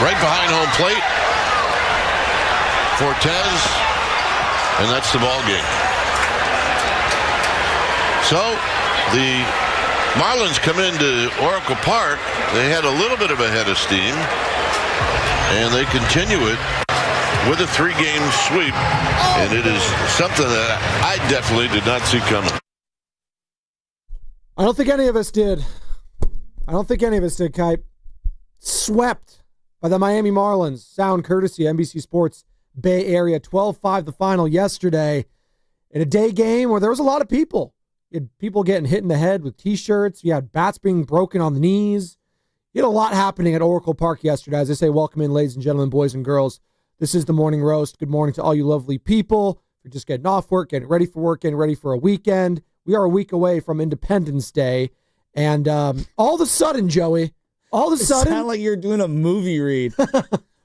right behind home plate. Fortes, and that's the ball game. So the Marlins come into Oracle Park. They had a little bit of a head of steam, and they continue it with a 3-game sweep, and it is something that I definitely did not see coming. I don't think any of us did. Kite. Swept by the Miami Marlins. Sound courtesy NBC Sports Bay Area. 12-5 the final yesterday in a day game where there was a lot of people. You had people getting hit in the head with T-shirts. You had bats being broken on the knees. You had a lot happening at Oracle Park yesterday. As I say, welcome in, ladies and gentlemen, boys and girls. This is the Morning Roast. Good morning to all you lovely people. You're just getting off work, getting ready for work, getting ready for a weekend. We are a week away from Independence Day. And all of a sudden, Joey, it sounds like you're doing a movie read.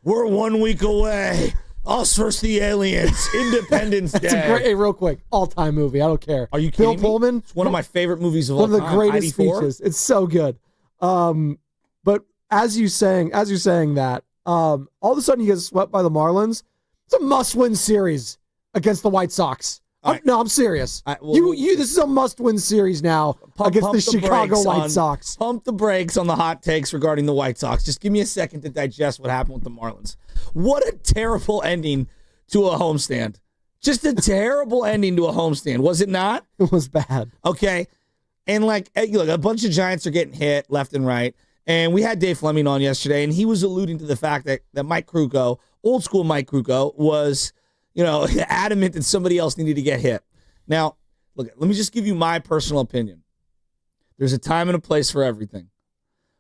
We're 1 week away. Us versus the aliens. Independence Day. It's a great, real quick, all-time movie. I don't care. Are you kidding Bill Pullman? It's one of my favorite movies of all time. One of the greatest speeches. It's so good. But as you're saying that, all of a sudden you get swept by the Marlins. It's a must-win series against the White Sox. No, I'm serious. This is a must-win series now against the Chicago White Sox. Pump the brakes on the hot takes regarding the White Sox. Just give me a second to digest what happened with the Marlins. What a terrible ending to a homestand. Just a terrible ending to a homestand, was it not? It was bad. Okay. And look, a bunch of Giants are getting hit left and right. And we had Dave Fleming on yesterday, and he was alluding to the fact that Mike Krukow, old school Mike Krukow, was adamant that somebody else needed to get hit. Now, look, let me just give you my personal opinion. There's a time and a place for everything.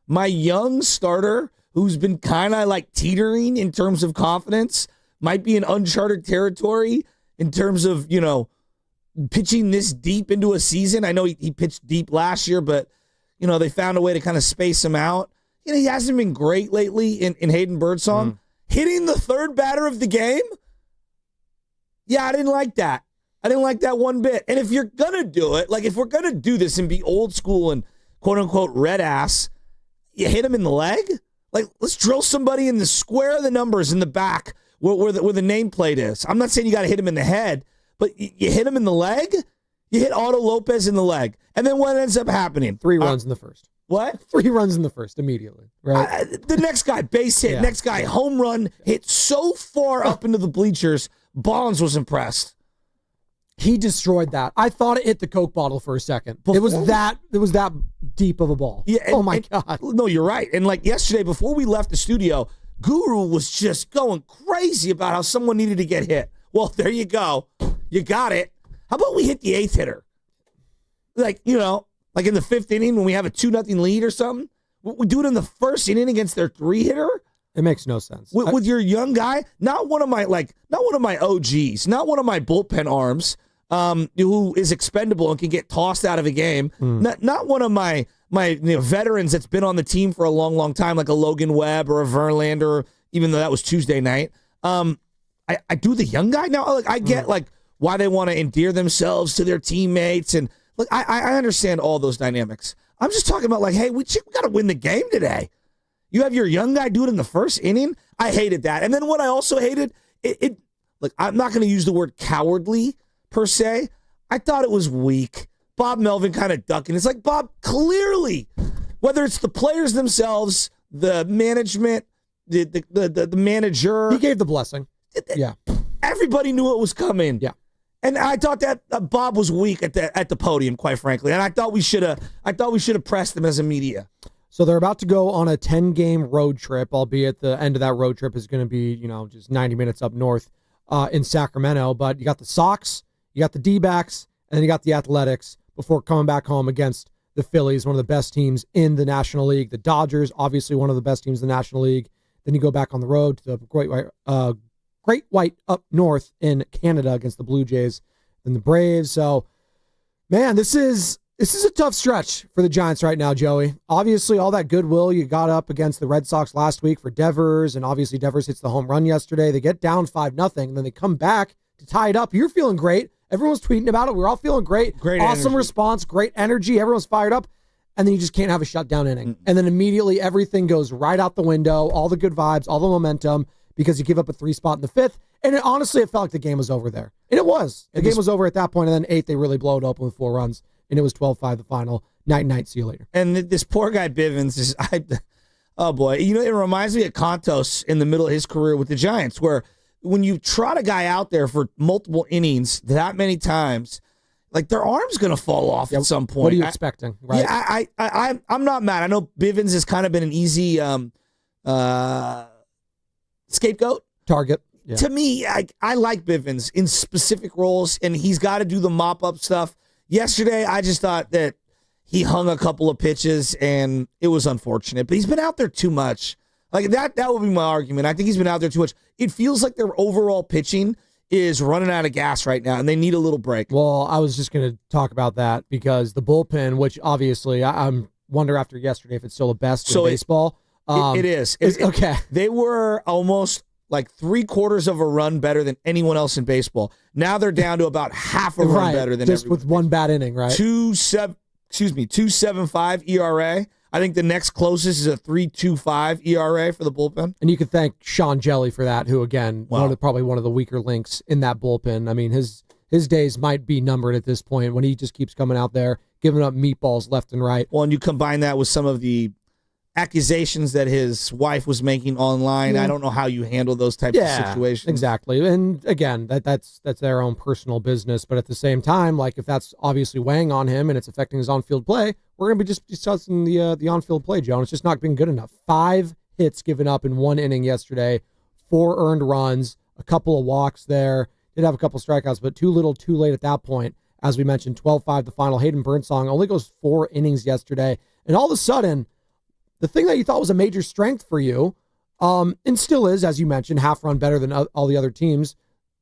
My young starter, who's been kind of like teetering in terms of confidence, might be in uncharted territory in terms of, pitching this deep into a season. I know he pitched deep last year, but, they found a way to kind of space him out. He hasn't been great lately in Hayden Birdsong. Hitting the third batter of the game? Yeah, I didn't like that. I didn't like that one bit. And if you're going to do it, if we're going to do this and be old school and quote-unquote red ass, you hit him in the leg? Let's drill somebody in the square of the numbers in the back where the nameplate is. I'm not saying you got to hit him in the head, but you hit him in the leg? You hit Otto Lopez in the leg. And then what ends up happening? 3 runs in the first. What? 3 runs in the first immediately, right? The next guy, base hit. Yeah. Next guy, home run, hit so far up into the bleachers. Bonds was impressed. He destroyed that. I thought it hit the Coke bottle for a second. It was that deep of a ball. Yeah, my God. No, you're right. And yesterday, before we left the studio, Guru was just going crazy about how someone needed to get hit. Well, there you go. You got it. How about we hit the 8th hitter? In the 5th inning when we have a 2-0 lead or something? We do it in the 1st inning against their 3-hitter? It makes no sense. With your young guy, not one of my OGs, not one of my bullpen arms, who is expendable and can get tossed out of a game. Not one of my veterans that's been on the team for a long, long time, like a Logan Webb or a Verlander, even though that was Tuesday night. I do the young guy now. I get why they want to endear themselves to their teammates, and I understand all those dynamics. I'm just talking about hey, we got to win the game today. You have your young guy do it in the 1st inning? I hated that. And then what I also hated, I'm not going to use the word cowardly per se. I thought it was weak. Bob Melvin kind of ducking. It's Bob, clearly, whether it's the players themselves, the management, the manager. He gave the blessing. Yeah. Everybody knew it was coming. Yeah. And I thought that Bob was weak at the podium, quite frankly. And I thought we should have pressed him as a media. So they're about to go on a 10-game road trip, albeit the end of that road trip is going to be, just 90 minutes up north in Sacramento. But you got the Sox, you got the D-backs, and then you got the Athletics before coming back home against the Phillies, one of the best teams in the National League. The Dodgers, obviously one of the best teams in the National League. Then you go back on the road to the Great White up north in Canada against the Blue Jays and the Braves. So, man, this is a tough stretch for the Giants right now, Joey. Obviously, all that goodwill you got up against the Red Sox last week for Devers, and obviously Devers hits the home run yesterday. They get down 5-0, and then they come back to tie it up. You're feeling great. Everyone's tweeting about it. We're all feeling great. Great awesome energy. Response, great energy. Everyone's fired up. and then you just can't have a shutdown inning. And then immediately everything goes right out the window, all the good vibes, all the momentum, because you give up a 3 spot in the 5th. And honestly, it felt like the game was over there. And it was. The game was over at that point, and then 8th, they really blow it open with 4 runs, and it was 12-5 the final. Night, see you later. And this poor guy Bivens is, oh boy, it reminds me of Contos in the middle of his career with the Giants, where when you trot a guy out there for multiple innings that many times, like their arm's going to fall off at some point. What are you expecting? Right? Yeah, I'm not mad. I know Bivens has kind of been an easy scapegoat. Target. Yeah. To me, I like Bivens in specific roles, and he's got to do the mop-up stuff. Yesterday, I just thought that he hung a couple of pitches, and it was unfortunate. But he's been out there too much. Like, that would be my argument. I think he's been out there too much. It feels like their overall pitching is running out of gas right now, and they need a little break. Well, I was just going to talk about that because the bullpen, which obviously I'm wonder after yesterday if it's still the best in baseball. It is. Okay. They were almost like 3/4 of a run better than anyone else in baseball. Now they're down to about half a run better than just with one bad inning, right? 2.75 ERA. I think the next closest is a 3.25 ERA for the bullpen. And you could thank Sean Jelly for that, who again, probably one of the weaker links in that bullpen. I mean, his days might be numbered at this point when he just keeps coming out there, giving up meatballs left and right. Well, and you combine that with some of the accusations that his wife was making online. I don't know how you handle those types of situations. Exactly. And again, that's their own personal business. But at the same time, like if that's obviously weighing on him and it's affecting his on-field play, we're going to be just discussing the on-field play, Joe. And it's just not been good enough. 5 hits given up in 1 inning yesterday, 4 earned runs, a couple of walks there. Did have a couple strikeouts, but too little, too late at that point. As we mentioned, 12-5 the final. Hayden Birdsong only goes 4 innings yesterday. And all of a sudden, the thing that you thought was a major strength for you, and still is, as you mentioned, half run better than all the other teams,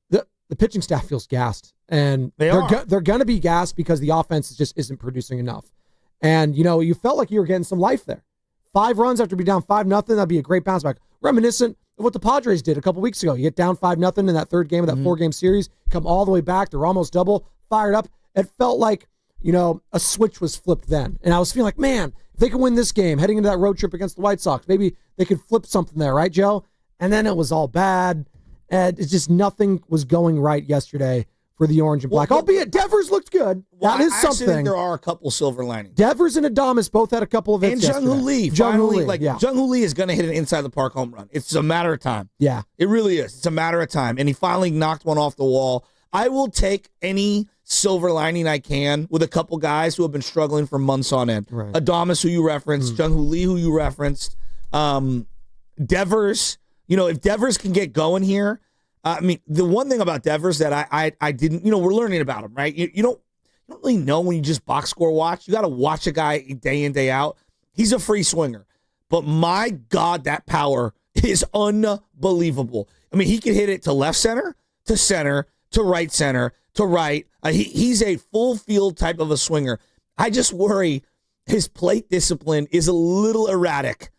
the pitching staff feels gassed. And they're going to be gassed because the offense just isn't producing enough. And, you felt like you were getting some life there. 5 runs after being down 5-0, that'd be a great bounce back. Reminiscent of what the Padres did a couple weeks ago. You get down 5-0 in that 3rd game of that 4-game series, come all the way back, they're almost double, fired up. It felt like, a switch was flipped then. And I was feeling like, man, if they can win this game heading into that road trip against the White Sox, maybe they could flip something there, right, Joe? And then it was all bad. And it's just nothing was going right yesterday for the Orange and Black. Albeit Devers looked good. That is something. I think there are a couple silver linings. Devers and Adames both had a couple of hits. And Jung-Hoo Lee. Jung-Hoo Lee is going to hit an inside the park home run. It's a matter of time. Yeah. It really is. It's a matter of time. And he finally knocked one off the wall. I will take any silver lining I can with a couple guys who have been struggling for months on end. Right. Adames, who you referenced, Jung-Hoo Lee, who you referenced, Devers. If Devers can get going here, the one thing about Devers that I didn't, we're learning about him, right? You don't really know when you just box score watch. You got to watch a guy day in, day out. He's a free swinger, but my God, that power is unbelievable. I mean, he can hit it to left center, to right center, to right. He's a full field type of a swinger. I just worry his plate discipline is a little erratic.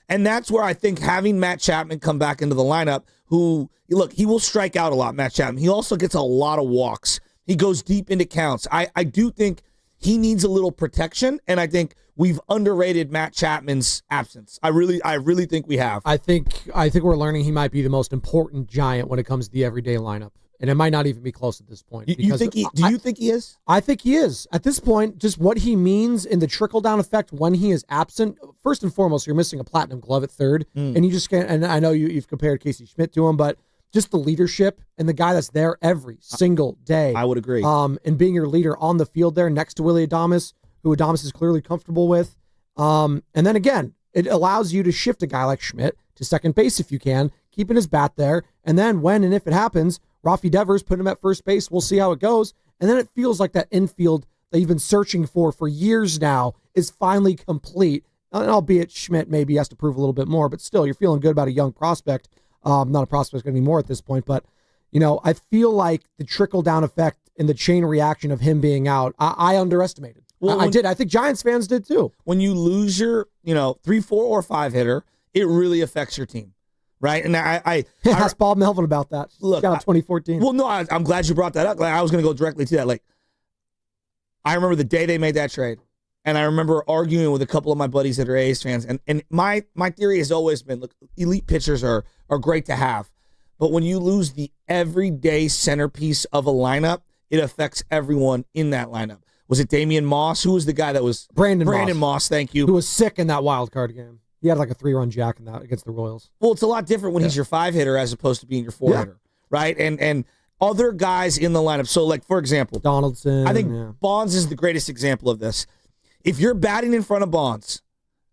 And that's where I think having Matt Chapman come back into the lineup, who, look, he will strike out a lot, Matt Chapman. He also gets a lot of walks. He goes deep into counts. I do think he needs a little protection, and I think we've underrated Matt Chapman's absence. I really think we have. I think we're learning he might be the most important Giant when it comes to the everyday lineup. And it might not even be close at this point. Do you think he is? I think he is. At this point, just what he means in the trickle-down effect when he is absent, first and foremost, you're missing a platinum glove at third. And you just can't, and I know you've compared Casey Schmidt to him, but just the leadership and the guy that's there every single day. I would agree. And being your leader on the field there next to Willie Adames, who Adames is clearly comfortable with. And then again, it allows you to shift a guy like Schmidt to second base if you can, keeping his bat there. And then when and if it happens, Rafi Devers, put him at first base. We'll see how it goes. And then it feels like that infield that you've been searching for years now is finally complete. And albeit Schmidt maybe has to prove a little bit more, but still, you're feeling good about a young prospect. Not a prospect anymore at this point, but I feel like the trickle-down effect and the chain reaction of him being out, I underestimated. Well, I did. I think Giants fans did too. When you lose your 3, 4, or 5 hitter, it really affects your team. Right, and I asked Bob Melvin about that. Look, got 2014. Well, no, I'm glad you brought that up. I was going to go directly to that. Like, I remember the day they made that trade, And I remember arguing with a couple of my buddies that are A's fans. And my theory has always been, look, elite pitchers are great to have. But when you lose the everyday centerpiece of a lineup, it affects everyone in that lineup. Was it Damian Moss? Who was the guy that was? Brandon Moss, thank you. Who was sick in that wild card game. He had like a 3-run jack in that against the Royals. Well, it's a lot different when he's your 5-hitter as opposed to being your 4-hitter, right? And other guys in the lineup. So, like, for example, Donaldson. I think Bonds is the greatest example of this. If you're batting in front of Bonds,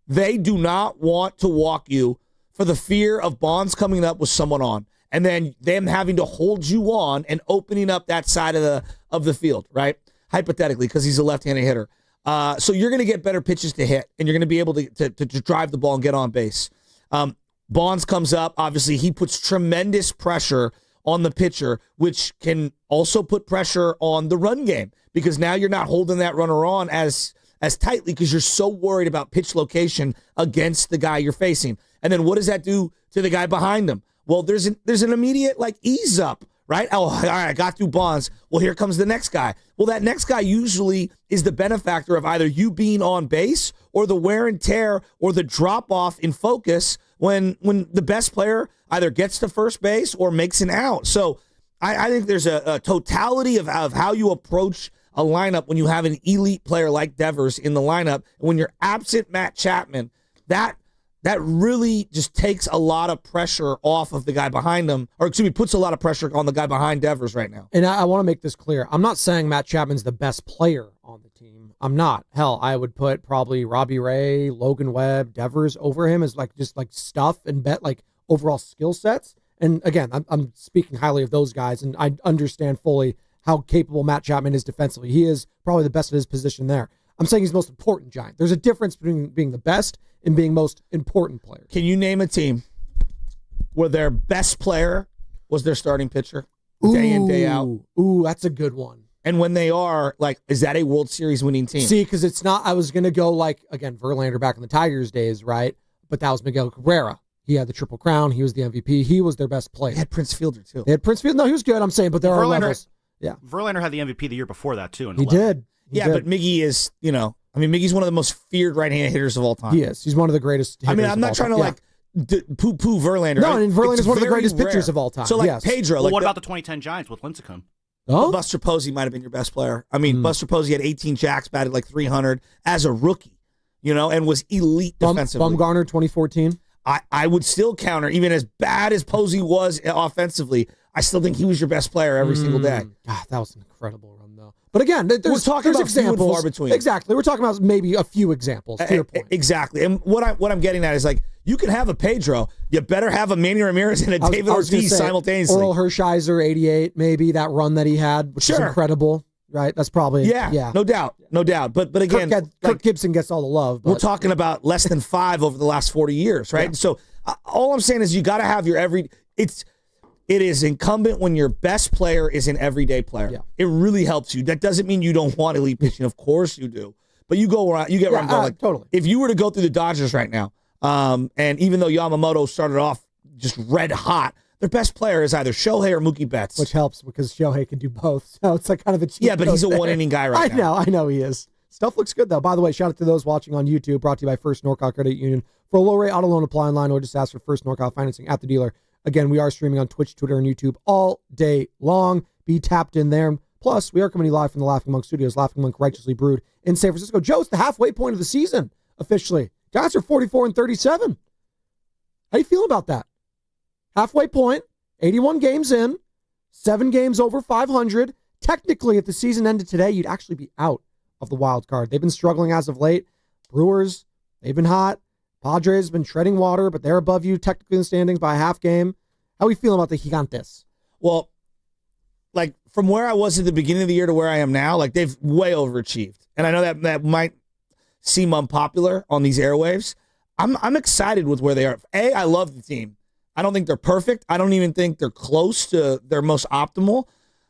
they do not want to walk you for the fear of Bonds coming up with someone on, and then them having to hold you on and opening up that side of the field, right? Hypothetically, because he's a left-handed hitter. So you're going to get better pitches to hit, and you're going to be able to drive the ball and get on base. Bonds comes up. Obviously, he puts tremendous pressure on the pitcher, which can also put pressure on the run game, because now you're not holding that runner on as tightly because you're so worried about pitch location against the guy you're facing. And then what does that do to the guy behind him? Well, there's an immediate ease up, right? Oh, all right, I got through Bonds. Well, here comes the next guy. Well, that next guy usually is the benefactor of either you being on base or the wear and tear or the drop off in focus when the best player either gets to first base or makes an out. So I think there's a totality of how you approach a lineup when you have an elite player like Devers in the lineup. And when you're absent Matt Chapman, that really just takes a lot of pressure off of the guy behind him, or excuse me, puts a lot of pressure on the guy behind Devers right now. And I want to make this clear. I'm not saying Matt Chapman's the best player on the team. I'm not. Hell, I would put probably Robbie Ray, Logan Webb, Devers over him as just stuff and bet overall skill sets. And again, I'm speaking highly of those guys, and I understand fully how capable Matt Chapman is defensively. He is probably the best of his position there. I'm saying he's the most important Giant. There's a difference between being the best and being most important player. Can you name a team where their best player was their starting pitcher day in, day out? Ooh, that's a good one. And when they are, is that a World Series winning team? See, because it's not, I was going to go again, Verlander back in the Tigers days, right? But that was Miguel Cabrera. He had the Triple Crown. He was the MVP. He was their best player. They had Prince Fielder, too. They had Prince Fielder. No, he was good, I'm saying, but there are levels. Yeah. Verlander had the MVP the year before that, too. He did. But Miggy is, Miggy's one of the most feared right-handed hitters of all time. He is. He's one of the greatest hitters I'm not trying to poo-poo Verlander. No, and Verlander's one of the greatest pitchers of all time. So, Pedro. Well, what about the 2010 Giants with Lincecum? Oh? Buster Posey might have been your best player. Buster Posey had 18 jacks, batted 300 as a rookie, and was elite defensively. Bumgarner, 2014. I would still counter, even as bad as Posey was offensively, I still think he was your best player every single day. God, that was an incredible run, though. But again, there's about examples. Few and far between. Exactly. We're talking about maybe a few examples, to your point. Exactly. And what I'm getting at is you can have a Pedro, you better have a Manny Ramirez and a David Ortiz simultaneously. Oral Hershiser, 88, maybe, that run that he had, which is incredible. Right? That's probably, no doubt. But again, Kirk Gibson gets all the love. But, we're talking about less than 5 over the last 40 years, right? Yeah. So all I'm saying is you got to have your it is incumbent when your best player is an everyday player. Yeah. It really helps you. That doesn't mean you don't want elite pitching. Of course you do. But you go around, you get where I'm going. Totally. If you were to go through the Dodgers right now, and even though Yamamoto started off just red hot, their best player is either Shohei or Mookie Betts. Which helps because Shohei can do both. So it's kind of a cheat. Yeah, but he's a one-inning guy right now. I know he is. Stuff looks good, though. By the way, shout out to those watching on YouTube, brought to you by First NorCal Credit Union. For a low-rate auto loan, apply online or just ask for First NorCal financing at the dealer. Again, we are streaming on Twitch, Twitter, and YouTube all day long. Be tapped in there. Plus, we are coming live from the Laughing Monk Studios, Laughing Monk Righteously Brewed in San Francisco. Joe, it's the halfway point of the season, officially. Giants are 44-37. How you feel about that? Halfway point, 81 games in, 7 games over 500. Technically, if the season ended today, you'd actually be out of the wild card. They've been struggling as of late. Brewers, they've been hot. Padres have been treading water, but they're above you technically in the standings by a half game. How are we feeling about the Gigantes? Well, from where I was at the beginning of the year to where I am now, they've way overachieved. And I know that might seem unpopular on these airwaves. I'm excited with where they are. I love the team. I don't think they're perfect. I don't even think they're close to their most optimal.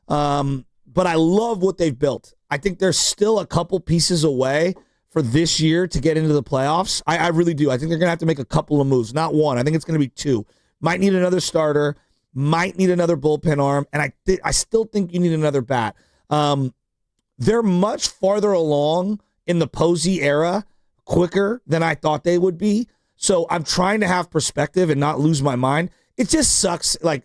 But I love what they've built. I think they're still a couple pieces away for this year to get into the playoffs. I really do. I think they're going to have to make a couple of moves, not one. I think it's going to be 2. Might need another starter, might need another bullpen arm, and I still think you need another bat. They're much farther along in the Posey era quicker than I thought they would be. So I'm trying to have perspective and not lose my mind. It just sucks. Like,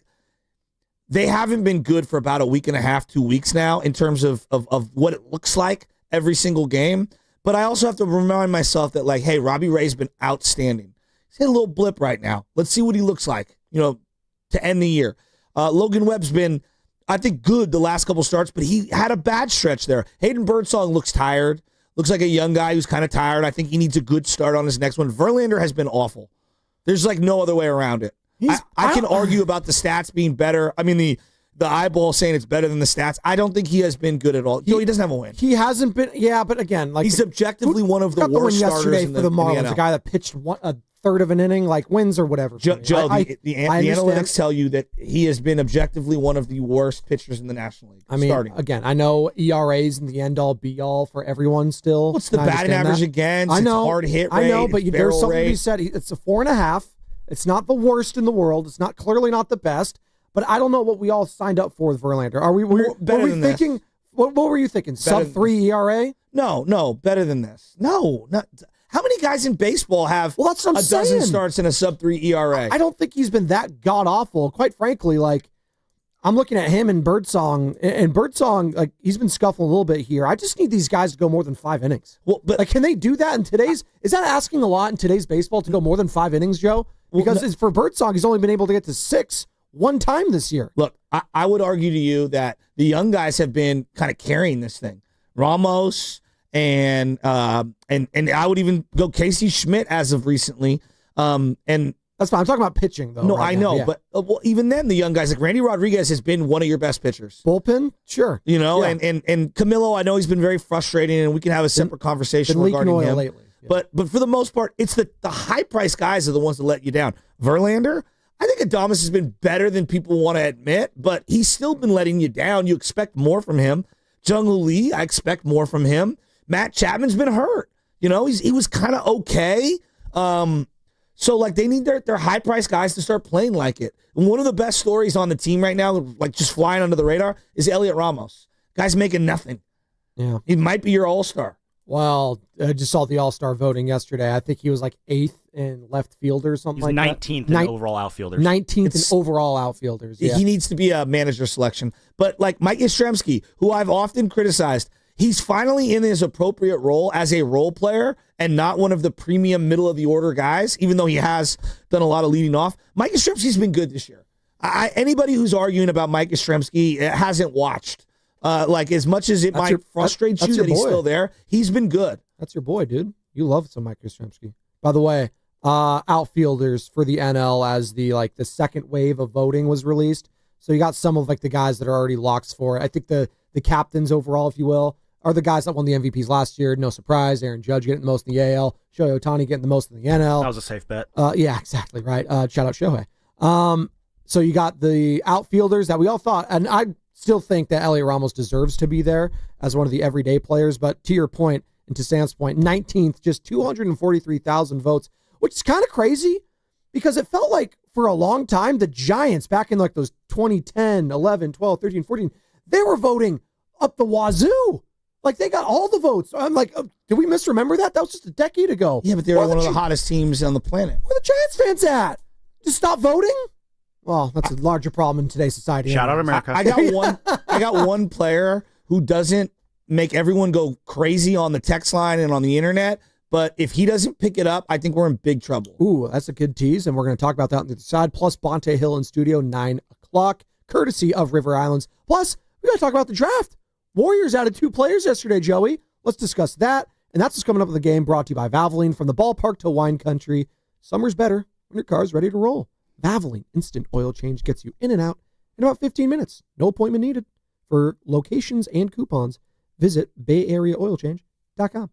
they haven't been good for about a week and a half, 2 weeks now in terms of what it looks like every single game. But I also have to remind myself that, like, hey, Robbie Ray's been outstanding. He's hit a little blip right now. Let's see what he looks like, to end the year. Logan Webb's been, I think, good the last couple starts, but he had a bad stretch there. Hayden Birdsong looks tired. Looks like a young guy who's kind of tired. I think he needs a good start on his next one. Verlander has been awful. There's like no other way around it. I can argue about the stats being better. I mean, the eyeball saying it's better than the stats. I don't think he has been good at all. He doesn't have a win. He hasn't been. Yeah, but again, like he's objectively one of the worst starters yesterday in for the Marlins. NL. A guy that pitched a third of an inning, like wins or whatever. Joe, the understand. analytics tell you that he has been objectively one of the worst pitchers in the National League. I mean, starting. Again, I know ERAs and the end all be all for everyone still. What's the batting average against? I know, it's hard hit rate. I know, but there's something rate. to be said. It's a 4.5. It's not the worst in the world. It's not clearly not the best. But I don't know what we all signed up for with Verlander. Were we thinking? This. What were you thinking? Sub 3 ERA? No, better than this. No, not. How many guys in baseball have that's what I'm a dozen saying. starts in a sub 3 ERA? I don't think he's been that god awful. Quite frankly, like I'm looking at him and Birdsong, like he's been scuffling a little bit here. I just need these guys to go more than 5 innings. Well, but like, can they do that in today's? Is that asking a lot in today's baseball to go more than 5 innings, Joe? Because for Birdsong, he's only been able to get to 6 one time this year. Look, I would argue to you that the young guys have been kind of carrying this thing. Ramos and I would even go Casey Schmidt as of recently. And that's fine. I'm talking about pitching, though. No, right I now. know, Yeah. but even then, the young guys like Randy Rodriguez has been one of your best pitchers. Bullpen, sure. Yeah. and Camilo, I know he's been very frustrating, and we can have a separate conversation regarding him. Lately. Yeah. But for the most part, it's the high price guys are the ones that let you down. Verlander, I think Adames has been better than people want to admit, but he's still been letting you down. You expect more from him. Jung-Hoo Lee, I expect more from him. Matt Chapman's been hurt. He was kind of okay. So like they need their high price guys to start playing like it. And one of the best stories on the team right now, like just flying under the radar, is Elliot Ramos. Guy's making nothing. Yeah, he might be your all-star. Well, I just saw the All-Star voting yesterday. I think he was like 8th in left fielder or something like that. 19th in overall outfielders. 19th in overall outfielders. Yeah. He needs to be a manager selection. But like Mike Yastrzemski, who I've often criticized, he's finally in his appropriate role as a role player and not one of the premium middle-of-the-order guys, even though he has done a lot of leading off. Mike Yastrzemski's been good this year. Anybody who's arguing about Mike Yastrzemski hasn't watched. Like, as much as it might frustrate you that he's still there, he's been good. That's your boy, dude. You love some Mike Yastrzemski. By the way, outfielders for the NL as the second wave of voting was released. So you got some of like the guys that are already locks for it. I think the captains overall, if you will, are the guys that won the MVPs last year. No surprise. Aaron Judge getting the most in the AL. Shohei Ohtani getting the most in the NL. That was a safe bet. Yeah, exactly, right. Shout out Shohei. So you got the outfielders that we all thought, and I still think that Elliot Ramos deserves to be there as one of the everyday players. But to your point, and to Sam's point, 19th, just 243,000 votes, which is kind of crazy because it felt like for a long time, the Giants back in like those 2010, 11, 12, 13, 14, they were voting up the wazoo. Like they got all the votes. I'm like, did we misremember that? That was just a decade ago. Yeah, but they were one of the hottest teams on the planet. Where the Giants fans at? Just stop voting? Well, that's a larger problem in today's society. Shout out America. I got one player who doesn't make everyone go crazy on the text line and on the internet, but if he doesn't pick it up, I think we're in big trouble. Ooh, that's a good tease, and we're going to talk about that on the other side. Plus, Bonte Hill in studio, 9 o'clock, courtesy of River Islands. Plus, we got to talk about the draft. Warriors added 2 players yesterday, Joey. Let's discuss that. And that's what's coming up in the game, brought to you by Valvoline. From the ballpark to wine country, summer's better when your car's ready to roll. Valvoline Instant Oil Change gets you in and out in about 15 minutes. No appointment needed. For locations and coupons, visit BayAreaOilChange.com.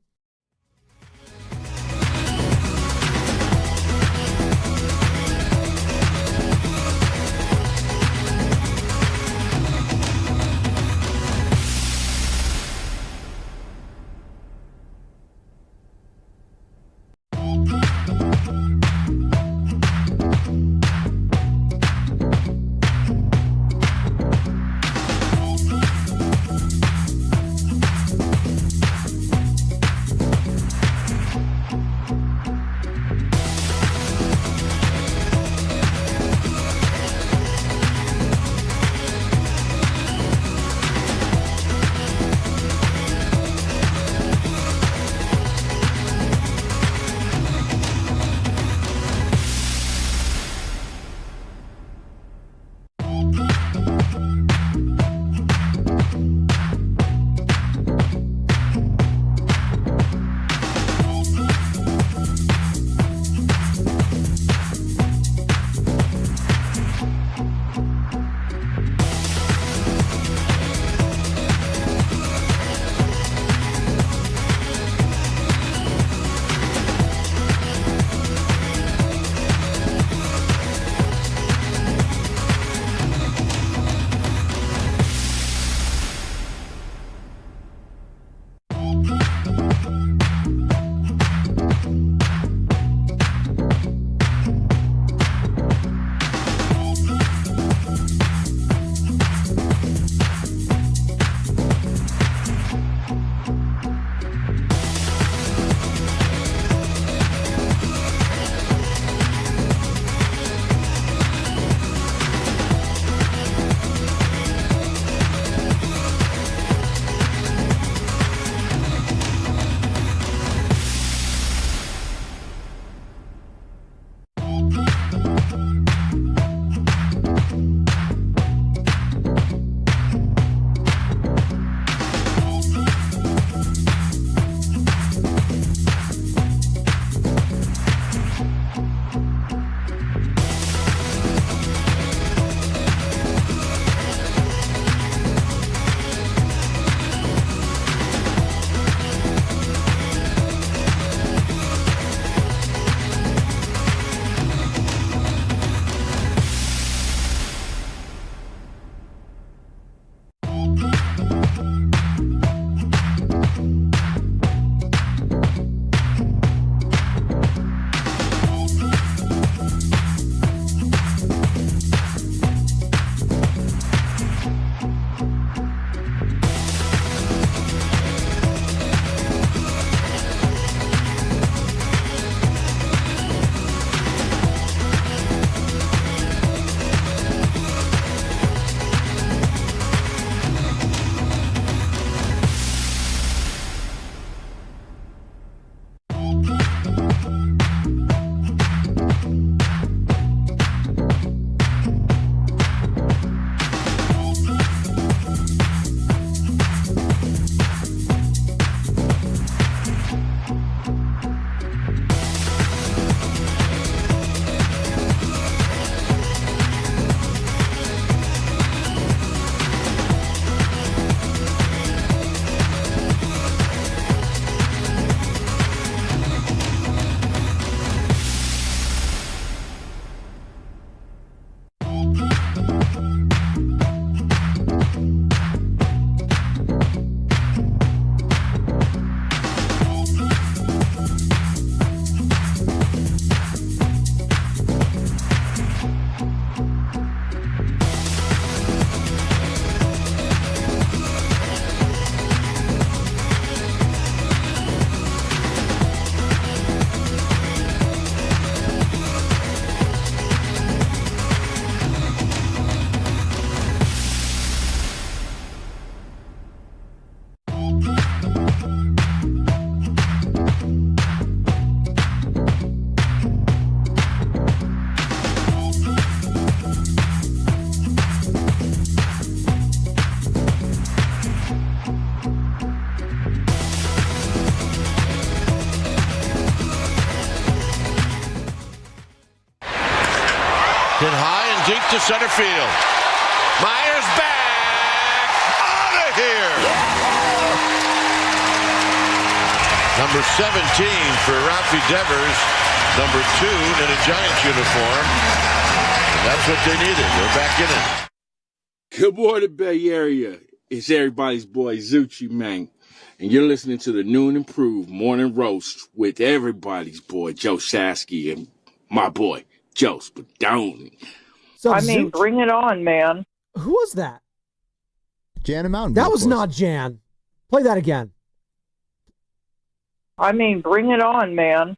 Hit high and deep to center field. Myers back. Out of here. Number 17 for Ralphie Devers. Number 2 in a Giants uniform. And that's what they needed. They're back in it. Good morning, Bay Area. It's everybody's boy, Zucci, man. And you're listening to the new and improved Morning Roast with everybody's boy, Joe Shasky, and my boy, Joe Spadoni. So I mean, bring it on, man. who was that? Jan and Mountain. That was not Jan. Play that again. I mean, bring it on, man.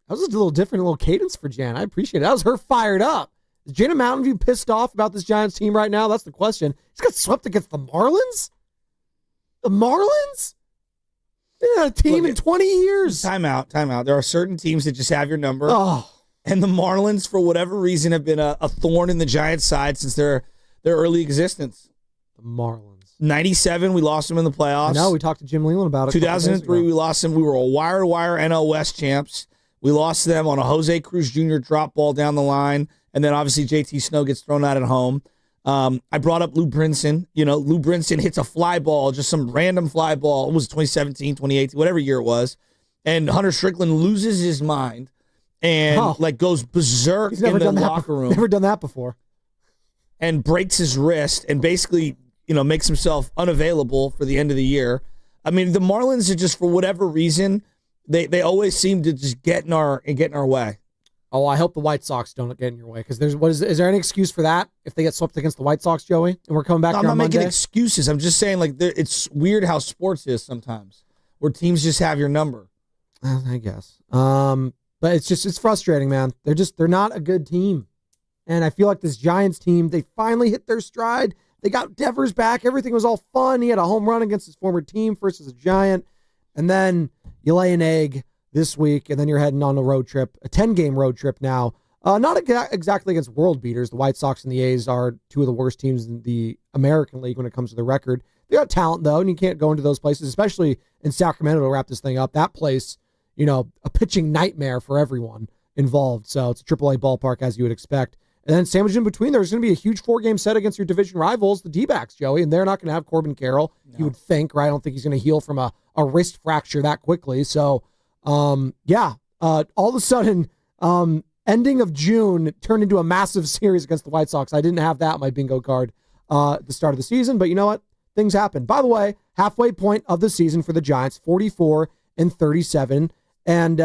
That was a little different, a little cadence for Jan. I appreciate it. That was her fired up. Is Jan and Mountain View pissed off about this Giants team right now? That's the question. He's got swept against the Marlins? The Marlins? They had a team in 20 years. Time out. There are certain teams that just have your number. Oh. And the Marlins, for whatever reason, have been a thorn in the Giants' side since their early existence. The Marlins. 97, we lost them in the playoffs. No, we talked to Jim Leland about it. 2003, we lost them. We were a wire-to-wire NL West champs. We lost them on a Jose Cruz Jr. drop ball down the line. And then, obviously, JT Snow gets thrown out at home. I brought up Lou Brinson. You know, Lou Brinson hits a fly ball, just some random fly ball. It was 2017, 2018, whatever year it was. And Hunter Strickland loses his mind and, goes berserk in the locker room. Never done that before. And breaks his wrist and basically, makes himself unavailable for the end of the year. I mean, the Marlins are just, for whatever reason, they always seem to just get in our way. Oh, I hope the White Sox don't get in your way, because is there any excuse for that if they get swept against the White Sox, Joey? And we're coming back here on Monday? I'm not making excuses. I'm just saying, it's weird how sports is sometimes, where teams just have your number. I guess. But it's frustrating, man. They're not a good team. And I feel like this Giants team, they finally hit their stride. They got Devers back. Everything was all fun. He had a home run against his former team, first as a Giant. And then you lay an egg this week, and then you're heading on a road trip, a 10-game road trip now. Not exactly against world beaters. The White Sox and the A's are two of the worst teams in the American League when it comes to the record. They got talent, though, and you can't go into those places, especially in Sacramento to wrap this thing up. That place, a pitching nightmare for everyone involved. So it's a AAA ballpark, as you would expect. And then sandwiched in between, there's going to be a huge 4-game set against your division rivals, the D-backs, Joey, and they're not going to have Corbin Carroll, you would think, right? I don't think he's going to heal from a wrist fracture that quickly. So, all of a sudden, ending of June turned into a massive series against the White Sox. I didn't have that on my bingo card at the start of the season, but you know what? Things happen. By the way, halfway point of the season for the Giants, 44-37. And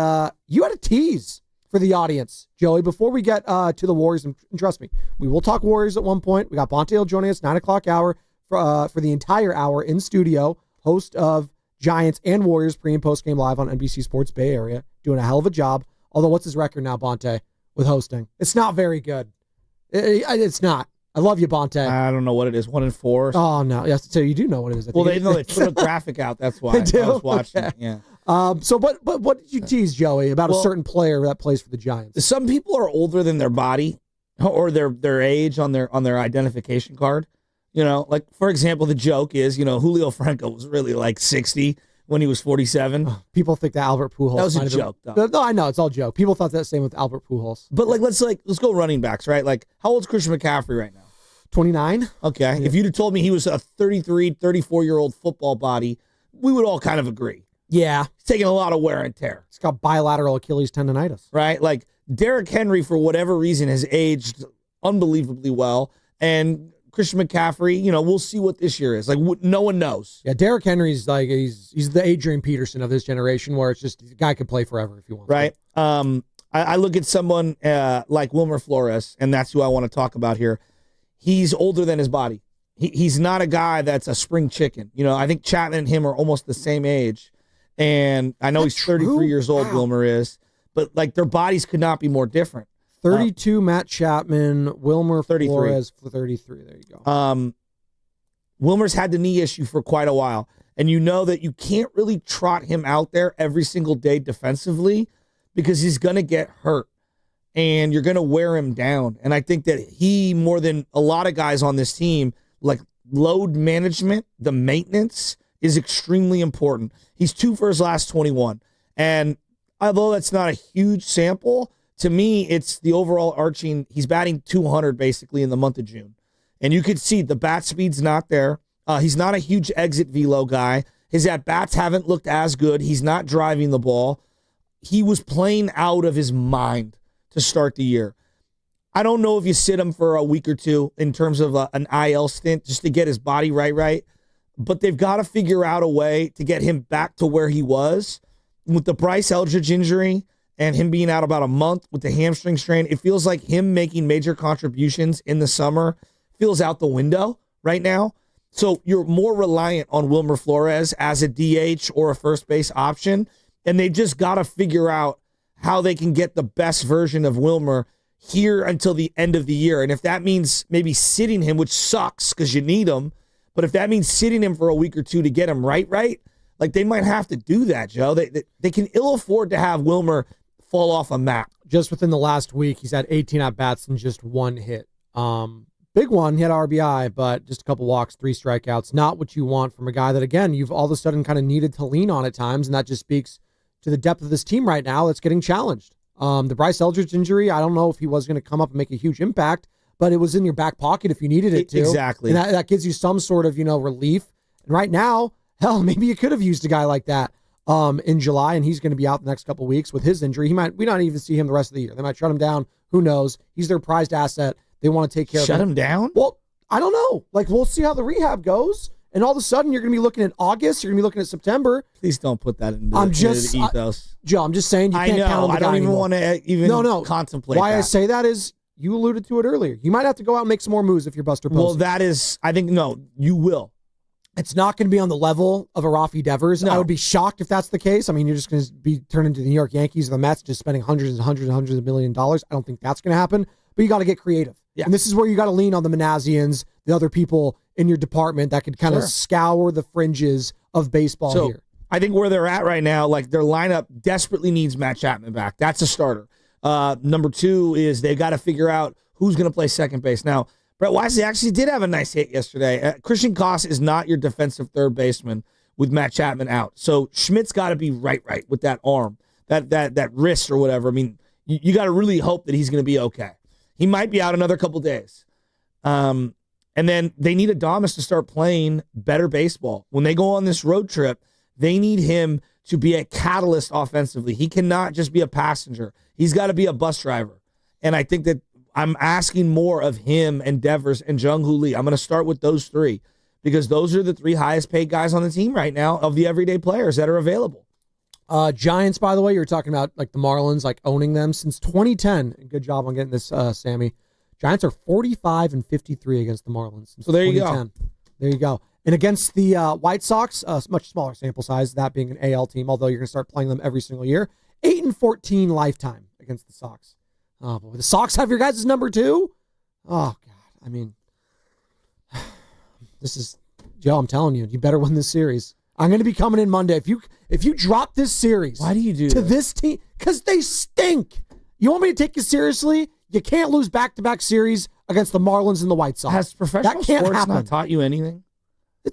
you had a tease for the audience, Joey, before we get to the Warriors. And trust me, we will talk Warriors at one point. We got Bonte joining us, 9 o'clock hour for the entire hour in studio, host of Giants and Warriors pre- and post-game live on NBC Sports Bay Area, doing a hell of a job. Although, what's his record now, Bonte, with hosting? It's not very good. It's not. I love you, Bonte. I don't know what it is, 1-4. Oh, no. Yes, so you do know what it is. They put a graphic out. That's why. They do? I was watching. Okay. Yeah. But what did you tease, Joey, about a certain player that plays for the Giants? Some people are older than their body or their age on their identification card. Like, for example, the joke is, Julio Franco was really like 60 when he was 47. People think that Albert Pujols. That was a joke, though. No, I know, it's all joke. People thought that same with Albert Pujols. But let's go running backs, right? Like, how old's Christian McCaffrey right now? 29. Okay. Yeah. If you'd have told me he was a 33, 34-year-old football body, we would all kind of agree. Yeah. He's taking a lot of wear and tear. He's got bilateral Achilles tendonitis. Right? Like, Derrick Henry, for whatever reason, has aged unbelievably well. And Christian McCaffrey, we'll see what this year is. Like, no one knows. Yeah, Derrick Henry's like, he's the Adrian Peterson of this generation, where it's just, the guy could play forever if he wants. Right? I look at someone like Wilmer Flores, and that's who I want to talk about here. He's older than his body. He's not a guy that's a spring chicken. I think Chapman and him are almost the same age. And I know he's 33 years old, wow. Wilmer is. But, their bodies could not be more different. 32, Matt Chapman, Wilmer 33. Flores, 33. There you go. Wilmer's had the knee issue for quite a while. And you know that you can't really trot him out there every single day defensively because he's going to get hurt. And you're going to wear him down. And I think that he, more than a lot of guys on this team, load management, the maintenance is extremely important. He's 2 for his last 21. And although that's not a huge sample, to me, it's the overall arching. He's batting 200 basically in the month of June. And you could see the bat speed's not there. He's not a huge exit velo guy. His at-bats haven't looked as good. He's not driving the ball. He was playing out of his mind to start the year. I don't know if you sit him for a week or two in terms of an IL stint just to get his body right. But they've got to figure out a way to get him back to where he was. With the Bryce Eldridge injury and him being out about a month with the hamstring strain, it feels like him making major contributions in the summer feels out the window right now. So you're more reliant on Wilmer Flores as a DH or a first base option, and they've just got to figure out how they can get the best version of Wilmer here until the end of the year. And if that means maybe sitting him, which sucks because you need him, but if that means sitting him for a week or two to get him right, like they might have to do that, Joe. They can ill afford to have Wilmer fall off a map. Just within the last week, he's had 18 at-bats and just one hit. Big one, he had RBI, but just a couple walks, 3 strikeouts. Not what you want from a guy that, again, you've all of a sudden kind of needed to lean on at times, and that just speaks to the depth of this team right now that's getting challenged. The Bryce Eldridge injury, I don't know if he was going to come up and make a huge impact, but it was in your back pocket if you needed it to. Exactly. And that gives you some sort of, relief. And right now, hell, maybe you could have used a guy like that in July, and he's going to be out the next couple of weeks with his injury. We might not even see him the rest of the year. They might shut him down. Who knows? He's their prized asset. They want to take care of him. Shut him down? Well, I don't know. Like, we'll see how the rehab goes. And all of a sudden, you're going to be looking at August. You're going to be looking at September. Please don't put that into the ethos. Joe, I'm just saying you can't count on the guy I don't even anymore. want to contemplate Why that. I say that is you alluded to it earlier. You might have to go out and make some more moves if you're Buster Posey. Well, that is, I think, no, you will. It's not going to be on the level of a Rafi Devers. No. I would be shocked if that's the case. I mean, you're just going to be turned into the New York Yankees or the Mets, just spending hundreds of $1 million. I don't think that's going to happen, but you got to get creative. Yeah. And this is where you got to lean on the Manassians, the other people in your department that could kind of scour the fringes of baseball here. I think where they're at right now, like their lineup desperately needs Matt Chapman back. That's a starter. Number 2 is they've got to figure out who's going to play second base. Now, Brett Wisely actually did have a nice hit yesterday. Christian Koss is not your defensive third baseman with Matt Chapman out. So Schmidt's got to be right with that arm, that wrist or whatever. I mean, you got to really hope that he's going to be okay. He might be out another couple days. And then they need Adames to start playing better baseball. When they go on this road trip, they need him to be a catalyst offensively. He cannot just be a passenger. He's got to be a bus driver. And I think that I'm asking more of him and Devers and Jung-Hoo Lee. I'm going to start with those 3 because those are the 3 highest paid guys on the team right now of the everyday players that are available. Giants, by the way, you were talking about like the Marlins, like owning them since 2010. Good job on getting this, Sammy. Giants are 45-53 against the Marlins. So there you go. There you go. And against the White Sox, much smaller sample size, that being an AL team, although you're going to start playing them every single year. 8-14 lifetime against the Sox. Oh, boy. The Sox have your guys' number 2? Oh, God. I mean, this is, Joe, I'm telling you, you better win this series. I'm going to be coming in Monday. If you drop this series, why do you do to that? This team? Because they stink. You want me to take you seriously? You can't lose back-to-back series against the Marlins and the White Sox. Has professional that can't sports happen. not taught you anything?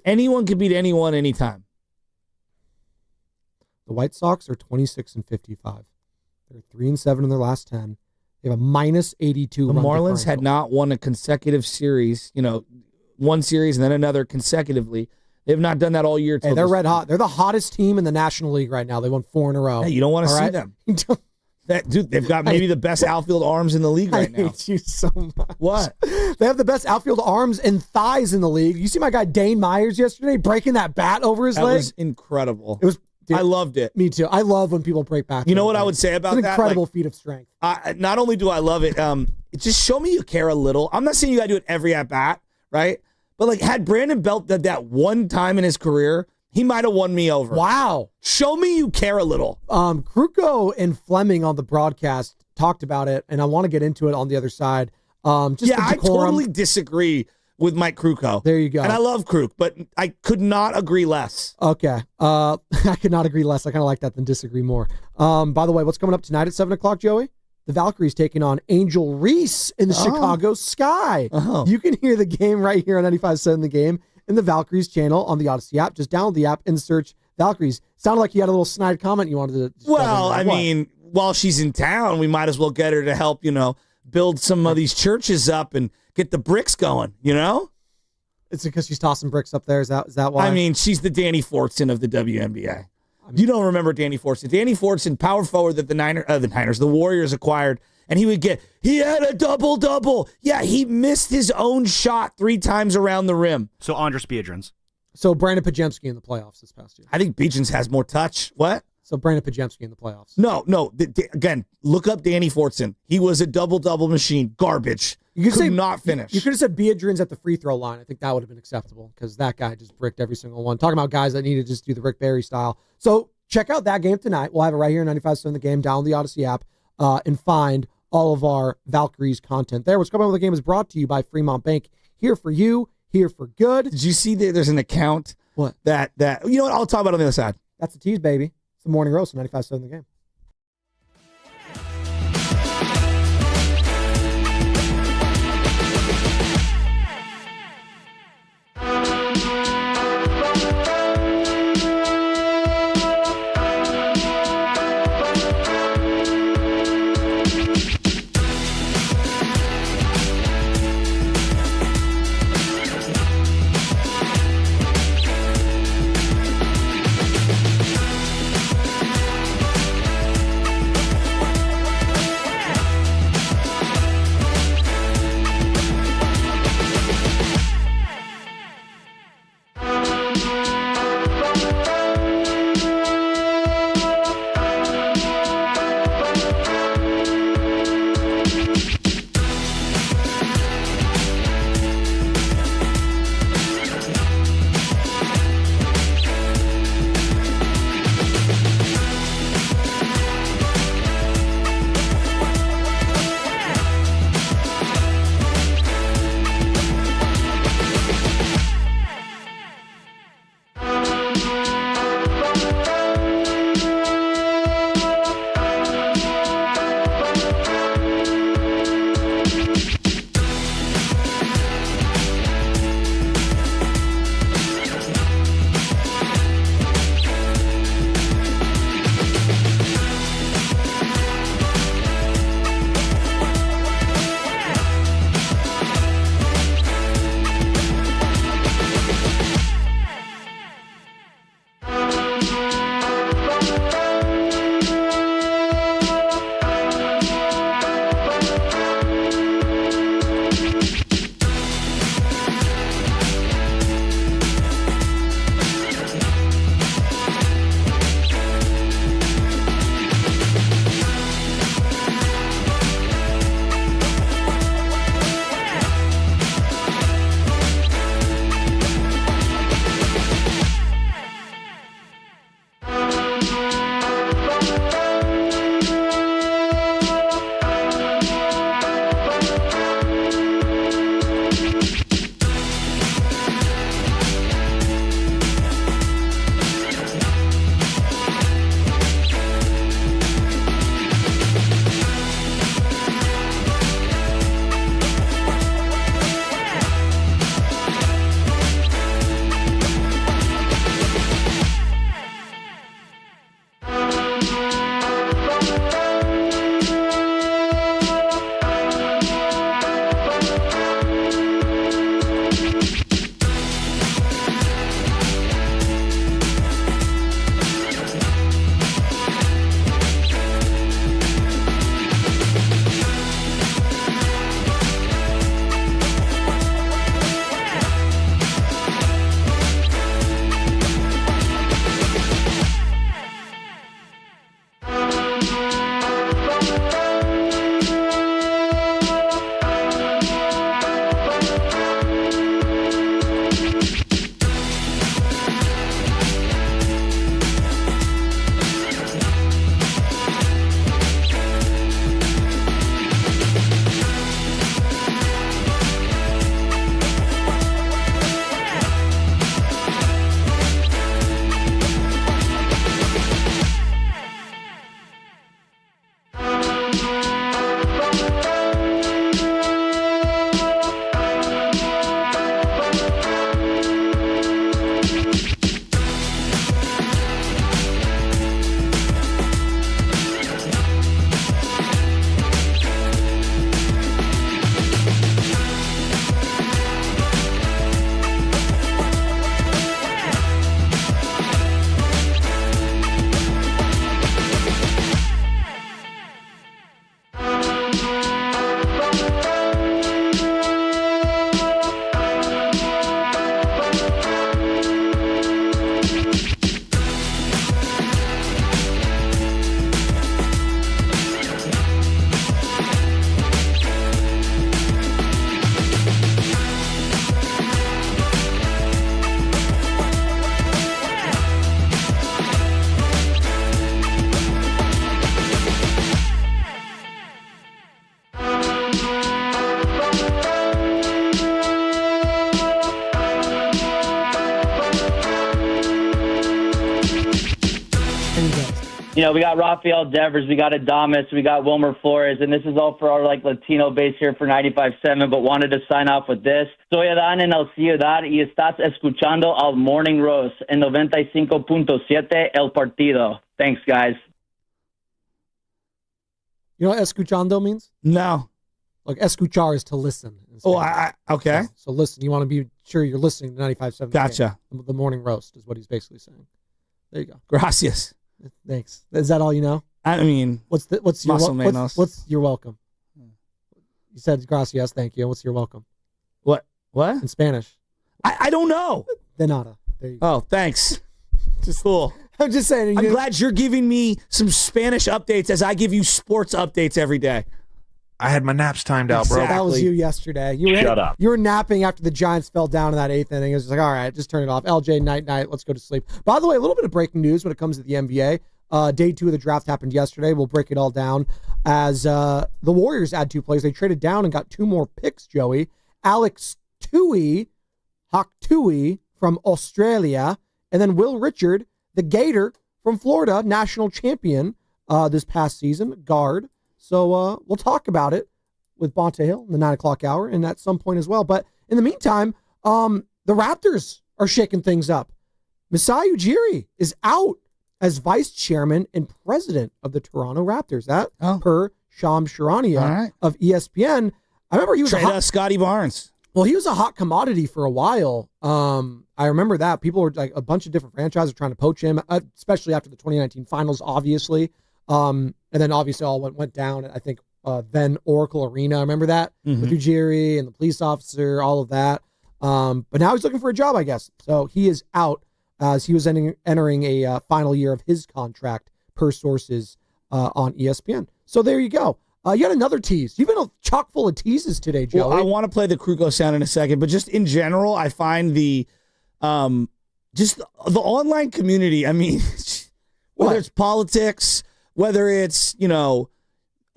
Anyone can beat anyone anytime. The White Sox are 26-55. They're 3-7 in their last 10. They have a -82. The Marlins had not won a consecutive series, one series and then another consecutively. They have not done that all year. Hey, they're red hot. They're the hottest team in the National League right now. They won 4 in a row. Hey, you don't want to see right? them. Dude, they've got maybe the best outfield arms in the league right now. I hate you so much. What? They have the best outfield arms and thighs in the league. You see my guy Dane Myers yesterday breaking that bat over his leg? That was incredible. It was. Dude, I loved it. Me too. I love when people break bats. You know what I would say about it's that? an incredible feat of strength. Not only do I love it, just show me you care a little. I'm not saying you got to do it every at bat, right? But like, had Brandon Belt done that one time in his career, he might have won me over. Wow. Show me you care a little. Kruko and Fleming on the broadcast talked about it, and I want to get into it on the other side. I totally disagree with Mike Kruko. There you go. And I love Kruk, but I could not agree less. Okay. I could not agree less. I kind of like that than disagree more. By the way, what's coming up tonight at 7 o'clock, Joey? The Valkyries taking on Angel Reese in the Chicago Sky. You can hear the game right here on 95.7 The Game in the Valkyries channel on the Odyssey app. Just download the app and search Valkyries. Sounded like you had a little snide comment you wanted to. Well, I mean, while she's in town, we might as well get her to help, build some of these churches up and get the bricks going, It's because she's tossing bricks up there. Is that why? I mean, she's the Danny Fortson of the WNBA. You don't remember Danny Fortson. Danny Fortson, power forward that the Warriors acquired, and he had a double-double. Yeah, he missed his own shot 3 times around the rim. So Andres Biedrins. So Brandon Pajemski in the playoffs this past year. I think Biedrins has more touch. What? So Brandon Pajemski in the playoffs. No. Again, look up Danny Fortson. He was a double-double machine. Garbage. You could not finish. You could have said Biedrins at the free throw line. I think that would have been acceptable because that guy just bricked every single one. Talking about guys that need to just do the Rick Barry style. So check out that game tonight. We'll have it right here, 95.7 The Game. Download the Odyssey app and find all of our Valkyries content there. What's coming up with the game is brought to you by Fremont Bank. Here for you, here for good. Did you see there's an account? What? That you know what? I'll talk about it on the other side. That's the tease, baby. It's the morning roast, 95.7 The Game. we got Rafael Devers, we got Adames, we got Wilmer Flores, and this is all for our Latino base here for 95.7, but wanted to sign off with this. Soy Adán en el Ciudad y estás escuchando al Morning Roast en 95.7 El Partido. Thanks, guys. You know what escuchando means? No. Like escuchar is to listen. Okay. So listen, you want to be sure you're listening to 95.7. Gotcha. The Morning Roast is what he's basically saying. There you go. Gracias. Thanks. Is that all you know? I mean, what's your what's you're welcome? You said gracias, thank you. What's your welcome? What in Spanish? I don't know. De nada. There you go. Oh, thanks. Just cool. I'm just saying. I'm glad you're giving me some Spanish updates as I give you sports updates every day. I had my naps timed out, bro. That was you yesterday. Shut up. You were napping after the Giants fell down in that 8th inning. It was just like, all right, just turn it off. LJ, night, let's go to sleep. By the way, a little bit of breaking news when it comes to the NBA. Day 2 of the draft happened yesterday. We'll break it all down as the Warriors add 2 players. They traded down and got 2 more picks, Joey. Alex Hawk Tui from Australia, and then Will Richard, the Gator from Florida, national champion this past season, guard. So we'll talk about it with Bonta Hill in the 9 o'clock hour and at some point as well. But in the meantime, the Raptors are shaking things up. Masai Ujiri is out as vice chairman and president of the Toronto Raptors. That per Shams Charania of ESPN. I remember he was Scotty Barnes. Well, he was a hot commodity for a while. I remember that. People were like a bunch of different franchises trying to poach him, especially after the 2019 finals, obviously. And then obviously all went down at, I think, then Oracle Arena. I remember that with Ujiri and the police officer, all of that. But now he's looking for a job, I guess. So he is out as he was entering a final year of his contract per sources on ESPN. So there you go. You had another tease. You've been chock full of teases today, Joey. Well, I want to play the Kruko sound in a second, but just in general, I find the online community. I mean, whether it's politics, whether it's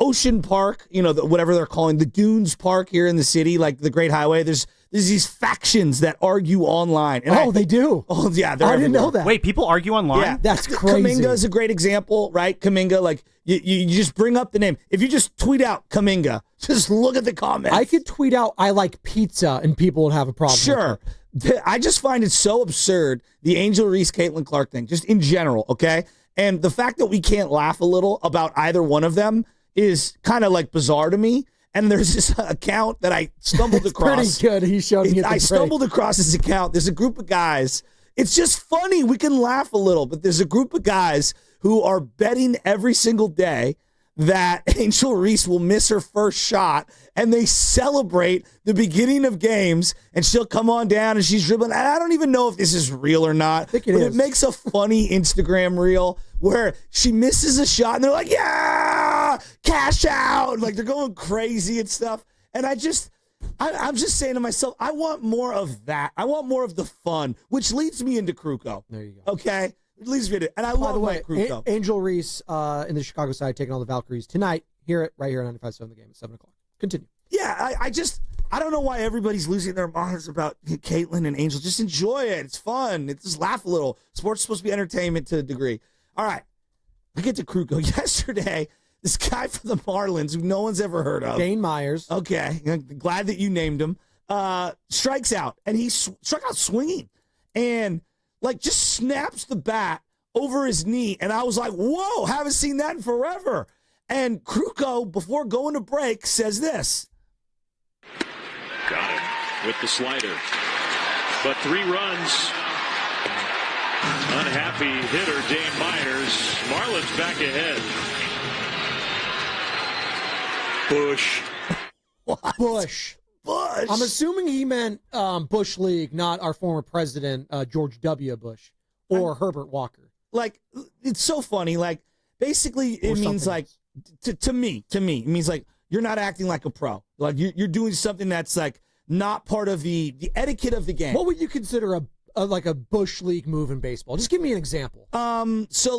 Ocean Park, whatever they're calling the Dunes Park here in the city, like the Great Highway. There's these factions that argue online. And they do. Oh yeah, I didn't know that. Wait, people argue online? Yeah, that's crazy. Kaminga is a great example, right? Kaminga, like you just bring up the name. If you just tweet out Kaminga, just look at the comments. I could tweet out I like pizza and people would have a problem. Sure. I just find it so absurd, the Angel Reese, Caitlin Clark thing, just in general, okay? And the fact that we can't laugh a little about either one of them is kind of like bizarre to me. And there's this account that I stumbled across. Pretty good. He showed me. I stumbled across this account. There's a group of guys. It's just funny. We can laugh a little, but there's a group of guys who are betting every single day that Angel Reese will miss her first shot, and they celebrate the beginning of games, and she'll come on down and she's dribbling. And I don't even know if this is real or not, but it makes a funny Instagram reel where she misses a shot and they're like, yeah, cash out. Like they're going crazy and stuff. And I'm just saying to myself, I want more of that. I want more of the fun, which leads me into Kruko. There you go. Okay? It leads me to, and I By love the way, Kruko. Angel Reese in the Chicago side taking on the Valkyries tonight. Right here at 95.7 the game at 7 o'clock. Continue. Yeah, I don't know why everybody's losing their minds about Caitlin and Angel. Just enjoy it. It's fun. Just laugh a little. Sports is supposed to be entertainment to a degree. All right. We get to Kruko. Yesterday, this guy from the Marlins who no one's ever heard of. Dane Myers. Okay. Glad that you named him. Strikes out. And he struck out swinging. And just snaps the bat over his knee. And I was like, whoa, haven't seen that in forever. And Kruko, before going to break, says this. Got it with the slider. But 3 runs. Unhappy hitter Dane Myers. Marlins back ahead. Bush. What? Bush. I'm assuming he meant Bush League, not our former president, George W. Bush, or Herbert Walker. It's so funny. Basically, it means to me, it means you're not acting like a pro. You're doing something that's not part of the etiquette of the game. What would you consider a Bush League move in baseball? Just give me an example. So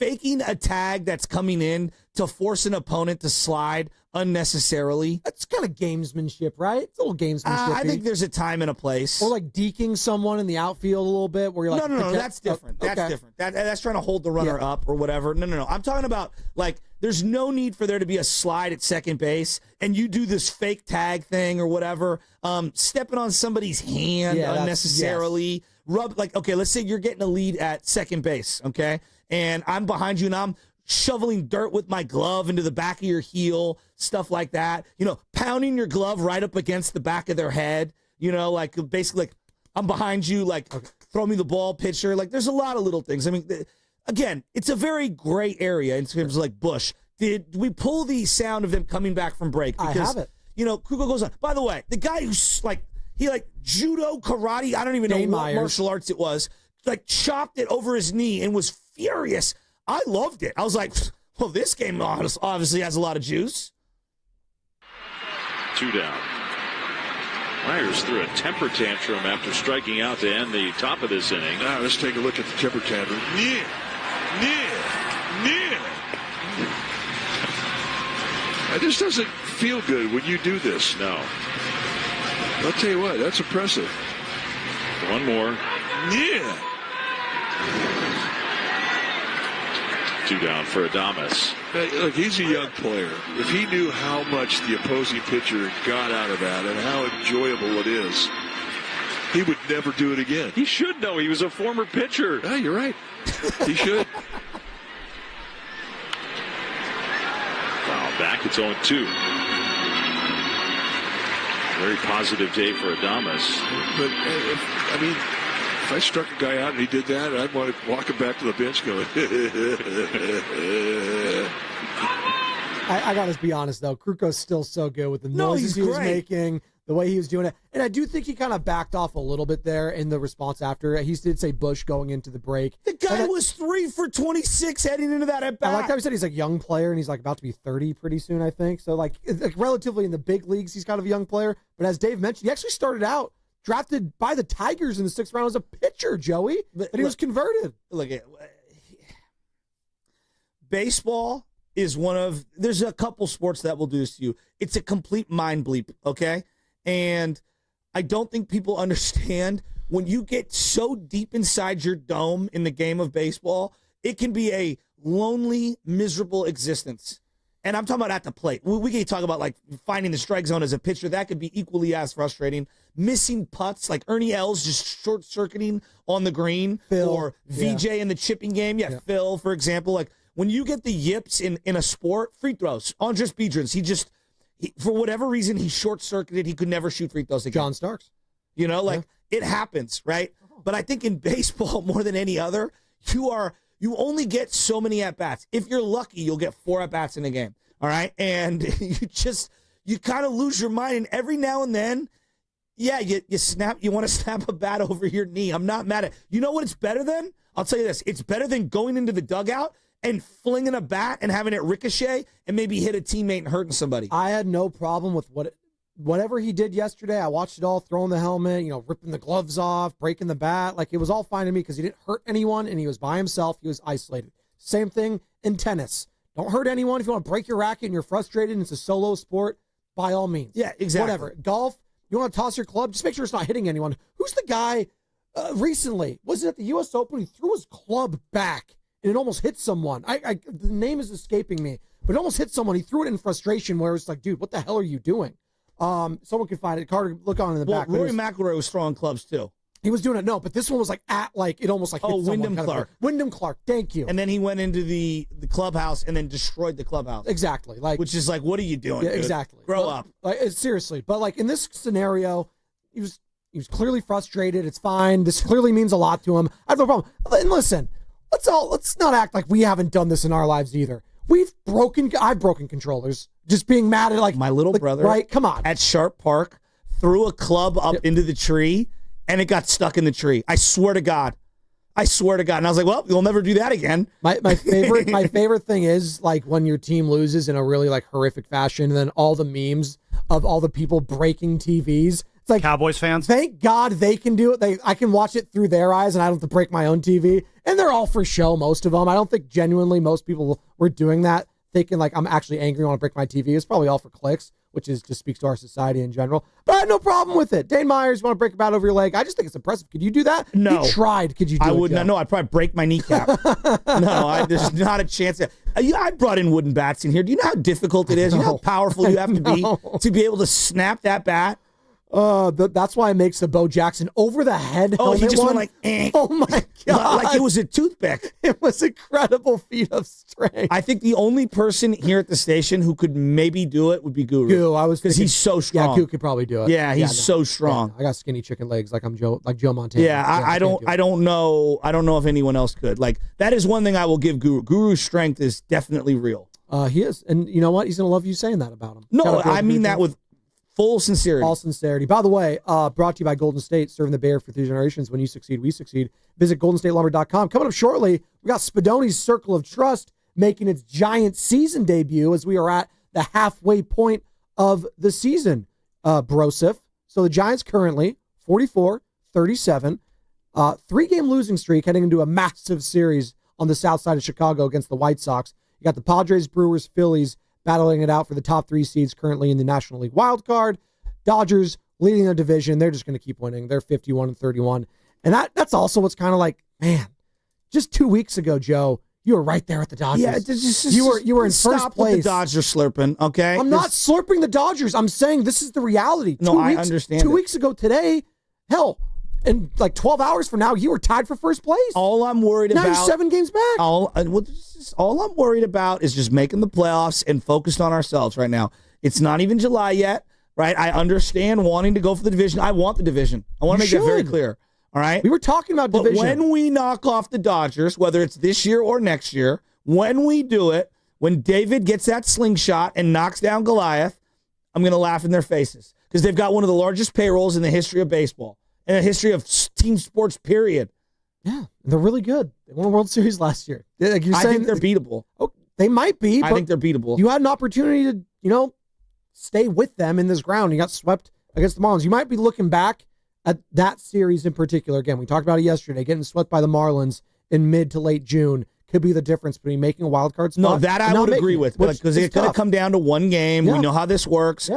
faking a tag that's coming in to force an opponent to slide unnecessarily. That's kind of gamesmanship, right? It's a little gamesmanship. I think there's a time and a place. Or like deking someone in the outfield a little bit where you're like, no, that's different. Okay. That's different. That's trying to hold the runner up or whatever. No. I'm talking about like there's no need for there to be a slide at second base and you do this fake tag thing or whatever, stepping on somebody's hand unnecessarily. Rub like, okay, let's say you're getting a lead at second base, okay? And I'm behind you and I'm shoveling dirt with my glove into the back of your heel, stuff like that. You know, pounding your glove right up against the back of their head. You know, like basically like I'm behind you, like throw me the ball, pitcher. Like there's a lot of little things. I mean, again, it's a very gray area in terms of like Bush. Did we pull the sound of them coming back from break? Because, I have it. You know, Kruger goes on. By the way, the guy who's like, he like judo, karate, I don't even know what martial arts it was, like chopped it over his knee and was furious. I loved it. I was like, well, this game obviously has a lot of juice. 2 down. Myers threw a temper tantrum after striking out to end the top of this inning. Now let's take a look at the temper tantrum. Near. It just doesn't feel good when you do this. No. I'll tell you what, that's impressive. One more. Yeah. 2 down for Adames. Hey, look, he's a young player. If he knew how much the opposing pitcher got out of that and how enjoyable it is, he would never do it again. He should know. He was a former pitcher. Yeah, you're right. He should. Foul back. It's 0-2. Very positive day for Adames. But, if I struck a guy out and he did that, I'd want to walk him back to the bench going, I got to be honest, though. Kruko's still so good with the noises he was making, the way he was doing it. And I do think he kind of backed off a little bit there in the response after. He did say Bush going into the break. The guy was 3 for 26 heading into that at bat. I like how he said he's like a young player and he's like about to be 30 pretty soon, I think. So like relatively in the big leagues, he's kind of a young player. But as Dave mentioned, he actually started out drafted by the Tigers in the 6th round as a pitcher, Joey. And he was converted. Look, baseball is there's a couple sports that will do this to you. It's a complete mind bleep, okay? And I don't think people understand when you get so deep inside your dome in the game of baseball, it can be a lonely, miserable existence. And I'm talking about at the plate. We can talk about like finding the strike zone as a pitcher. That could be equally as frustrating. Missing putts, like Ernie Els just short-circuiting on the green. Phil, or VJ in the chipping game. Yeah, Phil, for example. Like when you get the yips in a sport, free throws. Andres Biedrins, he for whatever reason, he short-circuited. He could never shoot free throws again. John Starks. You know, like it happens, right? But I think in baseball, more than any other, you only get so many at-bats. If you're lucky, you'll get 4 at-bats in a game, all right? And you kind of lose your mind. And every now and then, you want to snap a bat over your knee. I'm not mad at it. You know what it's better than? I'll tell you this. It's better than going into the dugout and flinging a bat and having it ricochet and maybe hit a teammate and hurting somebody. I had no problem with whatever he did yesterday. I watched it all, throwing the helmet, ripping the gloves off, breaking the bat. Like, it was all fine to me because he didn't hurt anyone and he was by himself. He was isolated. Same thing in tennis. Don't hurt anyone. If you want to break your racket and you're frustrated and it's a solo sport, by all means. Yeah, exactly. Whatever. Golf, you want to toss your club, just make sure it's not hitting anyone. Who's the guy recently? Was it at the U.S. Open? He threw his club back and it almost hit someone. The name is escaping me, but it almost hit someone. He threw it in frustration where it's like, dude, what the hell are you doing? Someone can find it. Carter, look on in the back. Rory McIlroy was throwing clubs too. He was doing it. No, but this one was like it almost like hit someone. Wyndham Clark. Wyndham Clark. Thank you. And then he went into the clubhouse and then destroyed the clubhouse. Exactly. Which is like, what are you doing? Yeah, dude? exactly. Grow up. Seriously. But like in this scenario, he was clearly frustrated. It's fine. This clearly means a lot to him. I have no problem. And listen, let's not act like we haven't done this in our lives either. I've broken controllers. Just being mad at like my little brother. Right? Come on. At Sharp Park, threw a club up into the tree and it got stuck in the tree. I swear to God. And I was like, well, you'll never do that again. My favorite thing is like when your team loses in a really like horrific fashion and then all the memes of all the people breaking TVs. It's like Cowboys fans. Thank God they can do it. I can watch it through their eyes, and I don't have to break my own TV. And they're all for show, most of them. I don't think genuinely most people were doing that, thinking like I'm actually angry, I want to break my TV. It's probably all for clicks, which just speaks to our society in general. But I had no problem with it. Dane Myers, you want to break a bat over your leg? I just think it's impressive. Could you do that? No. You tried. Could you do it? I would Joe? not. No, I'd probably break my kneecap. There's not a chance. I brought in wooden bats in here. Do you know how difficult it is? You know how powerful you have to be able to snap that bat? That's why it makes the Bo Jackson over the head. Oh, he just one. went like, eh. Oh my God. Like it was a toothpick. It was incredible feat of strength. I think the only person here at the station who could maybe do it would be Guru. Because he's so strong. Yeah, Guru could probably do it. Yeah, he's so strong. Yeah, I got skinny chicken legs like I'm Joe Montana. Yeah, I don't know if anyone else could. Like that is one thing I will give Guru. Guru's strength is definitely real. He is. And you know what? He's going to love you saying that about him. No, I mean that with full sincerity. All sincerity. By the way, brought to you by Golden State, serving the Bay Area for 3 generations. When you succeed, we succeed. Visit goldenstatelumber.com. Coming up shortly, we got Spadoni's Circle of Trust making its Giant season debut as we are at the halfway point of the season, Brosif. So the Giants currently 44-37, 3-game losing streak heading into a massive series on the south side of Chicago against the White Sox. You got the Padres, Brewers, Phillies battling it out for the top 3 seeds currently in the National League wild card. Dodgers leading their division. They're just going to keep winning. They're 51-31. And that's also what's kind of like, man, just 2 weeks ago, Joe, you were right there at the Dodgers. Yeah, you were in first place. With the Dodgers slurping, okay? I'm not slurping the Dodgers. I'm saying this is the reality. I understand. 2 weeks ago today, hell, in like 12 hours from now, you were tied for first place. All I'm worried about. Now you're 7 games back. All I'm worried about is just making the playoffs and focused on ourselves right now. It's not even July yet, right? I understand wanting to go for the division. I want the division. I want to make that very clear. All right? We were talking about division. But when we knock off the Dodgers, whether it's this year or next year, when we do it, when David gets that slingshot and knocks down Goliath, I'm going to laugh in their faces because they've got one of the largest payrolls in the history of baseball and the history of team sports, period. Yeah, they're really good. They won a World Series last year. Like you're saying, I think they're beatable. Oh, they might be. I think they're beatable. You had an opportunity to, stay with them in this ground. You got swept against the Marlins. You might be looking back at that series in particular. Again, we talked about it yesterday. Getting swept by the Marlins in mid to late June could be the difference between making a wild card spot. No, that I would agree with, because it's going to come down to one game. Yeah. We know how this works,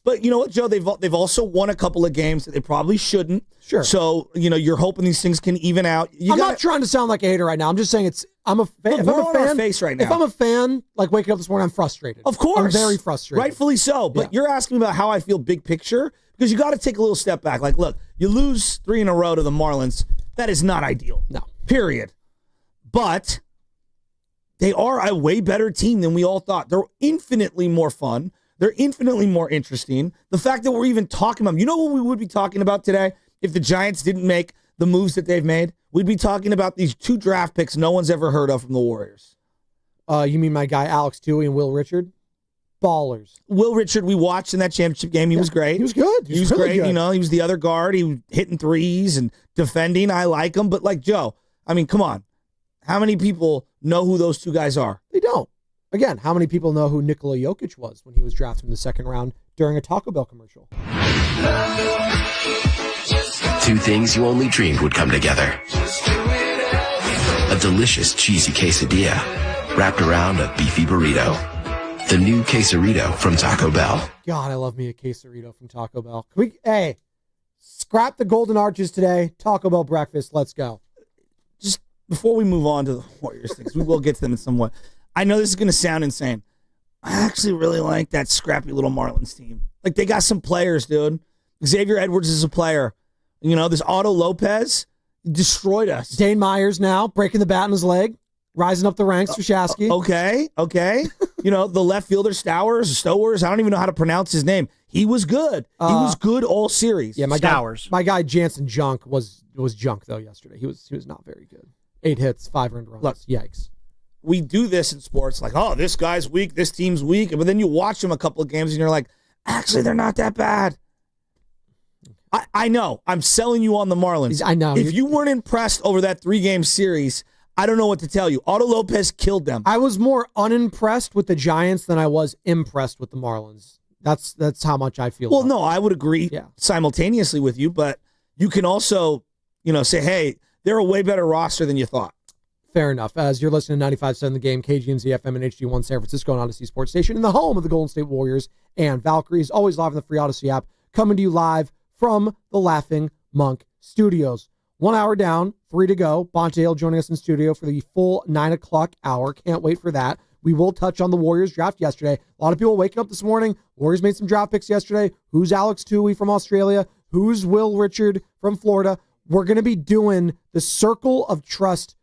But you know what, Joe? They've also won a couple of games that they probably shouldn't. Sure. So you're hoping these things can even out. I'm not trying to sound like a hater right now. I'm just saying I'm a fan. Look, we're on our face right now. If I'm a fan, like waking up this morning, I'm frustrated. Of course, I'm very frustrated. Rightfully so. But you're asking me about how I feel big picture because you got to take a little step back. Like, look, you lose 3 in a row to the Marlins. That is not ideal. No. Period. But they are a way better team than we all thought. They're infinitely more fun. They're infinitely more interesting. The fact that we're even talking about them. You know what we would be talking about today if the Giants didn't make the moves that they've made? We'd be talking about these 2 draft picks no one's ever heard of from the Warriors. You mean my guy Alex Toohey and Will Richard? Ballers. Will Richard, we watched in that championship game. He was great. He was good. He was really great. Good. He was the other guard. He was hitting threes and defending. I like him. But like Joe, I mean, come on. How many people know who those 2 guys are? They don't. Again, how many people know who Nikola Jokic was when he was drafted in the 2nd round during a Taco Bell commercial? 2 things you only dreamed would come together. A delicious cheesy quesadilla wrapped around a beefy burrito. The new quesarito from Taco Bell. God, I love me a quesarito from Taco Bell. Hey, scrap the golden arches today. Taco Bell breakfast. Let's go. Just before we move on to the Warriors things, we will get to them in some way. I know this is going to sound insane. I actually really like that scrappy little Marlins team. Like, they got some players, dude. Xavier Edwards is a player. This Otto Lopez destroyed us. Dane Myers now breaking the bat in his leg, rising up the ranks for Shasky. Okay. The left fielder Stowers. I don't even know how to pronounce his name. He was good. He was good all series. Yeah, my guy Jansen Junk was junk though yesterday. He was not very good. 8 hits, 5 earned runs. Look, yikes. We do this in sports, like, oh, this guy's weak, this team's weak, but then you watch them a couple of games and you're like, actually, they're not that bad. I know. I'm selling you on the Marlins. I know. If you weren't impressed over that 3-game series, I don't know what to tell you. Otto Lopez killed them. I was more unimpressed with the Giants than I was impressed with the Marlins That's how much I feel. Well, no, I would agree Yeah. simultaneously with you, but you can also, say, hey, they're a way better roster than you thought. Fair enough. As you're listening to 95.7 The Game, KGMZ FM and HD1 San Francisco and Odyssey Sports Station, in the home of the Golden State Warriors and Valkyries, always live on the free Odyssey app, coming to you live from the Laughing Monk Studios. 1 hour down, 3 to go. Bonte Hill joining us in studio for the full 9 o'clock hour. Can't wait for that. We will touch on the Warriors draft yesterday. A lot of people waking up this morning. Warriors made some draft picks yesterday. Who's Alex Tui from Australia? Who's Will Richard from Florida? We're going to be doing the Circle of Trust,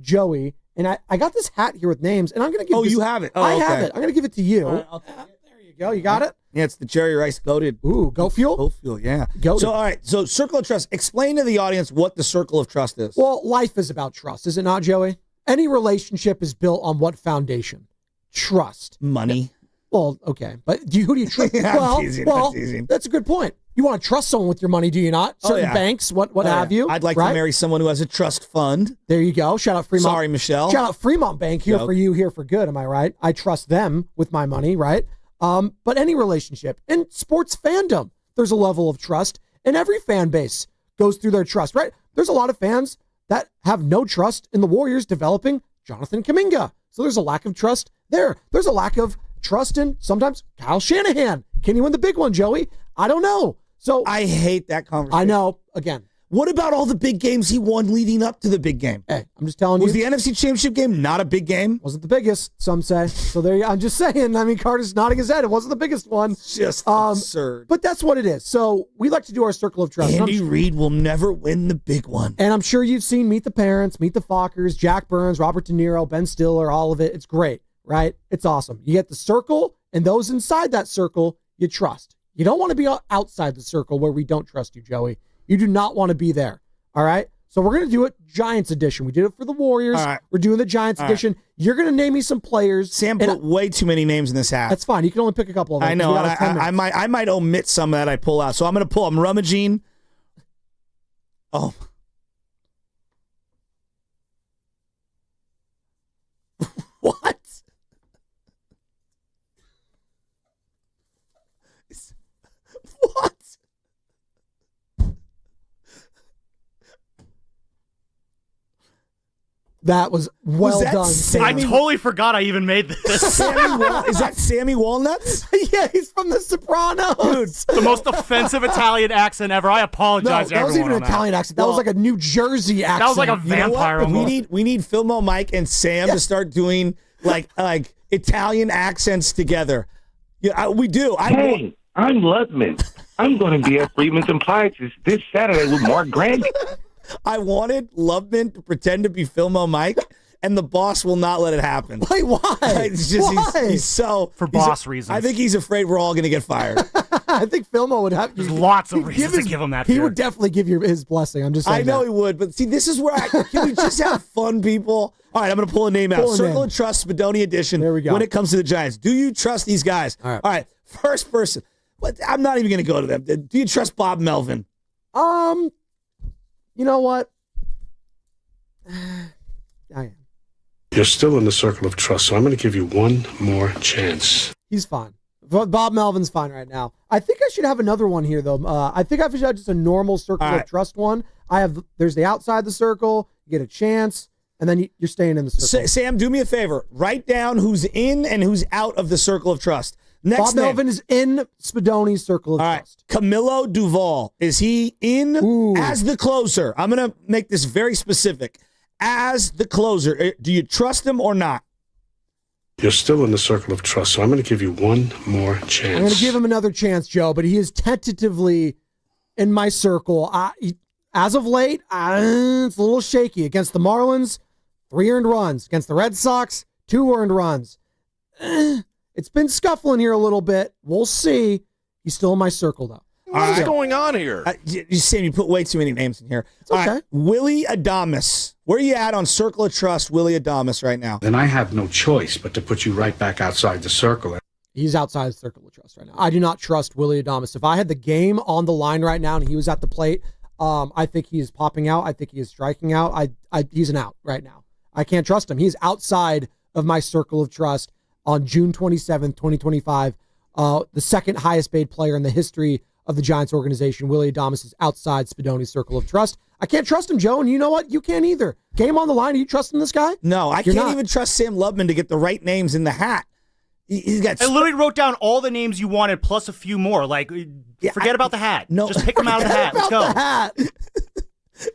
Joey. And I got this hat here with names, and I'm going to give Oh, this, you have it. Oh, I okay. have it. I'm going to give it to you. There you go. You got it? Yeah, it's the Jerry Rice goated. Ooh, Goat Fuel? Goat Fuel, yeah. Goated. So, all right. So, Circle of Trust. Explain to the audience what the Circle of Trust is. Well, life is about trust, is it not, Joey? Any relationship is built on what foundation? Trust. Money. Well, okay. But who do you trust? I'm teasing. That's a good point. You want to trust someone with your money, do you not? Certain banks, what have you. I'd like to marry someone who has a trust fund. There you go. Shout out Fremont. Sorry, Michelle. Shout out Fremont Bank. Here for you, here for good. Am I right? I trust them with my money, right? But any relationship and sports fandom, there's a level of trust, and every fan base goes through their trust, right? There's a lot of fans that have no trust in the Warriors developing Jonathan Kaminga. So there's a lack of trust there. There's a lack of trust in sometimes Kyle Shanahan. Can he win the big one, Joey? I don't know. So I hate that conversation. I know. Again, what about all the big games he won leading up to the big game? Hey, I'm just telling you. Was the NFC Championship game not a big game? Wasn't the biggest, some say. So there you I'm just saying. I mean, Carter's nodding his head. It wasn't the biggest one. It's just absurd. But that's what it is. So we like to do our Circle of Trust. Andy Reid will never win the big one. And I'm sure you've seen Meet the Parents, Meet the Fockers, Jack Burns, Robert De Niro, Ben Stiller, all of it. It's great, right? It's awesome. You get the circle, and those inside that circle, you trust. You don't want to be outside the circle where we don't trust you, Joey. You do not want to be there. All right? So we're going to do it Giants edition. We did it for the Warriors. All right. We're doing the Giants edition. You're going to name me some players. Sam put way too many names in this hat. That's fine. You can only pick a couple of them. I know. I might omit some that I pull out. So I'm rummaging. Oh. What? What? That was well done. I totally forgot I even made this. Is that Sammy Walnuts? Yeah, he's from The Sopranos. Dude, the most offensive Italian accent ever. I apologize to that everyone. wasn't even an Italian accent. That was like a New Jersey accent. That was like a vampire. We need Filmo, Mike, and Sam to start doing like Italian accents together. Yeah, we do. Hey, I'm Ludman. I'm going to be at Freeman's Appliances this Saturday with Mark Grant. I wanted Loveman to pretend to be Filmo Mike, and the boss will not let it happen. Wait, why? It's just why? he's so for boss reasons. I think he's afraid we're all going to get fired. I think Filmo would have. There's lots of reasons to give him that. He fear. would definitely give you his blessing. I'm just saying. I know he would, but see, this is where can we just have fun, people? All right, I'm going to pull a name out. Circle of Trust, Spadoni edition. There we go. When it comes to the Giants, do you trust these guys? All right. First person. I'm not even going to go to them. Do you trust Bob Melvin? You know what? I am. You're still in the circle of trust, so I'm going to give you one more chance. He's fine. Bob Melvin's fine right now. I think I should have another one here, though. I think I should have just a normal circle of trust one. There's the outside the circle. You get a chance, and then you're staying in the circle. Sam, do me a favor. Write down who's in and who's out of the circle of trust. Next Bob Melvin is in Spadoni's circle of trust. Camilo Duvall. Is he in as the closer? I'm going to make this very specific. As the closer, do you trust him or not? You're still in the circle of trust, so I'm going to give you one more chance. I'm going to give him another chance, Joe, but he is tentatively in my circle. As of late, it's a little shaky. Against the Marlins, 3 earned runs. Against the Red Sox, 2 earned runs. It's been scuffling here a little bit. We'll see. He's still in my circle, though. What's going on here? Sam, you put way too many names in here. It's okay. All right. Willie Adames. Where are you at on Circle of Trust, Willie Adames, right now? Then I have no choice but to put you right back outside the circle. He's outside the circle of trust right now. I do not trust Willie Adames. If I had the game on the line right now and he was at the plate, I think he is popping out. I think he is striking out. He's an out right now. I can't trust him. He's outside of my circle of trust on June 27th, 2025. the second highest paid player in the history of the Giants organization. Willie Adames is outside Spadoni's circle of trust. I can't trust him, Joe, and you know what? You can't either. Game on the line. Are you trusting this guy? No, I can't even trust Sam Lubman to get the right names in the hat. He's got. I literally wrote down all the names you wanted plus a few more. Like, forget about the hat. No, just pick them out of the hat. Let's go. The hat.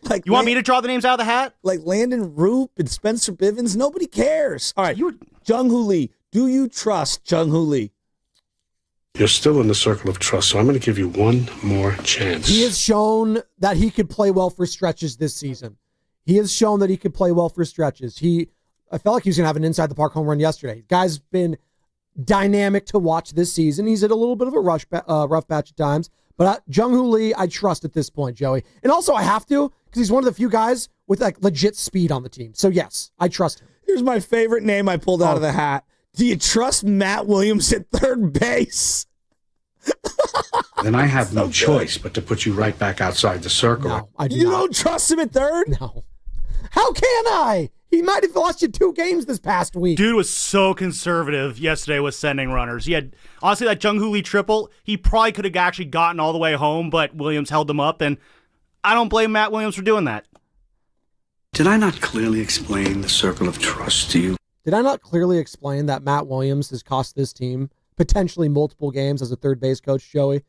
Like, you want me to draw the names out of the hat? Like Landon Roop and Spencer Bivens. Nobody cares. All right, Jung-Hoo Lee. Do you trust Jung-Hoo Lee? You're still in the circle of trust, so I'm going to give you one more chance. He has shown that he could play well for stretches this season. I felt like he was going to have an inside the park home run yesterday. Guy's been dynamic to watch this season. He's at a little bit of a rough patch at times. But Jung-Hoo Lee, I trust at this point, Joey. And also I have to, because he's one of the few guys with like legit speed on the team. So yes, I trust him. Here's my favorite name I pulled out of the hat. Do you trust Matt Williams at third base? Then I have no choice but to put you right back outside the circle. No, I do You not. don't trust him at third? No. How can I? He might have lost you 2 games this past week. Dude was so conservative yesterday with sending runners. He had, honestly, that Jung-Hoo Lee triple, he probably could have actually gotten all the way home, but Williams held him up, and I don't blame Matt Williams for doing that. Did I not clearly explain the circle of trust to you? Did I not clearly explain that Matt Williams has cost this team potentially multiple games as a third base coach, Joey?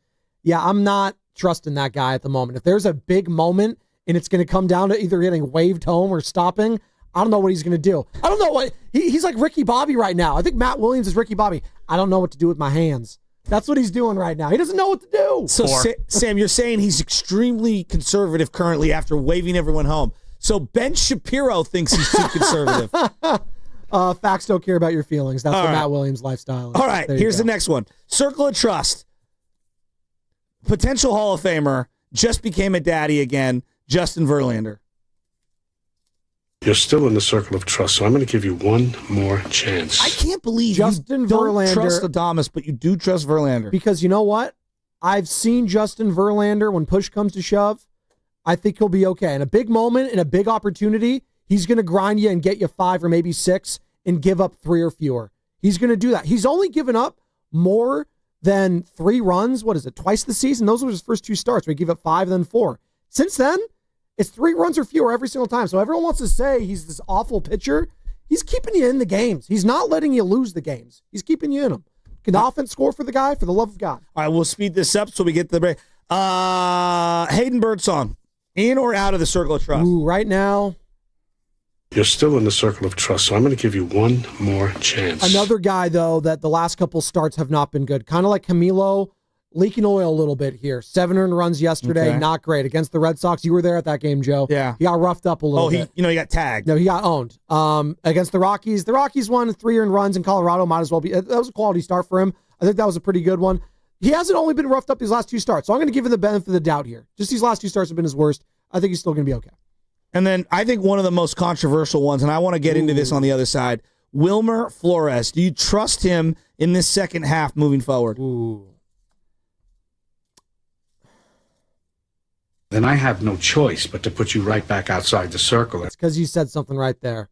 Yeah, I'm not trusting that guy at the moment. If there's a big moment and it's going to come down to either getting waved home or stopping, I don't know what he's going to do. I don't know what he's like Ricky Bobby right now. I think Matt Williams is Ricky Bobby. I don't know what to do with my hands. That's what he's doing right now. He doesn't know what to do. So Sam, you're saying he's extremely conservative currently after waving everyone home. So Ben Shapiro thinks he's too conservative. Facts don't care about your feelings. That's All what right. Matt Williams' lifestyle is. All right, here's the next one. Circle of trust. Potential Hall of Famer just became a daddy again, Justin Verlander. You're still in the circle of trust, so I'm going to give you one more chance. I can't believe Justin you don't Verlander, trust Adames, but you do trust Verlander. Because you know what? I've seen Justin Verlander when push comes to shove. I think he'll be okay. In a big moment, in a big opportunity, he's going to grind you and get you 5 or maybe 6 and give up 3 or fewer. He's going to do that. He's only given up more than 3 runs. What is it? Twice this season? Those were his first 2 starts where he gave up 5 then 4. Since then, it's 3 runs or fewer every single time. So everyone wants to say he's this awful pitcher. He's keeping you in the games. He's not letting you lose the games. He's keeping you in them. Can the offense score for the guy? For the love of God. All right, we'll speed this up so we get to the break. Hayden Birdsong, in or out of the circle of trust? Ooh, right now. You're still in the circle of trust, so I'm going to give you one more chance. Another guy, though, that the last couple starts have not been good. Kind of like Camilo, leaking oil a little bit here. 7 earned runs yesterday, Okay. not great. Against the Red Sox, you were there at that game, Joe. Yeah. He got roughed up a little bit. He got tagged. No, he got owned. Against the Rockies won 3 earned runs in Colorado. Might as well be. That was a quality start for him. I think that was a pretty good one. He hasn't only been roughed up these last 2 starts, so I'm going to give him the benefit of the doubt here. Just these last 2 starts have been his worst. I think he's still going to be okay. And then I think one of the most controversial ones, and I want to get into this on the other side, Wilmer Flores. Do you trust him in this second half moving forward? Ooh. Then I have no choice but to put you right back outside the circle. It's because you said something right there.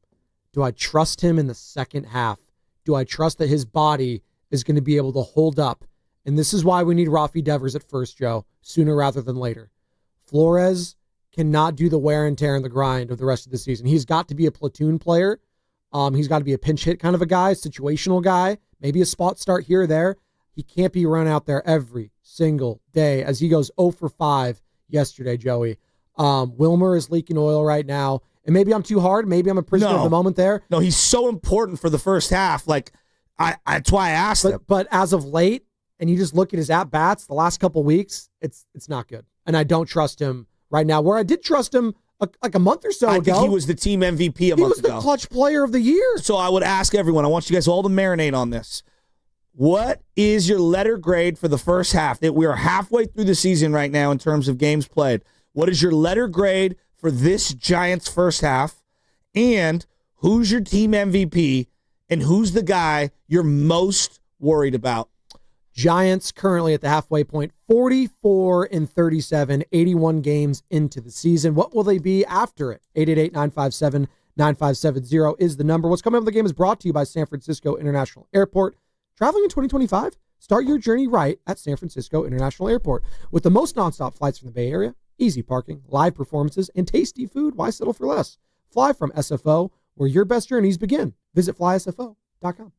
Do I trust him in the second half? Do I trust that his body is going to be able to hold up? And this is why we need Rafi Devers at first, Joe, sooner rather than later. Flores cannot do the wear and tear and the grind of the rest of the season. He's got to be a platoon player. He's got to be a pinch hit kind of a guy, situational guy, maybe a spot start here or there. He can't be run out there every single day as he goes 0 for 5 yesterday, Joey. Wilmer is leaking oil right now. And maybe I'm too hard. Maybe I'm a prisoner of the moment there. No, he's so important for the first half. Like, that's why I asked him. But as of late, and you just look at his at-bats the last couple weeks, it's not good. And I don't trust him right now, where I did trust him like a month or so ago. I think he was the team MVP a month ago. He was the clutch player of the year. So I would ask everyone, I want you guys all to marinate on this. What is your letter grade for the first half? We are halfway through the season right now in terms of games played. What is your letter grade for this Giants first half? And who's your team MVP? And who's the guy you're most worried about? Giants currently at the halfway point, 44-37, 81 games into the season. What will they be after it? 888-957-9570 is the number. What's coming up in the game is brought to you by San Francisco International Airport. Traveling in 2025? Start your journey right at San Francisco International Airport. With the most nonstop flights from the Bay Area, easy parking, live performances, and tasty food, why settle for less? Fly from SFO, where your best journeys begin. Visit flysfo.com.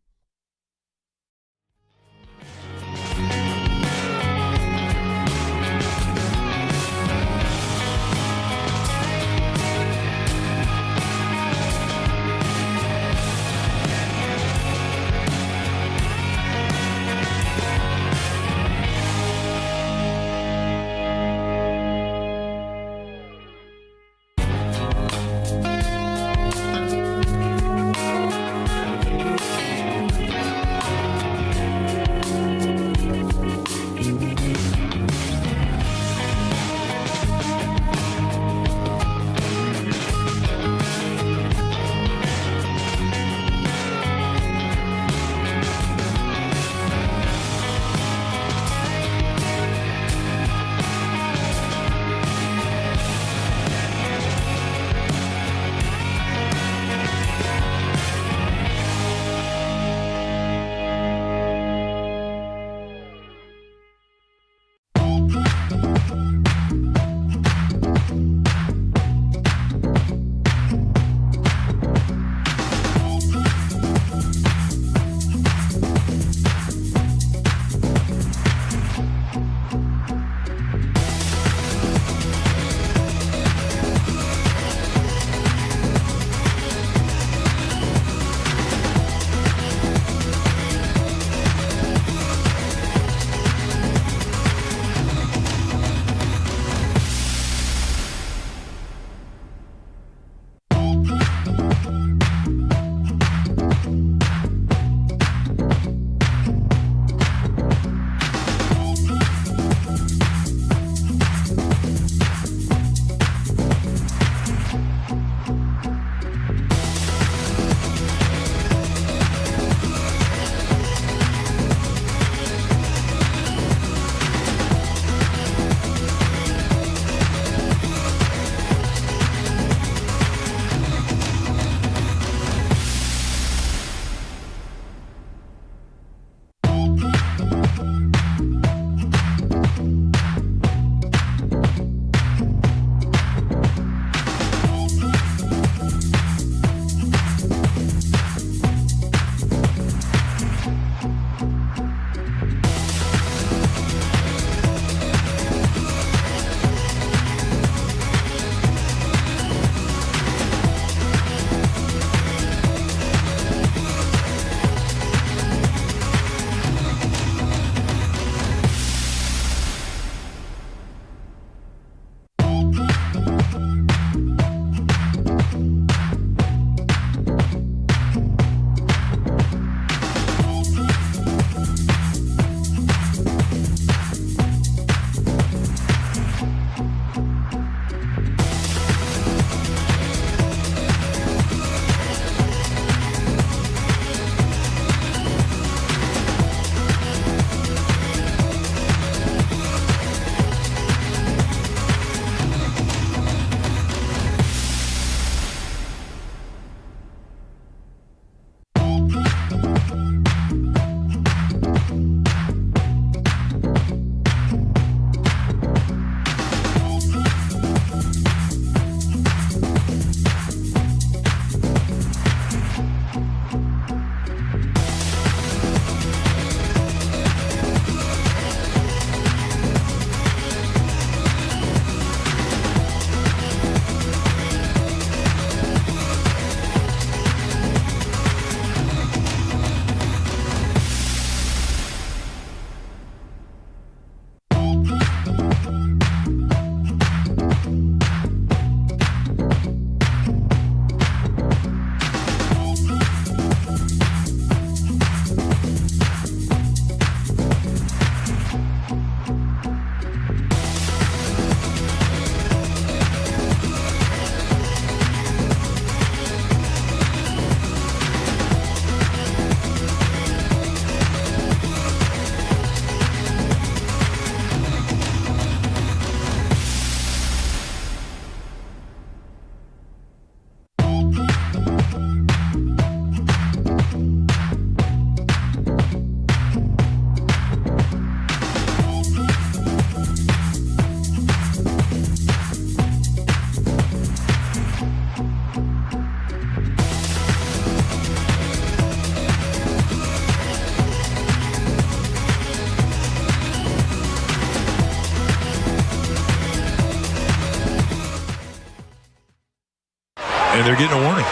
and they're getting a warning.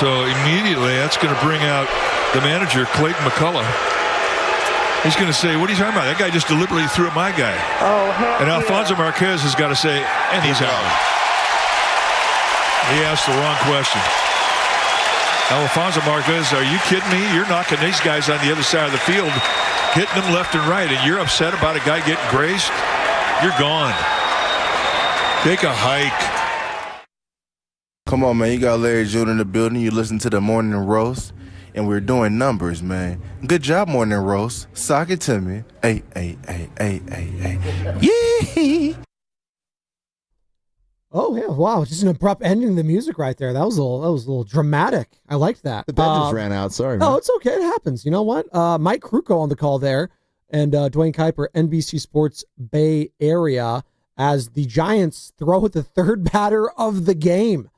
So immediately, that's going to bring out the manager, Clayton McCullough. He's going to say, what are you talking about? That guy just deliberately threw at my guy. And Alfonso Marquez has got to say, and he's out. He asked the wrong question. Alfonso Marquez, are you kidding me? You're knocking these guys on the other side of the field, hitting them left and right, and you're upset about a guy getting grazed? You're gone. Take a hike. Come on, man. You got Larry June in the building. You listen to the Morning Roast, and we're doing numbers, man. Good job, Morning Roast. Sock it to me. Hey. Yee! Oh, yeah. Wow. Just an abrupt ending to the music right there. That was a little dramatic. I liked that. The bed just ran out. Sorry, man. Oh, it's okay. It happens. You know what? Mike Krukow on the call there, and Dwayne Kuiper, NBC Sports Bay Area, as the Giants throw the third batter of the game.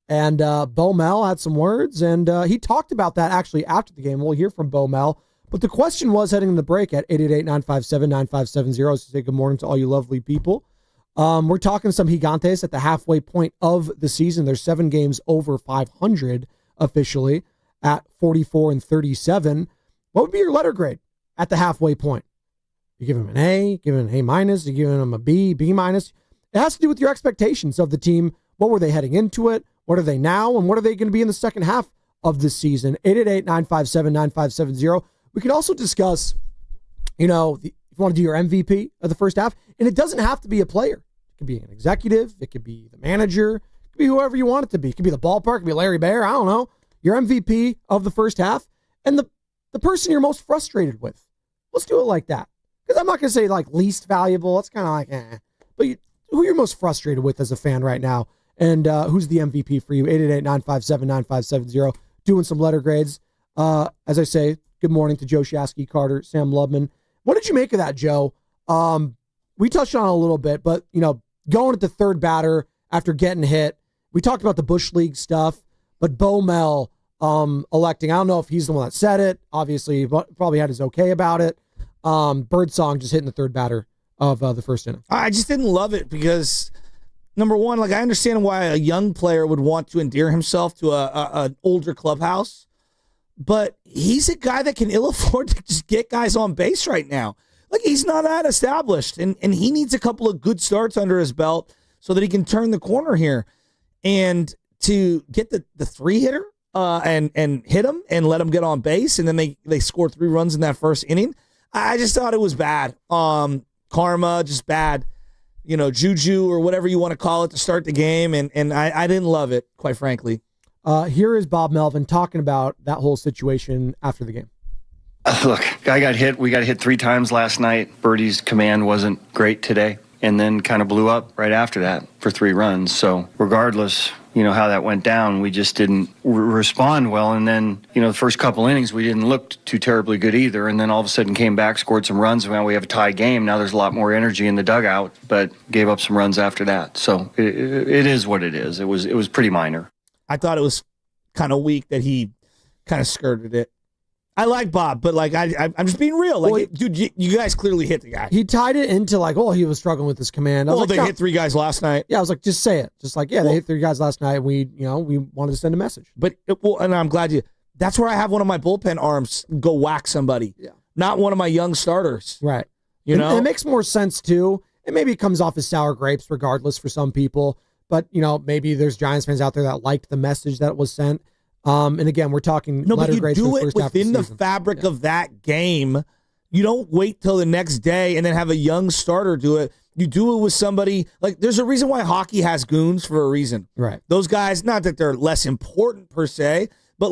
And Bo Mel had some words, and he talked about that actually after the game. We'll hear from Bo Mel. But the question was heading in the break at 888-957-9570 to say good morning to all you lovely people. We're talking some Gigantes at the halfway point of the season. There's 7 games over 500 officially at 44-37. What would be your letter grade at the halfway point? You give him an A, give him an A-, you giving him a B, B-. It has to do with your expectations of the team. What were they heading into it? What are they now? And what are they going to be in the second half of the season? 888-957-9570. We could also discuss, if you want to do your MVP of the first half, and it doesn't have to be a player. It could be an executive. It could be the manager. It could be whoever you want it to be. It could be the ballpark. It could be Larry Baer. I don't know. Your MVP of the first half and the person you're most frustrated with. Let's do it like that. Because I'm not going to say like least valuable. It's kind of like, But who you're most frustrated with as a fan right now. And who's the MVP for you? 888-957-9570. Doing some letter grades. As I say, good morning to Joe Shasky, Carter, Sam Lubman. What did you make of that, Joe? We touched on it a little bit, but, going at the third batter after getting hit. We talked about the Bush League stuff, but Bo Mel electing. I don't know if he's the one that said it. Obviously, he probably had his okay about it. Birdsong just hitting the third batter of the first inning. I just didn't love it because... Number one, I understand why a young player would want to endear himself to an older clubhouse, but he's a guy that can ill afford to just get guys on base right now. He's not that established, and he needs a couple of good starts under his belt so that he can turn the corner here. And to get the 3-hitter and hit him and let him get on base, and then they score 3 runs in that first inning, I just thought it was bad. Karma, just bad. Juju or whatever you want to call it to start the game, and I didn't love it, quite frankly. Here is Bob Melvin talking about that whole situation after the game. Look, guy got hit. We got hit 3 times last night. Birdie's command wasn't great today, and then kind of blew up right after that for 3 runs. So regardless, how that went down, we just didn't respond well. And then, the first couple innings, we didn't look too terribly good either. And then all of a sudden came back, scored some runs. And now we have a tie game. Now there's a lot more energy in the dugout, but gave up some runs after that. So it is what it is. It was pretty minor. I thought it was kind of weak that he kind of skirted it. I like Bob, but I'm just being real. Dude, you guys clearly hit the guy. He tied it into he was struggling with his command. They hit 3 guys last night. Yeah, I was like, just say it. Just they hit 3 guys last night. And we wanted to send a message. But and I'm glad that's where I have one of my bullpen arms go whack somebody. Yeah, not one of my young starters. Right. And it makes more sense too. And maybe it comes off as sour grapes, regardless for some people. But maybe there's Giants fans out there that liked the message that was sent. And again, we're talking letter grades for the first half of the season. Within the fabric of that game. You don't wait till the next day and then have a young starter do it. You do it with somebody there's a reason why hockey has goons for a reason. Right. Those guys, not that they're less important per se, but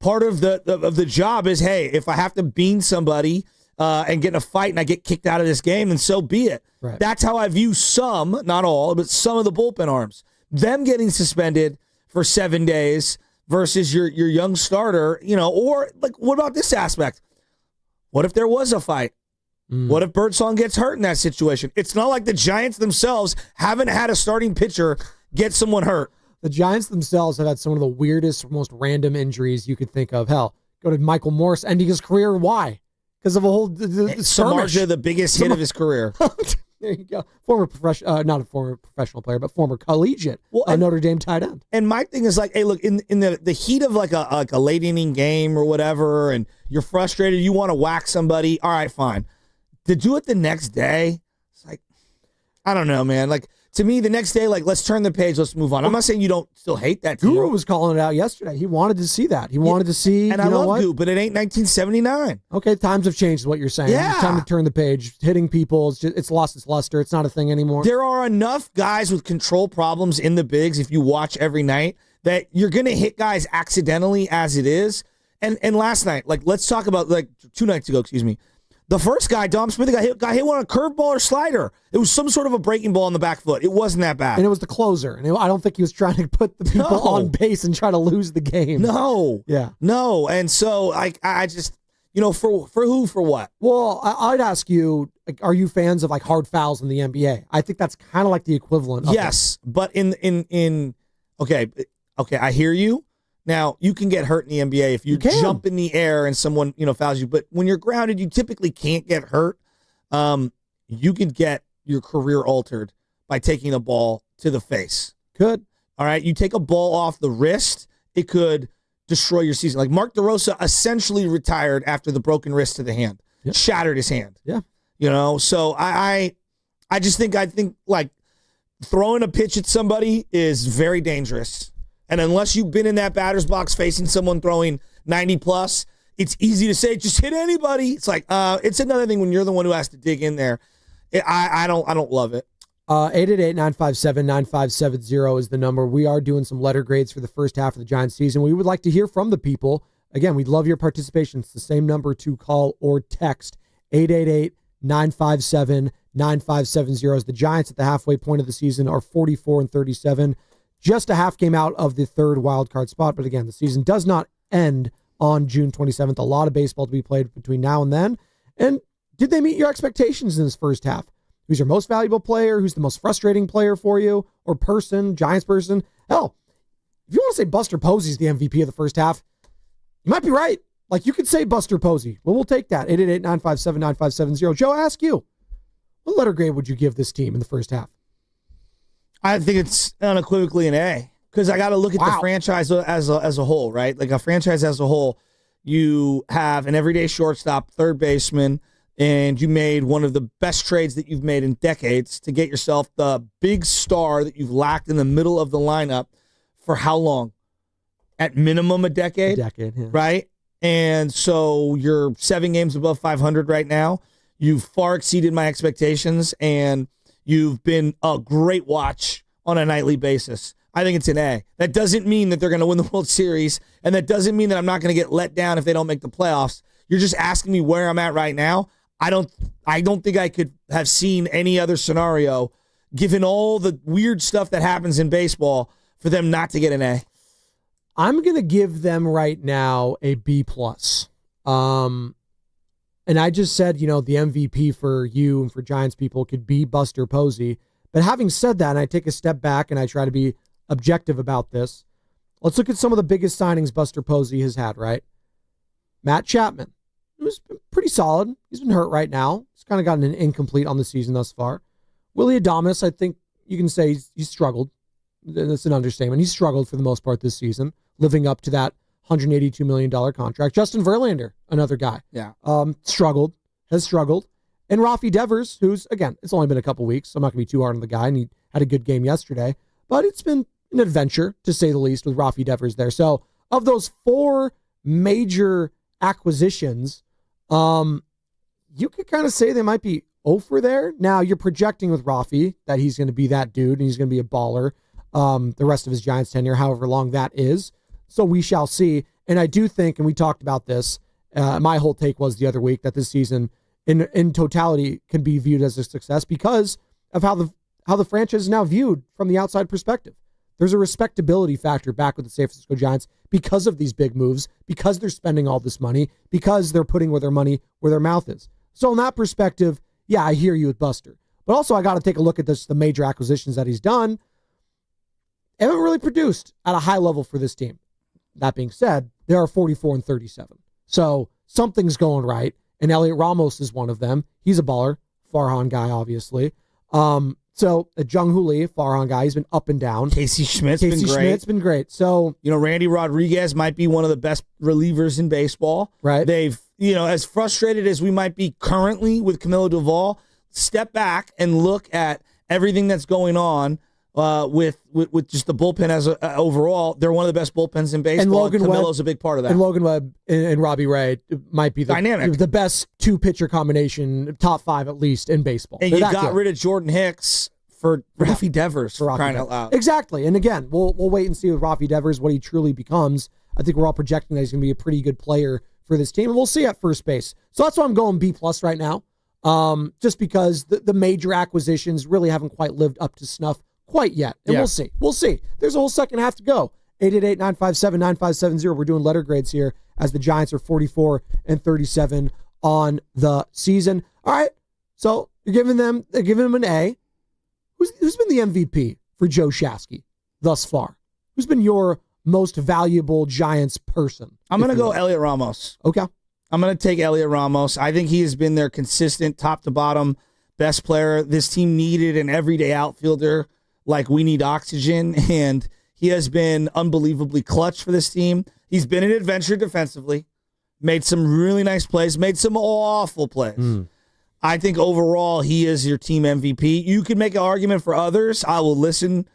part of the job is, hey, if I have to bean somebody and get in a fight and I get kicked out of this game, then so be it. Right. That's how I view some, not all, but some of the bullpen arms. Them getting suspended for 7 days versus your young starter, or what about this aspect? What if there was a fight? What if Birdsong gets hurt in that situation? It's not like the Giants themselves haven't had a starting pitcher get someone hurt. The Giants themselves have had some of the weirdest, most random injuries you could think of. Hell, go to Michael Morse ending his career. Why? Because of a whole Samardzija, the biggest hit of his career. There you go. Former professional, not a former professional player, but former collegiate Notre Dame tight end. And my thing is like, hey, look, in the heat of like a late inning game or whatever, and you're frustrated, you want to whack somebody. All right, fine. To do it the next day, it's like, I don't know, man. Like, to me, the next day, like, let's turn the page, let's move on. I'm not saying you don't still hate that team. Guru was calling it out yesterday. He wanted to see that. He wanted to see, and I love Guru, but it ain't 1979. Okay, times have changed, is what you're saying. Yeah. It's time to turn the page. Hitting people, it's lost its luster. It's not a thing anymore. There are enough guys with control problems in the bigs, if you watch every night, that you're going to hit guys accidentally as it is. And last night, like, let's talk about, like, 2 nights ago, excuse me. The first guy, Dom Smith, got hit on a curveball or slider. It was some sort of a breaking ball on the back foot. It wasn't that bad. And it was the closer. And I don't think he was trying to put the people on base and try to lose the game. No. Yeah. No. And so I just, for who, for what? Well, I'd ask you, like, are you fans of like hard fouls in the NBA? I think that's kind of like the equivalent of Yes. But okay, I hear you. Now, you can get hurt in the NBA if you jump in the air and someone, fouls you. But when you're grounded, you typically can't get hurt. You could get your career altered by taking a ball to the face. Could. All right? You take a ball off the wrist, it could destroy your season. Like Mark DeRosa essentially retired after the broken wrist to the hand. Yep. Shattered his hand. Yeah. So I just think like throwing a pitch at somebody is very dangerous. And unless you've been in that batter's box facing someone throwing 90 plus, it's easy to say, just hit anybody. It's like, it's another thing when you're the one who has to dig in there. I don't love it. 888-957-9570 is the number. We are doing some letter grades for the first half of the Giants season. We would like to hear from the people. Again, we'd love your participation. It's the same number to call or text. 888-957-9570. As the Giants at the halfway point of the season are 44-37. Just a half game out of the third wild card spot. But again, the season does not end on June 27th. A lot of baseball to be played between now and then. And did they meet your expectations in this first half? Who's your most valuable player? Who's the most frustrating player for you? Or person, Giants person? Hell, if you want to say Buster Posey's the MVP of the first half, you might be right. Like, you could say Buster Posey. Well, we'll take that. 888-957-9570. Joe, I ask you, what letter grade would you give this team in the first half? I think it's unequivocally an A, because I got to look at the franchise as a whole, right? Like a franchise as a whole, you have an everyday shortstop, third baseman, and you made one of the best trades that you've made in decades to get yourself the big star that you've lacked in the middle of the lineup for how long? At minimum a decade? Yeah. Right? And so you're 7 games above 500 right now. You've far exceeded my expectations, and you've been a great watch on a nightly basis. I think it's an A. That doesn't mean that they're going to win the World Series, and that doesn't mean that I'm not going to get let down if they don't make the playoffs. You're just asking me where I'm at right now. I don't think I could have seen any other scenario, given all the weird stuff that happens in baseball, for them not to get an A. I'm going to give them right now a B+. And I just said, the MVP for you and for Giants people could be Buster Posey. But having said that, and I take a step back and I try to be objective about this, let's look at some of the biggest signings Buster Posey has had, right? Matt Chapman, who's been pretty solid. He's been hurt right now. He's kind of gotten an incomplete on the season thus far. Willie Adames, I think you can say he's struggled. That's an understatement. He's struggled for the most part this season, living up to that $182 million contract. Justin Verlander, another guy. Yeah. Has struggled. And Rafi Devers, who's, again, it's only been a couple weeks, so I'm not going to be too hard on the guy, and he had a good game yesterday. But it's been an adventure, to say the least, with Rafi Devers there. So of those 4 major acquisitions, you could kind of say they might be over there. Now, you're projecting with Rafi that he's going to be that dude, and he's going to be a baller the rest of his Giants tenure, however long that is. So we shall see. And I do think, and we talked about this, my whole take was the other week, that this season in totality can be viewed as a success because of how the franchise is now viewed from the outside perspective. There's a respectability factor back with the San Francisco Giants because of these big moves, because they're spending all this money, because they're putting their money where their mouth is. So in that perspective, yeah, I hear you with Buster. But also I got to take a look at the major acquisitions that he's done. They haven't really produced at a high level for this team. That being said, they are 44-37. So something's going right. And Elliot Ramos is one of them. He's a baller. Farhan guy, obviously. So Jung Hoo Lee, Farhan guy, he's been up and down. Casey Schmidt's been great. So, Randy Rodriguez might be one of the best relievers in baseball. Right. They've, as frustrated as we might be currently with Camilo Duvall, step back and look at everything that's going on with just the bullpen as overall. They're one of the best bullpens in baseball. And Logan Camilo's a big part of that. And Logan Webb and Robbie Ray might be the best two-pitcher combination, top 5 at least, in baseball. And you got rid of Jordan Hicks for Rafi Devers, for crying out loud. Exactly. And again, we'll wait and see with Rafi Devers what he truly becomes. I think we're all projecting that he's going to be a pretty good player for this team, and we'll see at first base. So that's why I'm going B+ right now, just because the major acquisitions really haven't quite lived up to snuff quite yet. And we'll see. We'll see. There's a whole second half to go. 888-957-9570. We're doing letter grades here as the Giants are 44-37 on the season. All right. So you're giving them an A. Who's been the MVP for Joe Shasky thus far? Who's been your most valuable Giants person? I'm going to go Elliot Ramos. Okay. I'm going to take Elliot Ramos. I think he has been their consistent top to bottom best player. This team needed an everyday outfielder like we need oxygen, and he has been unbelievably clutch for this team. He's been an adventure defensively, made some really nice plays, made some awful plays. I think overall he is your team MVP. You could make an argument for others. I will listen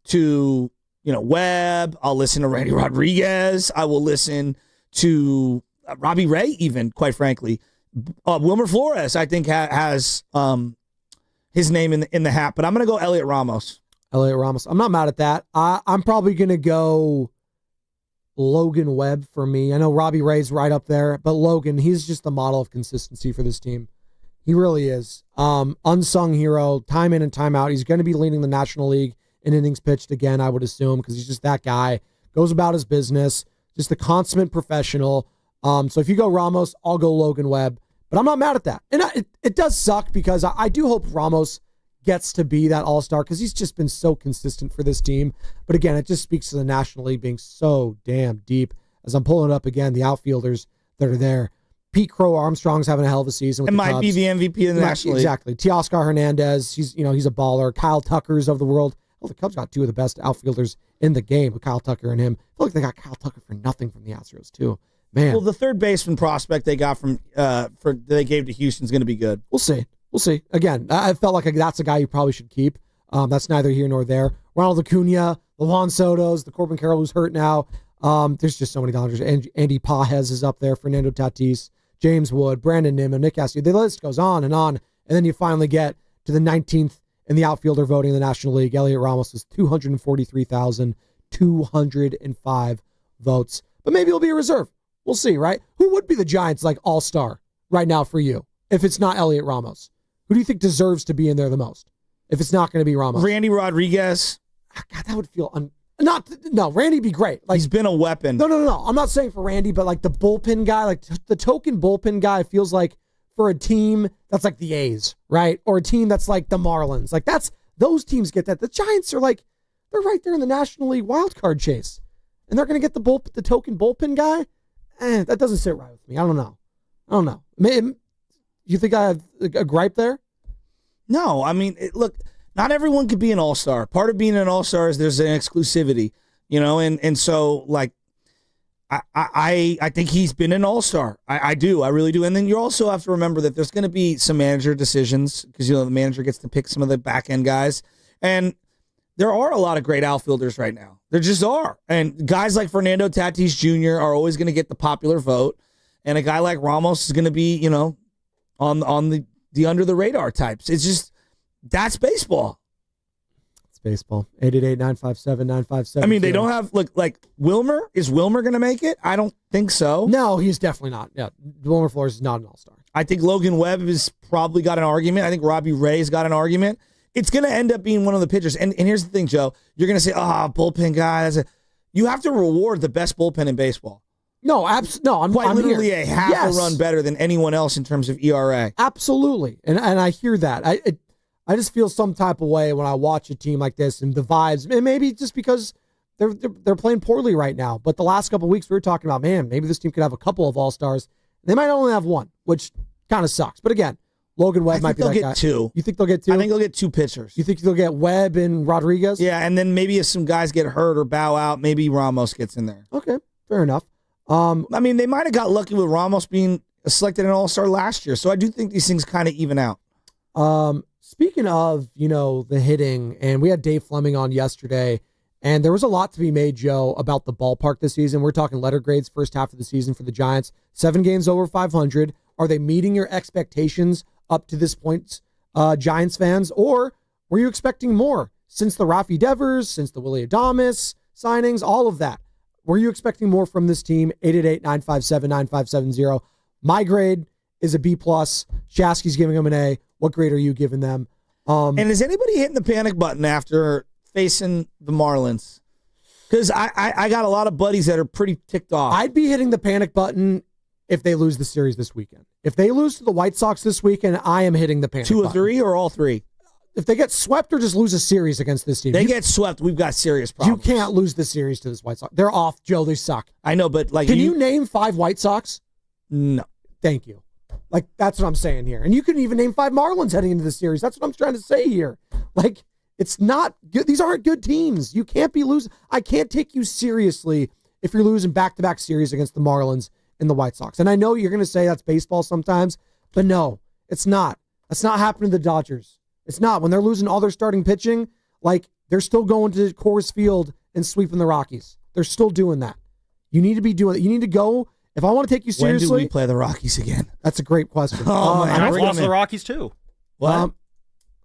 to Webb. I'll listen to Randy Rodriguez. I will listen to Robbie Ray, even, quite frankly. Wilmer Flores, I think, has his name in the hat. But I'm going to go Elliot Ramos. Elliot Ramos. I'm not mad at that. I'm probably going to go Logan Webb for me. I know Robbie Ray's right up there, but Logan, he's just the model of consistency for this team. He really is. Unsung hero, time in and time out. He's going to be leading the National League in innings pitched again, I would assume, because he's just that guy. Goes about his business, just a consummate professional. So if you go Ramos, I'll go Logan Webb. But I'm not mad at that. And it does suck because I do hope Ramos gets to be that all-star because he's just been so consistent for this team. But again, it just speaks to the National League being so damn deep. As I'm pulling it up again, the outfielders that are there. Pete Crow Armstrong's having a hell of a season with the Cubs. Might be the MVP of the National League. Exactly. Teoscar Hernandez, he's a baller. Kyle Tucker's of the world. Well, the Cubs got 2 of the best outfielders in the game with Kyle Tucker and him. I feel like they got Kyle Tucker for nothing from the Astros too. Man. Well, the third baseman prospect they got they gave to Houston's going to be good. We'll see. Again, I felt like that's a guy you probably should keep. That's neither here nor there. Ronald Acuna, the Juan Sotos, the Corbin Carroll who's hurt now. There's just so many Dodgers. Andy Pajes is up there. Fernando Tatis, James Wood, Brandon Nimmo, Nick Castillo. The list goes on. And then you finally get to the 19th in the outfielder voting in the National League. Elliot Ramos is 243,205 votes. But maybe he'll be a reserve. We'll see, right? Who would be the Giants' all-star right now for you if it's not Elliot Ramos? Who do you think deserves to be in there the most if it's not going to be Ramos? Randy Rodriguez. God, that would feel Randy'd be great. He's been a weapon. No. I'm not saying for Randy, but the bullpen guy, the token bullpen guy feels like for a team that's like the A's, right? Or a team that's like the Marlins. Those teams get that. The Giants are they're right there in the National League wildcard chase. And they're going to get the token bullpen guy? That doesn't sit right with me. I don't know. You think I have a gripe there? No, I mean, look, not everyone could be an all-star. Part of being an all-star is there's an exclusivity, and so I think he's been an all-star. I do. I really do. And then you also have to remember that there's going to be some manager decisions because, the manager gets to pick some of the back-end guys. And there are a lot of great outfielders right now. There just are. And guys like Fernando Tatis Jr. are always going to get the popular vote. And a guy like Ramos is going to be, on the under-the-radar types. It's just, that's baseball. It's baseball. 888-957-9570. I mean, they don't have, Wilmer? Is Wilmer going to make it? I don't think so. No, he's definitely not. Yeah, Wilmer Flores is not an all-star. I think Logan Webb has probably got an argument. I think Robbie Ray's got an argument. It's going to end up being one of the pitchers. And here's the thing, Joe. You're going to say, bullpen guy. You have to reward the best bullpen in baseball. No, I'm literally here. A half a run better than anyone else in terms of ERA. Absolutely. And I hear that. I just feel some type of way when I watch a team like this and the vibes. And maybe just because they're playing poorly right now. But the last couple of weeks we were talking about, man, maybe this team could have a couple of all-stars. They might only have one, which kind of sucks. But again, Logan Webb might be that guy. They'll get two. You think they'll get two? I think they'll get two pitchers. You think they'll get Webb and Rodriguez? Yeah, and then maybe if some guys get hurt or bow out, maybe Ramos gets in there. Okay, fair enough. I mean, they might have got lucky with Ramos being selected an All-Star last year, so I do think these things kind of even out. Speaking of, the hitting, and we had Dave Fleming on yesterday, and there was a lot to be made, Joe, about the ballpark this season. We're talking letter grades first half of the season for the Giants. 7 games over 500. Are they meeting your expectations up to this point, Giants fans? Or were you expecting more since the Rafi Devers, since the Willie Adames signings, all of that? Were you expecting more from this team? 888-957-9570. My grade is a B+. Shasky's giving them an A. What grade are you giving them? And is anybody hitting the panic button after facing the Marlins? Because I got a lot of buddies that are pretty ticked off. I'd be hitting the panic button if they lose the series this weekend. If they lose to the White Sox this weekend, I am hitting the panic button. 2 or 3 or all 3? If they get swept or just lose a series against this team. They get swept, we've got serious problems. You can't lose the series to this White Sox. They're off, Joe. They suck. I know, but Can you name 5 White Sox? No. Thank you. That's what I'm saying here. And you can even name 5 Marlins heading into the series. That's what I'm trying to say here. It's not good. These aren't good teams. You can't be losing. I can't take you seriously if you're losing back-to-back series against the Marlins and the White Sox. And I know you're going to say that's baseball sometimes, but no, it's not. That's not happening to the Dodgers. It's not. When they're losing all their starting pitching, they're still going to Coors Field and sweeping the Rockies. They're still doing that. You need to be doing it. You need to go. If I want to take you seriously. When do we play the Rockies again? That's a great question. Oh, man. Giants lost to the Rockies, too. What?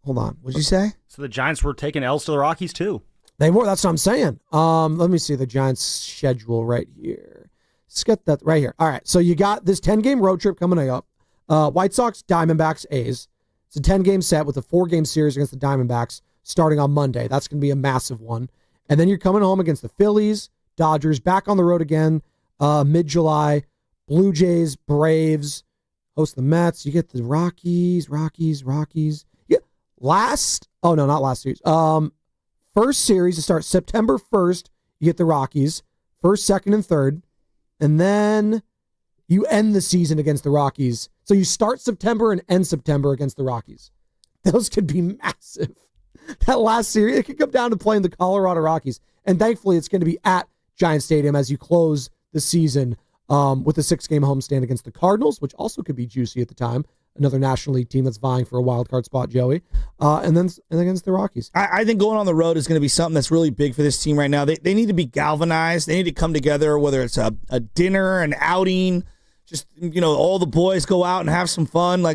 Hold on. What'd you say? So the Giants were taking L's to the Rockies, too. They were. That's what I'm saying. Let me see the Giants' schedule right here. Let's get that right here. All right. So you got this 10-game road trip coming up. White Sox, Diamondbacks, A's. It's a 10-game set with a 4-game series against the Diamondbacks starting on Monday. That's going to be a massive one. And then you're coming home against the Phillies, Dodgers, back on the road again mid-July. Blue Jays, Braves, host the Mets. You get the Rockies. Yeah, not last series. First series to start September 1st, you get the Rockies. First, second, and third. And then you end the season against the Rockies. So you start September and end September against the Rockies. Those could be massive. That last series, it could come down to playing the Colorado Rockies. And thankfully, it's going to be at Giant Stadium as you close the season with a 6-game homestand against the Cardinals, which also could be juicy at the time. Another National League team that's vying for a wild card spot, Joey. And then against the Rockies. I think going on the road is going to be something that's really big for this team right now. They need to be galvanized. They need to come together, whether it's a dinner, an outing, just, all the boys go out and have some fun.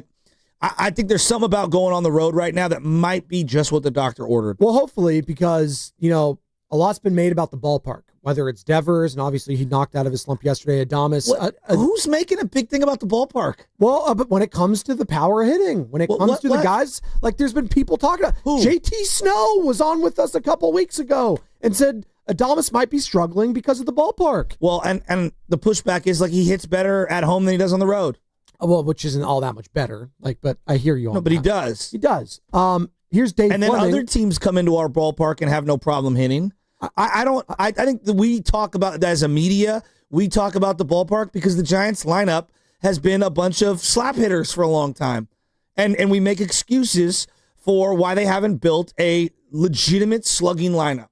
I think there's something about going on the road right now that might be just what the doctor ordered. Well, hopefully, because, a lot's been made about the ballpark, whether it's Devers, and obviously he knocked out of his slump yesterday, Adames. Who's making a big thing about the ballpark? Well, but when it comes to the power hitting, when it comes to the guys, there's been people talking about. Who? JT Snow was on with us a couple weeks ago and said Adames might be struggling because of the ballpark. Well, and the pushback is he hits better at home than he does on the road. Well, which isn't all that much better. But I hear you on that. No, but he does. He does. Here's Dave And then Fleming. other teams come into our ballpark and have no problem hitting. I think that we talk about as a media, we talk about the ballpark because the Giants lineup has been a bunch of slap hitters for a long time. And we make excuses for why they haven't built a legitimate slugging lineup.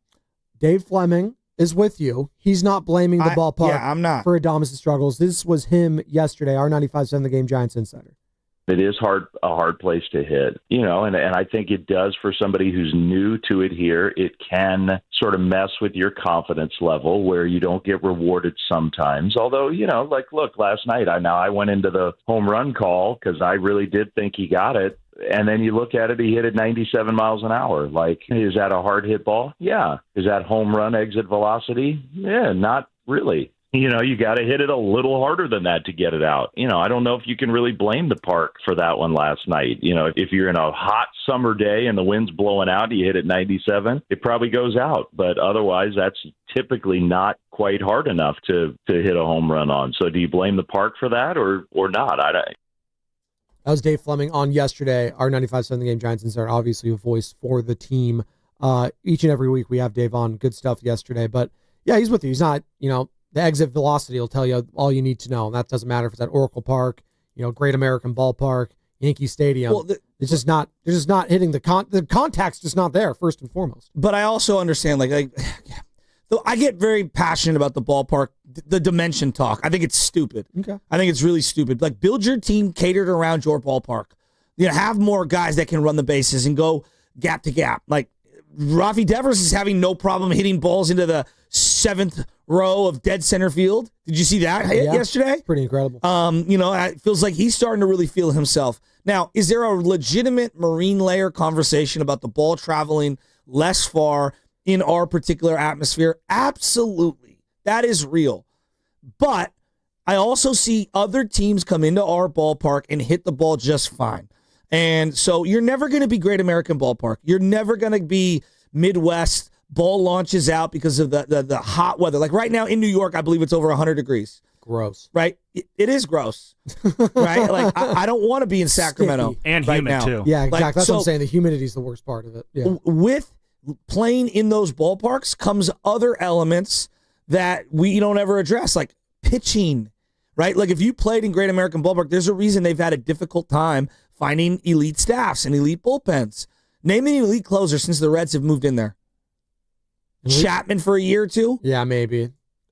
Dave Fleming is with you. He's not blaming the ballpark I'm not. for Adames' struggles. This was him yesterday, our 95.7 The Game Giants insider. It is a hard place to hit, and I think it does for somebody who's new to it here. It can sort of mess with your confidence level where you don't get rewarded sometimes. Although, look, last night, I went into the home run call because I really did think he got it. And then you look at it, he hit it 97 miles an hour. Is that a hard hit ball? Yeah. Is that home run exit velocity? Yeah, not really. You got to hit it a little harder than that to get it out. I don't know if you can really blame the park for that one last night. If you're in a hot summer day and the wind's blowing out, you hit it 97, it probably goes out. But otherwise, that's typically not quite hard enough to hit a home run on. So do you blame the park for that or not? That was Dave Fleming on yesterday, our 95.7 The Game Giants insider, obviously a voice for the team. Each and every week we have Dave on. Good stuff yesterday. But, yeah, he's with you. He's not, the exit velocity will tell you all you need to know. And that doesn't matter if it's at Oracle Park, Great American Ballpark, Yankee Stadium. Well, it's just not. They're just not hitting the contact's just not there. First and foremost. But I also understand, so I get very passionate about the ballpark, the dimension talk. I think it's stupid. Okay. I think it's really stupid. Like, build your team catered around your ballpark. Have more guys that can run the bases and go gap to gap. Like, Rafi Devers is having no problem hitting balls into the 7th row of dead center field. Did you see that yesterday? Pretty incredible. It feels like he's starting to really feel himself. Now, is there a legitimate marine layer conversation about the ball traveling less far in our particular atmosphere? Absolutely. That is real. But I also see other teams come into our ballpark and hit the ball just fine. And so you're never going to be Great American Ballpark. You're never going to be Midwest. Ball launches out because of the hot weather. Like right now in New York, I believe it's over 100 degrees. Gross. Right? It is gross. Right? Like I don't want to be in Sacramento. And right humid, now. too. Yeah, exactly. That's what I'm saying. The humidity is the worst part of it. Yeah. With playing in those ballparks comes other elements that we don't ever address, like pitching. Right? Like if you played in Great American Ballpark, there's a reason they've had a difficult time finding elite staffs and elite bullpens. Name an elite closer since the Reds have moved in there. Chapman for a year or two? Yeah, maybe.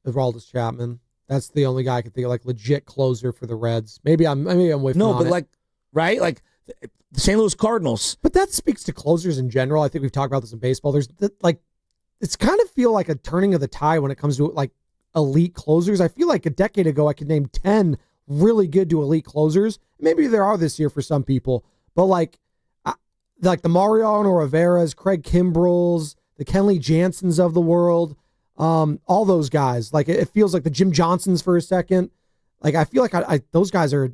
Aroldis Chapman. That's the only guy I can think of, like legit closer for the Reds. Maybe I'm with no, but like, right? Like the St. Louis Cardinals. But that speaks to closers in general. I think we've talked about this in baseball. There's it's kind of feel like a turning of the tide when it comes to like elite closers. I feel like a decade ago I could name 10 really good to elite closers. Maybe there are this year for some people, but like the Mariano Rivera's, Craig Kimbrel's, the Kenley Jansens of the world, all those guys. Like it feels like the Jim Johnsons for a second. Like I feel like those guys I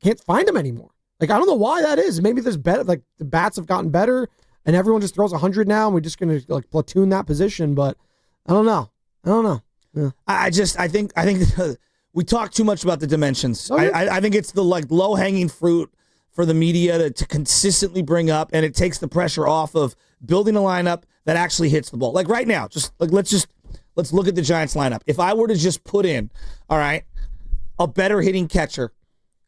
can't find them anymore. Like I don't know why that is. Maybe there's better. Like the bats have gotten better, and everyone just throws 100 now, and we're just gonna like platoon that position. But I don't know. Yeah. I think we talk too much about the dimensions. Oh, yeah. I think it's the like low hanging fruit for the media to consistently bring up, and it takes the pressure off of building a lineup that actually hits the ball. Like right now, just like let's look at the Giants lineup. If I were to just put in, all right, a better hitting catcher,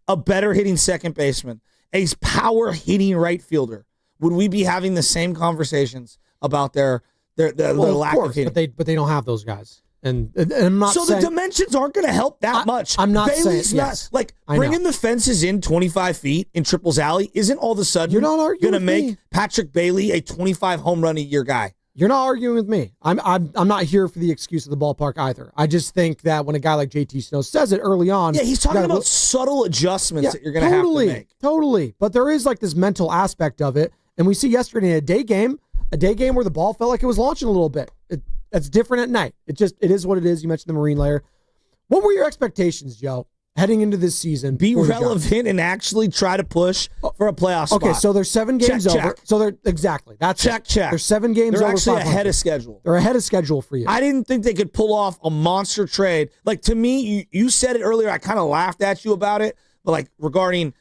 a better hitting second baseman, a power hitting right fielder, would we be having the same conversations about their lack of hitting? But they don't have those guys. And I'm not saying... the dimensions aren't going to help that much. I'm not Bailey's saying... Yes, bringing the fences in 25 feet in Triples Alley isn't all of a sudden going to make Patrick Bailey a 25 home run a year guy. You're not arguing with me. I'm not here for the excuse of the ballpark either. I just think that when a guy like JT Snow says it early on... Yeah, he's talking about subtle adjustments that you're going to have to make. Totally. But there is like this mental aspect of it. And we see yesterday in a day game where the ball felt like it was launching a little bit. That's different at night. It is what it is. You mentioned the marine layer. What were your expectations, Joe, heading into this season? Be relevant and actually try to push for a playoff spot. Okay, so there's 7 games over. Check. So they're exactly. That's check. There's 7 games over. They're actually 500. ahead of schedule. They're ahead of schedule for you. I didn't think they could pull off a monster trade. Like to me, you said it earlier. I kind of laughed at you about it, but like regarding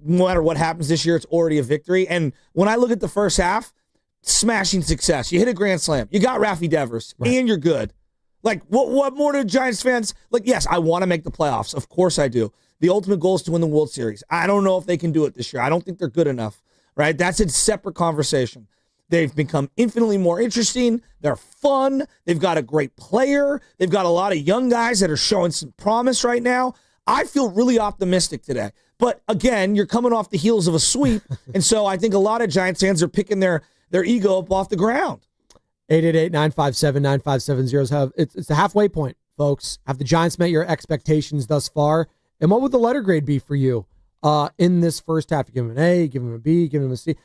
no matter what happens this year, it's already a victory. And when I look at the first half, smashing success. You hit a grand slam. You got Rafi Devers, and you're good. Like, what more do Giants fans... Like, yes, I want to make the playoffs. Of course I do. The ultimate goal is to win the World Series. I don't know if they can do it this year. I don't think they're good enough, right? That's a separate conversation. They've become infinitely more interesting. They're fun. They've got a great player. They've got a lot of young guys that are showing some promise right now. I feel really optimistic today. But, again, you're coming off the heels of a sweep, and so I think a lot of Giants fans are picking their ego up off the ground. 888-957-9570. It's the halfway point, folks. Have the Giants met your expectations thus far? And what would the letter grade be for you in this first half? You give them an A, give them a B, give them a C.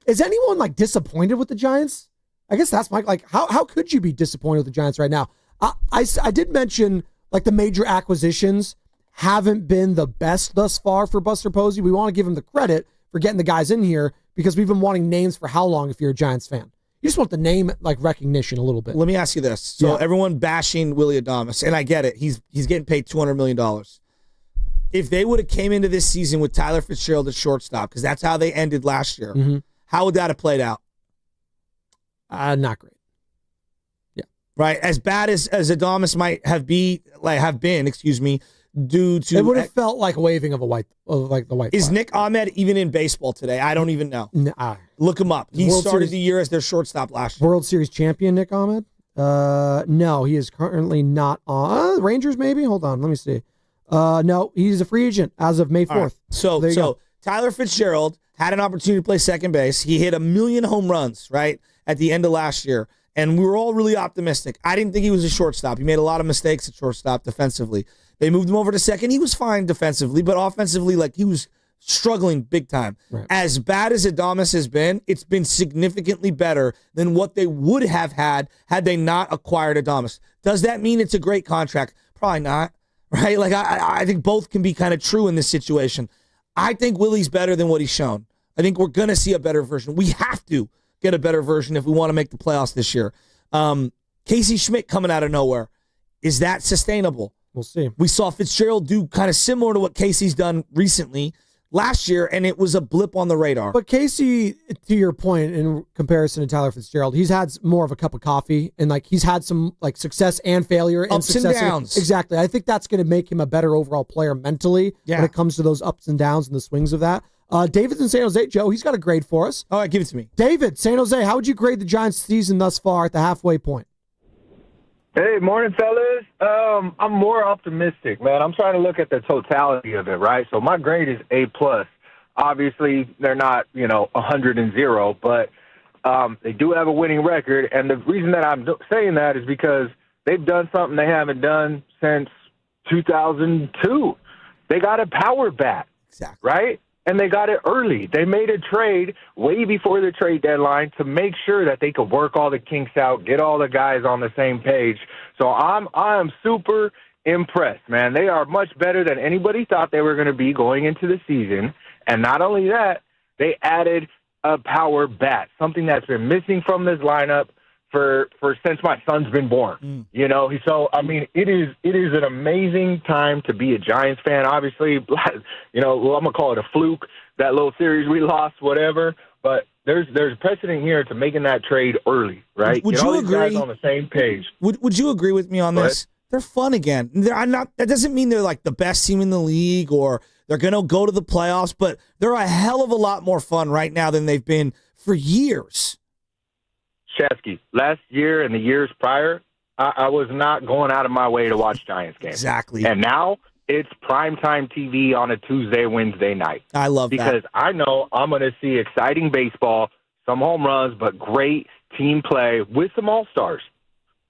Is anyone like disappointed with the Giants? I guess that's my, like, how could you be disappointed with the Giants right now? I did mention like the major acquisitions haven't been the best thus far for Buster Posey. We want to give him the credit for getting the guys in here, because we've been wanting names for how long if you're a Giants fan? You just want the name like recognition a little bit. Let me ask you this. So everyone bashing Willie Adames, and I get it. He's getting paid $200 million. If they would have came into this season with Tyler Fitzgerald at shortstop, because that's how they ended last year, how would that have played out? Not great. Yeah. Right? As bad as Adames might have been, due to. It would have felt like waving of the white Is flag. Nick Ahmed even in baseball today? I don't even know. Look him up. He World started Series- the year as their shortstop last year. World Series champion Nick Ahmed? No, he is currently not on. Rangers, maybe? Hold on, let me see. No, he's a free agent as of May 4th. All right. So Tyler Fitzgerald had an opportunity to play second base. He hit 1 million home runs, right, at the end of last year. And we were all really optimistic. I didn't think he was a shortstop. He made a lot of mistakes at shortstop defensively. They moved him over to second. He was fine defensively, but offensively, like, he was struggling big time. Right. As bad as Adames has been, it's been significantly better than what they would have had they not acquired Adames. Does that mean it's a great contract? Probably not, right? Like, I think both can be kind of true in this situation. I think Willie's better than what he's shown. I think we're going to see a better version. We have to get a better version if we want to make the playoffs this year. Casey Schmidt coming out of nowhere. Is that sustainable? We'll see. We saw Fitzgerald do kind of similar to what Casey's done recently last year, and it was a blip on the radar. But Casey, to your point, in comparison to Tyler Fitzgerald, he's had more of a cup of coffee, and like he's had some like success and failure and Ups and success. downs. Exactly. I think that's going to make him a better overall player mentally when it comes to those ups and downs and the swings of that. David's in San Jose. Joe, he's got a grade for us. All right, give it to me. David, San Jose, how would you grade the Giants' season thus far at the halfway point? Hey, morning, fellas. I'm more optimistic, man. I'm trying to look at the totality of it, right? So my grade is A+. Obviously, they're not, 100 and 0, but they do have a winning record. And the reason that I'm saying that is because they've done something they haven't done since 2002. They got a power bat, right? And they got it early. They made a trade way before the trade deadline to make sure that they could work all the kinks out, get all the guys on the same page. So I'm super impressed, man. They are much better than anybody thought they were going to be going into the season. And not only that, they added a power bat, something that's been missing from this lineup for since my son's been born. So I mean, it is an amazing time to be a Giants fan. Obviously, I'm gonna call it a fluke, that little series we lost, whatever. But there's precedent here to making that trade early, right? Would Get you all these agree? guys on the same page. Would you agree with me on this? They're fun again. That doesn't mean they're like the best team in the league or they're going to go to the playoffs, but they're a hell of a lot more fun right now than they've been for years. Chesky, last year and the years prior, I was not going out of my way to watch Giants games. Exactly. And now it's primetime TV on a Tuesday, Wednesday night. I love that. Because I know I'm going to see exciting baseball, some home runs, but great team play with some all-stars.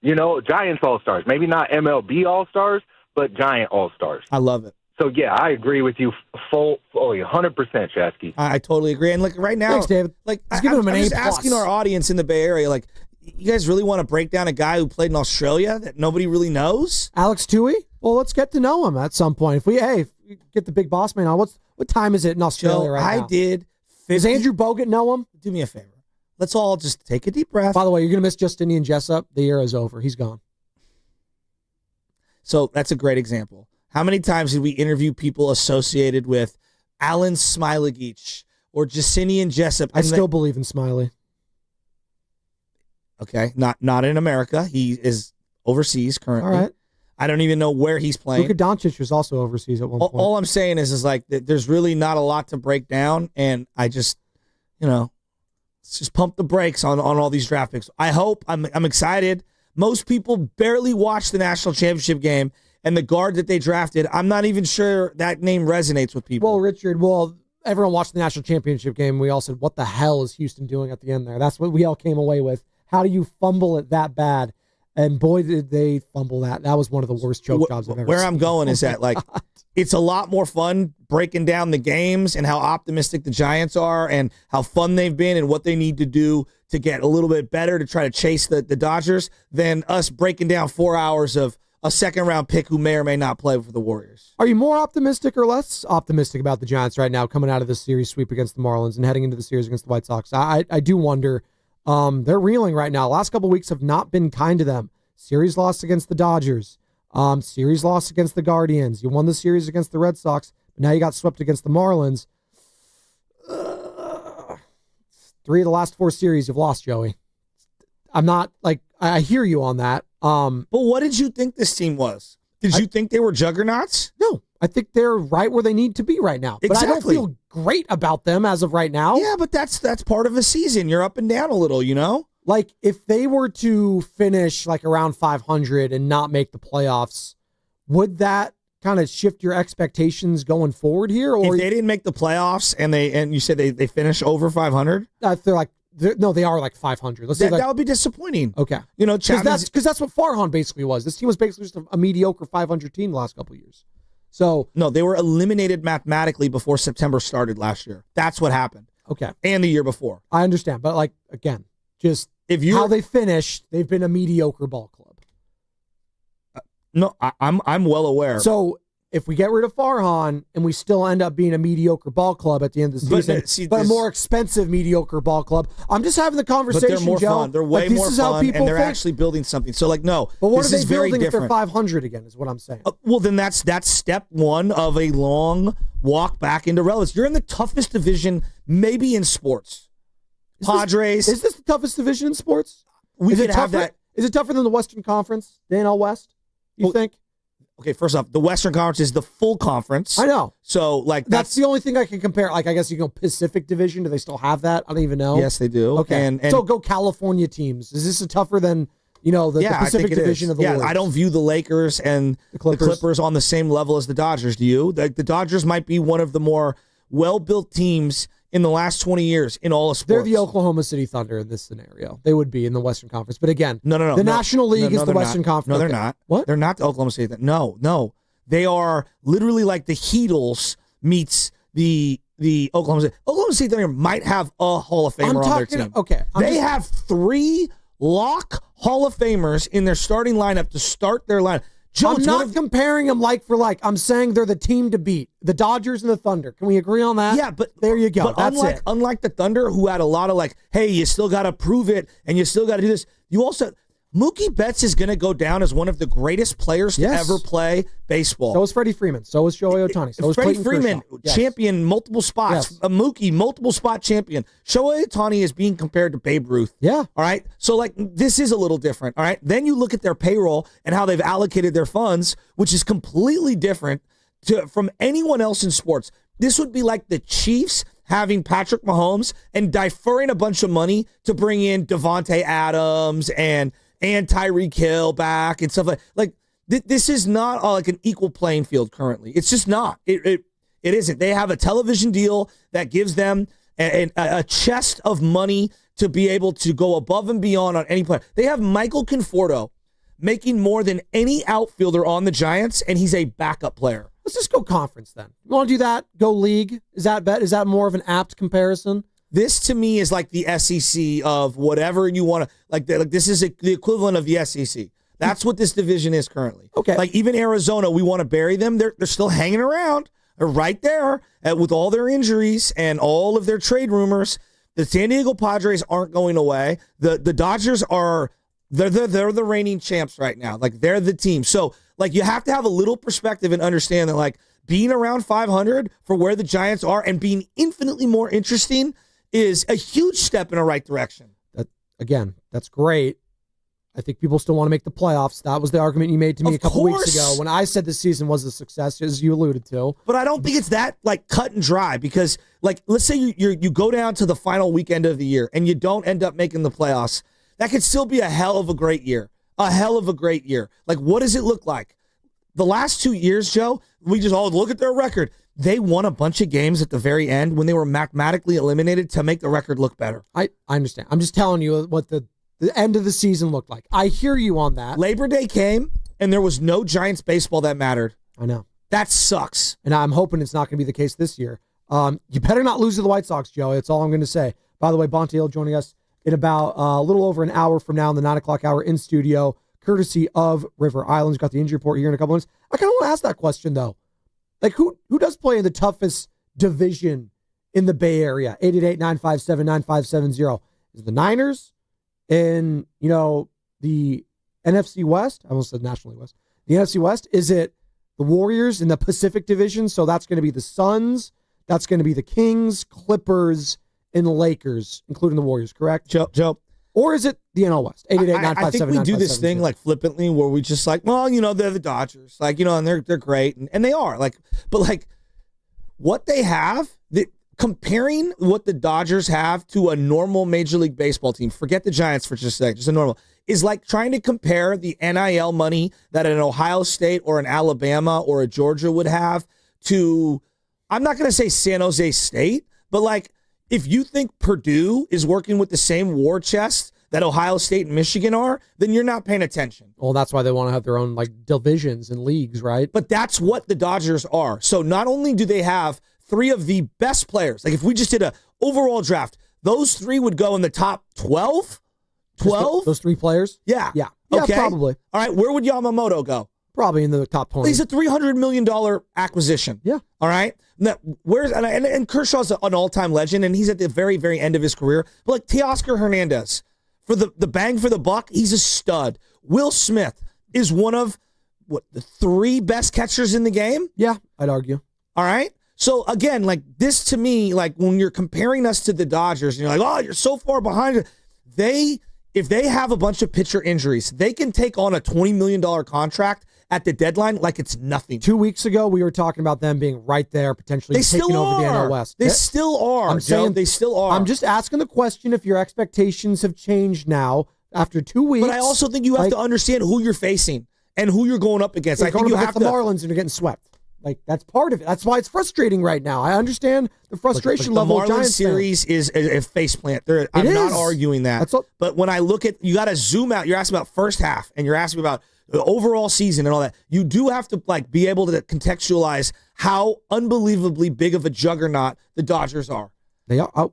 Giants all-stars. Maybe not MLB all-stars, but Giant all-stars. I love it. So, yeah, I agree with you fully, 100%, Chesky. I totally agree. And, right now, thanks, David. Like, Let's give him an I'm A+. just asking our audience in the Bay Area, like, you guys really want to break down a guy who played in Australia that nobody really knows? Alex Tui? Well, let's get to know him at some point. If we get the big boss man on, what time is it in Australia right now? I did. Does Andrew Bogut know him? Do me a favor. Let's all just take a deep breath. By the way, you're going to miss Justinian Jessup. The era is over. He's gone. So that's a great example. How many times did we interview people associated with Alan Smilagich or Justinian Jessup? I still believe in Smiley. Okay, not in America. He is overseas currently. All right. I don't even know where he's playing. Luka Doncic was also overseas at one point. All I'm saying is like there's really not a lot to break down, and I just, let's just pump the brakes on all these draft picks. I hope I'm excited. Most people barely watch the national championship game, and the guard that they drafted, I'm not even sure that name resonates with people. Well, Richard, everyone watched the national championship game. We all said, what the hell is Houston doing at the end there? That's what we all came away with. How do you fumble it that bad? And boy, did they fumble that. That was one of the worst choke jobs I've ever seen. Where I'm going is that, it's a lot more fun breaking down the games and how optimistic the Giants are and how fun they've been and what they need to do to get a little bit better to try to chase the Dodgers than us breaking down 4 hours of a second-round pick who may or may not play for the Warriors. Are you more optimistic or less optimistic about the Giants right now coming out of this series sweep against the Marlins and heading into the series against the White Sox? I do wonder. They're reeling right now. Last couple of weeks have not been kind to them. Series loss against the Dodgers. Series loss against the Guardians. You won the series against the Red Sox, but now you got swept against the Marlins. 3 of the last 4 series you've lost, Joey. I'm not I hear you on that. But what did you think this team was? Did you think they were juggernauts? No. I think they're right where they need to be right now. But I don't feel great about them as of right now. Yeah, but that's part of a season. You're up and down a little, you know? Like, if they were to finish like around 500 and not make the playoffs, would that kind of shift your expectations going forward here? Or if they didn't make the playoffs and you said they finish over 500? They are like 500. Let's say that would be disappointing. Okay. You know, because that's what Farhan basically was. This team was basically just a mediocre 500 team the last couple of years. So no, they were eliminated mathematically before September started last year. That's what happened. Okay. And the year before. I understand. But like, again, just how they finished, they've been a mediocre ball club. No, I'm well aware. So if we get rid of Farhan and we still end up being a mediocre ball club at the end of the season, but a more expensive mediocre ball club, I'm just having the conversation, but they're more Joe. fun. They're way more fun, and they're actually building something. So, like, no, but what this are they is very building different. if they're 500 again? Is what I'm saying. Well, then that's step one of a long walk back into relevance. You're in the toughest division, maybe in sports. Padres. Is this the toughest division in sports? We could have that. Is it tougher than the Western Conference, the NL West? You think? Okay, first off, the Western Conference is the full conference. I know. So, like, that's the only thing I can compare. Like, I guess you go Pacific Division. Do they still have that? I don't even know. Yes, they do. Okay. And so go California teams. Is this tougher than, the Pacific Division of the Warriors? I don't view the Lakers and the Clippers on the same level as the Dodgers. Do you? The Dodgers might be one of the more well-built teams in the last 20 years in all of sports. They're the Oklahoma City Thunder in this scenario. They would be in the Western Conference. But again, no. The National League is the Western Conference. No, they're not. What? They're not the Oklahoma City Thunder. No. They are literally like the Heatles meets the Oklahoma City. Oklahoma City Thunder might have a Hall of Famer on their team. Okay. They have 3 lock Hall of Famers in their starting lineup to start their lineup. Joe, I'm not comparing them like for like. I'm saying they're the team to beat. The Dodgers and the Thunder. Can we agree on that? Yeah, but there you go. But That's unlike the Thunder, who had a lot of like, hey, you still got to prove it and you still got to do this. You also, Mookie Betts is going to go down as one of the greatest players to ever play baseball. So is Freddie Freeman. So is Shohei Ohtani. So is Freddie Clayton Freeman, Kershaw. champion multiple spots. Yes. Mookie, multiple spot champion. Shohei Ohtani is being compared to Babe Ruth. Yeah. All right. So like this is a little different. All right. Then you look at their payroll and how they've allocated their funds, which is completely different from anyone else in sports. This would be like the Chiefs having Patrick Mahomes and deferring a bunch of money to bring in Devontae Adams and Tyreek Hill back and stuff like this is not like an equal playing field currently. It's just not. It isn't. They have a television deal that gives them a chest of money to be able to go above and beyond on any player. They have Michael Conforto making more than any outfielder on the Giants, and he's a backup player. Let's just go conference then. You want to do that? Go league? Is that more of an apt comparison? This to me is like the SEC of whatever you want to like. This is the equivalent of the SEC. That's what this division is currently. Okay. Like even Arizona, we want to bury them. They're still hanging around. They're right there with all their injuries and all of their trade rumors. The San Diego Padres aren't going away. The Dodgers are they're the reigning champs right now. Like they're the team. So like you have to have a little perspective and understand that like being around 500 for where the Giants are and being infinitely more interesting is a huge step in the right direction. That's great. I think people still want to make the playoffs. That was the argument you made to me a couple weeks ago when I said the season was a success, as you alluded to. But I don't think it's that like cut and dry because like let's say you go down to the final weekend of the year and you don't end up making the playoffs. That could still be a hell of a great year. A hell of a great year. Like what does it look like? The last 2 years, Joe, we just look at their record. They won a bunch of games at the very end when they were mathematically eliminated to make the record look better. I understand. I'm just telling you what the end of the season looked like. I hear you on that. Labor Day came, and there was no Giants baseball that mattered. I know. That sucks. And I'm hoping it's not going to be the case this year. You better not lose to the White Sox, Joey. That's all I'm going to say. By the way, Bonte Hill joining us in about a little over an hour from now in the 9 o'clock hour in studio, courtesy of River Islands. Got the injury report here in a couple minutes. I kind of want to ask that question, though. Like, who does play in the toughest division in the Bay Area? 888-957-9570. Is it the Niners in, the NFC West? I almost said National League West. The NFC West? Is it the Warriors in the Pacific Division? So that's going to be the Suns. That's going to be the Kings, Clippers, and the Lakers, including the Warriors, correct? Joe, Or is it the NL West? 888-957-9570. I think we do this thing like flippantly where we just like, well, they're the Dodgers. Like, and they're great. And they are. Like, but like what they have, comparing what the Dodgers have to a normal Major League Baseball team, forget the Giants for just a second, just a normal, is like trying to compare the NIL money that an Ohio State or an Alabama or a Georgia would have to, I'm not going to say San Jose State, but like if you think Purdue is working with the same war chest that Ohio State and Michigan are, then you're not paying attention. Well, that's why they want to have their own like divisions and leagues, right? But that's what the Dodgers are. So not only do they have 3 of the best players, like if we just did a overall draft, those 3 would go in the top 12? 12? Those 3 players? Yeah. Yeah. Okay. Yeah, probably. All right. Where would Yamamoto go? Probably in the top 20. He's a $300 million acquisition. Yeah. All right. Now, and Kershaw's an all-time legend, and he's at the very, very end of his career. But like Teoscar Hernandez, for the bang for the buck, he's a stud. Will Smith is one of the 3 best catchers in the game. Yeah, I'd argue. All right. So again, like this to me, like when you're comparing us to the Dodgers, and you're like, oh, you're so far behind. If they have a bunch of pitcher injuries, they can take on a $20 million contract at the deadline like it's nothing. 2 weeks ago, we were talking about them being right there, potentially taking over the NL West. They still are. I'm saying they still are. I'm just asking the question if your expectations have changed now after 2 weeks. But I also think you have to understand who you're facing and who you're going up against. I think you have the Marlins and you're getting swept. Like, that's part of it. That's why it's frustrating right now. I understand the frustration level. The Marlins series is a faceplant. I'm not arguing that. But when I look at, you got to zoom out. You're asking about first half, and you're asking about the overall season and all that. You do have to like be able to contextualize how unbelievably big of a juggernaut the Dodgers are. They are.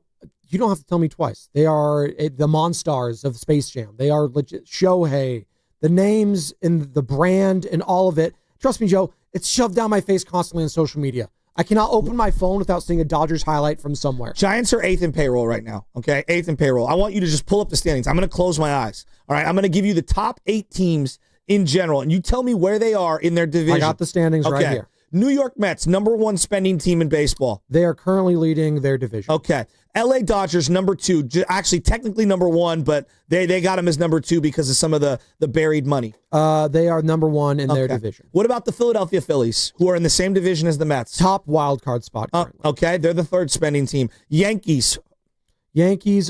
You don't have to tell me twice. They are the Monstars of Space Jam. They are legit. Shohei, the names and the brand and all of it. Trust me, Joe. It's shoved down my face constantly on social media. I cannot open my phone without seeing a Dodgers highlight from somewhere. Giants are 8th in payroll right now, okay? 8th in payroll. I want you to just pull up the standings. I'm going to close my eyes, all right? I'm going to give you the top 8 teams in general, and you tell me where they are in their division. I got the standings right here. New York Mets, number 1 spending team in baseball. They are currently leading their division. Okay. LA Dodgers, number 2. Actually, technically number 1, but they got them as number 2 because of some of the buried money. They are number 1 in their division. What about the Philadelphia Phillies, who are in the same division as the Mets? Top wild card spot currently. Okay, they're the 3rd spending team. Yankees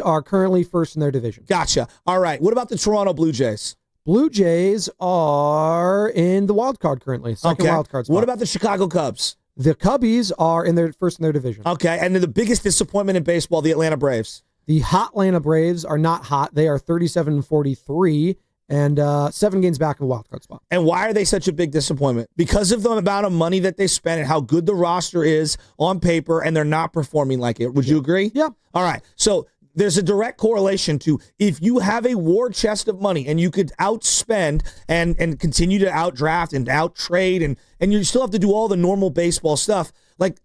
are currently 1st in their division. Gotcha. All right. What about the Toronto Blue Jays? Blue Jays are in the wild card currently. Second wild card spot. What about the Chicago Cubs? The Cubbies are in their 1st in their division. Okay, and the biggest disappointment in baseball, the Atlanta Braves. The hot Atlanta Braves are not hot. They are 37-43 and 7 games back of a wild card spot. And why are they such a big disappointment? Because of the amount of money that they spend and how good the roster is on paper, and they're not performing like it. Would you agree? Yeah. All right. So there's a direct correlation to if you have a war chest of money and you could outspend and continue to outdraft and outtrade and you still have to do all the normal baseball stuff. Like,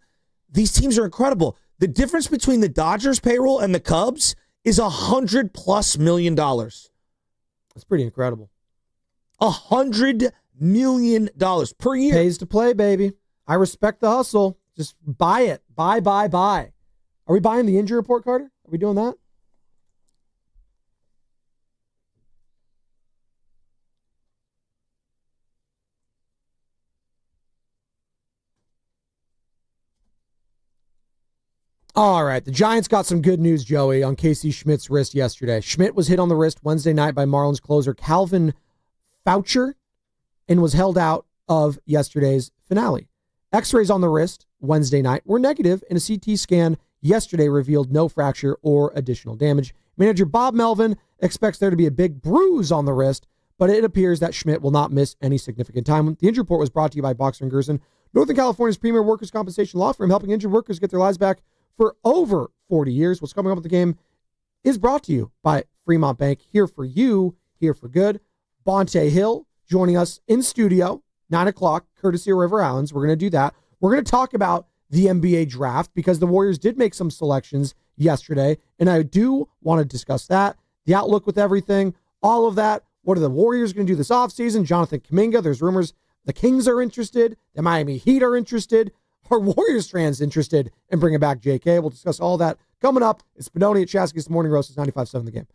these teams are incredible. The difference between the Dodgers payroll and the Cubs is $100+ million. That's pretty incredible. $100 million per year. Pays to play, baby. I respect the hustle. Just buy it. Buy. Are we buying the injury report, Carter? Are we doing that? All right, the Giants got some good news, Joey, on Casey Schmidt's wrist yesterday. Schmidt was hit on the wrist Wednesday night by Marlins closer Calvin Foucher and was held out of yesterday's finale. X-rays on the wrist Wednesday night were negative, and a CT scan yesterday revealed no fracture or additional damage. Manager Bob Melvin expects there to be a big bruise on the wrist, but it appears that Schmidt will not miss any significant time. The injury report was brought to you by Boxer & Gerson, Northern California's premier workers' compensation law firm, helping injured workers get their lives back for over 40 years. What's coming up with the game is brought to you by Fremont Bank. Here for you, here for good. Bonte Hill joining us in studio, 9 o'clock, courtesy of River Islands. We're going to do that. We're going to talk about the NBA draft because the Warriors did make some selections yesterday, and I do want to discuss that, the outlook with everything, all of that. What are the Warriors going to do this offseason? Jonathan Kaminga, there's rumors the Kings are interested, the Miami Heat are interested. Are Warriors fans interested in bringing back JK? We'll discuss all that coming up. It's Benoni at Chasky's Morning Roast. It's 95.7 The Game.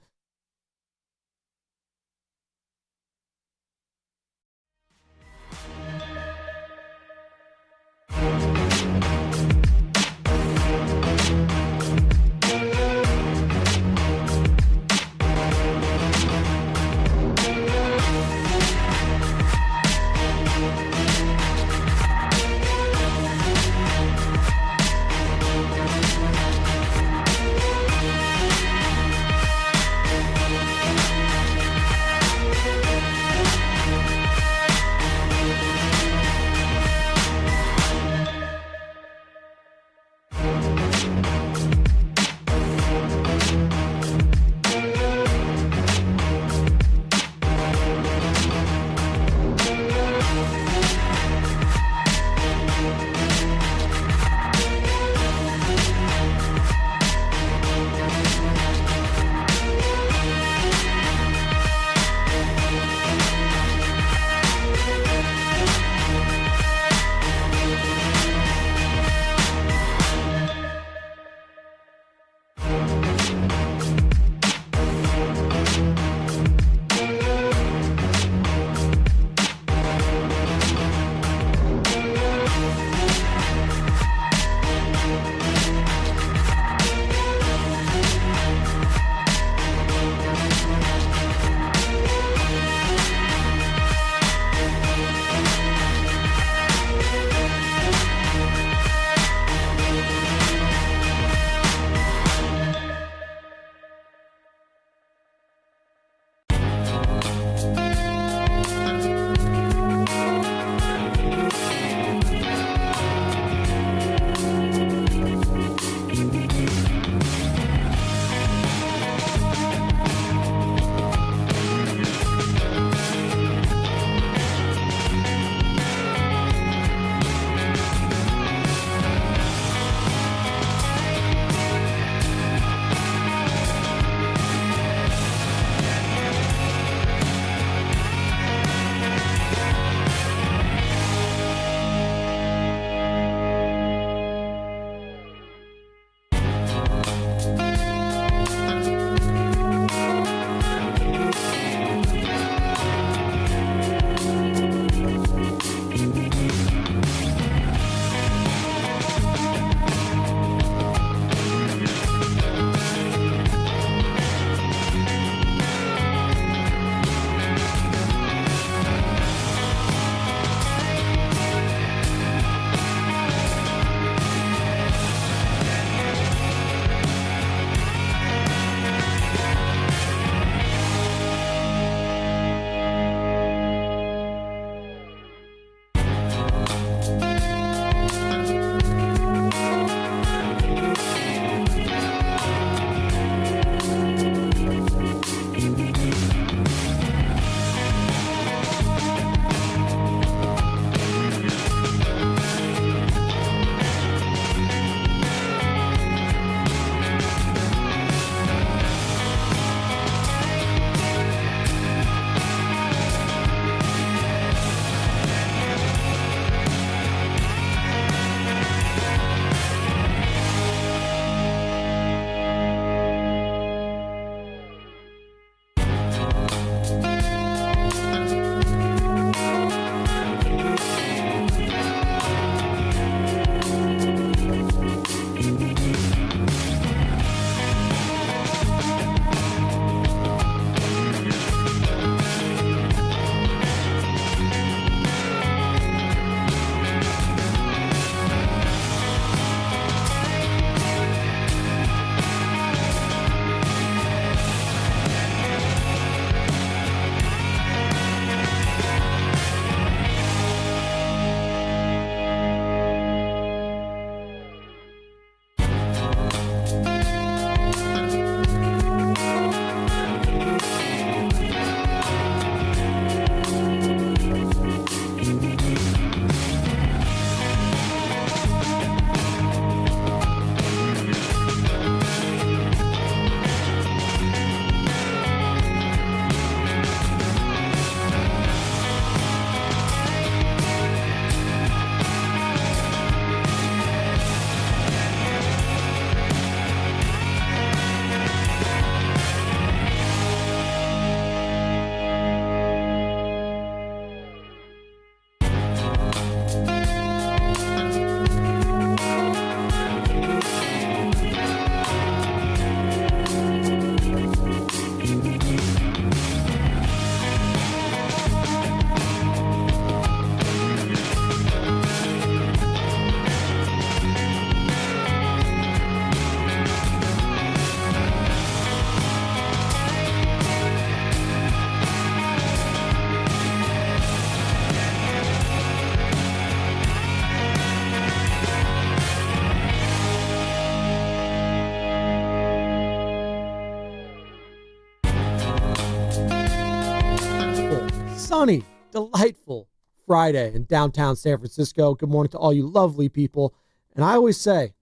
sunny, delightful Friday in downtown San Francisco. Good morning to all you lovely people. And I always say,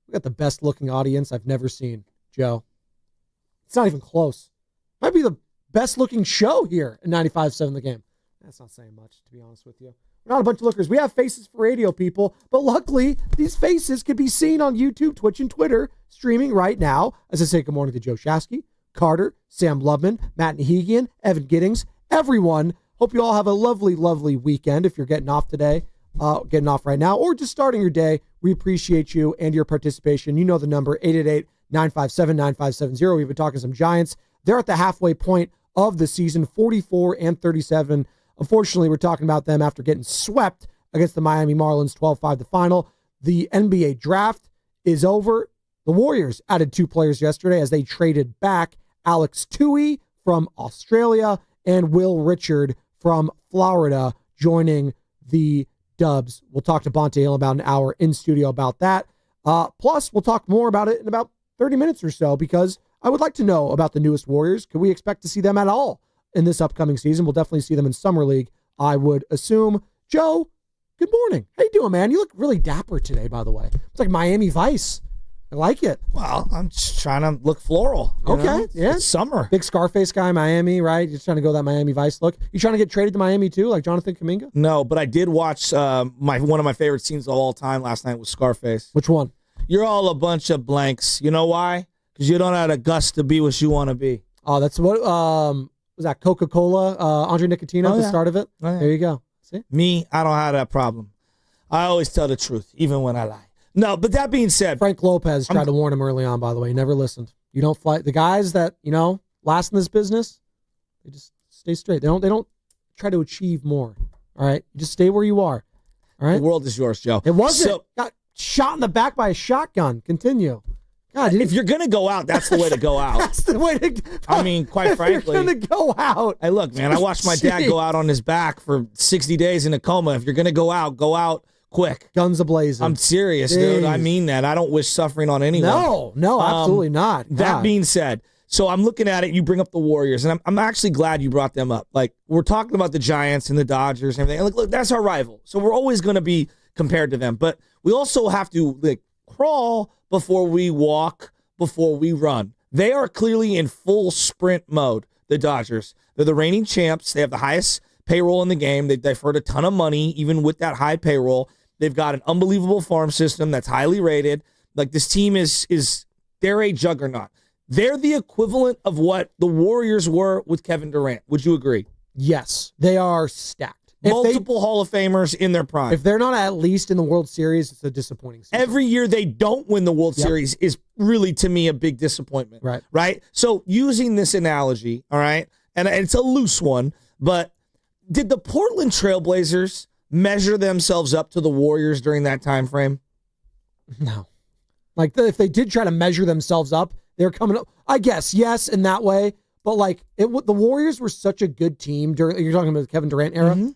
we got the best looking audience I've never seen, Joe. It's not even close. Might be the best looking show here at 95.7 The Game. That's not saying much, to be honest with you. We're not a bunch of lookers. We have faces for radio, people. But luckily, these faces can be seen on YouTube, Twitch, and Twitter, streaming right now. As I say, good morning to Joe Shasky, Carter, Sam Loveman, Matt Nahigian, Evan Giddings, everyone. Hope you all have a lovely, lovely weekend. If you're getting off today, getting off right now, or just starting your day, we appreciate you and your participation. You know the number, 888-957-9570. We've been talking some Giants. They're at the halfway point of the season, 44-37. Unfortunately, we're talking about them after getting swept against the Miami Marlins, 12-5 the final. The NBA draft is over. The Warriors added 2 players yesterday as they traded back Alex Tui from Australia and Will Richard from Florida, joining the Dubs. We'll talk to Dante in about an hour in studio about that. Plus, we'll talk more about it in about 30 minutes or so, because I would like to know about the newest Warriors. Can we expect to see them at all in this upcoming season? We'll definitely see them in Summer League, I would assume. Joe, good morning. How you doing, man? You look really dapper today, by the way. It's like Miami Vice. I like it. Well, I'm just trying to look floral. Okay, yeah. It's summer. Big Scarface guy, Miami, right? You're trying to go that Miami Vice look. You trying to get traded to Miami too, like Jonathan Kaminga? No, but I did watch one of my favorite scenes of all time last night was Scarface. Which one? You're all a bunch of blanks. You know why? Because you don't have the guts to be what you want to be. Oh, that's what was that Coca-Cola, Andre Nicotino at the start of it? Oh, yeah. There you go. See? Me, I don't have that problem. I always tell the truth, even when I lie. No, but that being said, Frank Lopez tried to warn him early on, by the way. He never listened. You don't fight the guys that, last in this business, they just stay straight. They don't try to achieve more. All right? You just stay where you are. All right? The world is yours, Joe. It wasn't. Got shot in the back by a shotgun. Continue. God, if you're going to go out, that's the way to go out. That's the way to go. I mean, quite frankly. You're going to go out. Hey, look, man, I watched my dad go out on his back for 60 days in a coma. If you're going to go out quick. Guns a-blazing. I'm serious, dude. I mean that. I don't wish suffering on anyone. No, absolutely not. God. That being said, so I'm looking at it. You bring up the Warriors, and I'm actually glad you brought them up. Like, we're talking about the Giants and the Dodgers and everything. And look, that's our rival. So we're always going to be compared to them. But we also have to crawl before we walk, before we run. They are clearly in full sprint mode, the Dodgers. They're the reigning champs. They have the highest payroll in the game. They've deferred a ton of money, even with that high payroll. They've got an unbelievable farm system that's highly rated. Like, this team they're a juggernaut. They're the equivalent of what the Warriors were with Kevin Durant. Would you agree? Yes, they are stacked. Multiple Hall of Famers in their prime. If they're not at least in the World Series, it's a disappointing season. Every year they don't win the World Series is really, to me, a big disappointment. Right? So using this analogy, all right, and it's a loose one, but did the Portland Trailblazers measure themselves up to the Warriors during that time frame? No. Like, if they did try to measure themselves up, they're coming up. I guess, yes, in that way. But, the Warriors were such a good team during, you're talking about the Kevin Durant era. Mm-hmm.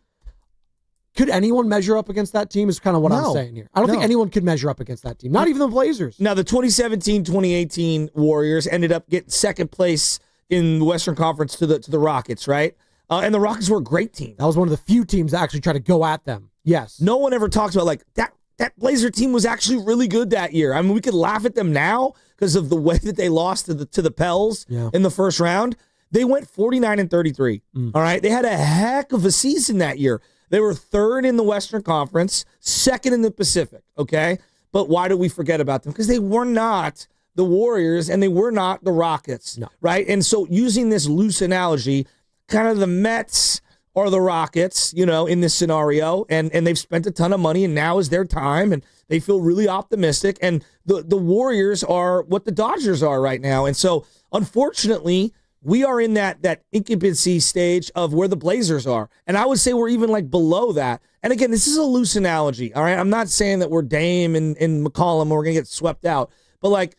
Could anyone measure up against that team is kind of what I'm saying here. I don't think anyone could measure up against that team. Not even the Blazers. Now, the 2017-2018 Warriors ended up getting second place in the Western Conference to the Rockets, right? And the Rockets were a great team. That was one of the few teams that actually tried to go at them. Yes. No one ever talks about that Blazer team was actually really good that year. I mean, we could laugh at them now because of the way that they lost to the Pels in the first round. They went 49-33. All right. They had a heck of a season that year. They were third in the Western Conference, second in the Pacific. Okay. But why do we forget about them? Because they were not the Warriors and they were not the Rockets. No. Right. And so, using this loose analogy, kind of the Mets or the Rockets, in this scenario, and they've spent a ton of money, and now is their time, and they feel really optimistic. And the Warriors are what the Dodgers are right now. And so, unfortunately, we are in that incubancy stage of where the Blazers are. And I would say we're even below that. And again, this is a loose analogy, all right? I'm not saying that we're Dame and McCollum and we're going to get swept out. But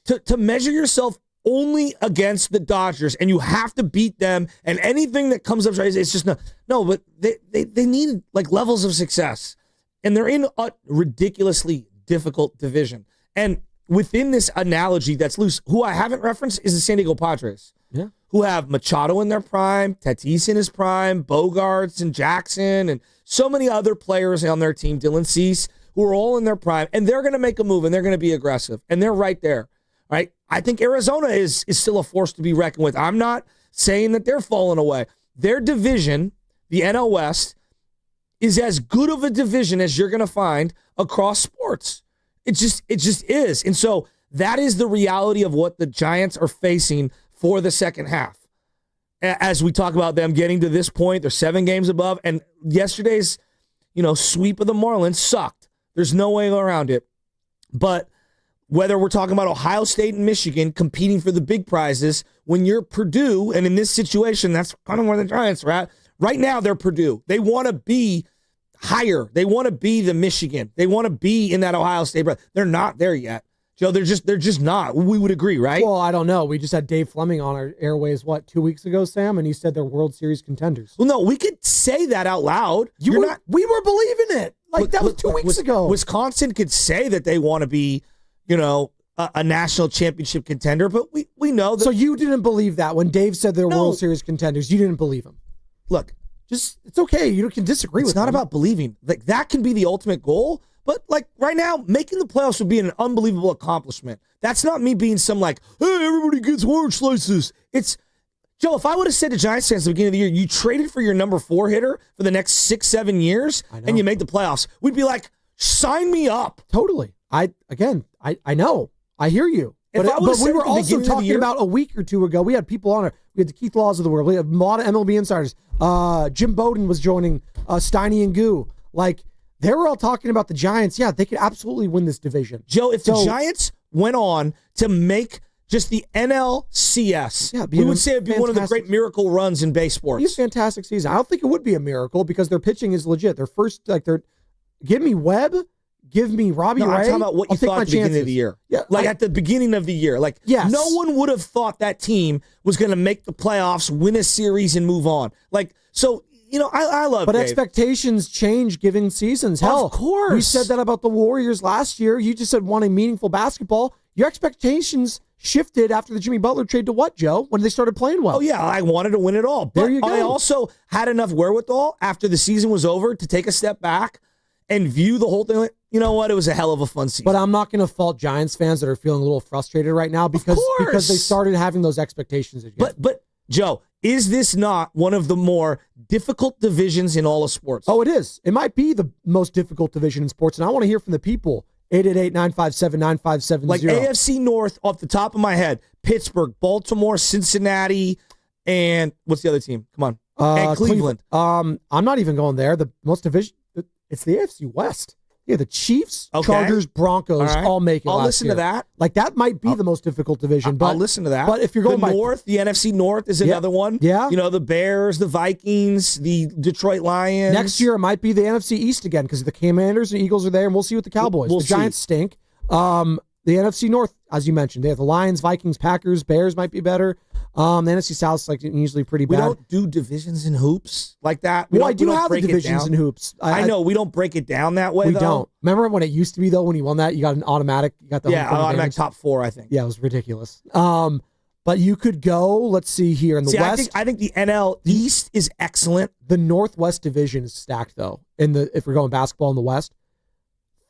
to measure yourself only against the Dodgers, and you have to beat them, and anything that comes up, it's just no. But they need levels of success, and they're in a ridiculously difficult division. And within this analogy that's loose, who I haven't referenced is the San Diego Padres. Yeah. Who have Machado in their prime, Tatis in his prime, Bogarts and Jackson, and so many other players on their team, Dylan Cease, who are all in their prime, and they're going to make a move, and they're going to be aggressive, and they're right there, right? I think Arizona is still a force to be reckoned with. I'm not saying that they're falling away. Their division, the NL West, is as good of a division as you're going to find across sports. It just is. And so that is the reality of what the Giants are facing for the second half. As we talk about them getting to this point, they're 7 games above, and yesterday's, sweep of the Marlins sucked. There's no way around it. But whether we're talking about Ohio State and Michigan competing for the big prizes, when you're Purdue, and in this situation, that's kind of where the Giants are at. Right now, they're Purdue. They want to be higher. They want to be the Michigan. They want to be in that Ohio State. They're not there yet. Joe, they're just not. We would agree, right? Well, I don't know. We just had Dave Fleming on our airways, 2 weeks ago, Sam, and he said they're World Series contenders. Well, no, we could say that out loud. We were believing it. That was 2 weeks ago. Wisconsin could say that they want to be, a national championship contender, but we know that. So you didn't believe that when Dave said they're World Series contenders. You didn't believe him. Look, it's okay. You can disagree with It's not about believing. That can be the ultimate goal. But right now, making the playoffs would be an unbelievable accomplishment. That's not me being some hey, everybody gets orange slices. It's, Joe, if I would have said to Giants fans at the beginning of the year, you traded for your number 4 hitter for the next 6-7 years, and you made the playoffs, we'd be like, sign me up. Totally. I know. I hear you. But we were also talking about a week or two ago. We had people on it. We had the Keith Laws of the world. We had a lot of MLB insiders. Jim Bowden was joining Steiny and Guru. They were all talking about the Giants. Yeah, they could absolutely win this division. Joe, if the Giants went on to make just the NLCS, we would say it'd be one of the great miracle runs in base sports. It'd be a fantastic season. I don't think it would be a miracle because their pitching is legit. Their first, give me Webb, give me Robbie Ray. I'm talking about what you thought at the beginning of the year. Yeah, at the beginning of the year. Yes. No one would have thought that team was going to make the playoffs, win a series, and move on. I love But Dave. Expectations change given seasons. Hell, of course. We said that about the Warriors last year. You just said wanting meaningful basketball. Your expectations shifted after the Jimmy Butler trade to what, Joe? When they started playing well. Oh, yeah, I wanted to win it all. But there you go. I also had enough wherewithal after the season was over to take a step back and view the whole thing like, you know what, it was a hell of a fun season. But I'm not going to fault Giants fans that are feeling a little frustrated right now because they started having those expectations again. But Joe, is this not one of the more difficult divisions in all of sports? Oh, it is. It might be the most difficult division in sports, and I want to hear from the people. 888-957-9570. AFC North, off the top of my head, Pittsburgh, Baltimore, Cincinnati, and what's the other team? Come on. And Cleveland. I'm not even going there. The most division, it's the AFC West. Yeah, the Chiefs, Chargers, Broncos, all make it. I'll listen to that. That might be the most difficult division. But I'll listen to that. But if you're going the North, the NFC North is another one. Yeah. The Bears, the Vikings, the Detroit Lions. Next year, it might be the NFC East again because the Commanders and Eagles are there, and we'll see with the Cowboys. The Giants stink. The NFC North, as you mentioned, they have the Lions, Vikings, Packers, Bears might be better. The NFC South's usually pretty bad. We don't do divisions in hoops like that. I do have the divisions in hoops. I know we don't break it down that way. We don't. Remember when it used to be though? When you won that, you got an automatic. You got the automatic top 4. I think. Yeah, it was ridiculous. But you could go. Let's see here in the West. I think the NL East is excellent. The Northwest division is stacked though. If we're going basketball in the West,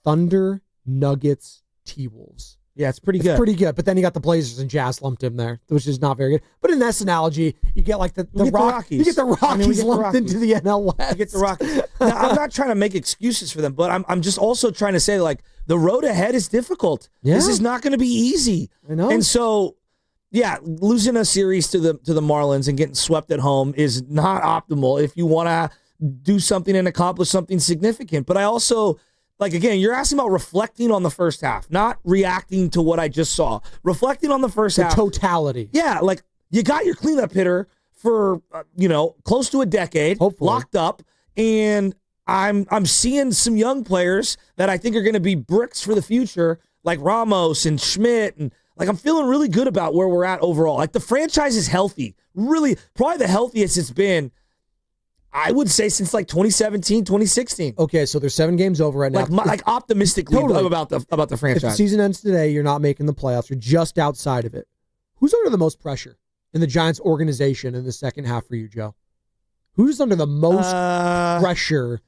Thunder, Nuggets, T-Wolves. Yeah, it's pretty good. It's pretty good. But then you got the Blazers and Jazz lumped in there, which is not very good. But in this analogy, you get the Rockies. You get the Rockies lumped into the NL West. You get the Rockies. Now, I'm not trying to make excuses for them, but I'm just also trying to say the road ahead is difficult. Yeah. This is not going to be easy. I know. And so, losing a series to the Marlins and getting swept at home is not optimal if you want to do something and accomplish something significant. But I also. Again, you're asking about reflecting on the first half, not reacting to what I just saw. Reflecting on the first half. The totality. Yeah, you got your cleanup hitter for, close to a decade, hopefully, locked up, and I'm seeing some young players that I think are going to be bricks for the future, like Ramos and Schmidt, and I'm feeling really good about where we're at overall. The franchise is healthy, really, probably the healthiest it's been. I would say since like 2017, 2016. Okay, so there's 7 games over right now. Like optimistically Totally. about the If franchise. the season ends today, you're not making the playoffs. You're just outside of it. Who's under the most pressure in the Giants organization in the second half for you, Joe? Who's under the most pressure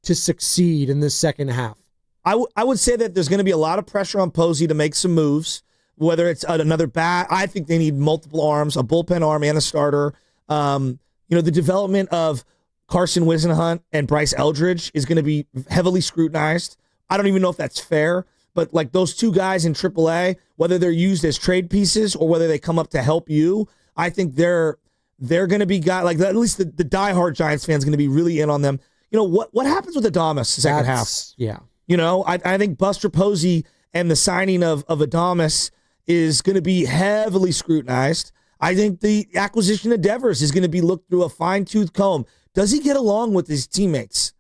to succeed in this second half? I would say that there's going to be a lot of pressure on Posey to make some moves, whether it's another bat. I think they need multiple arms, a bullpen arm and a starter. The development of Carson Whisenhunt and Bryce Eldridge is going to be heavily scrutinized. I don't even know if that's fair, but like those two guys in AAA, whether they're used as trade pieces or whether they come up to help you, I think they're going to be guys like at least the diehard Giants fans going to be really in on them. You know what happens with Adames second half? Yeah. I think Buster Posey and the signing of Adames is going to be heavily scrutinized. I think the acquisition of Devers is going to be looked through a fine-tooth comb. Does he get along with his teammates?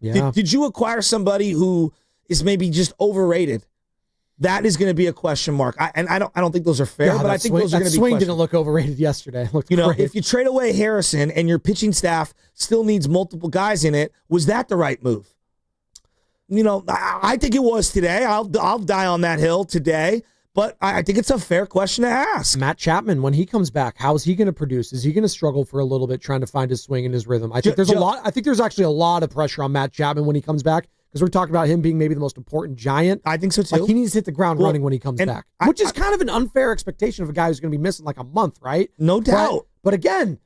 Yeah. Did you acquire somebody who is maybe just overrated? That is going to be a question mark. I don't think those are fair, but I think those are going to be swing questions. didn't look overrated yesterday. It looked great. If you trade away Harrison and your pitching staff still needs multiple guys in it, was that the right move? I think it was today. I'll die on that hill today, but I think it's a fair question to ask. Matt Chapman, when he comes back, how is he going to produce? Is he going to struggle for a little bit trying to find his swing and his rhythm? I think there's actually a lot of pressure on Matt Chapman when he comes back, because we're talking about him being maybe the most important Giant. I think so too. Like he needs to hit the ground running when he comes back, which is kind of an unfair expectation of a guy who's going to be missing like a month, right? No doubt. But again,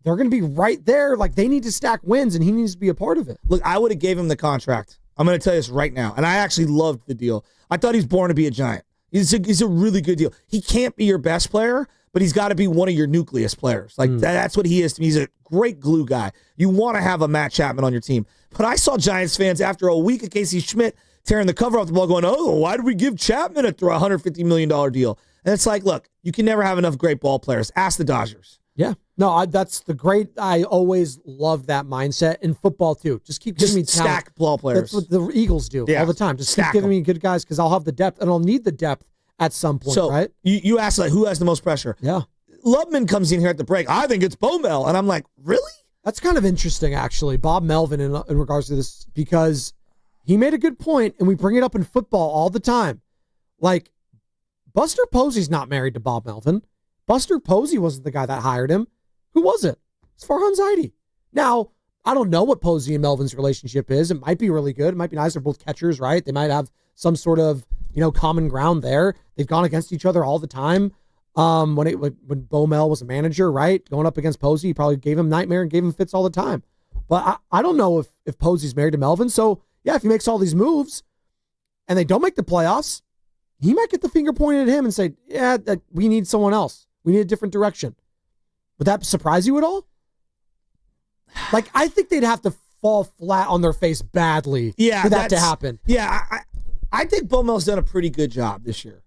they're going to be right there. Like they need to stack wins, and he needs to be a part of it. Look, I would have gave him the contract. I'm going to tell you this right now, and I actually loved the deal. I thought he's born to be a Giant. He's a really good deal. He can't be your best player, but he's got to be one of your nucleus players. Like that's what he is to me. He's a great glue guy. You want to have a Matt Chapman on your team. But I saw Giants fans after a week of Casey Schmidt tearing the cover off the ball going, oh, why did we give Chapman a $150 million deal? And it's like, look, you can never have enough great ball players. Ask the Dodgers. Yeah. No, that's the great. I always love that mindset in football too. Just keep giving me talent. Stack ball players. That's what the Eagles do all the time. Just keep giving me good guys because I'll have the depth and I'll need the depth at some point, right? You asked like who has the most pressure. Yeah. Lubman comes in here at the break. I think it's Bomel. And I'm like, really? That's kind of interesting, actually, Bob Melvin, in regards to this, because he made a good point, and we bring it up in football all the time. Like, Buster Posey's not married to Bob Melvin. Buster Posey wasn't the guy that hired him. Who was it? It's Farhan Zaidi. Now, I don't know what Posey and Melvin's relationship is. It might be really good. It might be nice. They're both catchers, right? They might have some sort of, common ground there. They've gone against each other all the time. When Bo Mel was a manager, right? Going up against Posey, he probably gave him nightmare and gave him fits all the time. But I don't know if Posey's married to Melvin. So, yeah, if he makes all these moves and they don't make the playoffs, he might get the finger pointed at him and say, yeah, we need someone else. We need a different direction. Would that surprise you at all? Like, I think they'd have to fall flat on their face badly for that to happen. Yeah, I think Bo Mel's done a pretty good job this year.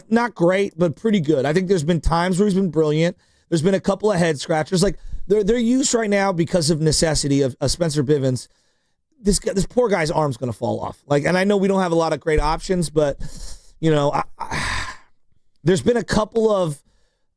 Not great, but pretty good. I think there's been times where he's been brilliant. There's been a couple of head scratchers. Like they're used right now because of necessity of Spencer Bivens. This poor guy's arm's going to fall off. Like, and I know we don't have a lot of great options, but there's been a couple of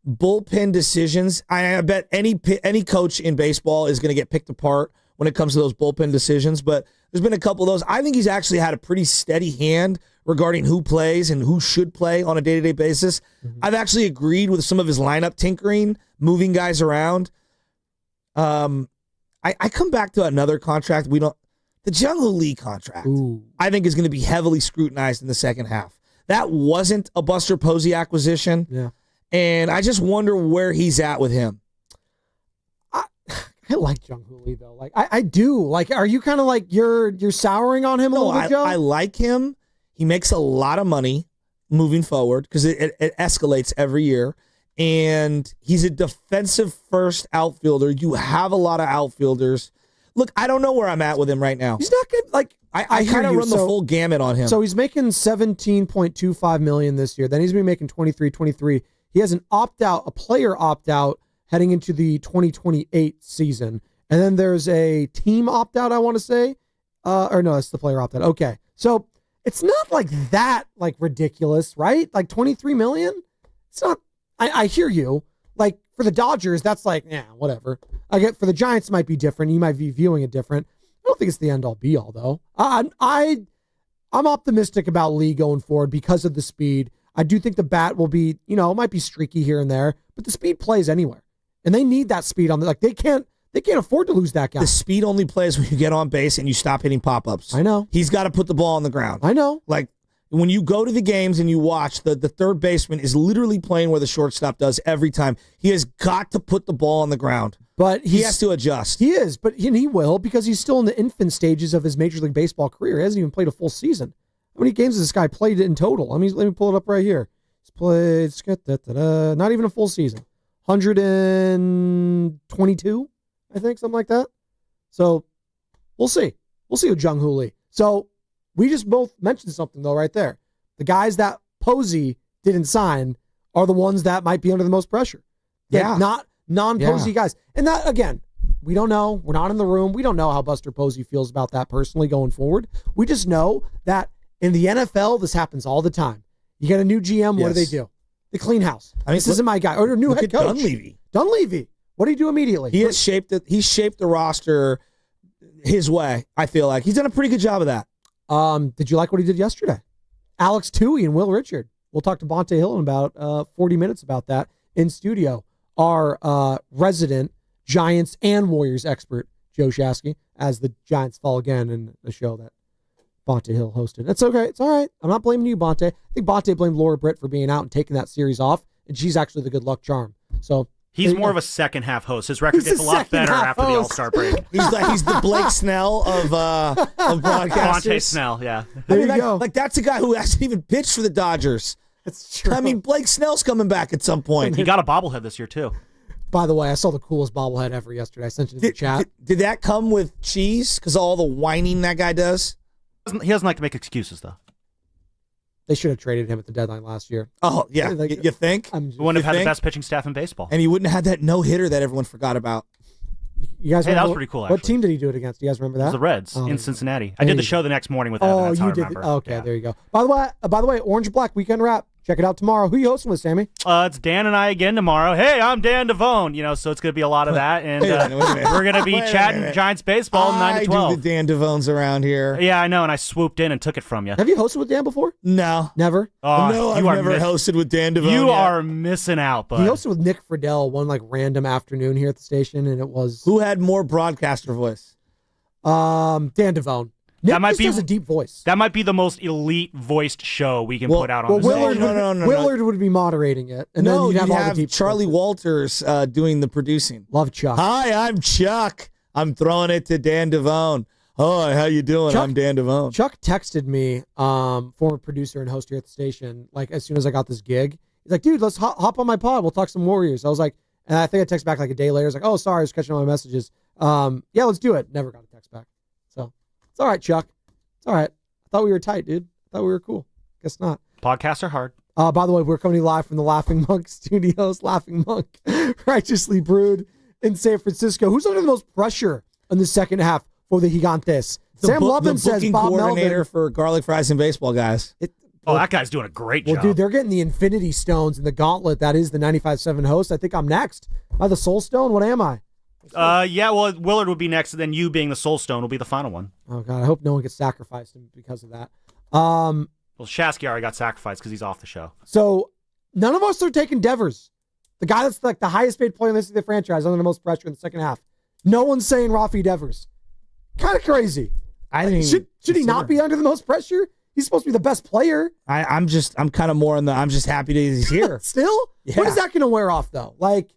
bullpen decisions. I bet any coach in baseball is going to get picked apart when it comes to those bullpen decisions. But there's been a couple of those. I think he's actually had a pretty steady hand regarding who plays and who should play on a day-to-day basis. Mm-hmm. I've actually agreed with some of his lineup tinkering, moving guys around. I come back to another contract. The Jung-Hoo Lee contract, I think, is going to be heavily scrutinized in the second half. That wasn't a Buster Posey acquisition. Yeah. And I just wonder where he's at with him. I like Jung-Hoo Lee, though. Like, I do. Like, are you kind of like you're souring on him a little bit, Joe? I like him. He makes a lot of money moving forward because it escalates every year. And he's a defensive first outfielder. You have a lot of outfielders. Look, I don't know where I'm at with him right now. He's not good. Like, I kind of run the full gamut on him. So he's making $17.25 million this year. Then he's going to be making $23. He has a player opt-out heading into the 2028 season. And then there's a team opt-out, I want to say. Or no, that's the player opt-out. Okay. So it's not like that, like, ridiculous, right? Like $23 million? It's not. I hear you. Like, for the Dodgers, that's like, yeah, whatever. I get for the Giants it might be different. You might be viewing it different. I don't think it's the end all be all though. I'm optimistic about Lee going forward because of the speed. I do think the bat will be, it might be streaky here and there, but the speed plays anywhere, and they need that speed on the they can't afford to lose that guy. The speed only plays when you get on base and you stop hitting pop-ups. I know. He's got to put the ball on the ground. I know. Like, when you go to the games and you watch, the third baseman is literally playing where the shortstop does every time. He has got to put the ball on the ground. But he has to adjust. He is, but he will because he's still in the infant stages of his Major League Baseball career. He hasn't even played a full season. How many games has this guy played in total? Let me pull it up right here. He's played, not even a full season. 122, I think, something like that. So we'll see. We'll see with Jung-Hoo Lee. So we just both mentioned something, though, right there. The guys that Posey didn't sign are the ones that might be under the most pressure. Yeah. Not non-Posey guys. And that, again, we don't know. We're not in the room. We don't know how Buster Posey feels about that personally going forward. We just know that in the NFL, this happens all the time. You get a new GM, what do? They clean house. I mean, this isn't my guy. Or a new head coach. Dunlevy. What do you do immediately? He shaped the roster his way, I feel like. He's done a pretty good job of that. Did you like what he did yesterday? Alex Toohey and Will Richard. We'll talk to Dante Hill in about 40 minutes about that in studio. Our resident Giants and Warriors expert, Joe Shasky, as the Giants fall again in the show that Bonte Hill hosted. It's okay. It's all right. I'm not blaming you, Bonte. I think Bonte blamed Laura Britt for being out and taking that series off, and she's actually the good luck charm. So he's more of a second half host. His record gets a lot better after the All-Star break. He's the Blake Snell of broadcasters. Bonte Snell, yeah. There you go. Like that's a guy who hasn't even pitched for the Dodgers. That's true. I mean, Blake Snell's coming back at some point. He got a bobblehead this year too. By the way, I saw the coolest bobblehead ever yesterday. I sent it in the chat. Did that come with cheese? Because all the whining that guy does? He doesn't like to make excuses, though. They should have traded him at the deadline last year. Oh, yeah. You think? We wouldn't have had the best pitching staff in baseball. And he wouldn't have had that no-hitter that everyone forgot about. You guys that was pretty cool, actually. What team did he do it against? Do you guys remember that? It was the Reds in Cincinnati. I did the show the next morning with Evan. That's how I remember. Okay, there you go. By the way, Orange Black Weekend Wrap. Check it out tomorrow. Who are you hosting with, Sammy? It's Dan and I again tomorrow. Hey, I'm Dan Devone. So it's going to be a lot of that. And we're going to be chatting Giants baseball 9 to 12. I do the Dan Devones around here. Yeah, I know, and I swooped in and took it from you. Have you hosted with Dan before? No. Never? No, I've never hosted with Dan Devone. You are missing out, bud. He hosted with Nick Friedel one random afternoon here at the station, and it was... Who had more broadcaster voice? Dan Devone. Nick has a deep voice. That might be the most elite voiced show we can put out on the Willard, station. Willard would be moderating it. And then you'd have all the deep Charlie Walters doing the producing. Love Chuck. Hi, I'm Chuck. I'm throwing it to Dan Devone. Hi, how you doing? I'm Dan Devone. Chuck texted me, former producer and host here at the station, as soon as I got this gig. He's like, dude, let's hop on my pod. We'll talk some Warriors. I was like, and I think I texted back a day later. I was like, oh, sorry, I was catching all my messages. Yeah, let's do it. Never got a text back. So it's all right, Chuck. It's all right. I thought we were tight, dude. I thought we were cool. Guess not. Podcasts are hard. By the way, we're coming live from the Laughing Monk Studios. Laughing Monk, righteously brewed in San Francisco. Who's under the most pressure in the second half for the Gigantes? Sam Lovin says Bob coordinator Melvin for garlic fries and baseball guys. That guy's doing a great job. Well, dude, they're getting the Infinity Stones in the gauntlet. That is the 95.7 host. I think I'm next. Am I the Soul Stone? What am I? Yeah, well, Willard would be next, and then you being the Soul Stone will be the final one. Oh, God, I hope no one gets sacrificed because of that. Well, Shasky already got sacrificed because he's off the show. So none of us are taking Devers. The guy that's the highest paid player in the franchise under the most pressure in the second half. No one's saying Rafi Devers. Kind of crazy. Should he not be under the most pressure? He's supposed to be the best player. I'm kind of more on I'm just happy that he's here. Still? Yeah. When is that going to wear off, though? Like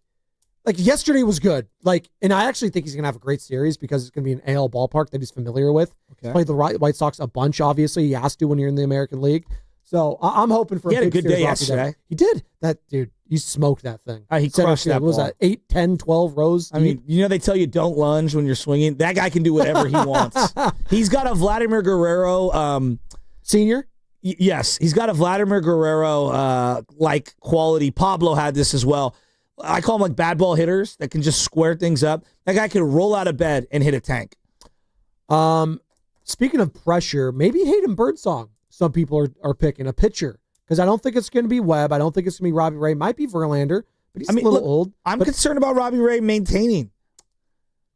yesterday was good. And I actually think he's going to have a great series because it's going to be an AL ballpark that he's familiar with. Okay. He's played the White Sox a bunch, obviously. He has to when you're in the American League. So I'm hoping for a big good day yesterday. He did. That dude, he smoked that thing. He crushed that ball. Was that 8, 10, 12 rows deep? I mean, they tell you don't lunge when you're swinging. That guy can do whatever he wants. He's got a Vladimir Guerrero senior. Yes, he's got a Vladimir Guerrero like quality. Pablo had this as well. I call them bad ball hitters that can just square things up. That guy can roll out of bed and hit a tank. Speaking of pressure, maybe Hayden Birdsong. Some people are picking a pitcher because I don't think it's going to be Webb. I don't think it's going to be Robbie Ray. Might be Verlander, but he's a little old. I'm concerned about Robbie Ray maintaining.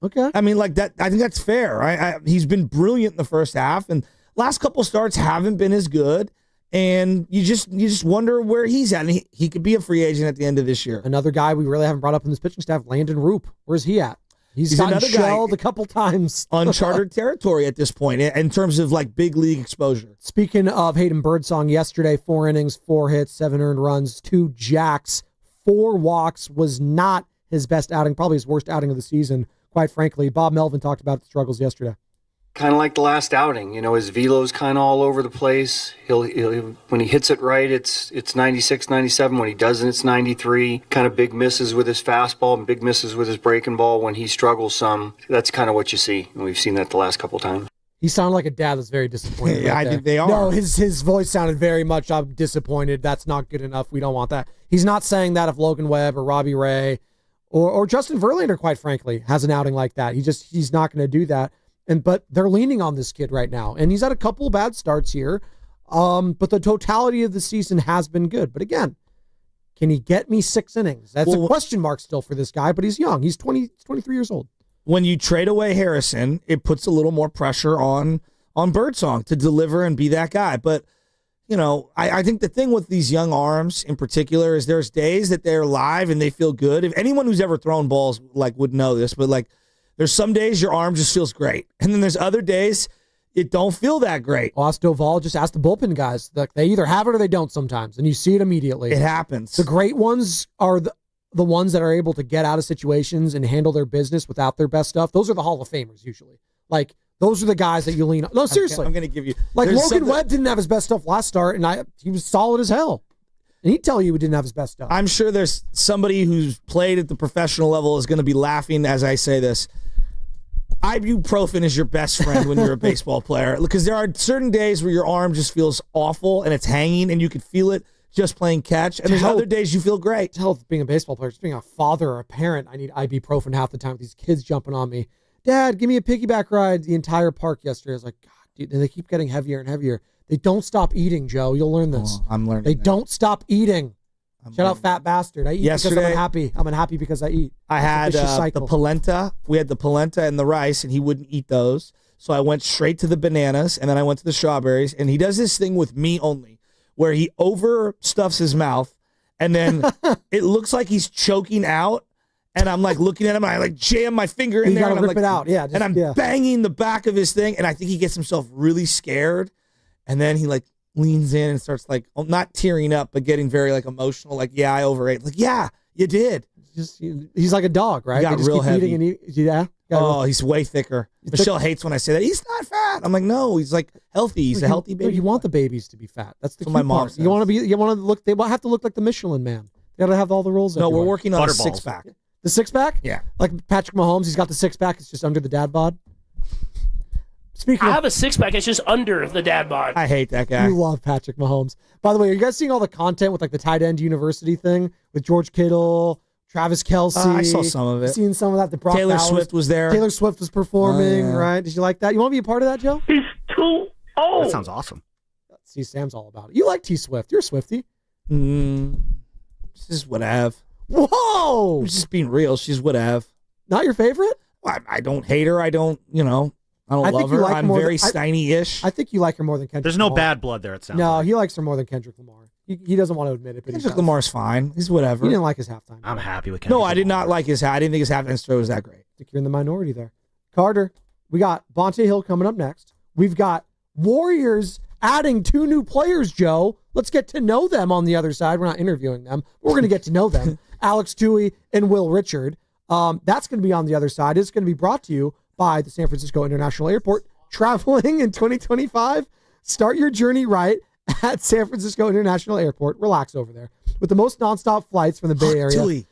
Okay. I mean, like that. I think that's fair. He's been brilliant in the first half, and last couple starts haven't been as good. And you just wonder where he's at. And he could be a free agent at the end of this year. Another guy we really haven't brought up in this pitching staff, Landon Roop. Where's he at? He's gotten shelled a couple times. Uncharted territory at this point in terms of like big league exposure. Speaking of Hayden Birdsong, yesterday, 4 innings, 4 hits, 7 earned runs, 2 jacks, 4 walks, was not his best outing, probably his worst outing of the season, quite frankly. Bob Melvin talked about the struggles yesterday. Kind of like the last outing, his velo's kind of all over the place. He'll when he hits it right, it's 96, 97. When he doesn't, it's 93. Kind of big misses with his fastball and big misses with his breaking ball. When he struggles some, that's kind of what you see. And we've seen that the last couple times. He sounded like a dad that's very disappointed. Yeah, I think they are. No, his voice sounded very much, I'm disappointed. That's not good enough. We don't want that. He's not saying that if Logan Webb or Robbie Ray or Justin Verlander, quite frankly, has an outing like that. He's not going to do that. But they're leaning on this kid right now. And he's had a couple bad starts here. But the totality of the season has been good. But again, can he get me 6 innings? That's a question mark still for this guy, but he's young. He's 23 years old. When you trade away Harrison, it puts a little more pressure on Birdsong to deliver and be that guy. But, I think the thing with these young arms in particular is there's days that they're live and they feel good. If anyone who's ever thrown balls would know this, but there's some days your arm just feels great. And then there's other days it don't feel that great. Ask Doval, just ask the bullpen guys. They either have it or they don't sometimes, and you see it immediately. It happens. The great ones are the ones that are able to get out of situations and handle their business without their best stuff. Those are the Hall of Famers usually. Those are the guys that you lean on. No, seriously. I'm going to give you... Logan Webb didn't have his best stuff last start, and he was solid as hell. And he'd tell you he didn't have his best stuff. I'm sure there's somebody who's played at the professional level is going to be laughing as I say this. Ibuprofen is your best friend when you're a baseball player because there are certain days where your arm just feels awful and it's hanging and you can feel it just playing catch. And there's other days you feel great. To hell with being a baseball player, just being a father or a parent, I need ibuprofen half the time with these kids jumping on me. Dad, give me a piggyback ride the entire park yesterday. I was like, God, dude, and they keep getting heavier and heavier. They don't stop eating, Joe. You'll learn this. I'm learning. They don't stop eating. Shout out fat bastard. I eat yesterday, because I'm unhappy. I'm unhappy because I eat. I had the polenta. We had the polenta and the rice, and he wouldn't eat those. So I went straight to the bananas, and then I went to the strawberries. And he does this thing with me only, where he overstuffs his mouth, and then it looks like he's choking out. And I'm looking at him, and I jam my finger in there. You gotta and rip it out, yeah. And I'm banging the back of his thing, and I think he gets himself really scared. And then he leans in and starts not tearing up, but getting very emotional. Yeah, I overate. Yeah, you did. He's like a dog, right? He got real heavy. Eating and yeah. Oh, he's way thicker. Michelle hates when I say that. He's not fat. I'm like, no, he's healthy. He's a healthy baby. You want the babies to be fat. That's the cute my mom part. says. You want to look. They have to look like the Michelin Man. They got to have all the rules. No, everywhere. we're working on a 6-pack. The 6-pack? Yeah. Like Patrick Mahomes, he's got the 6-pack. It's just under the dad bod. I have a 6-pack. It's just under the dad bod. I hate that guy. You love Patrick Mahomes. By the way, are you guys seeing all the content with the tight end university thing with George Kittle, Travis Kelce? I saw some of it. Seen some of that. The Brock Taylor Bowers. Swift was there. Taylor Swift was performing, right? Did you like that? You want to be a part of that, Joe? He's too old. That sounds awesome. See, Sam's all about it. You like T Swift. You're a Swiftie. This is what I have. Whoa! I'm just being real. She's what I have. Not your favorite? I don't hate her. I don't, I don't love her. I'm very Steiny-ish. I think you like her more than Kendrick There's no Lamar. bad blood there, it sounds No, like. he likes her more than Kendrick Lamar. He doesn't want to admit it, but Kendrick Lamar's fine. He's whatever. You didn't like his halftime. I'm happy with Kendrick No, I did Lamar. not like his. I didn't think his halftime show was that great. I think you're in the minority there. Carter, we got Bonte Hill coming up next. We've got Warriors adding 2 new players, Joe. Let's get to know them on the other side. We're not interviewing them. But we're going to get to know them. Alex Toohey and Will Richard. That's going to be on the other side. It's going to be brought to you by the San Francisco International Airport. Traveling in 2025, start your journey right at San Francisco International Airport. Relax over there. With the most nonstop flights from the Bay Area. Toohey.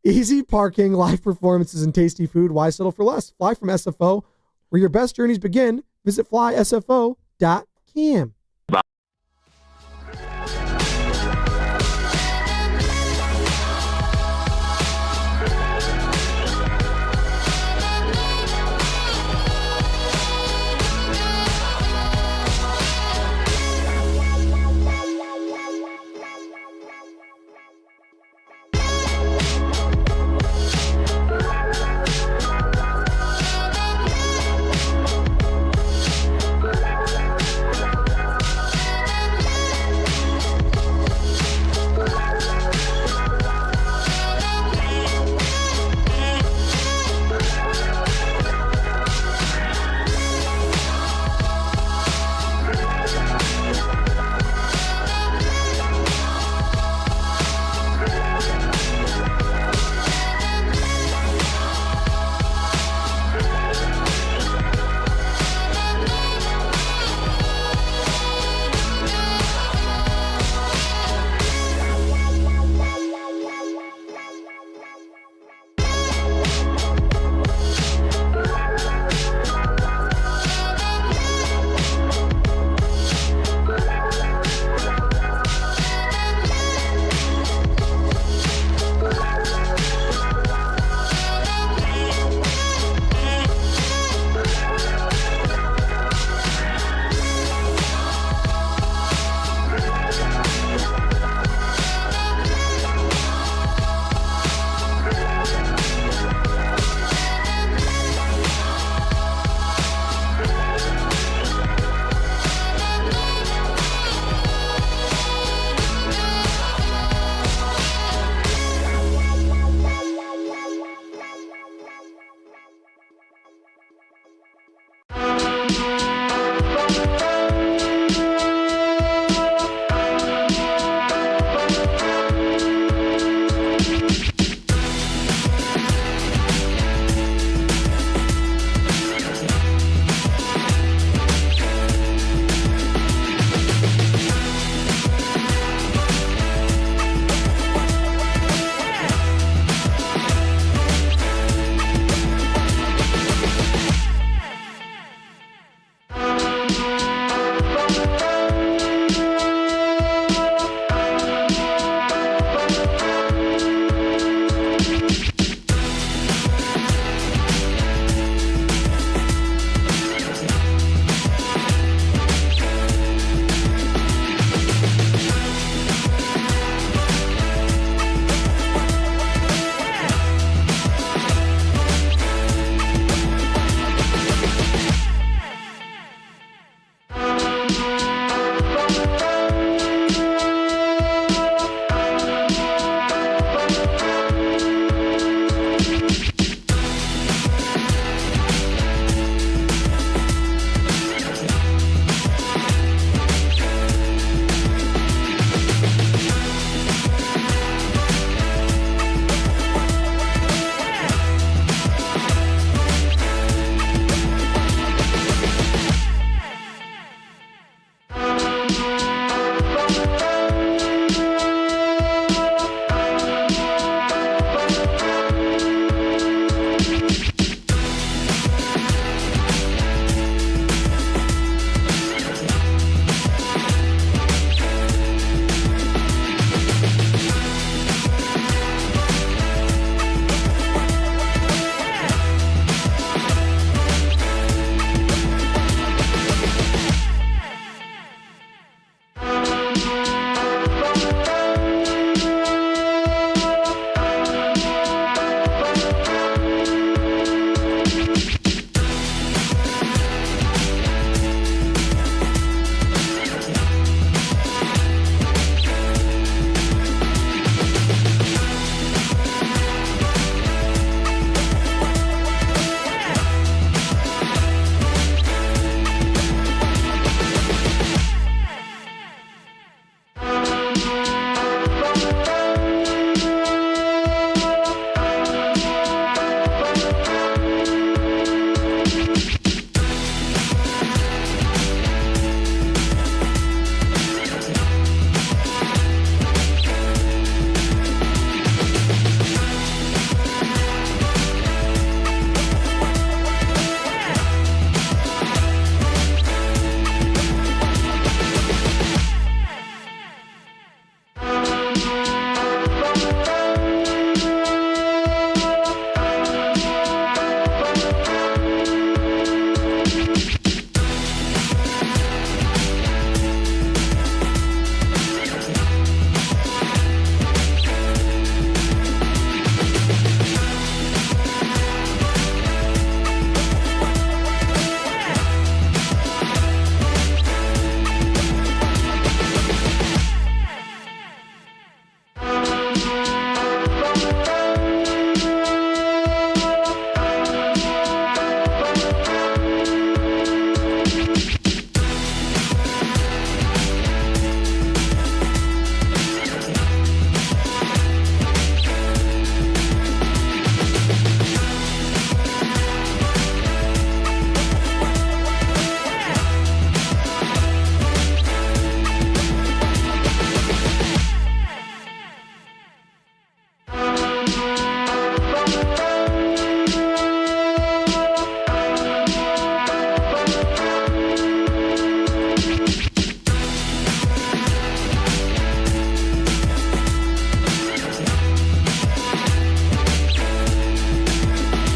Easy parking, live performances, and tasty food. Why settle for less? Fly from SFO, where your best journeys begin. Visit flysfo.com.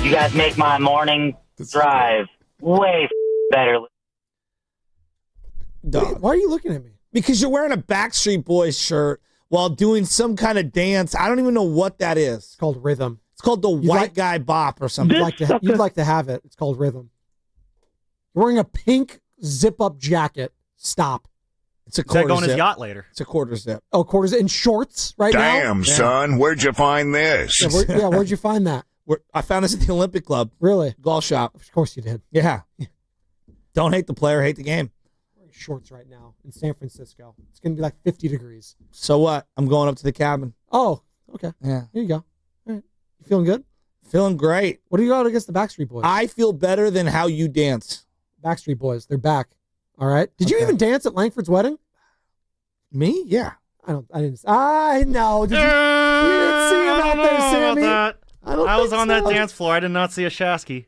You guys make my morning drive way better. Dog. Why are you looking at me? Because you're wearing a Backstreet Boys shirt while doing some kind of dance. I don't even know what that is. It's called rhythm. It's called the white guy bop or something. You'd like to have it. It's called rhythm. You're wearing a pink zip-up jacket. Stop. It's a Is that quarter going zip. his yacht later? It's a quarter zip. Oh, quarters in shorts right now? Damn, son, where'd you find this? Yeah, where'd you find that? I found this at the Olympic Club. Really? Golf shop. Of course you did. Yeah. Don't hate the player, hate the game. I'm wearing shorts right now in San Francisco. It's going to be like 50 degrees. So what? I'm going up to the cabin. Oh, okay. Yeah. Here you go. All right. You feeling good? Feeling great. What do you got against the Backstreet Boys? I feel better than how you dance. Backstreet Boys, they're back. All right. Did you even dance at Langford's wedding? Me? Yeah. I know. You didn't see him out there, Sammy. I was on that dance floor. I did not see a Shasky.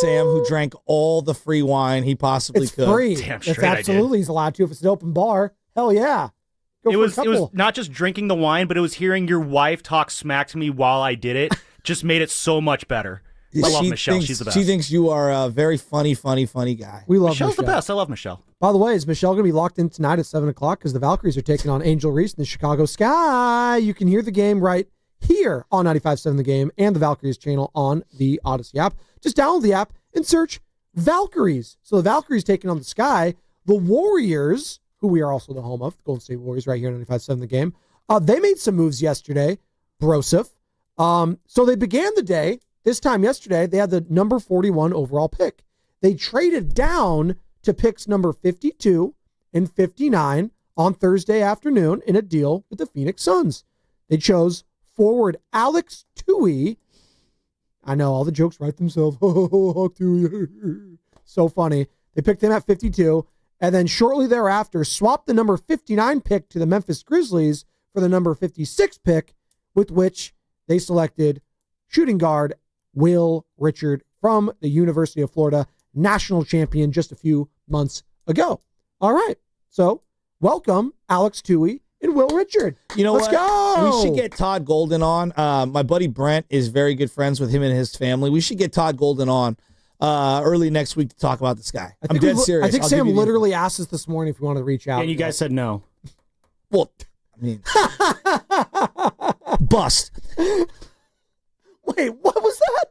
Sam, who drank all the free wine he possibly It's could. free. Damn It's straight I did. absolutely he's allowed to if it's an open bar. Hell yeah. Go It for a was couple. not just drinking the wine, but it was hearing your wife talk smack to me while I did it. Just made it so much better. I love Michelle. She's the best. She thinks you are a very funny guy. We love Michelle's Michelle. the best. I love Michelle. By the way, is Michelle going to be locked in tonight at 7 o'clock because the Valkyries are taking on Angel Reese in the Chicago Sky? You can hear the game right here on 95.7 The Game and the Valkyries channel on the Odyssey app. Just download the app and search Valkyries. So the Valkyries taking on the Sky. The Warriors, who we are also the home of, the Golden State Warriors right here on 95.7 The Game, they made some moves yesterday, Broseph. So they began the day. This time yesterday, they had the number 41 overall pick. They traded down to picks number 52 and 59 on Thursday afternoon in a deal with the Phoenix Suns. They chose forward Alex Tui. I know, all the jokes write themselves. Tui. So funny. They picked him at 52, and then shortly thereafter swapped the number 59 pick to the Memphis Grizzlies for the number 56 pick, with which they selected shooting guard Will Richard from the University of Florida, national champion just a few months ago. All right. So welcome Alex Tui and Will Richard. You know Let's what? go. We should get Todd Golden on. My buddy Brent is very good friends with him and his family. We should get Todd Golden on early next week to talk about this guy. I'm dead serious. I think I'll Sam give you the literally asked us this morning if we wanted to reach out. And you guys said no. Well, I mean, bust. Wait, what was that?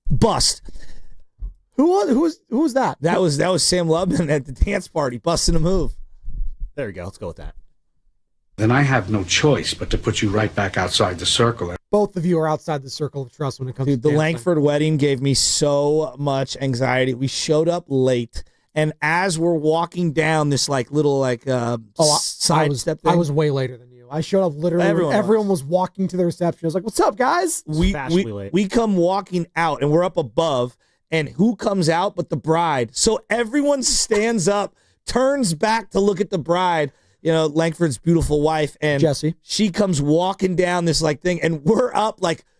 Bust. Who was that? That was Sam Lubman at the dance party, busting a move. There we go. Let's go with that. Then I have no choice but to put you right back outside the circle. Both of you are outside the circle of trust when it comes Dude, to the dancing. Langford wedding gave me so much anxiety. We showed up late, and as we're walking down this little side step thing, I was way later than you. I showed up literally. Everyone was walking to the reception. I was like, "What's up, guys?" We come walking out, and we're up above, and who comes out but the bride? So everyone stands up, turns back to look at the bride. You know, Langford's beautiful wife, and Jesse. She comes walking down this thing, and we're up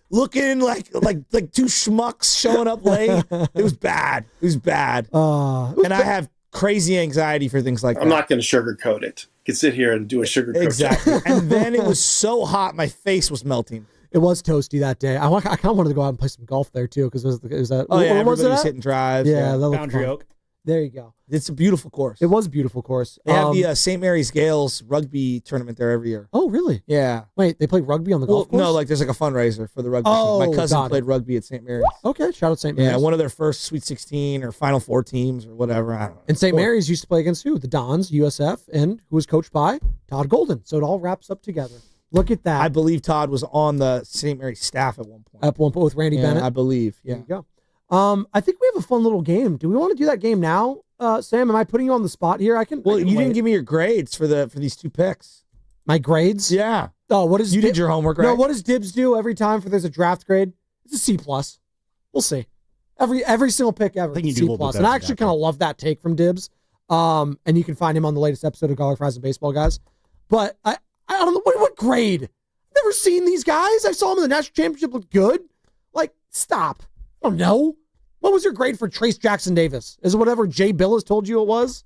looking like two schmucks showing up late. It was bad. It was bad. I have crazy anxiety for things like that. I'm not going to sugarcoat it. You can sit here and do a sugarcoat. Exactly. And then it was so hot, my face was melting. It was toasty that day. I kind of wanted to go out and play some golf there too because it was that. Oh yeah, what was everybody's it? hitting drives. Yeah, that looked Boundary fun. Oak. There you go. It's a beautiful course. It was a beautiful course. They have the St. Mary's Gales rugby tournament there every year. Oh, really? Yeah. Wait, they play rugby on the golf course? No, there's a fundraiser for the rugby Oh, team. My cousin got it. played rugby at St. Mary's. Okay, shout out St. Mary's. Yeah, one of their first Sweet 16 or Final Four teams or whatever. I don't know. And St. Mary's used to play against who? The Dons, USF, and who was coached by Todd Golden. So it all wraps up together. Look at that. I believe Todd was on the St. Mary's staff at one point. At one point with Randy Bennett. I believe. Yeah. There you go. I think we have a fun little game. Do we want to do that game now? Sam, am I putting you on the spot here? Well, you didn't give me your grades for these two picks. My grades? Yeah. Oh, what is you did your homework, right? No, what does Dibs do every time there's a draft grade? It's a C+. We'll see. Every single pick ever. I think you C+. do a little bit And I better actually than that, kind of love that take from Dibs. And you can find him on the latest episode of Garlic Fries and Baseball Guys. But I don't know what grade. Never seen these guys. I saw them in the national championship look good. Stop. I don't know. What was your grade for Trace Jackson Davis? Is it whatever Jay Billis told you it was?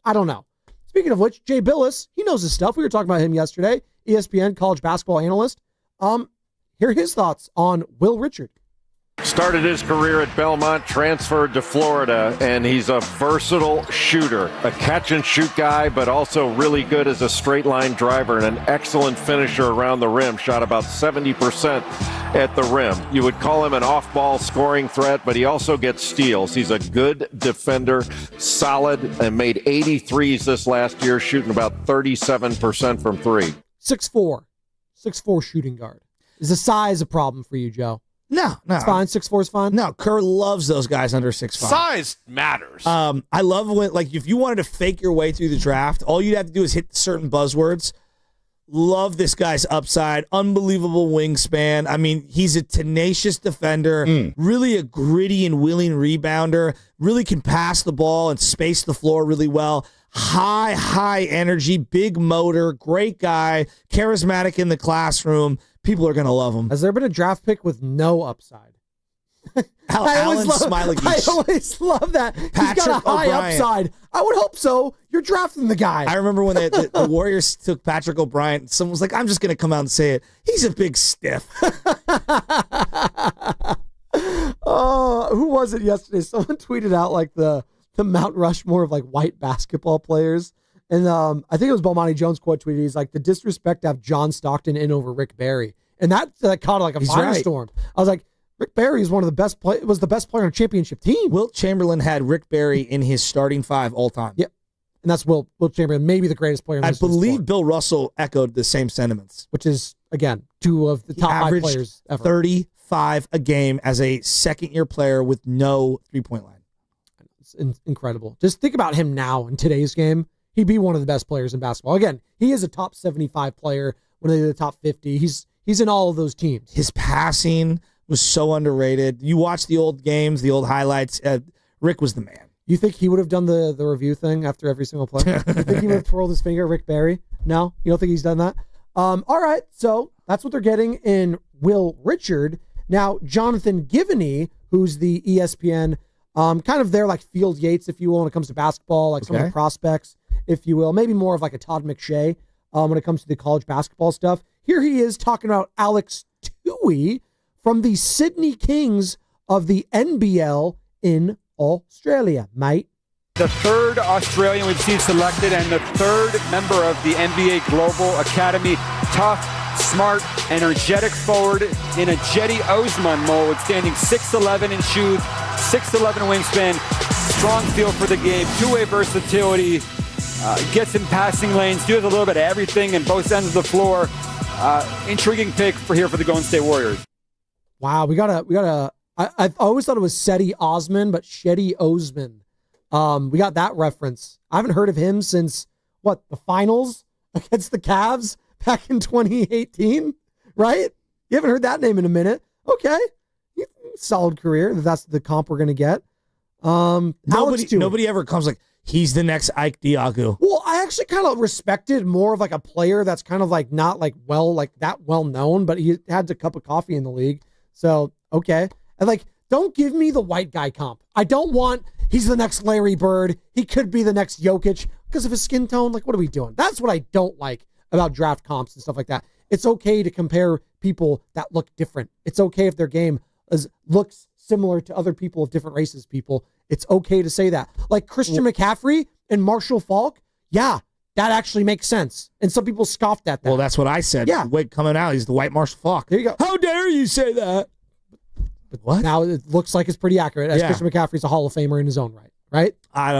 I don't know. Speaking of which, Jay Billis, he knows his stuff. We were talking about him yesterday. ESPN college basketball analyst. Here are his thoughts on Will Richard. Started his career at Belmont, transferred to Florida, and he's a versatile shooter. A catch-and-shoot guy, but also really good as a straight-line driver and an excellent finisher around the rim. Shot about 70% at the rim. You would call him an off-ball scoring threat, but he also gets steals. He's a good defender, solid, and made 83s this last year, shooting about 37% from three. 6'4". 6'4" shooting guard. Is the size a problem for you, Joe? No. It's fine. 6'4" is fine. No, Kerr loves those guys under 6'5". Size matters. I love when, like, if you wanted to fake your way through the draft, all you'd have to do is hit certain buzzwords. Love this guy's upside. Unbelievable wingspan. I mean, he's a tenacious defender, really a gritty and willing rebounder, really can pass the ball and space the floor really well. High energy, big motor, great guy, charismatic in the classroom. People are going to love him. Has there been a draft pick with no upside? I always love that. He's got a high upside. I would hope so. You're drafting the guy. I remember when the Warriors took Patrick O'Brien, someone was like, I'm just going to come out and say it. He's a big stiff. Who was it yesterday? Someone tweeted out like the Mount Rushmore of like white basketball players. And I think it was Bomani Jones quote tweeted. He's like, the disrespect to have John Stockton in over Rick Barry. And that caught like a firestorm. Right. I was like, Rick Barry is one of the best was the best player on a championship team. Wilt Chamberlain had Rick Barry in his starting 5 all time. Yep. And that's Wilt Chamberlain, maybe the greatest player in I believe Bill Russell echoed the same sentiments. Which is, again, 2 of the top 5 players ever. 35 a game as a second-year player with no three-point line. It's incredible. Just think about him now in today's game. He'd be one of the best players in basketball. Again, he is a top 75 player, one of the top 50. He's in all of those teams. His passing was so underrated. You watch the old games, the old highlights. Rick was the man. You think he would have done the review thing after every single play? You think he would have twirled his finger, Rick Barry? No? You don't think he's done that? All right, so that's what they're getting in Will Richard. Now, Jonathan Givney, who's the ESPN, kind of their like Field Yates, if you will, when it comes to basketball, like some of the prospects, if you will, maybe more of like a Todd McShay when it comes to the college basketball stuff. Here he is talking about Alex Toohey from the Sydney Kings of the NBL in Australia, mate. The third Australian we've seen selected and the third member of the NBA Global Academy. Tough, smart, energetic forward in a Jetty Osman mold, standing 6'11" in shoes, 6'11" wingspan, strong feel for the game, two-way versatility, gets in passing lanes, does a little bit of everything in both ends of the floor. Intriguing pick for the Golden State Warriors. Wow, we got a. I always thought it was Shetty Osman, but Shetty Osman. We got that reference. I haven't heard of him since the finals against the Cavs back in 2018, right? You haven't heard that name in a minute. Okay, solid career. That's the comp we're gonna get. Nobody ever comes like he's the next Ike Diagu. Well, I actually kind of respected more of like a player that's kind of like not like that well known, but he had a cup of coffee in the league. So, okay. And like, don't give me the white guy comp. I don't want, he's the next Larry Bird. He could be the next Jokic because of his skin tone. Like, what are we doing? That's what I don't like about draft comps and stuff like that. It's okay to compare people that look different. It's okay if their game looks similar to other people of different races, people. It's okay to say that. Like Christian McCaffrey and Marshall Faulk. Yeah, that actually makes sense. And some people scoffed at that. Well, that's what I said. Yeah. Wait, coming out, he's the white Marshall Faulk. There you go. How dare you say that? What? Now it looks like it's pretty accurate. As Christian McCaffrey's a Hall of Famer in his own right, right? I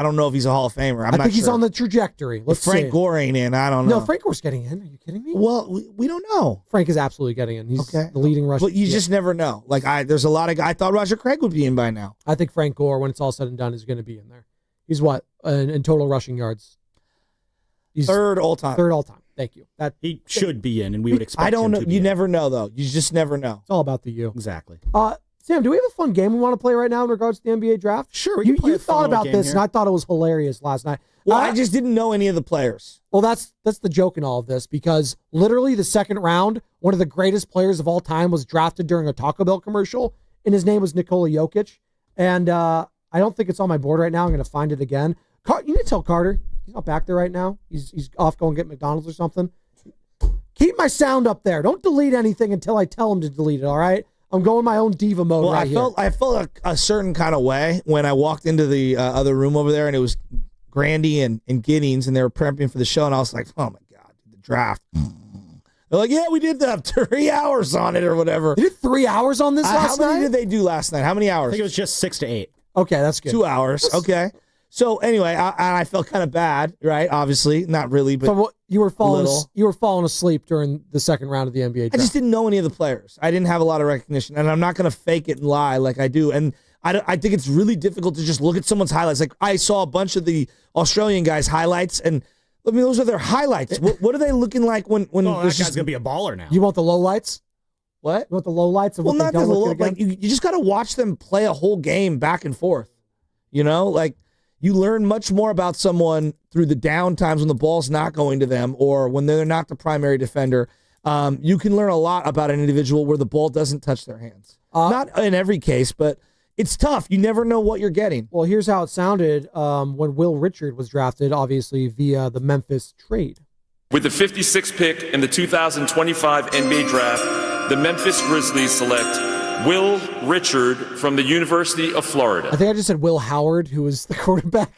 don't know if he's a Hall of Famer. I think he's on the trajectory. If Frank Gore ain't in, I don't know. No, Frank Gore's getting in. Are you kidding me? Well, we don't know. Frank is absolutely getting in. He's the leading rusher. But you just never know. Like there's a lot of guys. I thought Roger Craig would be in by now. I think Frank Gore, when it's all said and done, is going to be in there. He's what in total rushing yards? He's third all time. Third all time. Thank you. That he should be in, and we would expect. I don't him know. to be You in. never know, though. You just never know. It's all about the you. Exactly. Sam, do we have a fun game we want to play right now in regards to the NBA draft? Sure. You thought about this, and I thought it was hilarious last night. Well, I just didn't know any of the players. Well, that's the joke in all of this, because literally the second round, one of the greatest players of all time was drafted during a Taco Bell commercial, and his name was Nikola Jokic. And I don't think it's on my board right now. I'm going to find it again. You need to tell Carter. He's not back there right now. He's off going to get McDonald's or something. Keep my sound up there. Don't delete anything until I tell him to delete it, all right? I'm going my own diva mode Well, here. I felt a certain kind of way when I walked into the other room over there, and it was Grandy and Giddings, and they were prepping for the show, and I was like, oh, my God, the draft. They're like, yeah, we did the 3 hours on it or whatever. You did 3 hours on this last night? How many did they do last night? How many hours? I think it was just 6 to 8. Okay, that's good. 2 hours. Okay. So anyway, I felt kind of bad, right? Obviously, not really, but so you were falling asleep during the second round of the NBA draft. I just didn't know any of the players. I didn't have a lot of recognition, and I'm not going to fake it and lie like I do. And I think it's really difficult to just look at someone's highlights. Like I saw a bunch of the Australian guys' highlights, and I mean those are their highlights. What are they looking like when? Oh, that guy's gonna be a baller now. You want the lowlights? What? You want the lowlights? Well, not the low. Like you just got to watch them play a whole game back and forth. You know, like. You learn much more about someone through the down times when the ball's not going to them or when they're not the primary defender. You can learn a lot about an individual where the ball doesn't touch their hands. Not in every case, but it's tough. You never know what you're getting. Well, here's how it sounded when Will Richard was drafted, obviously via the Memphis trade. With the 56th pick in the 2025 NBA Draft, the Memphis Grizzlies select Will Richard from the University of Florida. I think I just said Will Howard, who was the quarterback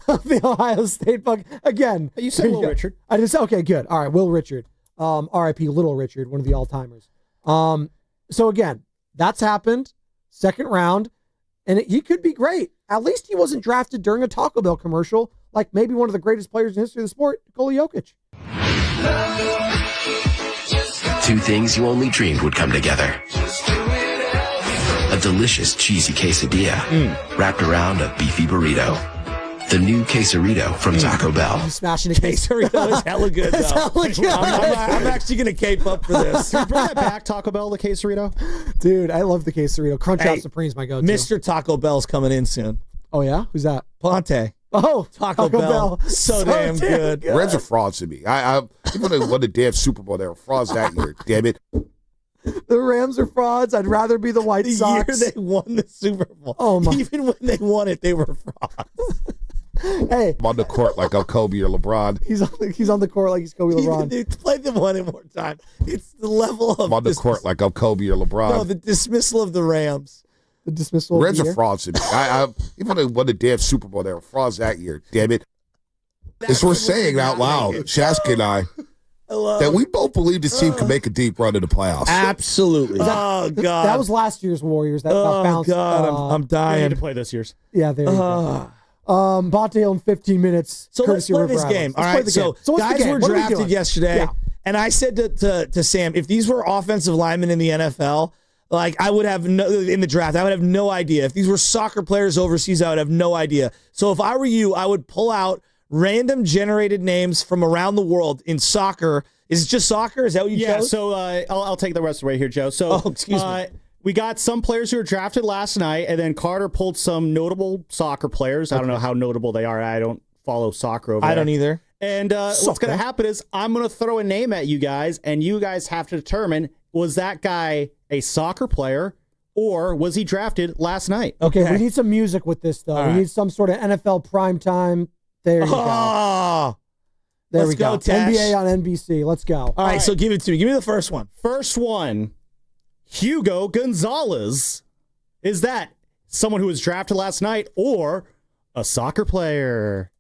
of the Ohio State Buck. Again. You said Will Richard. I just okay, good. All right, Will Richard. R.I.P. Little Richard, one of the all-timers. So again, that's happened. Second round. And he could be great. At least he wasn't drafted during a Taco Bell commercial, like maybe one of the greatest players in the history of the sport, Nikola Jokic. Two things you only dreamed would come together. A delicious cheesy quesadilla wrapped around a beefy burrito. The new quesarito from Taco Bell. I'm smashing a quesarito. Is hella good, though. It's hella good. I'm actually going to cape up for this. Can we bring that back, Taco Bell, the quesarito? Dude, I love the quesarito. Crunchwrap Supreme's my go-to. Mr. Taco Bell's coming in soon. Oh, yeah? Who's that? Ponte. Oh, Taco Bell. So damn good. Reds are frauds to me. Even when they won the damn Super Bowl, they were frauds that year. Damn it. The Rams are frauds. I'd rather be the White Sox. The year they won the Super Bowl. Oh my! Even when they won it, they were frauds. Hey, I'm on the court like I'm Kobe or LeBron. He's on the court like he's Kobe LeBron. Play them one more time. It's the level of. I'm on the court like I'm Kobe or LeBron. No, the dismissal of the Rams. The dismissal. Reds of the are frauds to me. Even when they won the damn Super Bowl, they were frauds that year. Damn it! It's worth saying out loud, Shaska and I. That we both believe this team can make a deep run in the playoffs. Absolutely. Oh, God. That was last year's Warriors. That bounced. God, I'm dying. We need to play this year's. Yeah, there you go. Bonte in 15 minutes. So let's play this game. All right, so guys were drafted yesterday, and I said to Sam, if these were offensive linemen in the NFL, like I would have in the draft, I would have no idea. If these were soccer players overseas, I would have no idea. So if I were you, I would pull out random generated names from around the world in soccer. Is it just soccer? Is that what you chose? Yeah, so I'll take the rest of the way here, Joe. So, excuse me. We got some players who were drafted last night, and then Carter pulled some notable soccer players. I don't know how notable they are. I don't follow soccer over there. I don't either. And what's going to happen is I'm going to throw a name at you guys, and you guys have to determine, was that guy a soccer player or was he drafted last night? Okay, we need some music with this, though. We need some sort of NFL primetime. There you go. There we go. Tash. NBA on NBC. Let's go. All right, so give it to me. Give me the first one. First one, Hugo Gonzalez. Is that someone who was drafted last night or a soccer player?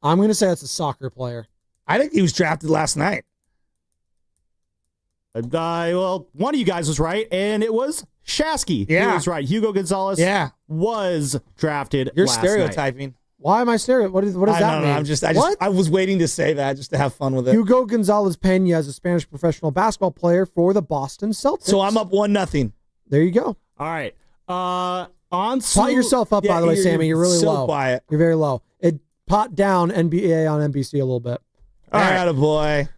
I'm going to say it's a soccer player. I think he was drafted last night. Well, one of you guys was right, and it was Shasky. Yeah. He was right. Hugo Gonzalez was drafted You're last stereotyping. Night. Why am I stereotyping? What does that mean? I was waiting to say that just to have fun with it. Hugo Gonzalez Pena is a Spanish professional basketball player for the Boston Celtics. So I'm up 1-0. There you go. All right. Pot yourself up, by the way, Sammy. You're really low. Quiet. You're very low. It pot down NBA on NBC a little bit. All right, boy.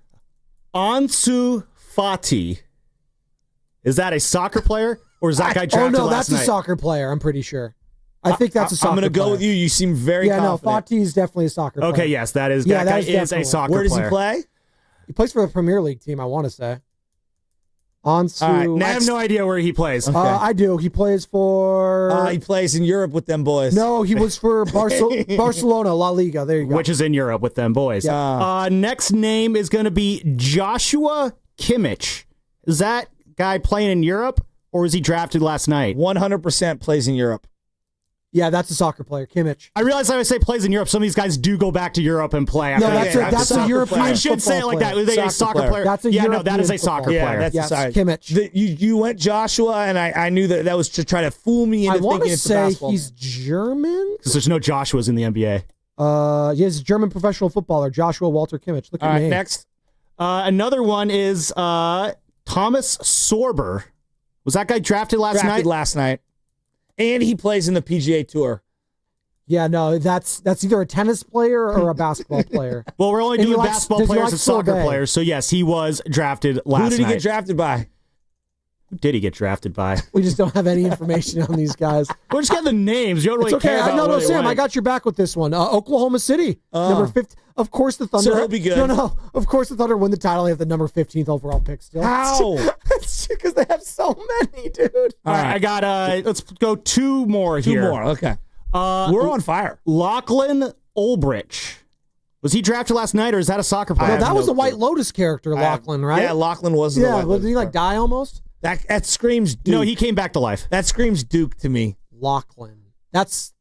Ansu Fati. Is that a soccer player or is that guy drafted last night? Oh, no, that's a soccer player, I'm pretty sure. I think that's a soccer player. I'm going to go with you. You seem very confident. No, Fati is definitely a soccer player. Okay, yes, that is. That guy is a soccer player. Where does he play? He plays for the Premier League team, I want to say. On to All right, I have no idea where he plays. I do. He plays for. He plays in Europe with them boys. No, he was for Barcelona, La Liga. There you go. Which is in Europe with them boys. Next name is going to be Joshua Kimmich. Is that guy playing in Europe, or was he drafted last night? 100% plays in Europe. Yeah, that's a soccer player, Kimmich. I realize I say plays in Europe. Some of these guys do go back to Europe and play. No, that's a European. I should say it like that. A soccer player. That's a European that is a soccer player. Yes, Kimmich. You went Joshua, and I knew that was to try to fool me into thinking it's basketball. He's German. Because there's no Joshuas in the NBA. He's a German professional footballer, Joshua Walter Kimmich. Look at me. Next. Another one is Thomas Sorber. Was that guy drafted last night? And he plays in the PGA Tour. Yeah, no, that's either a tennis player or a basketball player. Well, we're only doing basketball players and soccer players. So, yes, he was drafted last night. Who did he get drafted by? Who did he get drafted by? We just don't have any information on these guys. We're just getting the names. You don't really care about No, Sam, I got your back with this one. Oklahoma City, number 50. Of course, the Thunder. So he'll be good. No. Of course, the Thunder win the title. They have the number 15th overall pick still. How? Because they have so many, dude. All right, I got. Let's go two more here. Two more. Okay. We're on fire. Lachlan Ulbrich. Was he drafted last night, or is that a soccer player? No, that was a White Lotus character, Lachlan, right? Yeah, Lachlan was. Yeah, did he die almost? That screams Duke. No, he came back to life. That screams Duke to me. Lachlan. That's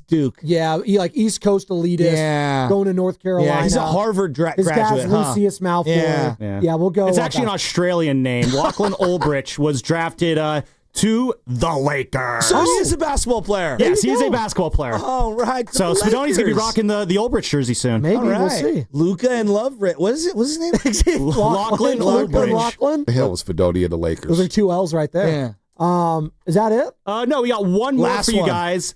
Duke. Yeah, he like East Coast elitist. Yeah. Going to North Carolina. Yeah, he's a Harvard graduate. His dad's Lucius Malfoy. Yeah, we'll go. It's actually an Australian name. Lachlan Ulbrich was drafted to the Lakers. So he is a basketball player. Yes, he is a basketball player. Oh, right. So Spadoni's going to be rocking the Ulbrich jersey soon. Maybe we'll see. Luca and Lovebridge. What is it? What's his name? Lachlan Ulbrich. Lachlan. The hell was Fedoni and the Lakers? Those are two L's right there. Yeah. Is that it? No, we got one more Last for you one. guys.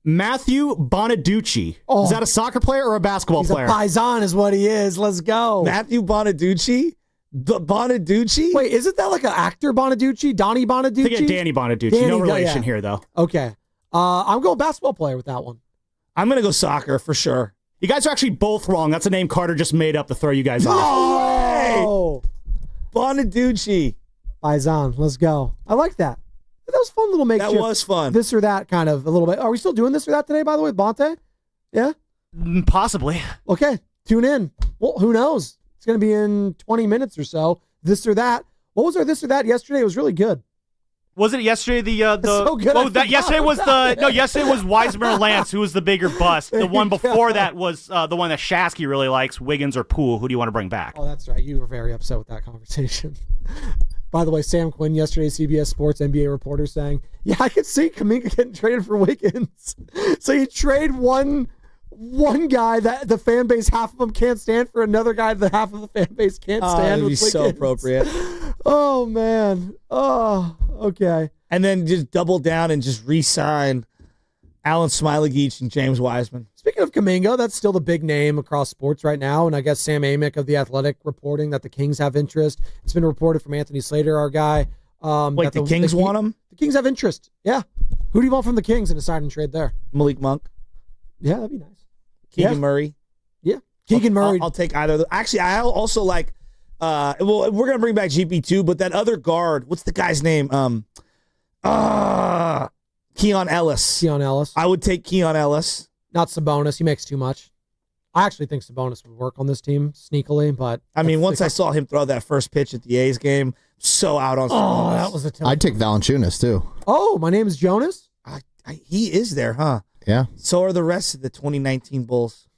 Matthew Bonaducci. Oh. Is that a soccer player or a basketball He's player? a paisan is what he is. Let's go. Matthew Bonaducci? Bonaducci? Wait, isn't that like an actor Bonaducci? Donnie Bonaducci? I think it's Danny Bonaducci. No relation here, though. Okay. I'm going basketball player with that one. I'm going to go soccer for sure. You guys are actually both wrong. That's a name Carter just made up to throw you guys off. Oh, Bonaducci. paisan. Let's go. I like that. That was a fun little makeshift. That was fun. This or that kind of a little bit. Are we still doing this or that today, by the way, with Bonte? Yeah? Possibly. Okay. Tune in. Well, who knows? It's going to be in 20 minutes or so. This or that. What was our this or that yesterday? It was really good. Was it yesterday so good, I forgot yesterday was about it. yesterday was Wiseman or Lance, who was the bigger bust. The one before that was the one that Shasky really likes, Wiggins or Poole. Who do you want to bring back? Oh, that's right. You were very upset with that conversation. By the way, Sam Quinn, yesterday, CBS Sports NBA reporter, saying, yeah, I could see Kaminga getting traded for Wiggins. So you trade one guy that the fan base, half of them can't stand, for another guy that half of the fan base can't stand. That'd be with so Wiggins. appropriate. Oh, man. Oh, okay. And then just double down and just re-sign Alan Smiley-Geach and James Wiseman. Speaking of Kaminga, that's still the big name across sports right now. And I guess Sam Amick of The Athletic reporting that the Kings have interest. It's been reported from Anthony Slater, our guy. Wait, the Kings want him? The Kings have interest. Yeah. Who do you want from the Kings in a sign and trade there? Malik Monk. Yeah, that'd be nice. Keegan Murray. Yeah. Keegan Murray. I'll take either of them. Actually, I also like, well, we're going to bring back GP2, but that other guard, what's the guy's name? Keon Ellis. Keon Ellis. I would take Keon Ellis. Not Sabonis. He makes too much. I actually think Sabonis would work on this team sneakily, but I mean, once I saw him throw that first pitch at the A's game, so out on Sabonis. Oh, that was a tough. I'd take Valanciunas too. Oh, my name is Jonas. He is there, huh? Yeah. So are the rest of the 2019 Bulls.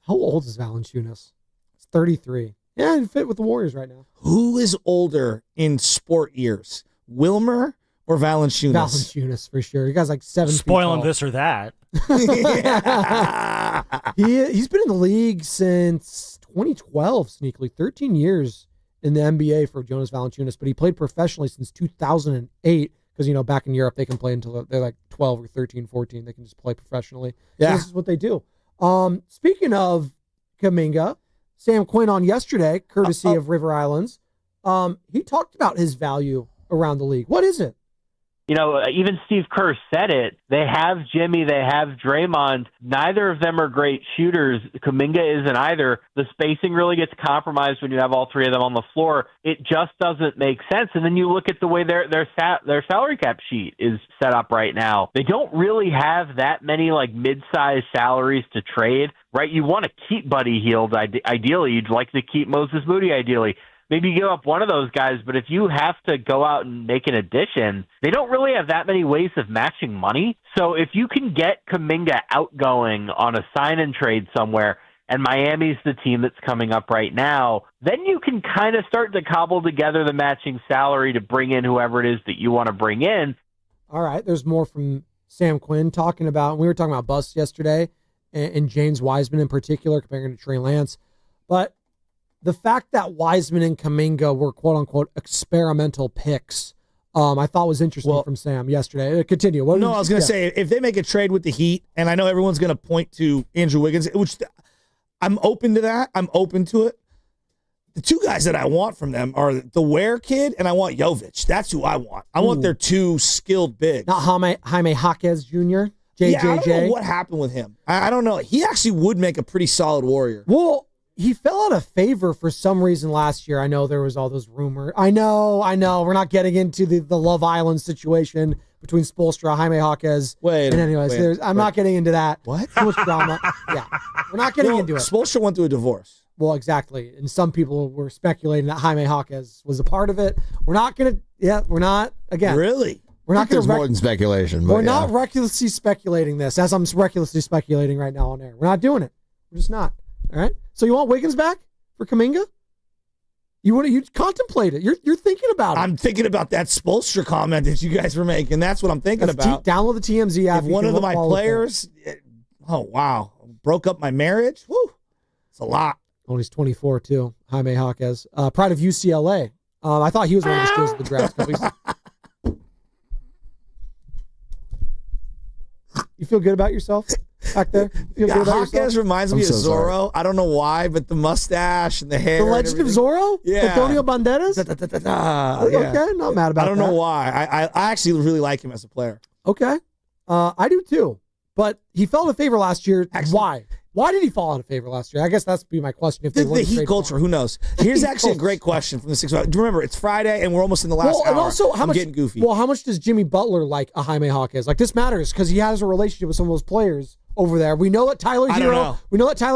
How old is Valanciunas? It's 33. Yeah, he'd fit with the Warriors right now. Who is older in sport years, Wilmer or Valanciunas? Valanciunas for sure. You guys like 7 feet Spoiling tall. this or that. He's been in the league since 2012, sneakily 13 years in the NBA for Jonas Valanciunas, but he played professionally since 2008 because, back in Europe, they can play until they're like 12 or 13, 14. They can just play professionally. Yeah. This is what they do. Speaking of Kaminga, Sam Quinn on yesterday, courtesy of River Islands, he talked about his value around the league. What is it? Even Steve Kerr said it. They have Jimmy, they have Draymond. Neither of them are great shooters. Kaminga isn't either. The spacing really gets compromised when you have all three of them on the floor. It just doesn't make sense. And then you look at the way their salary cap sheet is set up right now. They don't really have that many like mid-sized salaries to trade, right? You want to keep Buddy Hield ideally. You'd like to keep Moses Moody ideally. Maybe you give up one of those guys, but if you have to go out and make an addition, they don't really have that many ways of matching money. So if you can get Kaminga outgoing on a sign-and-trade somewhere, and Miami's the team that's coming up right now, then you can kind of start to cobble together the matching salary to bring in whoever it is that you want to bring in. All right, there's more from Sam Quinn talking about, we were talking about busts yesterday, and James Wiseman in particular, comparing to Trey Lance. But the fact that Wiseman and Kaminga were quote-unquote experimental picks, I thought was interesting from Sam yesterday. Continue. I was going to say, if they make a trade with the Heat, and I know everyone's going to point to Andrew Wiggins, which I'm open to that. I'm open to it. The two guys that I want from them are the Ware kid, and I want Jovic. That's who I want. I want their two skilled bigs. Not Jaime Jaquez Jr., JJJ. Yeah, I don't know what happened with him. I don't know. He actually would make a pretty solid Warrior. Well, he fell out of favor for some reason last year. I know there was all those rumors. I know. We're not getting into the Love Island situation between Spoelstra, Jaime Jaquez. I'm not getting into that. What? Too much drama. Yeah. We're not getting into it. Spoelstra went through a divorce. Well, exactly. And some people were speculating that Jaime Jaquez was a part of it. We're not, again. Really? We're not going to. There's more than speculation. We're not recklessly speculating this, as I'm recklessly speculating right now on air. We're not doing it. We're just not. All right? So you want Wiggins back for Kaminga? You contemplate it. You're thinking about it. I'm thinking about that Spoelstra comment that you guys were making. That's what I'm thinking about. Download the TMZ app. If one of my players, broke up my marriage. Woo, it's a lot. Oh, he's 24 too. Jaime Jaquez, pride of UCLA. I thought he was one of the steals of the draft. You feel good about yourself back there? Jaquez reminds me of Zorro. I don't know why, but the mustache and the hair. The Legend of Zorro? Yeah. Antonio Banderas? Okay, not mad about that. I don't know why. I actually really like him as a player. Okay. I do too. But he fell out of favor last year. Why? Why did he fall out of favor last year? I guess that's be my question. If the Heat culture, who knows? Here's actually a great question from the 6. Remember, it's Friday and we're almost in the last hour. And also, I'm getting goofy. Well, how much does Jimmy Butler like a Jaime Jaquez? Like, this matters because he has a relationship with some of those players over there. We know that Tyler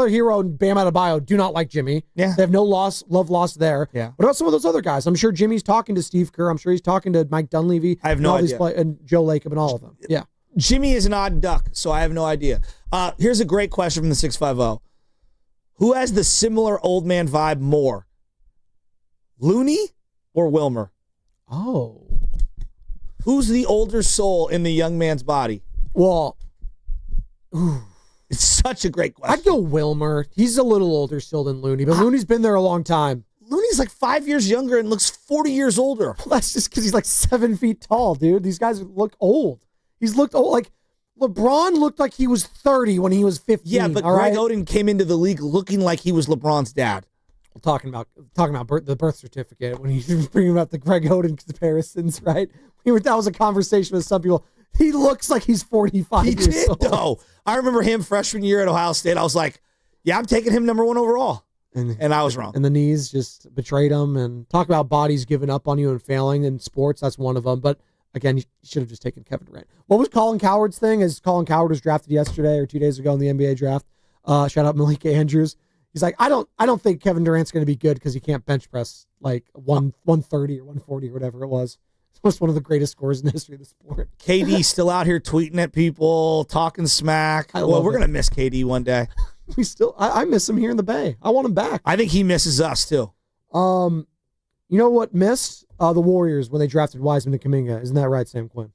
Hero and Bam Adebayo do not like Jimmy. Yeah. They have no love lost there. Yeah. What about some of those other guys? I'm sure Jimmy's talking to Steve Kerr. I'm sure he's talking to Mike Dunleavy. I have no idea. And Joe Lacob and all of them. Yeah. Jimmy is an odd duck, so I have no idea. Here's a great question from the 650. Who has the similar old man vibe more? Looney or Wilmer? Oh. Who's the older soul in the young man's body? Well, it's such a great question. I'd go Wilmer. He's a little older still than Looney, but Looney's been there a long time. Looney's like 5 years younger and looks 40 years older. Well, that's just because he's like 7 feet tall, dude. These guys look old. He's looked old. Like, LeBron looked like he was 30 when he was 15. Yeah, but Greg Oden came into the league looking like he was LeBron's dad. Well, talking about the birth certificate when he's bringing up the Greg Oden comparisons, right? That was a conversation with some people. He looks like he's 45 years old. He did, though. I remember him freshman year at Ohio State. I was like, yeah, I'm taking him number 1 overall. And I was wrong. And the knees just betrayed him. And talk about bodies giving up on you and failing in sports. That's one of them. But again, you should have just taken Kevin Durant. What was Colin Coward's thing? As Colin Coward was drafted yesterday or 2 days ago in the NBA draft. Shout out Malika Andrews. He's like, I don't think Kevin Durant's going to be good because he can't bench press like 130 or 140 or whatever it was. It's one of the greatest scores in the history of the sport. KD's still out here tweeting at people, talking smack. Well, we're going to miss KD one day. I miss him here in the Bay. I want him back. I think he misses us too. You know what missed? The Warriors when they drafted Wiseman and Kaminga. Isn't that right, Sam Quinn?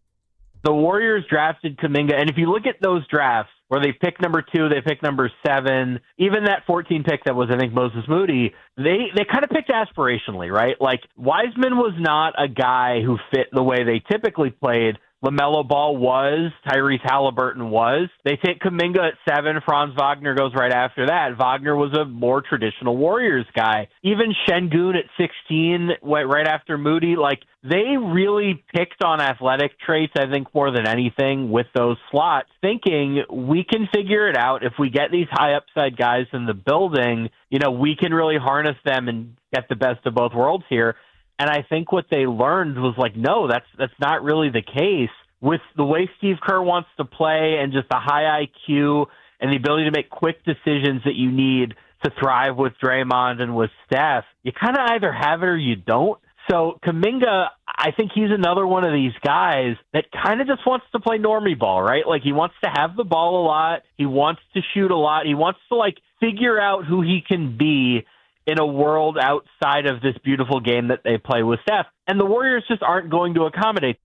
The Warriors drafted Kaminga, and if you look at those drafts where they pick number 2, they pick number 7, even that 14 pick that was, I think, Moses Moody, they kind of picked aspirationally, right? Like, Wiseman was not a guy who fit the way they typically played, LaMelo Ball was, Tyrese Halliburton was. They take Kaminga at 7. Franz Wagner goes right after that. Wagner was a more traditional Warriors guy. Even Şengün at 16 went right after Moody. Like, they really picked on athletic traits, I think, more than anything with those slots, thinking we can figure it out. If we get these high upside guys in the building, we can really harness them and get the best of both worlds here. And I think what they learned was like, no, that's not really the case. With the way Steve Kerr wants to play and just the high IQ and the ability to make quick decisions that you need to thrive with Draymond and with Steph, you kind of either have it or you don't. So Kaminga, I think he's another one of these guys that kind of just wants to play normie ball, right? Like, he wants to have the ball a lot. He wants to shoot a lot. He wants to, figure out who he can be in a world outside of this beautiful game that they play with Steph. And the Warriors just aren't going to accommodate.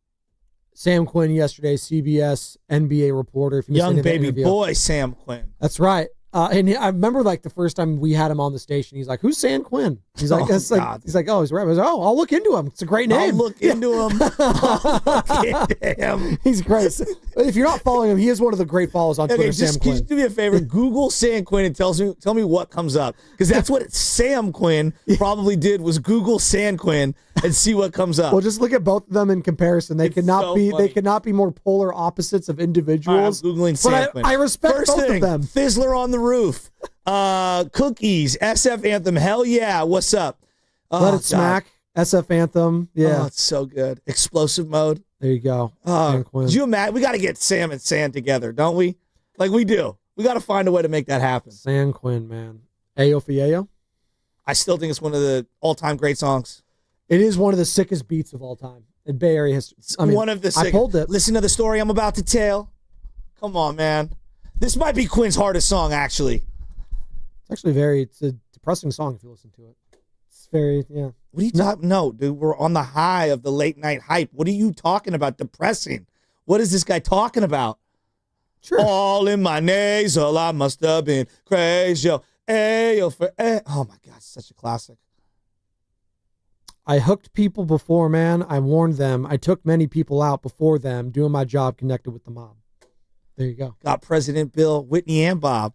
Sam Quinn yesterday, CBS NBA reporter. If you Young baby boy Sam Quinn. That's right. And I remember the first time we had him on the station, he's like, "Who's Sam Quinn?" He's like, "Oh, he's like, oh, he's right." I was like, "Oh, I'll look into him. It's a great name." I'll look into him. He's great. If you're not following him, he is one of the great follows on Twitter. Sam Quinn. Can you do me a favor? Google Sam Quinn and tell me what comes up, because that's what Sam Quinn probably did, was Google Sam Quinn and see what comes up. Well, just look at both of them in comparison. They could not be more polar opposites of individuals. I'm Googling Sam Quinn. I respect First both thing, of them. Fizzler on the Roof. Cookies. SF Anthem. Hell yeah. What's up? Let It Smack. SF Anthem. Yeah. Oh, it's so good. Explosive Mode. There you go. Could you imagine? We got to get Sam and San together, don't we? Like we do. We got to find a way to make that happen. San Quinn, man. Ayo for Yayo. I still think it's one of the all-time great songs. It is one of the sickest beats of all time in Bay Area history. One of the sickest. I pulled it. Listen to the story I'm about to tell. Come on, man. This might be Quinn's hardest song, actually. It's actually it's a depressing song if you listen to it. It's very, yeah. What are you talking? No, dude, we're on the high of the late night hype. What are you talking about? Depressing. What is this guy talking about? Sure. All in my nasal, I must have been crazy. Oh my God, such a classic. I hooked people before, man. I warned them. I took many people out before them, doing my job connected with the mob. There you go. Got President Bill, Whitney, and Bob.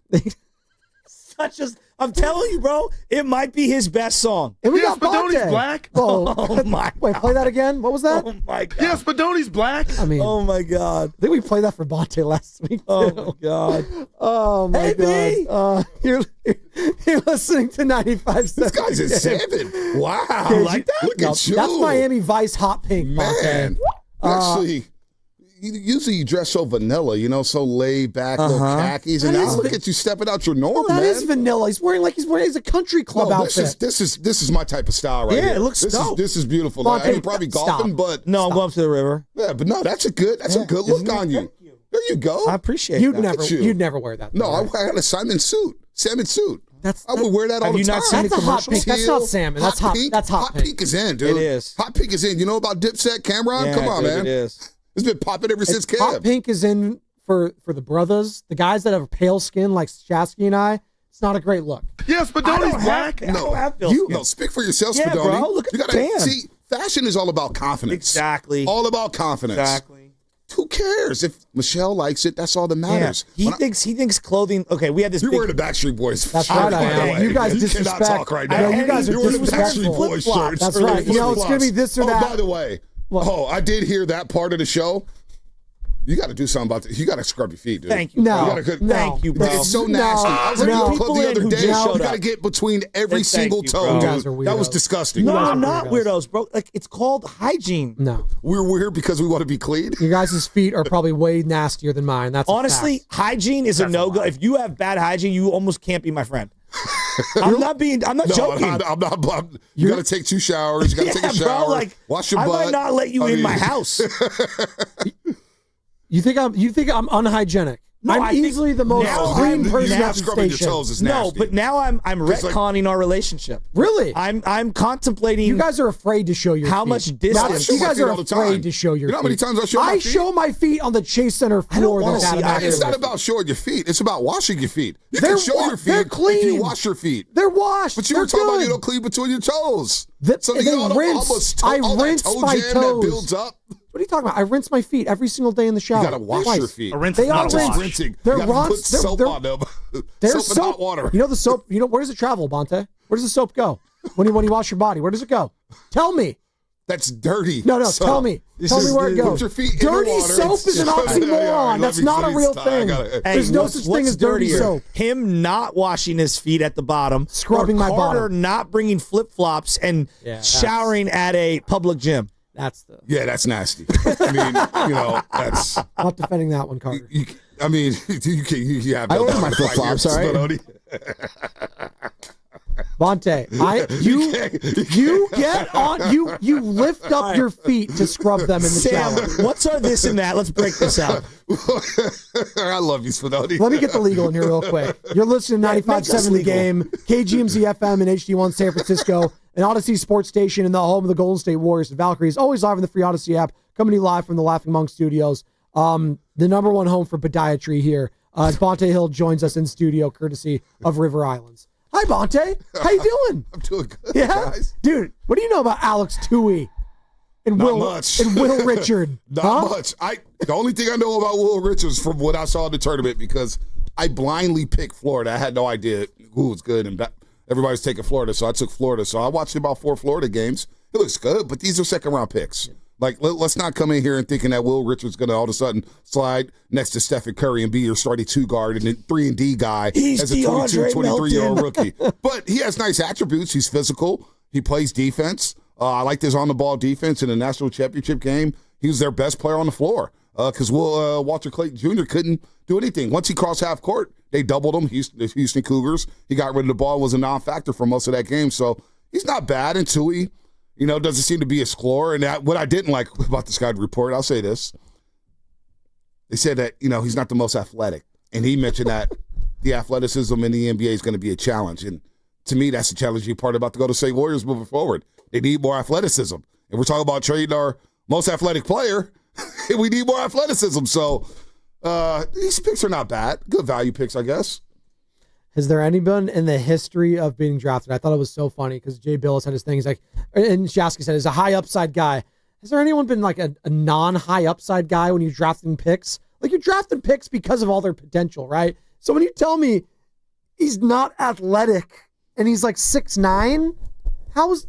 I'm telling you, bro, it might be his best song. And we Yes, got Badoni's Dante. black. Oh my God. Wait, play that again? What was that? Oh my God. Yes, Badoni's black. I mean, oh my God. I think we played that for Bonte last week. Oh my God. Oh my God. You're listening to 95.7. This guy's a 7. Wow. You like that? Look at you. That's Miami Vice Hot Pink, Man. Bonte. Actually, usually you dress so vanilla, so laid back, little khakis, and now look at you stepping out your norm, That man. is vanilla. He's wearing a country club outfit. This is my type of style right here. Yeah, it looks dope. This is beautiful. Well, You're probably golfing, but No, I'm going up to the river. yeah, but no, that's a good look on you. There you go. I appreciate You'd that. you'd never wear that. No, though, I got a salmon suit. That's I would wear that all Have the you time. not seen That's a hot pink. That's not salmon. That's hot. Pink. That's hot pink. Pink is in, dude. It is. Hot pink is in. You know about Dipset, Cameron? Yeah, Come on, dude, man. It is. It's been popping ever since Hot Cam. pink is in for the brothers, the guys that have pale skin like Shasky and I. It's not a great look. Yes, Badoni's black. No, speak for yourself, Yeah, Spadoni. bro, look at you gotta the tan. see. Fashion is all about confidence. Exactly. All about confidence. Exactly. Who cares if Michelle likes it? That's all that matters. Yeah. He thinks clothing. Okay, we had this. You're big, wearing the Backstreet Boys. That's right, I by the am. way. You guys cannot disrespect. talk right I know, now. you guys are You're wearing the disrespectful. Backstreet Boys shirts. That's right. You know, it's going to be this or that. Oh, by the way, I did hear that part of the show. You got to do something about this. You got to scrub your feet, dude. Thank you. No, Thank you, bro. It's so nasty. I was at the club the other day. You got to get between every single toe, You guys are dude. That was weirdos. disgusting. No, I'm not weirdos, bro. Like, it's called hygiene. No, We're weird because we want to be clean. your guys' feet are probably way nastier than mine. That's a Honestly, fact. hygiene is a no-go. If you have bad hygiene, you almost can't be my friend. I'm not joking. I'm not. You got to take 2 showers. You got to take a shower. Bro, like, wash your I butt. might not let you in my house. You think I'm unhygienic? No, I'm I think easily the most now clean I'm- person now at the scrubbing your station. toes is No, nasty. but now I'm Just like- retconning our relationship. Really? I'm contemplating. You guys are afraid to show your How feet. much distance? You guys feet are all the time. afraid to show your You know how many feet. times I show my feet? I show my feet on the Chase Center floor. wanna That's see out of either It's of not them. about showing your feet. It's about washing your feet. You They're can show wa- your they're feet clean. if you wash your feet. They're washed. But you They're were talking about good. you don't clean between your toes. They all rinse. all I that rinse toe my jam toes. that builds up. What are you you talking about? I rinse my feet every single day in the shower. You gotta wash your feet. A rinse They is not are a wash. rinsing. They're You gotta put they're- soap they're- on them. There's soap and hot water. You know the soap. You know where does it travel, Bonte? Where does the soap go when you wash your body? Where does it go? Tell me. That's dirty. No, So, tell me. this Tell me is- where it put goes. your feet in Dirty the water. soap is an oxymoron. That's not a real thing. There's no such thing as dirty soap. Him not washing his feet at the bottom, Scrubbing or my Carter bottom. not bringing flip flops and showering at a public gym. That's the. Yeah, that's nasty. I mean, that's. Not defending that one, Carter. You have. I ordered my flip-flops, all right? Bonte, you lift up your feet to scrub them in the Sam, shower. what's our this and that? Let's break this out. I love you, Spinoni. Let me get the legal in here real quick. You're listening to 95.7 The Game, KGMZ FM and HD1 San Francisco, an Odyssey sports station in the home of the Golden State Warriors and Valkyries, always live on the free Odyssey app, coming to you live from the Laughing Monk Studios, the number one home for podiatry here. As Bonte Hill joins us in studio, courtesy of River Islands. Hi, Bonte. How you doing? I'm doing good, Yeah, guys. dude. What do you know about Alex Toohey and Not much. Will Richard? Not much. The only thing I know about Will Richards from what I saw in the tournament, because I blindly picked Florida. I had no idea who was good, and everybody's taking Florida, so I took Florida. So I watched about 4 Florida games. It looks good, but these are second-round picks. Like, let's not come in here and thinking that Will Richards going to all of a sudden slide next to Stephen Curry and be your starting 2 guard and then 3-and-D guy as a 22, 23-year-old rookie. But he has nice attributes. He's physical. He plays defense. I liked his on-the-ball defense in the national championship game. He was their best player on the floor because Walter Clayton Jr. couldn't do anything. Once he crossed half court, they doubled him, the Houston Cougars. He got rid of the ball, was a non-factor for most of that game. So he's not bad. And Tui, doesn't seem to be a scorer. And what I didn't like about the Scott report, I'll say this. They said that, he's not the most athletic. And he mentioned that the athleticism in the NBA is going to be a challenge. And to me, that's the challenging part about the Golden State Warriors moving forward. They need more athleticism. And we're talking about trading our most athletic player. We need more athleticism. So these picks are not bad. Good value picks, I guess. Has there anyone in the history of being drafted? I thought it was so funny because Jay Billis had his thing. He's like, and Shasky said, is a high upside guy. Has there anyone been like a non-high upside guy when you're drafting picks? Like, you're drafting picks because of all their potential, right? So when you tell me he's not athletic and he's like 6'9", how is...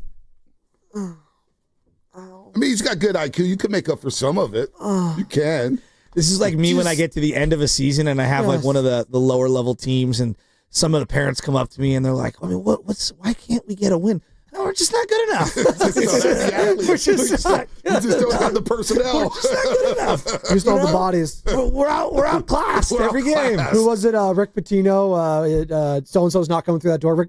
I mean, he's got good IQ. You can make up for some of it. You can. This is like me when I get to the end of a season and I have like one of the lower level teams and some of the parents come up to me and they're like, I mean, why can't we get a win? No, we're just not good enough. We just don't have the personnel. We're just not good enough. We just don't have the bodies. We're outclassed every game. Who was it? Rick Pitino. So-and-so's not coming through that door.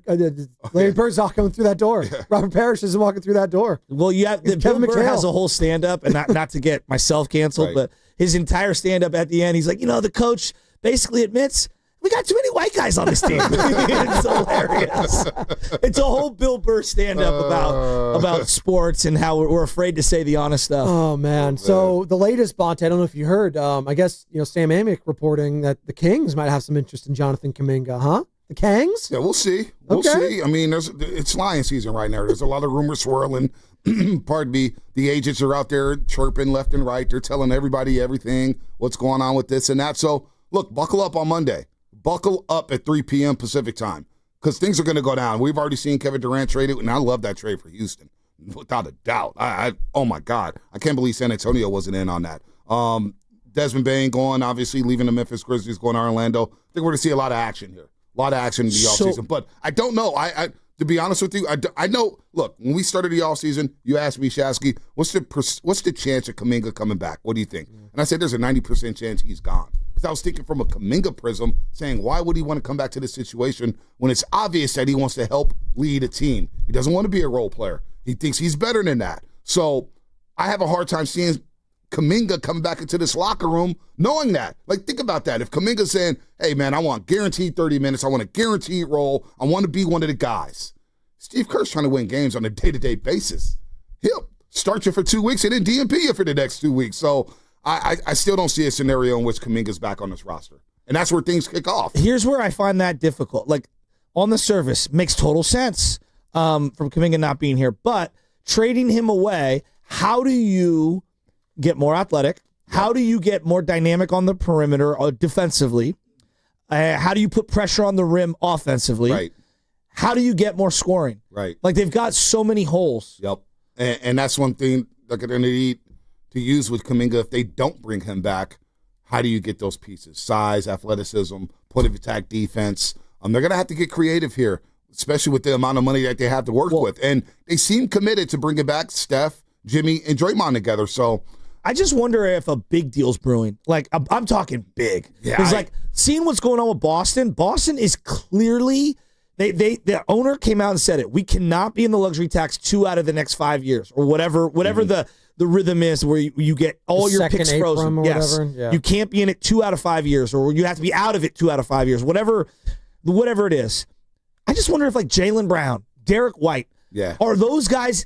Larry Bird's not coming through that door. Yeah. Robert Parrish isn't walking through that door. Well, you have Bill Burr has a whole stand-up, and not to get myself canceled, but his entire stand-up at the end, he's like, the coach basically admits, we got too many white guys on this team. It's hilarious. It's a whole Bill Burr stand-up about sports and how we're afraid to say the honest stuff. Oh, man. So the latest, Bonte, I don't know if you heard, I guess, Sam Amick reporting that the Kings might have some interest in Jonathan Kaminga, huh? The Kangs? Yeah, we'll see. We'll see. I mean, it's lion season right now. There's a lot of rumors swirling. Pardon me. The agents are out there chirping left and right. They're telling everybody everything, what's going on with this and that. So, look, buckle up on Monday. Buckle up at 3 p.m. Pacific time because things are going to go down. We've already seen Kevin Durant traded, and I love that trade for Houston, without a doubt. Oh, my God. I can't believe San Antonio wasn't in on that. Desmond Bain going, obviously, leaving the Memphis Grizzlies, going to Orlando. I think we're going to see a lot of action here. A lot of action in the offseason. But I don't know. To be honest with you, I know. Look, when we started the offseason, you asked me, Shasky, what's the chance of Kaminga coming back? What do you think? And I said there's a 90% chance he's gone. Because I was thinking from a Kaminga prism, saying why would he want to come back to this situation when it's obvious that he wants to help lead a team? He doesn't want to be a role player. He thinks he's better than that. So I have a hard time seeing Kaminga coming back into this locker room knowing that. Like, think about that. If Kaminga's saying, hey, man, I want guaranteed 30 minutes. I want a guaranteed role. I want to be one of the guys. Steve Kerr's trying to win games on a day-to-day basis. He'll start you for 2 weeks and then DNP you for the next 2 weeks. So I still don't see a scenario in which Kaminga's back on this roster. And that's where things kick off. Here's where I find that difficult. Like, on the surface, makes total sense from Kaminga not being here. But trading him away, how do you get more athletic? How do you get more dynamic on the perimeter defensively? How do you put pressure on the rim offensively? Right. How do you get more scoring? Right. Like, they've got so many holes. Yep. And that's one thing they're going to need to use with Kaminga if they don't bring him back. How do you get those pieces? Size, athleticism, point of attack defense. They're going to have to get creative here, especially with the amount of money that they have to work with. And they seem committed to bringing back Steph, Jimmy, and Draymond together. So I just wonder if a big deal's brewing. Like, I'm talking big. Because, seeing what's going on with Boston is clearly the owner came out and said it. We cannot be in the luxury tax 2 out of the next 5 years or whatever the rhythm is where you get all your picks frozen. Or whatever. Yeah. You can't be in it 2 out of 5 years, or you have to be out of it 2 out of 5 years. Whatever it is. I just wonder if Jaylen Brown, Derek White, are those guys?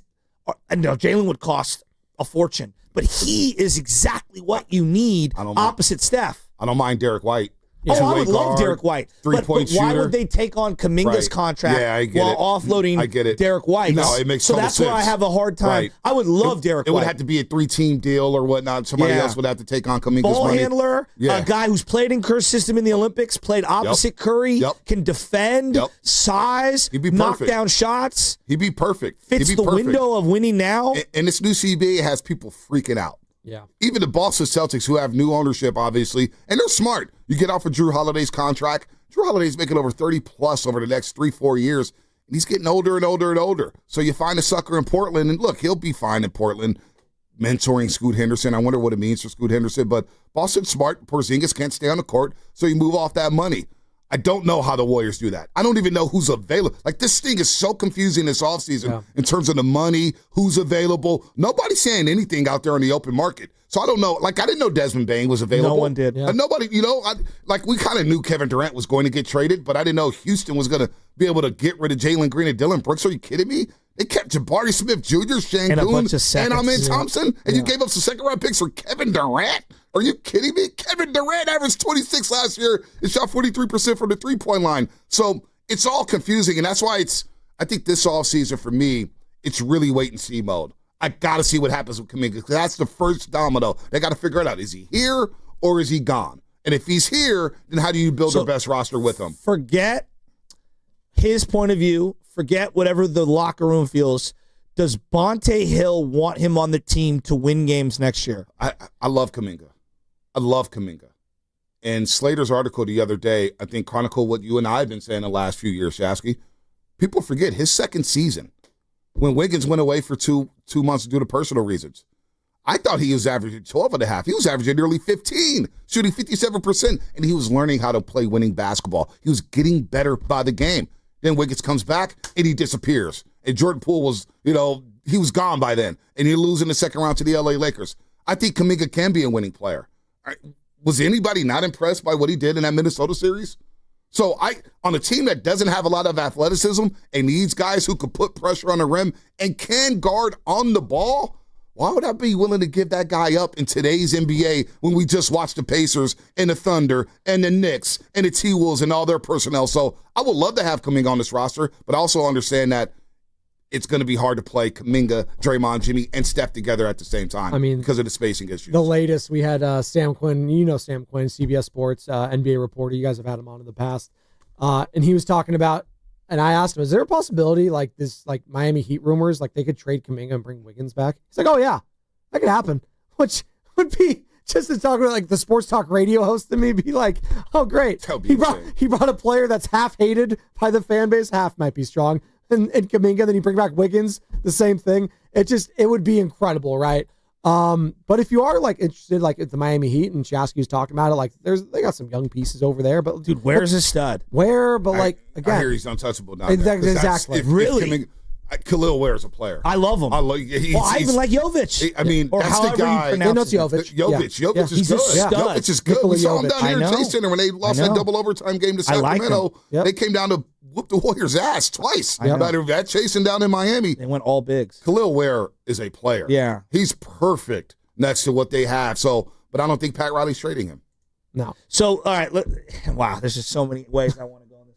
I know Jaylen would cost a fortune, but he is exactly what you need opposite Steph. I don't mind Derek White. Yeah. I would love Derek White. Three-point shooter. Why would they take on Kaminga's contract while offloading Derek White? No, it makes total sense. So that's why I have a hard time. Right. I would love Derek White. It would have to be a 3-team deal or whatnot. Somebody else would have to take on Kaminga's ball money. Handler, a guy who's played in Kerr's system in the Olympics, played opposite Curry, can defend, size, knock down shots. He'd be perfect. Fits the window of winning now. And this new CBA has people freaking out. Yeah. Even the Boston Celtics, who have new ownership, obviously, and they're smart. You get off of Drew Holiday's contract. Drew Holiday's making over 30+ over the next 3-4 years, and he's getting older and older and older. So you find a sucker in Portland, and look, he'll be fine in Portland, mentoring Scoot Henderson. I wonder what it means for Scoot Henderson, but Boston's smart. Porzingis can't stay on the court, so you move off that money. I don't know how the Warriors do that. I don't even know who's available. Like, this thing is so confusing this offseason in terms of the money, who's available. Nobody's saying anything out there on the open market. So I don't know. Like, I didn't know Desmond Bane was available. No one did. Nobody, we kind of knew Kevin Durant was going to get traded, but I didn't know Houston was going to be able to get rid of Jalen Green and Dylan Brooks. Are you kidding me? They kept Jabari Smith Jr., Shangoon, and Amen Thompson, and you gave up some second-round picks for Kevin Durant? Are you kidding me? Kevin Durant averaged 26 last year and shot 43% from the three-point line. So it's all confusing, and that's why I think this offseason for me, it's really wait-and-see mode. I got to see what happens with Kaminga, because that's the first domino. They got to figure it out. Is he here or is he gone? And if he's here, then how do you build the best roster with him? Forget his point of view. Forget whatever the locker room feels. Does Bonte Hill want him on the team to win games next year? I love Kaminga. I love Kaminga. And Slater's article the other day, I think, chronicled what you and I have been saying the last few years, Shasky. People forget his second season, when Wiggins went away for two months due to personal reasons. I thought he was averaging 12.5. He was averaging nearly 15, shooting 57%, and he was learning how to play winning basketball. He was getting better by the game. Then Wiggins comes back, and he disappears. And Jordan Poole was, he was gone by then, and you lose in the second round to the LA Lakers. I think Kaminga can be a winning player. Was anybody not impressed by what he did in that Minnesota series? So on a team that doesn't have a lot of athleticism and needs guys who can put pressure on the rim and can guard on the ball, why would I be willing to give that guy up in today's NBA when we just watched the Pacers and the Thunder and the Knicks and the T-Wolves and all their personnel? So I would love to have Kaminga on this roster, but I also understand that it's going to be hard to play Kaminga, Draymond, Jimmy, and Steph together at the same time. Because of the spacing issues. The latest, we had Sam Quinn, Sam Quinn, CBS Sports, NBA reporter. You guys have had him on in the past. And he was talking about, and I asked him, is there a possibility like this, like Miami Heat rumors, like they could trade Kaminga and bring Wiggins back? He's like, oh yeah, that could happen. Which would be, just to talk about like the sports talk radio host to me, be like, oh great. He brought a player that's half hated by the fan base, half might be strong. And Kaminga, then you bring back Wiggins, the same thing. It would be incredible, right? But if you are like interested, like at the Miami Heat, and Shasky's talking about it, like they got some young pieces over there. But dude, where's his stud? Again, I hear he's untouchable now. Exactly. Really? Khalil Ware's a player. I love him. I even like Jovic. That's the guy. Jovic. Jovic is he's good. Jovic is good. We saw him down here in Chase Center when they lost that double overtime game to Sacramento. They came down to whoop the Warriors' ass twice. That chasing down in Miami. They went all bigs. Khalil Ware is a player. Yeah. He's perfect next to what they have. So, but I don't think Pat Riley's trading him. No. So, all right. Wow, there's just so many ways I want to go on this.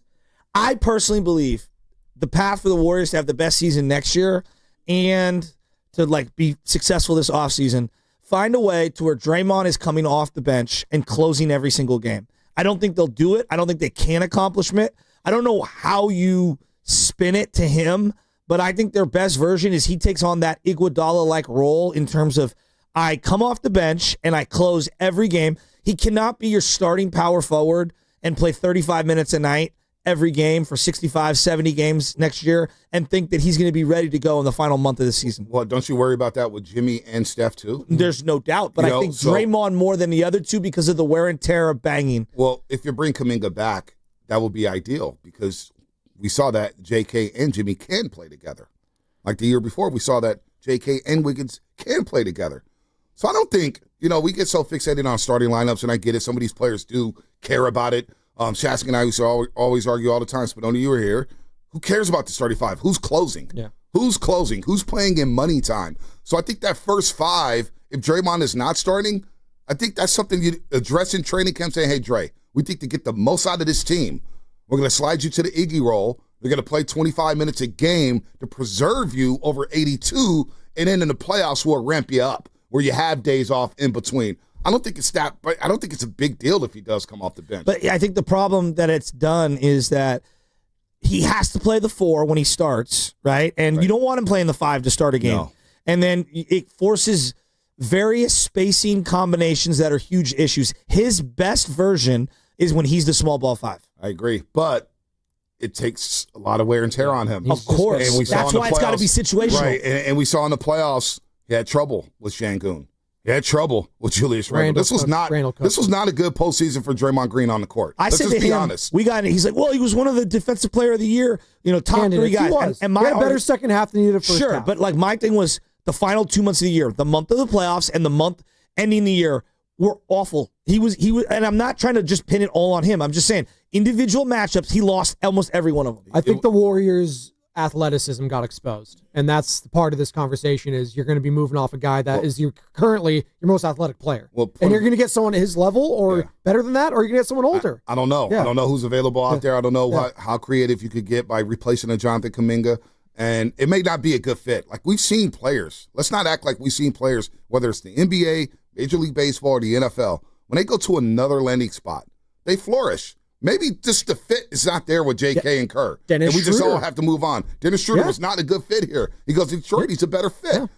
I personally believe the path for the Warriors to have the best season next year and to like be successful this offseason find a way to where Draymond is coming off the bench and closing every single game. I don't think they'll do it. I don't think they can accomplish it. I don't know how you spin it to him, but I think their best version is he takes on that Iguodala-like role in terms of I come off the bench and I close every game. He cannot be your starting power forward and play 35 minutes a night every game for 65, 70 games next year and think that he's going to be ready to go in the final month of the season. Well, don't you worry about that with Jimmy and Steph, too? There's no doubt, but I think Draymond more than the other two because of the wear and tear of banging. Well, if you bring Kaminga back, that would be ideal because we saw that J.K. and Jimmy can play together. Like the year before, we saw that J.K. and Wiggins can play together. So I don't think, we get so fixated on starting lineups, and I get it. Some of these players do care about it. Shasky and I used to always argue all the time. Spadoni, you were here. Who cares about the starting five? Who's closing? Yeah. Who's closing? Who's playing in money time? So I think that first five, if Draymond is not starting, I think that's something you address in training camp saying, hey, Dre, we think to get the most out of this team, we're going to slide you to the Iggy role. We're going to play 25 minutes a game to preserve you over 82, and then in the playoffs, we'll ramp you up where you have days off in between. I don't think it's that, but I don't think it's a big deal if he does come off the bench. But I think the problem that it's done is that he has to play the 4 when he starts, right? And you don't want him playing the 5 to start a game. No. And then it forces various spacing combinations that are huge issues. His best version is when he's the small ball 5. I agree, but it takes a lot of wear and tear on him. Of course. And we saw That's why it's got to be situational. Right, and we saw in the playoffs, he had trouble with Şengün. He had trouble with Julius Randle. This was not a good postseason for Draymond Green on the court. Let's just be honest. He's like, well, he was one of the defensive player of the year, top 3 guys. He was. And he had a better second half than he did the first half. Sure, but like my thing was the final 2 months of the year, the month of the playoffs and the month ending the year were awful. He was, and I'm not trying to just pin it all on him. I'm just saying individual matchups, he lost almost every one of them. I think the Warriors' athleticism got exposed, and that's the part of this conversation is you're going to be moving off a guy that is currently your most athletic player, and you're going to get someone at his level or better than that, or you're going to get someone older. I don't know. I don't know who's available out there. I don't know how creative you could get by replacing a Jonathan Kaminga, and it may not be a good fit. Like we've seen players. Let's not act like we've seen players, whether it's the NBA, Major League Baseball, or the NFL, when they go to another landing spot, they flourish. Maybe just the fit is not there with J.K. and Kerr. Dennis and we just Schroeder. all have to move on. Dennis Schroeder was not a good fit here. He goes to Detroit, he's a better fit.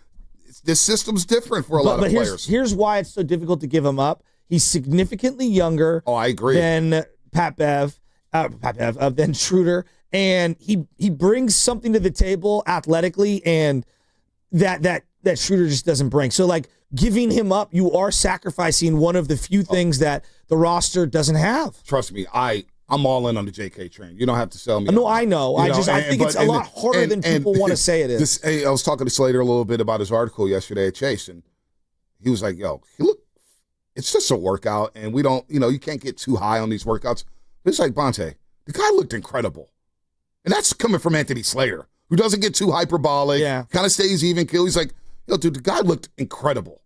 This system's different for a lot of players. Here's why it's so difficult to give him up. He's significantly younger I agree. than than Schroeder, and he brings something to the table athletically, and that Schroeder just doesn't bring. So like giving him up, you are sacrificing one of the few things that the roster doesn't have. Trust me, I'm all in on the JK train. You don't have to sell me. No, I know. I think it's a lot harder than people want to say it is. I was talking to Slater a little bit about his article yesterday at Chase, and he was like, yo, it's just a workout, and we don't, you can't get too high on these workouts. But it's like, Bonte, the guy looked incredible. And that's coming from Anthony Slater, who doesn't get too hyperbolic, kind of stays even keel. He's like, dude, the guy looked incredible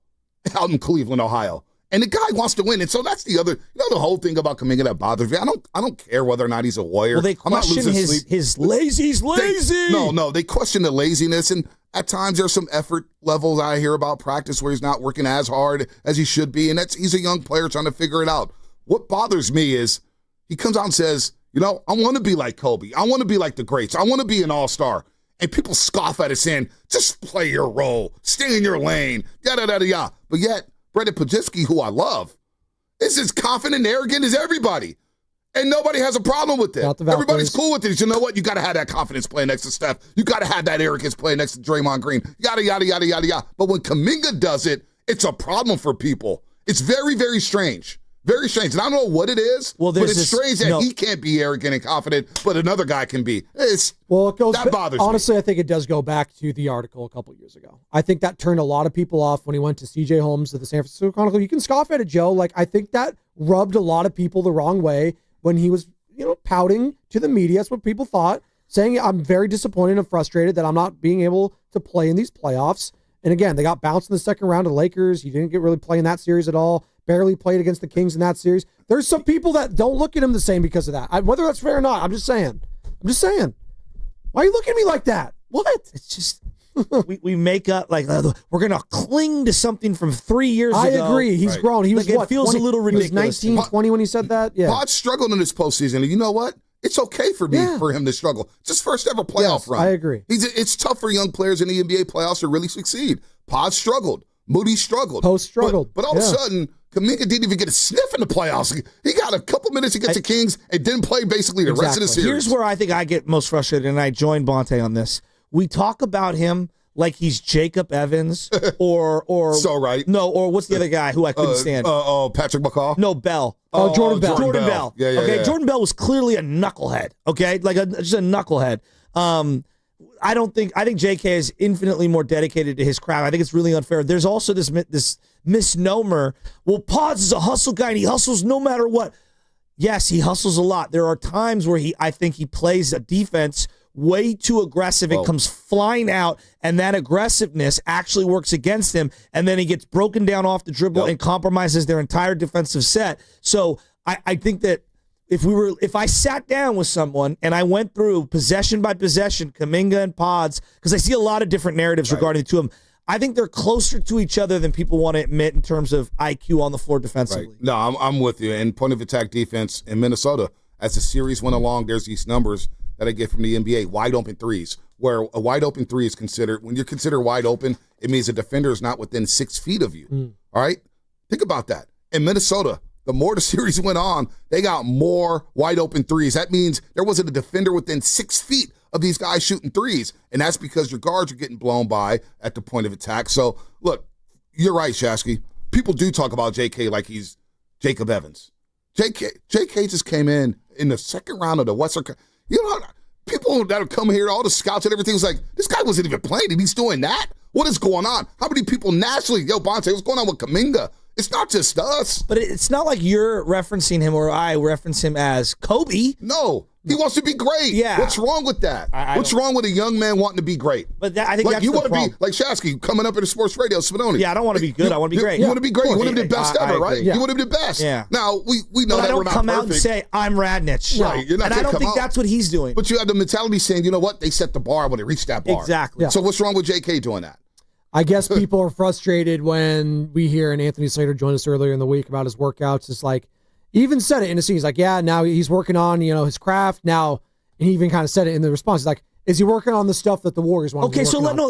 out in Cleveland, Ohio. And the guy wants to win. And so that's the other, the whole thing about Kaminga that bothers me. I don't care whether or not he's a Warrior. Well, they question his lazy. He's lazy. They question the laziness. And at times there's some effort levels I hear about practice where he's not working as hard as he should be. And he's a young player trying to figure it out. What bothers me is he comes out and says, I want to be like Kobe. I want to be like the greats. I want to be an all-star. And people scoff at it saying, just play your role. Stay in your lane. Yada. But yet, Brendan Podolski, who I love, is as confident and arrogant as everybody. And nobody has a problem with it. Everybody's cool with it. You know what? You got to have that confidence playing next to Steph. You got to have that arrogance playing next to Draymond Green. Yada. But when Kaminga does it, it's a problem for people. It's very, very strange. Very strange. And I don't know what it is, but it's strange that he can't be arrogant and confident, but another guy can be. That bothers me. Honestly, I think it does go back to the article a couple years ago. I think that turned a lot of people off when he went to C.J. Holmes at the San Francisco Chronicle. You can scoff at it, Joe. Like, I think that rubbed a lot of people the wrong way when he was, pouting to the media. That's what people thought, saying, I'm very disappointed and frustrated that I'm not being able to play in these playoffs. And again, they got bounced in the second round of the Lakers. He didn't get really play in that series at all. Barely played against the Kings in that series. There's some people that don't look at him the same because of that. Whether that's fair or not, I'm just saying. Why are you looking at me like that? What? It's just, we make up like we're gonna cling to something from 3 years I ago. agree. He's grown. He was like, what? It feels 20, a little ridiculous. He was 19, 20 when he said that. Yeah. Pod's struggled in this postseason, and you know what? It's okay for him to struggle. It's his first ever playoff run. I agree. It's tough for young players in the NBA playoffs to really succeed. Pod struggled. Moody struggled. Post struggled. But all of a sudden, Kaminga didn't even get a sniff in the playoffs. He got a couple minutes against the Kings and didn't play basically the rest of the series. Here's where I think I get most frustrated, and I join Dante on this. We talk about him like he's Jacob Evans or so right. No, or what's the other guy who I couldn't stand? Patrick McCaw? No, Bell. Jordan Bell. Jordan Bell. Yeah, okay, Jordan Bell was clearly a knucklehead. Okay, like just a knucklehead. I think JK is infinitely more dedicated to his craft. I think it's really unfair. There's also this misnomer. Well, Pods is a hustle guy and he hustles no matter what. Yes, he hustles a lot. There are times where I think he plays a defense way too aggressive. It comes flying out, and that aggressiveness actually works against him, and then he gets broken down off the dribble and compromises their entire defensive set. So I think that if I sat down with someone and I went through possession by possession, Kaminga and Pods, because I see a lot of different narratives regarding the two of them, I think they're closer to each other than people want to admit in terms of IQ on the floor defensively. Right. No, I'm with you. And point of attack defense in Minnesota, as the series went along, there's these numbers that I get from the NBA, wide open threes, where a wide open three is considered, when you're considered wide open, it means a defender is not within 6 feet of you. All right? Think about that. In Minnesota, the more the series went on, they got more wide open threes. That means there wasn't a defender within 6 feet of these guys shooting threes. And that's because your guards are getting blown by at the point of attack. So, look, you're right, Shasky. People do talk about JK like he's Jacob Evans. JK just came in the second round of the Western. You know, people that have come here, all the scouts and everything was like, this guy wasn't even playing and he's doing that? What is going on? How many people nationally, Bonte, what's going on with Kaminga? It's not just us. But it's not like you're referencing him or I reference him as Kobe. No. He wants to be great. Yeah. What's wrong with that? What's wrong with a young man wanting to be great? But I think like that's you the want to problem. be like Shasky coming up in the sports radio, Spinoni. Yeah, I don't want to be good. I want to be great. You want to be great. You want to be the best ever, right? Yeah. You want to be the best. Yeah. Now we know but that I don't we're not come perfect. out and say I'm Radnich. Right. You're not and I don't think that's what he's doing. But you have the mentality saying, you know what? They set the bar when they reach that bar. Exactly. So what's wrong with JK doing that? I guess people are frustrated when we hear, and Anthony Slater joined us earlier in the week about his workouts. It's like, he even said it in the scene. He's like, yeah, now he's working on, his craft now. And he even kind of said it in the response. He's like, is he working on the stuff that the Warriors want? Okay, so no,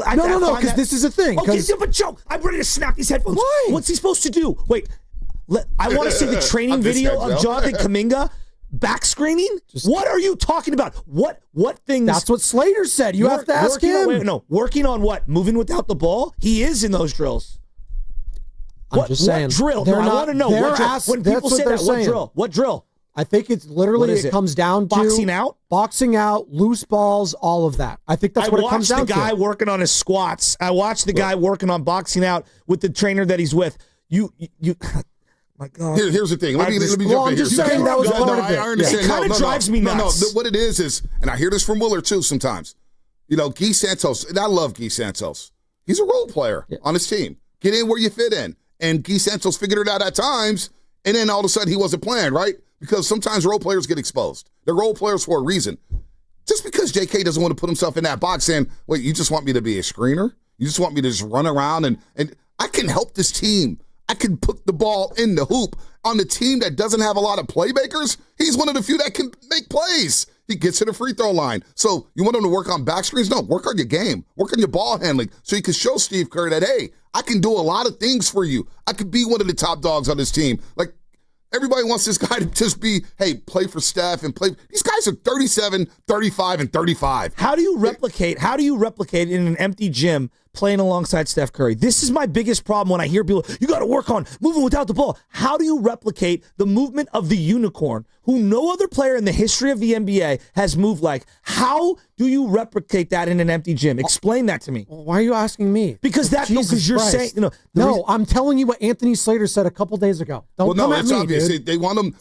because this is a thing. Okay, but Joe, I'm ready to snap these headphones. Why? What's he supposed to do? Wait, I want to see the training video of Jonathan Kaminga back screening. What are you talking about? What things? That's what Slater said. You have to ask him. Working on what? Moving without the ball? He is in those drills. I'm just saying. What drill? I want to know. What drill? When people say that, what drill? What drill? I think it's literally, it comes down to boxing out, loose balls, all of that. I think that's what it comes down to. I watched the guy working on his squats. I watched the guy working on boxing out with the trainer that he's with. You my God. Here's the thing. Let me jump in here. I'm just saying that was part of it. I understand. It kind of drives me nuts. What it is, and I hear this from Willard too sometimes. Guy Santos, and I love Guy Santos. He's a role player on his team. Get in where you fit in. And Guy Santos figured it out at times, and then all of a sudden he wasn't playing, right? Because sometimes role players get exposed. They're role players for a reason. Just because JK doesn't want to put himself in that box saying, wait, you just want me to be a screener? You just want me to just run around and I can help this team. I can put the ball in the hoop. On the team that doesn't have a lot of playmakers, he's one of the few that can make plays. He gets to the free throw line. So you want him to work on back screens? No, work on your game. Work on your ball handling so you can show Steve Kerr that, hey, I can do a lot of things for you. I could be one of the top dogs on this team. Like, everybody wants this guy to just be, hey, play for Steph and play. These guys are 37, 35, and 35. How do you replicate in an empty gym playing alongside Steph Curry? This is my biggest problem when I hear people, you got to work on moving without the ball. How do you replicate the movement of the unicorn, who no other player in the history of the NBA has moved like? How do you replicate that in an empty gym? Explain that to me. Why are you asking me? Because you're saying, I'm telling you what Anthony Slater said a couple days ago. Don't come at me, obvious. dude. They want him.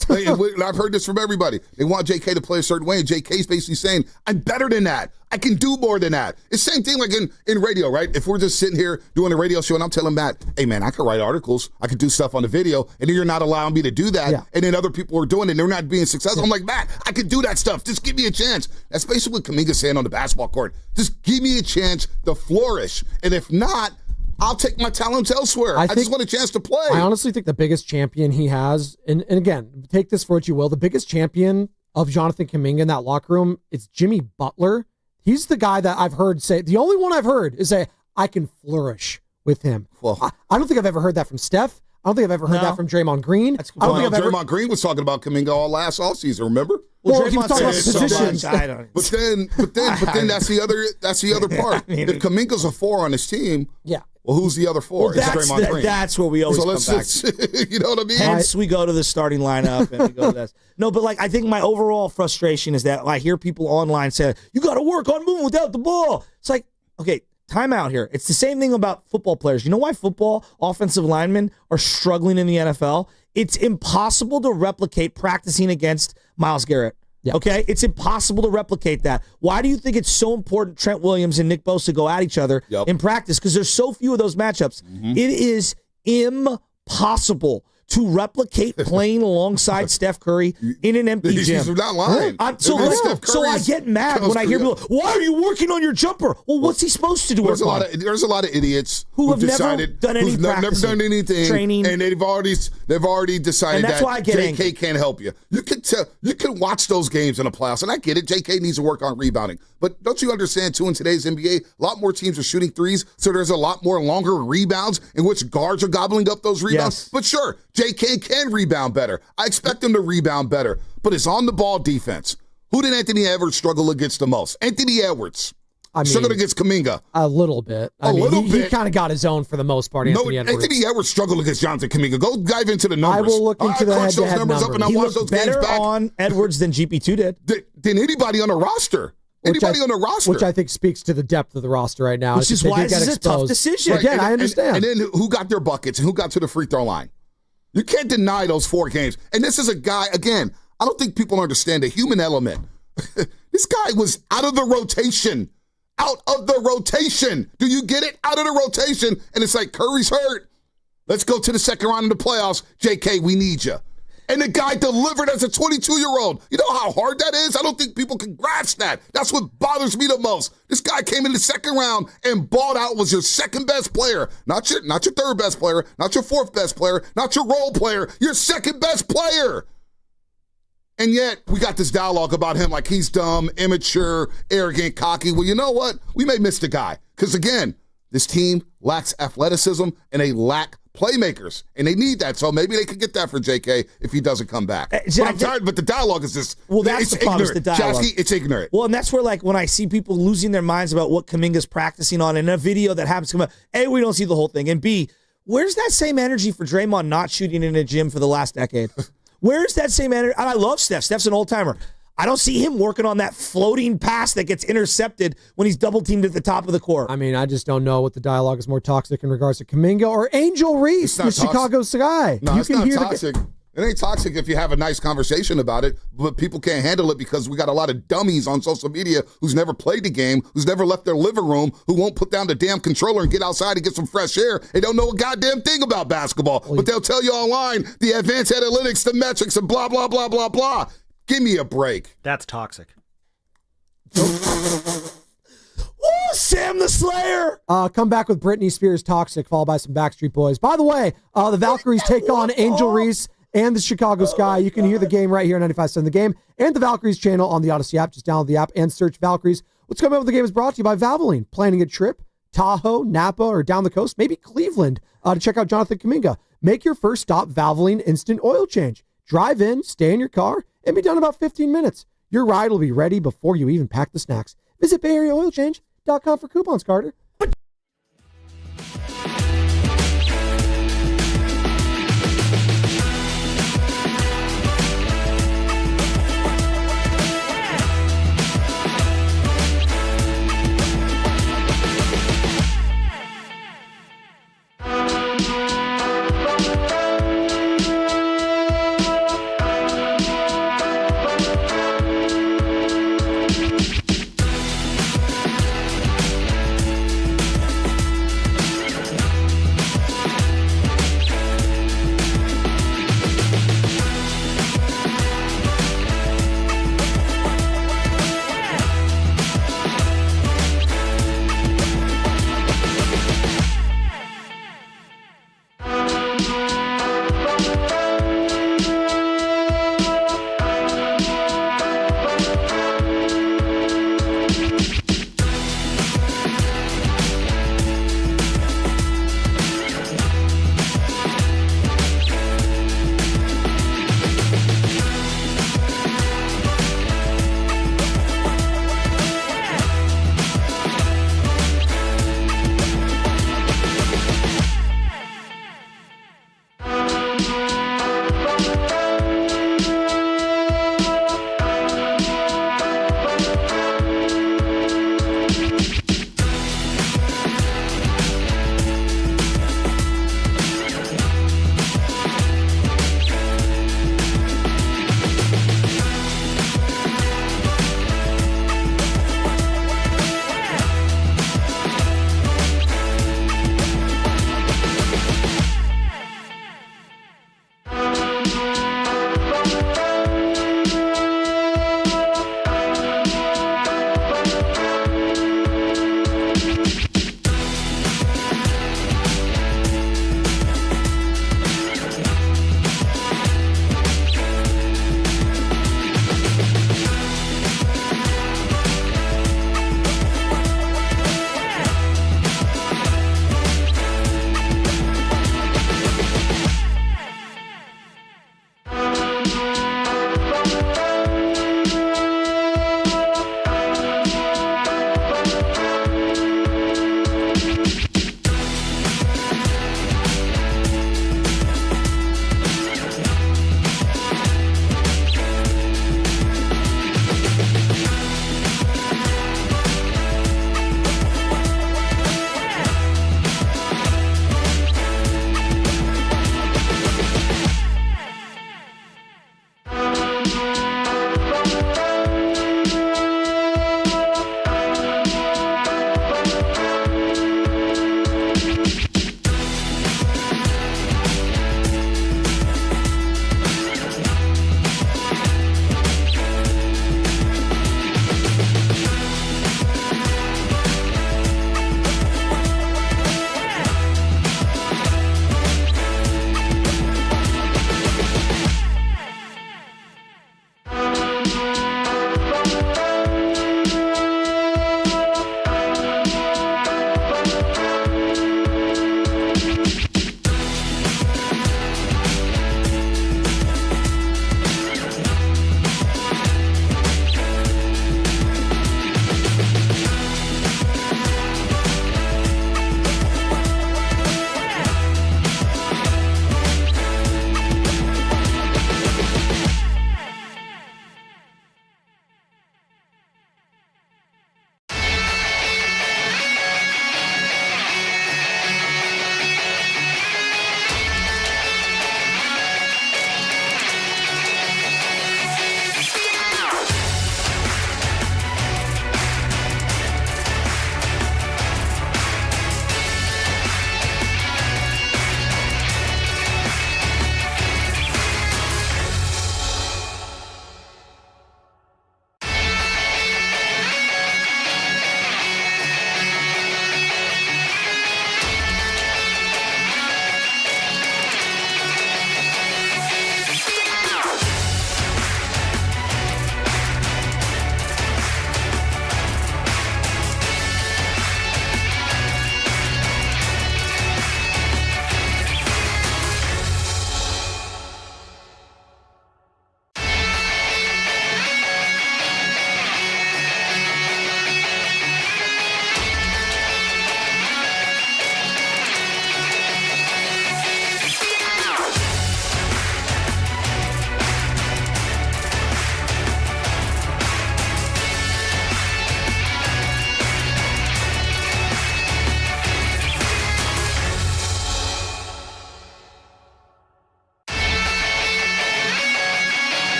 I've heard this from everybody. They want JK to play a certain way, and JK's basically saying, I'm better than that. I can do more than that. It's the same thing like in radio, right? If we're just sitting here doing a radio show and I'm telling Matt, hey, man, I can write articles. I can do stuff on the video. And then you're not allowing me to do that. Yeah. And then other people are doing it and they're not being successful. I'm like, Matt, I could do that stuff. Just give me a chance. That's basically what Kaminga's saying on the basketball court. Just give me a chance to flourish. And if not, I'll take my talents elsewhere. I just want a chance to play. I honestly think the biggest champion he has, and again, take this for what you will, the biggest champion of Jonathan Kaminga in that locker room is Jimmy Butler. He's the guy that I've heard say, the only one I've heard is say, I can flourish with him. Well, I don't think I've ever heard that from Steph. I don't think I've ever heard that from Draymond Green. Draymond Green was talking about Kaminga all last offseason, remember? Well, he was talking about positions. But then that's the other part. If Kaminga's a 4 on his team, well, who's the other 4? Well, that's where we always come back. You know what I mean? Hence, we go to the starting lineup and we go to this. No, but I think my overall frustration is that I hear people online say, you got to work on moving without the ball. It's like, okay, time out here. It's the same thing about football players. You know why football offensive linemen are struggling in the NFL? It's impossible to replicate practicing against Myles Garrett. Yeah. Okay? It's impossible to replicate that. Why do you think it's so important Trent Williams and Nick Bosa go at each other in practice? Because there's so few of those matchups. Mm-hmm. It is impossible to replicate playing alongside Steph Curry in an empty gym. He's not lying. So I get mad when I hear people, why are you working on your jumper? Well, what's he supposed to do? There's a lot of idiots who have never done anything, training, and they've already decided that JK can't help you. You can watch those games in the playoffs, and I get it. JK needs to work on rebounding. But don't you understand, too, in today's NBA, a lot more teams are shooting threes, so there's a lot more longer rebounds in which guards are gobbling up those rebounds. Yes. But sure, JK can rebound better. I expect him to rebound better. But it's on-the-ball defense. Who did Anthony Edwards struggle against the most? Anthony Edwards. Struggled against Kaminga. A little bit. He kind of got his own for the most part, Anthony Edwards. Anthony Edwards struggled against Jonathan Kaminga. Go dive into the numbers. I will look into the head-to-head numbers. Up and he watch looked those games better back. on Edwards than GP2 did. Than anybody on the roster. Which I think speaks to the depth of the roster right now. Which is why this is a tough decision. Again, I understand. And then who got their buckets and who got to the free throw line? You can't deny those 4 games. And this is a guy, again, I don't think people understand the human element. This guy was out of the rotation. Out of the rotation. Do you get it? Out of the rotation. And it's like, Curry's hurt. Let's go to the second round of the playoffs. JK, we need you. And the guy delivered as a 22-year-old. You know how hard that is? I don't think people can grasp that. That's what bothers me the most. This guy came in the second round and balled out, was your second best player. Not your third best player, not your fourth best player, not your role player, your second best player. And yet, we got this dialogue about him like he's dumb, immature, arrogant, cocky. Well, you know what? We may miss the guy. Because again, this team lacks athleticism and they lack playmakers, and they need that. So maybe they could get that for JK if he doesn't come back. But I'm tired. But the dialogue is just that's the problem. Ignorant. The dialogue. Chasky, it's ignorant. Well, and that's where when I see people losing their minds about what Kaminga's practicing on in a video that happens to come out. A, we don't see the whole thing, and B, where's that same energy for Draymond not shooting in a gym for the last decade? Where's that same energy? And I love Steph. Steph's an old timer. I don't see him working on that floating pass that gets intercepted when he's double-teamed at the top of the court. I mean, I just don't know what the dialogue is more toxic in regards to Kaminga or Angel Reese, the Chicago Sky. No, it's not toxic. It ain't toxic if you have a nice conversation about it, but people can't handle it because we got a lot of dummies on social media who's never played the game, who's never left their living room, who won't put down the damn controller and get outside and get some fresh air. They don't know a goddamn thing about basketball, but they'll tell you online the advanced analytics, the metrics, and blah, blah, blah, blah, blah. Give me a break. That's toxic. Woo, Sam the Slayer. Come back with Britney Spears' Toxic, followed by some Backstreet Boys. By the way, the Valkyries take on Angel Reese and the Chicago Sky. You can hear the game right here on 95.7 The Game and the Valkyries channel on the Odyssey app. Just download the app and search Valkyries. What's coming up with the game is brought to you by Valvoline. Planning a trip, Tahoe, Napa, or down the coast, maybe Cleveland, to check out Jonathan Kaminga. Make your first stop Valvoline Instant Oil Change. Drive in, stay in your car, and be done in about 15 minutes. Your ride will be ready before you even pack the snacks. Visit BayAreaOilChange.com for coupons, Carter.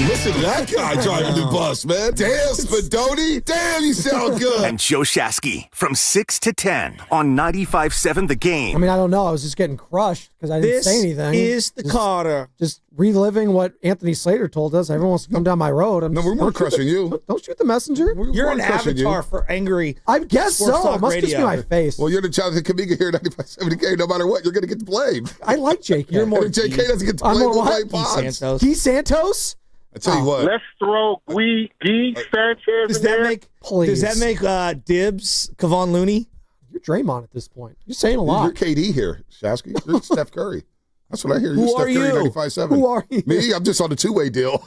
Listen to that guy driving the bus, man. Damn, Spadoni. Damn, you sound good. And Joe Shasky from 6 to 10 on 95.7 The Game. I mean, I don't know. I was just getting crushed because I didn't say anything. This is the Carter. Just reliving what Anthony Slater told us. Everyone wants to come down my road. No, we weren't crushing you. Don't shoot the messenger. You're an avatar for angry. I guess Sports so. Talk It must just be Radio. my face. Well, you're the Jonathan Kaminga here at 95.7 The Game. No matter what, you're going to get the blame. I like JK. You're more And JK doesn't get the blame. We'll blame Bonds. Santos. Guy Santos? I tell you what. Let's throw Guy Sanchez Does in that there. make Please. Does that make Dibs Kevon Looney? You're Draymond at this point. You're saying a lot. You're KD here, Shasky. You're Steph Curry. That's what I hear. You're Who Steph are Curry, you? 95.7. Who are you? Me? I'm just on the two-way deal.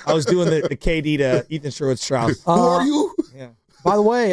I was doing the KD to Ethan Sherwood-Strauss. Who are you? Yeah. By the way,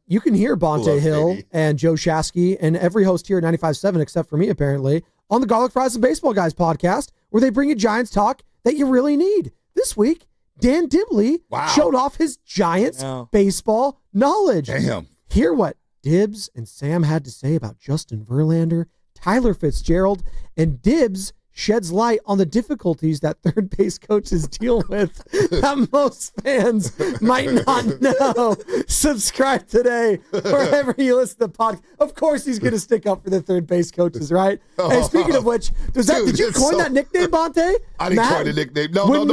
you can hear Bonte Hello, Hill baby. and Joe Shasky and every host here at 95.7, except for me, apparently, on the Garlic Fries and Baseball Guys podcast, where they bring you Giants talk that you really need. This week, Dan Dibley showed off his Giants baseball knowledge. Damn. Hear what Dibs and Sam had to say about Justin Verlander, Tyler Fitzgerald, and Dibs sheds light on the difficulties that third base coaches deal with that most fans might not know. Subscribe today wherever you listen to the podcast. Of course he's going to stick up for the third base coaches, right? Hey, speaking of which, did you coin that nickname, Bonte? I didn't coin the nickname. No. I didn't.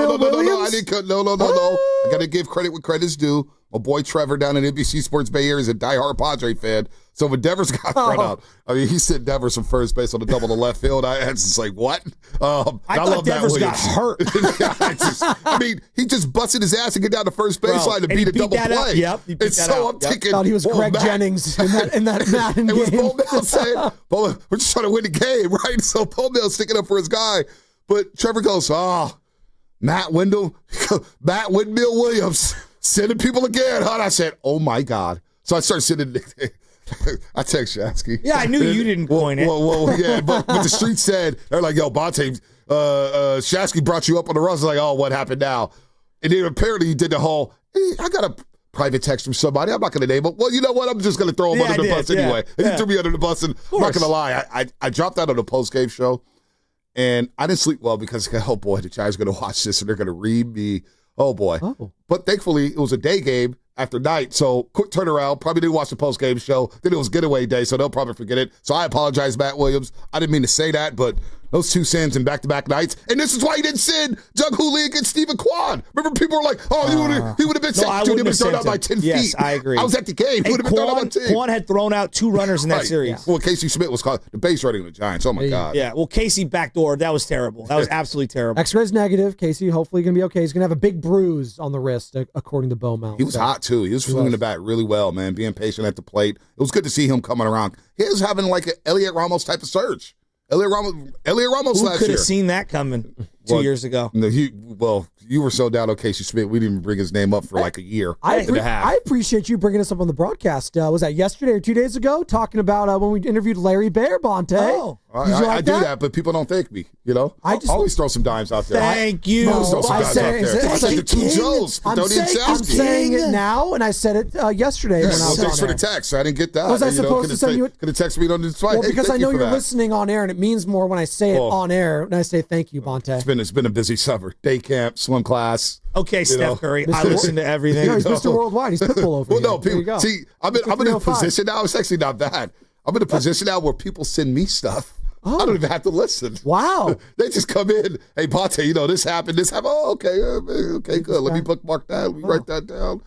No. I got to give credit when credit's due. My boy Trevor down in NBC Sports Bay Area is a diehard Padre fan. So when Devers got thrown out, I mean, he sent Devers from first base on the double to left field. I was just like, what? I thought Devers got hurt. I mean, he just busted his ass to get down to first baseline to beat a double play. Yep. And so I'm thinking, thought he was Greg Jennings in that Madden it was game. Bo Mel saying, we're just trying to win the game, right? So Bo Mel's sticking up for his guy. But Trevor goes, Matt Windmill Williams sending people again, huh? And I said, oh my God. So I started sending I text Shasky. Yeah, I knew you didn't coin it. Well, yeah, but the street said, they're like, yo, Bonte, Shasky brought you up on the run. I was like, oh, what happened now? And then apparently he did the whole, I got a private text from somebody. I'm not going to name him. Well, you know what? I'm just going to throw him under the bus anyway. And he threw me under the bus. And I'm not going to lie. I dropped out on the postgame show. And I didn't sleep well because, oh boy, the Giants are going to watch this and they're going to read me. Oh boy. But thankfully, it was a day game after night. So quick turnaround. Probably didn't watch the post-game show. Then it was getaway day, so they'll probably forget it. So I apologize, Matt Williams. I didn't mean to say that, but those two sins in back-to-back nights. And this is why he didn't send Doug Hooley against Stephen Kwan. Remember, people were like, he would have been sent. He would have been thrown out by 10 feet. Yes, I agree. I was at the game. He would have been thrown out by 10. Kwan had thrown out 2 runners in that series. Yeah. Well, Casey Smith was caught the base running of the Giants. Oh, my God. Yeah, well, Casey backdoored. That was terrible. That was absolutely terrible. X-ray's negative. Casey hopefully going to be okay. He's going to have a big bruise on the wrist, according to Bo Mel. He was hot, too. He was swinging the bat really well, man, being patient at the plate. It was good to see him coming around. He was having like an Elliot Ramos type of surge. Elliot Ramos Who last could year. have seen that coming 2 years ago? No, you were so down on Casey Smith, we didn't even bring his name up for like a year and a half. I appreciate you bringing us up on the broadcast. Was that yesterday or 2 days ago? Talking about when we interviewed Larry Bear, Bonte. I do that, but people don't thank me. You know, I always throw some dimes out there. Thank you. I throw some dimes out there. I said the two Joes. I'm saying it now, and I said it yesterday. Yes, well, thanks for the text. I didn't get that. Was I supposed to send you? Could have texted me on the site. Well, because I know you're listening on air, and it means more when I say it on air. And I say thank you, Bonte. It's been a busy summer. Day camp, swim class. Okay, Steph Curry. I listen to everything. No, he's Mr. Worldwide. He's Pitbull over here. Well, no, people. See, I'm in a position now. It's actually not bad. I'm in a position now where people send me stuff. I don't even have to listen. Wow. They just come in. Hey, Bonte, this happened. This happened. Oh, okay, good. Let me bookmark that. Let me write that down.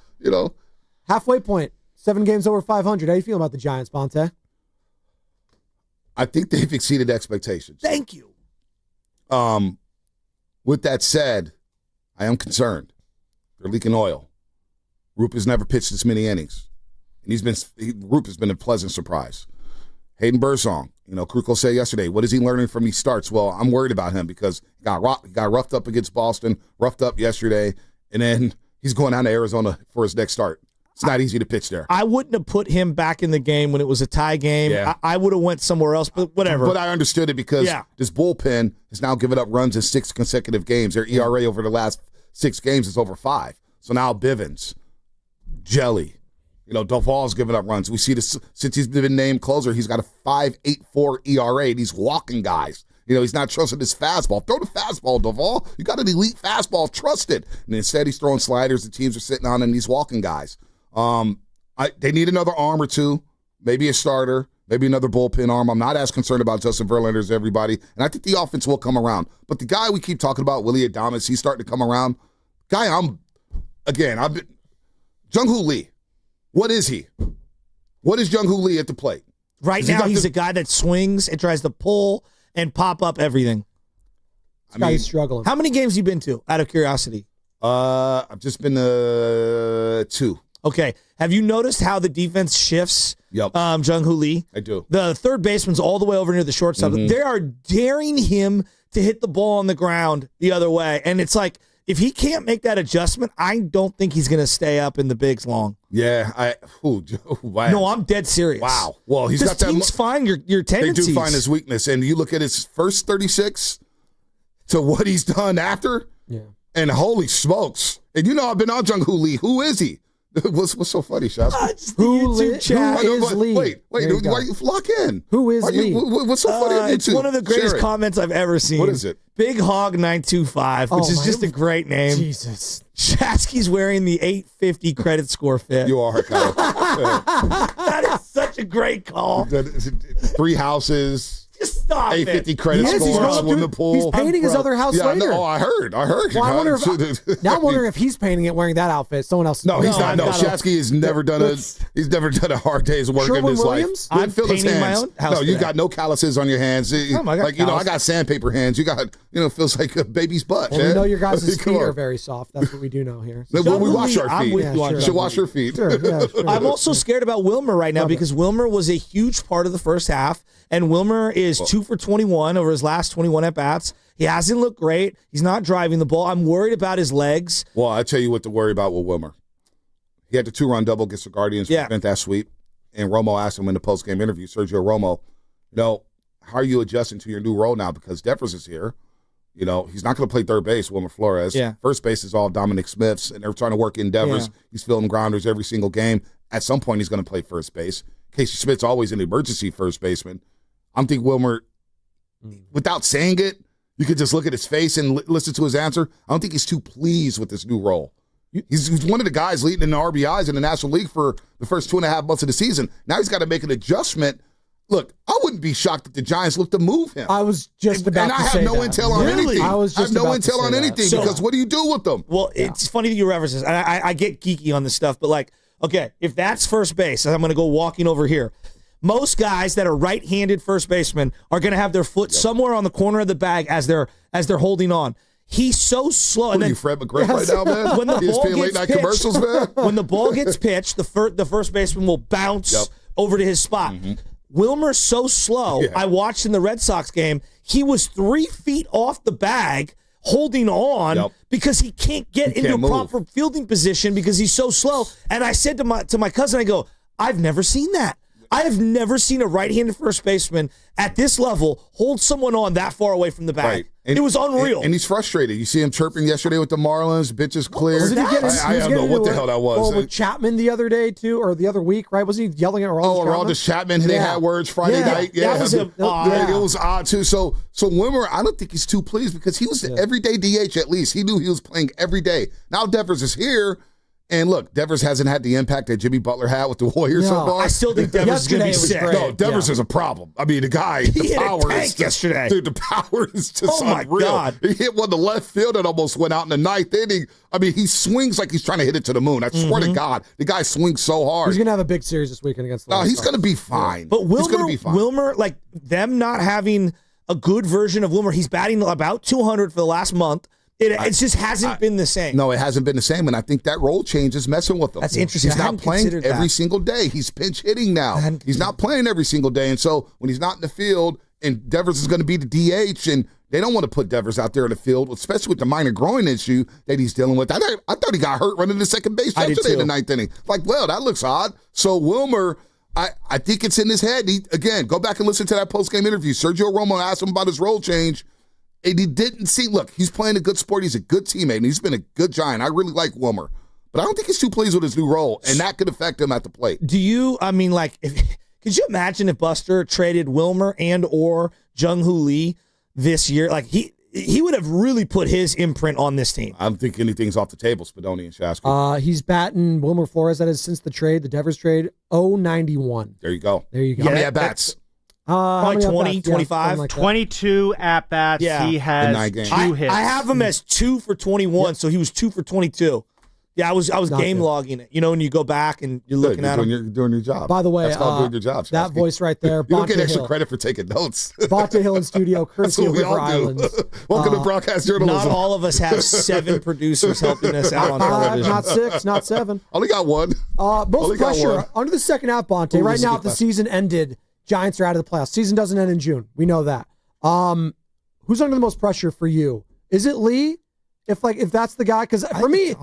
Halfway point. 7 games over 500. How you feel about the Giants, Bonte? I think they've exceeded expectations. Thank you. With that said, I am concerned. They're leaking oil. Roop has never pitched this many innings. And Roop has been a pleasant surprise. Hayden Birdsong, Kruko said yesterday, what is he learning from these starts? Well, I'm worried about him because he got roughed up against Boston, roughed up yesterday, and then he's going down to Arizona for his next start. It's not easy to pitch there. I wouldn't have put him back in the game when it was a tie game. Yeah. I would have went somewhere else, but whatever. But I understood it because this bullpen has now given up runs in 6 consecutive games. Their ERA over the last 6 games is over 5. So now Bivens, Jelly, Duvall's giving up runs. We see this since he's been named closer. He's got a 5.84 ERA. And he's walking guys. He's not trusting his fastball. Throw the fastball, Duvall. You got an elite fastball. Trust it. And instead, he's throwing sliders the teams are sitting on and he's walking guys. They need another arm or two, maybe a starter, maybe another bullpen arm. I'm not as concerned about Justin Verlander as everybody, and I think the offense will come around. But the guy we keep talking about, Willie Adames, he's starting to come around. Jung-Hoo Lee. What is he? What is Jung-Hoo Lee at the plate? Right now, he's a guy that swings and tries to pull and pop up everything. This guy's struggling. How many games have you been to, out of curiosity? I've just been to 2. Okay. Have you noticed how the defense shifts Jung-Hoo Lee? I do. The third baseman's all the way over near the shortstop. They are daring him to hit the ball on the ground the other way. And it's like, if he can't make that adjustment, I don't think he's going to stay up in the bigs long. Yeah. Wow. No, I'm dead serious. Wow. Well, he's got that. Teams find your tendencies. They do find his weakness. And you look at his first 36 to what he's done after. Yeah. And holy smokes. And I've been on Jung-Hoo Lee. Who is he? What's so funny, Shaz? Who is Lee? Wait, why you lock in? Who is Lee? What's so funny on YouTube? It's one of the greatest comments I've ever seen. What is it? Big Hog 925, which is just a great name. Jesus. Shasky's wearing the 850 credit score fit. You are, Kyle. That is such a great call. 3 houses. Just stop 850 credit score, swimming pool. He's painting his other house later. No, I heard. Well, I wonder now I'm wondering if he's painting it wearing that outfit. Someone else. No, he's not. No, Shasky has never done a hard day's work in his Williams? life. I'm painting my own house. No, you got no calluses on your hands. Oh my God, I got sandpaper hands. You got, feels like a baby's butt. Well, we know your guys' feet are very soft. That's what we do know here. Well, we wash our feet. You should wash your feet. Sure. I'm also scared about Wilmer right now because Wilmer was a huge part of the first half, and Wilmer is 2 for 21 over his last 21 at-bats. He hasn't looked great. He's not driving the ball. I'm worried about his legs. Well, I tell you what to worry about with Wilmer. He had the 2-run double against the Guardians to prevent that sweep, and Romo asked him in the postgame interview, Sergio Romo, how are you adjusting to your new role now? Because Devers is here. He's not going to play third base, Wilmer Flores. Yeah. First base is all Dominic Smith's, and they're trying to work in Devers. Yeah. He's filling grounders every single game. At some point, he's going to play first base. Casey Smith's always an emergency first baseman. I'm thinking Wilmer, without saying it, you could just look at his face and listen to his answer. I don't think he's too pleased with this new role. He's one of the guys leading in the RBIs in the National League for the first 2.5 months of the season. Now he's got to make an adjustment. Look, I wouldn't be shocked if the Giants look to move him. I was just about to say that. And I have no intel on anything. I have no intel on anything because what do you do with them? Well, it's funny that you reference this. I get geeky on this stuff, but okay, if that's first base, I'm going to go walking over here. Most guys that are right-handed first basemen are going to have their foot somewhere on the corner of the bag as they're holding on. He's so slow. What are you, Fred McGriff right now, man? When the ball gets late night commercials, man? When the ball gets pitched, the first baseman will bounce over to his spot. Mm-hmm. Wilmer's so slow. Yeah. I watched in the Red Sox game. He was 3 feet off the bag holding on because he can't get into a proper fielding position because he's so slow. And I said to my cousin, I go, I've never seen that. I have never seen a right-handed first baseman at this level hold someone on that far away from the bag. Right. And, it was unreal. And he's frustrated. You see him chirping yesterday with the Marlins. Bitch is clear. I don't know what the hell that was. Well, with Chapman the other day, too, or the other week, right? Wasn't he yelling at Aroldis Chapman? They had words Friday night. Yeah, it was odd, too. So Wimmer, I don't think he's too pleased because he was the everyday DH at least. He knew he was playing every day. Now Devers is here. And look, Devers hasn't had the impact that Jimmy Butler had with the Warriors so far. I still think Devers is going to be sick. No, Devers is a problem. I mean, the guy, the power is yesterday. Dude, the power is just unreal. God. He hit one to left field and almost went out in the ninth inning. I mean, he swings like he's trying to hit it to the moon. I swear to God, the guy swings so hard. He's going to have a big series this weekend against the he's going to be fine. But Wilmer, like them not having a good version of Wilmer, he's batting about 200 for the last month. It just hasn't been the same. No, it hasn't been the same, and I think that role change is messing with him. That's interesting. He's not playing every single day. He's pinch hitting now. He's not playing every single day, and so when he's not in the field, and Devers is going to be the DH, and they don't want to put Devers out there in the field, especially with the minor groin issue that he's dealing with. I thought he got hurt running to second base yesterday in the ninth inning. Like, well, that looks odd. So Wilmer, I think it's in his head. Again, go back and listen to that postgame interview. Sergio Romo asked him about his role change. And he didn't see, look, he's playing a good sport. He's a good teammate, and he's been a good Giant. I really like Wilmer. But I don't think he's too pleased with his new role, and that could affect him at the plate. Could you imagine if Buster traded Wilmer and or Jung-Hoo Lee this year, like he would have really put his imprint on this team. I don't think anything's off the table, Spadoni and Shasky. He's batting Wilmer Flores, that is, since the trade, the Devers trade, 0.91. There you go. There you go. How many at-bats? Probably 20, 25. Like 22 at-bats. Yeah. He has 2 hits. I have him as 2 for 21, so he was 2 for 22. Yeah, I was game logging it. You know, when you go back and you're looking at him. You're doing your job. By the way, that's called doing your job. That Shasky. voice right there, You don't get Bonta extra Hill. credit for taking notes. Bonta Hill in studio, courtesy of That's what we River all do. Islands. Welcome to broadcast journalism. Not all of us have 7 producers helping us out on television. Not 6, not 7. Only got 1. Most pressure under the second half, Bonte. Ooh, Right this is a now, good if the question. season ended, Giants are out of the playoffs. Season doesn't end in June. We know that. Who's under the most pressure for you? Is it Lee? If that's the guy, because for me, it's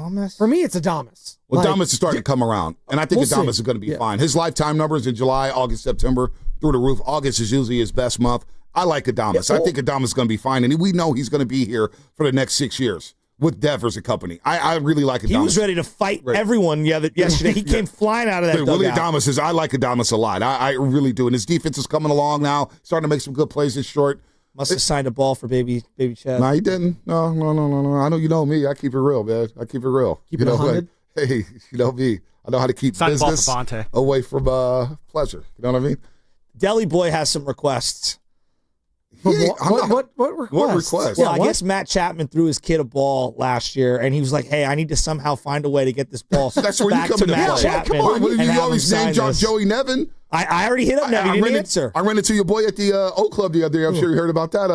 Adames. Well, Adames is starting to come around, and I think We'll Adames see. is going to be fine. His lifetime numbers in July, August, September, through the roof. August is usually his best month. I like Adames. I think Adames is going to be fine, and we know he's going to be here for the next 6 years with Devers and company. I really like Adames. He was ready to fight everyone yesterday. He came flying out of that Willie dugout. Adames I like Adames a lot. I really do, and his defense is coming along now, starting to make some good plays in short. Must have signed a ball for baby Chad. No, he didn't. No. I know you know me. I keep it real, man. I keep it real. Keep it 100? Hey, you know me. I know how to keep Signed the ball for business Bonte. away from pleasure. You know what I mean? Deli Boy has some requests. What request? What request? Well, I guess Matt Chapman threw his kid a ball last year, and he was like, "Hey, I need to somehow find a way to get this ball That's where back you come to into Matt play. Chapman." Come on, and you have always him name sign drop this. Joey Nevin. I already hit up Nevin. He didn't answer. I ran into your boy at the Oak Club the other day. I'm sure you heard about that.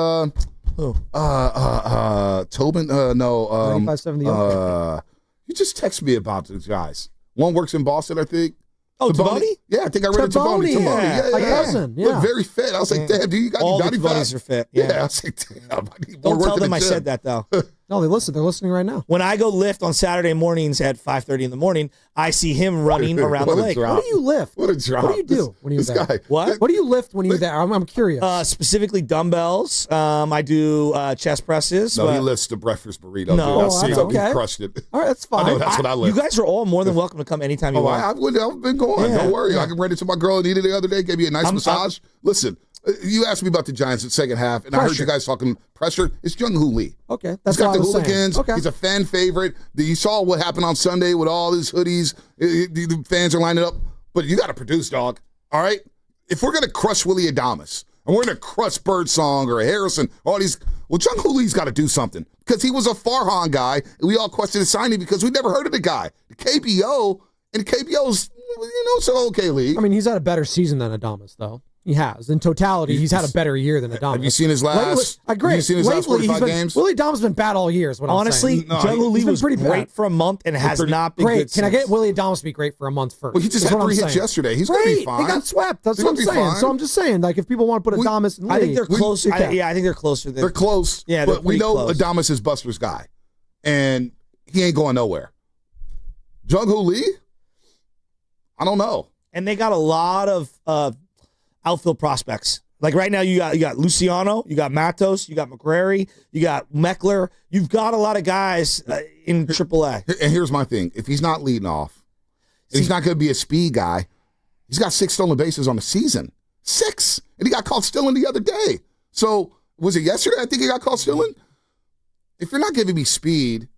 Tobin? No. 95.7 the Oak. You just text me about these guys. One works in Boston, I think. Oh, Taboni? Yeah, I think I read it to Taboni. yeah. My cousin, yeah. Looked very fit. I was like, damn, dude, you got All your the body Tabonies fat. are fit. Yeah, Yeah. I was like, damn. I need more Don't work tell in the them I gym. said that, though. No, they listen. They're listening right now. When I go lift on Saturday mornings at 5:30 in the morning, I see him running around the What a lake. drop. What do you lift? What a drop. What do you do when you're This there? guy. What? What do you lift when you're there? I'm curious. Specifically dumbbells. I do chest presses. No, he but- lifts the breakfast burrito. No, dude. I've seen that's him. okay. He crushed it. All right, that's fine. I know that's what I lift. You guys are all more than welcome to come anytime you Oh, want. I've been going. Yeah, Don't worry. yeah. I can run into my girl Anita the other day. Gave me a nice massage. Listen, you asked me about the Giants in the second half, and I heard you guys talking pressure. It's Jung-Hoo Lee. Okay, that's He's got what I the was saying. hooligans. Okay. He's a fan favorite. You saw what happened on Sunday with all his hoodies. The fans are lining up. But you got to produce, dog. All right? If we're going to crush Willie Adames, and we're going to crush Birdsong or Harrison, all these, well, Jung-Hoo Lee's got to do something. Because he was a Farhan guy, and we all questioned his signing because we never heard of the guy. The KBO, and KBO's, so okay, Lee. I mean, he's had a better season than Adames, though. He has. In totality, he's had a better year than Adames. Have you seen his last? I agree. Have you seen his last 45 games? Willie Adames been bad all year. Is what Honestly, I'm saying. Jung-Hoo Lee He's been was pretty great bad. for a month and has not been Great. good Can I since. get Willie Adames to be great for a month first? Well, he just That's had what I'm 3 hits saying. yesterday. He's going to be Great. fine. They got swept. That's He's what I'm gonna be saying. fine. So I'm just saying, like, if people want to put Adames in the I think they're league, close. you can. I think they're closer. They're close. Yeah, but we know close. Adames is Buster's guy, and he ain't going nowhere. Jung-Hoo Lee? I don't know. And they got a lot of outfield prospects. Like right now, you got Luciano, you got Matos, you got McCrary, you got Meckler. You've got a lot of guys in AAA. And here's my thing: if he's not leading off, and he's not going to be a speed guy, he's got 6 stolen bases on the season. 6, and he got caught stealing the other day. So was it yesterday? I think he got caught stealing. If you're not giving me speed,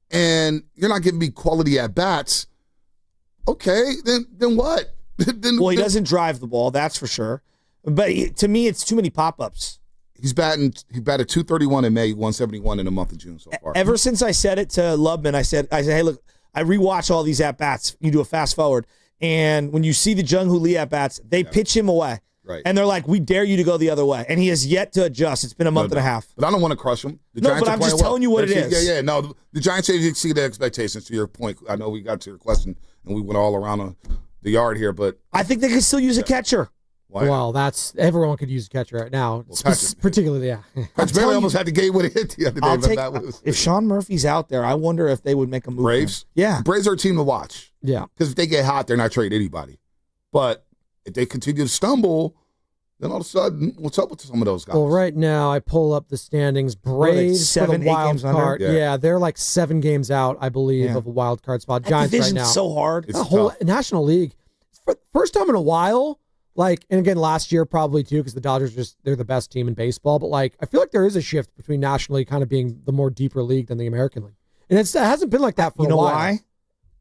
and you're not giving me quality at bats, okay, then what? Well, he doesn't drive the ball, that's for sure. But to me, it's too many pop-ups. He batted 231 in May, 171 in the month of June so far. Ever since I said it to Lubman, I said, hey, look, I rewatch all these at-bats. You do a fast forward. And when you see the Jung-Hoo Lee at-bats, they pitch him away. Right. And they're like, we dare you to go the other way. And he has yet to adjust. It's been a month and a half. But I don't want to crush him. The No, Giants but are I'm just playing telling you what it is. Yeah. No, the Giants exceeded expectations, to your point. I know we got to your question, and we went all around the yard here, but I think they could still use a catcher. Why? Well, everyone could use a catcher right now. Particularly, yeah. Patrick Bailey almost had the game with a hit the other day. If Sean Murphy's out there, I wonder if they would make a move. Braves? Yeah. Braves are a team to watch. Yeah. Because if they get hot, they're not trading anybody. But if they continue to stumble, then all of a sudden, what's up with some of those guys? Well, right now, I pull up the standings. Braves for the 7, 8 wild games under? card. Yeah, they're like 7 games out, I believe, of a wild card spot. That Giants right division's now. so hard. The whole National League. First time in a while, Like, and again, last year probably too, because the Dodgers they're the best team in baseball. But like, I feel like there is a shift between National League kind of being the more deeper league than the American League, and it hasn't been like that for a while. You know why?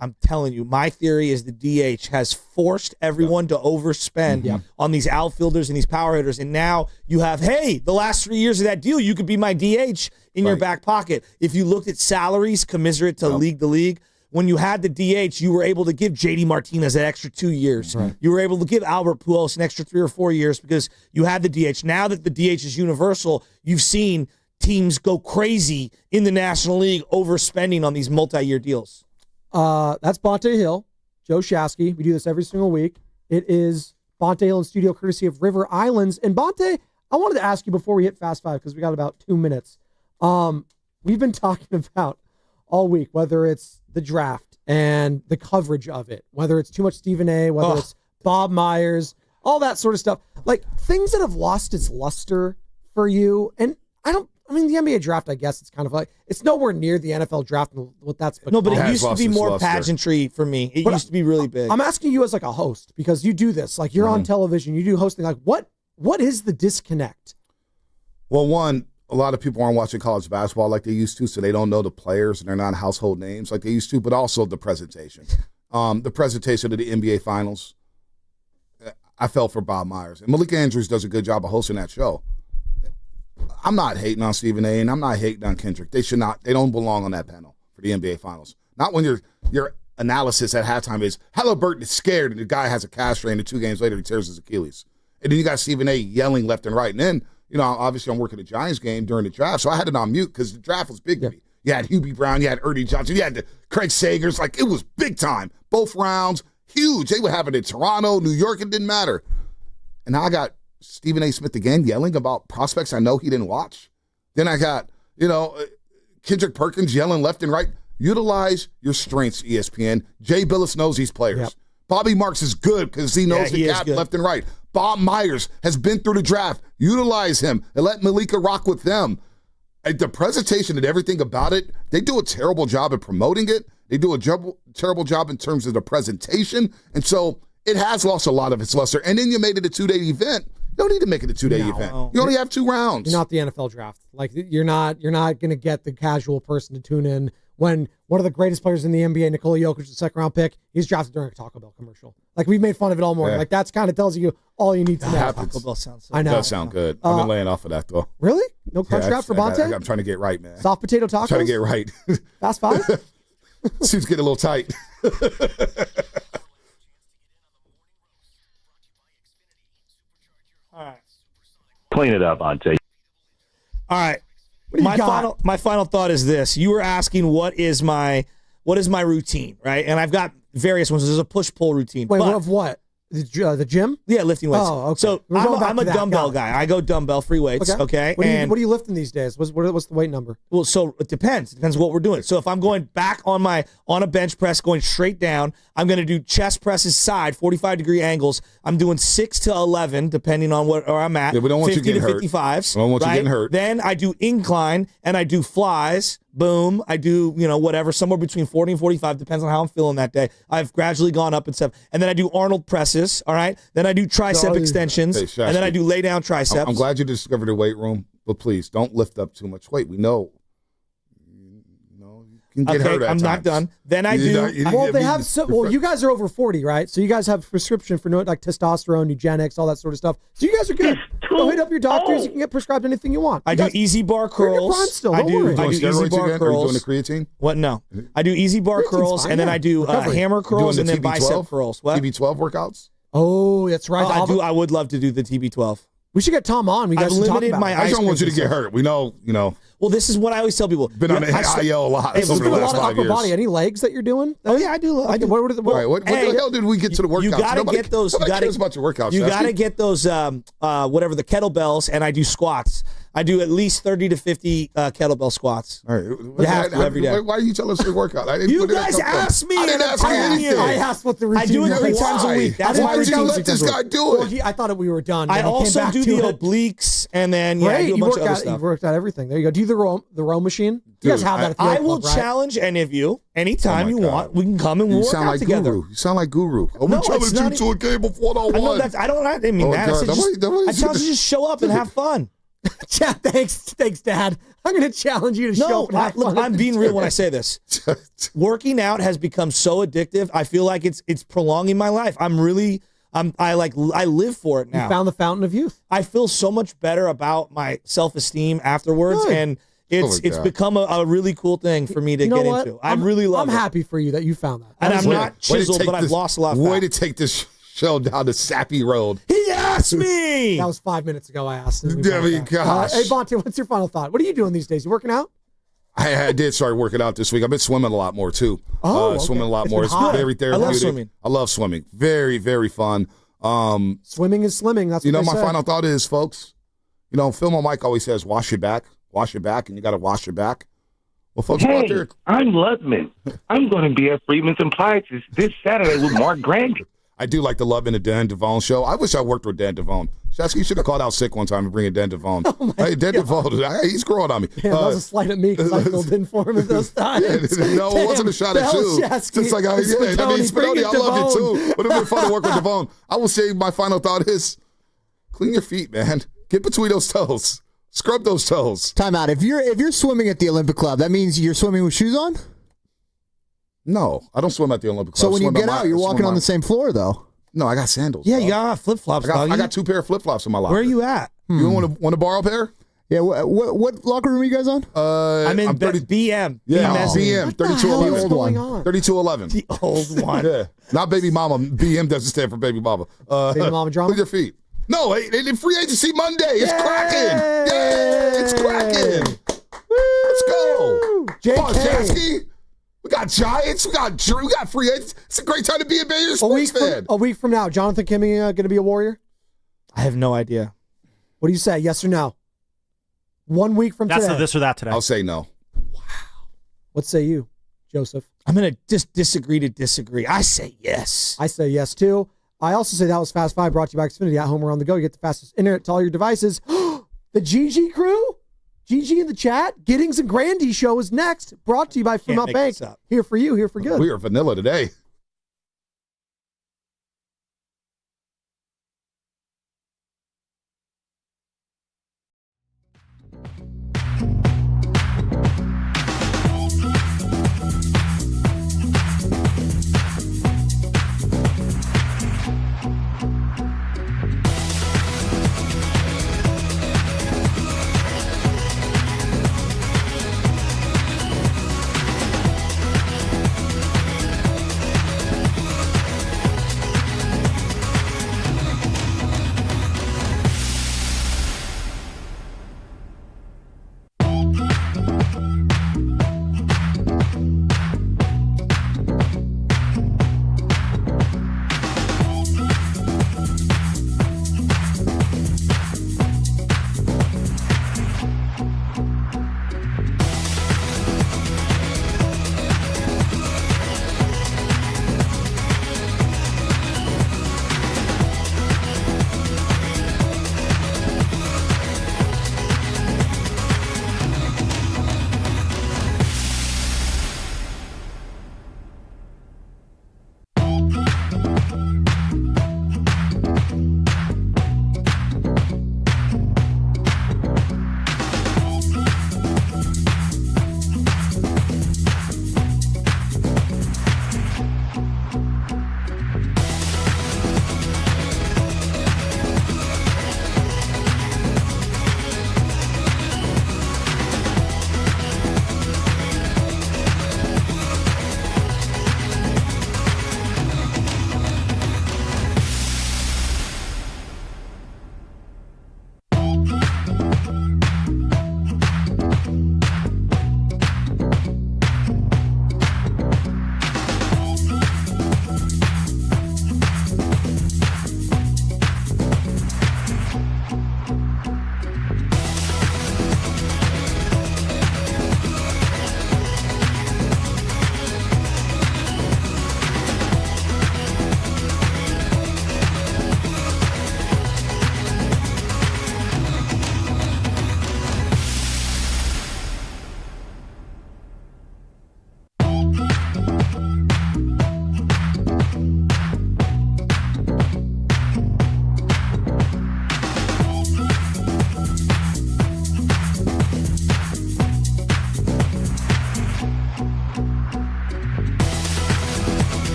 I'm telling you, my theory is the DH has forced everyone to overspend on these outfielders and these power hitters. And now you have, hey, the last 3 years of that deal, you could be my DH in your back pocket. If you looked at salaries commensurate to league to league, when you had the DH, you were able to give JD Martinez that extra 2 years. Right. You were able to give Albert Pujols an extra 3 or 4 years because you had the DH. Now that the DH is universal, you've seen teams go crazy in the National League overspending on these multi-year deals. That's Bonte Hill, Joe Shasky. We do this every single week. It is Bonte Hill in studio, courtesy of River Islands. And Bonte, I wanted to ask you before we hit Fast Five, because we got about 2 minutes. We've been talking about all week, whether it's the draft and the coverage of it, whether it's too much Stephen A., whether it's Bob Myers, all that sort of stuff. Like, things that have lost its luster for you. And the NBA draft, I guess it's kind of like, it's nowhere near the NFL draft and what that's become. No, but it used to be more pageantry for me. It used to be really big. I'm asking you as like a host, because you do this. Like, you're on television, you do hosting. Like, what is the disconnect? Well, one, a lot of people aren't watching college basketball like they used to, so they don't know the players and they're not household names like they used to, but also the presentation. The presentation of the NBA Finals, I felt for Bob Myers. And Malika Andrews does a good job of hosting that show. I'm not hating on Stephen A. and I'm not hating on Kendrick. They don't belong on that panel for the NBA Finals. Not when your analysis at halftime is Halliburton is scared and the guy has a calf strain and 2 games later he tears his Achilles. And then you got Stephen A. yelling left and right. And then, obviously I'm working the Giants game during the draft, so I had it on mute because the draft was big to me. You had Hubie Brown, you had Ernie Johnson, you had the Craig Sagers. Like, it was big time. Both rounds, huge. They would have it in Toronto, New York, it didn't matter. And now I got Stephen A. Smith again yelling about prospects I know he didn't watch. Then I got, Kendrick Perkins yelling left and right. Utilize your strengths, ESPN. Jay Billis knows these players. Yep. Bobby Marks is good because he knows the gap left and right. Bob Myers has been through the draft. Utilize him and let Malika rock with them. The presentation and everything about it, they do a terrible job at promoting it. They do a terrible job in terms of the presentation. And so it has lost a lot of its luster. And then you made it a 2-day event. You don't need to make it a 2-day event. You only have 2 rounds. You're not the NFL draft. Like, you're not going to get the casual person to tune in when one of the greatest players in the NBA, Nikola Jokic, the second-round pick, he's drafted during a Taco Bell commercial. Like, we've made fun of it all morning. Yeah. Like, that's kind of tells you all you need to know. Taco Bell sounds I know. It does sound good. I've been laying off of that, though. Really? No crunch draft for Bonte? I'm trying to get right, man. Soft potato tacos? I'm trying to get right. Fast Five? Seems getting a little tight. All right. Clean it up, Ante. All right. My final thought is this. You were asking what is my routine, right? And I've got various ones. There's a push-pull routine. Wait, of what? The gym? Yeah, lifting weights. Oh, okay. So I'm a dumbbell guy. I go dumbbell free weights, okay? What are you lifting these days? What's the weight number? Well, so it depends. It depends what we're doing. So if I'm going back on a bench press, going straight down, I'm going to do chest presses side, 45-degree angles. I'm doing 6 to 11, depending on where I'm at. Yeah, we don't want 50 you getting to 55s. We don't want you getting hurt. Then I do incline, and I do flies. Boom. I do, whatever, somewhere between 40 and 45, depends on how I'm feeling that day. I've gradually gone up and stuff. And then I do Arnold presses, all right? Then I do tricep extensions, and then I do lay down triceps. I'm glad you discovered the weight room, but please don't lift up too much weight. We know. You can get hurt at I'm times. not done. Then I do. You guys are over 40, right? So you guys have prescription for like testosterone, eugenics, all that sort of stuff. So you guys are good. Go hit up your doctors. You can get prescribed anything you want. I do easy bar curls. Still, I do easy bar curls. Are you doing the creatine? What? No. I do easy bar curls, and then I do hammer curls, and then bicep curls. What? TB12 workouts? Oh, that's right. I would love to do the TB12. We should get Tom on. I've limited my I don't want you to get hurt. We know. Well, this is what I always tell people. Been on the IL a lot over the last 5 years. Body. Any legs that you're doing? Oh yeah, I do. What the hell did we get to the workouts? You gotta get those. You gotta about your workouts. You gotta get those. Whatever the kettlebells, and I do squats. I do at least 30 to 50 kettlebell squats. All right. You have to every day. Why are you telling us your workout? You guys asked me. I didn't ask you anything. I asked what the routine I do it 3 times a week. That's why did you let this guy do it? I thought we were done. I also do the obliques. and then I do a bunch of other stuff. You worked out everything. There you go. Do you the row machine? You guys have that at the I will challenge any of you anytime you want. We can come and we'll work out together. Guru. You sound like Guru. I'm going to challenge you to a game of one-on-one. I don't mean that. I challenge you to just show up and have fun. Thanks, Dad. I'm going to challenge you to show up and have fun. Look, I'm being real when I say this. Working out has become so addictive. I feel like it's prolonging my life. I live for it now. You found the fountain of youth. I feel so much better about my self-esteem afterwards, and it's become a really cool thing for me to get into. I really love it. I'm happy for you that you found that. And I'm not chiseled, but I've lost a lot of fat. Way to take this show down the sappy road. He asked me! That was 5 minutes ago I asked. Gosh. Hey, Bonte, what's your final thought? What are you doing these days? You working out? I did start working out this week. I've been swimming a lot more, too. Swimming a lot more. It's very therapeutic. I love swimming. I love swimming. Very, very fun. Swimming is slimming. That's what my final thought is, folks, Phil Mike always says, wash your back, and you got to wash your back. Well, folks, hey, out there. I'm Ludman. I'm going to be at Freeman's Appliances this Saturday with Mark Grandy. I do like the Love in the Dan Devone show. I wish I worked with Dan Devone. Shasky, you should have called out sick one time and bring in Dan Devone. Hey, Dan Devone, he's growing on me. Yeah, that was a slight at me because I filled in for him at those times. No, it wasn't a shot at you. Just like, Spinoni, I love you too. Would have been fun to work with Devone. I will say my final thought is clean your feet, man. Get between those toes. Scrub those toes. Time out. If you're swimming at the Olympic Club, that means you're swimming with shoes on? No, I don't swim at the Olympic Club. So when you get out, you're walking on the same floor, though. No, I got sandals. Yeah, you got flip-flops. I got 2 pair of flip-flops in my locker. Where are you at? You want to borrow a pair? Yeah, what locker room are you guys on? I'm in BM. Yeah, BM, 3211. The old one. 3211. The old one. Yeah, not baby mama. BM doesn't stand for baby mama. Baby mama drama? Clean your feet. No, free agency Monday. It's cracking. Yay, it's cracking. Let's go. Come on, Jasky. We got Giants. We got free agents. It's a great time to be a Bay Area sports fan. A week from now, Jonathan Kaminga going to be a Warrior? I have no idea. What do you say? Yes or no? 1 week from today. That's the this or that today. I'll say no. Wow. What say you, Joseph? I'm going to just disagree to disagree. I say yes. I say yes, too. I also say that was Fast 5 brought to you by Xfinity. At home or on the go, you get the fastest internet to all your devices. The GG crew? GG in the chat. Giddings and Grandy show is next. Brought to you by Fremont Bank. Here for you, here for good. We are vanilla today.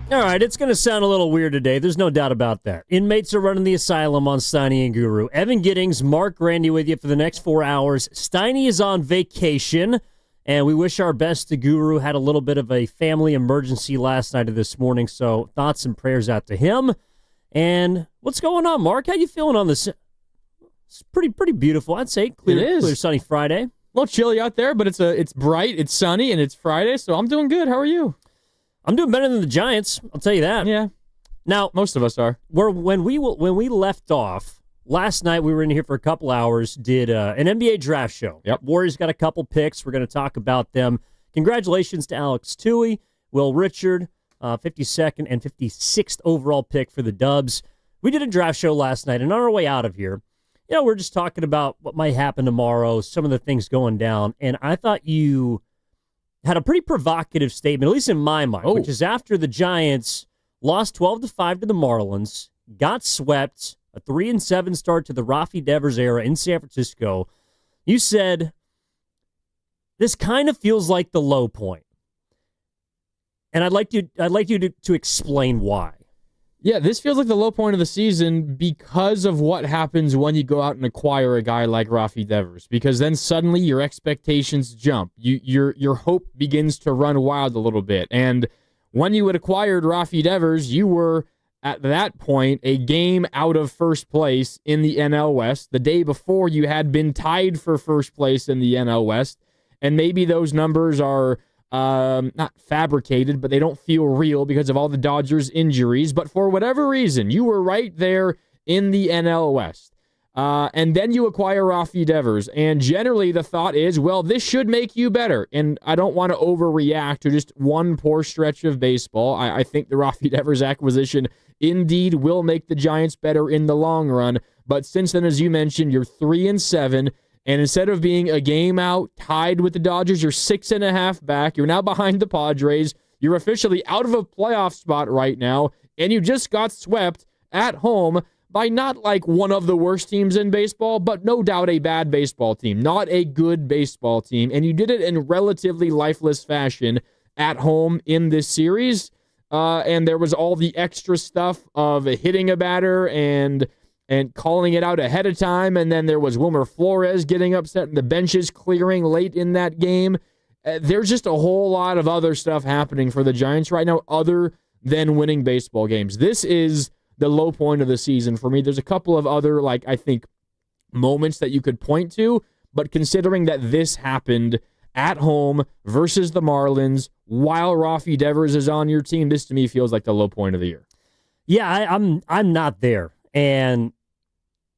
All right, it's going to sound a little weird today. There's no doubt about that. Inmates are running the asylum on Steiny and Guru. Evan Giddings, Mark Grandy with you for the next 4 hours. Steiny is on vacation, and we wish our best to Guru. Had a little bit of a family emergency last night or this morning, so thoughts and prayers out to him. And what's going on, Mark? How you feeling on this? It's pretty beautiful, I'd say. Clear sunny Friday. A little chilly out there, but it's bright, it's sunny, and it's Friday, so I'm doing good. How are you? I'm doing better than the Giants, I'll tell you that. Yeah. Now, most of us are. When we left off, last night we were in here for a couple hours, did an NBA draft show. Yep. Warriors got a couple picks. We're going to talk about them. Congratulations to Alex Toohey, Will Richard, 52nd and 56th overall pick for the Dubs. We did a draft show last night, and on our way out of here, we're just talking about what might happen tomorrow, some of the things going down, and I thought you had a pretty provocative statement, at least in my mind, which is after the Giants lost 12-5 to the Marlins, got swept, a 3-7 start to the Rafi Devers era in San Francisco. You said, this kind of feels like the low point. And I'd like you to explain why. Yeah, this feels like the low point of the season because of what happens when you go out and acquire a guy like Rafi Devers. Because then suddenly your expectations jump. Your hope begins to run wild a little bit. And when you had acquired Rafi Devers, you were, at that point, a game out of first place in the NL West. The day before, you had been tied for first place in the NL West. And maybe those numbers are not fabricated, but they don't feel real because of all the Dodgers injuries. But for whatever reason, you were right there in the NL West. And then you acquire Rafi Devers. And generally the thought is, well, this should make you better. And I don't want to overreact to just one poor stretch of baseball. I think the Rafi Devers acquisition indeed will make the Giants better in the long run. But since then, as you mentioned, you're 3-7. And instead of being a game out, tied with the Dodgers, you're 6.5 back. You're now behind the Padres. You're officially out of a playoff spot right now. And you just got swept at home by not like one of the worst teams in baseball, but no doubt a bad baseball team. Not a good baseball team. And you did it in relatively lifeless fashion at home in this series. And there was all the extra stuff of hitting a batter and calling it out ahead of time, and then there was Wilmer Flores getting upset and the benches clearing late in that game. There's just a whole lot of other stuff happening for the Giants right now other than winning baseball games. This is the low point of the season for me. There's a couple of other, I think, moments that you could point to, but considering that this happened at home versus the Marlins while Rafi Devers is on your team, this to me feels like the low point of the year. Yeah, I'm not there. And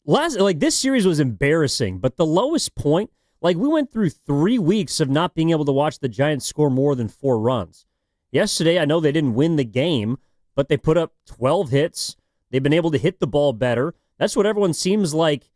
this series was embarrassing, but the lowest point, we went through 3 weeks of not being able to watch the Giants score more than 4 runs. Yesterday, I know they didn't win the game, but they put up 12 hits. They've been able to hit the ball better. That's what everyone seems like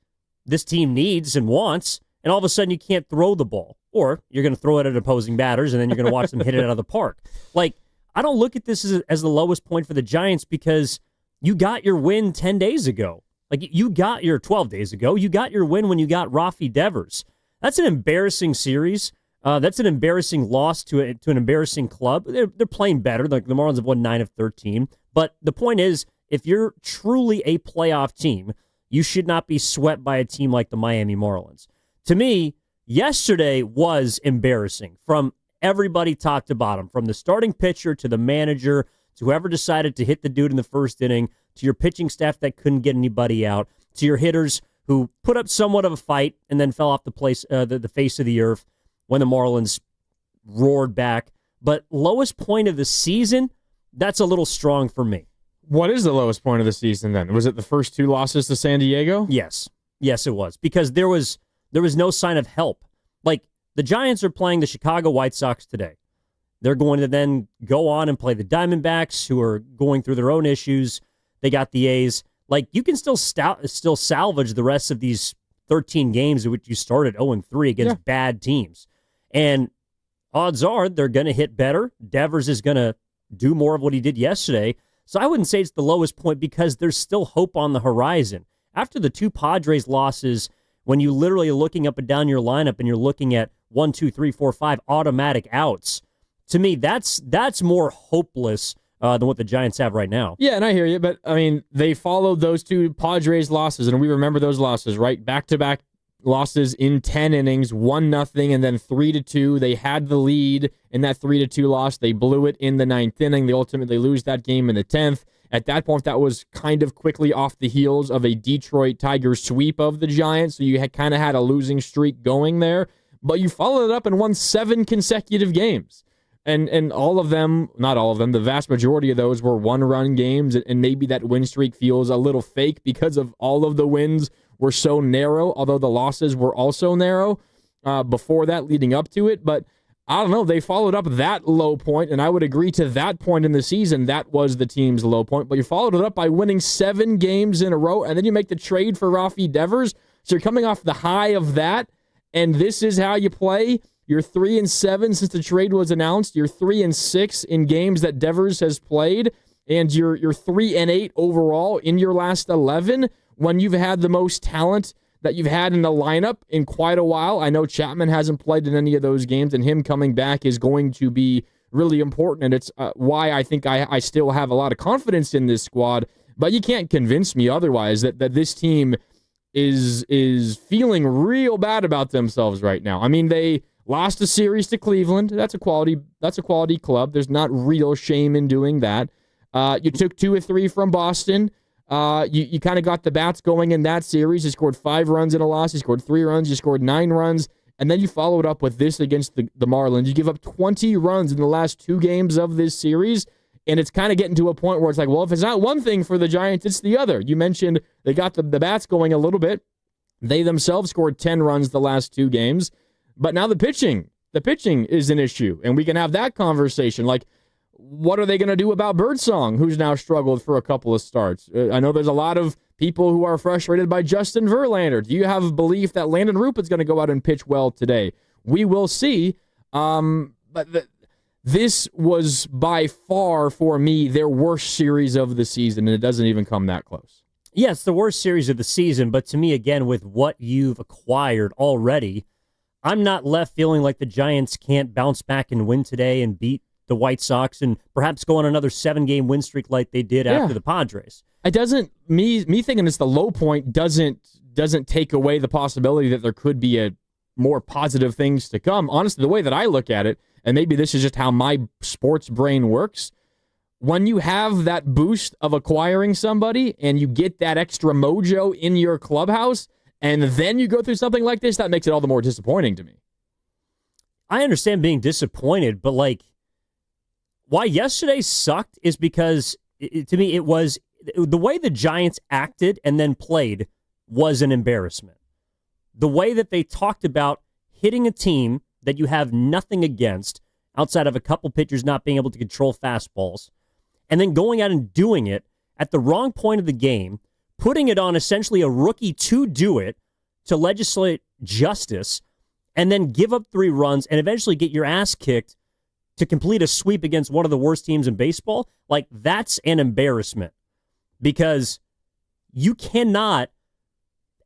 this team needs and wants, and all of a sudden you can't throw the ball. Or you're going to throw it at opposing batters, and then you're going to watch them hit it out of the park. I don't look at this as the lowest point for the Giants because you got your win 10 days ago. You got your 12 days ago. You got your win when you got Rafi Devers. That's an embarrassing series. That's an embarrassing loss to an embarrassing club. They're playing better. The Marlins have won 9 of 13. But the point is, if you're truly a playoff team, you should not be swept by a team like the Miami Marlins. To me, yesterday was embarrassing from everybody top to bottom, from the starting pitcher to the manager to whoever decided to hit the dude in the first inning, to your pitching staff that couldn't get anybody out, to your hitters who put up somewhat of a fight and then fell off the face of the earth when the Marlins roared back. But lowest point of the season, that's a little strong for me. What is the lowest point of the season then? Was it the first 2 losses to San Diego? Yes. Yes, it was. Because there was no sign of help. The Giants are playing the Chicago White Sox today. They're going to then go on and play the Diamondbacks, who are going through their own issues. They got the A's. You can still salvage the rest of these 13 games in which you started 0-3 against bad teams. And odds are they're going to hit better. Devers is going to do more of what he did yesterday. So I wouldn't say it's the lowest point because there's still hope on the horizon. After the 2 Padres losses, when you literally are looking up and down your lineup and you're looking at 1, 2, 3, 4, 5 automatic outs, to me, that's more hopeless than what the Giants have right now. Yeah, and I hear you, but I mean, they followed those two Padres losses, and we remember those losses, right? Back-to-back losses in 10 innings, 1-0, and then 3-2. They had the lead in that 3-2 loss. They blew it in the 9th inning. They ultimately lose that game in the 10th. At that point, that was kind of quickly off the heels of a Detroit Tigers sweep of the Giants, so you had kind of had a losing streak going there, but you followed it up and won 7 consecutive games. And all of them, not all of them, the vast majority of those were one-run games, and maybe that win streak feels a little fake because of all of the wins were so narrow, although the losses were also narrow before that, leading up to it. But I don't know, they followed up that low point, and I would agree to that point in the season, that was the team's low point. But you followed it up by winning 7 games in a row, and then you make the trade for Rafi Devers, so you're coming off the high of that, and this is how you play. You're 3-7 since the trade was announced. You're 3-6 in games that Devers has played, and you're 3-8 overall in your last 11 when you've had the most talent that you've had in the lineup in quite a while. I know Chapman hasn't played in any of those games, and him coming back is going to be really important, and it's why I think I still have a lot of confidence in this squad. But you can't convince me otherwise that this team is feeling real bad about themselves right now. I mean, they lost a series to Cleveland. That's a quality club. There's not real shame in doing that. You took 2 or 3 from Boston. You kind of got the bats going in that series. You scored 5 runs in a loss. You scored 3 runs. You scored 9 runs. And then you followed up with this against the Marlins. You give up 20 runs in the last 2 games of this series. And it's kind of getting to a point where it's like, well, if it's not one thing for the Giants, it's the other. You mentioned they got the bats going a little bit. They themselves scored 10 runs the last 2 games. But now the pitching is an issue, and we can have that conversation. Like, what are they going to do about Birdsong, who's now struggled for a couple of starts? I know there's a lot of people who are frustrated by Justin Verlander. Do you have belief that Landon Rupert's going to go out and pitch well today? We will see. But this was by far, for me, their worst series of the season, and it doesn't even come that close. Yes, the worst series of the season, but to me, again, with what you've acquired already, I'm not left feeling like the Giants can't bounce back and win today and beat the White Sox and perhaps go on another 7-game win streak like they did after the Padres. It doesn't, me thinking it's the low point doesn't take away the possibility that there could be a more positive things to come. Honestly, the way that I look at it, and maybe this is just how my sports brain works, when you have that boost of acquiring somebody and you get that extra mojo in your clubhouse, and then you go through something like this, that makes it all the more disappointing to me. I understand being disappointed, but like, why yesterday sucked is because, to me, it was the way the Giants acted and then played was an embarrassment. The way that they talked about hitting a team that you have nothing against, outside of a couple pitchers not being able to control fastballs, and then going out and doing it at the wrong point of the game, putting it on essentially a rookie to do it, to legislate justice, and then give up 3 runs and eventually get your ass kicked to complete a sweep against one of the worst teams in baseball, like, that's an embarrassment. Because you cannot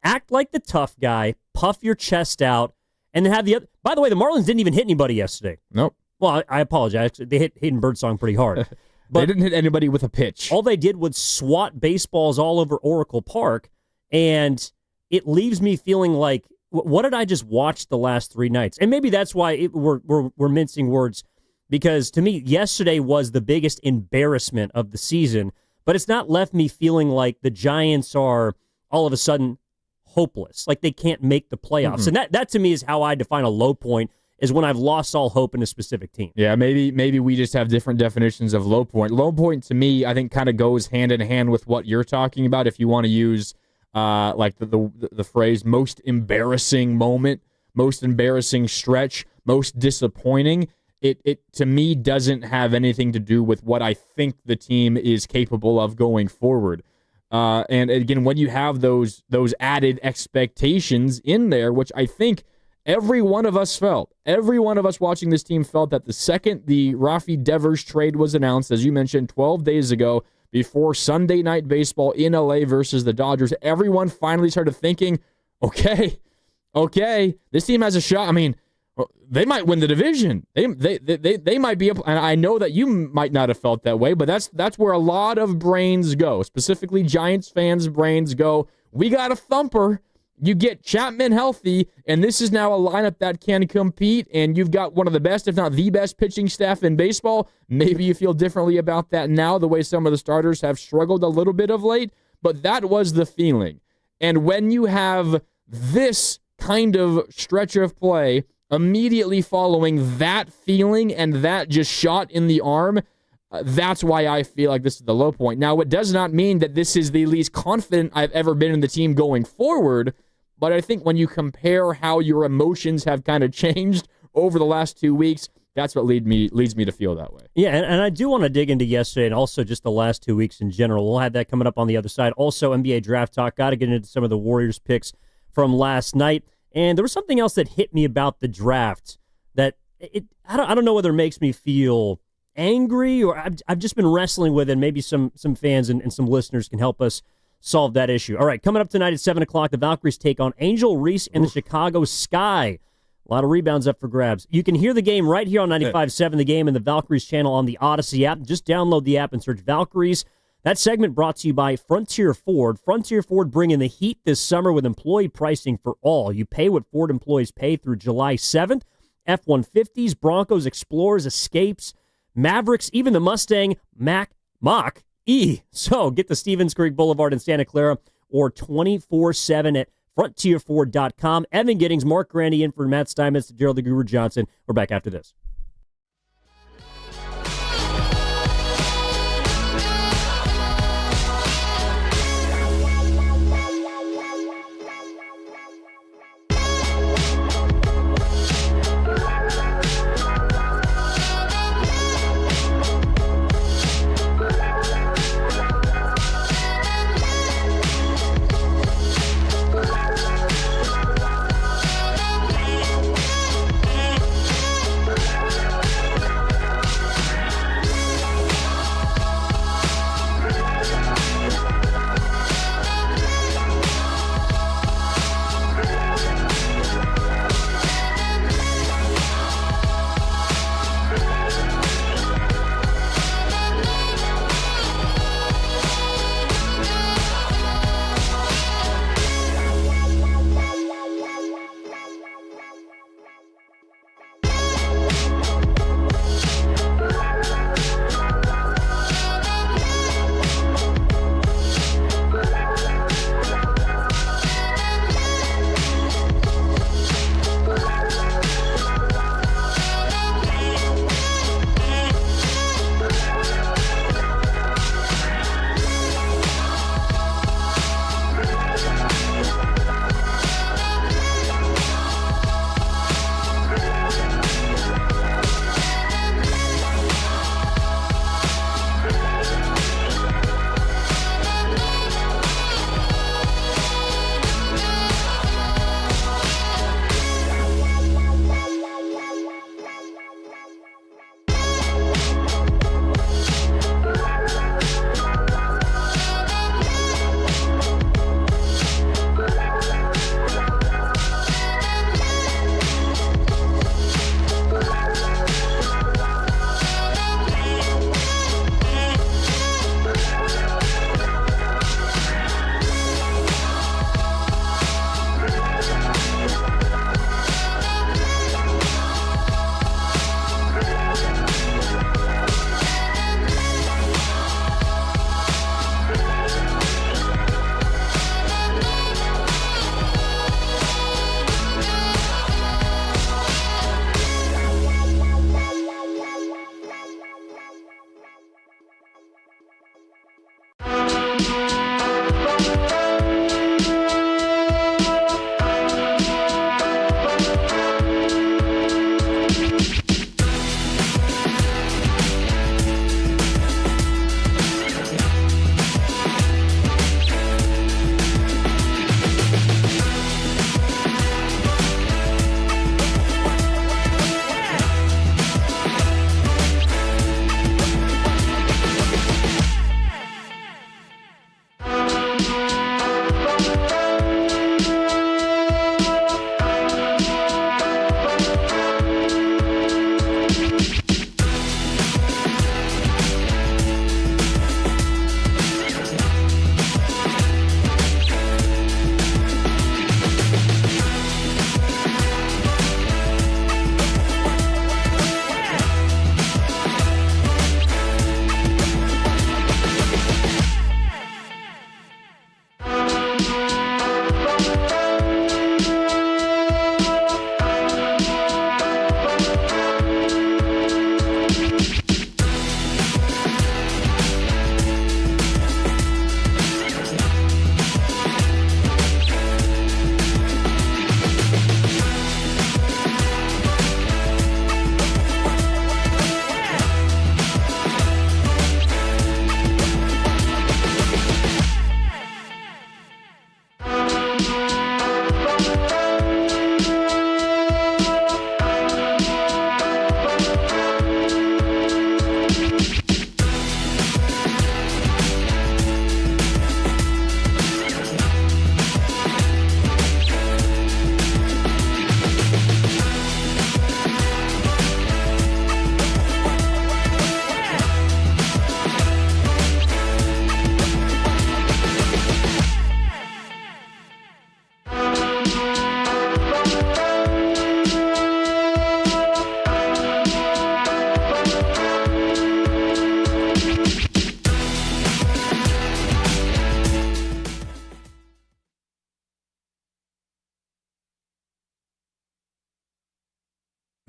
act like the tough guy, puff your chest out, and have the other... By the way, the Marlins didn't even hit anybody yesterday. Nope. Well, I apologize. They hit Hayden Birdsong pretty hard. But they didn't hit anybody with a pitch. All they did was swat baseballs all over Oracle Park, and it leaves me feeling like, what did I just watch the last 3 nights? And maybe that's why we're mincing words, because to me, yesterday was the biggest embarrassment of the season, but it's not left me feeling like the Giants are all of a sudden hopeless, like they can't make the playoffs. Mm-hmm. And that to me is how I define a low point, is when I've lost all hope in a specific team. Yeah, maybe we just have different definitions of low point. Low point to me, I think, kind of goes hand in hand with what you're talking about. If you want to use like the phrase most embarrassing moment, most embarrassing stretch, most disappointing, it to me doesn't have anything to do with what I think the team is capable of going forward. And again, when you have those added expectations in there, which I think every one of us felt, every one of us watching this team felt that the second the Rafi Devers trade was announced, as you mentioned, 12 days ago, before Sunday Night Baseball in LA versus the Dodgers, everyone finally started thinking, okay, this team has a shot. I mean, They might win the division. They might be, and I know that you might not have felt that way, but that's where a lot of brains go, specifically Giants fans' brains go. We got a thumper. You get Chapman healthy, and this is now a lineup that can compete, and you've got one of the best, if not the best, pitching staff in baseball. Maybe you feel differently about that now, the way some of the starters have struggled a little bit of late, but that was the feeling. And when you have this kind of stretch of play immediately following that feeling and that just shot in the arm, that's why I feel like this is the low point. Now, it does not mean that this is the least confident I've ever been in the team going forward, but I think when you compare how your emotions have kind of changed over the last 2 weeks, that's what leads me to feel that way. Yeah, and I do want to dig into yesterday and also just the last 2 weeks in general. We'll have that coming up on the other side. Also, NBA draft talk. Got to get into some of the Warriors picks from last night. And there was something else that hit me about the draft that I don't know whether it makes me feel angry or I've just been wrestling with it. And maybe some fans and some listeners can help us solve that issue. All right, coming up tonight at 7 o'clock, the Valkyries take on Angel Reese and the Chicago Sky. A lot of rebounds up for grabs. You can hear the game right here on 95.7 The Game and the Valkyries channel on the Odyssey app. Just download the app and search Valkyries. That segment brought to you by Frontier Ford. Frontier Ford bringing the heat this summer with employee pricing for all. You pay what Ford employees pay through July 7th. F-150s, Broncos, Explorers, Escapes, Mavericks, even the Mustang Mach-E. So get to Stevens Creek Boulevard in Santa Clara or 24/7 at frontierford.com. Evan Giddings, Mark Grandy in for Matt Steinmetz, Gerald the Guru Johnson. We're back after this.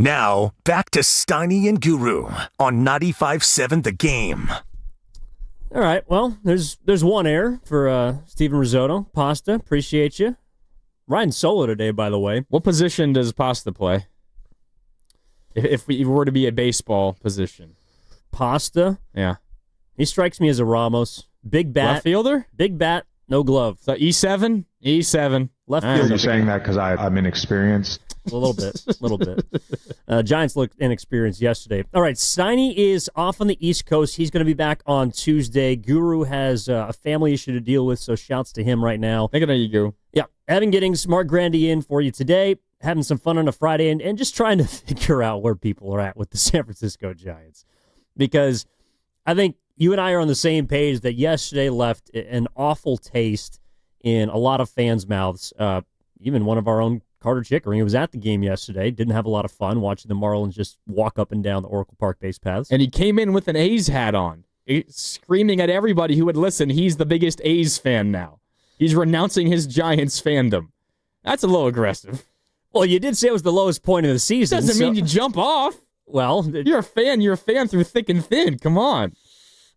Now, back to Steiny and Guru on 95.7 The Game. All right, well, there's one error for Steven Risotto. Pasta, appreciate you. Riding solo today, by the way. What position does Pasta play? If we were to be a baseball position. Pasta? Yeah. He strikes me as a Ramos. Big bat. Left fielder? Big bat, no glove. So E7? E7. Left All right. fielder. You're saying that because I'm inexperienced? A little bit. Giants looked inexperienced yesterday. All right, Steiny is off on the East Coast. He's going to be back on Tuesday. Guru has a family issue to deal with, so shouts to him right now. Thinking of you, Guru. Yeah, Evan Giddings, Mark Grandy in for you today. Having some fun on a Friday and just trying to figure out where people are at with the San Francisco Giants. Because I think you and I are on the same page that yesterday left an awful taste in a lot of fans' mouths. Even one of our own, Carter Chickering, who was at the game yesterday, didn't have a lot of fun watching the Marlins just walk up and down the Oracle Park base paths. And he came in with an A's hat on, screaming at everybody who would listen. He's the biggest A's fan now. He's renouncing his Giants fandom. That's a little aggressive. Well, you did say it was the lowest point of the season. Doesn't mean you jump off. Well, you're a fan. You're a fan through thick and thin. Come on.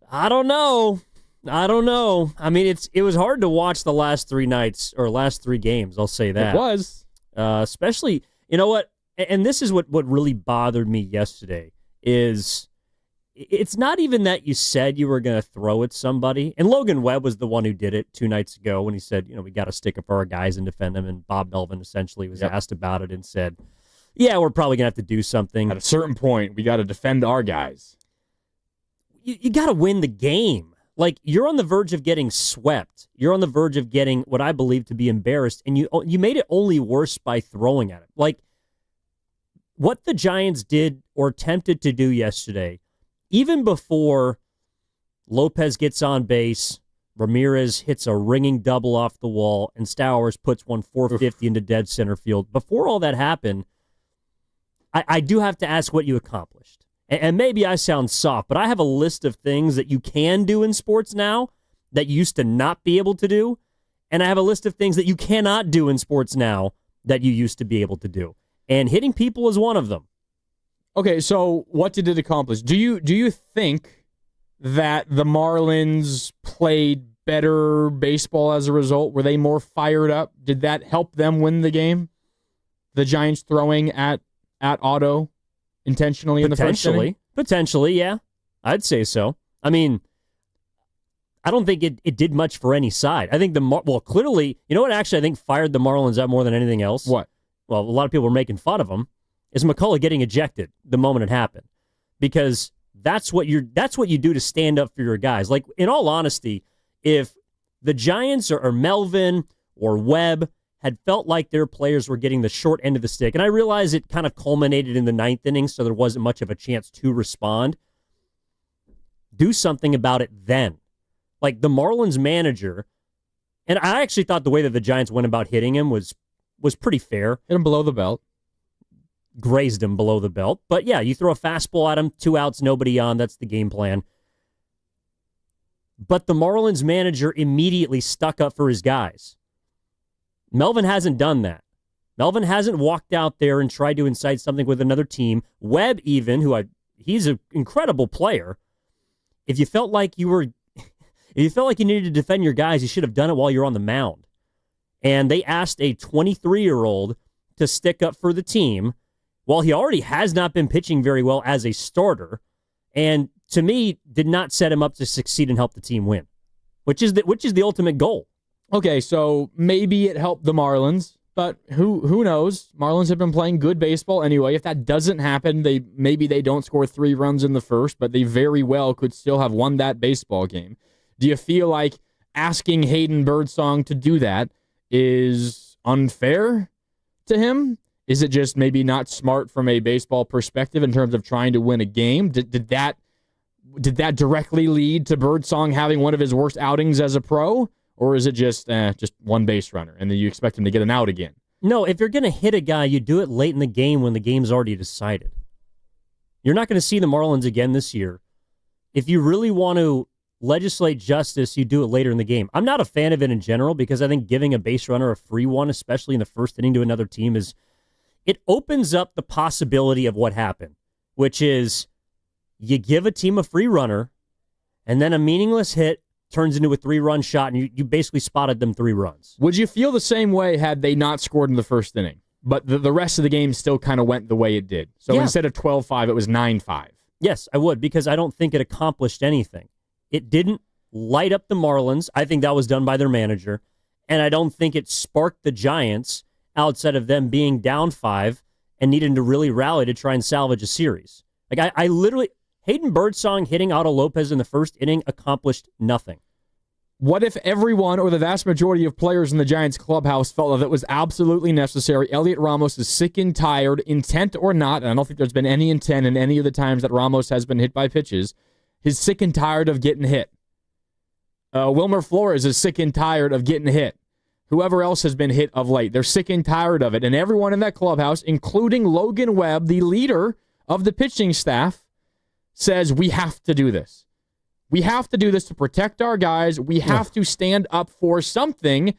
I don't know. I mean, it was hard to watch the last 3 nights or last 3 games. I'll say that. It was. Especially, you know what? And this is what really bothered me yesterday is it's not even that you said you were going to throw at somebody. And Logan Webb was the one who did it 2 nights ago when he said, we got to stick up for our guys and defend them. And Bob Melvin essentially was asked about it and said, yeah, we're probably going to have to do something. At a certain point, we got to defend our guys. You got to win the game. Like, you're on the verge of getting swept. You're on the verge of getting what I believe to be embarrassed, and you made it only worse by throwing at it. Like, what the Giants did or attempted to do yesterday, even before Lopez gets on base, Ramirez hits a ringing double off the wall, and Stowers puts one 450 into dead center field. Before all that happened, I do have to ask what you accomplished. And maybe I sound soft, but I have a list of things that you can do in sports now that you used to not be able to do. And I have a list of things that you cannot do in sports now that you used to be able to do. And hitting people is one of them. Okay, so what did it accomplish? Do you think that the Marlins played better baseball as a result? Were they more fired up? Did that help them win the game? The Giants throwing at Otto intentionally in the first inning? Potentially, yeah. I'd say so. I mean, I don't think it did much for any side. I think clearly, you know what actually I think fired the Marlins out more than anything else? What? Well, a lot of people were making fun of him, is McCullough getting ejected the moment it happened. Because that's what you do to stand up for your guys. Like, in all honesty, if the Giants or Melvin or Webb had felt like their players were getting the short end of the stick, and I realize it kind of culminated in the 9th inning, so there wasn't much of a chance to respond. Do something about it then. Like, the Marlins manager, and I actually thought the way that the Giants went about hitting him was pretty fair. Hit him below the belt. Grazed him below the belt. But yeah, you throw a fastball at him, 2 outs, nobody on. That's the game plan. But the Marlins manager immediately stuck up for his guys. Melvin hasn't done that. Melvin hasn't walked out there and tried to incite something with another team. Webb even, he's an incredible player. If you felt like you needed to defend your guys, you should have done it while you're on the mound. And they asked a 23-year-old to stick up for the team while he already has not been pitching very well as a starter, and to me, did not set him up to succeed and help the team win, which is the ultimate goal. Okay, so maybe it helped the Marlins, but who knows? Marlins have been playing good baseball anyway. If that doesn't happen, maybe they don't score 3 runs in the first, but they very well could still have won that baseball game. Do you feel like asking Hayden Birdsong to do that is unfair to him? Is it just maybe not smart from a baseball perspective in terms of trying to win a game? Did that directly lead to Birdsong having one of his worst outings as a pro? Or is it just one base runner, and then you expect him to get an out again? No, if you're going to hit a guy, you do it late in the game when the game's already decided. You're not going to see the Marlins again this year. If you really want to legislate justice, you do it later in the game. I'm not a fan of it in general because I think giving a base runner a free one, especially in the first inning to another team, is it opens up the possibility of what happened, which is you give a team a free runner, and then a meaningless hit turns into a 3-run shot, and you basically spotted them 3 runs. Would you feel the same way had they not scored in the first inning, but the rest of the game still kind of went the way it did? So instead of 12-5, it was 9-5. Yes, I would, because I don't think it accomplished anything. It didn't light up the Marlins. I think that was done by their manager, and I don't think it sparked the Giants outside of them being down 5 and needing to really rally to try and salvage a series. Like I literally... Hayden Birdsong hitting Otto Lopez in the first inning accomplished nothing. What if everyone or the vast majority of players in the Giants clubhouse felt that it was absolutely necessary? Elliot Ramos is sick and tired, intent or not, and I don't think there's been any intent in any of the times that Ramos has been hit by pitches. He's sick and tired of getting hit. Wilmer Flores is sick and tired of getting hit. Whoever else has been hit of late, they're sick and tired of it. And everyone in that clubhouse, including Logan Webb, the leader of the pitching staff, says we have to do this. We have to do this to protect our guys. We have to stand up for something,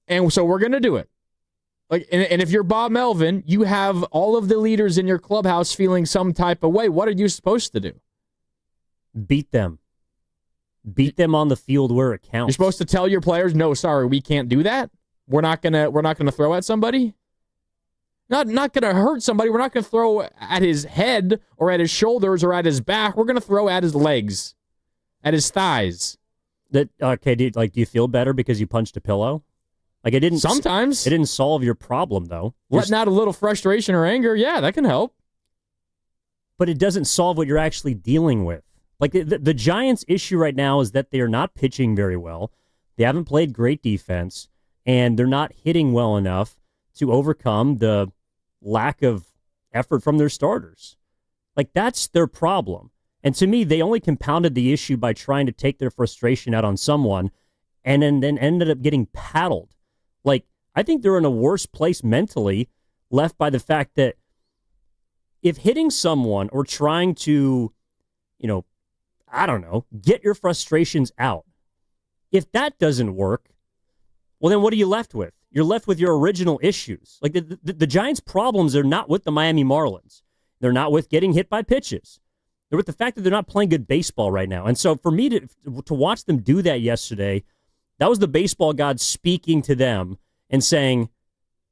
and so we're going to do it. Like, and if you're Bob Melvin, you have all of the leaders in your clubhouse feeling some type of way. What are you supposed to do? Beat them. Beat them on the field where it counts. You're supposed to tell your players, no, sorry, we can't do that. We're not gonna throw at somebody. Not going to hurt somebody. We're not going to throw at his head or at his shoulders or at his back. We're going to throw at his legs, at his thighs. Do you feel better because you punched a pillow? Like it didn't. Sometimes it didn't solve your problem though. Letting out a little frustration or anger, yeah, that can help. But it doesn't solve what you're actually dealing with. Like the Giants' issue right now is that they are not pitching very well. They haven't played great defense, and they're not hitting well enough to overcome the lack of effort from their starters. Like, that's their problem. And to me, they only compounded the issue by trying to take their frustration out on someone and then ended up getting paddled. Like, I think they're in a worse place mentally, left by the fact that if hitting someone or trying to, get your frustrations out, if that doesn't work, well, then what are you left with? You're left with your original issues. Like the Giants' problems are not with the Miami Marlins. They're not with getting hit by pitches. They're with the fact that they're not playing good baseball right now. And so for me to watch them do that yesterday, that was the baseball god speaking to them and saying,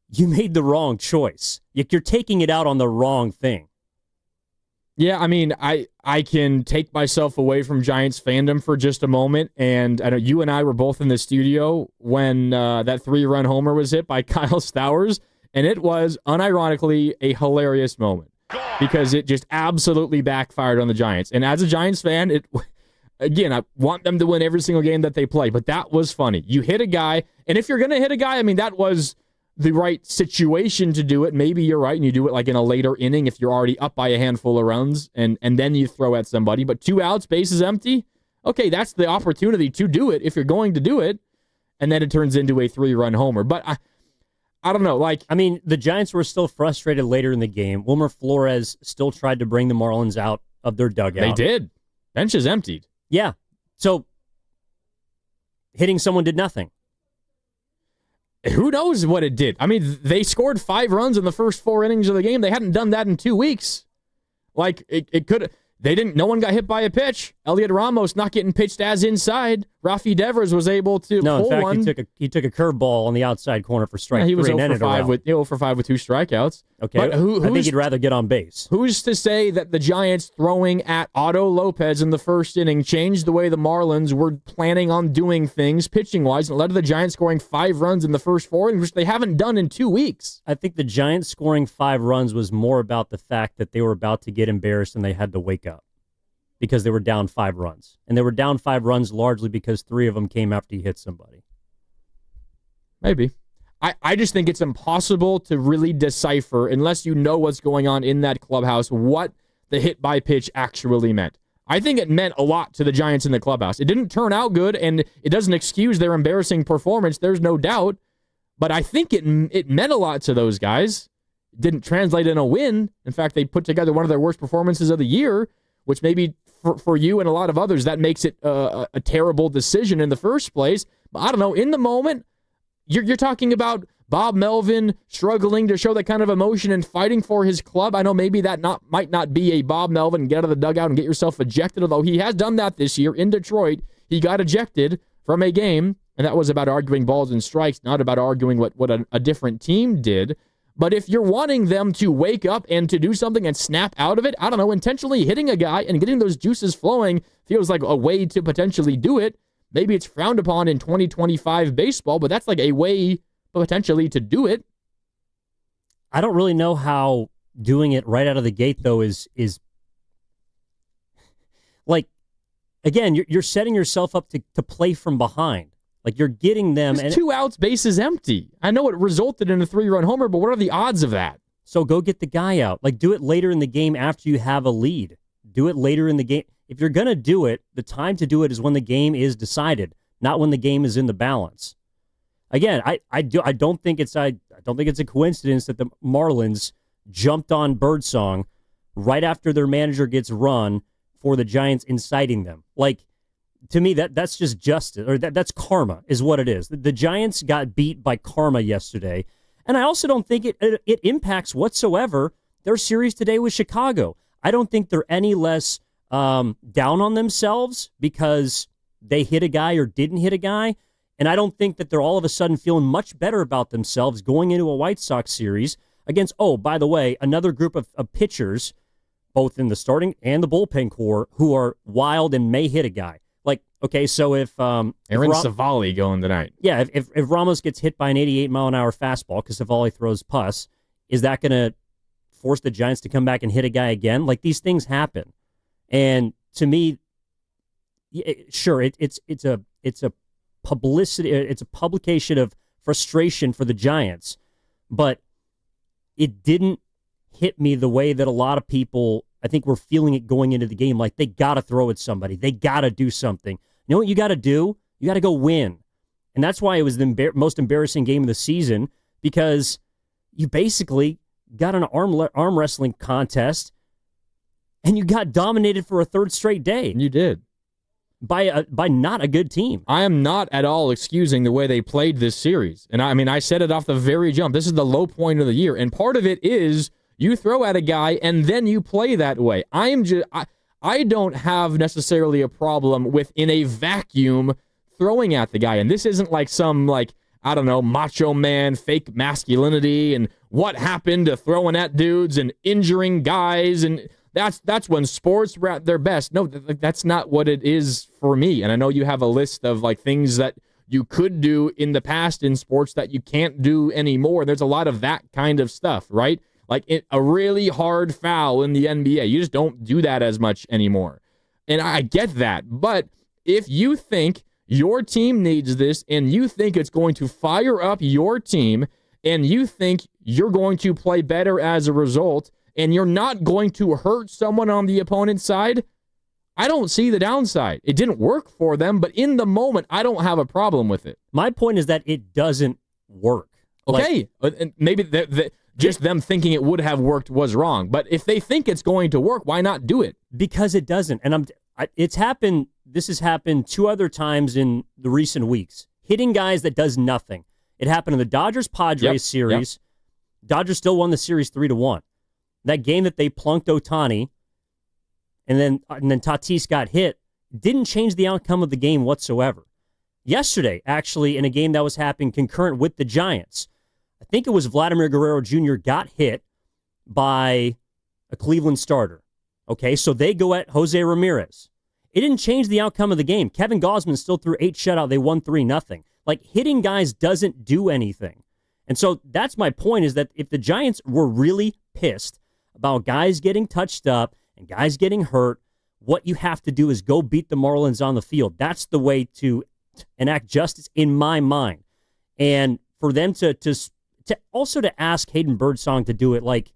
you made the wrong choice. You're taking it out on the wrong thing. Yeah, I mean, I can take myself away from Giants fandom for just a moment, and I know you and I were both in the studio when that 3-run homer was hit by Kyle Stowers, and it was, unironically, a hilarious moment because it just absolutely backfired on the Giants. And as a Giants fan, again, I want them to win every single game that they play, but that was funny. You hit a guy, and if you're going to hit a guy, I mean, that was the right situation to do it. Maybe you're right, and you do it like in a later inning if you're already up by a handful of runs, and then you throw at somebody. But 2 outs, bases empty, okay, that's the opportunity to do it if you're going to do it, and then it turns into a 3-run homer. But I don't know. The Giants were still frustrated later in the game. Wilmer Flores still tried to bring the Marlins out of their dugout. They did. Bench is emptied. Yeah. So hitting someone did nothing. Who knows what it did? I mean, they scored 5 runs in the first 4 innings of the game. They hadn't done that in 2 weeks. Like, it could. No one got hit by a pitch. Elliot Ramos not getting pitched as inside. Rafi Devers was able to pull one. In fact, he took a curveball on the outside corner for strike 3. He was 0 for 5 with 2 strikeouts. Okay, but I think he'd rather get on base. Who's to say that the Giants throwing at Otto Lopez in the first inning changed the way the Marlins were planning on doing things pitching-wise and led to the Giants scoring 5 runs in the first 4 innings, which they haven't done in 2 weeks? I think the Giants scoring 5 runs was more about the fact that they were about to get embarrassed and they had to wake up, because they were down 5 runs. And they were down 5 runs largely because 3 of them came after he hit somebody. Maybe. I just think it's impossible to really decipher, unless you know what's going on in that clubhouse, what the hit by pitch actually meant. I think it meant a lot to the Giants in the clubhouse. It didn't turn out good, and it doesn't excuse their embarrassing performance, there's no doubt. But I think it meant a lot to those guys. It didn't translate in a win. In fact, they put together one of their worst performances of the year, which maybe for you and a lot of others, that makes it a terrible decision in the first place. But I don't know. In the moment, you're talking about Bob Melvin struggling to show that kind of emotion and fighting for his club. I know maybe that might not be a Bob Melvin, get out of the dugout and get yourself ejected, although he has done that this year in Detroit. He got ejected from a game, and that was about arguing balls and strikes, not about arguing what a different team did. But if you're wanting them to wake up and to do something and snap out of it, I don't know, intentionally hitting a guy and getting those juices flowing feels like a way to potentially do it. Maybe it's frowned upon in 2025 baseball, but that's like a way potentially to do it. I don't really know how doing it right out of the gate, though, is like, again, you're setting yourself up to play from behind. Like, you're getting them. There's 2 outs, bases empty. I know it resulted in a 3-run homer, but what are the odds of that? So go get the guy out. Like, do it later in the game after you have a lead. Do it later in the game. If you're going to do it, the time to do it is when the game is decided, not when the game is in the balance. Again, I don't think it's a coincidence that the Marlins jumped on Birdsong right after their manager gets run for the Giants inciting them. Like, to me, that's just justice, or that's karma is what it is. The Giants got beat by karma yesterday, and I also don't think it impacts whatsoever their series today with Chicago. I don't think they're any less down on themselves because they hit a guy or didn't hit a guy, and I don't think that they're all of a sudden feeling much better about themselves going into a White Sox series against, oh, by the way, another group of pitchers, both in the starting and the bullpen core, who are wild and may hit a guy. Like, okay, so if Aaron Savali going tonight. Yeah, if Ramos gets hit by an 88-mile-an-hour fastball because Savali throws pus, is that going to force the Giants to come back and hit a guy again? Like, these things happen. And to me, sure, it's a publicity, it's a publication of frustration for the Giants, but it didn't hit me the way that a lot of people, I think, were feeling it going into the game. Like, they got to throw at somebody. They got to do something. You know what you got to do? You got to go win. And that's why it was the most embarrassing game of the season, because you basically got an arm wrestling contest and you got dominated for a third straight day. You did. By not a good team. I am not at all excusing the way they played this series. And I mean, I said it off the very jump. This is the low point of the year. And part of it is you throw at a guy and then you play that way. I don't have necessarily a problem with, in a vacuum, throwing at the guy. And this isn't like some, like, I don't know, macho man, fake masculinity and what happened to throwing at dudes and injuring guys. And that's when sports were at their best. No, that's not what it is for me. And I know you have a list of like things that you could do in the past in sports that you can't do anymore. There's a lot of that kind of stuff, right? Like a really hard foul in the NBA. You just don't do that as much anymore. And I get that. But if you think your team needs this and you think it's going to fire up your team and you think you're going to play better as a result and you're not going to hurt someone on the opponent's side, I don't see the downside. It didn't work for them, but in the moment, I don't have a problem with it. My point is that it doesn't work. Okay, and maybe just them thinking it would have worked was wrong. But if they think it's going to work, why not do it? Because it doesn't. And it's happened. This has happened 2 other times in the recent weeks. Hitting guys that does nothing. It happened in the Dodgers-Padres series. Yep. Dodgers still won the series 3-1. That game that they plunked Ohtani, and then Tatis got hit, didn't change the outcome of the game whatsoever. Yesterday, actually, in a game that was happening concurrent with the Giants, I think it was Vladimir Guerrero Jr. got hit by a Cleveland starter. Okay, so they go at Jose Ramirez. It didn't change the outcome of the game. Kevin Gausman still threw 8 shutout. They won 3-0. Like, hitting guys doesn't do anything. And so that's my point, is that if the Giants were really pissed about guys getting touched up and guys getting hurt, what you have to do is go beat the Marlins on the field. That's the way to enact justice in my mind. And for them to also to ask Hayden Birdsong to do it, like,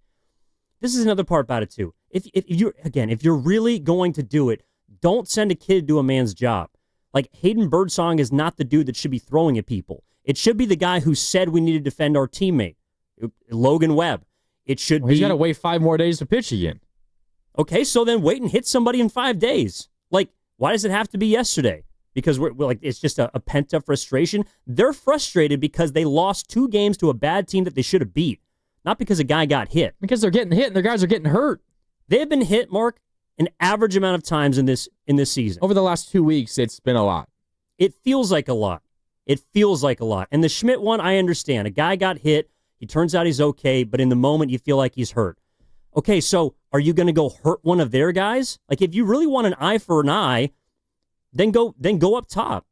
this is another part about it too. If you're really going to do it, don't send a kid to do a man's job. Like, Hayden Birdsong is not the dude that should be throwing at people. It should be the guy who said we need to defend our teammate, Logan Webb. It should be. He's got to wait 5 more days to pitch again. Okay, so then wait and hit somebody in 5 days. Like, why does it have to be yesterday? because we're like it's just a pent-up frustration. They're frustrated because they lost 2 games to a bad team that they should have beat, not because a guy got hit. Because they're getting hit and their guys are getting hurt. They have been hit, Mark, an average amount of times in this season. Over the last 2 weeks, it's been a lot. It feels like a lot. And the Schmidt one, I understand. A guy got hit. He turns out he's okay, but in the moment, you feel like he's hurt. Okay, so are you going to go hurt one of their guys? Like, if you really want an eye for an eye, then go up top.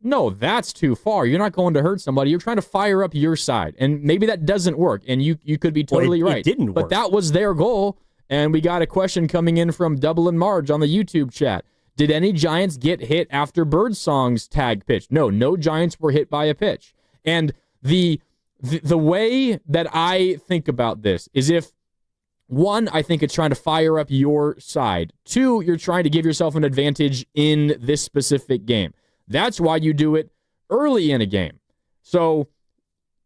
No, that's too far. You're not going to hurt somebody. You're trying to fire up your side, and maybe that doesn't work, and you could be totally right. It didn't work. But that was their goal, and we got a question coming in from Double and Marge on the YouTube chat. Did any Giants get hit after Birdsong's tag pitch? No Giants were hit by a pitch. And the way that I think about this is if, 1, I think it's trying to fire up your side. 2, you're trying to give yourself an advantage in this specific game. That's why you do it early in a game. So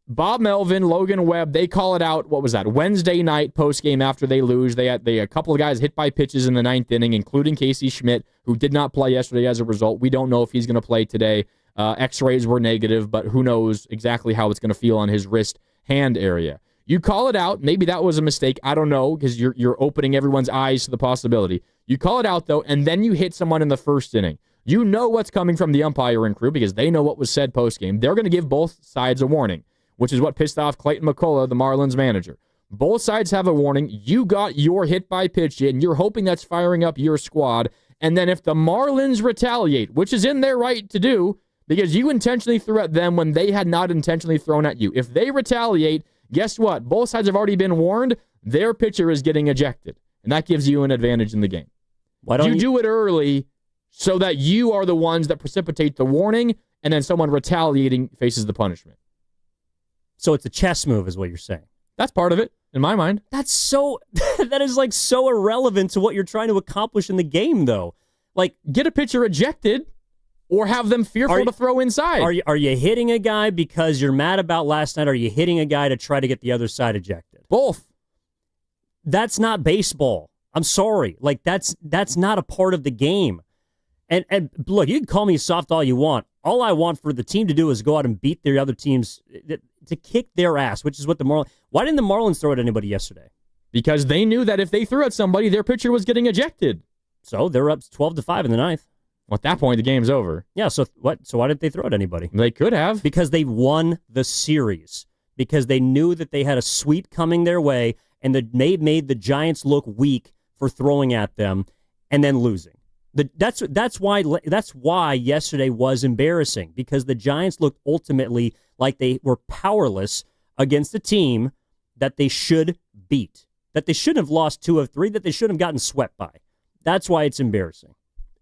Bob Melvin, Logan Webb, they call it out, what was that, Wednesday night postgame after they lose. They had a couple of guys hit by pitches in the 9th inning, including Casey Schmidt, who did not play yesterday as a result. We don't know if he's going to play today. X-rays were negative, but who knows exactly how it's going to feel on his wrist-hand area. You call it out. Maybe that was a mistake. I don't know, because you're opening everyone's eyes to the possibility. You call it out, though, and then you hit someone in the 1st inning. You know what's coming from the umpiring crew because they know what was said postgame. They're going to give both sides a warning, which is what pissed off Clayton McCullough, the Marlins manager. Both sides have a warning. You got your hit by pitch in. You're hoping that's firing up your squad. And then if the Marlins retaliate, which is in their right to do, because you intentionally threw at them when they had not intentionally thrown at you. If they retaliate, guess what? Both sides have already been warned. Their pitcher is getting ejected. And that gives you an advantage in the game. Why don't you do it early so that you are the ones that precipitate the warning, and then someone retaliating faces the punishment? So it's a chess move is what you're saying. That's part of it, in my mind. That is like so irrelevant to what you're trying to accomplish in the game, though. Like, get a pitcher ejected or have them fearful to throw inside. Are you hitting a guy because you're mad about last night, or are you hitting a guy to try to get the other side ejected? Both. That's not baseball. I'm sorry. Like, that's not a part of the game. And look, you can call me soft all you want. All I want for the team to do is go out and beat their other teams, to kick their ass, which is what the Marlins... Why didn't the Marlins throw at anybody yesterday? Because they knew that if they threw at somebody, their pitcher was getting ejected. So they're up 12-5 in the 9th. Well, at that point, the game's over. Yeah, so what? So why didn't they throw at anybody? They could have. Because they won the series. Because they knew that they had a sweep coming their way, and they made the Giants look weak for throwing at them and then losing. That's why yesterday was embarrassing, because the Giants looked ultimately like they were powerless against a team that they should beat, that they shouldn't have lost 2 of 3, that they shouldn't have gotten swept by. That's why it's embarrassing.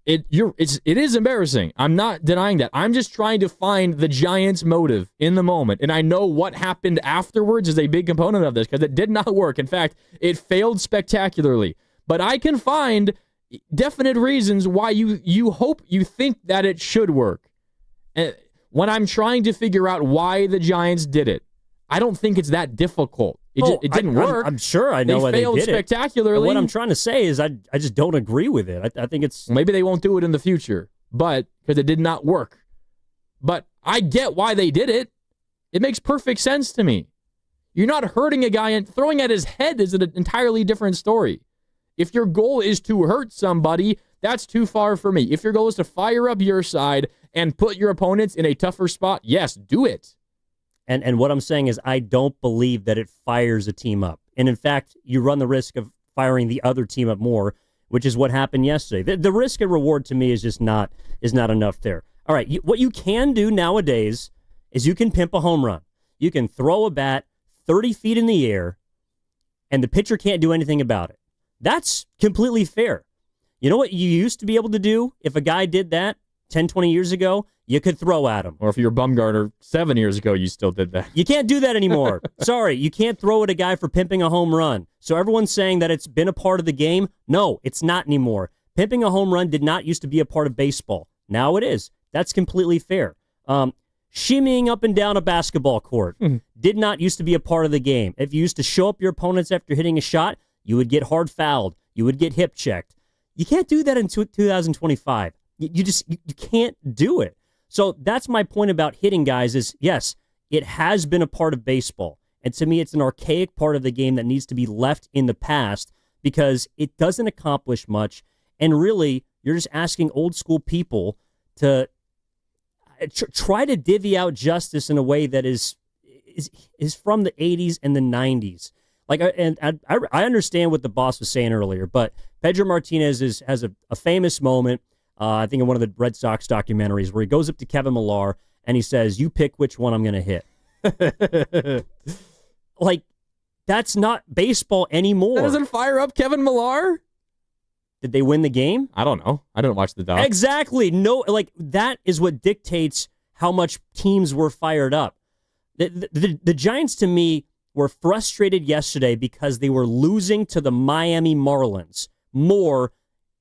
It is embarrassing. I'm not denying that. I'm just trying to find the Giants' motive in the moment, and I know what happened afterwards is a big component of this because it did not work. In fact, it failed spectacularly. But I can find definite reasons why you think that it should work. When I'm trying to figure out why the Giants did it, I don't think it's that difficult. It didn't work. I'm sure I know why they did it. They failed spectacularly. But what I'm trying to say is I just don't agree with it. I think it's... Maybe they won't do it in the future, but because it did not work. But I get why they did it. It makes perfect sense to me. You're not hurting a guy, and throwing at his head is an entirely different story. If your goal is to hurt somebody, that's too far for me. If your goal is to fire up your side and put your opponents in a tougher spot, yes, do it. And what I'm saying is I don't believe that it fires a team up. And in fact, you run the risk of firing the other team up more, which is what happened yesterday. The risk and reward to me is just not enough there. All right, what you can do nowadays is you can pimp a home run. You can throw a bat 30 feet in the air, and the pitcher can't do anything about it. That's completely fair. You know what you used to be able to do if a guy did that 10, 20 years ago? You could throw at him. Or if you're Bumgarner 7 years ago, you still did that. You can't do that anymore. Sorry, you can't throw at a guy for pimping a home run. So everyone's saying that it's been a part of the game. No, it's not anymore. Pimping a home run did not used to be a part of baseball. Now it is. That's completely fair. Shimmying up and down a basketball court did not used to be a part of the game. If you used to show up your opponents after hitting a shot, you would get hard fouled. You would get hip checked. You can't do that in 2025. You can't do it. So that's my point about hitting guys is, yes, it has been a part of baseball. And to me, it's an archaic part of the game that needs to be left in the past because it doesn't accomplish much. And really, you're just asking old school people to try to divvy out justice in a way that is from the 80s and the 90s. Like, I understand what the boss was saying earlier, but Pedro Martinez has a famous moment, I think in one of the Red Sox documentaries, where he goes up to Kevin Millar and he says, "You pick which one I'm going to hit." Like, that's not baseball anymore. That doesn't fire up Kevin Millar? Did they win the game? I don't know. I didn't watch the doc. Exactly. No, like, that is what dictates how much teams were fired up. The Giants, to me, were frustrated yesterday because they were losing to the Miami Marlins more,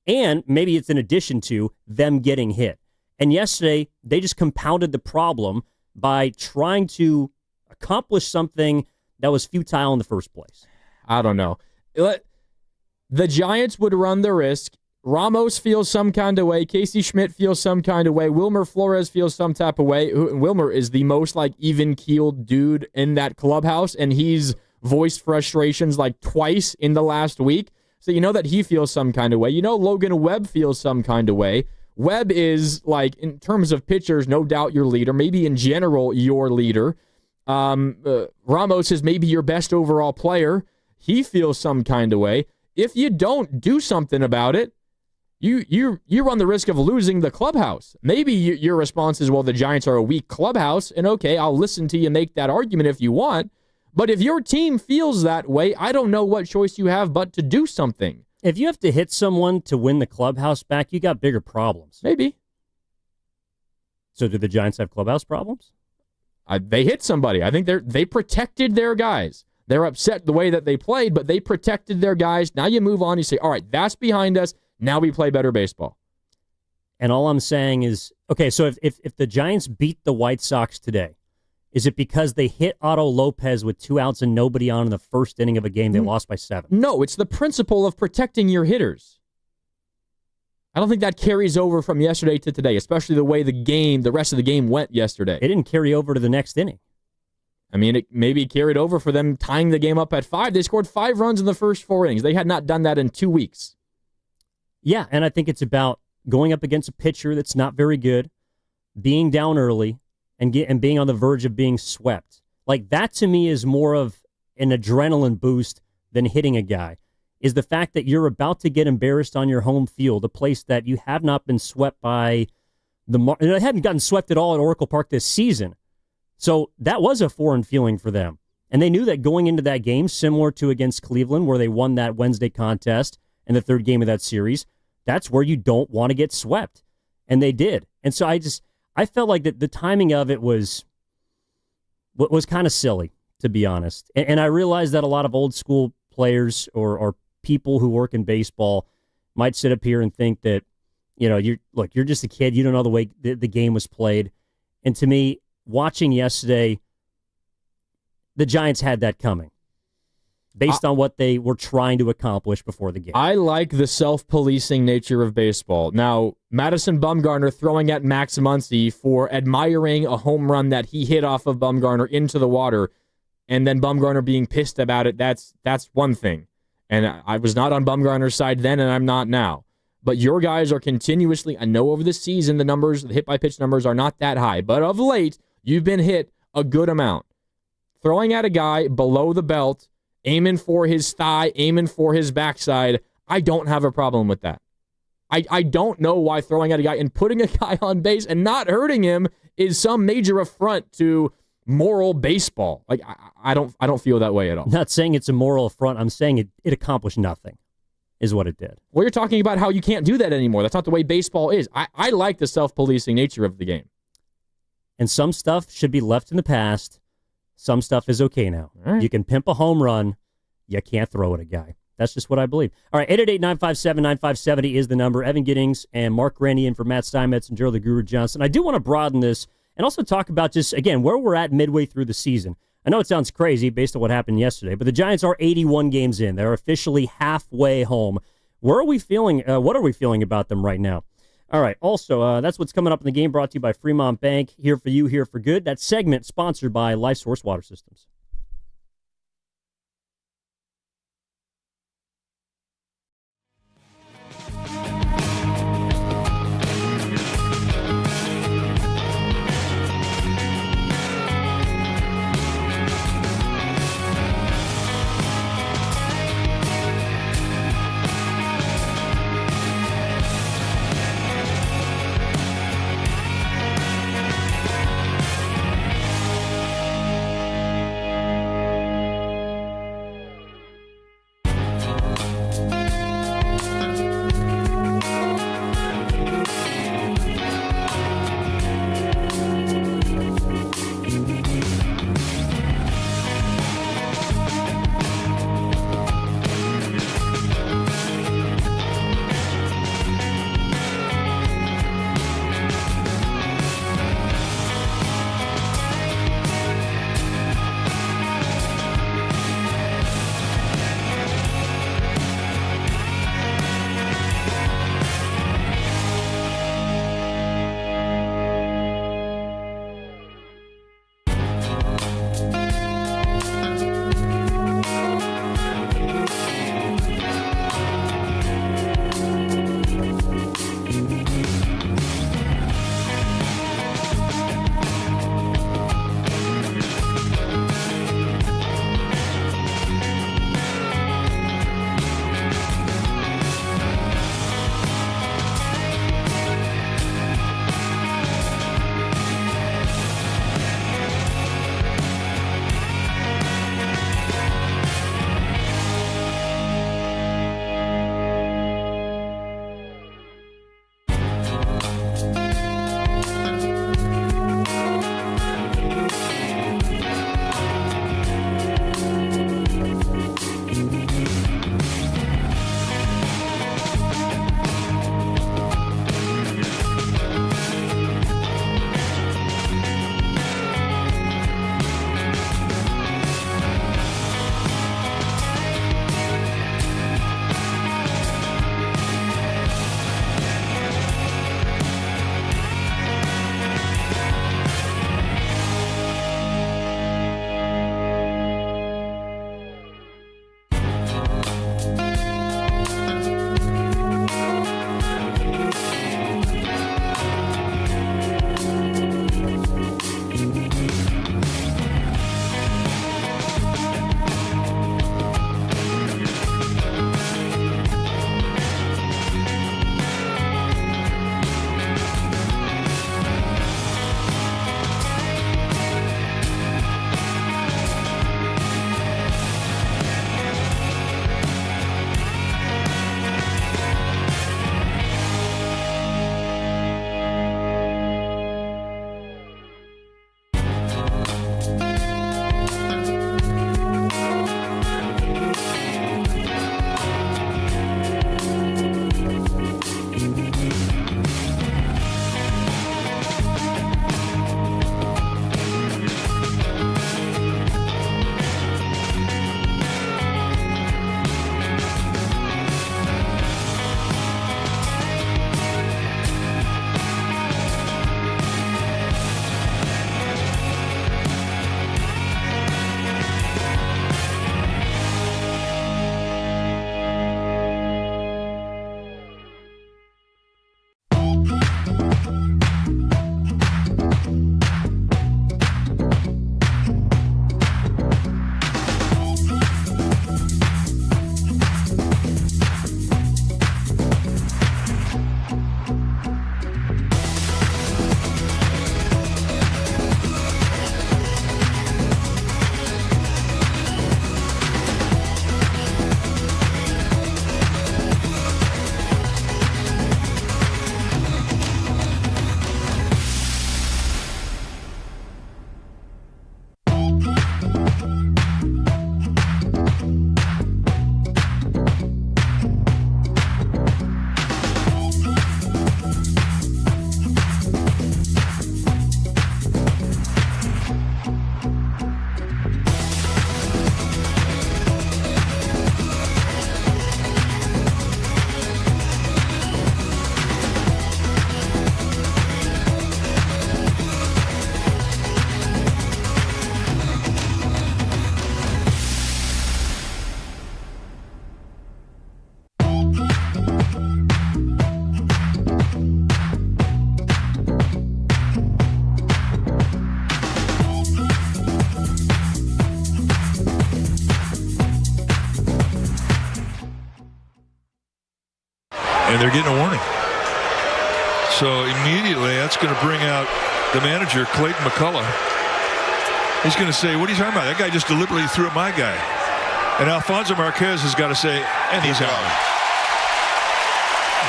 and maybe it's in addition to them getting hit. And yesterday, they just compounded the problem by trying to accomplish something that was futile in the first place. I don't know. The Giants would run the risk. Ramos feels some kind of way. Casey Schmidt feels some kind of way. Wilmer Flores feels some type of way. Wilmer is the most like even-keeled dude in that clubhouse, and he's voiced frustrations like twice in the last week. So you know that he feels some kind of way. You know Logan Webb feels some kind of way. Webb is, like, in terms of pitchers, no doubt your leader. Maybe in general, your leader. Ramos is maybe your best overall player. He feels some kind of way. If you don't do something about it, you run the risk of losing the clubhouse. Maybe your response is, well, the Giants are a weak clubhouse, and okay, I'll listen to you make that argument if you want. But if your team feels that way, I don't know what choice you have but to do something. If you have to hit someone to win the clubhouse back, you got bigger problems. Maybe. So do the Giants have clubhouse problems? They hit somebody. I think they protected their guys. They're upset the way that they played, but they protected their guys. Now you move on. You say, all right, that's behind us. Now we play better baseball. And all I'm saying is, okay, so if the Giants beat the White Sox today, is it because they hit Otto Lopez with 2 outs and nobody on in the first inning of a game they lost by 7? No, it's the principle of protecting your hitters. I don't think that carries over from yesterday to today, especially the way the rest of the game went yesterday. It didn't carry over to the next inning. I mean, it maybe carried over for them tying the game up at 5. They scored 5 runs in the first 4 innings. They had not done that in 2 weeks. Yeah, and I think it's about going up against a pitcher that's not very good, being down early, and being on the verge of being swept. Like, that to me is more of an adrenaline boost than hitting a guy, is the fact that you're about to get embarrassed on your home field, a place that you have not been swept by they haven't gotten swept at all at Oracle Park this season. So that was a foreign feeling for them. And they knew that going into that game, similar to against Cleveland, where they won that Wednesday contest and the third game of that series, that's where you don't want to get swept. And they did. And so I felt like the timing of it was kind of silly, to be honest. And I realized that a lot of old school players or people who work in baseball might sit up here and think that, you're just a kid. You don't know the way the game was played. And to me, watching yesterday, the Giants had that coming based on what they were trying to accomplish before the game. I like the self-policing nature of baseball. Now, Madison Bumgarner throwing at Max Muncy for admiring a home run that he hit off of Bumgarner into the water, and then Bumgarner being pissed about it, that's one thing. And I was not on Bumgarner's side then, and I'm not now. But your guys are continuously, I know over the season the hit-by-pitch numbers are not that high, but of late, you've been hit a good amount. Throwing at a guy below the belt, aiming for his thigh, aiming for his backside, I don't have a problem with that. I don't know why throwing at a guy and putting a guy on base and not hurting him is some major affront to moral baseball. Like, I don't feel that way at all. I'm not saying it's a moral affront. I'm saying it accomplished nothing, is what it did. Well, you're talking about how you can't do that anymore. That's not the way baseball is. I like the self-policing nature of the game. And some stuff should be left in the past. Some stuff is okay now. Right. You can pimp a home run. You can't throw at a guy. That's just what I believe. All right, 888-957-9570 is the number. Evan Giddings and Mark Graney in for Matt Steinmetz and Gerald the Guru Johnson. I do want to broaden this and also talk about just, again, where we're at midway through the season. I know it sounds crazy based on what happened yesterday, but the Giants are 81 games in. They're officially halfway home. Where are we feeling? What are we feeling about them right now? All right. Also, that's what's coming up in the game, brought to you by Fremont Bank. Here for you, here for good. That segment sponsored by LifeSource Water Systems. So immediately that's going to bring out the manager, Clayton McCullough. He's going to say, what are you talking about? That guy just deliberately threw at my guy. And Alfonso Marquez has got to say, and he's out.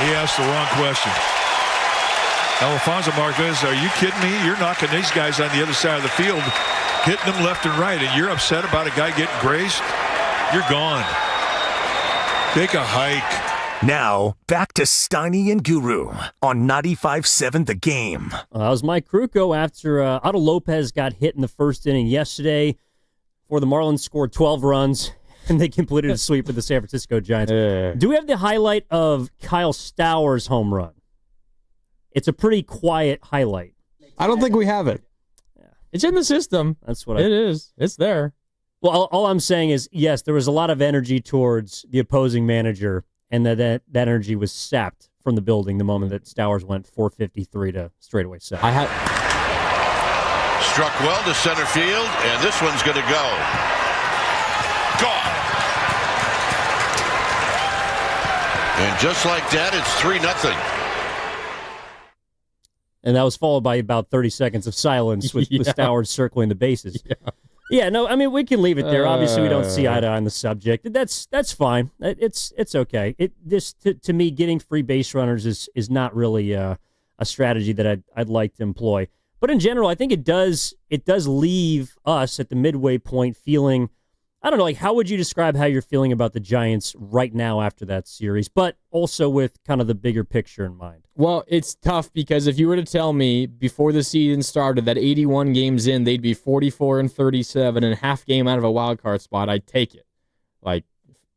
He asked the wrong question. Alfonso Marquez, are you kidding me? You're knocking these guys on the other side of the field, hitting them left and right, and you're upset about a guy getting grazed? You're gone. Take a hike. Now, back to Steiny and Guru on 95.7 The Game. That was Mike Krukow after Otto Lopez got hit in the first inning yesterday, before the Marlins scored 12 runs, and they completed a sweep of the San Francisco Giants. Do we have the highlight of Kyle Stowers' home run? It's a pretty quiet highlight. I don't think we have it. Yeah. It's in the system. That's what it is. It's there. Well, all I'm saying is, yes, there was a lot of energy towards the opposing manager, and that energy was sapped from the building the moment that Stowers went 453 to straightaway set. Struck well to center field, and this one's going to go. Gone. And just like that, it's 3-0. And that was followed by about 30 seconds of silence with Stowers circling the bases. Yeah, no, I mean, we can leave it there. Obviously, we don't see eye to eye on the subject. That's fine. It's okay. To me, getting free base runners is not really a strategy that I'd like to employ. But in general, I think it does leave us at the midway point feeling, I don't know, like how would you describe how you're feeling about the Giants right now after that series, but also with kind of the bigger picture in mind? Well, it's tough because if you were to tell me before the season started that 81 games in, they'd be 44-37 and a half game out of a wild card spot, I'd take it. Like,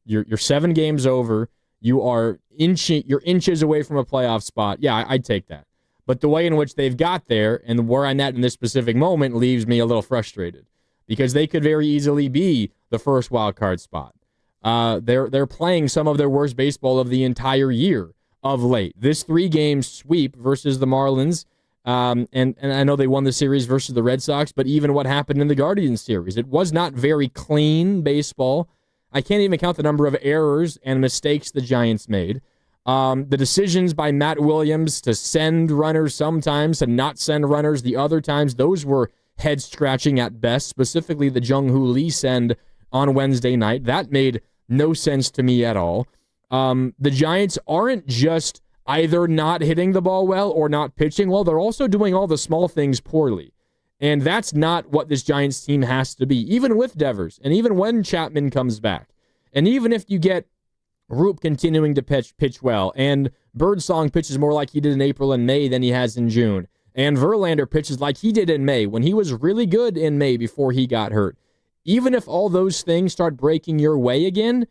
you're 7 games over, you're inches away from a playoff spot. Yeah, I'd take that. But the way in which they've got there and where I'm at in this specific moment leaves me a little frustrated because they could very easily be the first wild card spot. They're playing some of their worst baseball of the entire year of late. This 3-game sweep versus the Marlins, and I know they won the series versus the Red Sox, but even what happened in the Guardians series, it was not very clean baseball. I can't even count the number of errors and mistakes the Giants made. The decisions by Matt Williams to send runners sometimes, to not send runners the other times, those were head-scratching at best, specifically the Jung-Hoo Lee send on Wednesday night. That made no sense to me at all. The Giants aren't just either not hitting the ball well or not pitching well. They're also doing all the small things poorly. And that's not what this Giants team has to be, even with Devers, and even when Chapman comes back. And even if you get Roop continuing to pitch well, and Birdsong pitches more like he did in April and May than he has in June, and Verlander pitches like he did in May, when he was really good in May before he got hurt. Even if all those things start breaking your way again,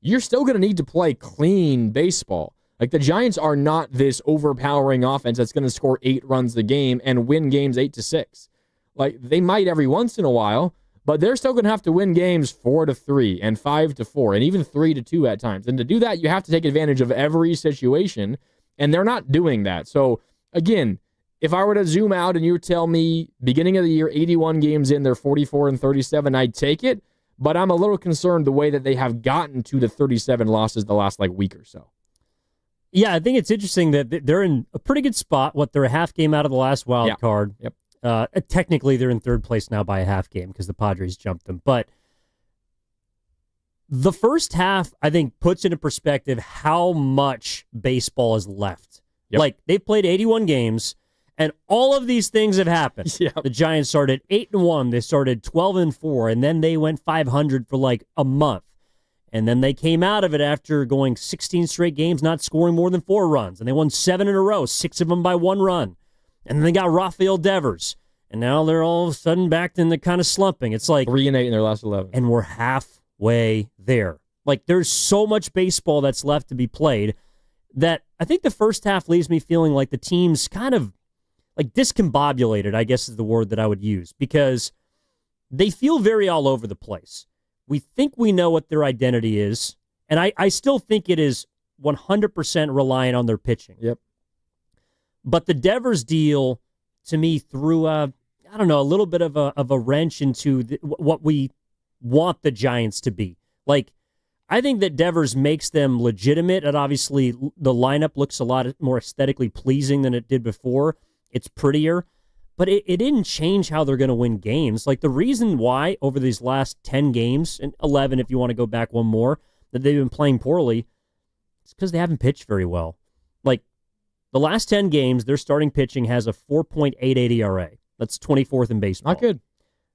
you're still going to need to play clean baseball. Like, the Giants are not this overpowering offense that's going to score 8 runs a game and win games 8-6. Like, they might every once in a while, but they're still going to have to win games 4-3 and 5-4 and even 3-2 at times. And to do that, you have to take advantage of every situation, and they're not doing that. So, again, if I were to zoom out and you would tell me beginning of the year, 81 games in, they're 44-37, I'd take it. But I'm a little concerned the way that they have gotten to the 37 losses the last week or so. Yeah, I think it's interesting that they're in a pretty good spot. They're a half game out of the last wild card. Yep. Technically, they're in third place now by a half game because the Padres jumped them. But the first half, I think, puts into perspective how much baseball is left. Yep. Like, they've played 81 games. And all of these things have happened. Yep. The Giants started 8-1. They started 12-4, and then they went 500 for a month. And then they came out of it after going 16 straight games, not scoring more than 4 runs. And they won 7 in a row, 6 of them by 1 run. And then they got Rafael Devers. And now they're all of a sudden back in the kind of slumping. It's like 3-8 in their last 11. And we're halfway there. Like, there's so much baseball that's left to be played that I think the first half leaves me feeling like the team's kind of discombobulated, I guess is the word that I would use, because they feel very all over the place. We think we know what their identity is, and I still think it is 100% reliant on their pitching. Yep. But the Devers deal, to me, threw a little bit of a wrench into what we want the Giants to be. Like, I think that Devers makes them legitimate. And obviously, the lineup looks a lot more aesthetically pleasing than it did before. It's prettier. But it didn't change how they're going to win games. Like, the reason why over these last 10 games, and 11 if you want to go back one more, that they've been playing poorly, it's because they haven't pitched very well. Like, the last 10 games, their starting pitching has a 4.88 ERA. That's 24th in baseball. Not good.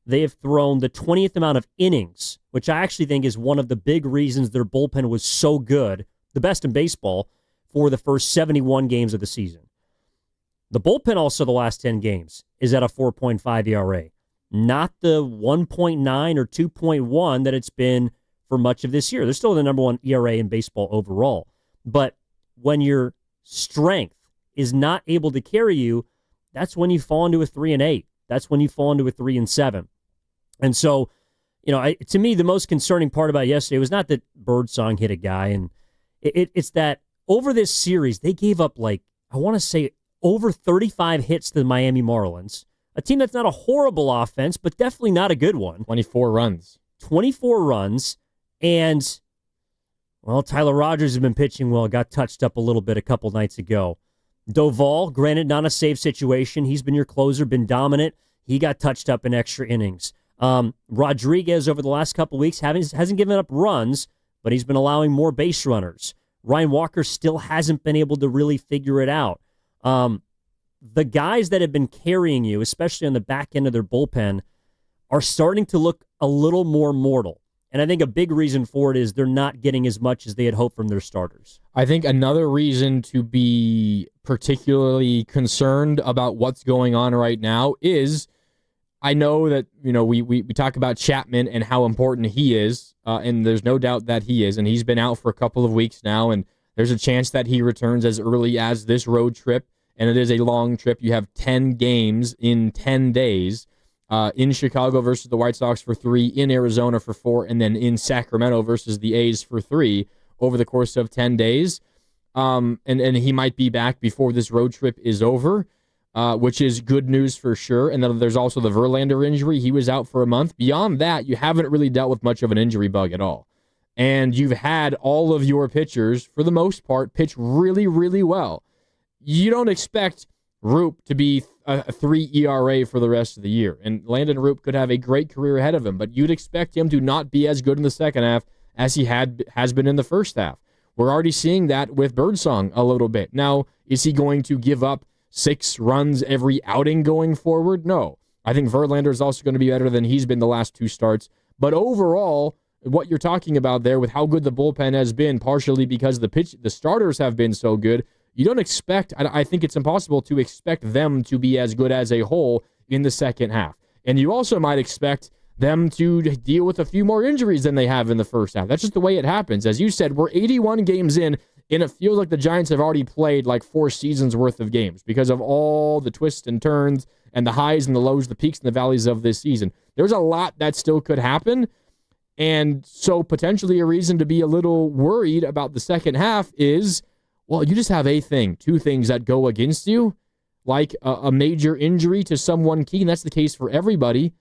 They have thrown the 20th amount of innings, which I actually think is one of the big reasons their bullpen was so good, the best in baseball, for the first 71 games of the season. The bullpen also the last 10 games is at a 4.5 ERA, not the 1.9 or 2.1 that it's been for much of this year. They're still the number one ERA in baseball overall. But when your strength is not able to carry you, that's when you fall into a 3-8. That's when you fall into a 3-7. And so, to me, the most concerning part about yesterday was not that Birdsong hit a guy, and it's that over this series, they gave up, I want to say, over 35 hits to the Miami Marlins, a team that's not a horrible offense, but definitely not a good one. 24 runs. 24 runs, and, well, Tyler Rogers has been pitching well, got touched up a little bit a couple nights ago. Doval, granted, not a save situation. He's been your closer, been dominant. He got touched up in extra innings. Rodriguez, over the last couple weeks, hasn't given up runs, but he's been allowing more base runners. Ryan Walker still hasn't been able to really figure it out. The guys that have been carrying you, especially on the back end of their bullpen, are starting to look a little more mortal. And I think a big reason for it is they're not getting as much as they had hoped from their starters. I think another reason to be particularly concerned about what's going on right now is, I know that, we talk about Chapman and how important he is, and there's no doubt that he is, and he's been out for a couple of weeks now, and there's a chance that he returns as early as this road trip, and it is a long trip. You have 10 games in 10 days, in Chicago versus the White Sox for 3, in Arizona for 4, and then in Sacramento versus the A's for 3 over the course of 10 days. And he might be back before this road trip is over, which is good news for sure. And then there's also the Verlander injury. He was out for a month. Beyond that, you haven't really dealt with much of an injury bug at all. And you've had all of your pitchers, for the most part, pitch really, really well. You don't expect Roop to be a 3 ERA for the rest of the year. And Landon Roop could have a great career ahead of him, but you'd expect him to not be as good in the second half as he has been in the first half. We're already seeing that with Birdsong a little bit. Now, is he going to give up 6 runs every outing going forward? No. I think Verlander is also going to be better than he's been the last 2 starts. But overall, what you're talking about there with how good the bullpen has been, partially because the starters have been so good, you don't expect, I think it's impossible to expect them to be as good as a whole in the second half. And you also might expect them to deal with a few more injuries than they have in the first half. That's just the way it happens. As you said, we're 81 games in, and it feels like the Giants have already played 4 seasons worth of games because of all the twists and turns and the highs and the lows, the peaks and the valleys of this season. There's a lot that still could happen, and so potentially a reason to be a little worried about the second half is, well, you just have 2 things that go against you, like a major injury to someone key, and that's the case for everybody.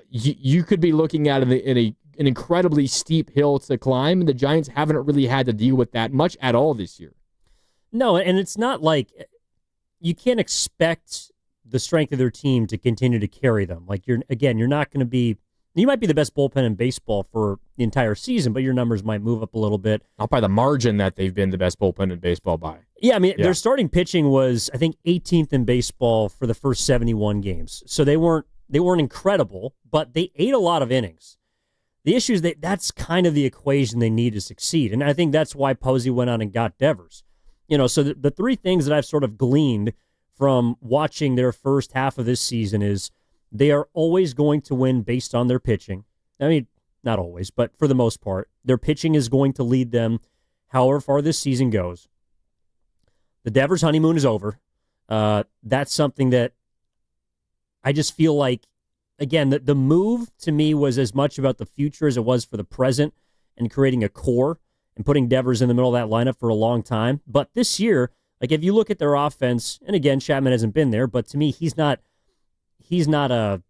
You could be looking at an incredibly steep hill to climb, and the Giants haven't really had to deal with that much at all this year. No, and it's not like you can't expect the strength of their team to continue to carry them. You're not going to be. You might be the best bullpen in baseball for the entire season, but your numbers might move up a little bit. Not by the margin that they've been the best bullpen in baseball by. Yeah, their starting pitching was, I think, 18th in baseball for the first 71 games. So they weren't incredible, but they ate a lot of innings. The issue is that's kind of the equation they need to succeed, and I think that's why Posey went out and got Devers. So the 3 things that I've sort of gleaned from watching their first half of this season is they are always going to win based on their pitching. Not always, but for the most part. Their pitching is going to lead them however far this season goes. The Devers honeymoon is over. That's something that I just feel like, again, the move to me was as much about the future as it was for the present and creating a core and putting Devers in the middle of that lineup for a long time. But this year, if you look at their offense, and again, Chapman hasn't been there, but to me, he's not a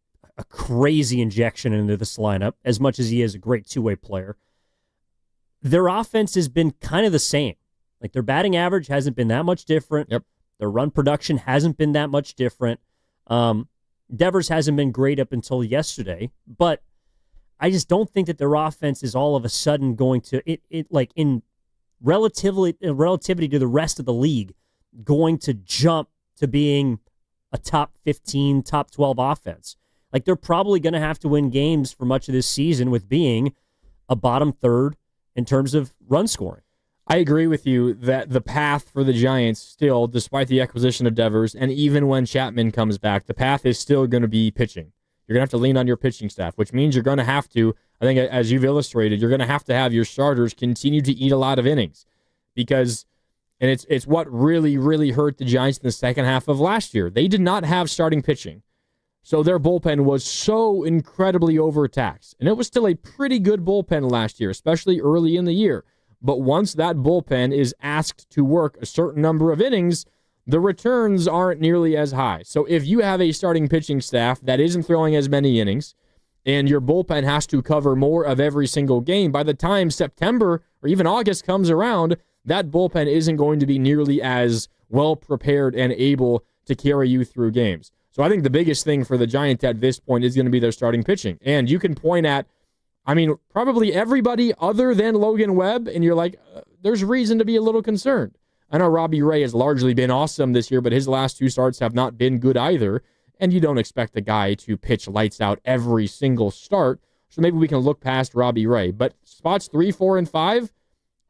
crazy injection into this lineup as much as he is a great 2-way player. their offense has been kind of the same. Like their batting average hasn't been that much different. Yep. Their run production hasn't been that much different. Devers hasn't been great up until yesterday, but I just don't think that their offense is all of a sudden going to in relativity to the rest of the league going to jump to being a top 15, top 12 offense. Like they're probably going to have to win games for much of this season with being a bottom third in terms of run scoring. I agree with you that the path for the Giants still, despite the acquisition of Devers, and even when Chapman comes back, the path is still going to be pitching. You're going to have to lean on your pitching staff, which means you're going to have to, I think as you've illustrated, you're going to have your starters continue to eat a lot of innings. Because, and it's what really, really hurt the Giants in the second half of last year. They did not have starting pitching. So their bullpen was so incredibly overtaxed. And it was still a pretty good bullpen last year, especially early in the year. But once that bullpen is asked to work a certain number of innings, the returns aren't nearly as high. So if you have a starting pitching staff that isn't throwing as many innings, and your bullpen has to cover more of every single game, by the time September or even August comes around, that bullpen isn't going to be nearly as well prepared and able to carry you through games. So I think the biggest thing for the Giants at this point is going to be their starting pitching. And you can point at, probably everybody other than Logan Webb, and you're like, there's reason to be a little concerned. I know Robbie Ray has largely been awesome this year, but his last two starts have not been good either, and you don't expect the guy to pitch lights out every single start, so maybe we can look past Robbie Ray. But spots 3, 4, and 5,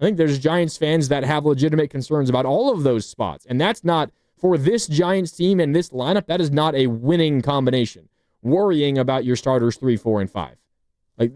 I think there's Giants fans that have legitimate concerns about all of those spots, and that's not, for this Giants team and this lineup, that is not a winning combination, worrying about your starters 3, 4, and 5. Like,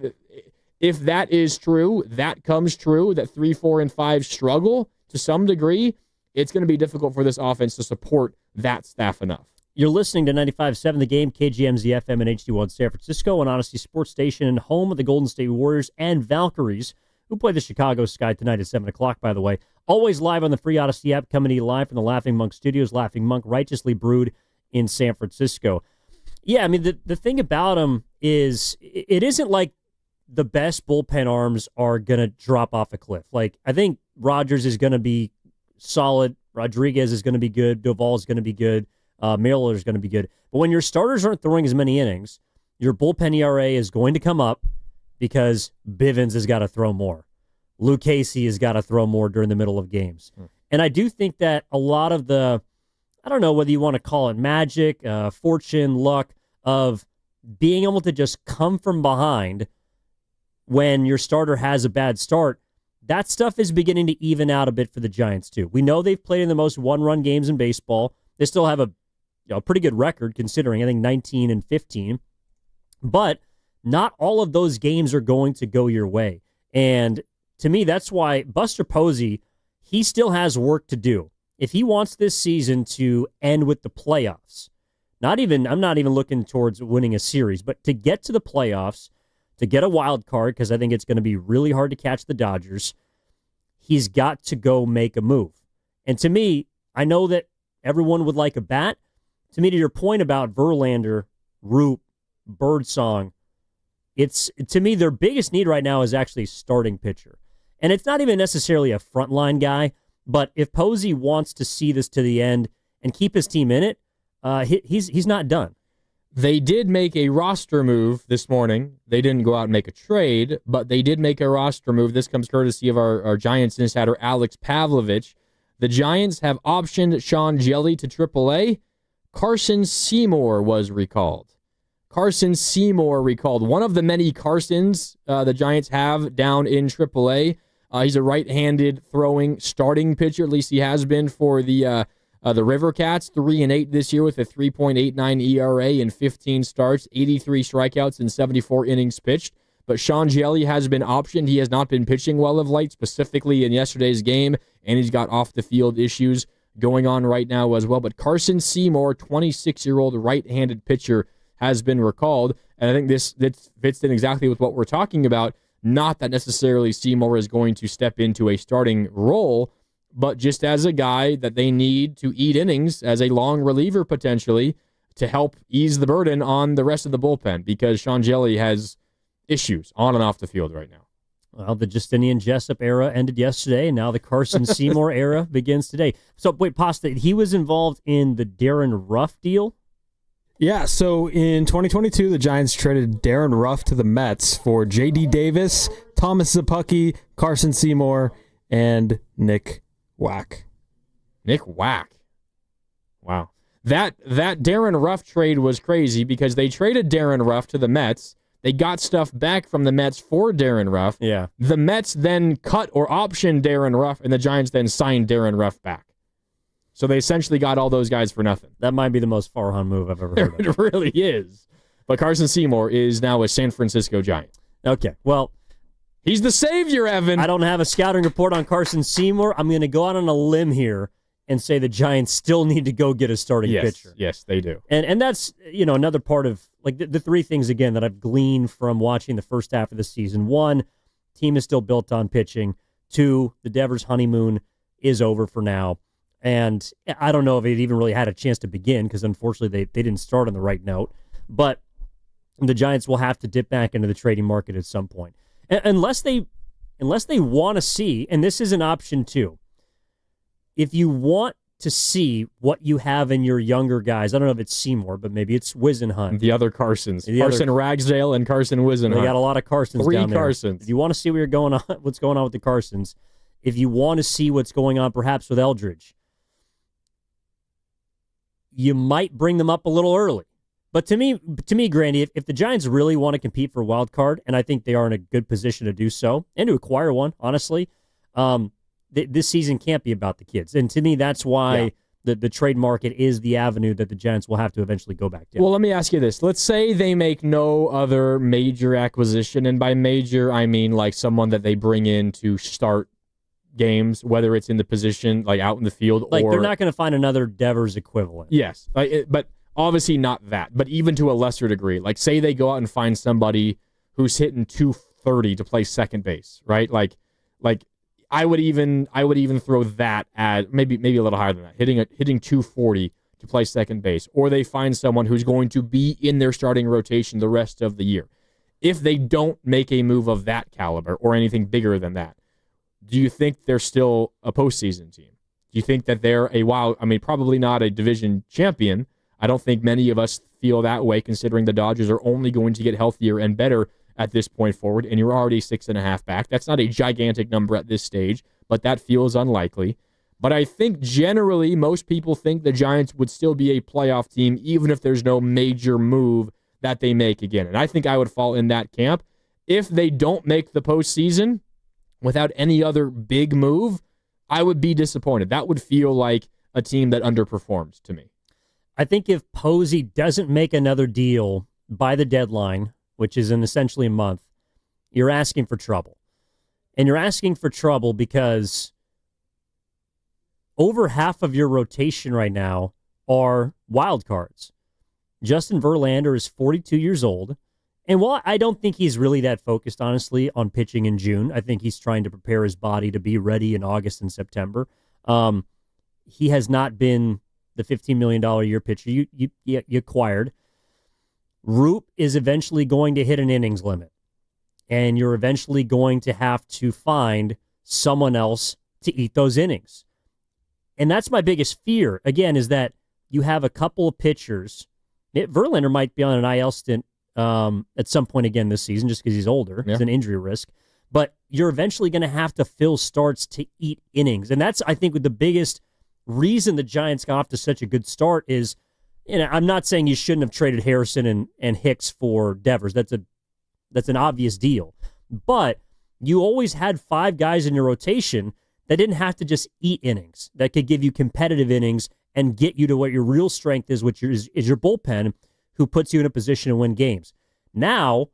if that is true, that comes true, that 3, 4, and 5 struggle to some degree, it's going to be difficult for this offense to support that staff enough. You're listening to 95.7 The Game, KGMZ FM and HD1 San Francisco, an Honesty Sports Station and home of the Golden State Warriors and Valkyries, who play the Chicago Sky tonight at 7 o'clock, by the way. Always live on the free Odyssey app, coming to you live from the Laughing Monk Studios. Laughing Monk, righteously brewed in San Francisco. Yeah, the thing about them is it isn't like the best bullpen arms are going to drop off a cliff. Like, I think Rogers is going to be solid. Rodriguez is going to be good. Duvall is going to be good. Miller is going to be good. But when your starters aren't throwing as many innings, your bullpen ERA is going to come up because Bivens has got to throw more. Luke Casey has got to throw more during the middle of games. And I do think that a lot of the, I don't know whether you want to call it magic, fortune, luck, of being able to just come from behind when your starter has a bad start, that stuff is beginning to even out a bit for the Giants too. We know they've played in the most one-run games in baseball. They still have a pretty good record considering, I think 19-15. But not all of those games are going to go your way. And to me, that's why Buster Posey, he still has work to do. If he wants this season to end with the playoffs, I'm not even looking towards winning a series, but to get to the playoffs, to get a wild card, because I think it's going to be really hard to catch the Dodgers, he's got to go make a move. And to me, I know that everyone would like a bat. To me, to your point about Verlander, Roop, Birdsong, to me, their biggest need right now is actually starting pitcher. And it's not even necessarily a frontline guy, but if Posey wants to see this to the end and keep his team in it, he's not done. They did make a roster move this morning. They didn't go out and make a trade, but they did make a roster move. This comes courtesy of our Giants insider, Alex Pavlovich. The Giants have optioned Sean Jelly to AAA. Carson Seymour was recalled. Carson Seymour recalled. One of the many Carsons the Giants have down in AAA. He's a right-handed throwing starting pitcher. At least he has been for the River Cats. 3-8 this year with a 3.89 ERA in 15 starts, 83 strikeouts and 74 innings pitched. But Sean Jelly has been optioned. He has not been pitching well of late, specifically in yesterday's game, and he's got off-the-field issues going on right now as well. But Carson Seymour, 26-year-old right-handed pitcher, has been recalled. And I think this fits in exactly with what we're talking about. Not that necessarily Seymour is going to step into a starting role, but just as a guy that they need to eat innings as a long reliever potentially to help ease the burden on the rest of the bullpen, because Sean Jelly has issues on and off the field right now. Well, the Justinian Jessup era ended yesterday, and now the Carson Seymour era begins today. So, wait, Pasta, he was involved in the Darren Ruff deal? Yeah, so in 2022, the Giants traded Darren Ruff to the Mets for J.D. Davis, Thomas Zapucki, Carson Seymour, and Nick Wack. Nick Wack. Wow. That Darren Ruff trade was crazy because they traded Darren Ruff to the Mets. They got stuff back from the Mets for Darren Ruff. Yeah. The Mets then cut or optioned Darren Ruff, and the Giants then signed Darren Ruff back. So they essentially got all those guys for nothing. That might be the most Farhan move I've ever heard of. It really is. But Carson Seymour is now a San Francisco Giant. Okay, well, he's the savior, Evan. I don't have a scouting report on Carson Seymour. I'm going to go out on a limb here and say the Giants still need to go get a starting pitcher. Yes, they do. And that's, another part of, like, the three things, again, that I've gleaned from watching the first half of the season. One, team is still built on pitching. Two, the Devers honeymoon is over for now. And I don't know if it even really had a chance to begin because, unfortunately, they didn't start on the right note. But the Giants will have to dip back into the trading market at some point. Unless they want to see, and this is an option too, if you want to see what you have in your younger guys, I don't know if it's Seymour, but maybe it's Wisenhunt. The other Carsons. Carson Ragsdale and Carson Wisenhunt. They got a lot of Carsons Three down there. Carsons. If you want to see what's going on with the Carsons, if you want to see what's going on perhaps with Eldridge, you might bring them up a little early. But to me, Grandy, if the Giants really want to compete for a wild card, and I think they are in a good position to do so, and to acquire one, honestly, this season can't be about the kids. And to me, that's why the trade market is the avenue that the Giants will have to eventually go back to. Well, let me ask you this. Let's say they make no other major acquisition, and by major, I mean like someone that they bring in to start games, whether it's in the position, like out in the field, like or... they're not going to find another Devers equivalent. Yes, but obviously not that, but even to a lesser degree. Like, say they go out and find somebody who's hitting 230 to play second base, right? Like I would even throw that at maybe a little higher than that, hitting 240 to play second base, or they find someone who's going to be in their starting rotation the rest of the year. If they don't make a move of that caliber or anything bigger than that, do you think they're still a postseason team? Do you think that they're probably not a division champion? I don't think many of us feel that way, considering the Dodgers are only going to get healthier and better at this point forward, and you're already 6.5 back. That's not a gigantic number at this stage, but that feels unlikely. But I think generally most people think the Giants would still be a playoff team, even if there's no major move that they make again. And I think I would fall in that camp. If they don't make the postseason without any other big move, I would be disappointed. That would feel like a team that underperforms to me. I think if Posey doesn't make another deal by the deadline, which is in essentially a month, you're asking for trouble. And you're asking for trouble because over half of your rotation right now are wild cards. Justin Verlander is 42 years old. And while I don't think he's really that focused, honestly, on pitching in June, I think he's trying to prepare his body to be ready in August and September. He has not been the $15 million a year pitcher you acquired. Roop is eventually going to hit an innings limit, and you're eventually going to have to find someone else to eat those innings. And that's my biggest fear, again, is that you have a couple of pitchers. Verlander might be on an IL stint at some point again this season just because he's older. Yeah. It's an injury risk. But you're eventually going to have to fill starts to eat innings. And that's, I think, the biggest reason the Giants got off to such a good start is, I'm not saying you shouldn't have traded Harrison and Hicks for Devers. That's an obvious deal. But you always had 5 guys in your rotation that didn't have to just eat innings, that could give you competitive innings and get you to what your real strength is, which is your bullpen, who puts you in a position to win games. Now,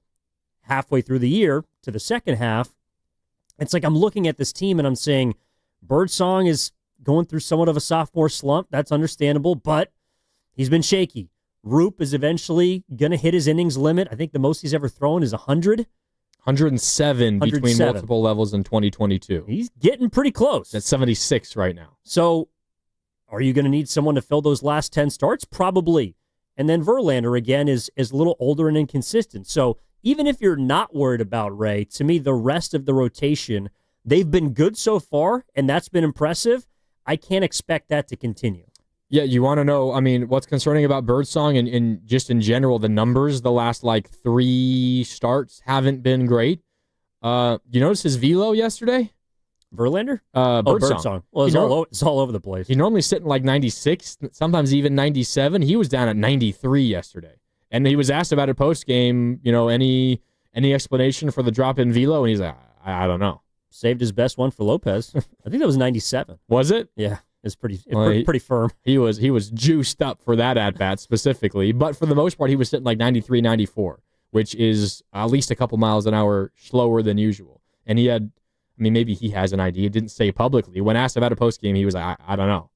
halfway through the year to the second half, it's like I'm looking at this team and I'm saying Birdsong is going through somewhat of a sophomore slump. That's understandable, but he's been shaky. Roop is eventually going to hit his innings limit. I think the most he's ever thrown is 100. 107 between multiple levels in 2022. He's getting pretty close. That's 76 right now. So are you going to need someone to fill those last 10 starts? Probably. And then Verlander, again, is a little older and inconsistent. So even if you're not worried about Ray, to me, the rest of the rotation, they've been good so far, and that's been impressive. I can't expect that to continue. Yeah, you want to know, I mean, what's concerning about Birdsong and just in general, the numbers the last 3 starts haven't been great. You notice his velo yesterday? Verlander? Birdsong. Well, it's all over the place. He's normally sitting 96, sometimes even 97. He was down at 93 yesterday. And he was asked about it post-game, any explanation for the drop in velo? And he's like, I don't know. Saved his best one for Lopez. I think that was 97. Was it? Yeah, it's pretty firm. He was juiced up for that at-bat specifically. But for the most part, he was sitting 93, 94, which is at least a couple miles an hour slower than usual. And he had, maybe he has an idea. He didn't say publicly. When asked about a post-game, he was like, I don't know.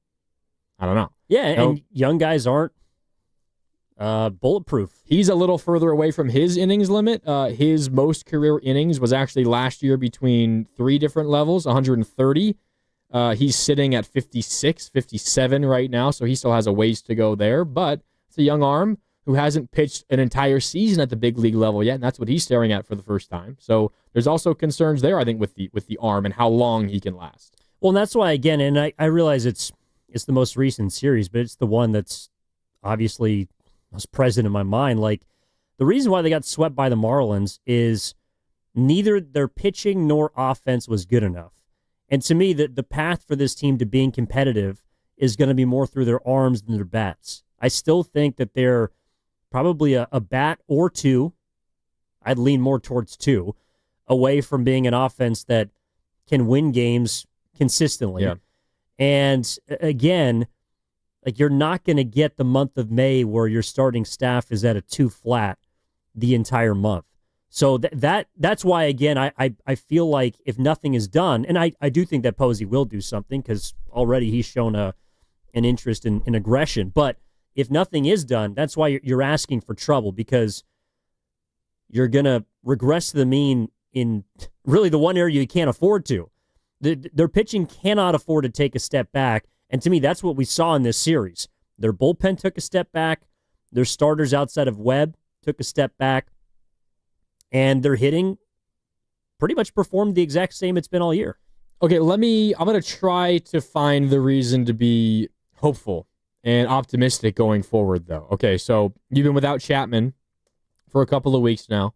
I don't know. Yeah, and young guys aren't bulletproof. He's a little further away from his innings limit. His most career innings was actually last year between 3 different levels, 130. He's sitting at 56, 57 right now, so he still has a ways to go there. But it's a young arm who hasn't pitched an entire season at the big league level yet, and that's what he's staring at for the first time. So there's also concerns there, I think, with the arm and how long he can last. Well, and that's why, again, and I realize it's the most recent series, but it's the one that's obviously was present in my mind. The reason why they got swept by the Marlins is neither their pitching nor offense was good enough. And to me, the path for this team to being competitive is going to be more through their arms than their bats. I still think that they're probably a bat or 2. I'd lean more towards 2 away from being an offense that can win games consistently. Yeah. And again, you're not going to get the month of May where your starting staff is at a 2 flat the entire month. So that's why, again, I feel like if nothing is done, and I do think that Posey will do something because already he's shown an interest in aggression. But if nothing is done, that's why you're asking for trouble, because you're going to regress to the mean in really the one area you can't afford to. Their pitching cannot afford to take a step back. And to me, that's what we saw in this series. Their bullpen took a step back. Their starters outside of Webb took a step back. And their hitting pretty much performed the exact same it's been all year. Okay, I'm going to try to find the reason to be hopeful and optimistic going forward, though. Okay, so you've been without Chapman for a couple of weeks now.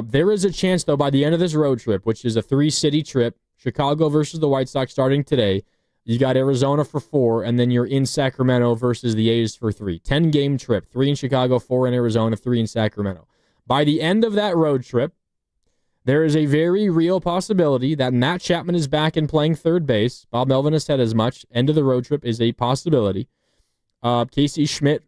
There is a chance, though, by the end of this road trip, which is a 3-city trip, Chicago versus the White Sox starting today, you got Arizona for 4, and then you're in Sacramento versus the A's for 3. 10-game trip, 3 in Chicago, 4 in Arizona, 3 in Sacramento. By the end of that road trip, there is a very real possibility that Matt Chapman is back and playing third base. Bob Melvin has said as much. End of the road trip is a possibility. Casey Schmidt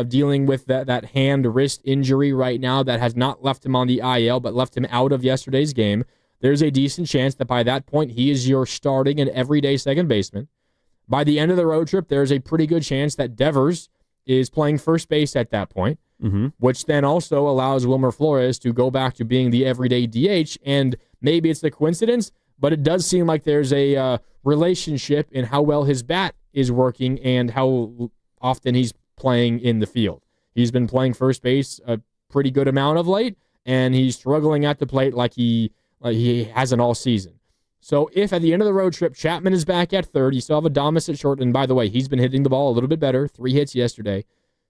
dealing with that hand-wrist injury right now that has not left him on the IL, but left him out of yesterday's game. There's a decent chance that by that point, he is your starting and everyday second baseman. By the end of the road trip, there's a pretty good chance that Devers is playing first base at that point, which then also allows Wilmer Flores to go back to being the everyday DH. And maybe it's a coincidence, but it does seem like there's a relationship in how well his bat is working and how often he's playing in the field. He's been playing first base a pretty good amount of late, and he's struggling at the plate like he hasn't all season. So if at the end of the road trip, Chapman is back at third, you still have Adames at short, and by the way, he's been hitting the ball a little bit better, 3 hits yesterday.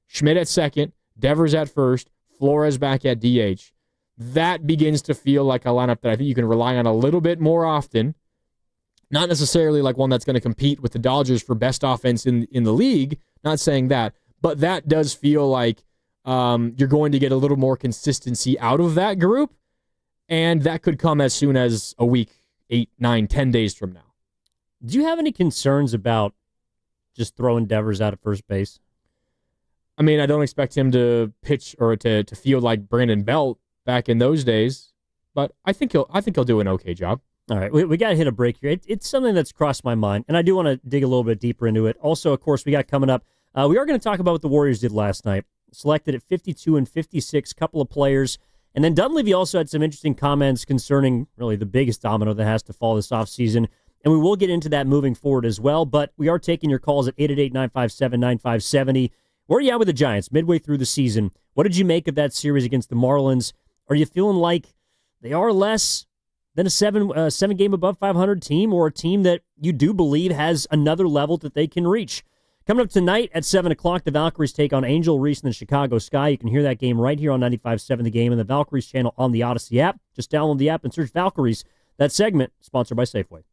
Schmidt at second, Devers at first, Flores back at DH. That begins to feel like a lineup that I think you can rely on a little bit more often. Not necessarily like one that's going to compete with the Dodgers for best offense in the league, not saying that, but that does feel like you're going to get a little more consistency out of that group. And that could come as soon as a week, 8, 9, 10 days from now. Do you have any concerns about just throwing Devers out at first base? I mean, I don't expect him to pitch or to field like Brandon Belt back in those days, but I think he'll do an okay job. All right, we got to hit a break here. It's something that's crossed my mind, and I do want to dig a little bit deeper into it. Also, of course, we got coming up, we are going to talk about what the Warriors did last night. Selected at 52 and 56, couple of players. And then Dunlevy also had some interesting comments concerning really the biggest domino that has to fall this offseason. And we will get into that moving forward as well. But we are taking your calls at 888-957-9570. Where are you at with the Giants midway through the season? What did you make of that series against the Marlins? Are you feeling like they are less than a seven game above 500 team, or a team that you do believe has another level that they can reach? Coming up tonight at 7 o'clock, the Valkyries take on Angel Reese and the Chicago Sky. You can hear that game right here on 95.7 The Game and the Valkyries channel on the Odyssey app. Just download the app and search Valkyries. That segment, sponsored by Safeway.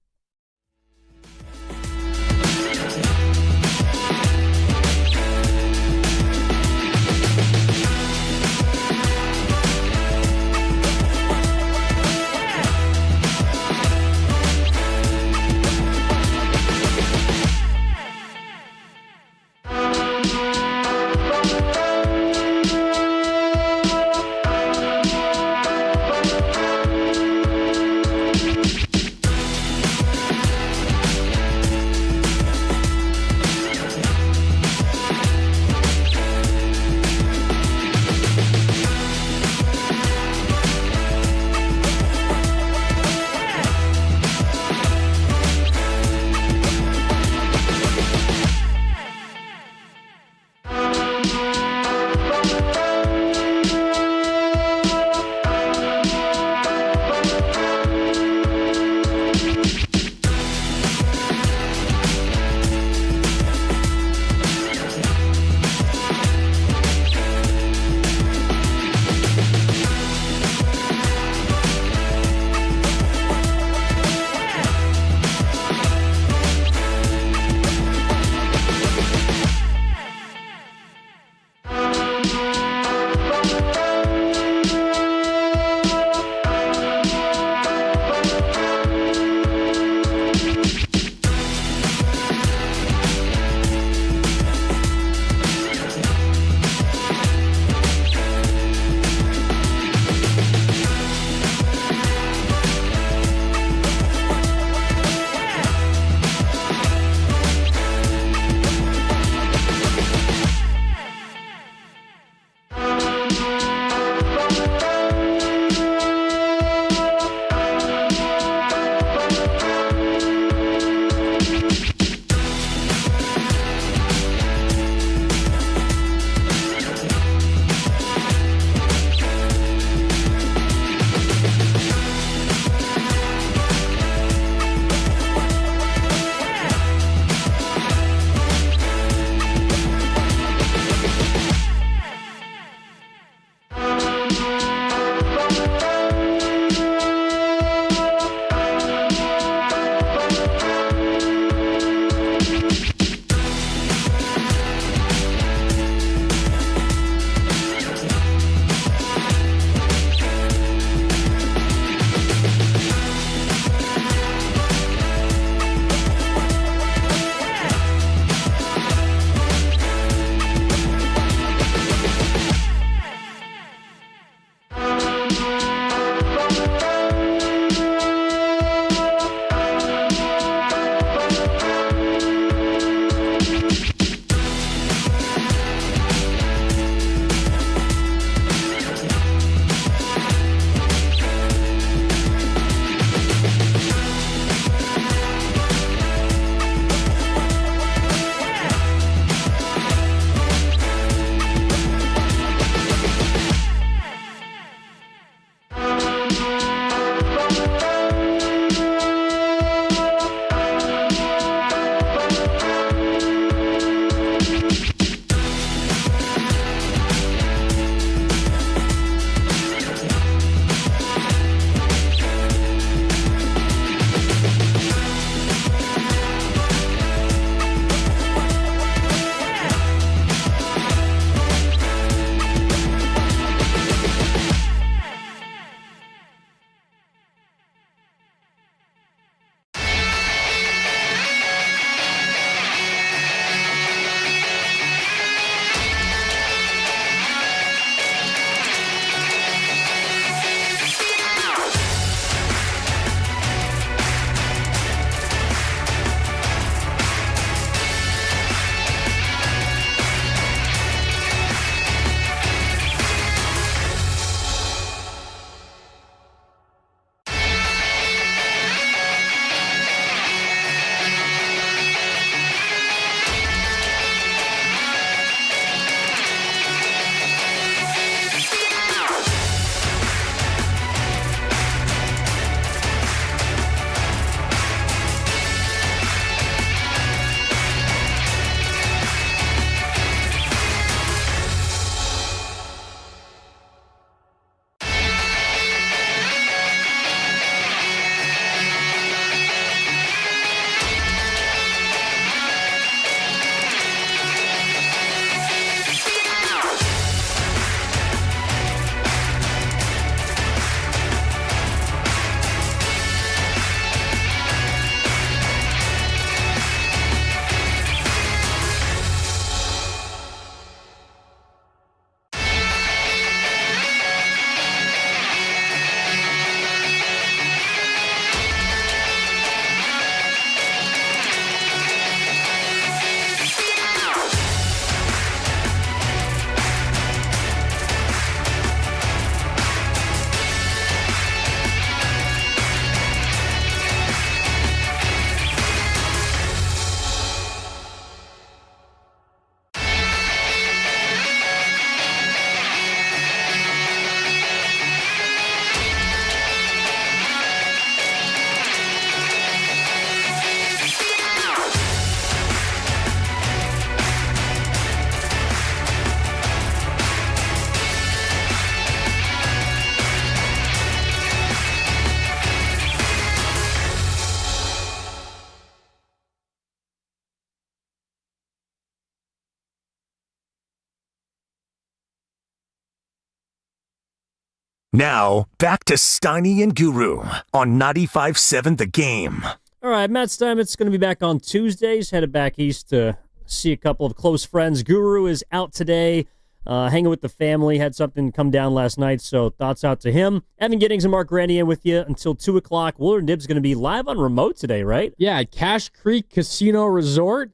Now, back to Steiny and Guru on 95.7 The Game. All right, Matt Steinmetz going to be back on Tuesdays, headed back east to see a couple of close friends. Guru is out today, hanging with the family, had something come down last night, so thoughts out to him. Evan Giddings and Mark Grandy in with you until 2 o'clock. Willard Dibs going to be live on remote today, right? Yeah, Cache Creek Casino Resort.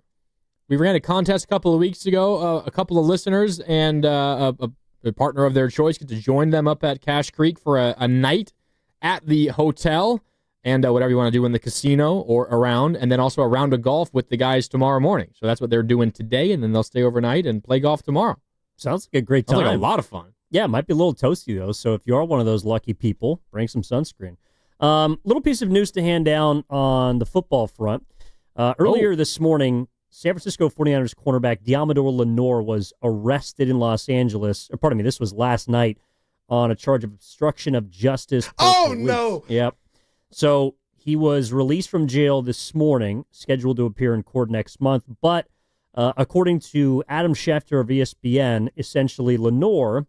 We ran a contest a couple of weeks ago. A couple of listeners and a partner of their choice get to join them up at Cache Creek for a night at the hotel and whatever you want to do in the casino or around, and then also a round of golf with the guys tomorrow morning. So that's what they're doing today, and then they'll stay overnight and play golf tomorrow. Sounds like a great time. Sounds like a lot of fun. Yeah, it might be a little toasty, though, so if you are one of those lucky people, bring some sunscreen. Little piece of news to hand down on the football front. Earlier this morning, San Francisco 49ers cornerback Diamador Lenore was arrested in Los Angeles. This was last night on a charge of obstruction of justice. Oh, no. Yep. So he was released from jail this morning, scheduled to appear in court next month. But according to Adam Schefter of ESPN, essentially Lenore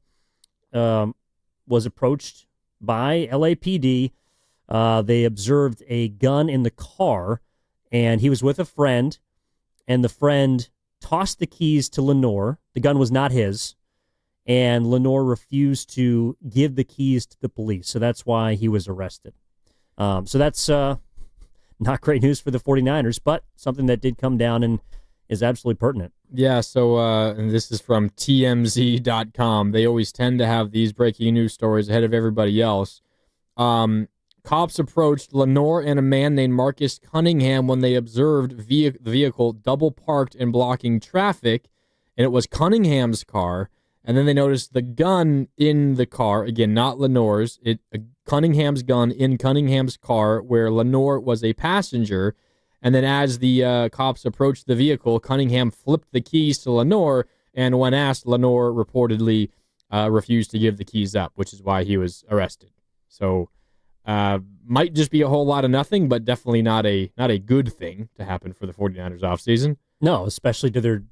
was approached by LAPD. They observed a gun in the car, and he was with a friend. And the friend tossed the keys to Lenore. The gun was not his. And Lenore refused to give the keys to the police. So that's why he was arrested. So that's not great news for the 49ers, but something that did come down and is absolutely pertinent. Yeah, so and this is from TMZ.com. They always tend to have these breaking news stories ahead of everybody else. Cops approached Lenore and a man named Marcus Cunningham when they observed the vehicle double parked and blocking traffic, and it was Cunningham's car. And then they noticed the gun in the car, again, not Lenore's, Cunningham's gun in Cunningham's car where Lenore was a passenger. And then as the cops approached the vehicle, Cunningham flipped the keys to Lenore, and when asked, Lenore reportedly refused to give the keys up, which is why he was arrested. So might just be a whole lot of nothing, but definitely not a good thing to happen for the 49ers offseason. No, especially to their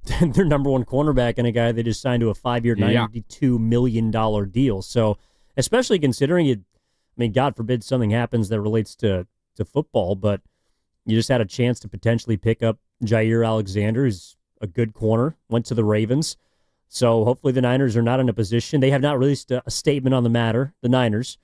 number one cornerback and a guy they just signed to a 5-year, $92 million deal. So especially considering it, I mean, God forbid something happens that relates to football, but you just had a chance to potentially pick up Jair Alexander, who's a good corner, went to the Ravens. So hopefully the Niners are not in a position. They have not released a statement on the matter, the Niners,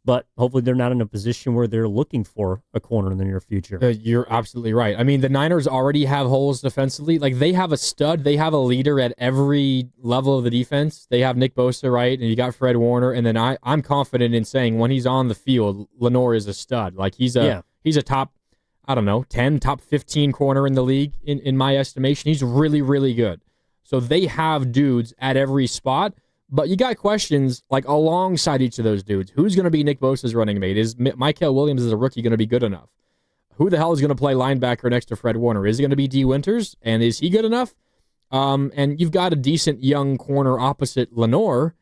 but hopefully they're not in a position where they're looking for a corner in the near future. You're absolutely right. I mean, the Niners already have holes defensively. Like, they have a stud. They have a leader at every level of the defense. They have Nick Bosa, right? And you got Fred Warner. And then I'm confident in saying when he's on the field, Lenore is a stud. Like, he's a top, I don't know, 10, top 15 corner in the league, in my estimation. He's really, really good. So they have dudes at every spot. But you got questions like alongside each of those dudes. Who's going to be Nick Bosa's running mate? Is Mykel Williams as a rookie going to be good enough? Who the hell is going to play linebacker next to Fred Warner? Is it going to be D. Winters? And is he good enough? And you've got a decent young corner opposite Lenore,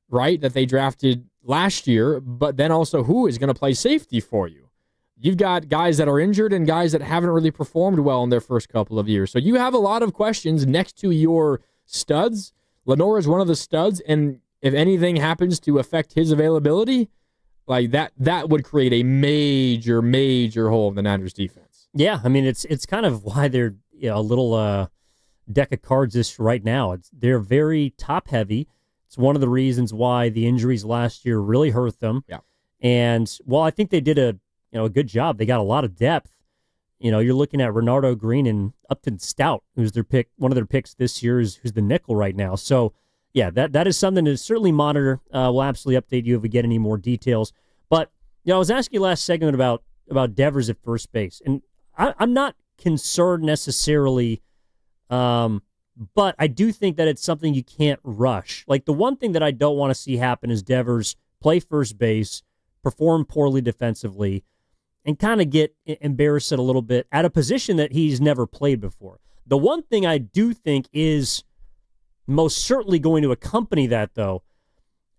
right, that they drafted last year. But then also who is going to play safety for you? You've got guys that are injured and guys that haven't really performed well in their first couple of years. So you have a lot of questions next to your studs. Lenore is one of the studs, and if anything happens to affect his availability, like that would create a major, major hole in the Niners defense. Yeah, I mean, it's kind of why they're a little deck of cards this right now. They're very top-heavy. It's one of the reasons why the injuries last year really hurt them. Yeah. And while I think they did a good job, they got a lot of depth. You're looking at Renardo Green and Upton Stout, who's their pick. One of their picks this year is who's the nickel right now. So, yeah, that is something to certainly monitor. We'll absolutely update you if we get any more details. But I was asking you last segment about Devers at first base, and I'm not concerned necessarily, but I do think that it's something you can't rush. Like, the one thing that I don't want to see happen is Devers play first base, perform poorly defensively, and kind of get embarrassed a little bit at a position that he's never played before. The one thing I do think is most certainly going to accompany that, though,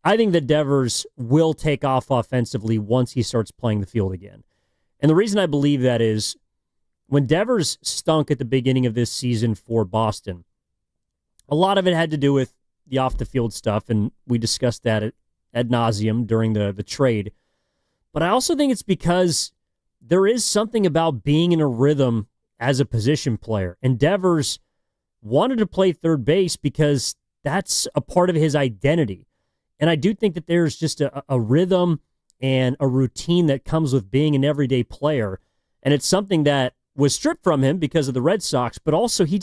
I think that Devers will take off offensively once he starts playing the field again. And the reason I believe that is when Devers stunk at the beginning of this season for Boston, a lot of it had to do with the off-the-field stuff, and we discussed that ad nauseum during the trade. But I also think it's because there is something about being in a rhythm as a position player. And Devers wanted to play third base because that's a part of his identity. And I do think that there's just a rhythm and a routine that comes with being an everyday player. And it's something that was stripped from him because of the Red Sox, but also he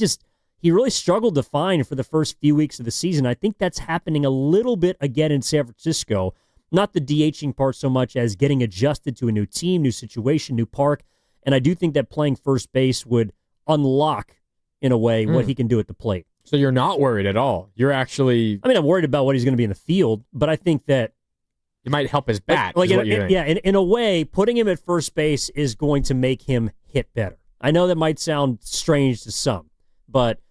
really struggled to find for the first few weeks of the season. I think that's happening a little bit again in San Francisco. Not the DHing part so much as getting adjusted to a new team, new situation, new park. And I do think that playing first base would unlock, in a way, what he can do at the plate. So you're not worried at all. You're actually... I mean, I'm worried about what he's going to be in the field, but I think that... It might help his bat. In a way, putting him at first base is going to make him hit better. I know that might sound strange to some, but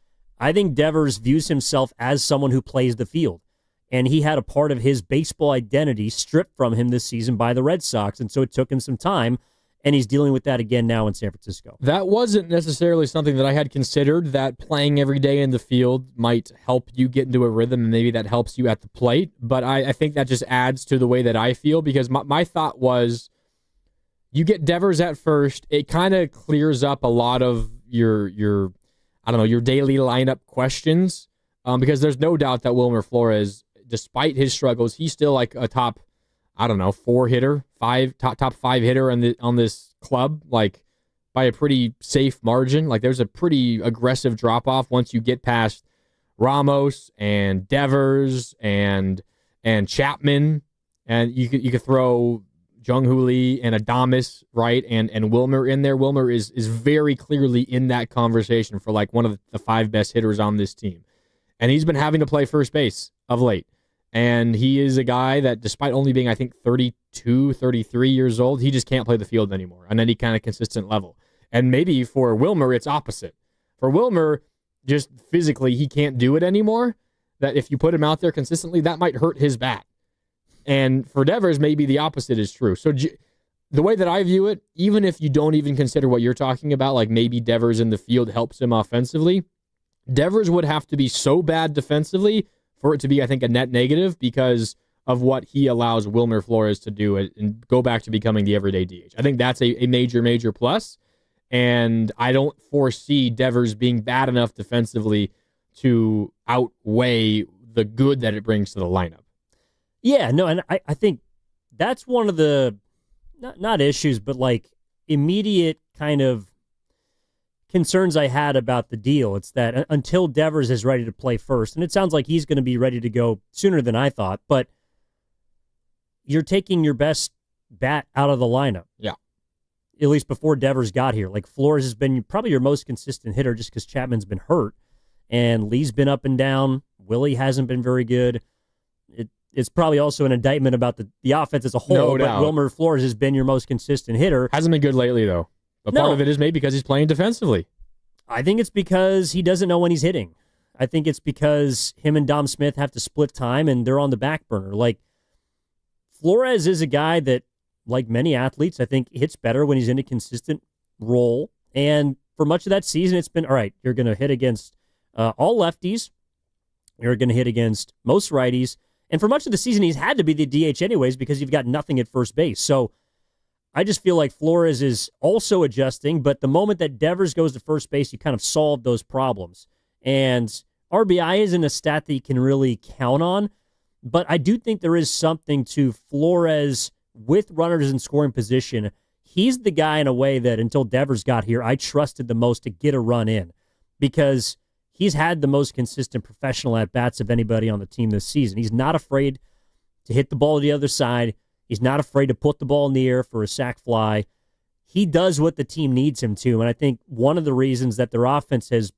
I think Devers views himself as someone who plays the field. And he had a part of his baseball identity stripped from him this season by the Red Sox, and so it took him some time, and he's dealing with that again now in San Francisco. That wasn't necessarily something that I had considered, that playing every day in the field might help you get into a rhythm, and maybe that helps you at the plate. But I think that just adds to the way that I feel, because my thought was, you get Devers at first, it kind of clears up a lot of your daily lineup questions, because there's no doubt that Wilmer Flores, despite his struggles, he's still like a top 4 hitter, top 5 hitter on this club, like by a pretty safe margin. Like there's a pretty aggressive drop off once you get past Ramos and Devers and Chapman, and you could throw Jung-Hoo Lee and Adames, right, and Wilmer in there. Wilmer is very clearly in that conversation for like one of the 5 best hitters on this team, and he's been having to play first base of late. And he is a guy that, despite only being, I think, 32, 33 years old, he just can't play the field anymore on any kind of consistent level. And maybe for Wilmer, it's opposite. For Wilmer, just physically, he can't do it anymore. That if you put him out there consistently, that might hurt his bat. And for Devers, maybe the opposite is true. So the way that I view it, even if you don't even consider what you're talking about, like maybe Devers in the field helps him offensively, Devers would have to be so bad defensively for it to be, I think, a net negative because of what he allows Wilmer Flores to do and go back to becoming the everyday DH. I think that's a major, major plus, and I don't foresee Devers being bad enough defensively to outweigh the good that it brings to the lineup. Yeah, no, and I think that's one of the, not issues, but like immediate kind of concerns I had about the deal. It's that until Devers is ready to play first, and it sounds like he's going to be ready to go sooner than I thought, but you're taking your best bat out of the lineup. Yeah. At least before Devers got here. Like Flores has been probably your most consistent hitter just because Chapman's been hurt, and Lee's been up and down. Willie hasn't been very good. It's probably also an indictment about the offense as a whole, no but doubt. Wilmer Flores has been your most consistent hitter. Hasn't been good lately, though. But part of it is maybe because he's playing defensively. I think it's because he doesn't know when he's hitting. I think it's because him and Dom Smith have to split time, and they're on the back burner. Like, Flores is a guy that, like many athletes, I think hits better when he's in a consistent role. And for much of that season, it's been, all right, you're going to hit against all lefties. You're going to hit against most righties. And for much of the season, he's had to be the DH anyways because you've got nothing at first base. So I just feel like Flores is also adjusting, but the moment that Devers goes to first base, you kind of solve those problems. And RBI isn't a stat that you can really count on, but I do think there is something to Flores with runners in scoring position. He's the guy in a way that until Devers got here, I trusted the most to get a run in because he's had the most consistent professional at-bats of anybody on the team this season. He's not afraid to hit the ball to the other side. He's not afraid to put the ball in the air for a sac fly. He does what the team needs him to, and I think one of the reasons that their offense has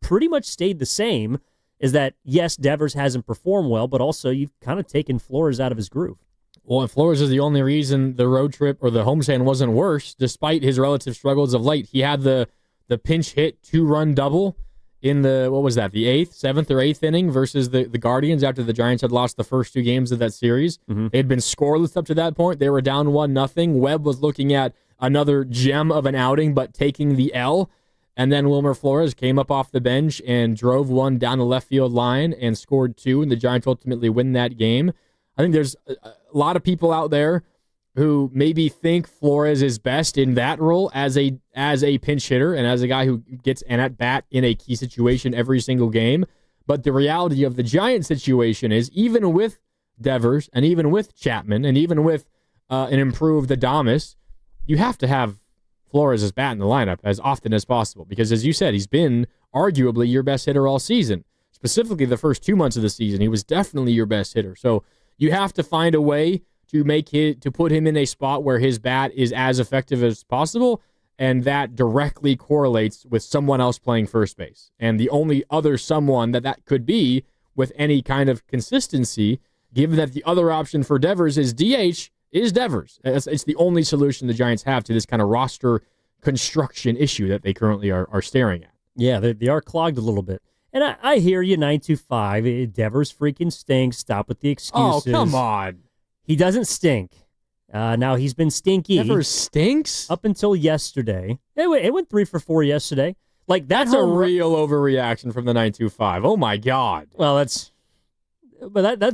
pretty much stayed the same is that, yes, Devers hasn't performed well, but also you've kind of taken Flores out of his groove. Well, and Flores is the only reason the road trip or the homestand wasn't worse, despite his relative struggles of late. He had the pinch hit 2-run double in the, what was that, the 7th or 8th inning versus the Guardians after the Giants had lost the first 2 games of that series. Mm-hmm. They had been scoreless up to that point. They were down 1-0. Webb was looking at another gem of an outing, but taking the L. And then Wilmer Flores came up off the bench and drove one down the left field line and scored 2, and the Giants ultimately win that game. I think there's a lot of people out there who maybe think Flores is best in that role as a pinch hitter and as a guy who gets an at-bat in a key situation every single game. But the reality of the Giants situation is, even with Devers and even with Chapman and even with an improved Adames, you have to have Flores' bat in the lineup as often as possible because, as you said, he's been arguably your best hitter all season. Specifically the first 2 months of the season, he was definitely your best hitter. So you have to find a way to put him in a spot where his bat is as effective as possible, and that directly correlates with someone else playing first base. And the only other someone that could be with any kind of consistency, given that the other option for Devers is DH, is Devers. It's the only solution the Giants have to this kind of roster construction issue that they currently are staring at. Yeah, they are clogged a little bit. And I hear you, 925. Devers freaking stinks. Stop with the excuses. Oh, come on. He doesn't stink. Now, he's been stinky. Devers stinks? Up until yesterday. It went 3 for 4 yesterday. Like, That's a real overreaction from the 925. Oh, my God. Well, that's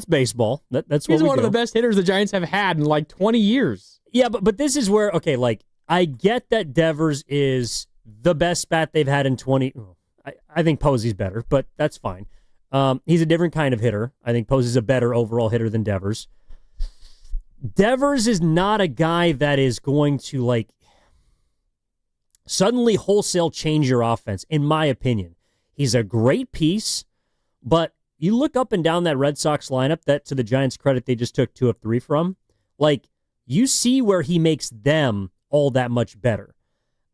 baseball. That's He's what we one of do. the best hitters the Giants have had in like 20 years. Yeah, but this is where, okay, like, I get that Devers is the best bat they've had in 20. I think Posey's better, but that's fine. He's a different kind of hitter. I think Posey's a better overall hitter than Devers. Devers is not a guy that is going to, like, suddenly wholesale change your offense, in my opinion. He's a great piece, but you look up and down that Red Sox lineup that, to the Giants' credit, they just took 2 of 3 from. Like, you see where he makes them all that much better.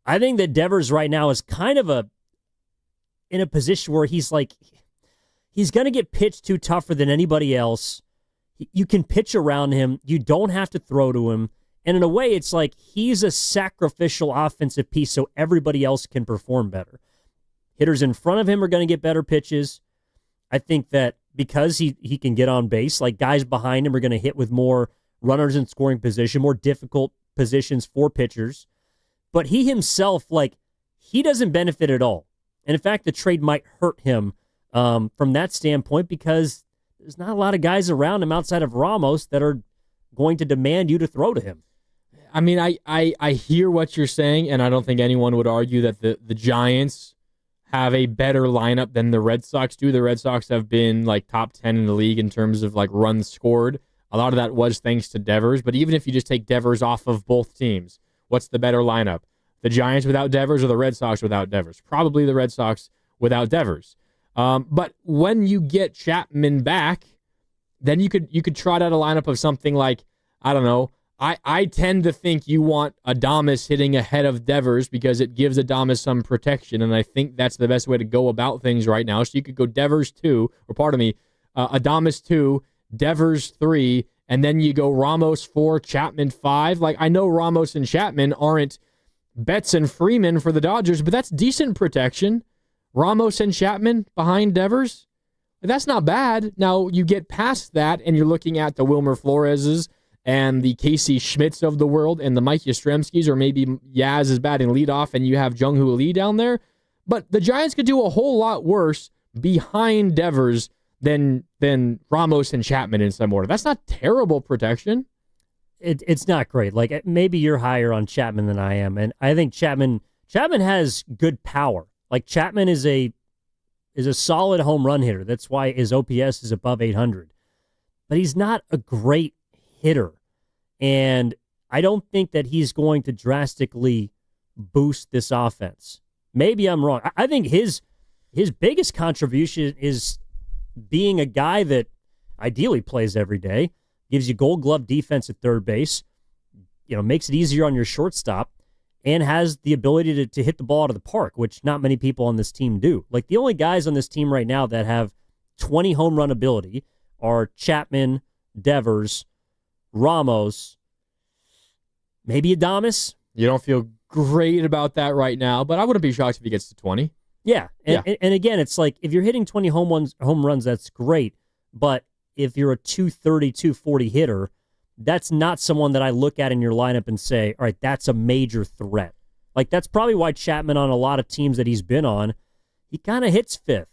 I think that Devers right now is kind of in a position where he's going to get pitched to tougher than anybody else. You can pitch around him. You don't have to throw to him. And in a way, it's like he's a sacrificial offensive piece so everybody else can perform better. Hitters in front of him are going to get better pitches. I think that because he can get on base, like guys behind him are going to hit with more runners in scoring position, more difficult positions for pitchers. But he himself, he doesn't benefit at all. And in fact, the trade might hurt him from that standpoint because there's not a lot of guys around him outside of Ramos that are going to demand you to throw to him. I mean, I hear what you're saying, and I don't think anyone would argue that the Giants have a better lineup than the Red Sox do. The Red Sox have been top 10 in the league in terms of runs scored. A lot of that was thanks to Devers, but even if you just take Devers off of both teams, what's the better lineup? The Giants without Devers or the Red Sox without Devers? Probably the Red Sox without Devers. But when you get Chapman back, then you could trot out a lineup of something like, I don't know, I tend to think you want Adames hitting ahead of Devers because it gives Adames some protection, and I think that's the best way to go about things right now. So you could go Devers 2, or pardon me, Adames 2, Devers 3, and then you go Ramos 4, Chapman 5. I know Ramos and Chapman aren't Betts and Freeman for the Dodgers, but that's decent protection. Ramos and Chapman behind Devers, that's not bad. Now, you get past that, and you're looking at the Wilmer Floreses and the Casey Schmidts of the world and the Mike Yastrzemskis, or maybe Yaz is batting leadoff, and you have Jung-Hoo Lee down there. But the Giants could do a whole lot worse behind Devers than Ramos and Chapman in some order. That's not terrible protection. It's not great. Maybe you're higher on Chapman than I am, and I think Chapman has good power. Chapman is a solid home run hitter. That's why his OPS is above 800. But he's not a great hitter. And I don't think that he's going to drastically boost this offense. Maybe I'm wrong. I think his biggest contribution is being a guy that ideally plays every day, gives you Gold Glove defense at third base, makes it easier on your shortstop, and has the ability to hit the ball out of the park, which not many people on this team do. The only guys on this team right now that have 20 home run ability are Chapman, Devers, Ramos, maybe Adames. You don't feel great about that right now, but I wouldn't be shocked if he gets to 20. Yeah. And again, it's if you're hitting 20 home runs, that's great. But if you're a 230, 240 hitter, that's not someone that I look at in your lineup and say, all right, that's a major threat. That's probably why Chapman on a lot of teams that he's been on, he kind of hits fifth.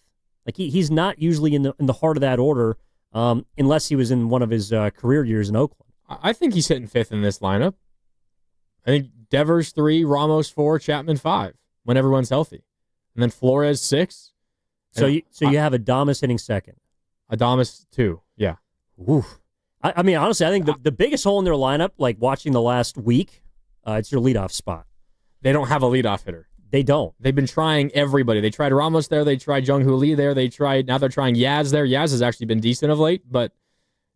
He's not usually in the heart of that order unless he was in one of his career years in Oakland. I think he's hitting 5th in this lineup. I think Devers 3, Ramos 4, Chapman 5 when everyone's healthy. And then Flores 6. So you have Adames hitting 2nd. Adames 2, yeah. Oof. I mean, honestly, I think the biggest hole in their lineup, like watching the last week, it's your leadoff spot. They don't have a leadoff hitter. They don't. They've been trying everybody. They tried Ramos there. They tried Jung-Hoo Lee there. Now they're trying Yaz there. Yaz has actually been decent of late, but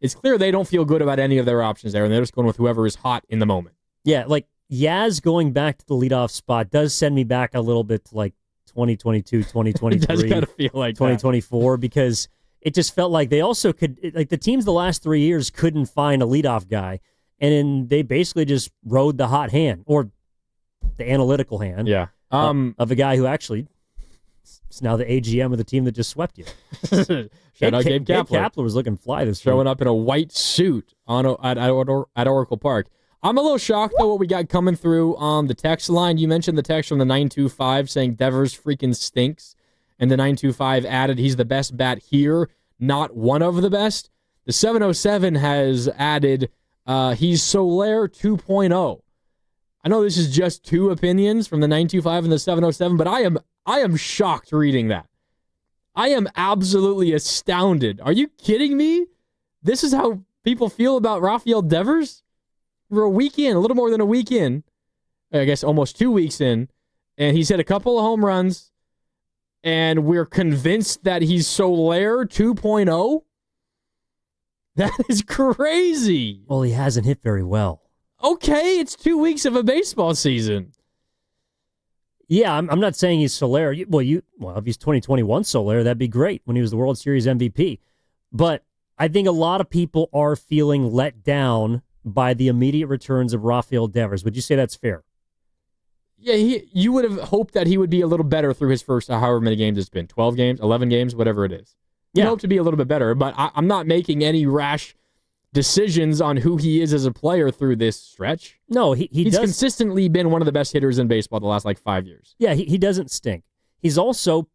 it's clear they don't feel good about any of their options there, and they're just going with whoever is hot in the moment. Yeah, like Yaz going back to the leadoff spot does send me back a little bit to like 2022, 2023, It does kind of feel like 2024, because it just felt like they also could, like the teams the last 3 years couldn't find a leadoff guy, and then they basically just rode the hot hand, or the analytical hand. Yeah. Of a guy who actually is now the AGM of the team that just swept you. Shout out Gabe Kapler. Kapler was looking fly this Showing week. up in a white suit at Oracle Park. I'm a little shocked, though, what we got coming through on the text line. You mentioned the text from the 925 saying Devers freaking stinks. And the 925 added he's the best bat here, not one of the best. The 707 has added he's Soler 2.0. I know this is just 2 opinions from the 925 and the 707, but I am shocked reading that. I am absolutely astounded. Are you kidding me? This is how people feel about Rafael Devers? We're a week in, a little more than a week in. I guess almost 2 weeks in. And he's hit a couple of home runs. And we're convinced that he's Soler 2.0? That is crazy. Well, he hasn't hit very well. Okay, it's 2 weeks of a baseball season. Yeah, I'm not saying he's Soler. Well, if he's 2021 Soler, that'd be great when he was the World Series MVP. But I think a lot of people are feeling let down by the immediate returns of Rafael Devers. Would you say that's fair? Yeah, you would have hoped that he would be a little better through his first however many games it's been. 12 games, 11 games, whatever it is. You hope to be a little bit better, but I'm not making any rash decisions on who he is as a player through this stretch. No, he's consistently been one of the best hitters in baseball the last 5 years. Yeah, he doesn't stink. He's also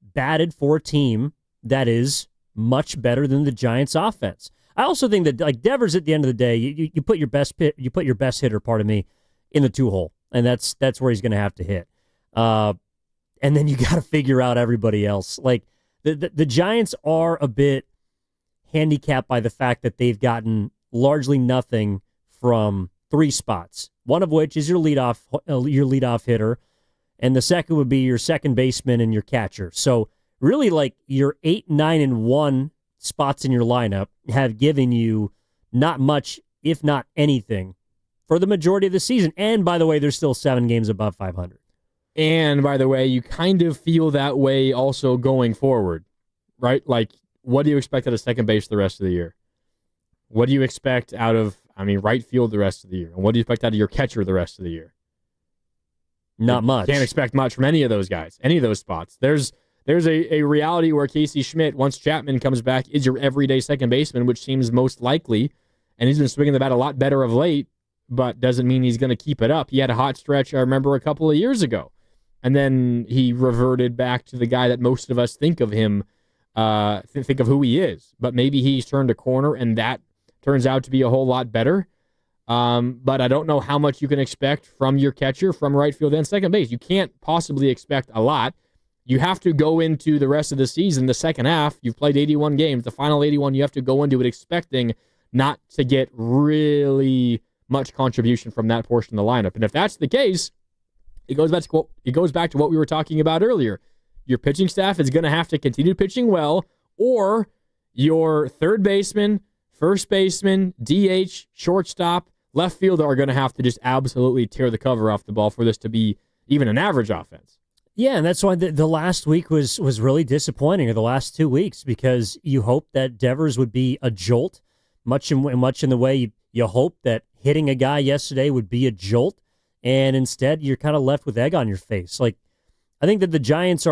batted for a team that is much better than the Giants' offense. I also think that like Devers, at the end of the day, you put your best hitter, in the 2-hole, and that's where he's going to have to hit. And then you got to figure out everybody else. Like the Giants are a bit handicapped by the fact that they've gotten largely nothing from 3 spots, one of which is your leadoff hitter, and the second would be your second baseman and your catcher. So really, like your 8, 9, and 1 spots in your lineup have given you not much, if not anything, for the majority of the season. And by the way, there's still 7 games above 500. And by the way, you kind of feel that way also going forward, right? Like, what do you expect out of second base the rest of the year? What do you expect out of, right field the rest of the year? And what do you expect out of your catcher the rest of the year? Not much. Can't expect much from any of those guys, any of those spots. There's a reality where Casey Schmidt, once Chapman comes back, is your everyday second baseman, which seems most likely, and he's been swinging the bat a lot better of late, but doesn't mean he's going to keep it up. He had a hot stretch, I remember, a couple of years ago, and then he reverted back to the guy that most of us think of him, think of who he is. But maybe he's turned a corner, and that turns out to be a whole lot better. But I don't know how much you can expect from your catcher, from right field and second base. You can't possibly expect a lot. You have to go into the rest of the season, the second half. You've played 81 games. The final 81, you have to go into it expecting not to get really much contribution from that portion of the lineup. And if that's the case, it goes back to what we were talking about earlier. Your pitching staff is going to have to continue pitching well, or your third baseman, first baseman, DH, shortstop, left fielder are going to have to just absolutely tear the cover off the ball for this to be even an average offense. Yeah, and that's why the last week was really disappointing, or the last 2 weeks, because you hoped that Devers would be a jolt, much in the way you hope that hitting a guy yesterday would be a jolt, and instead you're kind of left with egg on your face. Like, I think that the Giants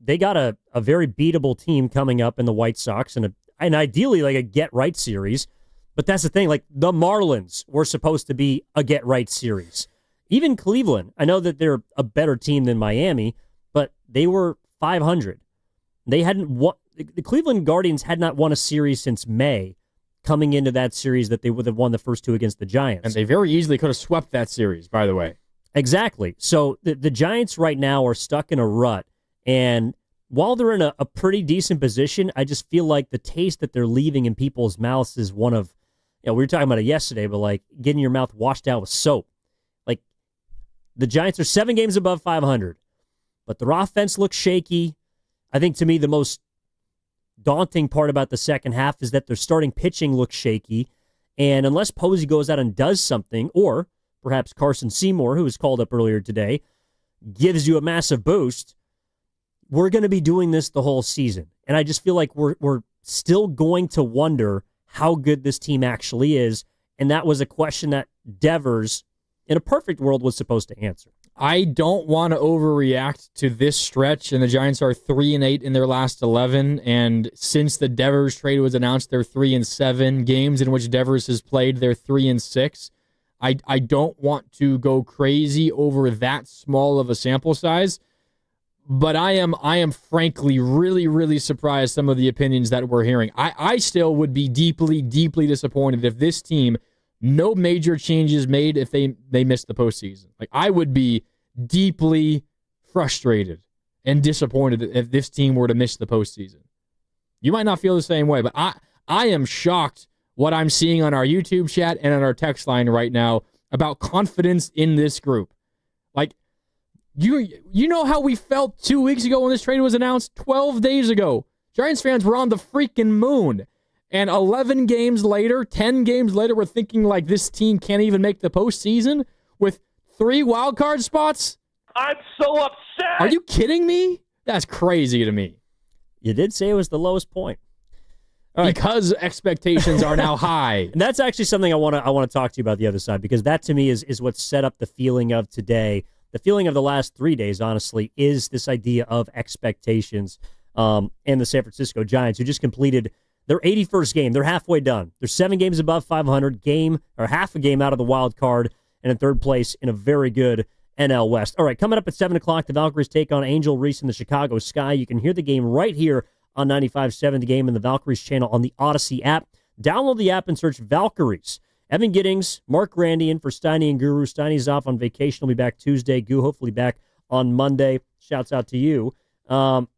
they got a very beatable team coming up in the White Sox, and ideally like a get-right series, but that's the thing, like the Marlins were supposed to be a get-right series. Even Cleveland, I know that they're a better team than Miami, but they were 500. They hadn't won. the Cleveland Guardians had not won a series since May, coming into that series that they would have won the first two against the Giants. And they very easily could have swept that series, by the way. Exactly. So the Giants right now are stuck in a rut. And while they're in a pretty decent position, I just feel like the taste that they're leaving in people's mouths is one of, we were talking about it yesterday, but like getting your mouth washed out with soap. Like the Giants are 7 games above 500, but their offense looks shaky. I think to me the most daunting part about the second half is that their starting pitching looks shaky. And unless Posey goes out and does something, or perhaps Carson Seymour, who was called up earlier today, gives you a massive boost, we're going to be doing this the whole season. And I just feel like we're still going to wonder how good this team actually is. And that was a question that Devers, in a perfect world, was supposed to answer. I don't want to overreact to this stretch, and the Giants are 3-8 in their last 11. And since the Devers trade was announced, they're 3-7 games in which Devers has played. They're 3-6. I don't want to go crazy over that small of a sample size, but I am frankly really, really surprised some of the opinions that we're hearing. I still would be deeply, deeply disappointed if this team, no major changes made if they missed the postseason. Like, I would be deeply frustrated and disappointed if this team were to miss the postseason. You might not feel the same way, but I am shocked what I'm seeing on our YouTube chat and on our text line right now about confidence in this group. Like, you know how we felt 2 weeks ago when this trade was announced? 12 days ago. Giants fans were on the freaking moon. And 11 games later, 10 games later, we're thinking like this team can't even make the postseason with 3 wild card spots? I'm so upset. Are you kidding me? That's crazy to me. You did say it was the lowest point. Because expectations are now high. And that's actually something I want to talk to you about the other side, because that to me is what set up the feeling of today. The feeling of the last 3 days, honestly, is this idea of expectations and the San Francisco Giants, who just completed their 81st game. They're halfway done. They're 7 games above 500, half a game out of the wild card, and in third place in a very good NL West. All right, coming up at 7 o'clock, the Valkyries take on Angel Reese in the Chicago Sky. You can hear the game right here on 95.7, the game in the Valkyries channel on the Odyssey app. Download the app and search Valkyries. Evan Giddings, Mark Grandian for Steiny and Guru. Steiny's off on vacation. He'll be back Tuesday. Goo hopefully back on Monday. Shouts out to you. All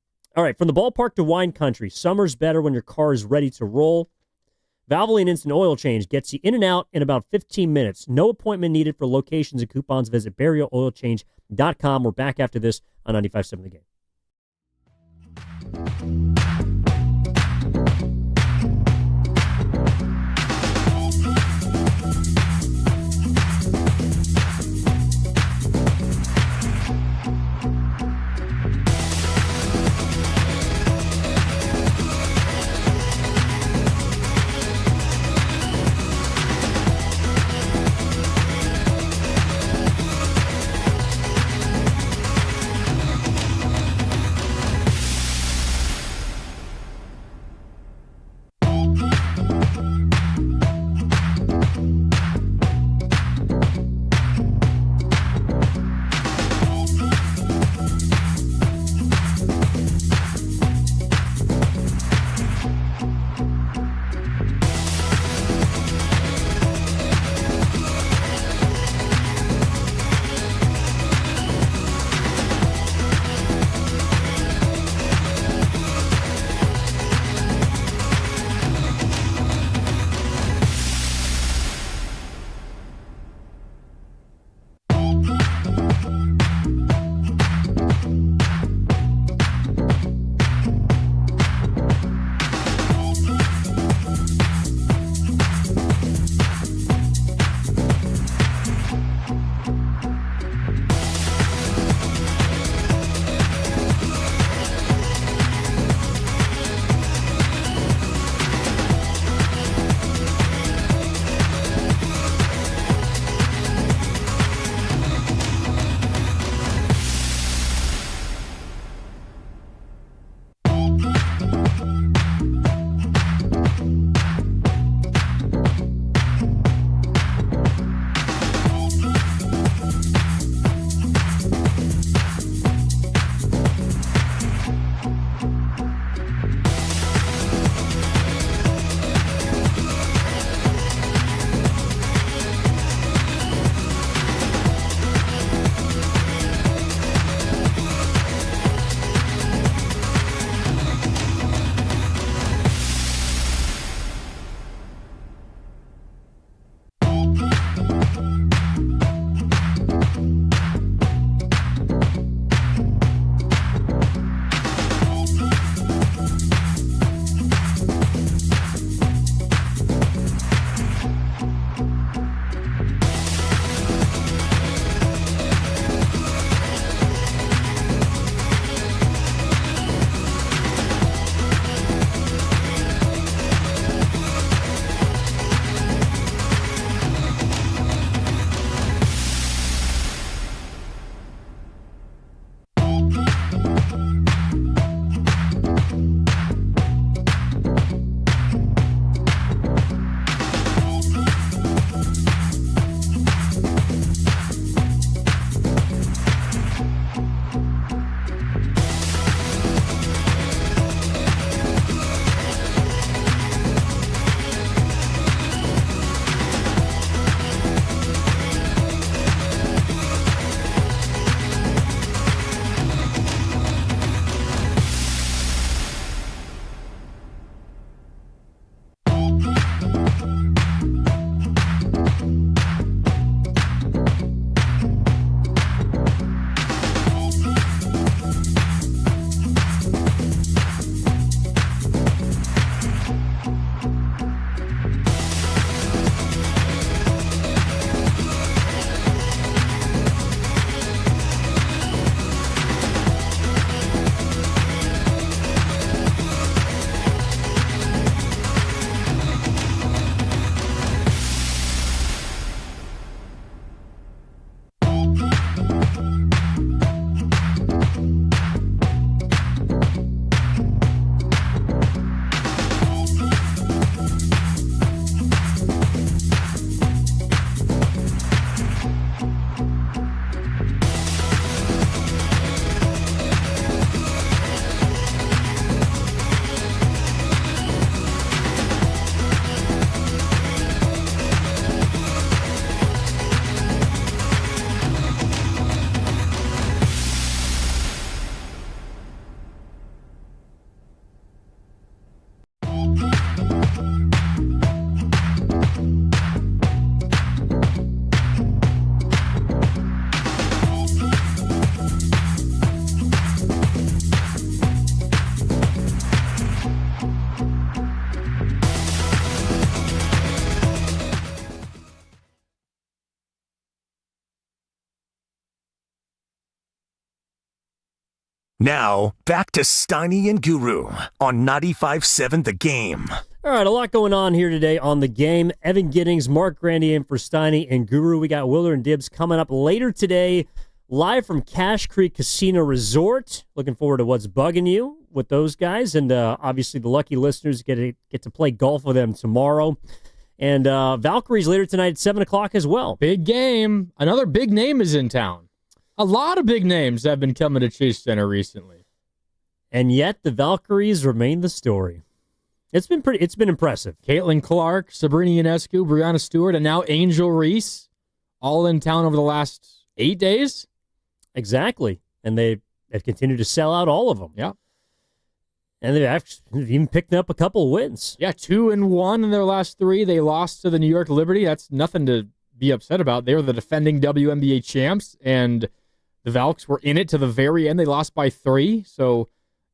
right, from the ballpark to wine country, summer's better when your car is ready to roll. Valvoline Instant Oil Change gets you in and out in about 15 minutes. No appointment needed for locations and coupons. Visit barrioloilchange.com. We're back after this on 95.7 The Game. Now, back to Steiny and Guru on 95.7 The Game. All right, a lot going on here today on The Game. Evan Giddings, Mark Grandy in for Steiny and Guru. We got Willard and Dibs coming up later today, live from Cache Creek Casino Resort. Looking forward to what's bugging you with those guys. And obviously the lucky listeners get to play golf with them tomorrow. And Valkyries later tonight at 7 o'clock as well. Big game. Another big name is in town. A lot of big names have been coming to Chase Center recently. And yet the Valkyries remain the story. It's been impressive. Caitlin Clark, Sabrina Ionescu, Brianna Stewart, and now Angel Reese, all in town over the last 8 days. Exactly. And they've continued to sell out all of them. Yeah. And they've even picked up a couple of wins. Yeah, 2-1 in their last 3. They lost to the New York Liberty. That's nothing to be upset about. They were the defending WNBA champs, and the Valks were in it to the very end. They lost by 3, so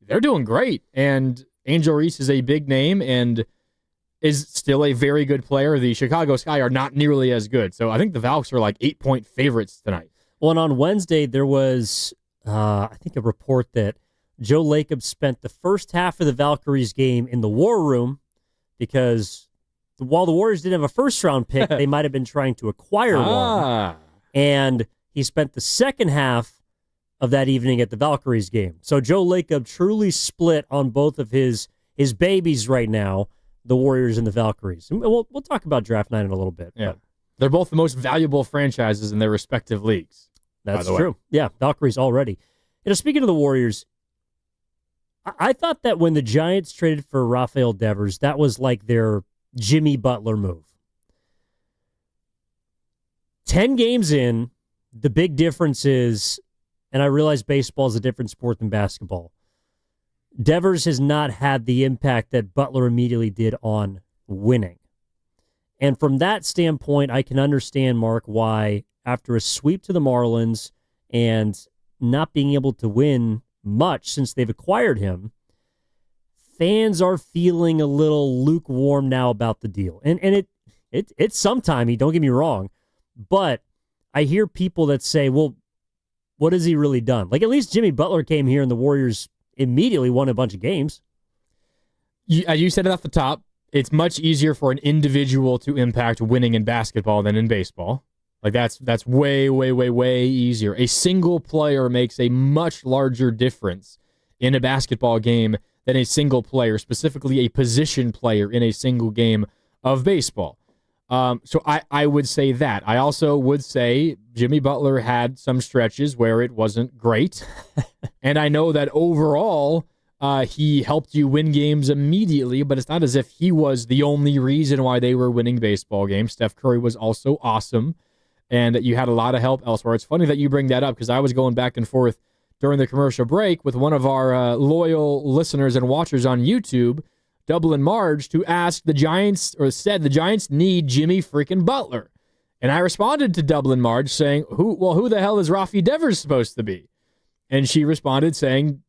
they're doing great. And Angel Reese is a big name and is still a very good player. The Chicago Sky are not nearly as good. So I think the Valks are like 8-point favorites tonight. Well, and on Wednesday, there was, I think, a report that Joe Lacob spent the first half of the Valkyries game in the war room because while the Warriors didn't have a first-round pick, they might have been trying to acquire one. And he spent the second half of that evening at the Valkyries game. So Joe Lacob truly split on both of his babies right now, the Warriors and the Valkyries. And we'll talk about draft night in a little bit. Yeah. They're both the most valuable franchises in their respective leagues. That's true. Yeah, Valkyries already. Speaking of the Warriors, I thought that when the Giants traded for Rafael Devers, that was like their Jimmy Butler move. 10 games in, the big difference is, and I realize baseball is a different sport than basketball, Devers has not had the impact that Butler immediately did on winning. And from that standpoint, I can understand, Mark, why after a sweep to the Marlins and not being able to win much since they've acquired him, fans are feeling a little lukewarm now about the deal. And it's sometimey, don't get me wrong, but I hear people that say, well, what has he really done? Like, at least Jimmy Butler came here and the Warriors immediately won a bunch of games. You said it off the top. It's much easier for an individual to impact winning in basketball than in baseball. Like, that's way, way, way, way easier. A single player makes a much larger difference in a basketball game than a single player, specifically a position player in a single game of baseball. So I would say that. I also would say Jimmy Butler had some stretches where it wasn't great. And I know that overall, he helped you win games immediately, but it's not as if he was the only reason why they were winning baseball games. Steph Curry was also awesome, and you had a lot of help elsewhere. It's funny that you bring that up because I was going back and forth during the commercial break with one of our loyal listeners and watchers on YouTube, Dublin Marge, to ask the Giants, or said the Giants need Jimmy freaking Butler. And I responded to Dublin Marge saying, who the hell is Rafi Devers supposed to be? And she responded saying,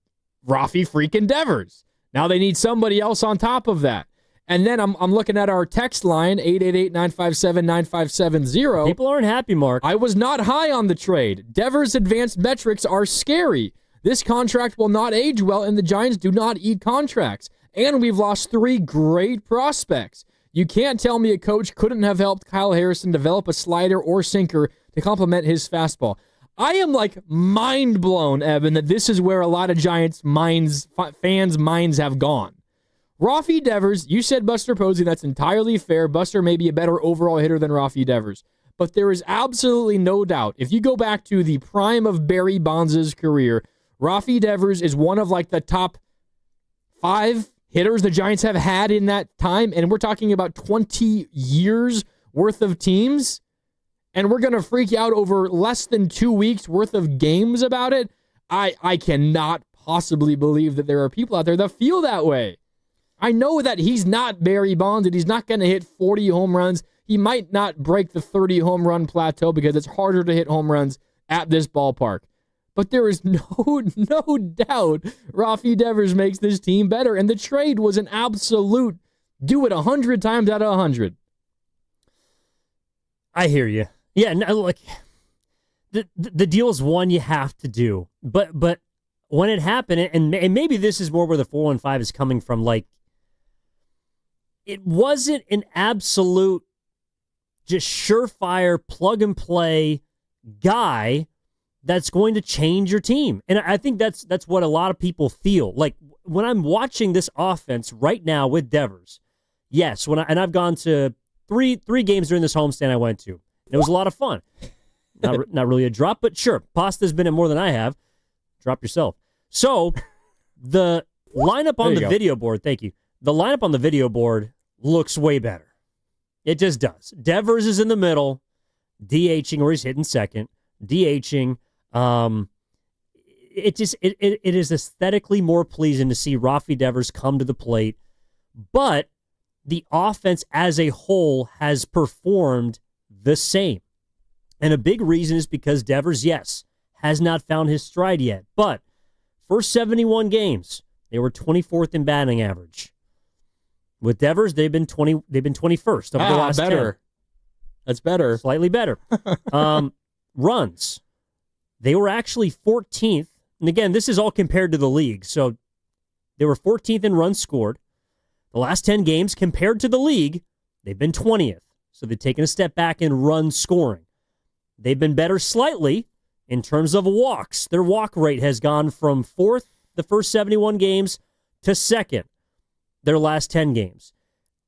Rafi freaking Devers. Now they need somebody else on top of that. And then I'm looking at our text line, 888-957-9570. People aren't happy, Mark. I was not high on the trade. Devers' advanced metrics are scary. This contract will not age well, and the Giants do not eat contracts. And we've lost 3 great prospects. You can't tell me a coach couldn't have helped Kyle Harrison develop a slider or sinker to complement his fastball. I am like mind blown, Evan, that this is where a lot of Giants fans' minds have gone. Rafi Devers, you said Buster Posey, that's entirely fair. Buster may be a better overall hitter than Rafi Devers. But there is absolutely no doubt, if you go back to the prime of Barry Bonds' career, Rafi Devers is one of like the top 5 hitters the Giants have had in that time, and we're talking about 20 years worth of teams, and we're going to freak out over less than 2 weeks worth of games about it. I cannot possibly believe that there are people out there that feel that way. I know that he's not Barry Bonds, and he's not going to hit 40 home runs. He might not break the 30 home run plateau because it's harder to hit home runs at this ballpark. But there is no doubt Rafi Devers makes this team better. And the trade was an absolute do it 100 times out of 100. I hear you. Yeah, no, look, the deal is one you have to do. But when it happened, and maybe this is more where the 415 is coming from, like, it wasn't an absolute just surefire plug-and-play guy that's going to change your team. And I think that's what a lot of people feel. Like, when I'm watching this offense right now with Devers, yes, I've gone to three games during this homestand I went to. It was a lot of fun. Not really a drop, but sure, Pasta's been in more than I have. Drop yourself. So, the lineup on the video board, thank you. The lineup on the video board looks way better. It just does. Devers is in the middle, DHing, or he's hitting second, DHing. It is aesthetically more pleasing to see Rafi Devers come to the plate, but the offense as a whole has performed the same. And a big reason is because Devers, yes, has not found his stride yet, but first 71 games, they were 24th in batting average. With Devers, they've been 21st over the last better. 10. That's better. Slightly better. Runs. They were actually 14th. And again, this is all compared to the league. So they were 14th in runs scored. The last 10 games compared to the league, they've been 20th. So they've taken a step back in run scoring. They've been better slightly in terms of walks. Their walk rate has gone from 4th the first 71 games to 2nd their last 10 games.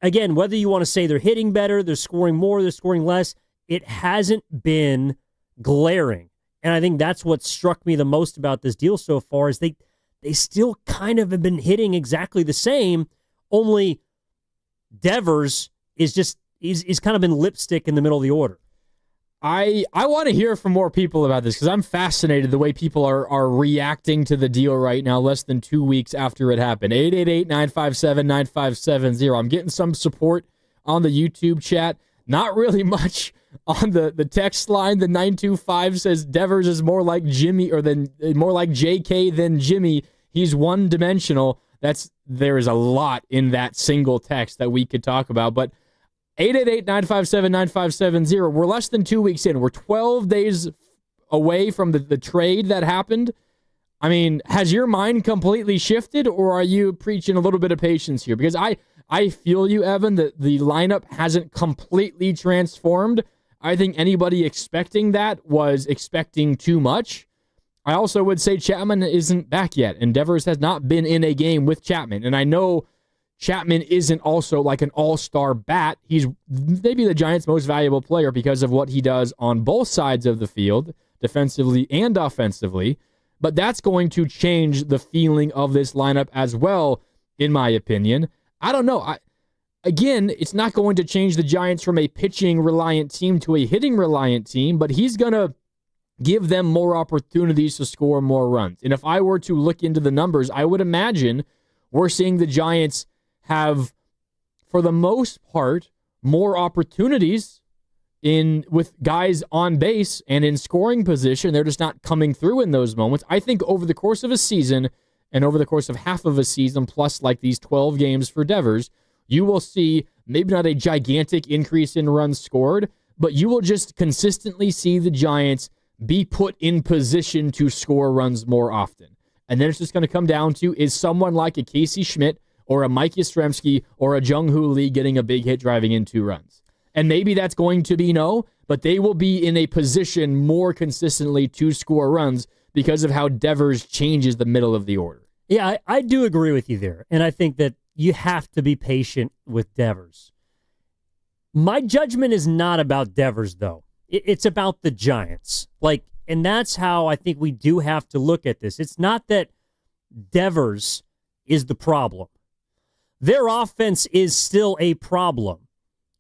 Again, whether you want to say they're hitting better, they're scoring more, they're scoring less, it hasn't been glaring. And I think that's what struck me the most about this deal so far is they still kind of have been hitting exactly the same, only Devers is kind of been lipstick in the middle of the order. I want to hear from more people about this because I'm fascinated the way people are reacting to the deal right now, less than 2 weeks after it happened. 888-957-9570. I'm getting some support on the YouTube chat. Not really much on the text line. The 925 says Devers is more like Jimmy more like JK than Jimmy. He's one-dimensional. There is a lot in that single text that we could talk about, but 888-957-9570. We're less than 2 weeks in. We're 12 days away from the trade that happened. I mean, has your mind completely shifted, or are you preaching a little bit of patience here? Because I feel you, Evan, that the lineup hasn't completely transformed. I think anybody expecting that was expecting too much. I also would say Chapman isn't back yet, and Devers has not been in a game with Chapman. And I know Chapman isn't also like an all-star bat. He's maybe the Giants' most valuable player because of what he does on both sides of the field, defensively and offensively. But that's going to change the feeling of this lineup as well, in my opinion. I don't know. Again, it's not going to change the Giants from a pitching-reliant team to a hitting-reliant team, but he's going to give them more opportunities to score more runs. And if I were to look into the numbers, I would imagine we're seeing the Giants have, for the most part, more opportunities with guys on base and in scoring position. They're just not coming through in those moments. I think over the course of a season and over the course of half of a season, plus like these 12 games for Devers, you will see maybe not a gigantic increase in runs scored, but you will just consistently see the Giants be put in position to score runs more often. And then it's just going to come down to, is someone like a Casey Schmidt or a Mike Yastrzemski or a Jung-Hoo Lee getting a big hit driving in 2 runs? And maybe that's going to be no, but they will be in a position more consistently to score runs because of how Devers changes the middle of the order. Yeah, I do agree with you there. And I think that you have to be patient with Devers. My judgment is not about Devers, though. It's about the Giants. And that's how I think we do have to look at this. It's not that Devers is the problem. Their offense is still a problem.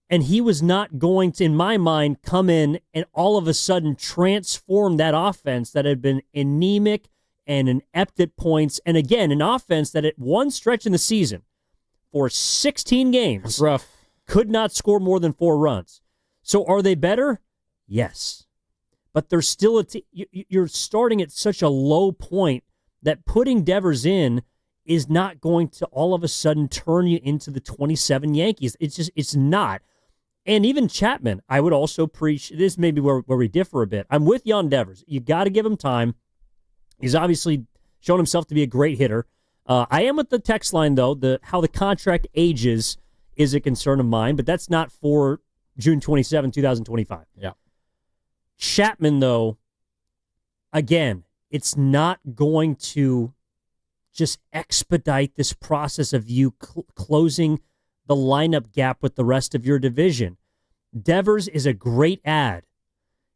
And he was not going to, in my mind, come in and all of a sudden transform that offense that had been anemic and inept at points. And again, an offense that at one stretch in the season, for 16 games, could not score more than 4 runs. So are they better? Yes. But they're still you're starting at such a low point that putting Devers in is not going to all of a sudden turn you into the 27 Yankees. It's not. And even Chapman, I would also preach, this may be where we differ a bit. I'm with you on Devers. You got to give him time. He's obviously shown himself to be a great hitter. I am with the text line, though. How the contract ages is a concern of mine, but that's not for June 27, 2025. Yeah. Chapman, though, again, it's not going to just expedite this process of you closing the lineup gap with the rest of your division. Devers is a great ad.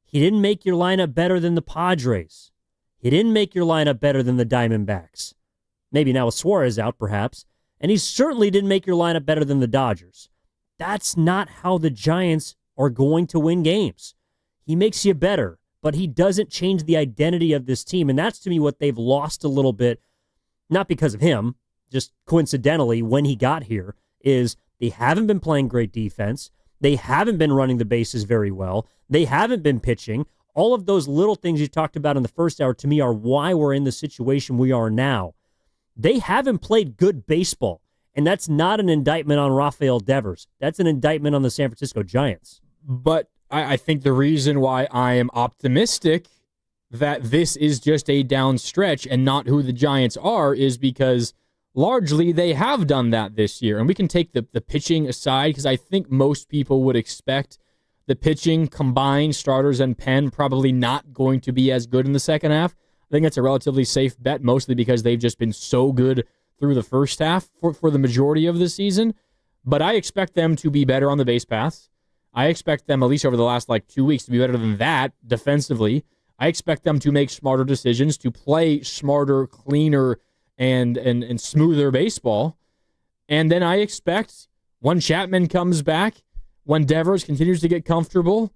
He didn't make your lineup better than the Padres. He didn't make your lineup better than the Diamondbacks. Maybe now with Suarez out, perhaps. And he certainly didn't make your lineup better than the Dodgers. That's not how the Giants are going to win games. He makes you better, but he doesn't change the identity of this team. And that's, to me, what they've lost a little bit, not because of him, just coincidentally when he got here, is they haven't been playing great defense. They haven't been running the bases very well. They haven't been pitching. All of those little things you talked about in the first hour, to me, are why we're in the situation we are now. They haven't played good baseball, and that's not an indictment on Rafael Devers. That's an indictment on the San Francisco Giants. But I think the reason why I am optimistic that this is just a down stretch and not who the Giants are is because largely they have done that this year. And we can take the pitching aside because I think most people would expect the pitching combined, starters and pen, probably not going to be as good in the second half. I think that's a relatively safe bet, mostly because they've just been so good through the first half for the majority of the season. But I expect them to be better on the base paths. I expect them, at least over the last 2 weeks, to be better than that defensively. I expect them to make smarter decisions, to play smarter, cleaner, and smoother baseball. And then I expect when Chapman comes back, when Devers continues to get comfortable,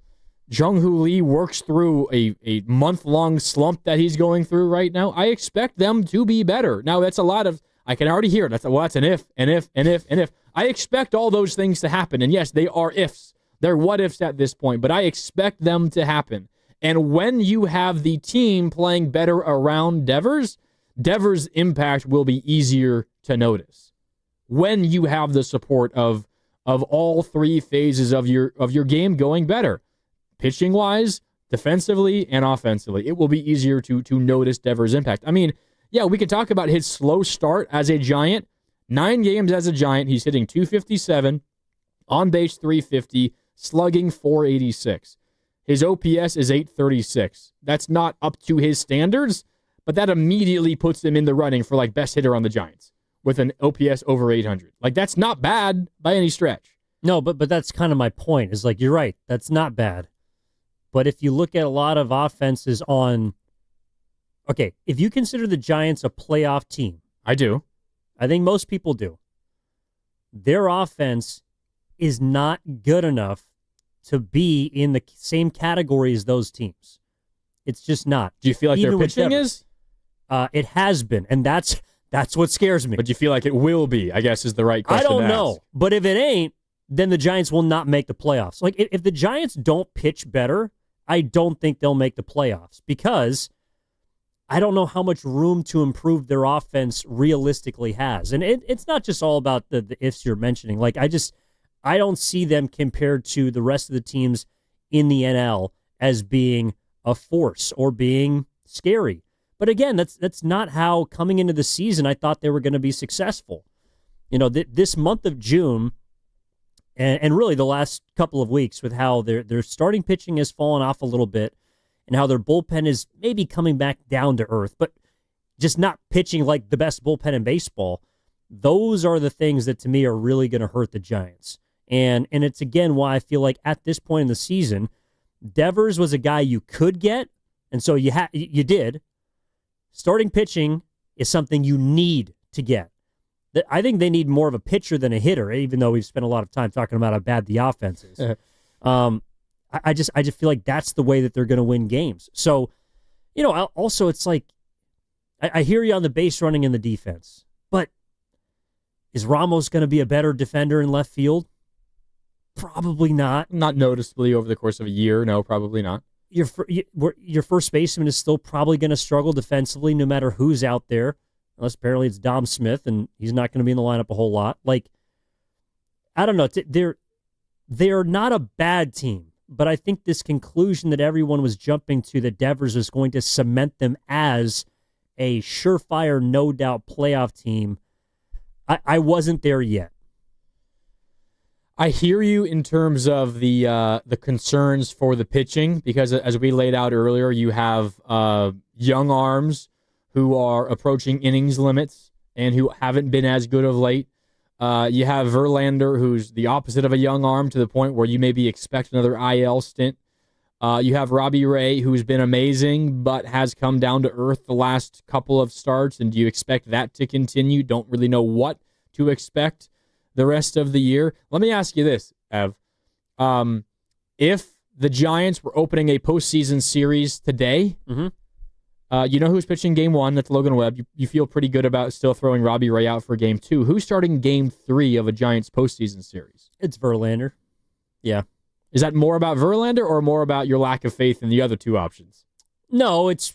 Jung-Hoo Lee works through a month-long slump that he's going through right now, I expect them to be better. Now, that's a lot of, I can already hear it. That's an if, and if, and if, and if. I expect all those things to happen. And yes, they are ifs. They're what-ifs at this point, but I expect them to happen. And when you have the team playing better around Devers' impact will be easier to notice. When you have the support of all three phases of your game going better, pitching-wise, defensively, and offensively, it will be easier to notice Devers' impact. I mean, yeah, we can talk about his slow start as a Giant. 9 games as a Giant, he's hitting .257, on base .350, slugging .486. His OPS is .836. That's not up to his standards, but that immediately puts him in the running for best hitter on the Giants with an OPS over 800. That's not bad by any stretch. No, but that's kind of my point. Is you're right. That's not bad. But if you look at a lot of offenses if you consider the Giants a playoff team. I do. I think most people do. Their offense is not good enough to be in the same category as those teams. It's just not. Do you feel like Even their pitching is? It has been, and that's what scares me. But do you feel like it will be, I guess, is the right question I don't to know. ask. But if it ain't, then the Giants will not make the playoffs. If the Giants don't pitch better, I don't think they'll make the playoffs because I don't know how much room to improve their offense realistically has. And it's not just all about the ifs you're mentioning. I don't see them compared to the rest of the teams in the NL as being a force or being scary. But again, that's not how coming into the season I thought they were going to be successful. This month of June and really the last couple of weeks with how their starting pitching has fallen off a little bit and how their bullpen is maybe coming back down to earth, but just not pitching like the best bullpen in baseball. Those are the things that to me are really going to hurt the Giants. And it's again why I feel like at this point in the season, Devers was a guy you could get, and so you did. Starting pitching is something you need to get. I think they need more of a pitcher than a hitter, even though we've spent a lot of time talking about how bad the offense is. I just feel like that's the way that they're going to win games. So, also it's like I hear you on the base running and the defense, but is Ramos going to be a better defender in left field? Probably not. Not noticeably over the course of a year. No, probably not. Your first baseman is still probably going to struggle defensively no matter who's out there, unless apparently it's Dom Smith, and he's not going to be in the lineup a whole lot. I don't know. They're not a bad team, but I think this conclusion that everyone was jumping to that Devers is going to cement them as a surefire, no doubt playoff team. I wasn't there yet. I hear you in terms of the concerns for the pitching, because as we laid out earlier, you have young arms who are approaching innings limits and who haven't been as good of late. You have Verlander, who's the opposite of a young arm to the point where you maybe expect another IL stint. You have Robbie Ray, who's been amazing but has come down to earth the last couple of starts, and do you expect that to continue? Don't really know what to expect the rest of the year. Let me ask you this, Ev. If the Giants were opening a postseason series today, you know who's pitching game 1? That's Logan Webb. You feel pretty good about still throwing Robbie Ray out for game 2. Who's starting game 3 of a Giants postseason series? It's Verlander. Yeah. Is that more about Verlander or more about your lack of faith in the other two options? No, it's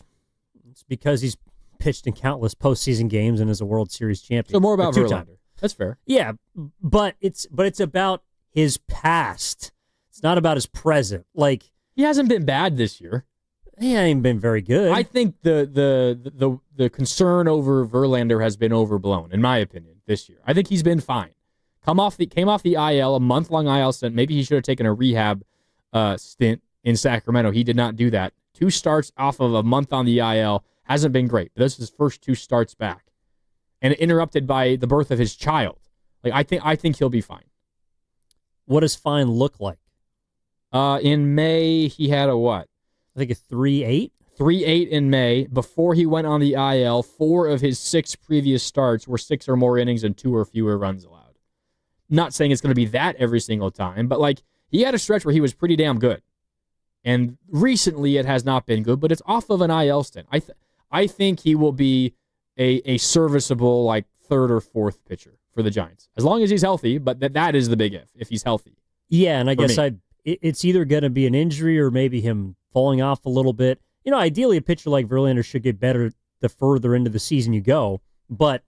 because he's pitched in countless postseason games and is a World Series champion. So more about Verlander. That's fair. Yeah, but it's about his past. It's not about his present. Like, he hasn't been bad this year. He ain't been very good. I think the concern over Verlander has been overblown, in my opinion, this year. I think he's been fine. Came off the IL, a month-long IL stint. Maybe he should have taken a rehab stint in Sacramento. He did not do that. 2 starts off of a month on the IL hasn't been great. But this is his first 2 starts back, and interrupted by the birth of his child. Like, I think he'll be fine. What does fine look like? In May, he had a what? I think a 3.8? 3.8 in May. Before he went on the IL, 4 of his 6 previous starts were 6 or more innings and 2 or fewer runs allowed. Not saying it's going to be that every single time, but like, he had a stretch where he was pretty damn good. And recently it has not been good, but it's off of an IL stint. I think he will be a serviceable, like, 3rd or 4th pitcher for the Giants. As long as he's healthy, but that is the big if he's healthy. Yeah, and I guess it's either going to be an injury or maybe him falling off a little bit. You know, ideally a pitcher like Verlander should get better the further into the season you go. But,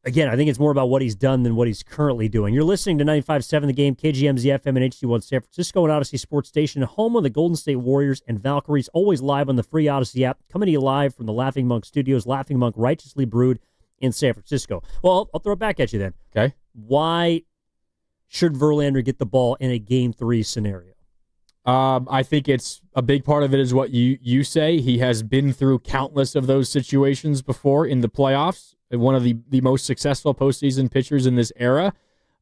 again, I think it's more about what he's done than what he's currently doing. You're listening to 95.7 The Game, KGMZ FM and HD1 San Francisco and Odyssey Sports Station, home of the Golden State Warriors and Valkyries, always live on the free Odyssey app, coming to you live from the Laughing Monk Studios, Laughing Monk Righteously Brewed in San Francisco. Well, I'll throw it back at you then. Okay. Why should Verlander get the ball in a Game 3 scenario? I think it's a big part of it is what you say. He has been through countless of those situations before in the playoffs. One of the most successful postseason pitchers in this era.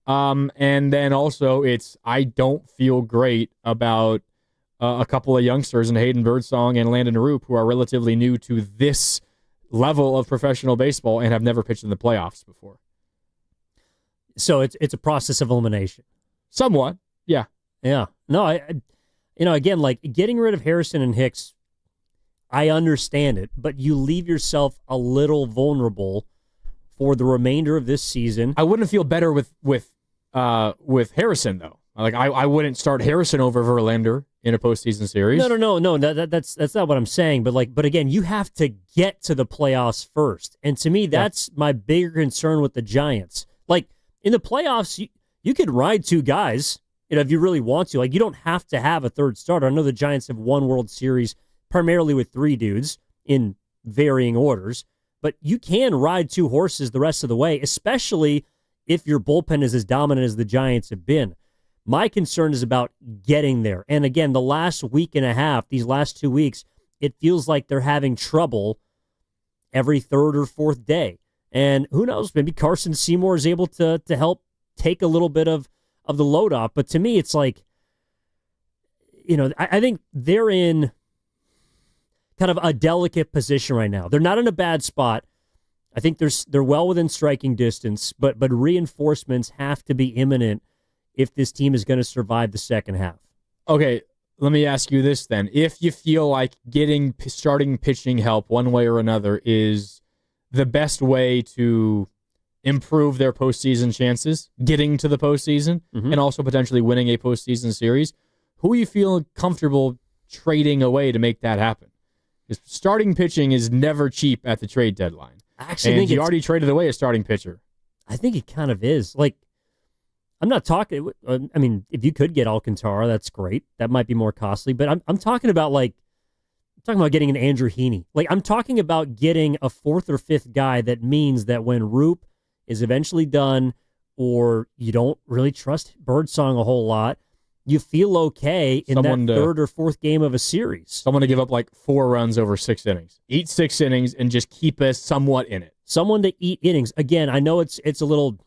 And then also I don't feel great about a couple of youngsters in Hayden Birdsong and Landon Roop who are relatively new to this level of professional baseball and have never pitched in the playoffs before. So it's a process of elimination. Somewhat, yeah. Yeah. No, again, like, getting rid of Harrison and Hicks, I understand it, but you leave yourself a little vulnerable for the remainder of this season. I wouldn't feel better with Harrison, though. Like, I wouldn't start Harrison over Verlander in a postseason series. No. That's not what I'm saying. But again, you have to get to the playoffs first, and to me, that's my bigger concern with the Giants. Like, in the playoffs, you could ride 2 guys, if you really want to. Like, you don't have to have a 3rd starter. I know the Giants have won World Series primarily with 3 dudes in varying orders, but you can ride 2 horses the rest of the way, especially if your bullpen is as dominant as the Giants have been. My concern is about getting there. And again, the last week and a half, these last 2 weeks, it feels like they're having trouble every 3rd or 4th day. And who knows, maybe Carson Seymour is able to help take a little bit of the load off. But to me, it's like, I think they're in kind of a delicate position right now. They're not in a bad spot. I think they're well within striking distance, but reinforcements have to be imminent if this team is going to survive the second half. Okay, let me ask you this then. If you feel like getting starting pitching help one way or another is the best way to improve their postseason chances, getting to the postseason, and also potentially winning a postseason series, who you feel comfortable trading away to make that happen? Because starting pitching is never cheap at the trade deadline. And you already traded away a starting pitcher. I think it kind of is. Like, I'm not talking, if you could get Alcantara, that's great. That might be more costly. But I'm talking about, like, I'm talking about getting an Andrew Heaney. Like, I'm talking about getting a fourth or fifth guy that means that when Roop is eventually done, or you don't really trust Birdsong a whole lot, you feel okay in that third or fourth game of a series. Someone to give up like 4 runs over 6 innings. Eat 6 innings and just keep us somewhat in it. Someone to eat innings. Again, I know it's a little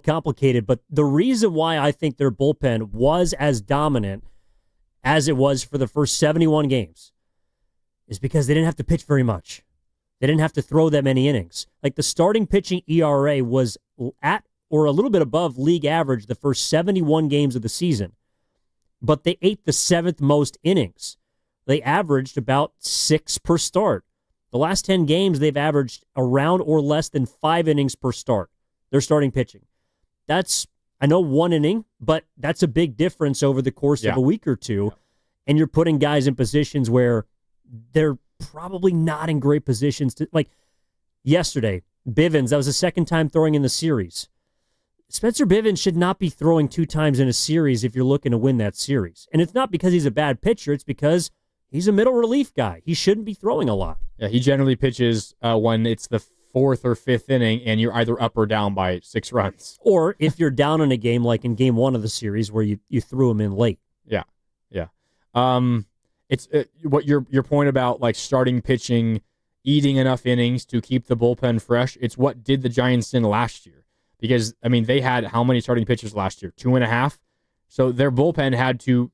complicated, but the reason why I think their bullpen was as dominant as it was for the first 71 games is because they didn't have to pitch very much. They didn't have to throw that many innings. Like, the starting pitching ERA was at or a little bit above league average the first 71 games of the season, but they ate the 7th most innings. They averaged about 6 per start. The last 10 games, they've averaged around or less than 5 innings per start. They're starting pitching. That's, I know, 1 inning, but that's a big difference over the course of a week or two. And you're putting guys in positions where they're probably not in great positions to, like yesterday, Bivens, that was the second time throwing in the series. Spencer Bivens should not be throwing 2 times in a series if you're looking to win that series. And it's not because he's a bad pitcher, it's because he's a middle relief guy. He shouldn't be throwing a lot. Yeah, he generally pitches when it's the 4th or 5th inning and you're either up or down by 6 runs. Or if you're down in a game, like in game 1 of the series where you threw him in late. Yeah. It's what your point about like starting pitching, eating enough innings to keep the bullpen fresh. It's what did the Giants in last year. Because, I mean, they had how many starting pitchers last year? 2.5? So their bullpen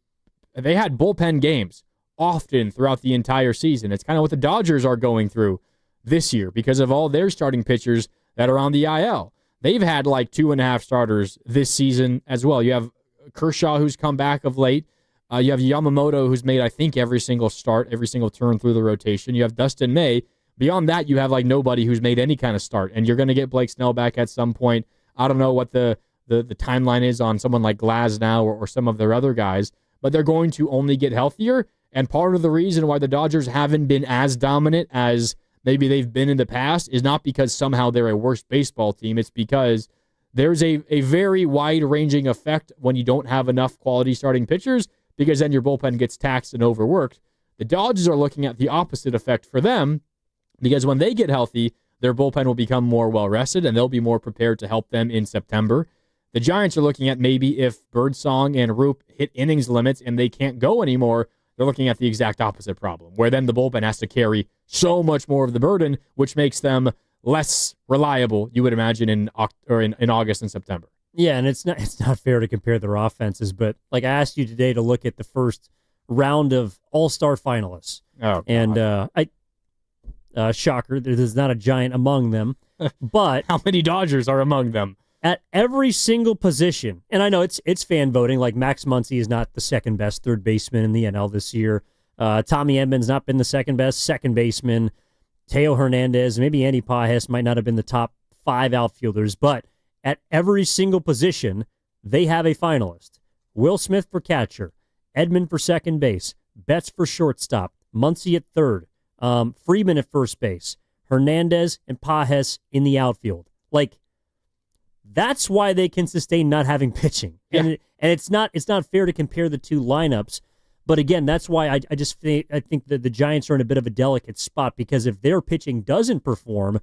they had bullpen games often throughout the entire season. It's kind of what the Dodgers are going through this year because of all their starting pitchers that are on the IL. They've had like 2.5 starters this season as well. You have Kershaw, who's come back of late. You have Yamamoto, who's made, I think, every single start, every single turn through the rotation. You have Dustin May. Beyond that, you have like nobody who's made any kind of start. And you're going to get Blake Snell back at some point. I don't know what the timeline is on someone like Glasnow or some of their other guys, but they're going to only get healthier. And part of the reason why the Dodgers haven't been as dominant as maybe they've been in the past is not because somehow they're a worse baseball team. It's because there's a very wide-ranging effect when you don't have enough quality starting pitchers, because then your bullpen gets taxed and overworked. The Dodgers are looking at the opposite effect for them, because when they get healthy, their bullpen will become more well-rested, and they'll be more prepared to help them in September. The Giants are looking at maybe if Birdsong and Roop hit innings limits and they can't go anymore, they're looking at the exact opposite problem, where then the bullpen has to carry so much more of the burden, which makes them less reliable, you would imagine, in August and September. Yeah, and it's not fair to compare their offenses, but like I asked you today to look at the first round of All-Star finalists. Oh, and shocker, there's not a Giant among them. But how many Dodgers are among them? At every single position, and I know it's fan voting, like Max Muncy is not the second best third baseman in the NL this year. Tommy Edman's not been the second best second baseman. Teo Hernandez, maybe Andy Pajes might not have been the top 5 outfielders, but at every single position, they have a finalist. Will Smith for catcher, Edman for second base, Betts for shortstop, Muncy at third, Freeman at first base, Hernandez and Pajes in the outfield. Like, that's why they can sustain not having pitching. Yeah. And it's not fair to compare the two lineups. But again, that's why I think that the Giants are in a bit of a delicate spot, because if their pitching doesn't perform,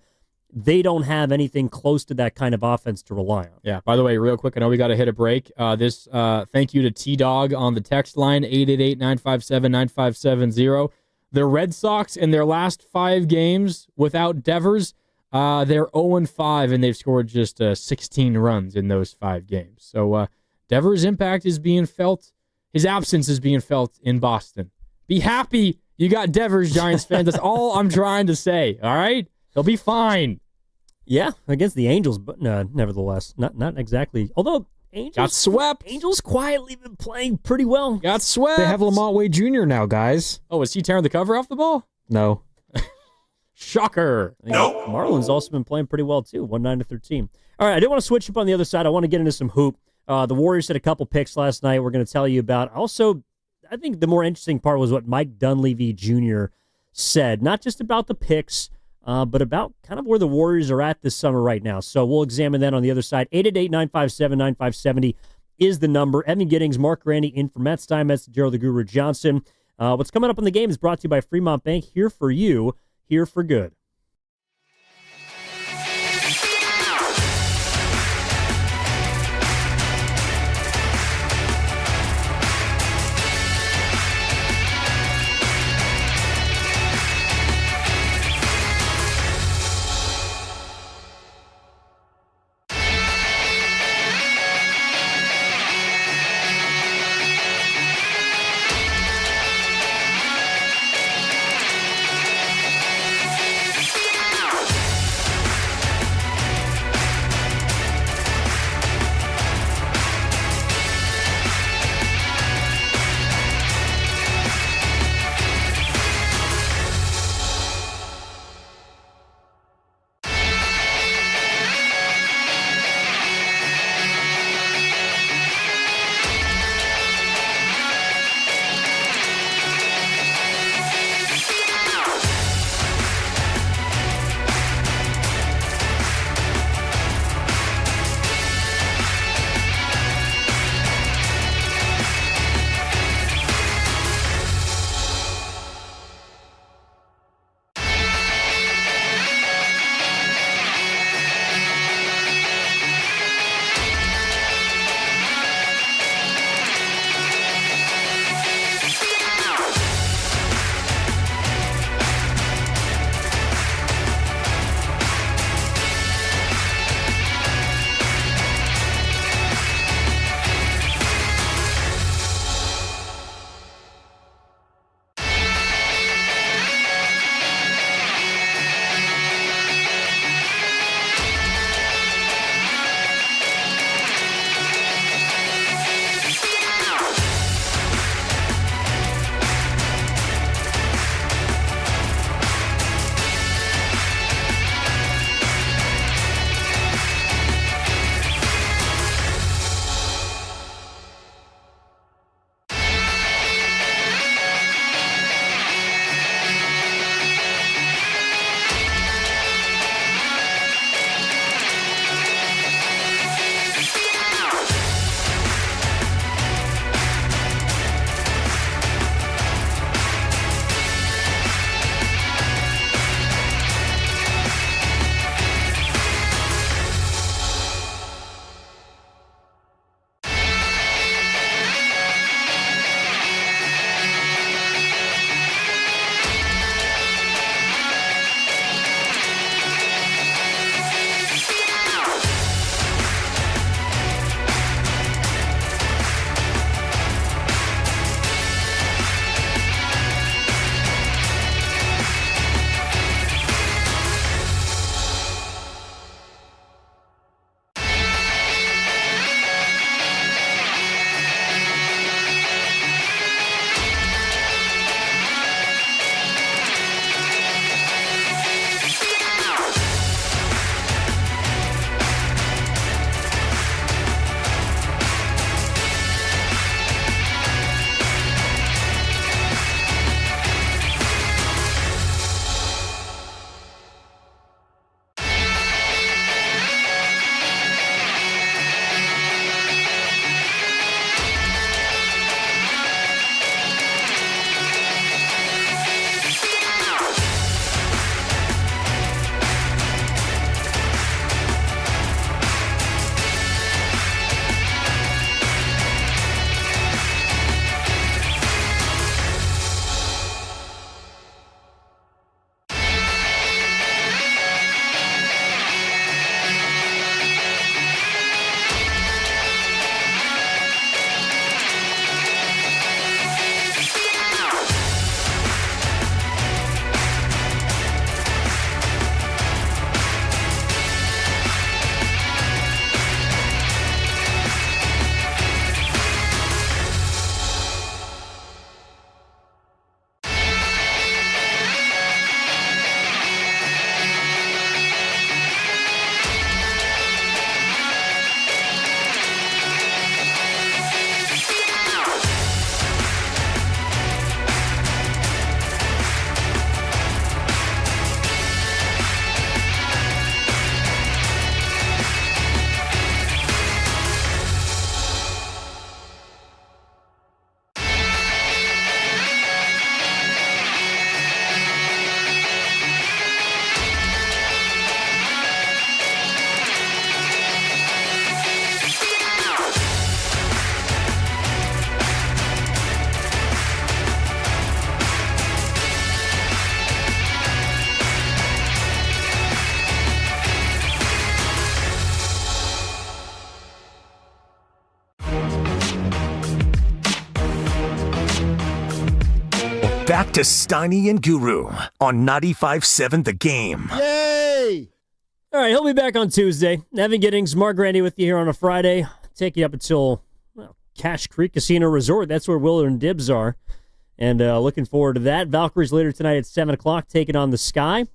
they don't have anything close to that kind of offense to rely on. Yeah, by the way, real quick, I know we got to hit a break. Thank you to T-Dog on the text line, 888-957-9570. The Red Sox, in their last 5 games without Devers, they're 0-5, and they've scored just 16 runs in those 5 games. So Devers' impact is being felt. His absence is being felt in Boston. Be happy you got Devers, Giants fans. That's all I'm trying to say, all right? They'll be fine. Yeah, against the Angels, but nevertheless, not exactly. Although Angels got swept. Angels quietly been playing pretty well. Got swept. They have Lamont Wade Jr. now, guys. Oh, is he tearing the cover off the ball? No. Shocker. No. Marlins also been playing pretty well, too, 1-9-13. All right, I did want to switch up on the other side. I want to get into some hoop. The Warriors had a couple picks last night we're going to tell you about. Also, I think the more interesting part was what Mike Dunlevy Jr. said, not just about the picks, but about kind of where the Warriors are at this summer right now. So we'll examine that on the other side. 888-957-9570 is the number. Evan Giddings, Mark Grandy in for Matt Steinmetz, Gerald the Guru Johnson. What's coming up in the game is brought to you by Fremont Bank. Here for you, here for good. Back to Steiny and Guru on 95.7 The Game. Yay! All right, he'll be back on Tuesday. Evan Giddings, Mark Grandy with you here on a Friday. Take you up until Cache Creek Casino Resort. That's where Willard Dibs are. And looking forward to that. Valkyries later tonight at 7 o'clock, taking on the Sky.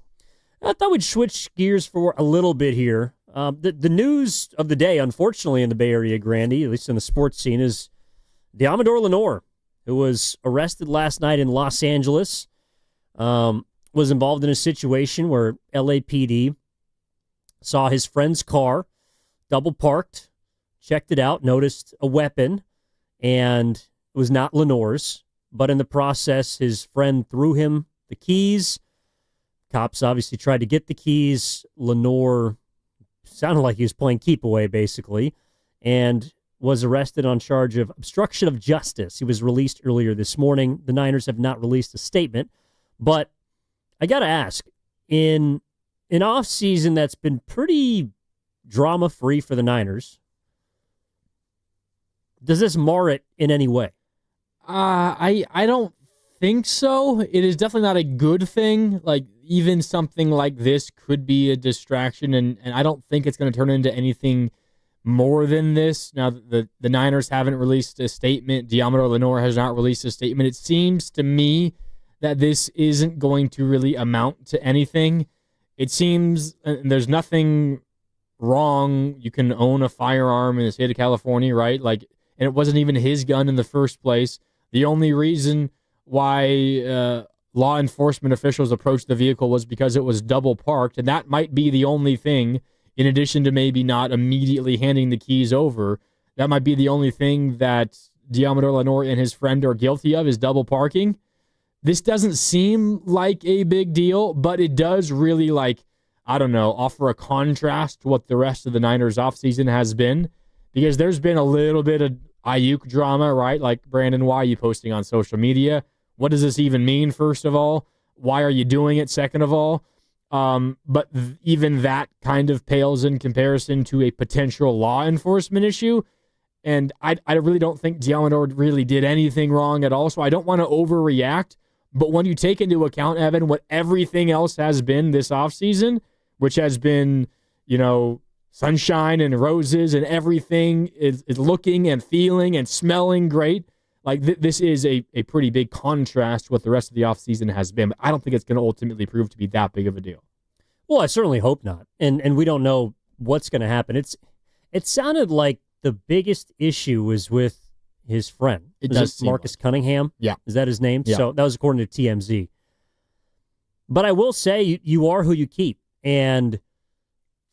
I thought we'd switch gears for a little bit here. The news of the day, unfortunately, in the Bay Area, Grandy, at least in the sports scene, is Diamador Lenore, who was arrested last night in Los Angeles, was involved in a situation where LAPD saw his friend's car double parked, checked it out, noticed a weapon, and it was not Lenore's. But in the process, his friend threw him the keys. Cops obviously tried to get the keys. Lenore sounded like he was playing keep away, basically, and was arrested on charge of obstruction of justice. He was released earlier this morning. The Niners have not released a statement. But I got to ask, in an offseason that's been pretty drama-free for the Niners, does this mar it in any way? I don't think so. It is definitely not a good thing. Like, even something like this could be a distraction, and I don't think it's going to turn into anything more than this. Now, the Niners haven't released a statement. Diamador Lenore has not released a statement. It seems to me that this isn't going to really amount to anything. It seems there's nothing wrong. You can own a firearm in the state of California, right? Like, and it wasn't even his gun in the first place. The only reason why law enforcement officials approached the vehicle was because it was double parked, and that might be the only thing, in addition to maybe not immediately handing the keys over. That might be the only thing that Diamador Lenore and his friend are guilty of, is double parking. This doesn't seem like a big deal, but it does really, offer a contrast to what the rest of the Niners offseason has been, because there's been a little bit of Ayuk drama, right? Like, Brandon, why are you posting on social media? What does this even mean, first of all? Why are you doing it, second of all? But even that kind of pales in comparison to a potential law enforcement issue. And I really don't think Diamador really did anything wrong at all, so I don't want to overreact. But when you take into account, Evan, what everything else has been this offseason, which has been, sunshine and roses and everything is looking and feeling and smelling great. Like, this is a pretty big contrast to what the rest of the offseason has been. But I don't think it's going to ultimately prove to be that big of a deal. Well, I certainly hope not. And we don't know what's going to happen. It sounded like the biggest issue was with his friend. It does Marcus Cunningham? Yeah. Is that his name? Yeah. So that was according to TMZ. But I will say, you are who you keep. And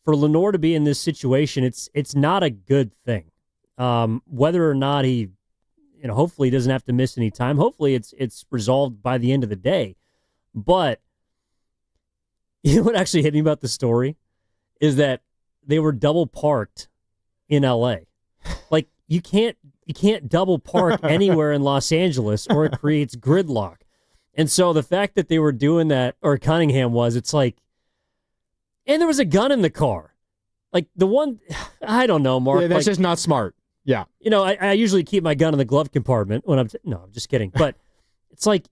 for Lenore to be in this situation, it's not a good thing. Whether or not he, hopefully he doesn't have to miss any time. Hopefully it's resolved by the end of the day. But what actually hit me about the story is that they were double parked in LA. Like, you can't double park anywhere in Los Angeles, or it creates gridlock. And so the fact that they were doing that, or Cunningham was, it's like, and there was a gun in the car. Like, the one, I don't know, Mark. Yeah, that's just not smart. Yeah. I usually keep my gun in the glove compartment when I'm just kidding. But it's like,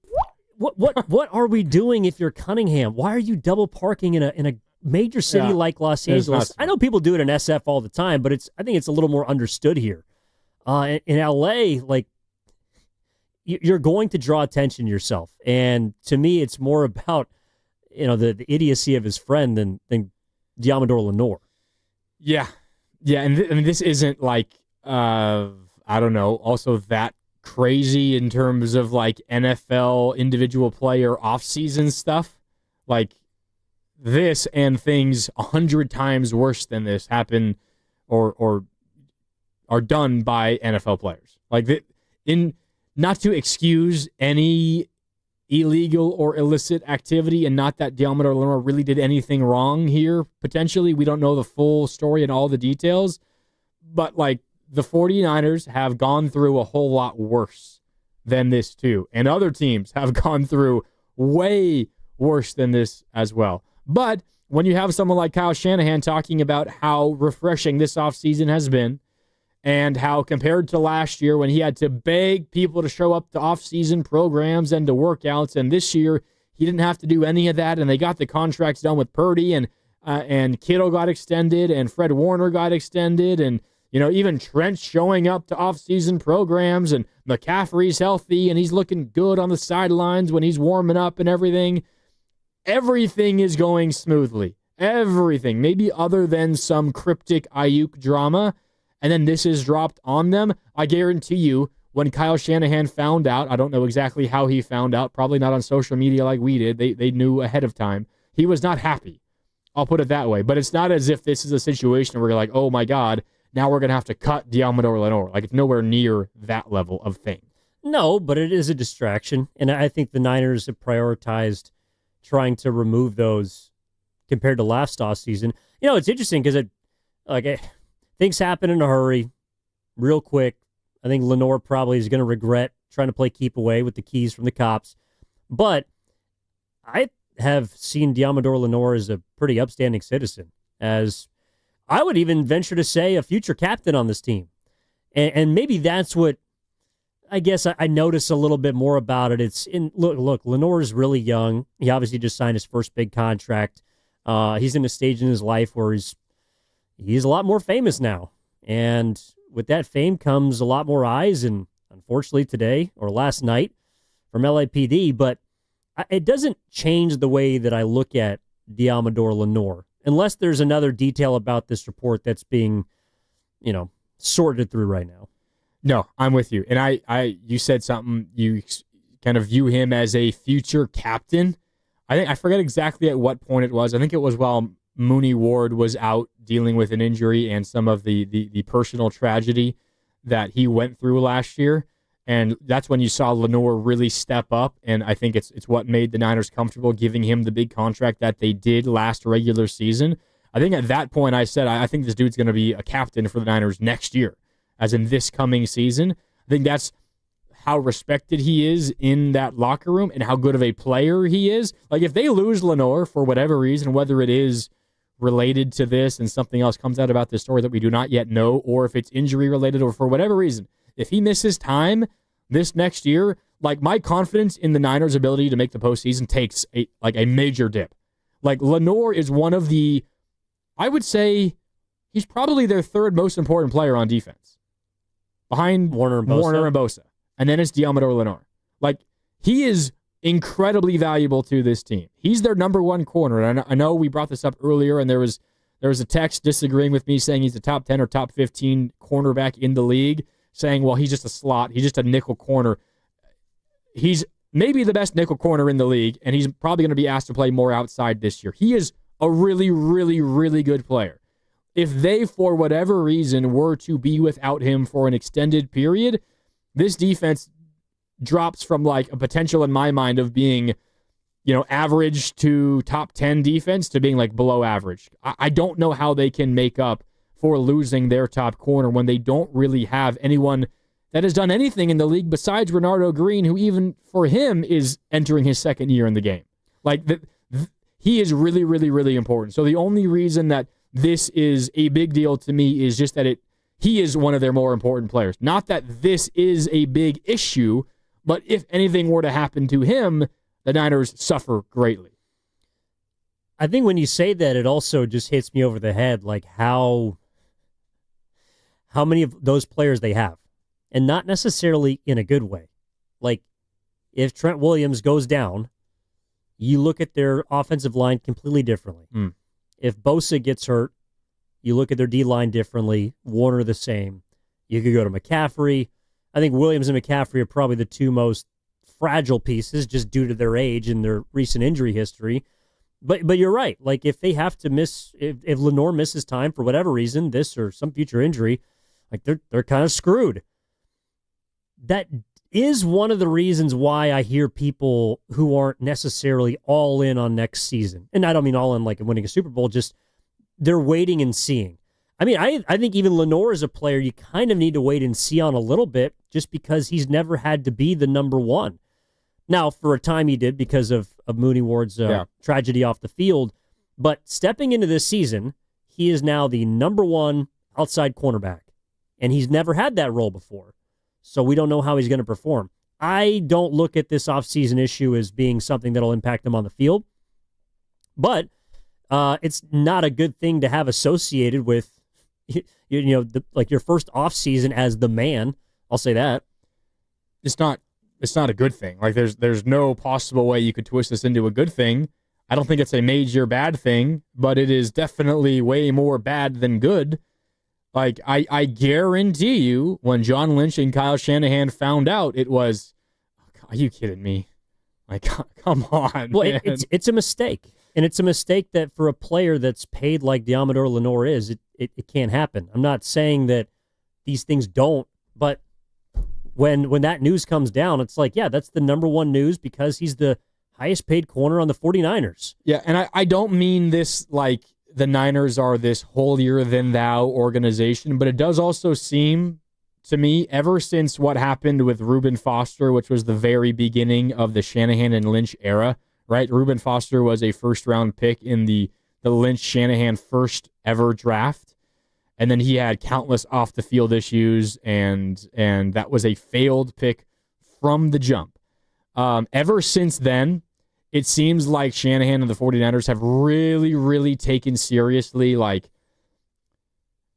what are we doing if you're Cunningham? Why are you double parking in a major city like Los Angeles? I know people do it in SF all the time, but I think it's a little more understood here. In LA, like, you're going to draw attention to yourself. And to me, it's more about, the idiocy of his friend than Diamador Lenore. Yeah. Yeah, and this isn't like, I don't know, also that crazy in terms of like NFL individual player offseason stuff. Like, this and things 100 times worse than this happen or are done by NFL players. Like, not to excuse any illegal or illicit activity, and not that Diamador Lenore really did anything wrong here, potentially. We don't know the full story and all the details. But, like, the 49ers have gone through a whole lot worse than this, too. And other teams have gone through way worse than this as well. But when you have someone like Kyle Shanahan talking about how refreshing this offseason has been, and how compared to last year when he had to beg people to show up to off-season programs and to workouts, and this year he didn't have to do any of that, and they got the contracts done with Purdy, and Kittle got extended, and Fred Warner got extended, and even Trent showing up to off-season programs, and McCaffrey's healthy, and he's looking good on the sidelines when he's warming up and everything. Everything is going smoothly. Everything. Maybe other than some cryptic Ayuk drama, and then this is dropped on them. I guarantee you, when Kyle Shanahan found out, I don't know exactly how he found out, probably not on social media like we did. They knew ahead of time. He was not happy. I'll put it that way. But it's not as if this is a situation where you're like, oh my God, now we're going to have to cut Diamador Lenore. Like, it's nowhere near that level of thing. No, but it is a distraction. And I think the Niners have prioritized trying to remove those compared to last offseason. It's interesting because things happen in a hurry, real quick. I think Lenore probably is going to regret trying to play keep away with the keys from the cops. But I have seen Diamador Lenore as a pretty upstanding citizen, as I would even venture to say a future captain on this team. And maybe that's what I guess I notice a little bit more about it. Look, Lenore is really young. He obviously just signed his first big contract. He's in a stage in his life where he's a lot more famous now. And with that fame comes a lot more eyes, and unfortunately today or last night from LAPD, but it doesn't change the way that I look at Diamador Lenore, unless there's another detail about this report that's being, sorted through right now. No, I'm with you. And you said something, you kind of view him as a future captain. I forget exactly at what point it was. I think it was while Mooney Ward was out dealing with an injury and some of the personal tragedy that he went through last year. And that's when you saw Lenore really step up. And I think it's what made the Niners comfortable giving him the big contract that they did last regular season. I think at that point I said, I think this dude's going to be a captain for the Niners next year, as in this coming season. I think that's how respected he is in that locker room and how good of a player he is. Like, if they lose Lenore for whatever reason, whether it is related to this and something else comes out about this story that we do not yet know, or if it's injury related, or for whatever reason, if he misses time this next year, like, my confidence in the Niners' ability to make the postseason takes a major dip. Like, Lenore is one of the, I would say, he's probably their third most important player on defense, behind Warner and Bosa. And then it's Diamador Lenore. Like, he is incredibly valuable to this team. He's their number one corner. And I know we brought this up earlier, and there was a text disagreeing with me saying he's the top 10 or top 15 cornerback in the league, saying, well, he's just a slot. He's just a nickel corner. He's maybe the best nickel corner in the league, and he's probably going to be asked to play more outside this year. He is a really, really, really good player. If they, for whatever reason, were to be without him for an extended period, this defense drops from, like, a potential in my mind of being, average to top 10 defense to being, like, below average. I don't know how they can make up for losing their top corner when they don't really have anyone that has done anything in the league besides Renardo Green, who even for him is entering his second year in the game. Like, he is really, really, really important. So the only reason that this is a big deal to me is just that he is one of their more important players. Not that this is a big issue, but if anything were to happen to him, the Niners suffer greatly. I think when you say that, it also just hits me over the head, like how many of those players they have, and not necessarily in a good way. Like, if Trent Williams goes down, you look at their offensive line completely differently. If Bosa gets hurt, you look at their D-line differently. Warner the same. You could go to McCaffrey. I think Williams and McCaffrey are probably the two most fragile pieces just due to their age and their recent injury history. But you're right. Like, if they have to miss, if Lenore misses time for whatever reason, this or some future injury, like, they're kind of screwed. That is one of the reasons why I hear people who aren't necessarily all in on next season. And I don't mean all in like winning a Super Bowl, just they're waiting and seeing. I mean, I think even Lenore is a player you kind of need to wait and see on a little bit just because he's never had to be the number one. Now, for a time he did because of Mooney Ward's tragedy off the field. But stepping into this season, he is now the number one outside cornerback. and he's never had that role before. So we don't know how he's going to perform. I don't look at this offseason issue as being something that'll impact him on the field, but it's not a good thing to have associated with your first offseason as the man. I'll say that. It's not a good thing. Like there's no possible way you could twist this into a good thing. I don't think it's a major bad thing, but it is definitely way more bad than good. Like I guarantee you, when John Lynch and Kyle Shanahan found out, it was, are you kidding me? Like, come on. Well, it's a mistake. And it's a mistake that for a player that's paid like Diamador Lenore is, it can't happen. I'm not saying that these things don't, but when that news comes down, it's like, yeah, that's the number one news because he's the highest paid corner on the 49ers. Yeah, and I don't mean this like the Niners are this holier-than-thou organization, but it does also seem to me, ever since what happened with Reuben Foster, which was the very beginning of the Shanahan and Lynch era, right? Reuben Foster was a first-round pick in the Lynch-Shanahan first ever draft, and then he had countless off-the-field issues, and that was a failed pick from the jump. Ever since then, it seems like Shanahan and the 49ers have really, really taken seriously like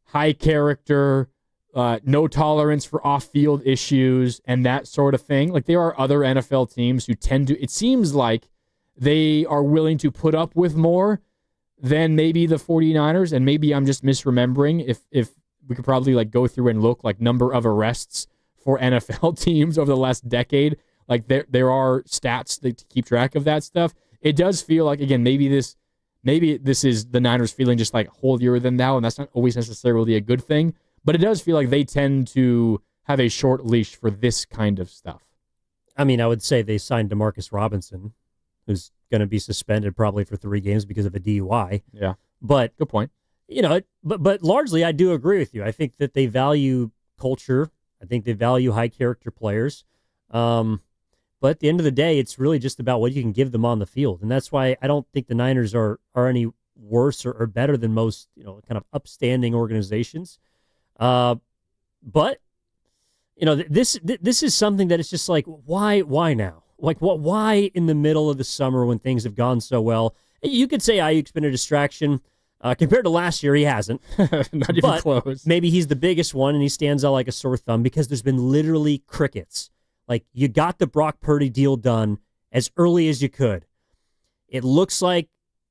high character, no tolerance for off-field issues and that sort of thing. Like there are other NFL teams who tend to, it seems like they are willing to put up with more than maybe the 49ers, and maybe I'm just misremembering. If we could probably like go through and look like number of arrests for NFL teams over the last decade. Like there are stats to keep track of that stuff. It does feel like, again, maybe this is the Niners feeling just like holier than thou, and that's not always necessarily a good thing. But it does feel like they tend to have a short leash for this kind of stuff. I mean, I would say they signed DeMarcus Robinson, who's going to be suspended probably for 3 games because of a DUI. Yeah, but good point. But largely, I do agree with you. I think that they value culture. I think they value high character players. But at the end of the day, it's really just about what you can give them on the field. And that's why I don't think the Niners are any worse or better than most, kind of upstanding organizations. But, this is something that it's just like, why now? Like, why in the middle of the summer when things have gone so well? You could say Ayuk's been a distraction. Compared to last year, he hasn't. Not even close. Maybe he's the biggest one, and he stands out like a sore thumb because there's been literally crickets. Like, you got the Brock Purdy deal done as early as you could. It looks like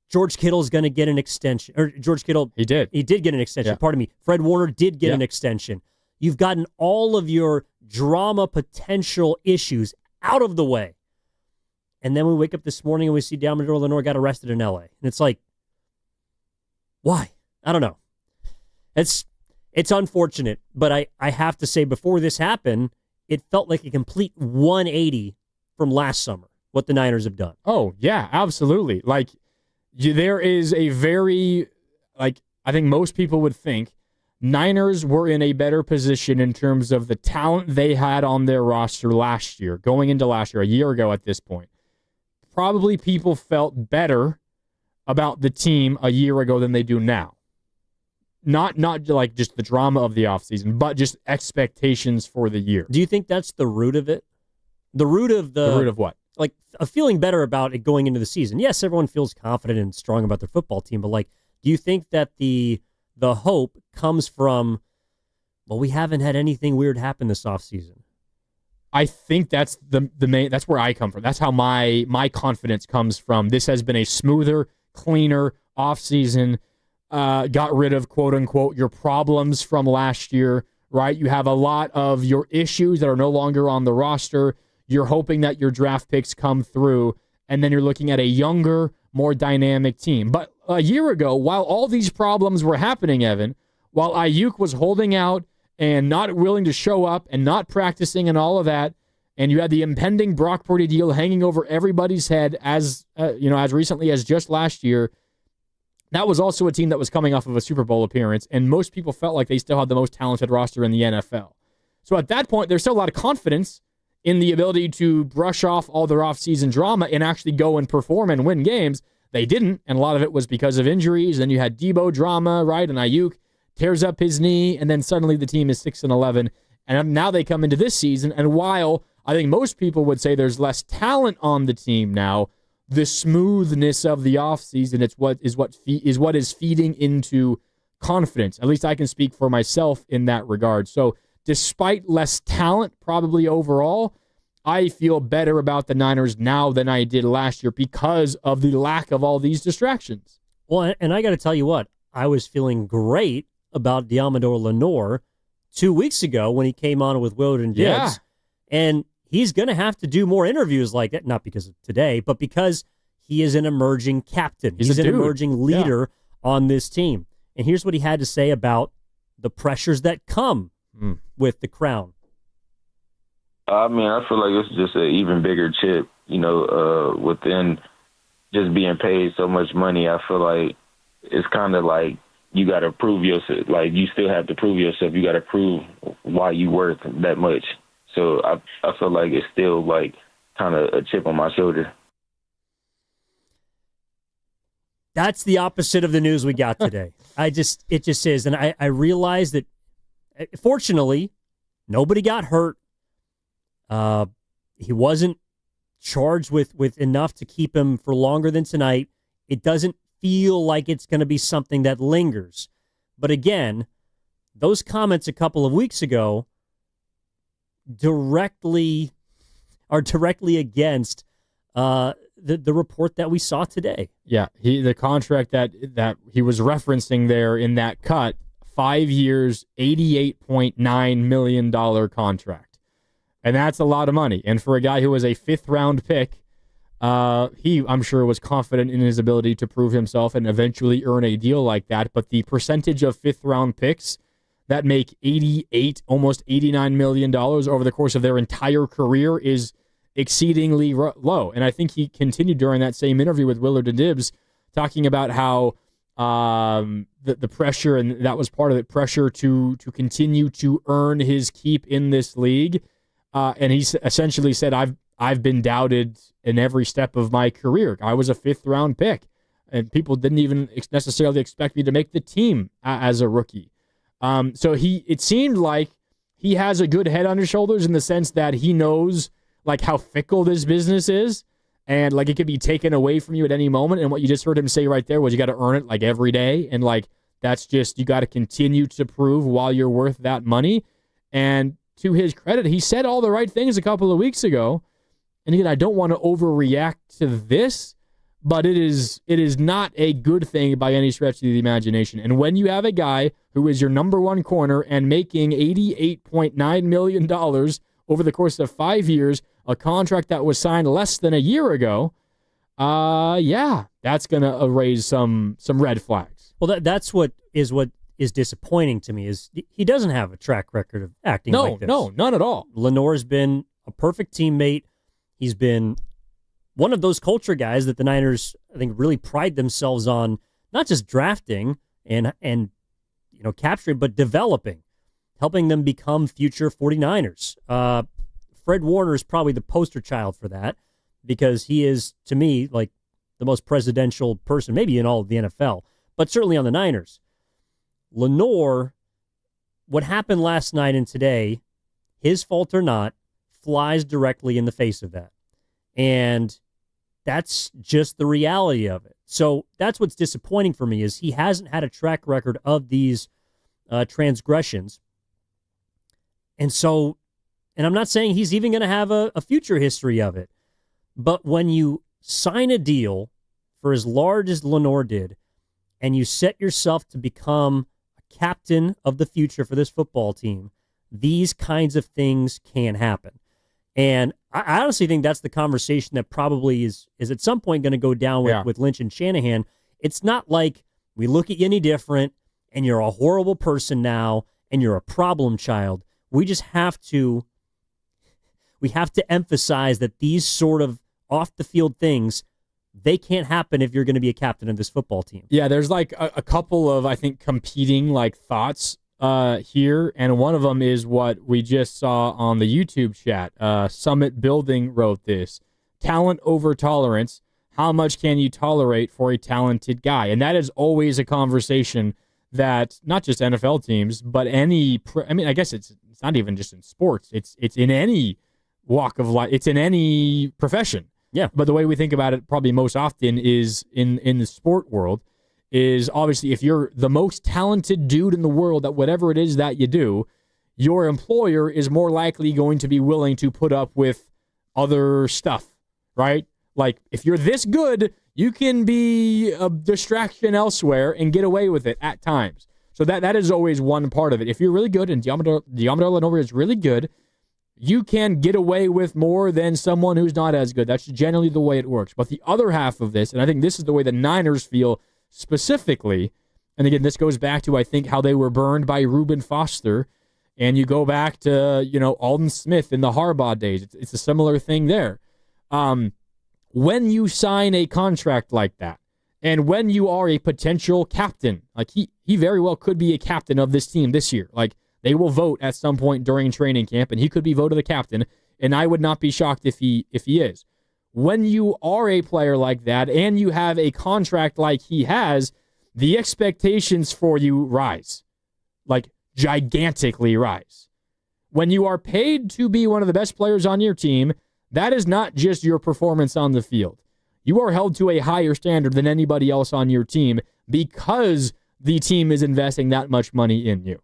George Kittle's going to get an extension. Or George Kittle. He did get an extension. Yeah. Pardon me. Fred Warner did get an extension. You've gotten all of your drama potential issues out of the way. And then we wake up this morning and we see Diamador Lenore got arrested in L.A. And it's like, why? I don't know. It's unfortunate. But I have to say, before this happened, it felt like a complete 180 from last summer, what the Niners have done. Oh, yeah, absolutely. Like, there is a very, like, I think most people would think Niners were in a better position in terms of the talent they had on their roster last year, going into last year, a year ago at this point. Probably people felt better about the team a year ago than they do now. Not like just the drama of the offseason, but just expectations for the year. Do you think that's the root of it? The root of what? Like, a feeling better about it going into the season. Yes, everyone feels confident and strong about their football team, but like, do you think that the hope comes from, well, we haven't had anything weird happen this offseason? I think that's the main. That's where I come from. That's how my confidence comes from. This has been a smoother, cleaner offseason. Got rid of, quote unquote, your problems from last year, right? You have a lot of your issues that are no longer on the roster. You're hoping that your draft picks come through, and then you're looking at a younger, more dynamic team. But a year ago, while all these problems were happening, Evan, while Ayuk was holding out and not willing to show up and not practicing and all of that, and you had the impending Brock Purdy deal hanging over everybody's head as recently as just last year, that was also a team that was coming off of a Super Bowl appearance, and most people felt like they still had the most talented roster in the NFL. So at that point, there's still a lot of confidence in the ability to brush off all their offseason drama and actually go and perform and win games. They didn't, and a lot of it was because of injuries. Then you had Debo drama, right? And Ayuk tears up his knee, and then suddenly the team is 6-11. And now they come into this season, and while I think most people would say there's less talent on the team now, the smoothness of the offseason, it's what is feeding into confidence. At least I can speak for myself in that regard. So despite less talent probably overall, I feel better about the Niners now than I did last year because of the lack of all these distractions. Well, and I got to tell you what, I was feeling great about Diamador Lenore 2 weeks ago when he came on with Willard and Dibs. Yeah. And he's going to have to do more interviews like that, not because of today, but because he is an emerging captain. He's an emerging leader on this team. And here's what he had to say about the pressures that come with the crown. I mean, I feel like it's just an even bigger chip, within just being paid so much money. I feel like it's kind of like you got to prove yourself. Like, you still have to prove yourself. You got to prove why you worth that much. So I feel like it's still like kind of a chip on my shoulder. That's the opposite of the news we got today. It just is. And I realized that, fortunately, nobody got hurt. He wasn't charged with enough to keep him for longer than tonight. It doesn't feel like it's going to be something that lingers. But again, those comments a couple of weeks ago directly against the report that we saw today. Yeah, the contract that he was referencing there in that cut, 5 years, $88.9 million contract. And that's a lot of money. And for a guy who was a fifth-round pick, he, I'm sure, was confident in his ability to prove himself and eventually earn a deal like that. But the percentage of fifth-round picks that make almost $89 million over the course of their entire career is exceedingly low. And I think he continued during that same interview with Willard and Dibs talking about how the pressure, and that was part of it, pressure to continue to earn his keep in this league. And he essentially said, I've been doubted in every step of my career. I was a fifth-round pick, and people didn't even necessarily expect me to make the team as a rookie. So it seemed like he has a good head on his shoulders in the sense that he knows like how fickle this business is, and like it could be taken away from you at any moment. And what you just heard him say right there was you got to earn it like every day, and like that's just, you got to continue to prove while you're worth that money. And to his credit, he said all the right things a couple of weeks ago. And again, I don't want to overreact to this, but it is not a good thing by any stretch of the imagination. And when you have a guy who is your number one corner and making $88.9 million over the course of 5 years, a contract that was signed less than a year ago, that's going to raise some red flags. Well, that's what is disappointing to me is he doesn't have a track record of acting like this. No, none at all. Lenore's been a perfect teammate. He's been one of those culture guys that the Niners, I think, really pride themselves on, not just drafting and capturing, but developing, helping them become future 49ers. Fred Warner is probably the poster child for that because he is, to me, like the most presidential person, maybe in all of the NFL, but certainly on the Niners. Lenore, what happened last night and today, his fault or not, flies directly in the face of that. And that's just the reality of it. So that's what's disappointing for me is he hasn't had a track record of these transgressions. And I'm not saying he's even going to have a future history of it. But when you sign a deal for as large as Lenore did, and you set yourself to become a captain of the future for this football team, these kinds of things can happen. And I honestly think that's the conversation that probably is at some point going to go down with Lynch and Shanahan. It's not like we look at you any different and you're a horrible person now and you're a problem child. We just have to emphasize that these sort of off-the-field things, they can't happen if you're going to be a captain of this football team. Yeah, there's like a couple of, I think, competing like thoughts here, and one of them is what we just saw on the YouTube chat. Summit Building wrote this: talent over tolerance. How much can you tolerate for a talented guy? And that is always a conversation that not just NFL teams, but any, I guess it's not even just in sports. It's in any walk of life. It's in any profession. Yeah. But the way we think about it probably most often is in the sport world is obviously if you're the most talented dude in the world at whatever it is that you do, your employer is more likely going to be willing to put up with other stuff, right? Like if you're this good, you can be a distraction elsewhere and get away with it at times. So that is always one part of it. If you're really good and Diamador Lenore is really good, you can get away with more than someone who's not as good. That's generally the way it works. But the other half of this, and I think this is the way the Niners feel specifically, and again, this goes back to, I think, how they were burned by Reuben Foster, and you go back to, Alden Smith in the Harbaugh days. It's a similar thing there. When you sign a contract like that, and when you are a potential captain, like he very well could be a captain of this team this year. Like they will vote at some point during training camp, and he could be voted the captain, and I would not be shocked if he is. When you are a player like that, and you have a contract like he has, the expectations for you rise. Like gigantically rise. When you are paid to be one of the best players on your team, that is not just your performance on the field. You are held to a higher standard than anybody else on your team because the team is investing that much money in you.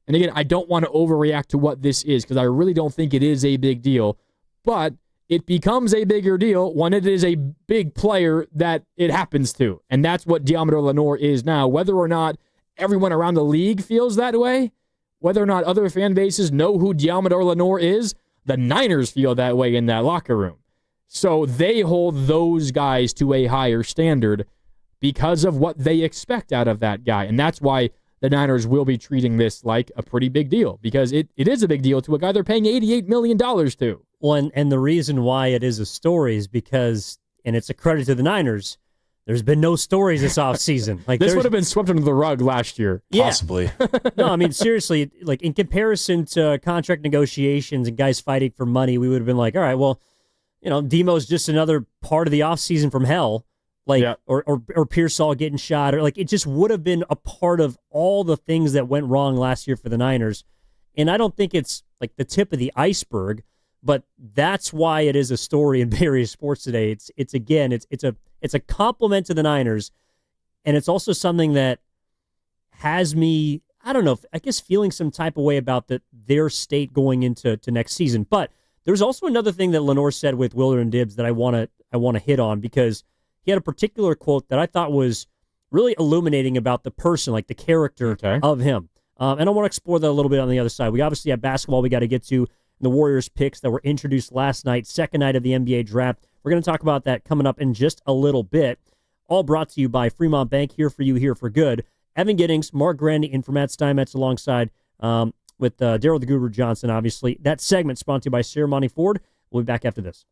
And again, I don't want to overreact to what this is because I really don't think it is a big deal, but it becomes a bigger deal when it is a big player that it happens to. And that's what Diamador Lenore is now. Whether or not everyone around the league feels that way, whether or not other fan bases know who Diamador Lenore is, the Niners feel that way in that locker room. So they hold those guys to a higher standard because of what they expect out of that guy. And that's why the Niners will be treating this like a pretty big deal, because it is a big deal to a guy they're paying $88 million to. Well, and the reason why it is a story is because, and it's a credit to the Niners, there's been no stories this offseason. Like this would have been swept under the rug last year. Yeah. Possibly. No, I mean, seriously, like in comparison to contract negotiations and guys fighting for money, we would have been like, all right, well, Demo's just another part of the offseason from hell. Like, yeah. or Pearsall getting shot, or like it just would have been a part of all the things that went wrong last year for the Niners. And I don't think it's like the tip of the iceberg, but that's why it is a story in various sports today. It's a compliment to the Niners, and it's also something that has me, I don't know, I guess feeling some type of way about their state going into next season. But there's also another thing that Lenore said with Willard Dibs that I want to hit on, because he had a particular quote that I thought was really illuminating about the person, like the character of him. And I want to explore that a little bit on the other side. We obviously have basketball we got to get to, the Warriors picks that were introduced last night, second night of the NBA draft. We're going to talk about that coming up in just a little bit. All brought to you by Fremont Bank, here for you, here for good. Evan Giddings, Mark Grandy, and for Matt Steinmetz alongside with Daryl the Guru Johnson, obviously. That segment sponsored by Ceremony Ford. We'll be back after this.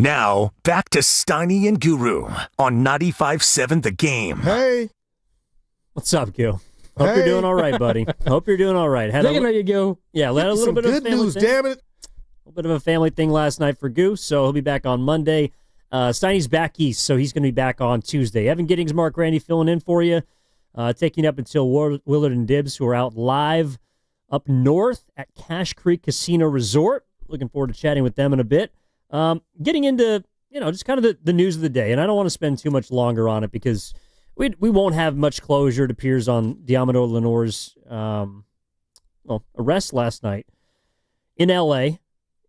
Now, back to Steiny and Guru on 95.7 The Game. Hey. What's up, Gil? Hope you're doing all right, buddy. Hope you're doing all right. There you go. Yeah, had a little bit of good family news, thing. damn it. A little bit of a family thing last night for Goose, so he'll be back on Monday. Steiny's back east, so he's going to be back on Tuesday. Evan Giddings, Mark Randy filling in for you, taking up until Willard and Dibs, who are out live up north at Cache Creek Casino Resort. Looking forward to chatting with them in a bit. Getting into, just kind of the news of the day, and I don't want to spend too much longer on it because we won't have much closure, it appears, on Diamador Lenoir's arrest last night in L.A.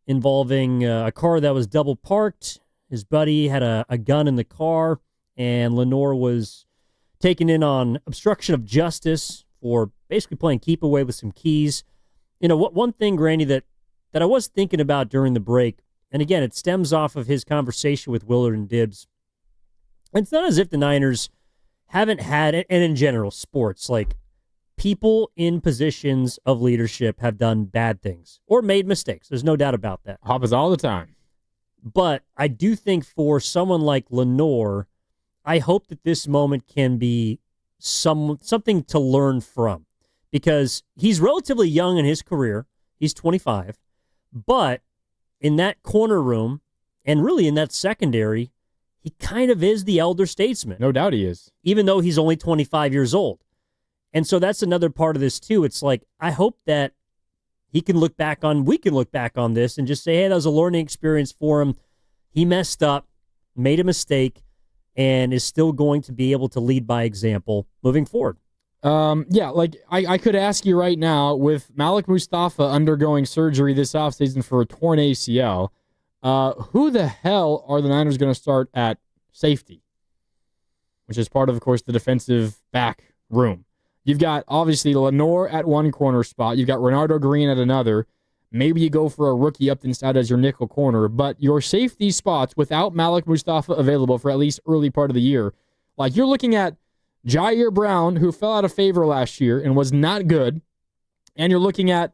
involving a car that was double parked. His buddy had a gun in the car, and Lenoir was taken in on obstruction of justice for basically playing keep away with some keys. One thing, Granny, that I was thinking about during the break, and again, it stems off of his conversation with Willard and Dibs. It's not as if the Niners haven't had, and in general, sports, like people in positions of leadership have done bad things or made mistakes. There's no doubt about that. Happens all the time. But I do think for someone like Lenoir, I hope that this moment can be something to learn from, because he's relatively young in his career. He's 25. But in that corner room, and really in that secondary, he kind of is the elder statesman. No doubt he is. Even though he's only 25 years old. And so that's another part of this, too. It's like, I hope that we can look back on this and just say, hey, that was a learning experience for him. He messed up, made a mistake, and is still going to be able to lead by example moving forward. I could ask you right now, with Malik Mustafa undergoing surgery this offseason for a torn ACL, who the hell are the Niners going to start at safety? Which is part of course, the defensive back room. You've got, obviously, Lenoir at one corner spot. You've got Renardo Green at another. Maybe you go for a rookie up inside as your nickel corner. But your safety spots, without Malik Mustafa available for at least early part of the year, like you're looking at Jair Brown, who fell out of favor last year and was not good. And you're looking at,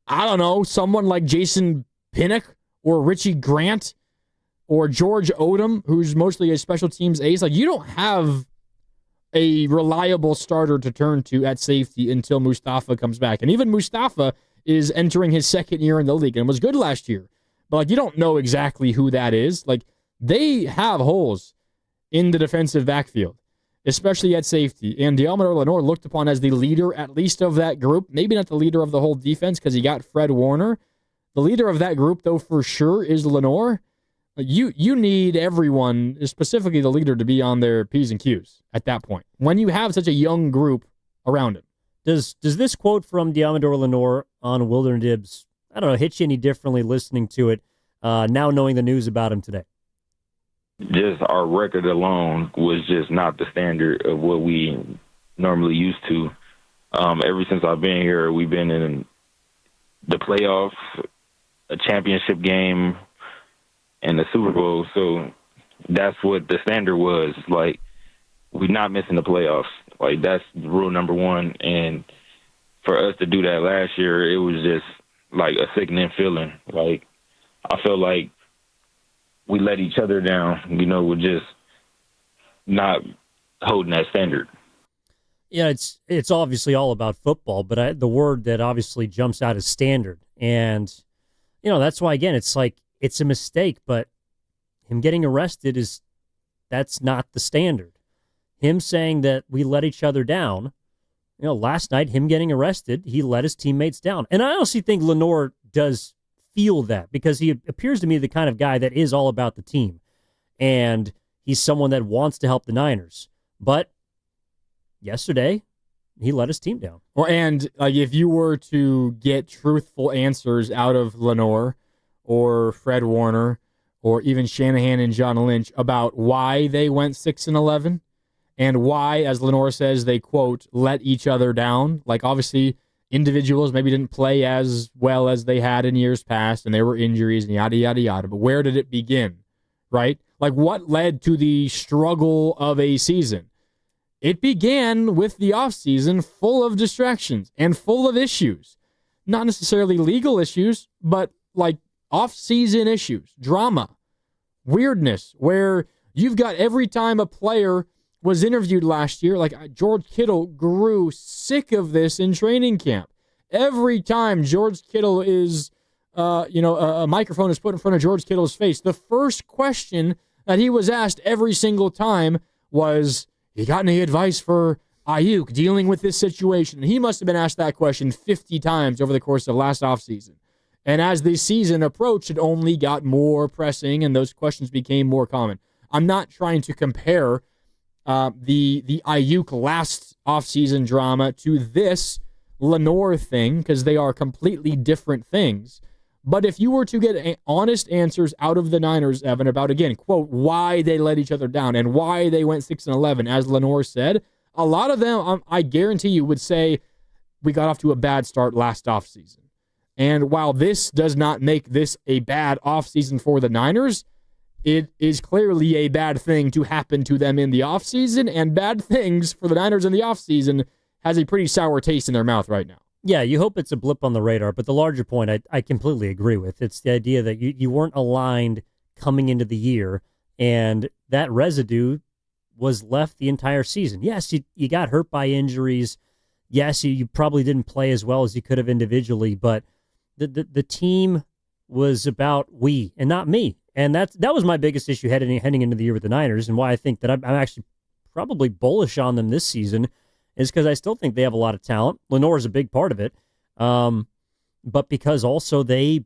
someone like Jason Pinnock or Richie Grant or George Odom, who's mostly a special teams ace. Like, you don't have a reliable starter to turn to at safety until Mustafa comes back. And even Mustafa is entering his second year in the league and was good last year. But, you don't know exactly who that is. Like, they have holes in the defensive backfield, especially at safety. And Diamador Lenoir looked upon as the leader, at least of that group. Maybe not the leader of the whole defense because he got Fred Warner. The leader of that group, though, for sure, is Lenoir. You need everyone, specifically the leader, to be on their P's and Q's at that point, when you have such a young group around him. Does this quote from Diamador Lenoir on Willard and Dibs, hit you any differently listening to it, now knowing the news about him today? Just our record alone was just not the standard of what we normally used to. Ever since I've been here, we've been in the playoffs, a championship game, and the Super Bowl. So that's what the standard was. Like, we're not missing the playoffs. Like, that's rule number one. And for us to do that last year, it was just like a sickening feeling. Like, I felt like we let each other down, we're just not holding that standard. Yeah, it's obviously all about football, but the word that obviously jumps out is standard. And, that's why, again, it's like, it's a mistake, but him getting arrested that's not the standard. Him saying that we let each other down, last night, him getting arrested, he let his teammates down. And I honestly think Lenoir does feel that, because he appears to me the kind of guy that is all about the team. And he's someone that wants to help the Niners. But yesterday, he let his team down. Well, and if you were to get truthful answers out of Lenoir or Fred Warner or even Shanahan and John Lynch about why they went 6-11 and why, as Lenoir says, they, quote, let each other down. Like, obviously, individuals maybe didn't play as well as they had in years past, and there were injuries and yada, yada, yada. But where did it begin, right? Like, what led to the struggle of a season? It began with the offseason full of distractions and full of issues. Not necessarily legal issues, but like off-season issues, drama. weirdness where you've got every time a player was interviewed last year, like George Kittle grew sick of this in training camp. Every time George Kittle is, a microphone is put in front of George Kittle's face, the first question that he was asked every single time was, you got any advice for Ayuk dealing with this situation? And he must have been asked that question 50 times over the course of last offseason. And as the season approached, it only got more pressing, and those questions became more common. I'm not trying to compare the Ayuk last offseason drama to this Lenore thing, because they are completely different things. But if you were to get honest answers out of the Niners, Evan, about, again, quote, why they let each other down and why they went 6-11, as Lenore said, a lot of them, I guarantee you, would say, we got off to a bad start last offseason. And while this does not make this a bad offseason for the Niners, it is clearly a bad thing to happen to them in the offseason, and bad things for the Niners in the offseason has a pretty sour taste in their mouth right now. Yeah, you hope it's a blip on the radar, but the larger point I completely agree with. It's the idea that you weren't aligned coming into the year, and that residue was left the entire season. Yes, you got hurt by injuries. Yes, you probably didn't play as well as you could have individually, but the team was about we and not me. And that was my biggest issue heading into the year with the Niners, and why I think that I'm actually probably bullish on them this season is because I still think they have a lot of talent. Lenore is a big part of it, but because also they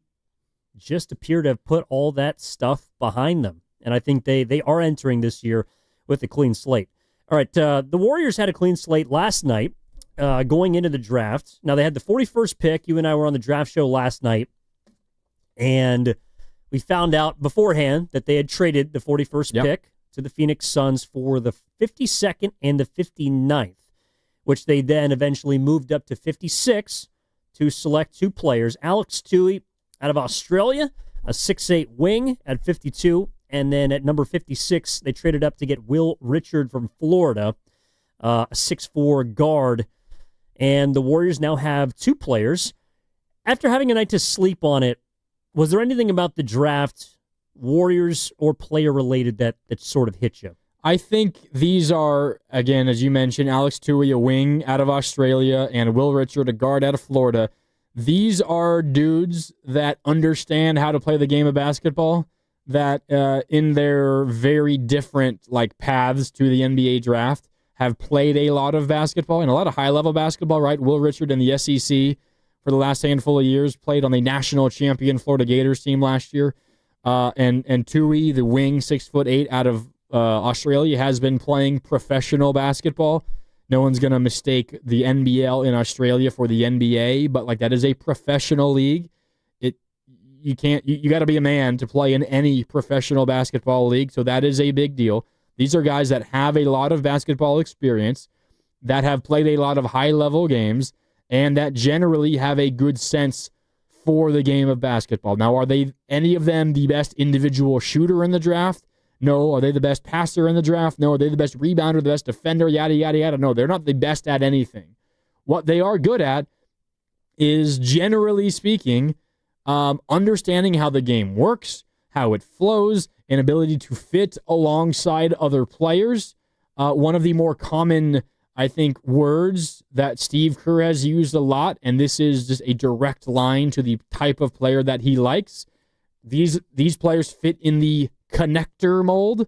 just appear to have put all that stuff behind them. And I think they are entering this year with a clean slate. All right, the Warriors had a clean slate last night going into the draft. Now, they had the 41st pick. You and I were on the draft show last night, and we found out beforehand that they had traded the 41st pick to the Phoenix Suns for the 52nd and the 59th, which they then eventually moved up to 56 to select two players. Alex Tui out of Australia, a 6'8 wing at 52, and then at number 56, they traded up to get Will Richard from Florida, a 6'4 guard. And the Warriors now have two players. After having a night to sleep on it, was there anything about the draft, Warriors or player-related, that sort of hit you? I think these are, again, as you mentioned, Alex Tui, a wing out of Australia, and Will Richard, a guard out of Florida. These are dudes that understand how to play the game of basketball, that in their very different paths to the NBA draft have played a lot of basketball and a lot of high-level basketball, right? Will Richard in the SEC for the last handful of years, played on the national champion Florida Gators team last year. And Tui, the wing, 6'8" out of Australia, has been playing professional basketball. No one's going to mistake the NBL in Australia for the NBA, but that is a professional league. You got to be a man to play in any professional basketball league, so that is a big deal. These are guys that have a lot of basketball experience, that have played a lot of high-level games, and that generally have a good sense for the game of basketball. Now, are they, any of them, the best individual shooter in the draft? No. Are they the best passer in the draft? No. Are they the best rebounder, the best defender, yada, yada, yada? No, they're not the best at anything. What they are good at is, generally speaking, understanding how the game works, how it flows, and ability to fit alongside other players. One of the more common, I think, words that Steve Kerr has used a lot, and this is just a direct line to the type of player that he likes. These players fit in the connector mold.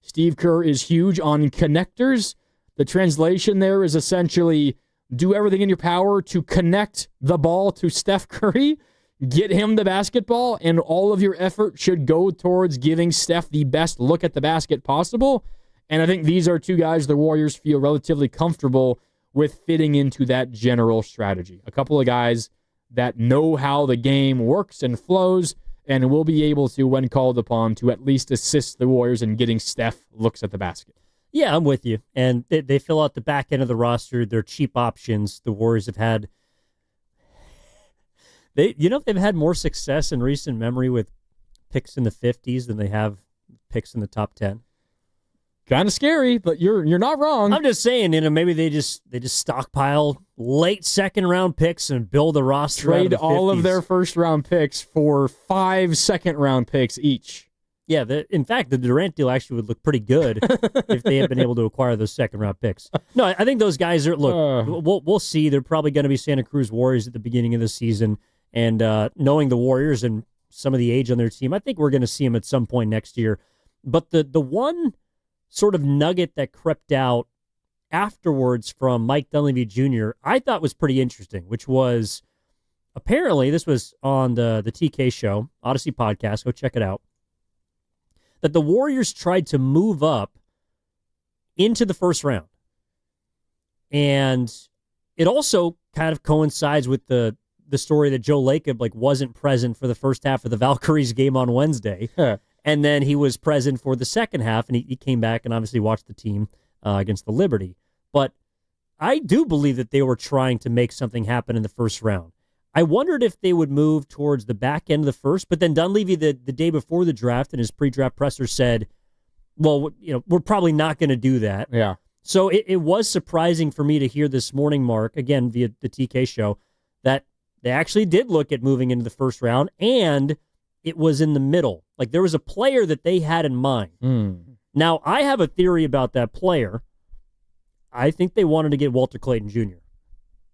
Steve Kerr is huge on connectors. The translation there is essentially do everything in your power to connect the ball to Steph Curry, get him the basketball, and all of your effort should go towards giving Steph the best look at the basket possible. And I think these are two guys the Warriors feel relatively comfortable with fitting into that general strategy. A couple of guys that know how the game works and flows and will be able to, when called upon, to at least assist the Warriors in getting Steph looks at the basket. Yeah, I'm with you. And they fill out the back end of the roster. They're cheap options. The Warriors have had... they've had more success in recent memory with picks in the 50s than they have picks in the top 10. Kind of scary, but you're not wrong. I'm just saying, maybe they just stockpile late second round picks and build a roster. Trade all of their first round picks for 5 second round picks each. Yeah, in fact, the Durant deal actually would look pretty good if they had been able to acquire those second-round picks. No, I think those guys are, look, we'll see. They're probably going to be Santa Cruz Warriors at the beginning of the season. And knowing the Warriors and some of the age on their team, I think we're going to see them at some point next year. But the one sort of nugget that crept out afterwards from Mike Dunleavy Jr., I thought was pretty interesting, which was apparently, this was on the TK show, Odyssey Podcast, go check it out, that the Warriors tried to move up into the first round. And it also kind of coincides with the story that Joe Lacob wasn't present for the first half of the Valkyries game on Wednesday. And then he was present for the second half, and he came back and obviously watched the team against the Liberty. But I do believe that they were trying to make something happen in the first round. I wondered if they would move towards the back end of the first, but then Dunleavy the day before the draft in his pre-draft presser said, well, we're probably not going to do that. Yeah. So it was surprising for me to hear this morning, Mark, again via the TK show, that they actually did look at moving into the first round, and it was in the middle. Like there was a player that they had in mind. Now, I have a theory about that player. I think they wanted to get Walter Clayton Jr.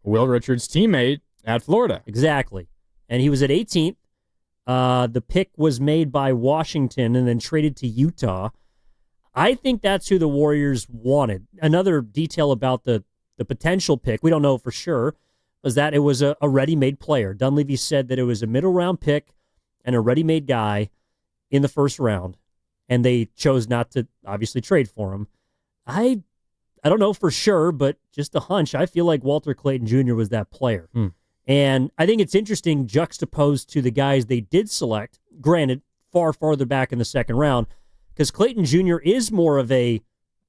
Will Richard's teammate at Florida. Exactly. And he was at 18th. The pick was made by Washington and then traded to Utah. I think that's who the Warriors wanted. Another detail about the potential pick, we don't know for sure, was that it was a ready-made player. Dunleavy said that it was a middle-round pick and a ready-made guy in the first round, and they chose not to obviously trade for him. I don't know for sure, but just a hunch, I feel like Walter Clayton Jr. was that player. And I think it's interesting juxtaposed to the guys they did select, granted, far farther back in the second round, because Clayton Jr. is more of a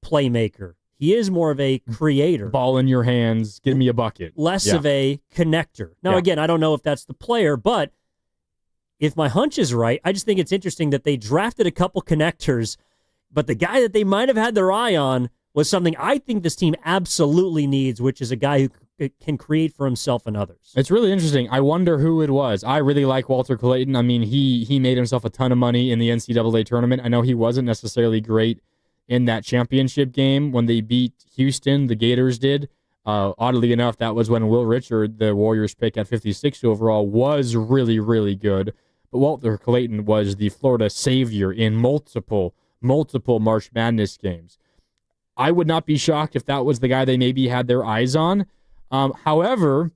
playmaker. He is more of a creator. Ball in your hands, give me a bucket. Less of a connector. Now, again, I don't know if that's the player, but if my hunch is right, I just think it's interesting that they drafted a couple connectors, but the guy that they might have had their eye on was something I think this team absolutely needs, which is a guy who can create for himself and others. It's really interesting. I wonder who it was. I really like Walter Clayton. I mean, he made himself a ton of money in the NCAA tournament. I know he wasn't necessarily great in that championship game when they beat Houston. The Gators did. Oddly enough, that was when Will Richard, the Warriors pick at 56 overall, was really, really good. But Walter Clayton was the Florida savior in multiple March Madness games. I would not be shocked if that was the guy they maybe had their eyes on. However,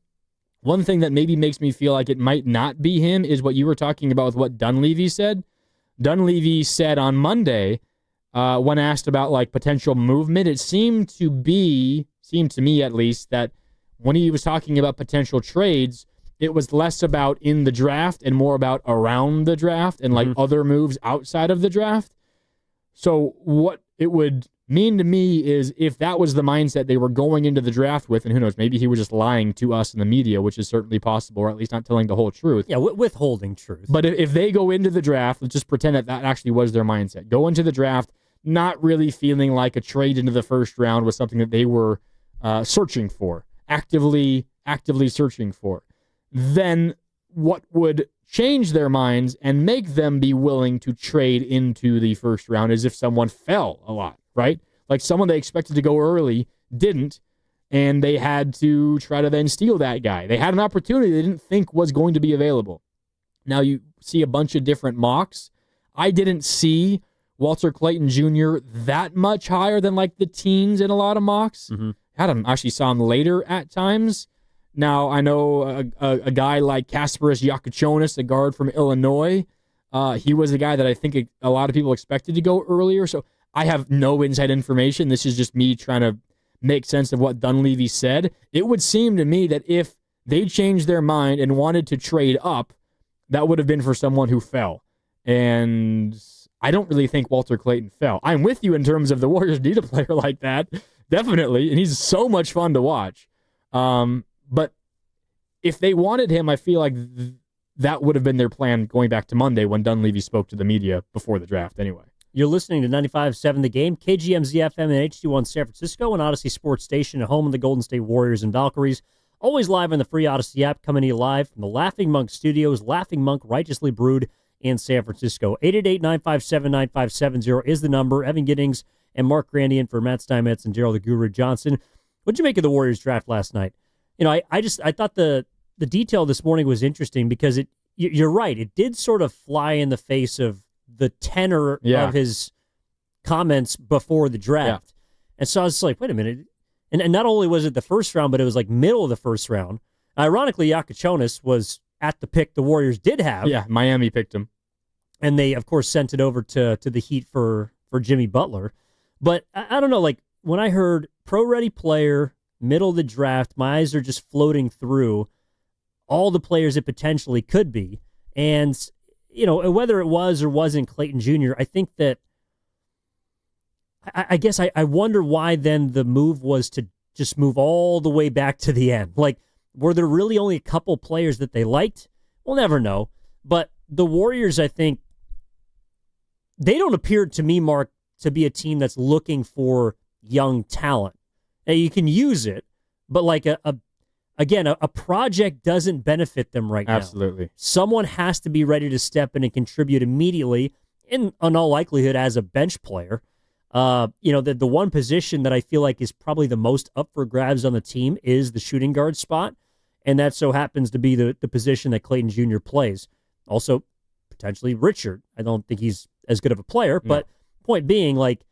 one thing that maybe makes me feel like it might not be him is what you were talking about with what Dunleavy said. Dunleavy said on Monday, when asked about potential movement, it seemed to me at least, that when he was talking about potential trades, it was less about in the draft and more about around the draft and other moves outside of the draft. So what it would mean to me is if that was the mindset they were going into the draft with, and who knows, maybe he was just lying to us in the media, which is certainly possible, or at least not telling the whole truth. Yeah, withholding truth. But if they go into the draft, let's just pretend that actually was their mindset. Go into the draft not really feeling like a trade into the first round was something that they were searching for, actively searching for. Then what would change their minds and make them be willing to trade into the first round is if someone fell a lot, right? Like someone they expected to go early didn't, and they had to try to then steal that guy. They had an opportunity they didn't think was going to be available. Now you see a bunch of different mocks. I didn't see Walter Clayton Jr. that much higher than the teens in a lot of mocks. Actually saw him later at times. Now, I know a guy like Kasparas Yakuchonis, a guard from Illinois. He was a guy that I think a lot of people expected to go earlier. So I have no inside information. This is just me trying to make sense of what Dunleavy said. It would seem to me that if they changed their mind and wanted to trade up, that would have been for someone who fell. And I don't really think Walter Clayton fell. I'm with you in terms of the Warriors need a player like that. Definitely. And he's so much fun to watch. But if they wanted him, I feel like that would have been their plan going back to Monday when Dunleavy spoke to the media before the draft anyway. You're listening to 95.7 The Game, KGMZ FM and HD1 San Francisco, and Odyssey Sports Station at home of the Golden State Warriors and Valkyries. Always live on the free Odyssey app, coming to you live from the Laughing Monk Studios. Laughing Monk, righteously brewed in San Francisco. 888-957-9570 is the number. Evan Giddings and Mark Grandy in for Matt Steinmetz and Gerald the Guru Johnson. What'd you make of the Warriors draft last night? I thought the detail this morning was interesting because you're right. It did sort of fly in the face of the tenor of his comments before the draft. Yeah. And so I was like, wait a minute. And not only was it the first round, but it was like middle of the first round. Ironically, Yakachonis was at the pick the Warriors did have. Yeah, Miami picked him. And they, of course, sent it over to the Heat for Jimmy Butler. But I don't know, like when I heard pro-ready player, middle of the draft, my eyes are just floating through all the players it potentially could be. And, whether it was or wasn't Clayton Jr., I think that I guess I wonder why then the move was to just move all the way back to the end. Like, were there really only a couple players that they liked? We'll never know. But the Warriors, I think, they don't appear to me, Mark, to be a team that's looking for young talent. Now, you can use it, but like a project doesn't benefit them right now. Absolutely. Someone has to be ready to step in and contribute immediately, in all likelihood as a bench player. The one position that I feel like is probably the most up for grabs on the team is the shooting guard spot, and that so happens to be the position that Clayton Jr. plays. Also, potentially Richard. I don't think he's as good of a player, but point being, like,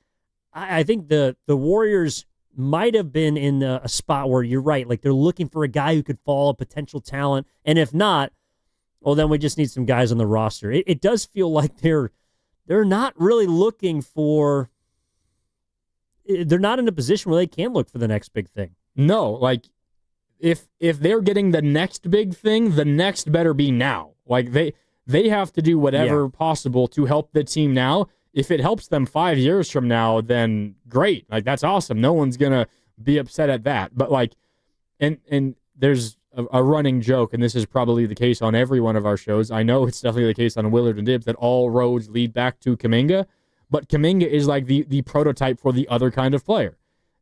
I think the Warriors might have been in a spot where you're right, like they're looking for a guy who could fall, a potential talent, and if not, well, then we just need some guys on the roster. It does feel like they're not really looking for. They're not in a position where they can look for the next big thing. No, like if they're getting the next big thing, the next better be now. Like they have to do whatever possible to help the team now. If it helps them 5 years from now, then great. Like, that's awesome. No one's gonna be upset at that. But like, and there's a running joke, and this is probably the case on every one of our shows. I know it's definitely the case on Willard and Dibs that all roads lead back to Kaminga. But Kaminga is like the prototype for the other kind of player.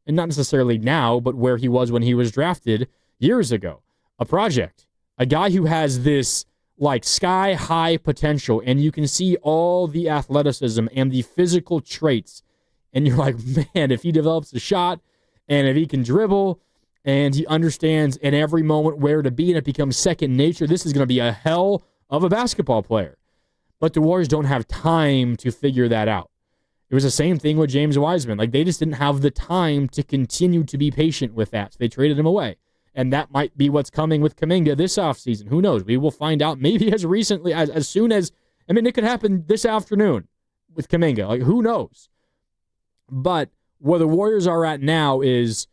And not necessarily now, but where he was when he was drafted years ago. A project. A guy who has this like sky-high potential, and you can see all the athleticism and the physical traits. And you're like, man, if he develops a shot, and if he can dribble, and he understands in every moment where to be, and it becomes second nature, this is going to be a hell of a basketball player. But the Warriors don't have time to figure that out. It was the same thing with James Wiseman. Like, they just didn't have the time to continue to be patient with that, so they traded him away. And that might be what's coming with Kaminga this offseason. Who knows? We will find out maybe as recently, as soon as, I mean, it could happen this afternoon with Kaminga. Like, who knows? But where the Warriors are at now is,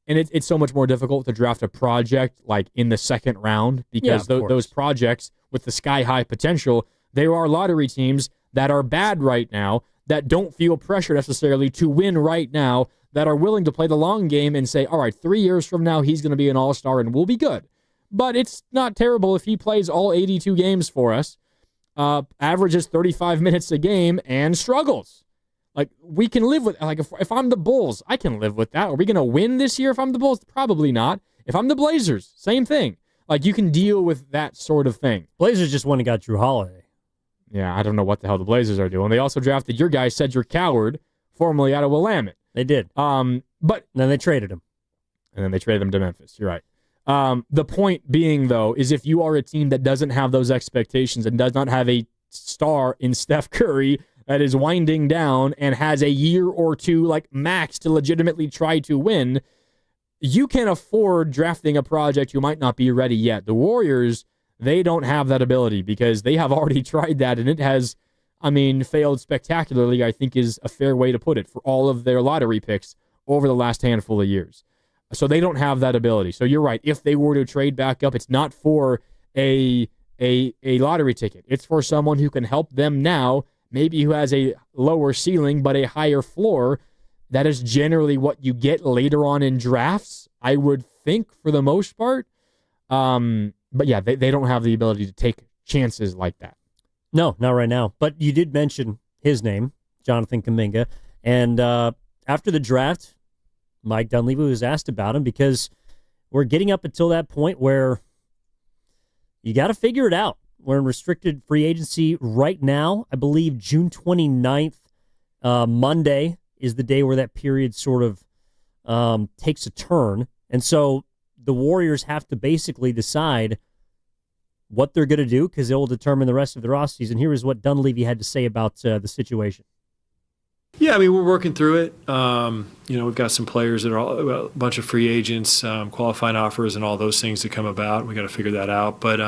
and it's so much more difficult to draft a project like in the second round because those projects with the sky-high potential, there are lottery teams that are bad right now, that don't feel pressure necessarily to win right now, that are willing to play the long game and say, all right, 3 years from now, he's going to be an all-star and we'll be good. But it's not terrible if he plays all 82 games for us, averages 35 minutes a game, and struggles. Like, we can live with, like, if I'm the Bulls, I can live with that. Are we going to win this year if I'm the Bulls? Probably not. If I'm the Blazers, same thing. Like, you can deal with that sort of thing. Blazers just went and got Drew Holiday. Yeah, I don't know what the hell the Blazers are doing. They also drafted your guy, Cedric Coward, formerly out of Willamette. They did. But then they traded him. And then they traded him to Memphis. You're right. The point being, though, is if you are a team that doesn't have those expectations and does not have a star in Steph Curry that is winding down and has a year or two, like, max to legitimately try to win, you can afford drafting a project who might not be ready yet. The Warriors, they don't have that ability because they have already tried that, and it has, I mean, failed spectacularly, I think is a fair way to put it, for all of their lottery picks over the last handful of years. So they don't have that ability. So you're right. If they were to trade back up, it's not for a lottery ticket. It's for someone who can help them now, maybe who has a lower ceiling but a higher floor. That is generally what you get later on in drafts, I would think, for the most part. But yeah, they don't have the ability to take chances like that. No, not right now. But you did mention his name, Jonathan Kaminga. And after the draft, Mike Dunlevy was asked about him because we're getting up until that point where you got to figure it out. We're in restricted free agency right now. I believe June 29th, Monday, is the day where that period sort of takes a turn. And so the Warriors have to basically decide what they're going to do because it will determine the rest of their offseason. Here is what Dunlevy had to say about the situation. Yeah, I mean, we're working through it. We've got some players that are a bunch of free agents, qualifying offers, and all those things that come about. We got to figure that out. But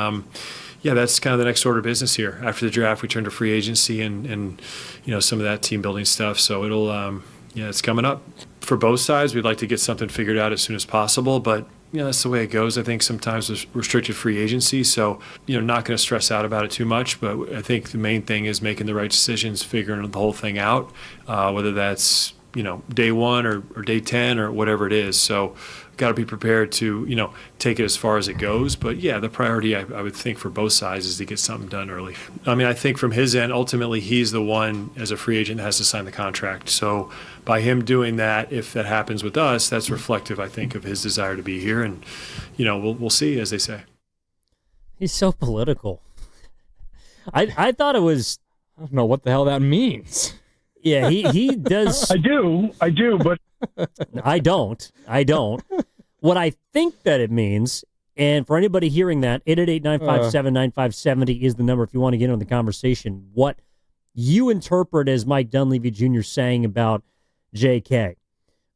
that's kind of the next order of business here. After the draft, we turn to free agency and some of that team building stuff. So it'll it's coming up for both sides. We'd like to get something figured out as soon as possible, but that's the way it goes. I think sometimes with restricted free agency, so not going to stress out about it too much. But I think the main thing is making the right decisions, figuring the whole thing out, whether that's day 1 or day 10 or whatever it is. So got to be prepared to take it as far as it goes. But the priority I would think for both sides is to get something done early. I mean, I think from his end, ultimately he's the one as a free agent that has to sign the contract. So by him doing that, if that happens with us, that's reflective, I think, of his desire to be here. And we'll see, as they say. He's so political. I thought it was. I don't know what the hell that means. Yeah, he does. I do, but I don't. What I think that it means, and for anybody hearing that, 888-957-9570 is the number if you want to get on the conversation. What you interpret as Mike Dunleavy Jr. saying about JK.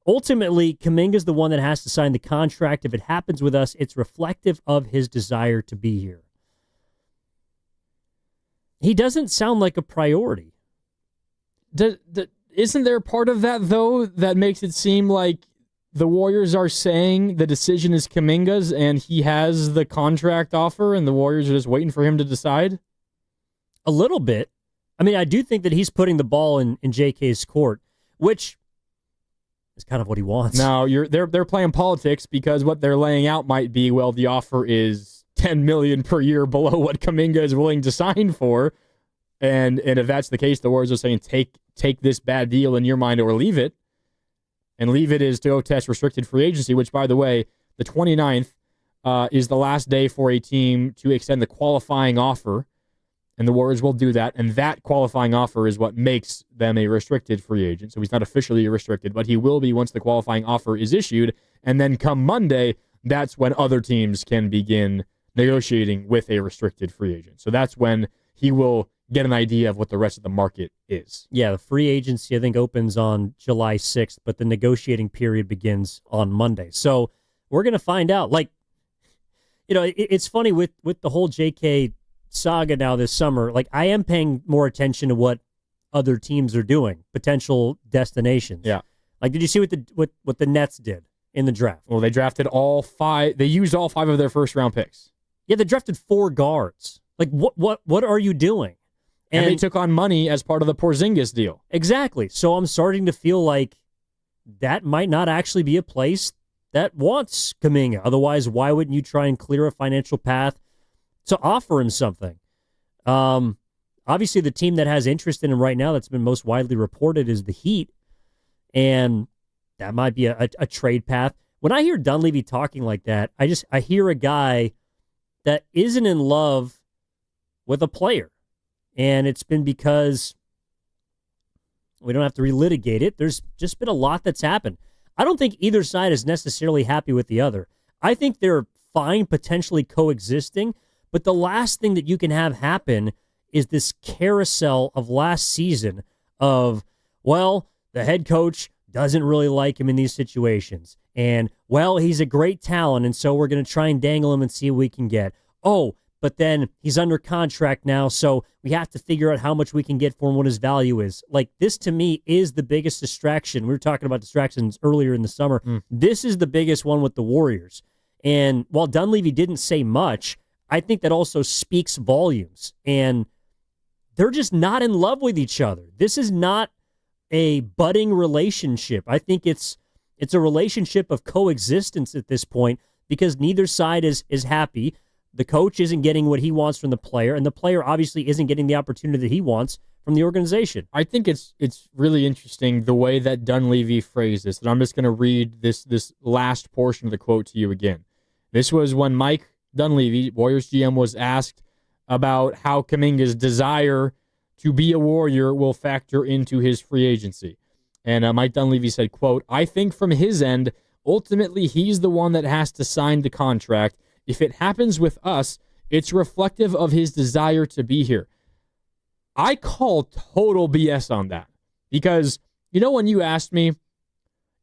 Ultimately, Kaminga's the one that has to sign the contract. If it happens with us, it's reflective of his desire to be here. He doesn't sound like a priority. Isn't there part of that, though, that makes it seem like the Warriors are saying the decision is Kaminga's and he has the contract offer and the Warriors are just waiting for him to decide? A little bit. I mean, I do think that he's putting the ball in JK's court, which is kind of what he wants. Now, they're playing politics because what they're laying out might be, well, the offer is $10 million per year below what Kaminga is willing to sign for. And if that's the case, the Warriors are saying, take this bad deal in your mind or leave it. And leave it is to go test restricted free agency, which, by the way, the 29th is the last day for a team to extend the qualifying offer. And the Warriors will do that. And that qualifying offer is what makes them a restricted free agent. So he's not officially restricted, but he will be once the qualifying offer is issued. And then come Monday, that's when other teams can begin negotiating with a restricted free agent. So that's when he will get an idea of what the rest of the market is. Yeah, the free agency, I think, opens on July 6th, but the negotiating period begins on Monday. So we're going to find out. It's funny with the whole JK saga now this summer. I am paying more attention to what other teams are doing, potential destinations. Yeah. Did you see what the Nets did in the draft? Well, they drafted all 5. They used all 5 of their first-round picks. Yeah, they drafted 4 guards. What are you doing? And they took on money as part of the Porzingis deal. Exactly. So I'm starting to feel like that might not actually be a place that wants Kaminga. Otherwise, why wouldn't you try and clear a financial path to offer him something? Obviously, the team that has interest in him right now that's been most widely reported is the Heat. And that might be a trade path. When I hear Dunleavy talking like that, I hear a guy that isn't in love with a player. And it's been because we don't have to relitigate it. There's just been a lot that's happened. I don't think either side is necessarily happy with the other. I think they're fine potentially coexisting, but the last thing that you can have happen is this carousel of last season of, well, the head coach doesn't really like him in these situations. And, well, he's a great talent, and so we're going to try and dangle him and see what we can get. Oh, but then he's under contract now, so we have to figure out how much we can get for him, what his value is. This, to me, is the biggest distraction. We were talking about distractions earlier in the summer. This is the biggest one with the Warriors. And while Dunleavy didn't say much, I think that also speaks volumes. And they're just not in love with each other. This is not a budding relationship. I think it's a relationship of coexistence at this point because neither side is happy. The coach isn't getting what he wants from the player, and the player obviously isn't getting the opportunity that he wants from the organization. I think it's really interesting the way that Dunleavy phrased this, and I'm just going to read this last portion of the quote to you again. This was when Mike Dunleavy, Warriors GM, was asked about how Kaminga's desire to be a Warrior will factor into his free agency. And Mike Dunlevy said, quote, "I think from his end, ultimately he's the one that has to sign the contract. If it happens with us, it's reflective of his desire to be here." I call total BS on that because, when you asked me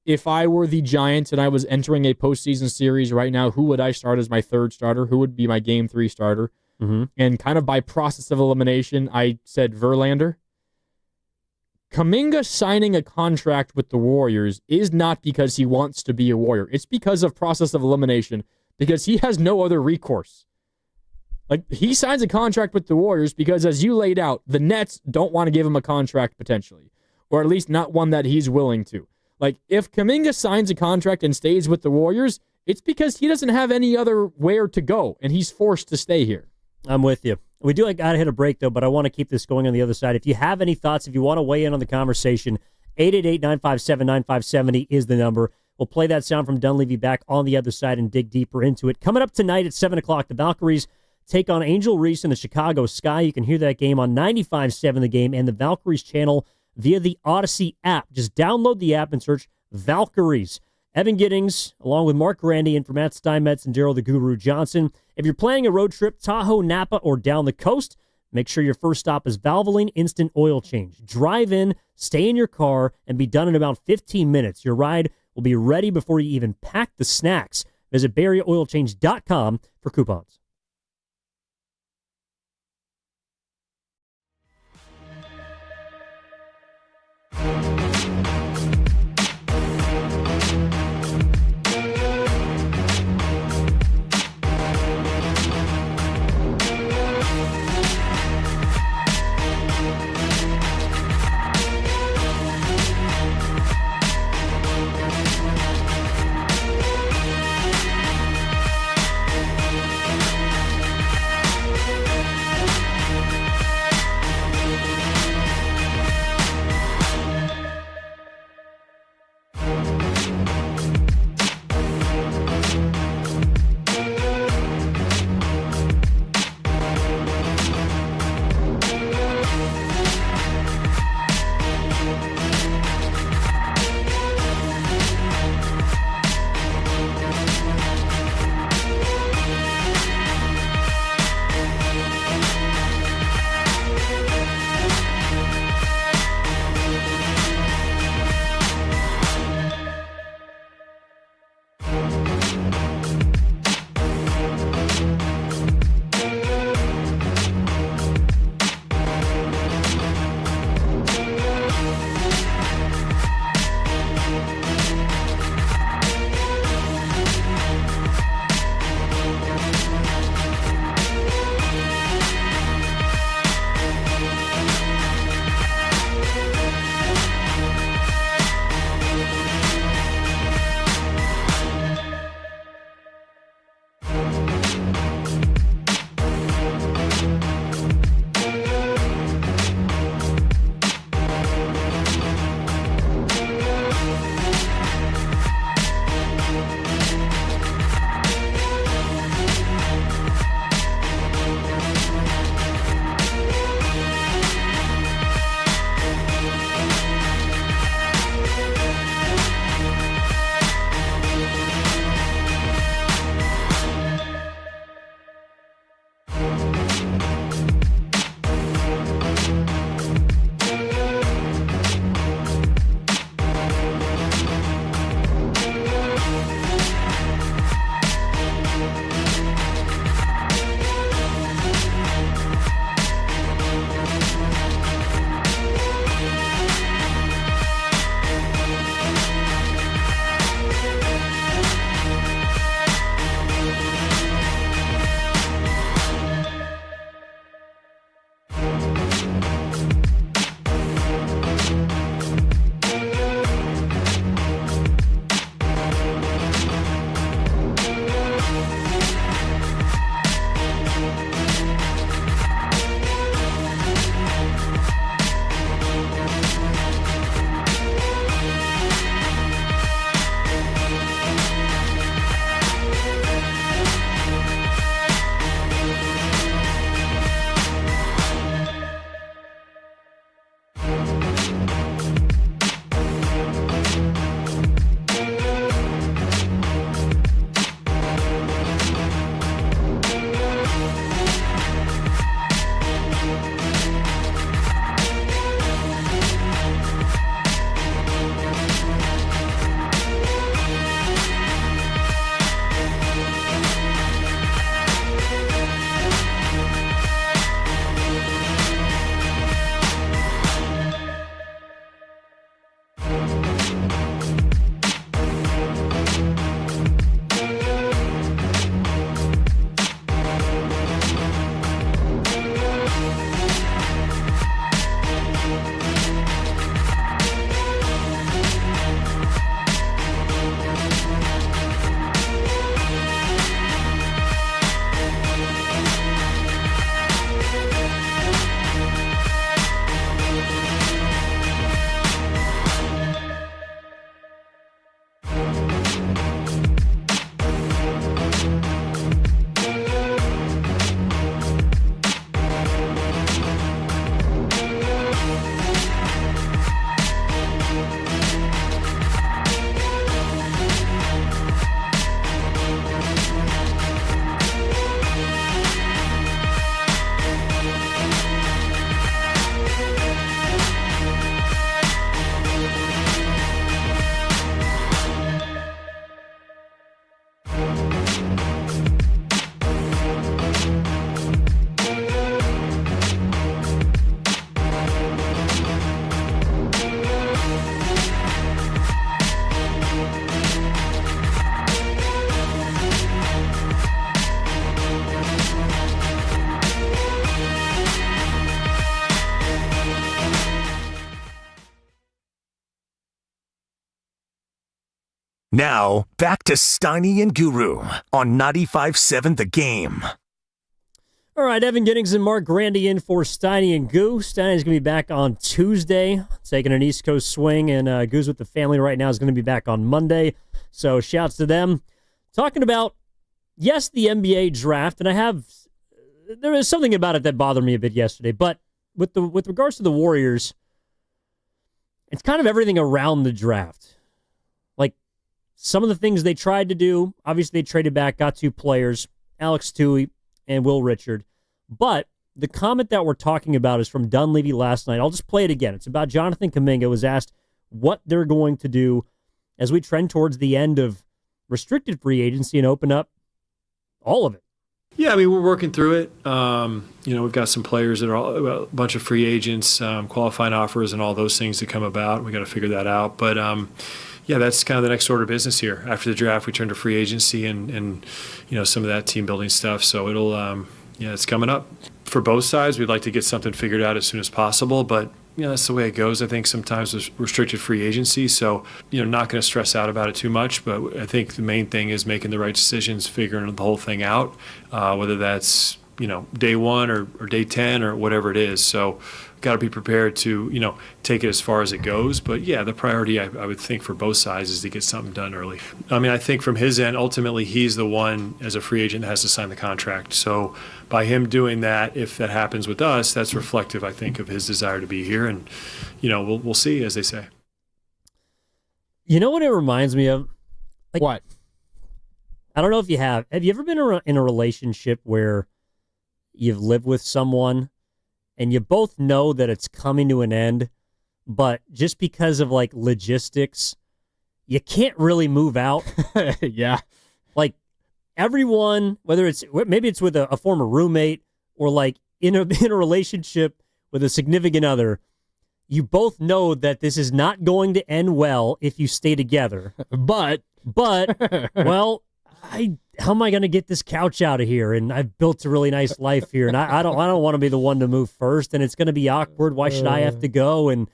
if I were the Giants and I was entering a postseason series right now, who would I start as my third starter? Who would be my game 3 starter? Mm-hmm. And kind of by process of elimination, I said Verlander. Kaminga signing a contract with the Warriors is not because he wants to be a Warrior. It's because of process of elimination, because he has no other recourse. Like, he signs a contract with the Warriors because, as you laid out, the Nets don't want to give him a contract potentially, or at least not one that he's willing to. Like, if Kaminga signs a contract and stays with the Warriors, it's because he doesn't have any other where to go, and he's forced to stay here. I'm with you. We do got to hit a break, though, but I want to keep this going on the other side. If you have any thoughts, if you want to weigh in on the conversation, 888-957-9570 is the number. We'll play that sound from Dunleavy back on the other side and dig deeper into it. Coming up tonight at 7 o'clock, the Valkyries take on Angel Reese in the Chicago Sky. You can hear that game on 95.7 The Game and the Valkyries channel via the Odyssey app. Just download the app and search Valkyries. Evan Giddings, along with Mark Grandy, and for Matt Steinmetz and Daryl the Guru Johnson. If you're planning a road trip, Tahoe, Napa, or down the coast, make sure your first stop is Valvoline Instant Oil Change. Drive in, stay in your car, and be done in about 15 minutes. Your ride will be ready before you even pack the snacks. Visit BarrierOilChange.com for coupons. Now, back to Steiny and Guru on 95.7 The Game. All right, Evan Giddings and Mark Grandy in for Steiny and Goo. Steiny's going to be back on Tuesday, taking an East Coast swing, and Goo's with the family right now is going to be back on Monday. So shouts to them. Talking about, yes, the NBA draft, and there is something about it that bothered me a bit yesterday, but with regards to the Warriors, it's kind of everything around the draft. Like, some of the things they tried to do, obviously they traded back, got 2 players, Alex Tui and Will Richard. But the comment that we're talking about is from Dunlevy last night. I'll just play it again. It's about Jonathan Kaminga was asked what they're going to do as we trend towards the end of restricted free agency and open up all of it. Yeah, I mean, we're working through it. We've got some players that are a bunch of free agents, qualifying offers, and all those things to come about. We got to figure that out. But that's kind of the next order of business here. After the draft, we turn to free agency and some of that team building stuff. So it'll, it's coming up for both sides. We'd like to get something figured out as soon as possible, but that's the way it goes. I think sometimes with restricted free agency, so not going to stress out about it too much. But I think the main thing is making the right decisions, figuring the whole thing out, whether that's day 1 or day 10 or whatever it is. So got to be prepared to take it as far as it goes. But yeah, the priority I would think for both sides is to get something done early. I mean, I think from his end, ultimately he's the one as a free agent that has to sign the contract. So by him doing that, if that happens with us, that's reflective, I think, of his desire to be here. And we'll see, as they say. You know what it reminds me of? Like, what? I don't know if you have. Have you ever been in a relationship where you've lived with someone and you both know that it's coming to an end, but just because of like logistics, you can't really move out? Yeah. Like everyone, whether it's with a former roommate or like in a relationship with a significant other, you both know that this is not going to end well if you stay together. But well, how am I going to get this couch out of here? And I've built a really nice life here, and I don't want to be the one to move first, and it's going to be awkward. Why should I have to go?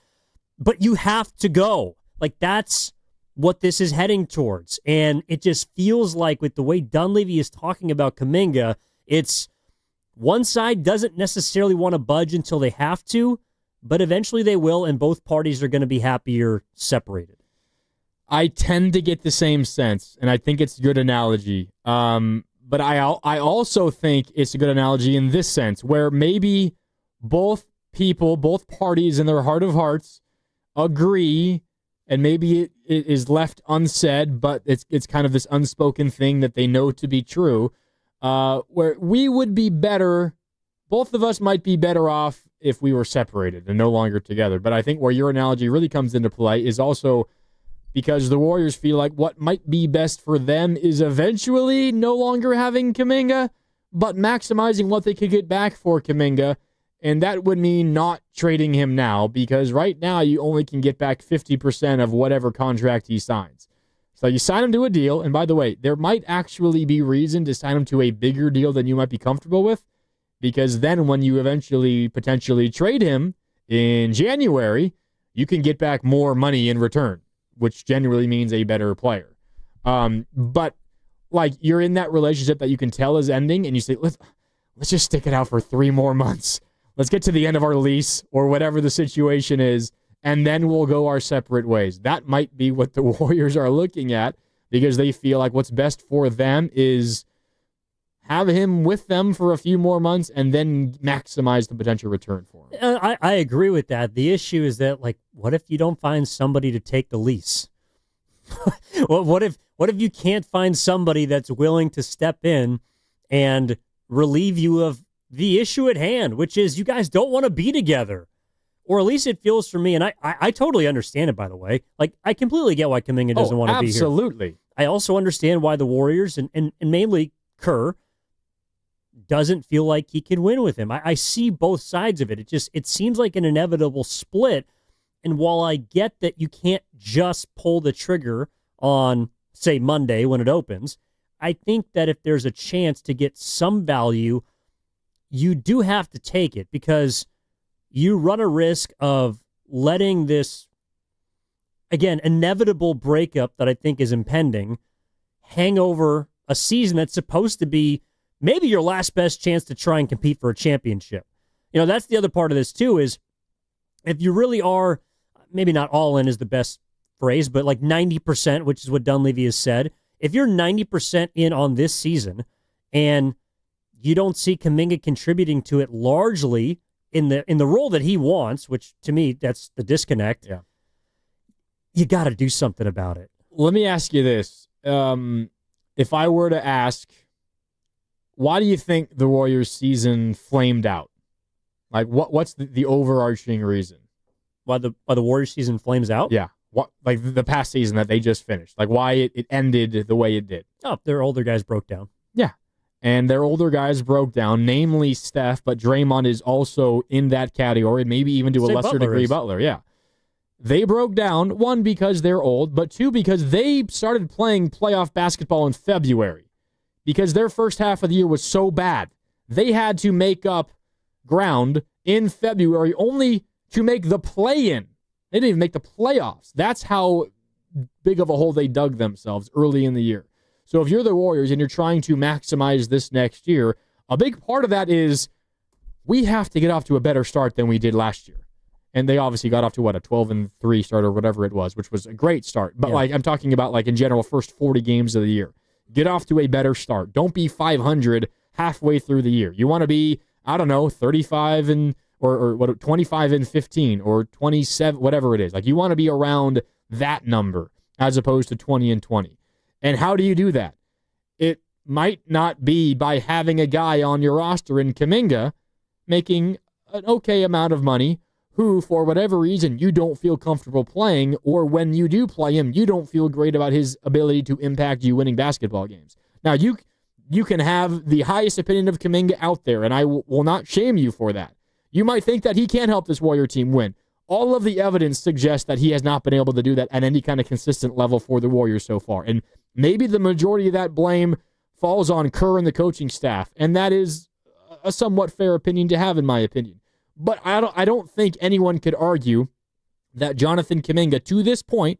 But you have to go. Like, that's what this is heading towards. And it just feels like with the way Dunlevy is talking about Kaminga, it's one side doesn't necessarily want to budge until they have to, but eventually they will, and both parties are going to be happier separated. I tend to get the same sense, and I think it's a good analogy. But I also think it's a good analogy in this sense, where maybe both parties in their heart of hearts agree, and maybe it is left unsaid, but it's kind of this unspoken thing that they know to be true, where we would be better, both of us might be better off if we were separated and no longer together. But I think where your analogy really comes into play is also because the Warriors feel like what might be best for them is eventually no longer having Kaminga, but maximizing what they could get back for Kaminga. And that would mean not trading him now, because right now you only can get back 50% of whatever contract he signs. So you sign him to a deal, and by the way, there might actually be reason to sign him to a bigger deal than you might be comfortable with, because then when you eventually potentially trade him in January, you can get back more money in return, which generally means a better player. But like, you're in that relationship that you can tell is ending, and you say, let's just stick it out for 3 more months. Let's get to the end of our lease or whatever the situation is, and then we'll go our separate ways. That might be what the Warriors are looking at, because they feel like what's best for them is have him with them for a few more months and then maximize the potential return for him. I agree with that. The issue is that, like, what if you don't find somebody to take the lease? What if you can't find somebody that's willing to step in and relieve you of the issue at hand, which is you guys don't want to be together? Or at least it feels for me, and I totally understand it, by the way. Like, I completely get why Kaminga doesn't want to be here. Absolutely. I also understand why the Warriors, and mainly Kerr, doesn't feel like he can win with him. I see both sides of it. It seems like an inevitable split. And while I get that you can't just pull the trigger on, say, Monday when it opens, I think that if there's a chance to get some value, you do have to take it, because you run a risk of letting this again, inevitable breakup that I think is impending hang over a season that's supposed to be maybe your last best chance to try and compete for a championship. That's the other part of this too, is if you really are, maybe not all in is the best phrase, but like 90%, which is what Dunlevy has said, if you're 90% in on this season and you don't see Kaminga contributing to it largely in the role that he wants, which to me, that's the disconnect, you got to do something about it. Let me ask you this. If I were to ask, why do you think the Warriors season flamed out? Like, what's the overarching reason? Why the Warriors season flames out? Yeah. What, like the past season that they just finished. Like, why it ended the way it did. Oh, their older guys broke down. Yeah. And their older guys broke down, namely Steph, but Draymond is also in that category, maybe even to a lesser degree Butler. Yeah. They broke down, one, because they're old, but two, because they started playing playoff basketball in February. Because their first half of the year was so bad. They had to make up ground in February only to make the play-in. They didn't even make the playoffs. That's how big of a hole they dug themselves early in the year. So if you're the Warriors and you're trying to maximize this next year, a big part of that is we have to get off to a better start than we did last year. And they obviously got off to, a 12-3 start or whatever it was, which was a great start. But, I'm talking about, in general, first 40 games of the year. Get off to a better start. Don't be 500 halfway through the year. You want to be, 35 and or 25 and 15 or 27, whatever it is. You want to be around that number as opposed to 20 and 20. And how do you do that? It might not be by having a guy on your roster in Kaminga making an okay amount of money who, for whatever reason, you don't feel comfortable playing, or when you do play him, you don't feel great about his ability to impact you winning basketball games. Now, you can have the highest opinion of Kaminga out there, and I will not shame you for that. You might think that he can help this Warrior team win. All of the evidence suggests that he has not been able to do that at any kind of consistent level for the Warriors so far. And maybe the majority of that blame falls on Kerr and the coaching staff, and that is a somewhat fair opinion to have, in my opinion. But I don't think anyone could argue that Jonathan Kaminga, to this point,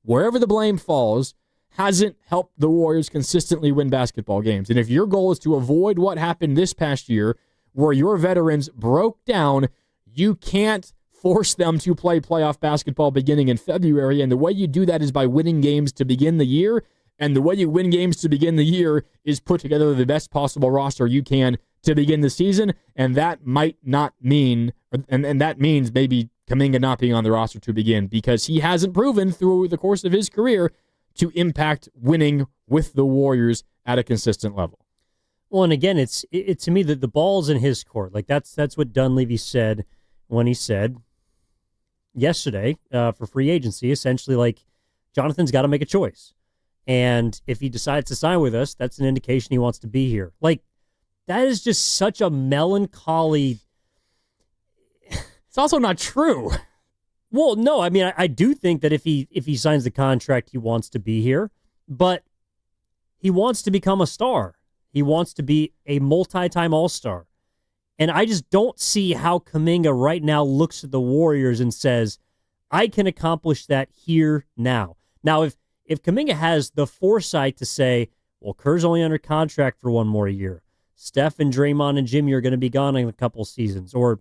wherever the blame falls, hasn't helped the Warriors consistently win basketball games. And if your goal is to avoid what happened this past year, where your veterans broke down, you can't force them to play playoff basketball beginning in February. And the way you do that is by winning games to begin the year. And the way you win games to begin the year is put together the best possible roster you can to begin the season, and that might not mean, and that means maybe Kaminga not being on the roster to begin, because he hasn't proven through the course of his career to impact winning with the Warriors at a consistent level. Well, and again, it's to me that the ball's in his court. That's what Dunleavy said when he said yesterday for free agency, essentially, Jonathan's got to make a choice, and if he decides to sign with us, that's an indication he wants to be here. That is just such a melancholy. It's also not true. Well, no, I do think that if he signs the contract, he wants to be here, but he wants to become a star. He wants to be a multi-time All-Star. And I just don't see how Kaminga right now looks at the Warriors and says, I can accomplish that here now. Now, if Kaminga has the foresight to say, well, Kerr's only under contract for one more year, Steph and Draymond and Jimmy are going to be gone in a couple seasons, or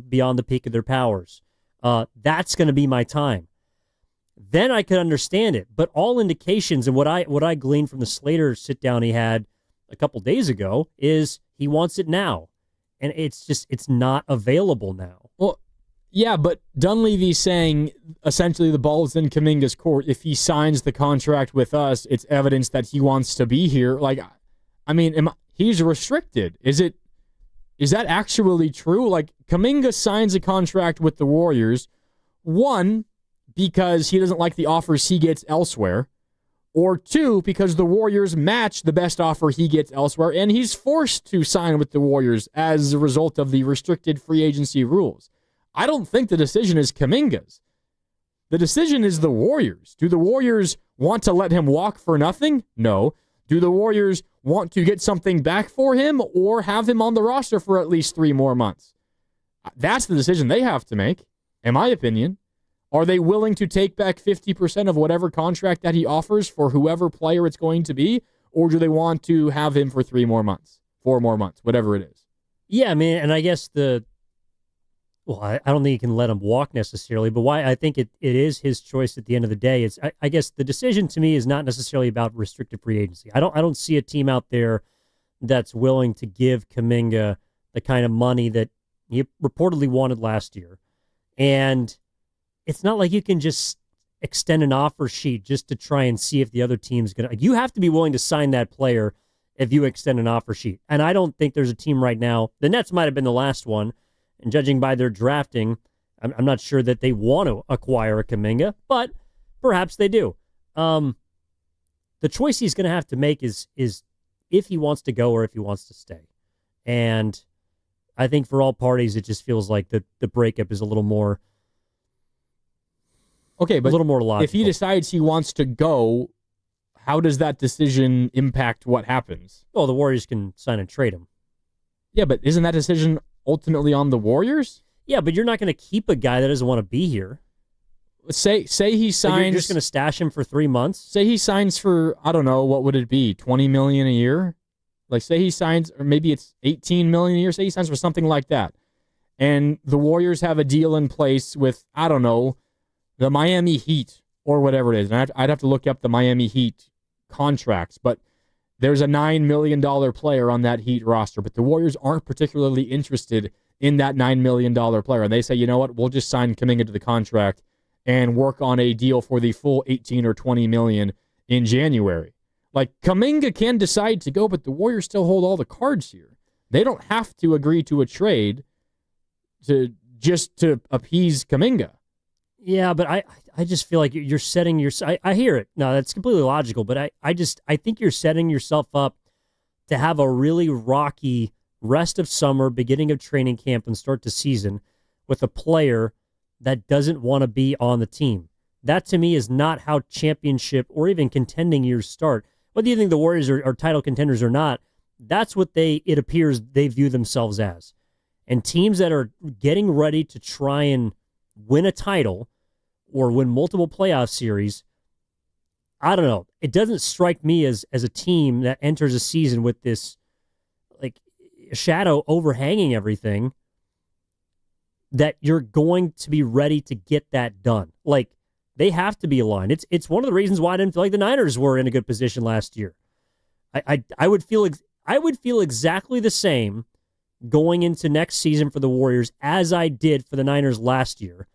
beyond the peak of their powers. That's going to be my time. Then I could understand it. But all indications, and what I gleaned from the Slater sit down he had a couple days ago, is he wants it now, and it's not available now. Well, yeah, but Dunleavy's saying essentially the ball is in Kaminga's court. If he signs the contract with us, it's evidence that he wants to be here. He's restricted. Is that actually true? Kaminga signs a contract with the Warriors, one, because he doesn't like the offers he gets elsewhere, or two, because the Warriors match the best offer he gets elsewhere, and he's forced to sign with the Warriors as a result of the restricted free agency rules. I don't think the decision is Kaminga's. The decision is the Warriors. Do the Warriors want to let him walk for nothing? No. Do the Warriors want to get something back for him or have him on the roster for at least 3 more months? That's the decision they have to make, in my opinion. Are they willing to take back 50% of whatever contract that he offers for whoever player it's going to be? Or do they want to have him for 3 more months, 4 more months, whatever it is? Yeah, I mean, and I guess I don't think you can let him walk necessarily, but why I think it is his choice at the end of the day. I guess the decision to me is not necessarily about restricted free agency. I don't see a team out there that's willing to give Kaminga the kind of money that he reportedly wanted last year. And it's not like you can just extend an offer sheet just to try and see if the other team's going to. You have to be willing to sign that player if you extend an offer sheet. And I don't think there's a team right now. The Nets might have been the last one. And judging by their drafting, I'm not sure that they want to acquire a Kaminga, but perhaps they do. The choice he's going to have to make is if he wants to go or if he wants to stay. And I think for all parties, it just feels like the breakup is a little more. Okay, but a little more logical. If he decides he wants to go, how does that decision impact what happens? Well, the Warriors can sign and trade him. Yeah, but isn't that decision ultimately on the Warriors? Yeah, but you're not going to keep a guy that doesn't want to be here. Say he signs. You're just going to stash him for 3 months. Say he signs for, I don't know, what would it be, $20 million a year? Like, say he signs, or maybe it's $18 million a year. Say he signs for something like that, and the Warriors have a deal in place with, I don't know, the Miami Heat or whatever it is. And I'd have to look up the Miami Heat contracts, but there's a $9 million player on that Heat roster, but the Warriors aren't particularly interested in that $9 million player. And they say, you know what, we'll just sign Kaminga to the contract and work on a deal for the full 18 or 20 million in January. Like, Kaminga can decide to go, but the Warriors still hold all the cards here. They don't have to agree to a trade to appease Kaminga. Yeah, but I just feel like you're setting your. I hear it. No, that's completely logical. But I think you're setting yourself up to have a really rocky rest of summer, beginning of training camp, and start the season with a player that doesn't want to be on the team. That to me is not how championship or even contending years start. Whether you think the Warriors are title contenders or not, that's what it appears they view themselves as. And teams that are getting ready to try and win a title or win multiple playoff series, I don't know. It doesn't strike me as a team that enters a season with this like shadow overhanging everything that you're going to be ready to get that done. Like, they have to be aligned. It's one of the reasons why I didn't feel like the Niners were in a good position last year. I would feel exactly the same going into next season for the Warriors as I did for the Niners last year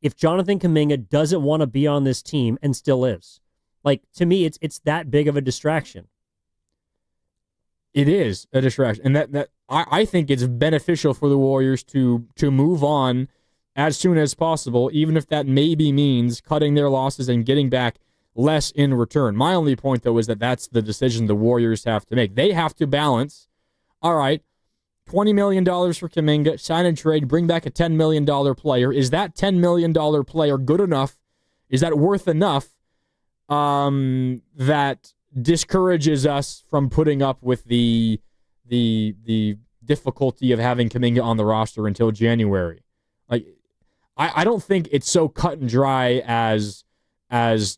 if Jonathan Kaminga doesn't want to be on this team and still is. Like, to me, it's that big of a distraction. It is a distraction. And that I think it's beneficial for the Warriors to move on as soon as possible, even if that maybe means cutting their losses and getting back less in return. My only point, though, is that that's the decision the Warriors have to make. They have to balance, all right, $20 million for Kaminga, sign and trade, bring back a $10 million player. Is that $10 million player good enough? Is that worth enough that discourages us from putting up with the difficulty of having Kaminga on the roster until January? Like, I don't think it's so cut and dry as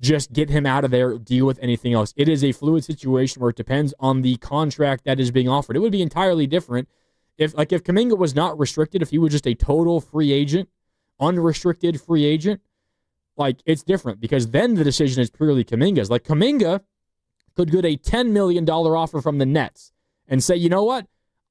just get him out of there, deal with anything else. It is a fluid situation where it depends on the contract that is being offered. It would be entirely different if Kaminga was not restricted, if he was just a total free agent, unrestricted free agent. Like, it's different because then the decision is purely Kaminga's. Like, Kaminga could get a $10 million offer from the Nets and say, you know what?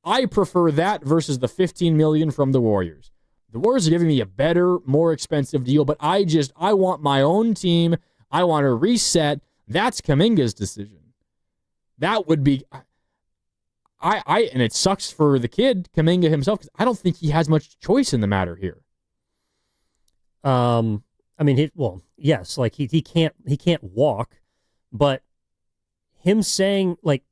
I prefer that versus the $15 million from the Warriors. The Warriors are giving me a better, more expensive deal, but I want my own team. I want to reset. That's Kaminga's decision. That would be, and it sucks for the kid, Kaminga himself, because I don't think he has much choice in the matter here. I mean, yes, like he can't walk, but him saying, like,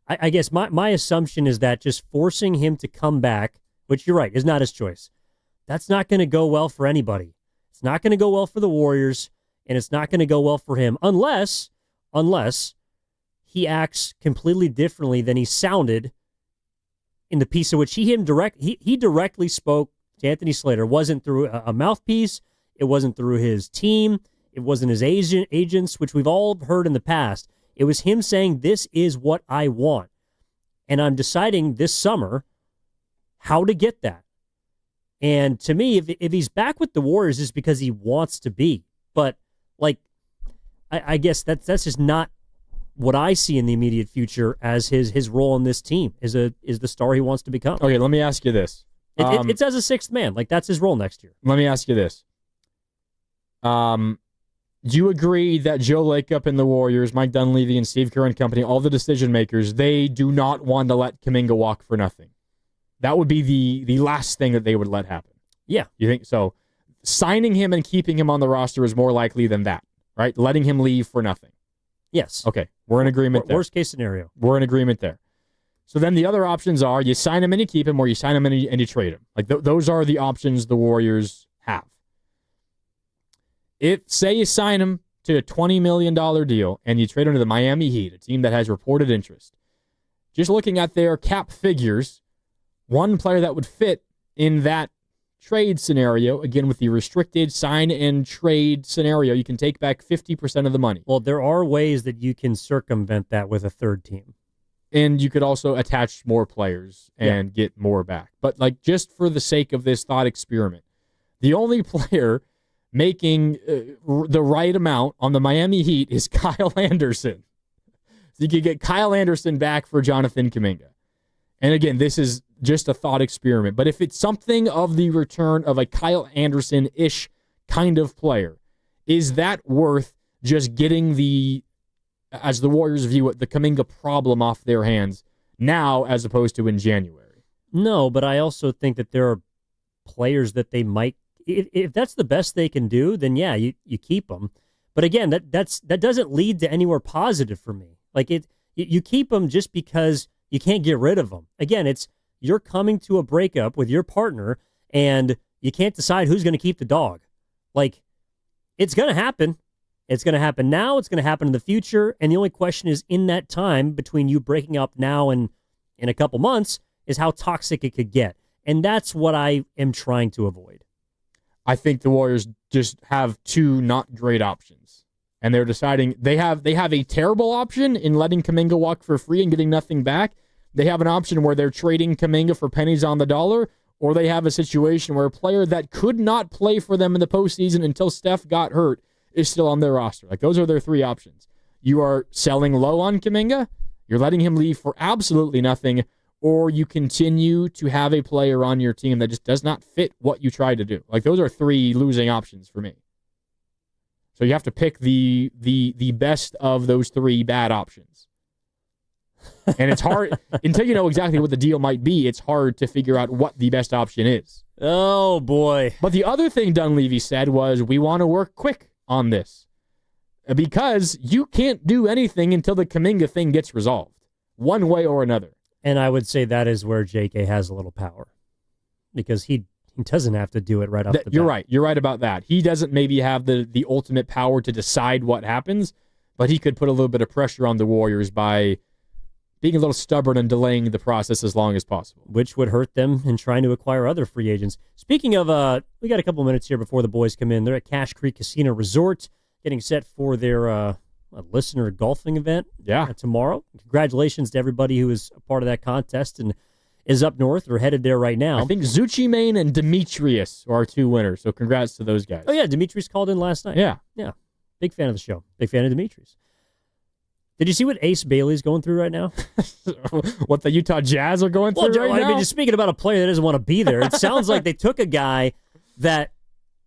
I guess my assumption is that just forcing him to come back, which you're right, is not his choice. That's not going to go well for anybody. It's not going to go well for the Warriors, and it's not going to go well for him unless he acts completely differently than he sounded in the piece of which he directly spoke to Anthony Slater. It wasn't through a mouthpiece. It wasn't through his team. It wasn't his agents, which we've all heard in the past. It was him saying, this is what I want. And I'm deciding this summer how to get that. And to me, if he's back with the Warriors, it's because he wants to be. But, like, I guess that's just not what I see in the immediate future as his role in this team is the star he wants to become. Okay, let me ask you this. It's as a sixth man. Like, that's his role next year. Let me ask you this. Do you agree that Joe Lacob and the Warriors, Mike Dunlevy and Steve Kerr and company, all the decision makers, they do not want to let Kaminga walk for nothing? That would be the last thing that they would let happen. Yeah. You think so? Signing him and keeping him on the roster is more likely than that, right? Letting him leave for nothing. Yes. Okay, we're in agreement there. Worst case scenario. We're in agreement there. So then the other options are you sign him and you keep him, or you sign him and you trade him. Like those are the options the Warriors have. If, say you sign him to a $20 million deal and you trade him to the Miami Heat, a team that has reported interest, just looking at their cap figures, one player that would fit in that trade scenario, again with the restricted sign and trade scenario, you can take back 50% of the money. Well, there are ways that you can circumvent that with a third team. And you could also attach more players and get more back. But like just for the sake of this thought experiment, the only player making the right amount on the Miami Heat is Kyle Anderson. So you could get Kyle Anderson back for Jonathan Kaminga. And again, this is just a thought experiment. But if it's something of the return of a Kyle Anderson-ish kind of player, is that worth just getting the, as the Warriors view it, the Kaminga problem off their hands now as opposed to in January? No, but I also think that there are players that they might, if that's the best they can do, then yeah, you keep them. But again, that doesn't lead to anywhere positive for me. Like you keep them just because you can't get rid of them. Again, you're coming to a breakup with your partner and you can't decide who's going to keep the dog. Like, it's going to happen. It's going to happen now. It's going to happen in the future. And the only question is, in that time between you breaking up now and in a couple months, is how toxic it could get. And that's what I am trying to avoid. I think the Warriors just have two not great options. And they're deciding they have a terrible option in letting Kaminga walk for free and getting nothing back. They have an option where they're trading Kaminga for pennies on the dollar, or they have a situation where a player that could not play for them in the postseason until Steph got hurt is still on their roster. Like, those are their three options. You are selling low on Kaminga, you're letting him leave for absolutely nothing, or you continue to have a player on your team that just does not fit what you try to do. Like, those are three losing options for me. So you have to pick the best of those three bad options. And it's hard, until you know exactly what the deal might be, it's hard to figure out what the best option is. Oh, boy. But the other thing Dunleavy said was, we want to work quick on this. Because you can't do anything until the Kaminga thing gets resolved, one way or another. And I would say that is where JK has a little power. Because he doesn't have to do it right off the bat. You're right. You're right about that. He doesn't maybe have the ultimate power to decide what happens, but he could put a little bit of pressure on the Warriors by being a little stubborn and delaying the process as long as possible. Which would hurt them in trying to acquire other free agents. Speaking of, we got a couple minutes here before the boys come in. They're at Cache Creek Casino Resort, getting set for their listener golfing event tomorrow. Congratulations to everybody who is a part of that contest and is up north or headed there right now. I think Zucci and Demetrius are our two winners, so congrats to those guys. Oh, yeah, Demetrius called in last night. Yeah. Big fan of the show. Big fan of Demetrius. Did you see what Ace Bailey's going through right now? What the Utah Jazz are going through right now? I mean, just speaking about a player that doesn't want to be there, it sounds like they took a guy that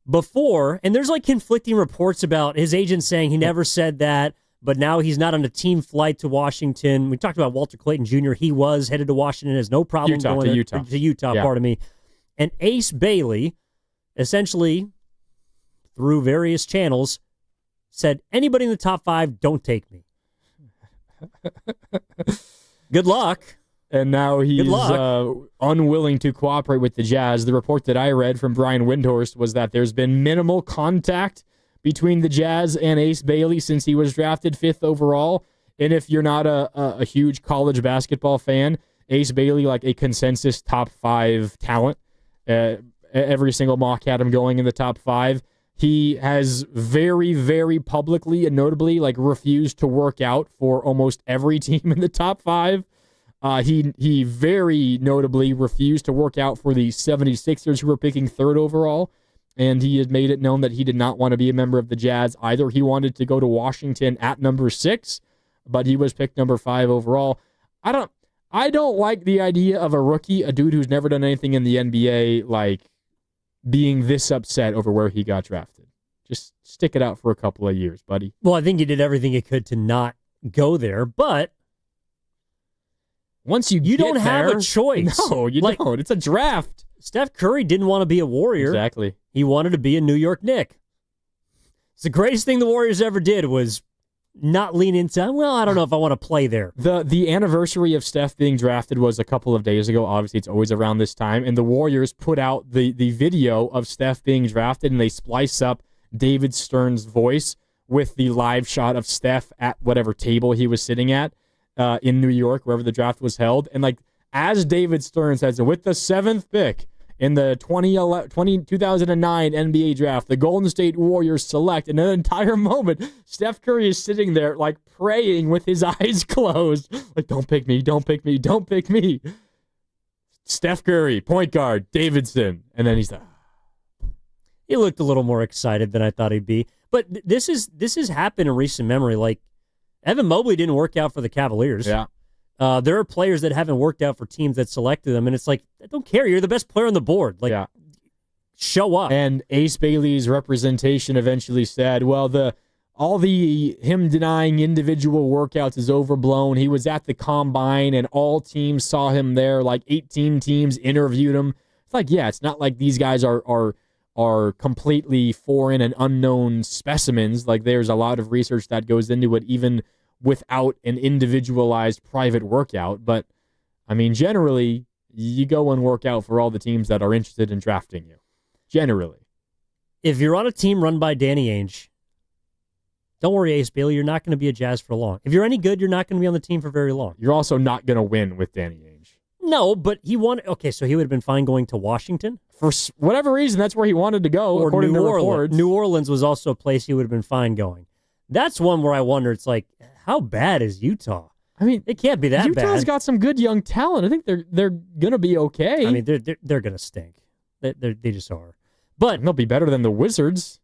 before, and there's like conflicting reports about his agent saying he never said that, but now he's not on a team flight to Washington. We talked about Walter Clayton Jr. He was headed to Washington, has no problem going to Utah. Yeah. Pardon me. And Ace Bailey, essentially, through various channels, said, anybody in the top 5, don't take me. Good luck. And now he's unwilling to cooperate with the Jazz. The report that I read from Brian Windhorst was that there's been minimal contact between the Jazz and Ace Bailey since he was drafted 5th overall. And if you're not a huge college basketball fan, Ace Bailey, like a consensus top 5 talent. Every single mock had him going in the top 5. He has very, very publicly and notably refused to work out for almost every team in the top 5. He very notably refused to work out for the 76ers, who were picking 3rd overall, and he had made it known that he did not want to be a member of the Jazz either. He wanted to go to Washington at number 6, but he was picked number 5 overall. I don't like the idea of a rookie, a dude who's never done anything in the NBA, being this upset over where he got drafted. Just stick it out for a couple of years, buddy. Well, I think he did everything he could to not go there, but once you don't have a choice. No, you don't. It's a draft. Steph Curry didn't want to be a Warrior. Exactly. He wanted to be a New York Knick. It's the greatest thing the Warriors ever did was not lean into, I don't know if I want to play there. The anniversary of Steph being drafted was a couple of days ago. Obviously, it's always around this time. And the Warriors put out the video of Steph being drafted, and they splice up David Stern's voice with the live shot of Steph at whatever table he was sitting at in New York, wherever the draft was held. And as David Stern says, with the 7th pick in the 2009 NBA draft, the Golden State Warriors select. In an entire moment, Steph Curry is sitting there praying with his eyes closed. Don't pick me, don't pick me, don't pick me. Steph Curry, point guard, Davidson. And then he's like... He looked a little more excited than I thought he'd be. But this has happened in recent memory. Evan Mobley didn't work out for the Cavaliers. Yeah. There are players that haven't worked out for teams that selected them, and it's I don't care. You're the best player on the board. Show up. And Ace Bailey's representation eventually said, well, him denying individual workouts is overblown. He was at the combine, and all teams saw him there. 18 teams interviewed him. It's it's not like these guys are completely foreign and unknown specimens. There's a lot of research that goes into it, even without an individualized private workout. But, generally, you go and work out for all the teams that are interested in drafting you. Generally. If you're on a team run by Danny Ainge, don't worry, Ace Bailey, you're not going to be a Jazz for long. If you're any good, you're not going to be on the team for very long. You're also not going to win with Danny Ainge. No, but he wanted... Okay, so he would have been fine going to Washington? For whatever reason, that's where he wanted to go, according to reports. New Orleans was also a place he would have been fine going. That's one where I wonder, it's how bad is Utah? It can't be that bad. Utah's got some good young talent. I think they're going to be okay. They're going to stink. They just are. But they'll be better than the Wizards.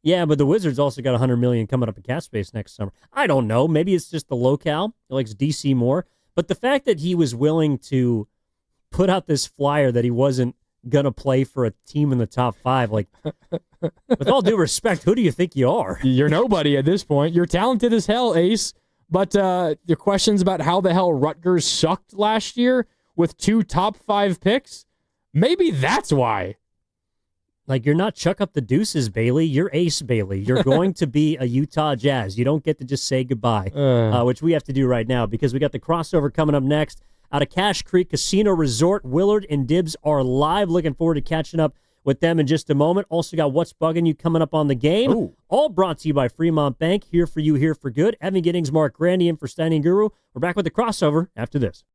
Yeah, but the Wizards also got $100 million coming up in cap space next summer. I don't know. Maybe it's just the locale. He likes DC more. But the fact that he was willing to put out this flyer that he wasn't going to play for a team in the top 5, with all due respect, who do you think you are? You're nobody at this point. You're talented as hell, Ace. But your questions about how the hell Rutgers sucked last year with 2 top 5 picks, maybe that's why. You're not Chuck Up the Deuces, Bailey. You're Ace Bailey. You're going to be a Utah Jazz. You don't get to just say goodbye, which we have to do right now because we got the crossover coming up next. Out of Cache Creek Casino Resort, Willard and Dibs are live. Looking forward to catching up with them in just a moment. Also got What's Bugging You coming up on the game. Ooh. All brought to you by Fremont Bank. Here for you, here for good. Evan Giddings, Mark Grandy in for Steiny Guru. We're back with the crossover after this.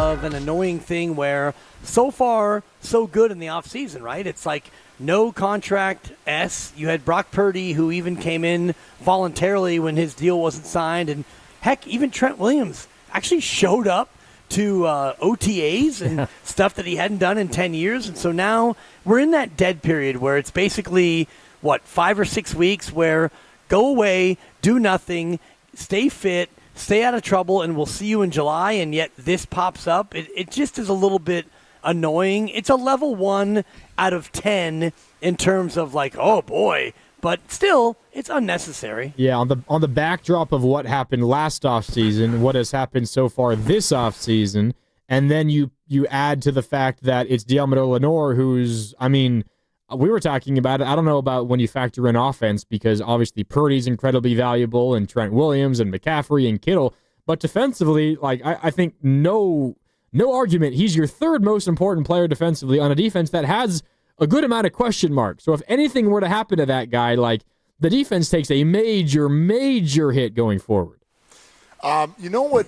of an annoying thing where so far, so good in the offseason, right? It's like no contract S. You had Brock Purdy, who even came in voluntarily when his deal wasn't signed. And, heck, even Trent Williams actually showed up to OTAs and stuff that he hadn't done in 10 years. And so now we're in that dead period where it's basically, 5 or 6 weeks where go away, do nothing, stay fit, stay out of trouble, and we'll see you in July. And yet this pops up. It just is a little bit annoying. It's a level 1 out of 10 in terms of oh boy, but still it's unnecessary. Yeah, on the backdrop of what happened last offseason, what has happened so far this offseason, and then you add to the fact that it's Diamondo Lenore, who's, we were talking about it. I don't know about when you factor in offense, because obviously Purdy's incredibly valuable, and Trent Williams and McCaffrey and Kittle, but defensively, I think no argument, he's your third most important player defensively on a defense that has a good amount of question marks. So if anything were to happen to that guy, the defense takes a major hit going forward. You know what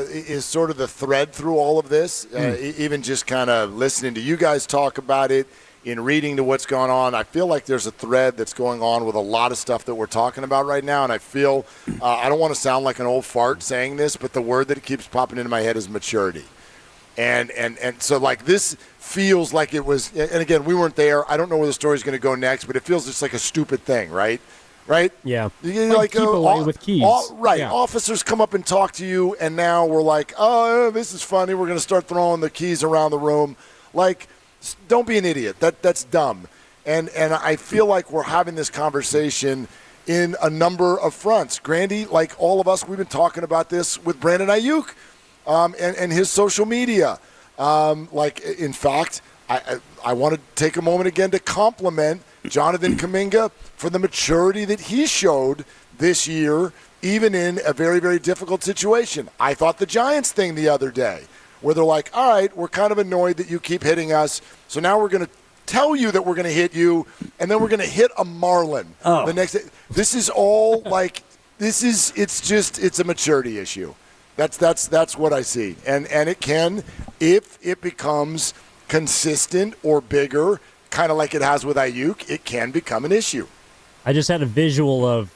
is sort of the thread through all of this? Even just kind of listening to you guys talk about it, in reading to what's going on, I feel like there's a thread that's going on with a lot of stuff that we're talking about right now, and I feel, I don't want to sound like an old fart saying this, but the word that keeps popping into my head is maturity. And so this feels like it was, and again, we weren't there. I don't know where the story's going to go next, but it feels just like a stupid thing, right? Right? Yeah. Keep away with keys. Right. Yeah. Officers come up and talk to you, and now we're like, oh, this is funny. We're going to start throwing the keys around the room. Don't be an idiot. That's dumb. And I feel like we're having this conversation in a number of fronts. Grandy, like all of us, we've been talking about this with Brandon Ayuk and his social media. In fact, I want to take a moment again to compliment Jonathan Kaminga for the maturity that he showed this year, even in a very, very difficult situation. I thought the Giants thing the other day, where they're like, all right, we're kind of annoyed that you keep hitting us, so now we're going to tell you that we're going to hit you, and then we're going to hit a Marlin the next day. This is all it's a maturity issue. That's what I see. And it can, if it becomes consistent or bigger, kind of like it has with Ayuk, it can become an issue. I just had a visual of,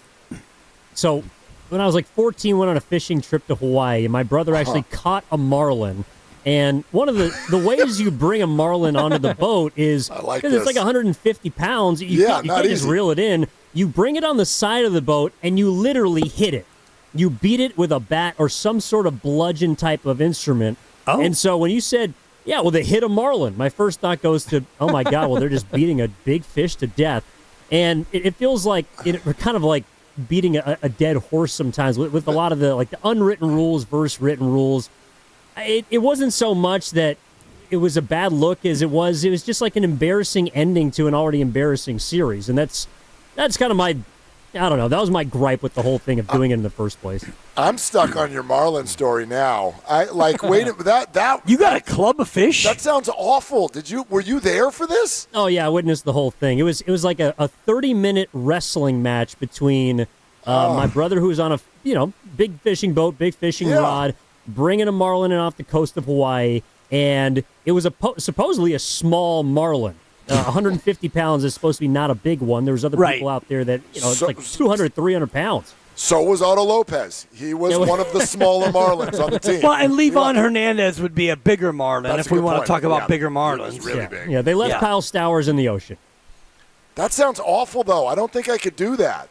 so when I was 14, went on a fishing trip to Hawaii, and my brother actually caught a marlin. And one of the ways you bring a marlin onto the boat is, because it's 150 pounds, you can't just reel it in. You bring it on the side of the boat, and you literally hit it. You beat it with a bat or some sort of bludgeon type of instrument. Oh. And so when you said, they hit a marlin, my first thought goes to, oh my God, they're just beating a big fish to death. And it feels like we're kind of like beating a dead horse sometimes with a lot of the unwritten rules versus written rules. It wasn't so much that it was a bad look as it was just like an embarrassing ending to an already embarrassing series. And that's kind of my, I don't know, that was my gripe with the whole thing of doing it in the first place. I'm stuck on your Marlin story now. Wait, that you got a club of fish? That sounds awful. Were you there for this? Oh yeah, I witnessed the whole thing. It was like a 30-minute wrestling match between my brother, who was on a big fishing boat, big fishing rod, bringing a marlin in off the coast of Hawaii, and it was supposedly a small marlin. 150 pounds is supposed to be not a big one. There's other people out there that it's like 200, 300 pounds. So was Otto Lopez. He was one of the smaller marlins on the team. Well, and Levon Hernandez would be a bigger marlin if we want to talk about bigger marlins. Really big. Yeah, they left Kyle Stowers in the ocean. That sounds awful, though. I don't think I could do that.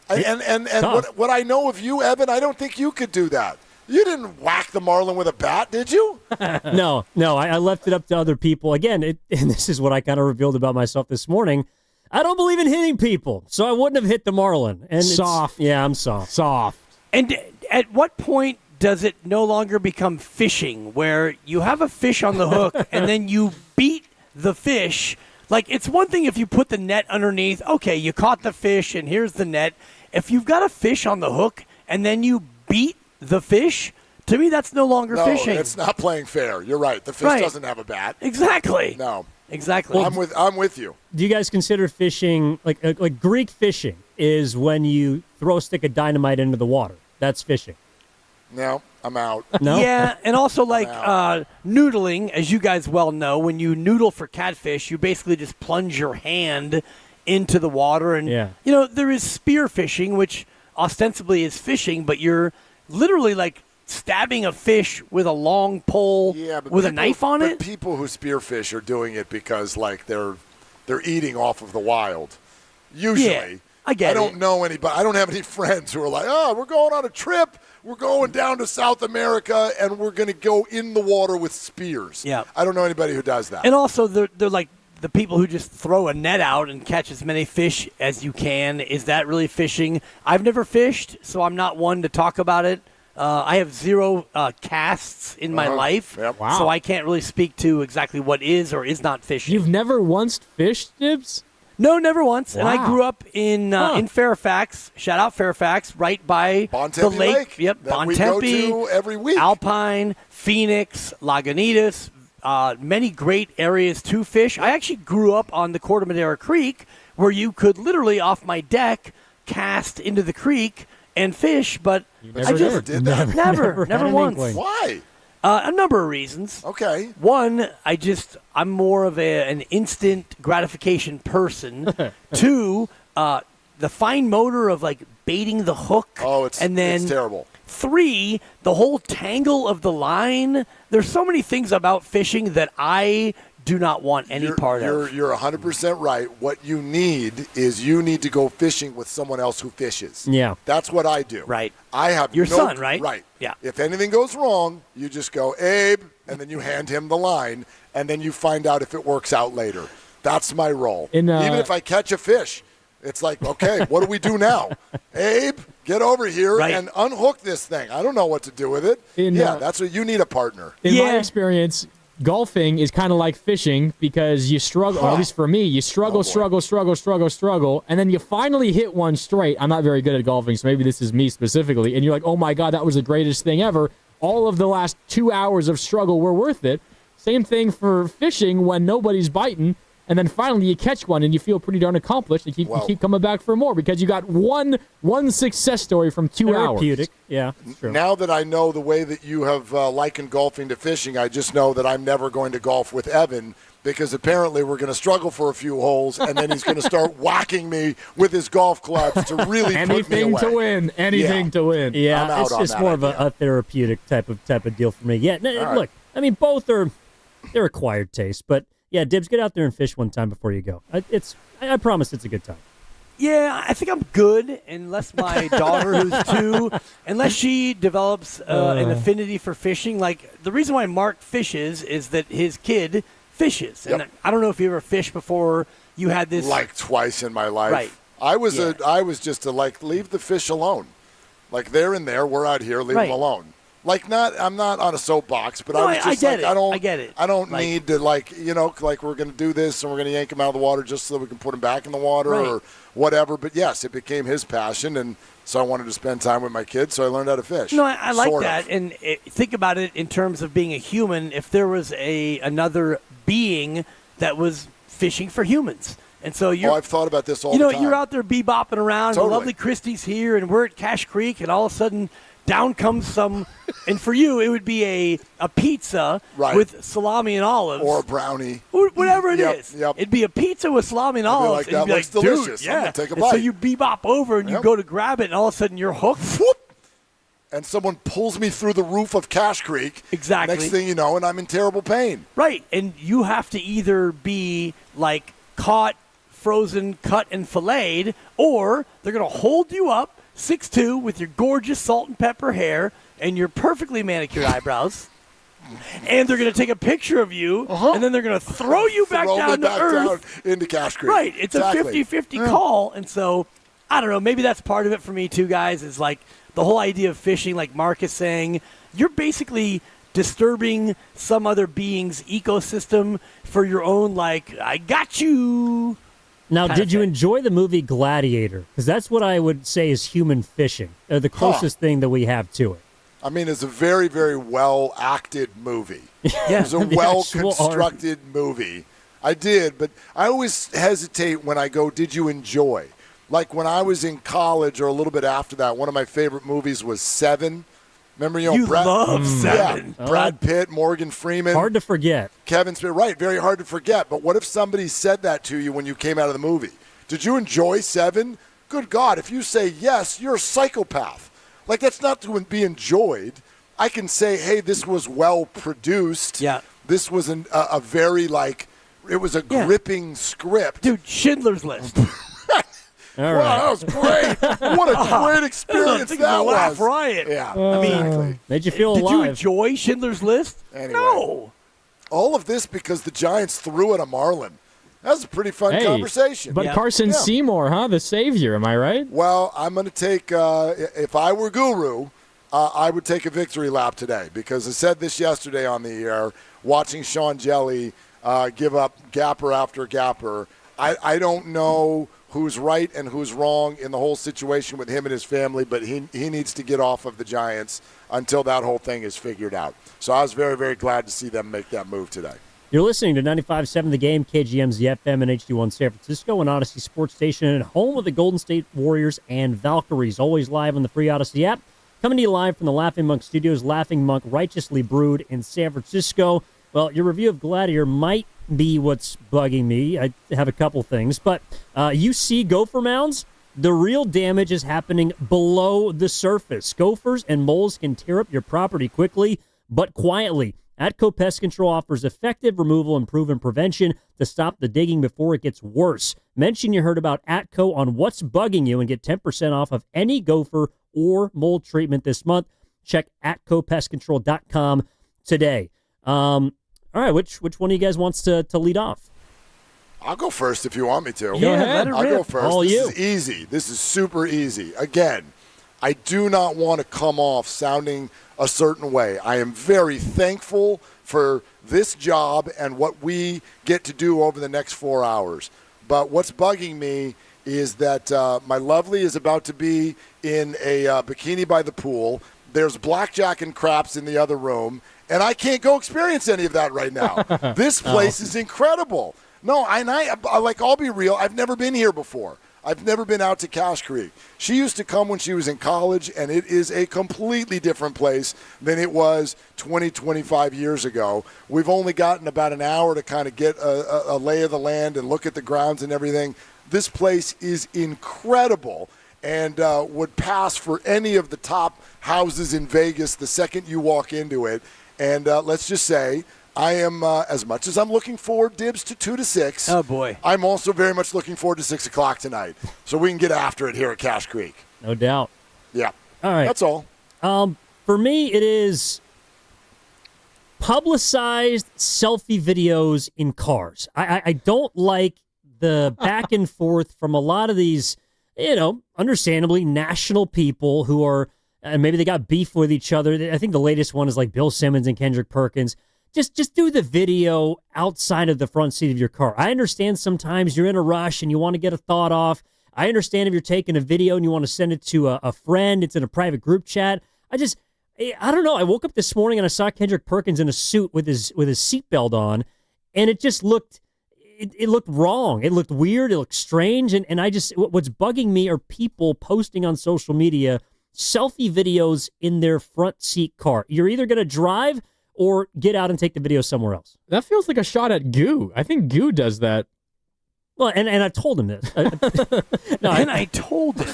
And what I know of you, Evan, I don't think you could do that. You didn't whack the marlin with a bat, did you? No. I left it up to other people. Again, and this is what I kind of revealed about myself this morning. I don't believe in hitting people, so I wouldn't have hit the marlin. And soft. Yeah, I'm soft. Soft. And at what point does it no longer become fishing, where you have a fish on the hook and then you beat the fish? It's one thing if you put the net underneath. Okay, you caught the fish and here's the net. If you've got a fish on the hook and then you beat the fish, to me that's no longer fishing. No, it's not playing fair. You're right. The fish doesn't have a bat. Exactly. No. Exactly. Well, I'm with you. Do you guys consider fishing like Greek fishing is when you throw a stick of dynamite into the water? That's fishing. No, I'm out. No? Yeah, and also like noodling, as you guys well know, when you noodle for catfish, you basically just plunge your hand into the water. And, there is spear fishing, which ostensibly is fishing, but you're literally like stabbing a fish with a long pole with a knife on it. People who spearfish are doing it because like they're eating off of the wild. Usually. Yeah, I get it. I don't know anybody. I don't have any friends who are like, we're going on a trip. We're going down to South America, and we're going to go in the water with spears. Yeah. I don't know anybody who does that. And also, they're like the people who just throw a net out and catch as many fish as you can. Is that really fishing? I've never fished, so I'm not one to talk about it. I have 0 casts in my life, so I can't really speak to exactly what is or is not fishing. You've never once fished, Dibs? No, never once. And I grew up in Fairfax. Shout out Fairfax, right by the lake. Yep, that we go to every week. Alpine, Phoenix, Lagunitas, many great areas to fish. I actually grew up on the Corte Madera Creek, where you could literally off my deck cast into the creek and fish, but I just did that. Never once. Why? A number of reasons. Okay. One, I'm more of an instant gratification person. 2, the fine motor of like baiting the hook. Oh, it's terrible. 3, the whole tangle of the line. There's so many things about fishing that I do not want any part of. You're 100% right. What you need is to go fishing with someone else who fishes. Yeah. That's what I do. Right. I have Your son, right? Right. Yeah. If anything goes wrong, you just go, Abe, and then you hand him the line, and then you find out if it works out later. That's my role. Even if I catch a fish, it's like, okay, what do we do now? Abe, get over here and unhook this thing. I don't know what to do with it. That's what you need, a partner. In my experience, golfing is kind of like fishing because you struggle, or at least for me, you struggle, and then you finally hit one straight. I'm not very good at golfing, so maybe this is me specifically, and you're like, oh my God, that was the greatest thing ever. All of the last 2 hours of struggle were worth it. Same thing for fishing when nobody's biting, and then finally you catch one and you feel pretty darn accomplished. You keep coming back for more because you got one success story from 2 hours. Therapeutic, yeah. True. Now that I know the way that you have likened golfing to fishing, I just know that I'm never going to golf with Evan because apparently we're going to struggle for a few holes, and then he's going to start whacking me with his golf clubs to really put me away. Anything to win. Yeah, it's just more of a therapeutic type of deal for me. Yeah, look, I mean, both they're acquired taste, but yeah, Dibs, get out there and fish one time before you go. I promise it's a good time. Yeah, I think I'm good unless my daughter, who's 2, unless she develops an affinity for fishing. Like, the reason why Mark fishes is that his kid fishes. Yep. And I don't know if you ever fished before you had this. Like twice in my life. Right. I was just to leave the fish alone. Like, they're in there, we're out here, leave them alone. Like, I'm not on a soapbox, but I was just I get it. I don't need to like we're going to do this and we're going to yank him out of the water just so that we can put him back in the water or whatever. But yes, it became his passion, and so I wanted to spend time with my kids, so I learned how to fish. No, I like that. And think about it in terms of being a human. If there was another being that was fishing for humans. And so I've thought about this all the time. You're out there bebopping around, and lovely Christie's here, and we're at Cache Creek, and all of a sudden down comes some, and for you it would be a pizza with salami and olives. Or a brownie. Whatever it is. Yep. It'd be a pizza with salami and olives. That looks delicious. Dude, I'm going to take a and bite. so you bebop over and you go to grab it, and all of a sudden you're hooked. Whoop. And someone pulls me through the roof of Cache Creek. Exactly. Next thing you know, and I'm in terrible pain. Right, and you have to either be like caught, frozen, cut, and filleted, or they're going to hold you up 6'2", with your gorgeous salt and pepper hair and your perfectly manicured eyebrows, and they're going to take a picture of you, and then they're going to throw you back down to earth. Into Cache Creek. Right. It's a 50-50 call, and so, I don't know, maybe that's part of it for me too, guys, is like the whole idea of fishing, like Mark is saying, you're basically disturbing some other being's ecosystem for your own, like, I got you. Now, did you enjoy the movie Gladiator? Because that's what I would say is human fishing, the closest thing that we have to it. I mean, it's a very, very well-acted movie. Yeah, it's a well-constructed movie. I did, but I always hesitate when I go, did you enjoy? Like when I was in college or a little bit after that, one of my favorite movies was Seven. Remember, You Brad, love Seven. Yeah, Brad Pitt, Morgan Freeman. Hard to forget. Kevin Smith, right, very hard to forget. But what if somebody said that to you when you came out of the movie? Did you enjoy Seven? Good God, if you say yes, you're a psychopath. Like, that's not to be enjoyed. I can say, hey, this was well produced. Yeah. This was a very, it was a gripping script. Dude, Schindler's List. All wow, right. that was great. What a great experience that was. Laugh riot. Yeah, exactly. Made you feel Did alive. you enjoy Schindler's List? Anyway, No. all of this because the Giants threw at a Marlin. That was a pretty fun conversation. But Carson Seymour, huh? The savior, am I right? Well, I'm going to take, if I were Guru, I would take a victory lap today because I said this yesterday on the air, watching Sean Jelly give up gapper after gapper. I don't know who's right and who's wrong in the whole situation with him and his family, but he needs to get off of the Giants until that whole thing is figured out. So I was very, very glad to see them make that move today. You're listening to 95.7 The Game, KGM's The FM and HD1 San Francisco, and Odyssey Sports Station, and home of the Golden State Warriors and Valkyries. Always live on the free Odyssey app. Coming to you live from the Laughing Monk Studios, Laughing Monk Righteously Brewed in San Francisco. Well, your review of Gladiator might be what's bugging me. I have a couple things, but you see gopher mounds? The real damage is happening below the surface. Gophers and moles can tear up your property quickly, but quietly. Atco Pest Control offers effective removal and proven prevention to stop the digging before it gets worse. Mention you heard about Atco on What's Bugging You and get 10% off of any gopher or mold treatment this month. Check atcopestcontrol.com today. All right, which one of you guys wants to lead off? I'll go first if you want me to. Go ahead. I'll go first. All this you. is easy. This is super easy. Again, I do not want to come off sounding a certain way. I am very thankful for this job and what we get to do over the next 4 hours. But what's bugging me is that my lovely is about to be in a bikini by the pool. There's blackjack and craps in the other room, and I can't go experience any of that right now. This place is incredible. No, I'll be real. I've never been here before. I've never been out to Cache Creek. She used to come when she was in college, and it is a completely different place than it was 20, 25 years ago. We've only gotten about an hour to kind of get a lay of the land and look at the grounds and everything. This place is incredible and would pass for any of the top houses in Vegas the second you walk into it. And let's just say, I am, as much as I'm looking forward, Dibs, to 2 to 6. Oh, boy. I'm also very much looking forward to 6 o'clock tonight, so we can get after it here at Cache Creek. No doubt. Yeah. All right. That's all. For me, it is publicized selfie videos in cars. I don't like the back and forth from a lot of these, understandably national people who are, and maybe they got beef with each other. I think the latest one is like Bill Simmons and Kendrick Perkins. Just do the video outside of the front seat of your car. I understand sometimes you're in a rush and you want to get a thought off. I understand if you're taking a video and you want to send it to a friend, it's in a private group chat. I don't know. I woke up this morning and I saw Kendrick Perkins in a suit with his seatbelt on, and it just looked wrong. It looked weird. It looked strange. And what's bugging me are people posting on social media selfie videos in their front seat car. You're either going to drive or get out and take the video somewhere else. That feels like a shot at Goo. I think Goo does that. Well, and I told him this. I told him.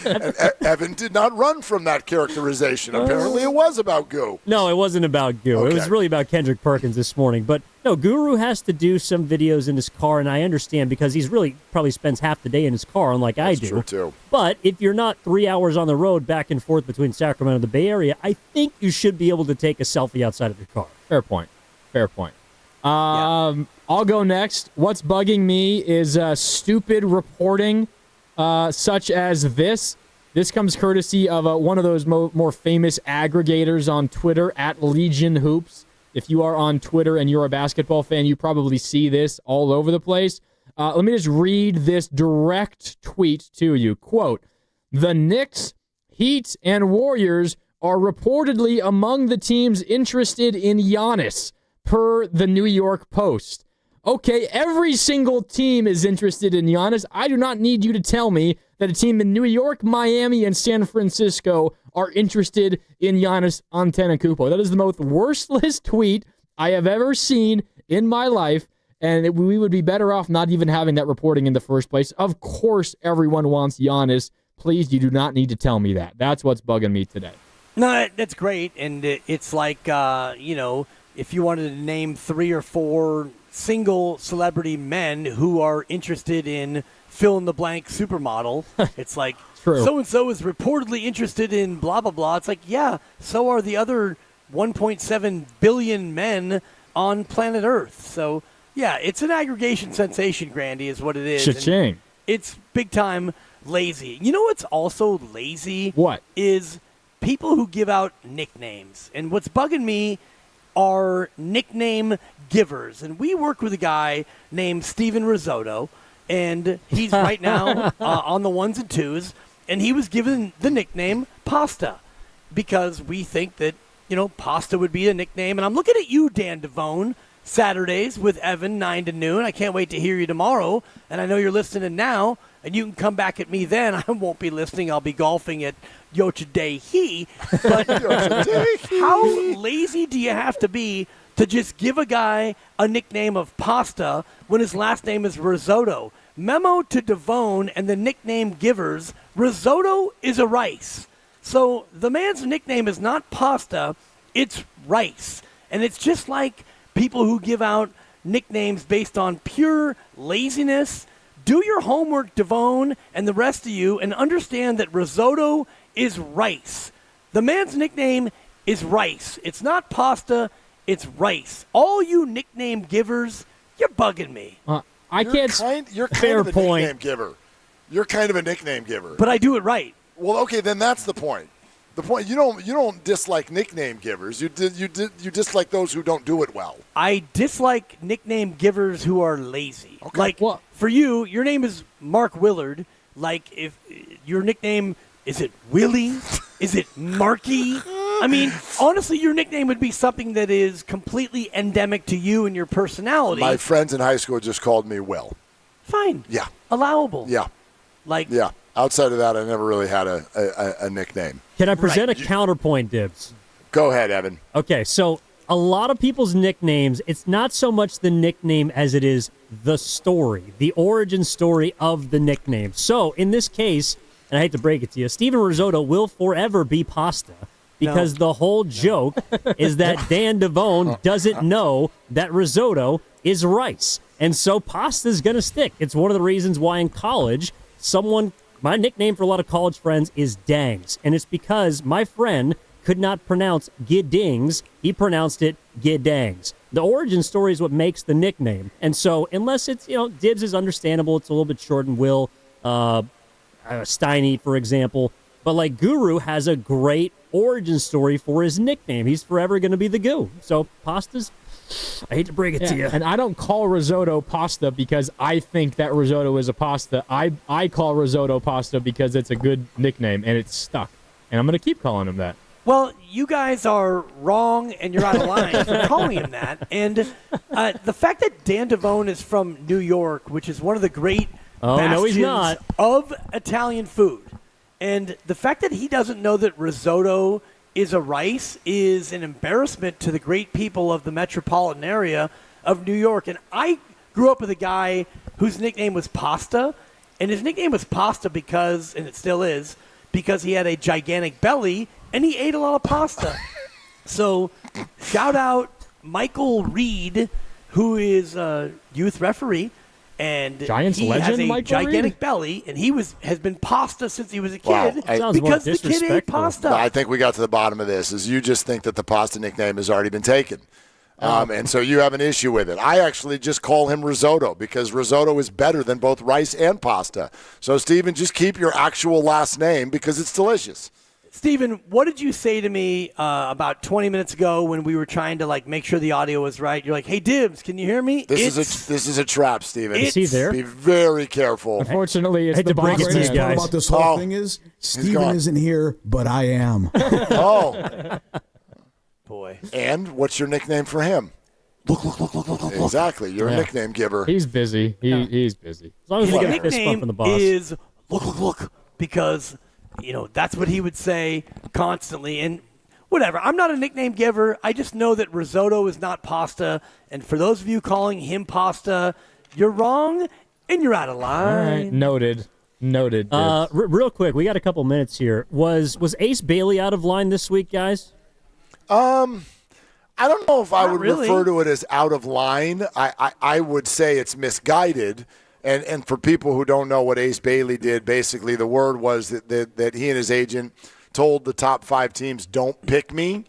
And Evan did not run from that characterization. Apparently it was about Goo. No, it wasn't about Goo. Okay. It was really about Kendrick Perkins this morning. But no, Guru has to do some videos in his car, and I understand because he's really probably spends half the day in his car, unlike I do. True, too. But if you're not 3 hours on the road back and forth between Sacramento and the Bay Area, I think you should be able to take a selfie outside of your car. Fair point. I'll go next. What's bugging me is stupid reporting such as this. This comes courtesy of one of those more famous aggregators on Twitter, at Legion Hoops. If you are on Twitter and you're a basketball fan, you probably see this all over the place. Let me just read this direct tweet to you. Quote, "The Knicks, Heat, and Warriors are reportedly among the teams interested in Giannis, per the New York Post." Okay, every single team is interested in Giannis. I do not need you to tell me that a team in New York, Miami, and San Francisco are interested in Giannis Antetokounmpo. That is the most worthless tweet I have ever seen in my life, and we would be better off not even having that reporting in the first place. Of course, everyone wants Giannis. Please, you do not need to tell me that. That's what's bugging me today. No, that's great, and it's like, if you wanted to name 3 or 4 single celebrity men who are interested in fill-in-the-blank supermodel, it's like, True. so-and-so is reportedly interested in blah, blah, blah. It's like, yeah, so are the other 1.7 billion men on planet Earth. So, yeah, it's an aggregation sensation, Grandy, is what it is. Cha-ching. And it's big-time lazy. You know what's also lazy? What? Is people who give out nicknames. And what's bugging me are nickname givers. And we work with a guy named Steven Risotto, and he's right now on the 1s and 2s, and he was given the nickname Pasta because we think that, Pasta would be a nickname. And I'm looking at you, Dan Devone, Saturdays with Evan, 9 to noon. I can't wait to hear you tomorrow, and I know you're listening now, and you can come back at me then. I won't be listening. I'll be golfing at Yochadehi. But how lazy do you have to be to just give a guy a nickname of Pasta when his last name is Risotto? Memo to Devone and the nickname givers, risotto is a rice. So the man's nickname is not Pasta, it's rice. And it's just like people who give out nicknames based on pure laziness. Do your homework, Devone, and the rest of you, and understand that risotto is rice. The man's nickname is rice. It's not pasta, it's rice. All you nickname givers, you're bugging me. You're kind Fair of a point. nickname giver. You're kind of a nickname giver. But I do it right. Well, okay, then that's the point. The point you don't dislike nickname givers. You dislike those who don't do it well. I dislike nickname givers who are lazy. Okay. Like, for you, your name is Mark Willard. Like, if your nickname, is it Willie? Is it Marky? I mean, honestly, your nickname would be something that is completely endemic to you and your personality. My friends in high school just called me Will. Fine. Yeah. Allowable. Yeah. Yeah. Outside of that, I never really had a nickname. Can I present a counterpoint, Dibs? Go ahead, Evan. Okay, so a lot of people's nicknames, it's not so much the nickname as it is the story, the origin story of the nickname. So in this case, and I hate to break it to you, Steven Risotto will forever be Pasta because the whole joke is that Dan Devone doesn't know that risotto is rice. And so Pasta's going to stick. It's one of the reasons why in college, my nickname for a lot of college friends is Dangs. And it's because my friend could not pronounce Giddings. He pronounced it Giddangs. The origin story is what makes the nickname. And so unless it's, Dibs is understandable. It's a little bit short and Will, Steiny, for example. But like Guru has a great origin story for his nickname. He's forever going to be the Goo. So Pasta's, I hate to break it to you. And I don't call risotto pasta because I think that risotto is a pasta. I call risotto pasta because it's a good nickname and it's stuck. And I'm going to keep calling him that. Well, you guys are wrong and you're out of line for calling him that. And the fact that Dan Devone is from New York, which is one of the great no, he's not. of Italian food, and the fact that he doesn't know that risotto is a rice is an embarrassment to the great people of the metropolitan area of New York. And I grew up with a guy whose nickname was Pasta, and his nickname was Pasta because, and it still is, because he had a gigantic belly and he ate a lot of pasta. So shout out Michael Reed, who is a youth referee, and Giants he legend, has a Michael gigantic Reed? belly, and he has been pasta since he was a Wow. kid Sounds more because the kid ate disrespectful. pasta. I think we got to the bottom of this. Is you just think that the Pasta nickname has already been taken. And so you have an issue with it. I actually just call him risotto because risotto is better than both rice and pasta. So, Steven, just keep your actual last name because it's delicious. Steven, what did you say to me about 20 minutes ago when we were trying to make sure the audio was right? You're like, "Hey, Dibs, can you hear me?" This is a trap, Steven. Is he there? Be very careful. Unfortunately, it's hate the to break boss it to you man. guys. About this whole Oh. thing is gone. Steven isn't here, but I am. Oh, Boy. and what's your nickname for him? Look. Exactly. You're a nickname giver. He's busy. He's busy. As long as we His get a fist bump nickname from the boss. is look, because That's what he would say constantly. And whatever. I'm not a nickname giver. I just know that risotto is not pasta. And for those of you calling him pasta, you're wrong and you're out of line. All right. Noted. Real quick, we got a couple minutes here. Was Ace Bailey out of line this week, guys? I don't know if I would really. refer to it as out of line. I would say it's misguided. And for people who don't know what Ace Bailey did, basically the word was that he and his agent told the top 5 teams, don't pick me.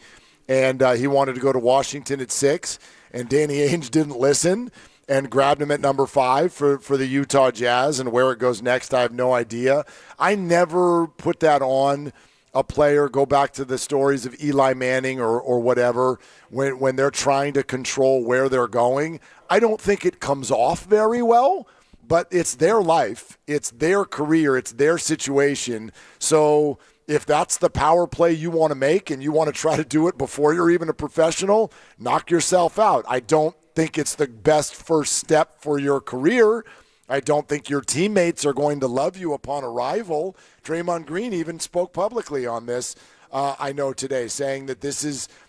And he wanted to go to Washington at 6. And Danny Ainge didn't listen and grabbed him at number 5 for the Utah Jazz. And where it goes next, I have no idea. I never put that on a player. Go back to the stories of Eli Manning or whatever, when they're trying to control where they're going. I don't think it comes off very well, but it's their life. It's their career. It's their situation. So if that's the power play you want to make and you want to try to do it before you're even a professional, knock yourself out. I don't think it's the best first step for your career. I don't think your teammates are going to love you upon arrival. Draymond Green even spoke publicly on this, I know today, saying that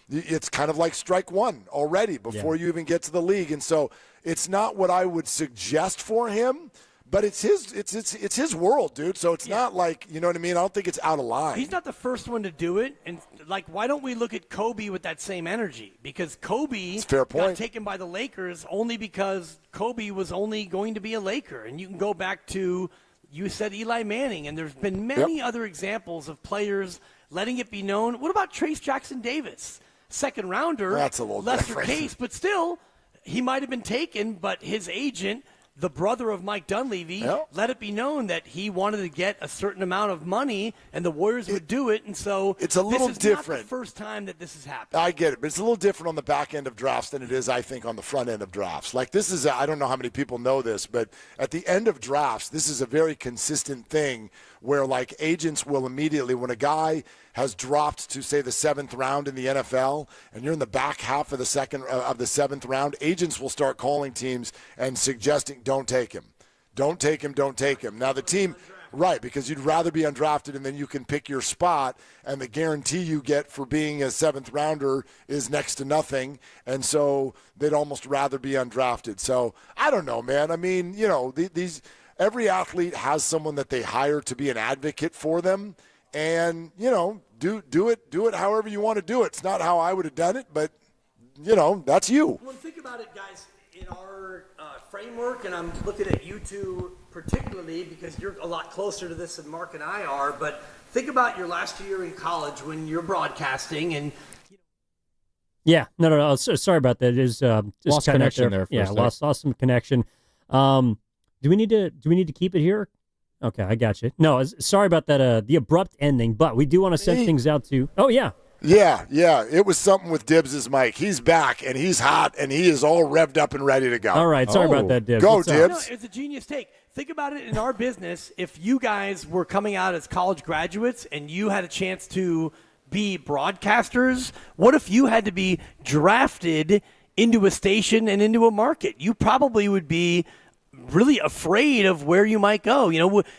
it's kind of like strike one already before you even get to the league. And so it's not what I would suggest for him, but it's his world, dude. So it's not like, you know what I mean? I don't think it's out of line. He's not the first one to do it. And, why don't we look at Kobe with that same energy? Because Kobe got taken by the Lakers only because Kobe was only going to be a Laker. And you can go back to, you said Eli Manning, and there's been many other examples of players letting it be known. What about Trace Jackson-Davis? Second rounder. That's a little lesser different. case, but still, he might have been taken, but his agent, the brother of Mike Dunlevy, let it be known that he wanted to get a certain amount of money, and the Warriors would do it. And so it's a little this is different. Not the first time that this has happened. I get it, but it's a little different on the back end of drafts than it is, I think, on the front end of drafts. Like this is, I don't know how many people know this, but at the end of drafts, this is a very consistent thing where like agents will immediately, when a guy has dropped to say the 7th round in the NFL and you're in the back half of the 7th round, agents will start calling teams and suggesting, don't take him. Don't take him. Now the team, right, because you'd rather be undrafted and then you can pick your spot, and the guarantee you get for being a 7th rounder is next to nothing, and so they'd almost rather be undrafted. So I don't know, man. I mean, every athlete has someone that they hire to be an advocate for them, and do it however you want to do it. It's not how I would have done it, but that's you. Well, think about it, guys. In our framework, and I'm looking at you two particularly because you're a lot closer to this than Mark and I are, but think about your last year in college when you're broadcasting and Yeah, no. Sorry about that. It is just lost connection there. Yeah, lost some connection. Do we need to keep it here? Okay, I got you. No, sorry about that. The abrupt ending, but we do want to send things out to. Oh yeah. Yeah. It was something with Dibs' mic. He's back, and he's hot, and he is all revved up and ready to go. All right, sorry about that, Dibs. Go, Dibs. No, it's a genius take. Think about it in our business. If you guys were coming out as college graduates and you had a chance to be broadcasters, what if you had to be drafted into a station and into a market? You probably would be really afraid of where you might go.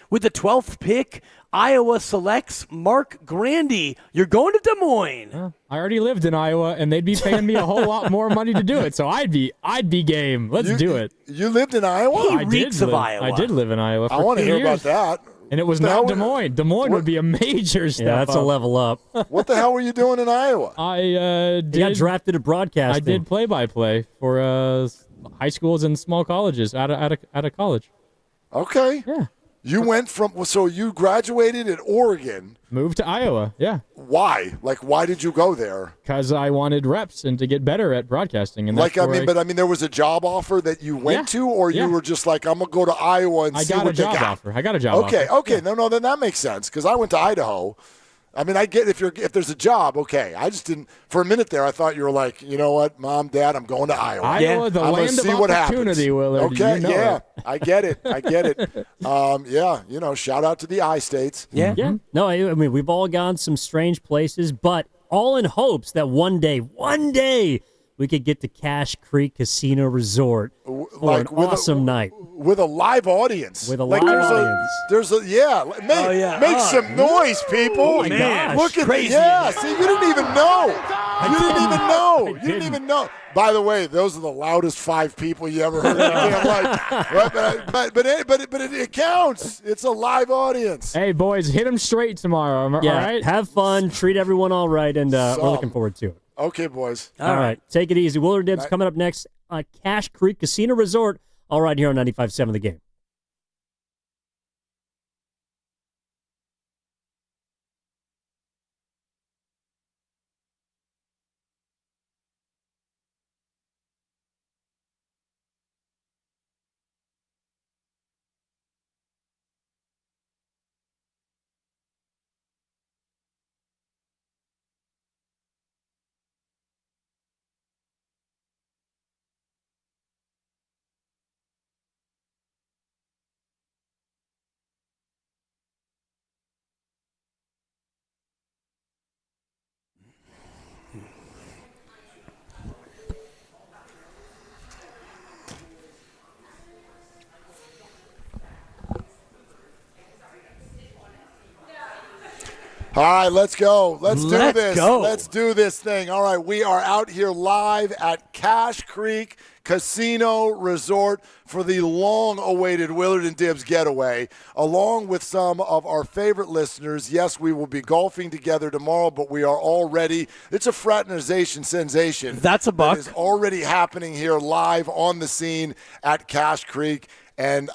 With the 12th pick, Iowa selects Mark Grandy. You're going to Des Moines. I already lived in Iowa, and they'd be paying me a whole lot more money to do it. So I'd be game. Let's do it. You lived in Iowa? He reeks of Iowa. I did live in Iowa for I want to 2 hear years. about that. And it was not Des Moines. Des Moines would be a major step Yeah, that's up. a level up. What the hell were you doing in Iowa? I got drafted at broadcasting. I did play-by-play for high schools and small colleges out of college. Okay. Yeah. You went so you graduated at Oregon. Moved to Iowa, yeah. Why? Why did you go there? Because I wanted reps and to get better at broadcasting. And there was a job offer that you went to, or you were just like, I'm going to go to Iowa and see what they got? I got a job offer. Okay. Yeah. No, then that makes sense, because I went to Idaho. I mean, I get if there's a job, okay. I just didn't. For a minute there, I thought you were like, you know what, Mom, Dad, I'm going to Iowa. Iowa, the I'm land see of what opportunity, happens. Willard. Okay, it. I get it. Shout out to the I-States. Yeah. Mm-hmm. No, I mean, we've all gone some strange places, but all in hopes that one day, we we could get to Cache Creek Casino Resort for like an awesome night. With a live audience. With a live audience. Make some noise, people. Oh, my gosh. Look at Crazy. See, you didn't even know. You didn't even know. By the way, those are the loudest 5 people you ever heard in your life. But it counts. It's a live audience. Hey, boys, hit them straight tomorrow. All right? Have fun. Treat everyone all right, and we're looking forward to it. Okay, boys. All right. Take it easy. Willard Dibs coming up next on Cache Creek Casino Resort. All right here on 95.7 The Game. All right, let's go. Let's do this. Go. Let's do this thing. All right, we are out here live at Cache Creek Casino Resort for the long-awaited Willard and Dibs getaway, along with some of our favorite listeners. Yes, we will be golfing together tomorrow, but we are already – it's a fraternization sensation. That's a buck. That is already happening here live on the scene at Cache Creek. And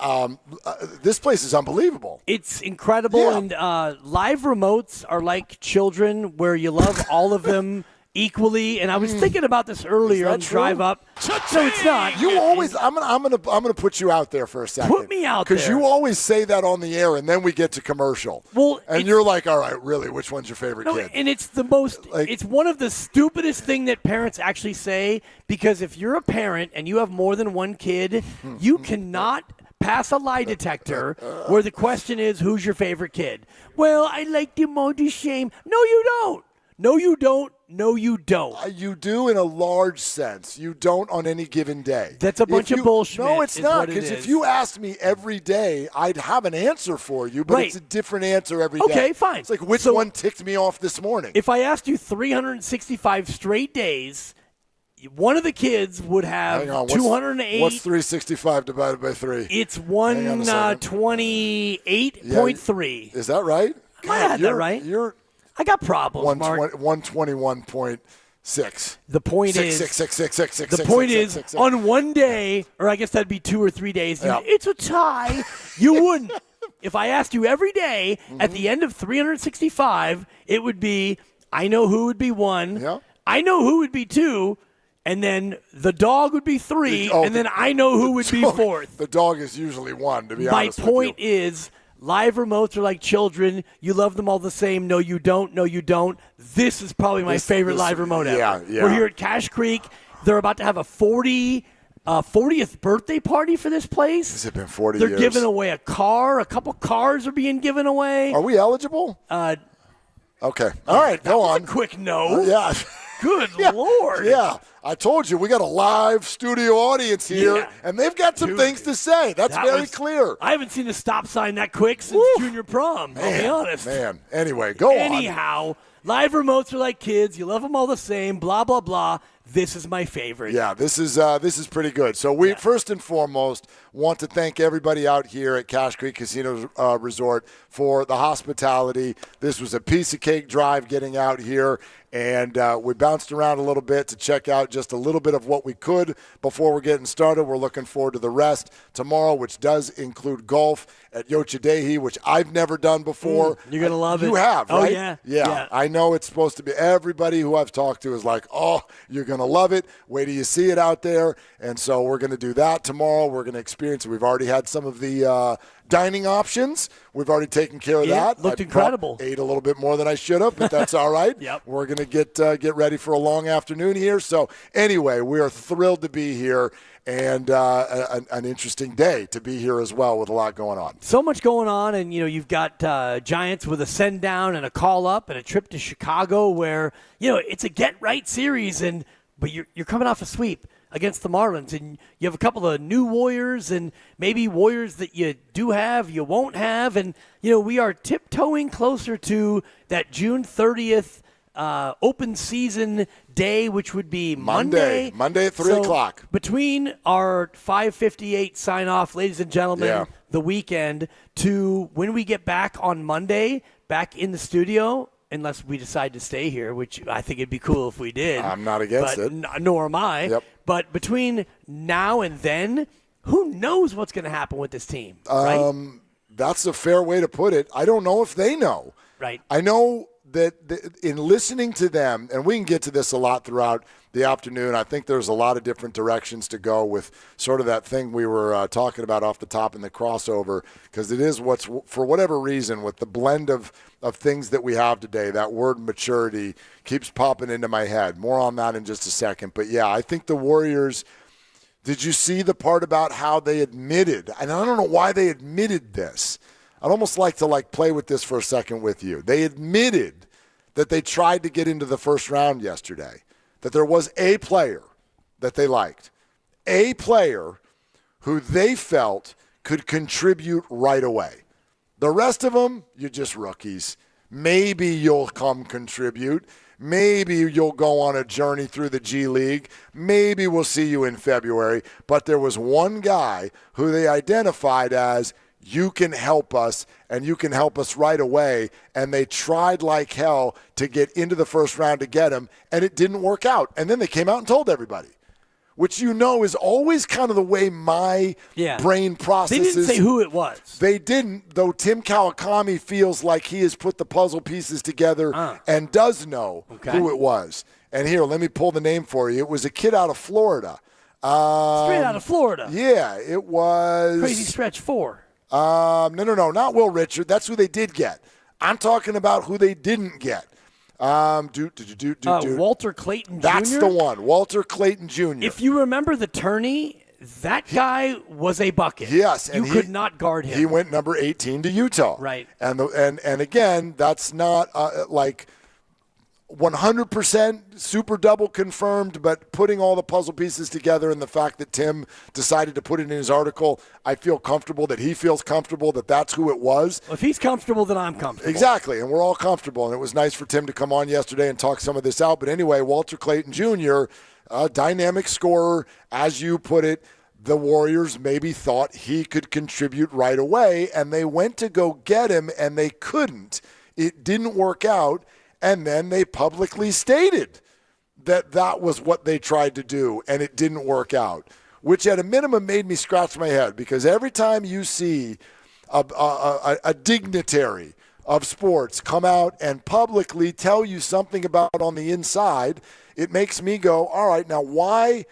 this place is unbelievable. It's incredible, and live remotes are like children where you love all of them equally. And I was thinking about this earlier on the drive up. No, it's not. You always. I'm gonna put you out there for a second. Put me out there. Because you always say that on the air, and then we get to commercial. Well, and you're like, all right, really, which one's your favorite kid? And it's the most. It's one of the stupidest thing that parents actually say, because if you're a parent and you have more than one kid, you cannot pass a lie detector where the question is, who's your favorite kid? Well, I like Demo Duchesne. No, you don't. No, you don't. No, you don't. You do in a large sense. You don't on any given day. That's a bunch of bullshit. No, it's not. Because if you asked me every day, I'd have an answer for you, but it's a different answer every day. Okay, fine. It's like, which one ticked me off this morning? If I asked you 365 straight days, one of the kids would have 208. What's 365 divided by 3? It's 128.3. Is that right? I had that right. I got problems, Mark. 121.6. The point is, the point is, on one day, or I guess that'd be 2 or 3 days, it's a tie. You wouldn't. If I asked you every day, at the end of 365, it would be, I know who would be 1, I know who would be 2, and then the dog would be 3, and then I know who would be 4th. The dog is usually 1, to be My honest point is, live remotes are like children. You love them all the same. No, you don't. No, you don't. This is probably my favorite live remote ever. Yeah. We're here at Cache Creek. They're about to have a 40th birthday party for this place. Has it been 40 They're years? giving away a car. A couple cars are being given away. Are we eligible? Okay. All right. Go on. Quick no. Yeah. Good Lord. Yeah. I told you, we got a live studio audience here, and they've got some things to say. That's very clear. I haven't seen a stop sign that quick since junior prom, I'll be honest. Man, anyway, go on. Anyhow, live remotes are like kids. You love them all the same, blah, blah, blah. This is my favorite. Yeah, this is pretty good. So we first and foremost want to thank everybody out here at Cache Creek Casino Resort for the hospitality. This was a piece of cake drive getting out here, and we bounced around a little bit to check out just a little bit of what we could before we're getting started. We're looking forward to the rest tomorrow, which does include golf at Yochadehi, which I've never done before. You're going to love it. You have, right? Oh, yeah. Yeah. I know it's supposed to be. Everybody who I've talked to is like, oh, you're going to love it. Wait till you see it out there. And so we're going to do that tomorrow. We're going to experience it. We've already had some of the dining options. We've already taken care of that. Looked incredible. Ate a little bit more than I should have, but that's all right. We're going to get ready for a long afternoon here. So anyway, we are thrilled to be here, and an interesting day to be here as well with a lot going on. So much going on, and you've got Giants with a send down and a call up and a trip to Chicago where it's a get right series, and but you're coming off a sweep against the Marlins, and you have a couple of new Warriors and maybe Warriors that you do have, you won't have, and we are tiptoeing closer to that June 30th open season day, which would be Monday at 3 o'clock. Between our 5:58 sign off, ladies and gentlemen, the weekend to when we get back on Monday, back in the studio. Unless we decide to stay here, which I think it'd be cool if we did. I'm not against it. Nor am I. Yep. But between now and then, who knows what's going to happen with this team, right? That's a fair way to put it. I don't know if they know. Right. I know that in listening to them, and we can get to this a lot throughout the afternoon, I think there's a lot of different directions to go with sort of that thing we were talking about off the top in the crossover, because it is what's, for whatever reason, with the blend of things that we have today, that word maturity keeps popping into my head. More on that in just a second. But, yeah, I think the Warriors – did you see the part about how they admitted – and I don't know why they admitted this. I'd almost like to play with this for a second with you. They admitted that they tried to get into the first round yesterday, that there was a player that they liked, a player who they felt could contribute right away. The rest of them, you're just rookies. Maybe you'll come contribute. Maybe you'll go on a journey through the G League. Maybe we'll see you in February. But there was one guy who they identified as, you can help us, and you can help us right away. And they tried like hell to get into the first round to get him, and it didn't work out. And then they came out and told everybody, which is always kind of the way my brain processes. They didn't say who it was. They didn't, though Tim Kawakami feels like he has put the puzzle pieces together and does know who it was. And here, let me pull the name for you. It was a kid out of Florida. Straight out of Florida. Yeah, it was. Crazy Stretch 4. No, not Will Richard. That's who they did get. I'm talking about who they didn't get. Walter Clayton Jr.? That's the one, Walter Clayton Jr. If you remember the tourney, that guy was a bucket. Yes. You could not guard him. He went number 18 to Utah. Right. And again, that's not 100% super double confirmed, but putting all the puzzle pieces together and the fact that Tim decided to put it in his article, I feel comfortable that he feels comfortable that that's who it was. Well, if he's comfortable, then I'm comfortable. Exactly, and we're all comfortable. And it was nice for Tim to come on yesterday and talk some of this out. But anyway, Walter Clayton Jr., a dynamic scorer, as you put it, the Warriors maybe thought he could contribute right away, and they went to go get him, and they couldn't. It didn't work out. And then they publicly stated that that was what they tried to do, and it didn't work out, which at a minimum made me scratch my head, because every time you see a dignitary of sports come out and publicly tell you something about on the inside, it makes me go, all right, now why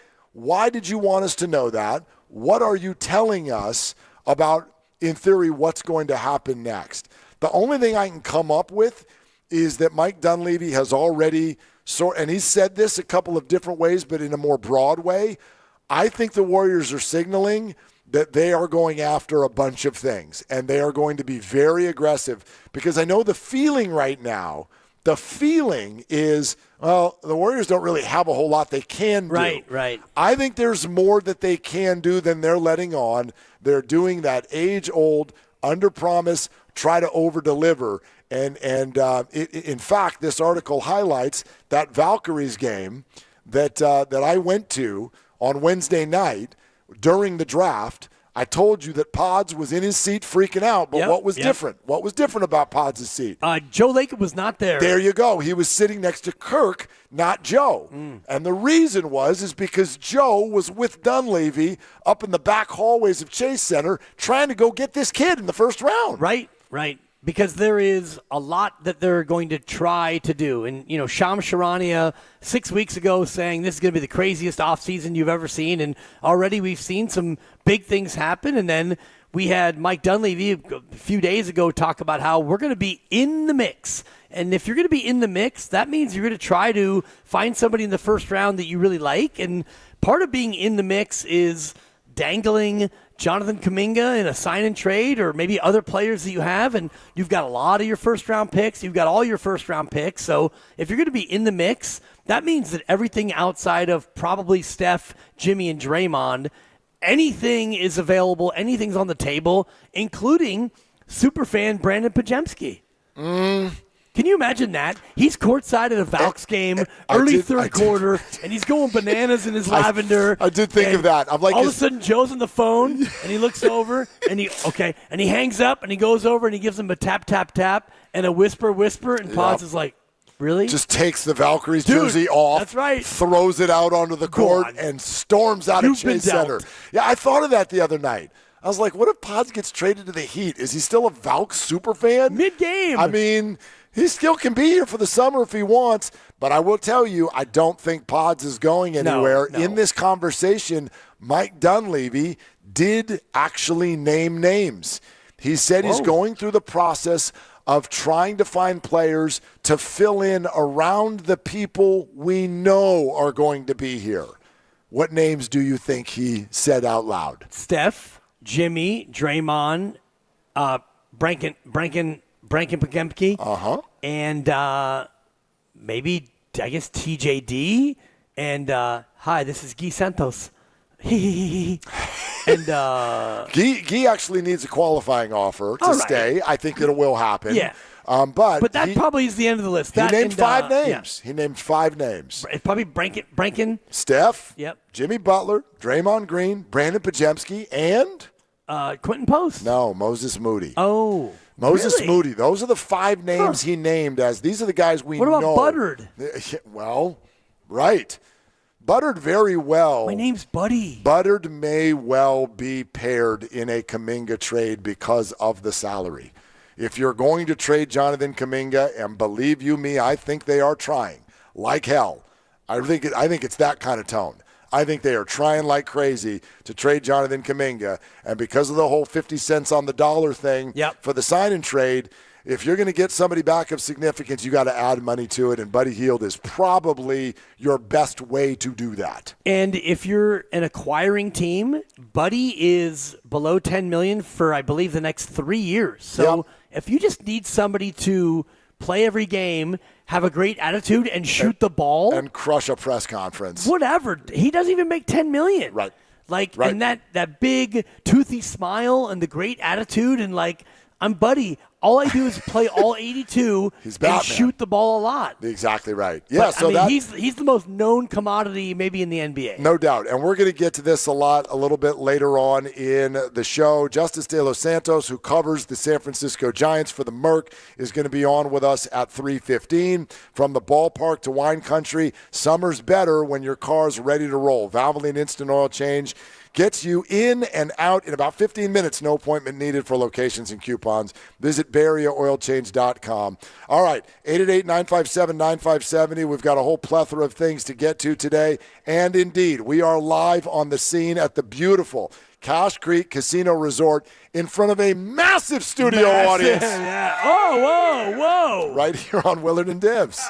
did you want us to know that? What are you telling us about, in theory, what's going to happen next? The only thing I can come up with is that Mike Dunlevy has already, and he's said this a couple of different ways, but in a more broad way, I think the Warriors are signaling that they are going after a bunch of things, and they are going to be very aggressive, because I know the feeling right now, is, well, the Warriors don't really have a whole lot they can do. Right. I think there's more that they can do than they're letting on. They're doing that age-old, under-promise, try to over-deliver. And in fact, this article highlights that Valkyries game that I went to on Wednesday night during the draft. I told you that Pods was in his seat freaking out, but what was different? What was different about Pods' seat? Joe Lacob was not there. There you go. He was sitting next to Kirk, not Joe. And the reason is because Joe was with Dunleavy up in the back hallways of Chase Center trying to go get this kid in the first round. Right. Because there is a lot that they're going to try to do. And, Shams Charania 6 weeks ago saying this is going to be the craziest offseason you've ever seen. And already we've seen some big things happen. And then we had Mike Dunleavy a few days ago talk about how we're going to be in the mix. And if you're going to be in the mix, that means you're going to try to find somebody in the first round that you really like. And part of being in the mix is dangling Jonathan Kaminga in a sign and trade, or maybe other players that you have, and you've got a lot of your first-round picks. You've got all your first-round picks. So if you're going to be in the mix, that means that everything outside of probably Steph, Jimmy, and Draymond, anything is available, anything's on the table, including superfan Brandon Pajemski. Can you imagine that? He's courtside at a Valks game, early third quarter, and he's going bananas in his lavender. I did think of that. I'm like, all of a sudden, Joe's on the phone, and he looks over, and he hangs up, and he goes over, and he gives him a tap, tap, tap, and a whisper, whisper, and Pods is like, really? Just takes the Valkyries jersey off. That's right. Throws it out onto the court and storms out of Chase Center. Yeah, I thought of that the other night. I was like, what if Pods gets traded to the Heat? Is he still a Valk super fan? Mid-game. I mean, he still can be here for the summer if he wants, but I will tell you, I don't think Pods is going anywhere. No. In this conversation, Mike Dunlevy did actually name names. He said he's going through the process of trying to find players to fill in around the people we know are going to be here. What names do you think he said out loud? Steph, Jimmy, Draymond, Brankin Pajemski, and maybe, I guess, TJD, and hi, this is Guy Santos. And Guy actually needs a qualifying offer to stay. I think it will happen. Yeah. But that probably is the end of the list. He named five names. Yeah. He named 5 names. It's probably Brankin. Steph, Yep. Jimmy Butler, Draymond Green, Brandon Pajemski, and Quentin Post. No, Moses Moody. Oh, Moses really? Moody. Those are the 5 names he named as these are the guys we know. What about Buttard? Well, right. Buttard very well. My name's Buddy. Buttard may well be paired in a Kaminga trade because of the salary. If you're going to trade Jonathan Kaminga, and believe you me, I think they are trying like hell. I think it's that kind of tone. I think they are trying like crazy to trade Jonathan Kaminga, and because of the whole 50 cents on the dollar thing for the sign and trade, if you're going to get somebody back of significance, you got to add money to it, and Buddy Hield is probably your best way to do that. And if you're an acquiring team, Buddy is below $10 million for, I believe, the next 3 years. So if you just need somebody to play every game, have a great attitude, and shoot the ball. And crush a press conference. Whatever. He doesn't even make $10 million. Right. And that big toothy smile and the great attitude and I'm Buddy. All I do is play all 82 and shoot the ball a lot. Exactly right. Yeah, but, he's the most known commodity maybe in the NBA. No doubt. And we're going to get to this a little bit later on in the show. Justice De Los Santos, who covers the San Francisco Giants for the Merc, is going to be on with us at 3:15. From the ballpark to wine country, summer's better when your car's ready to roll. Valvoline Instant Oil Change gets you in and out in about 15 minutes. No appointment needed for locations and coupons. Visit BarriaOilChange.com. All right, 888-957-9570. We've got a whole plethora of things to get to today. And indeed, we are live on the scene at the beautiful Cache Creek Casino Resort in front of a massive studio audience. Yeah. Oh, whoa. Right here on Willard and Dibs.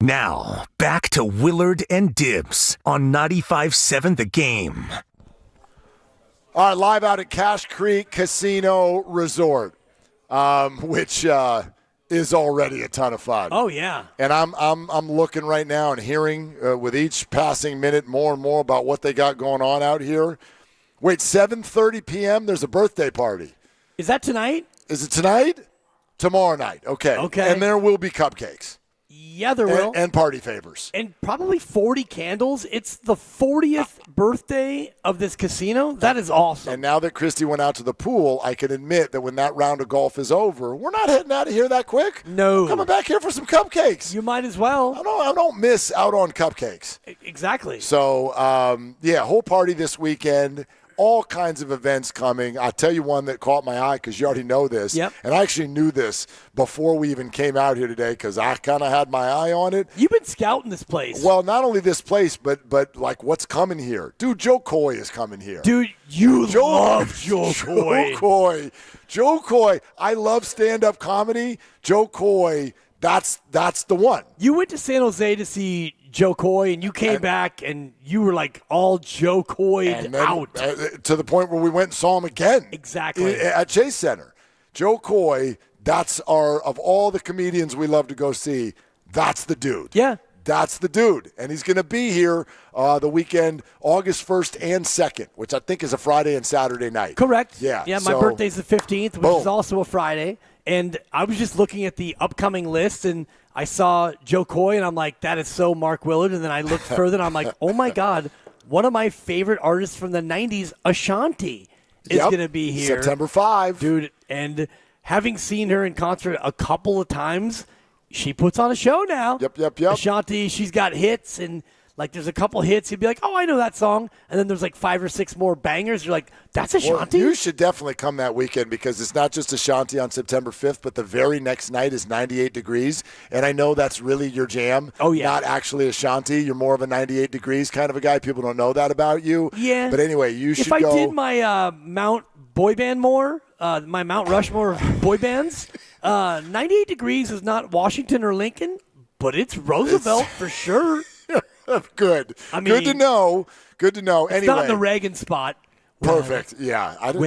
Now, back to Willard and Dibs on 95.7 The Game. All right, live out at Cache Creek Casino Resort, which is already a ton of fun. Oh yeah. And I'm looking right now and hearing with each passing minute more and more about what they got going on out here. Wait, 7:30 p.m. There's a birthday party. Is that tonight? Is it tonight? Tomorrow night. Okay. Okay. And there will be cupcakes. Yeah, there will. And party favors. And probably 40 candles. It's the 40th birthday of this casino. That is awesome. And now that Christy went out to the pool, I can admit that when that round of golf is over, we're not heading out of here that quick. No. We're coming back here for some cupcakes. You might as well. I don't miss out on cupcakes. Exactly. So, whole party this weekend. All kinds of events coming. I'll tell you one that caught my eye because you already know this. Yep. And I actually knew this before we even came out here today because I kind of had my eye on it. You've been scouting this place. Well, not only this place, but like what's coming here. Dude, Joe Coy is coming here. Dude, you love Joe Coy. Joe Coy. Joe Coy. I love stand-up comedy. Joe Coy, that's the one. You went to San Jose to see Joe Coy, and you came back, and you were like all Joe Coy'd out. To the point where we went and saw him again. Exactly. At Chase Center. Joe Coy, that's of all the comedians we love to go see, that's the dude. Yeah. That's the dude. And he's going to be here the weekend, August 1st and 2nd, which I think is a Friday and Saturday night. Correct. Yeah. Yeah, my birthday's the 15th, which boom. is also a Friday. And I was just looking at the upcoming list, and I saw Joe Coy, and I'm like, that is so Mark Willard. And then I looked further, and I'm like, oh, my God, one of my favorite artists from the 90s, Ashanti, is going to be here. September 5. Dude, and having seen her in concert a couple of times, she puts on a show now. Yep. Ashanti, she's got hits, and like there's a couple hits. You'd be like, oh, I know that song. And then there's like 5 or 6 more bangers. You're like, that's Ashanti? Well, you should definitely come that weekend because it's not just Ashanti on September 5th, but the very next night is 98 degrees. And I know that's really your jam. Oh, yeah. Not actually Ashanti. You're more of a 98 degrees kind of a guy. People don't know that about you. Yeah. But anyway, you should go. If I go. did my Mount boy band my Mount Rushmore of boy bands, 98 degrees is not Washington or Lincoln, but it's Roosevelt for sure. Good. I mean, good to know. Good to know. It's Anyway, not in the Reagan spot. Perfect. Yeah. I think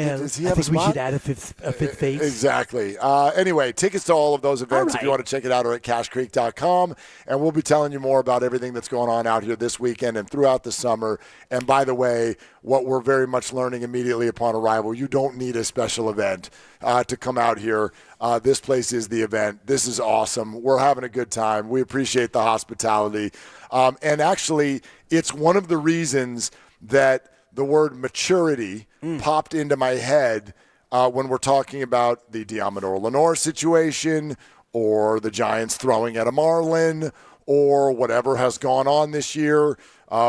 we should add a fifth face. Exactly. Anyway, tickets to all of those events, if you want to check it out, are at cashcreek.com. And we'll be telling you more about everything that's going on out here this weekend and throughout the summer. And by the way, what we're very much learning immediately upon arrival, you don't need a special event to come out here. This place is the event. This is awesome. We're having a good time. We appreciate the hospitality. And actually, it's one of the reasons that the word maturity popped into my head when we're talking about the Diamador Lenore situation or the Giants throwing at a Marlin or whatever has gone on this year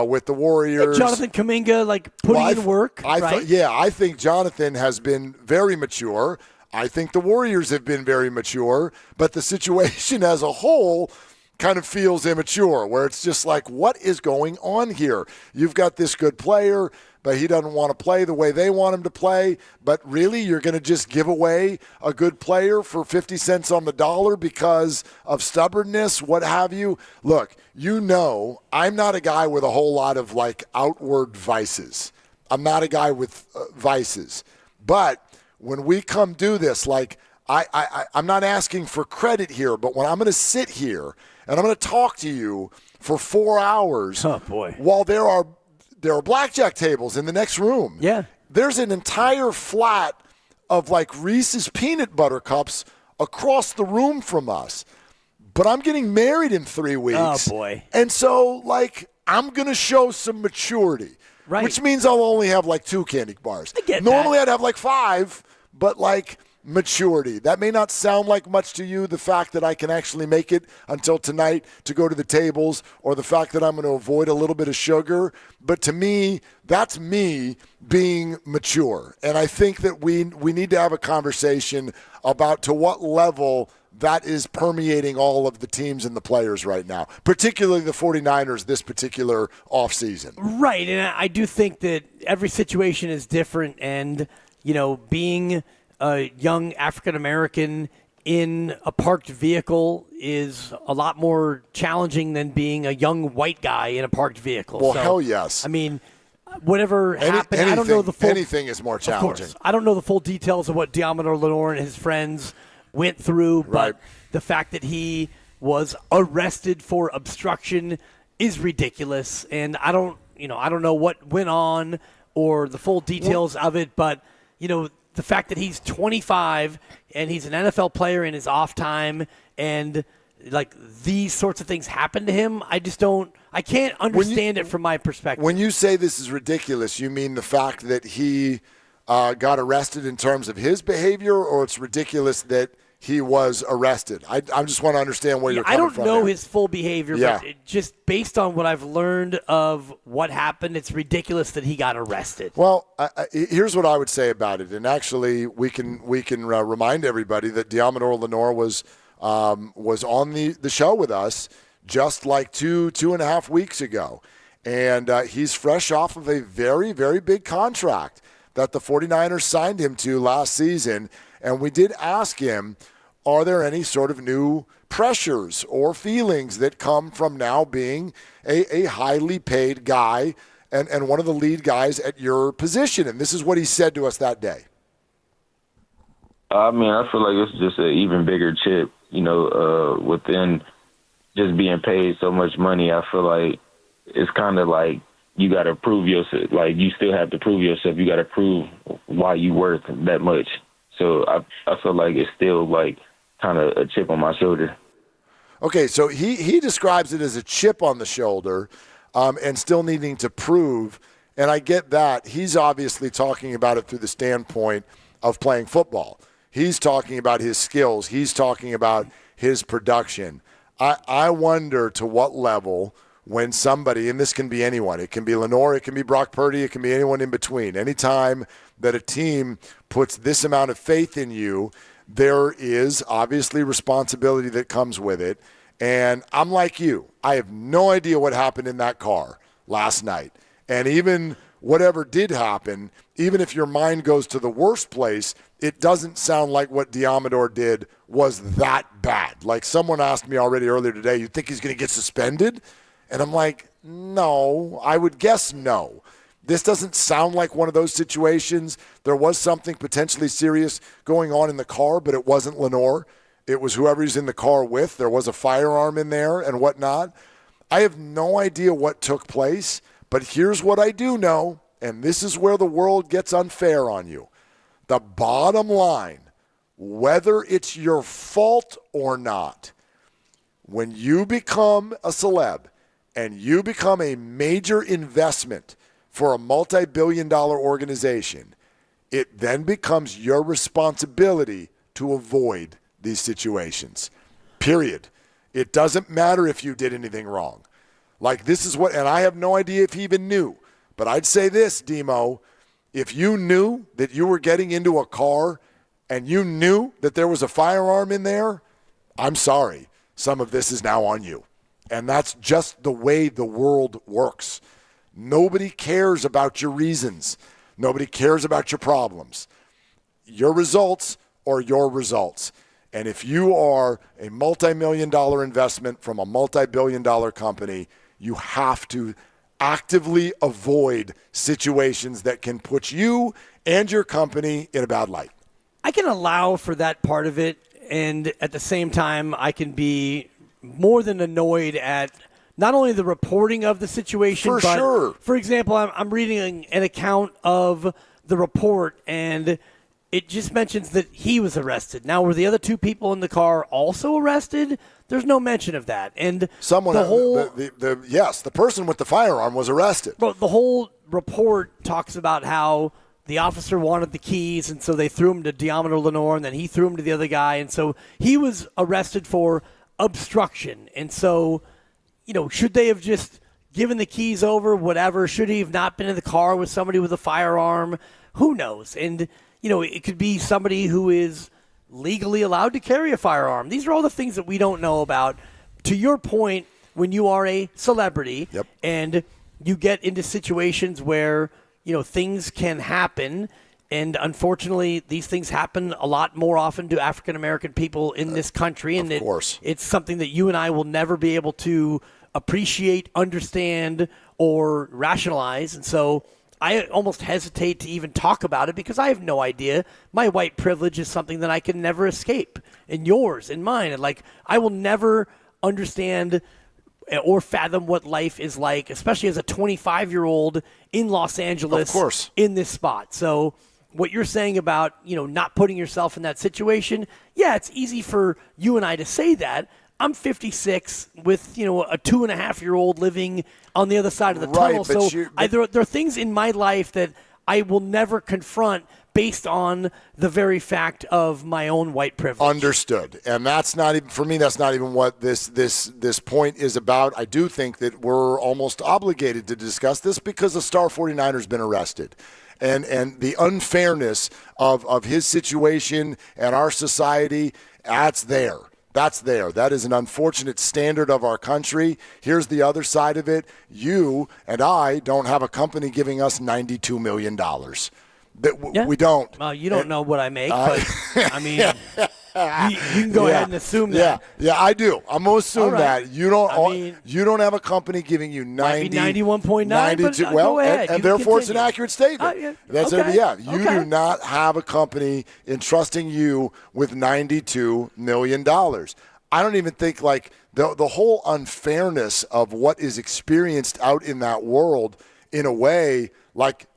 with the Warriors. Hey, Jonathan Kaminga, putting in work, right? I think Jonathan has been very mature. I think the Warriors have been very mature, but the situation as a whole kind of feels immature, where it's just like, what is going on here? You've got this good player, but he doesn't want to play the way they want him to play. But really, you're going to just give away a good player for 50 cents on the dollar because of stubbornness, what have you? Look, I'm not a guy with a whole lot of outward vices. I'm not a guy with vices. But when we come do this, I'm not asking for credit here, but when I'm going to sit here and I'm going to talk to you for 4 hours, while there are blackjack tables in the next room. Yeah. There's an entire flat of Reese's peanut butter cups across the room from us. But I'm getting married in 3 weeks. Oh, boy. And so, I'm going to show some maturity. Right. Which means I'll only have 2 candy bars. I get Normally that. I'd have 5, but maturity. That may not sound like much to you, the fact that I can actually make it until tonight to go to the tables, or the fact that I'm going to avoid a little bit of sugar. But to me, that's me being mature. And I think that we need to have a conversation about to what level that is permeating all of the teams and the players right now, particularly the 49ers this particular offseason. Right, and I do think that every situation is different, and, being a young African-American in a parked vehicle is a lot more challenging than being a young white guy in a parked vehicle. Well, So, hell yes. I mean, whatever happened, I don't know the full. Anything is more challenging. Of course, I don't know the full details of what Diamador Lenore and his friends went through, but the fact that he was arrested for obstruction is ridiculous, and I don't know what went on or the full details of it, but the fact that he's 25 and he's an NFL player in his off time and like these sorts of things happen to him, I can't understand it from my perspective. When you say this is ridiculous, you mean the fact that he got arrested in terms of his behavior, or it's ridiculous that he was arrested? I just want to understand where you're coming from. I don't know his full behavior, but just based on what I've learned of what happened, it's ridiculous that he got arrested. Well, here's what I would say about it, and actually we can remind everybody that Diamador Lenore was on the show with us just like two and a half weeks ago, and he's fresh off of a very, very big contract that the 49ers signed him to last season. And we did ask him, are there any sort of new pressures or feelings that come from now being a highly paid guy and one of the lead guys at your position? And this is what he said to us that day. I mean, I feel like it's just an even bigger chip, within just being paid so much money. I feel like it's kind of like you got to prove yourself. Like, you still have to prove yourself. You got to prove why you worth that much. So I feel like it's still like kind of a chip on my shoulder. Okay, so he describes it as a chip on the shoulder and still needing to prove, and I get that. He's obviously talking about it through the standpoint of playing football. He's talking about his skills. He's talking about his production. I wonder to what level when somebody, and this can be anyone, it can be Lenore, it can be Brock Purdy, it can be anyone in between. Anytime that a team puts this amount of faith in you, there is obviously responsibility that comes with it. And I'm like you. I have no idea what happened in that car last night. And even whatever did happen, even if your mind goes to the worst place, it doesn't sound like what Diamador did was that bad. Like someone asked me already earlier today, you think he's going to get suspended? And I'm like, no, I would guess no. This doesn't sound like one of those situations. There was something potentially serious going on in the car, but it wasn't Lenore. It was whoever he's in the car with. There was a firearm in there and whatnot. I have no idea what took place, but here's what I do know, and this is where the world gets unfair on you. The bottom line, whether it's your fault or not, when you become a celeb, and you become a major investment for a multi-billion-dollar organization, it then becomes your responsibility to avoid these situations. Period. It doesn't matter if you did anything wrong. Like this is what, and I have no idea if he even knew, but I'd say this, Demo, if you knew that you were getting into a car and you knew that there was a firearm in there, I'm sorry, some of this is now on you. And that's just the way the world works. Nobody cares about your reasons. Nobody cares about your problems. Your results are your results. And if you are a multi-million-dollar investment from a multi-billion-dollar company, you have to actively avoid situations that can put you and your company in a bad light. I can allow for that part of it, and at the same time, I can be more than annoyed at not only the reporting of the situation, for but sure. For example, I'm reading an account of the report, and it just mentions that he was arrested. Now, were the other two people in the car also arrested? There's no mention of that. And someone, the person with the firearm was arrested. But the whole report talks about how the officer wanted the keys, and so they threw him to Diamador Lenore, and then he threw him to the other guy, and so he was arrested for obstruction. And so, should they have just given the keys over, whatever? Should he have not been in the car with somebody with a firearm? Who knows? And, it could be somebody who is legally allowed to carry a firearm. These are all the things that we don't know about. To your point, when you are a celebrity and you get into situations where, things can happen, And unfortunately, these things happen a lot more often to African American people in this country. And it's something that you and I will never be able to appreciate, understand, or rationalize. And so I almost hesitate to even talk about it because I have no idea. My white privilege is something that I can never escape, and yours and mine. And like, I will never understand or fathom what life is like, especially as a 25-year-old in Los Angeles, of course, in this spot. So what you're saying about, not putting yourself in that situation, yeah, it's easy for you and I to say that. I'm 56 with, a 2.5-year-old living on the other side of the tunnel. So there are things in my life that I will never confront based on the very fact of my own white privilege. Understood. And that's not even, for me, that's not even what this point is about. I do think that we're almost obligated to discuss this because the star 49er's been arrested. And the unfairness of his situation and our society, that's there. That's there. That is an unfortunate standard of our country. Here's the other side of it. You and I don't have a company giving us $92 million. We don't. Well, you don't know what I make, but I mean, you can go ahead and assume that. Yeah, I do. I'm going to assume that. You don't have a company giving you 91.9, 92. But well, go ahead. and therefore it's an accurate statement. You Okay. do not have a company entrusting you with $92 million. I don't even think the whole unfairness of what is experienced out in that world, in a way,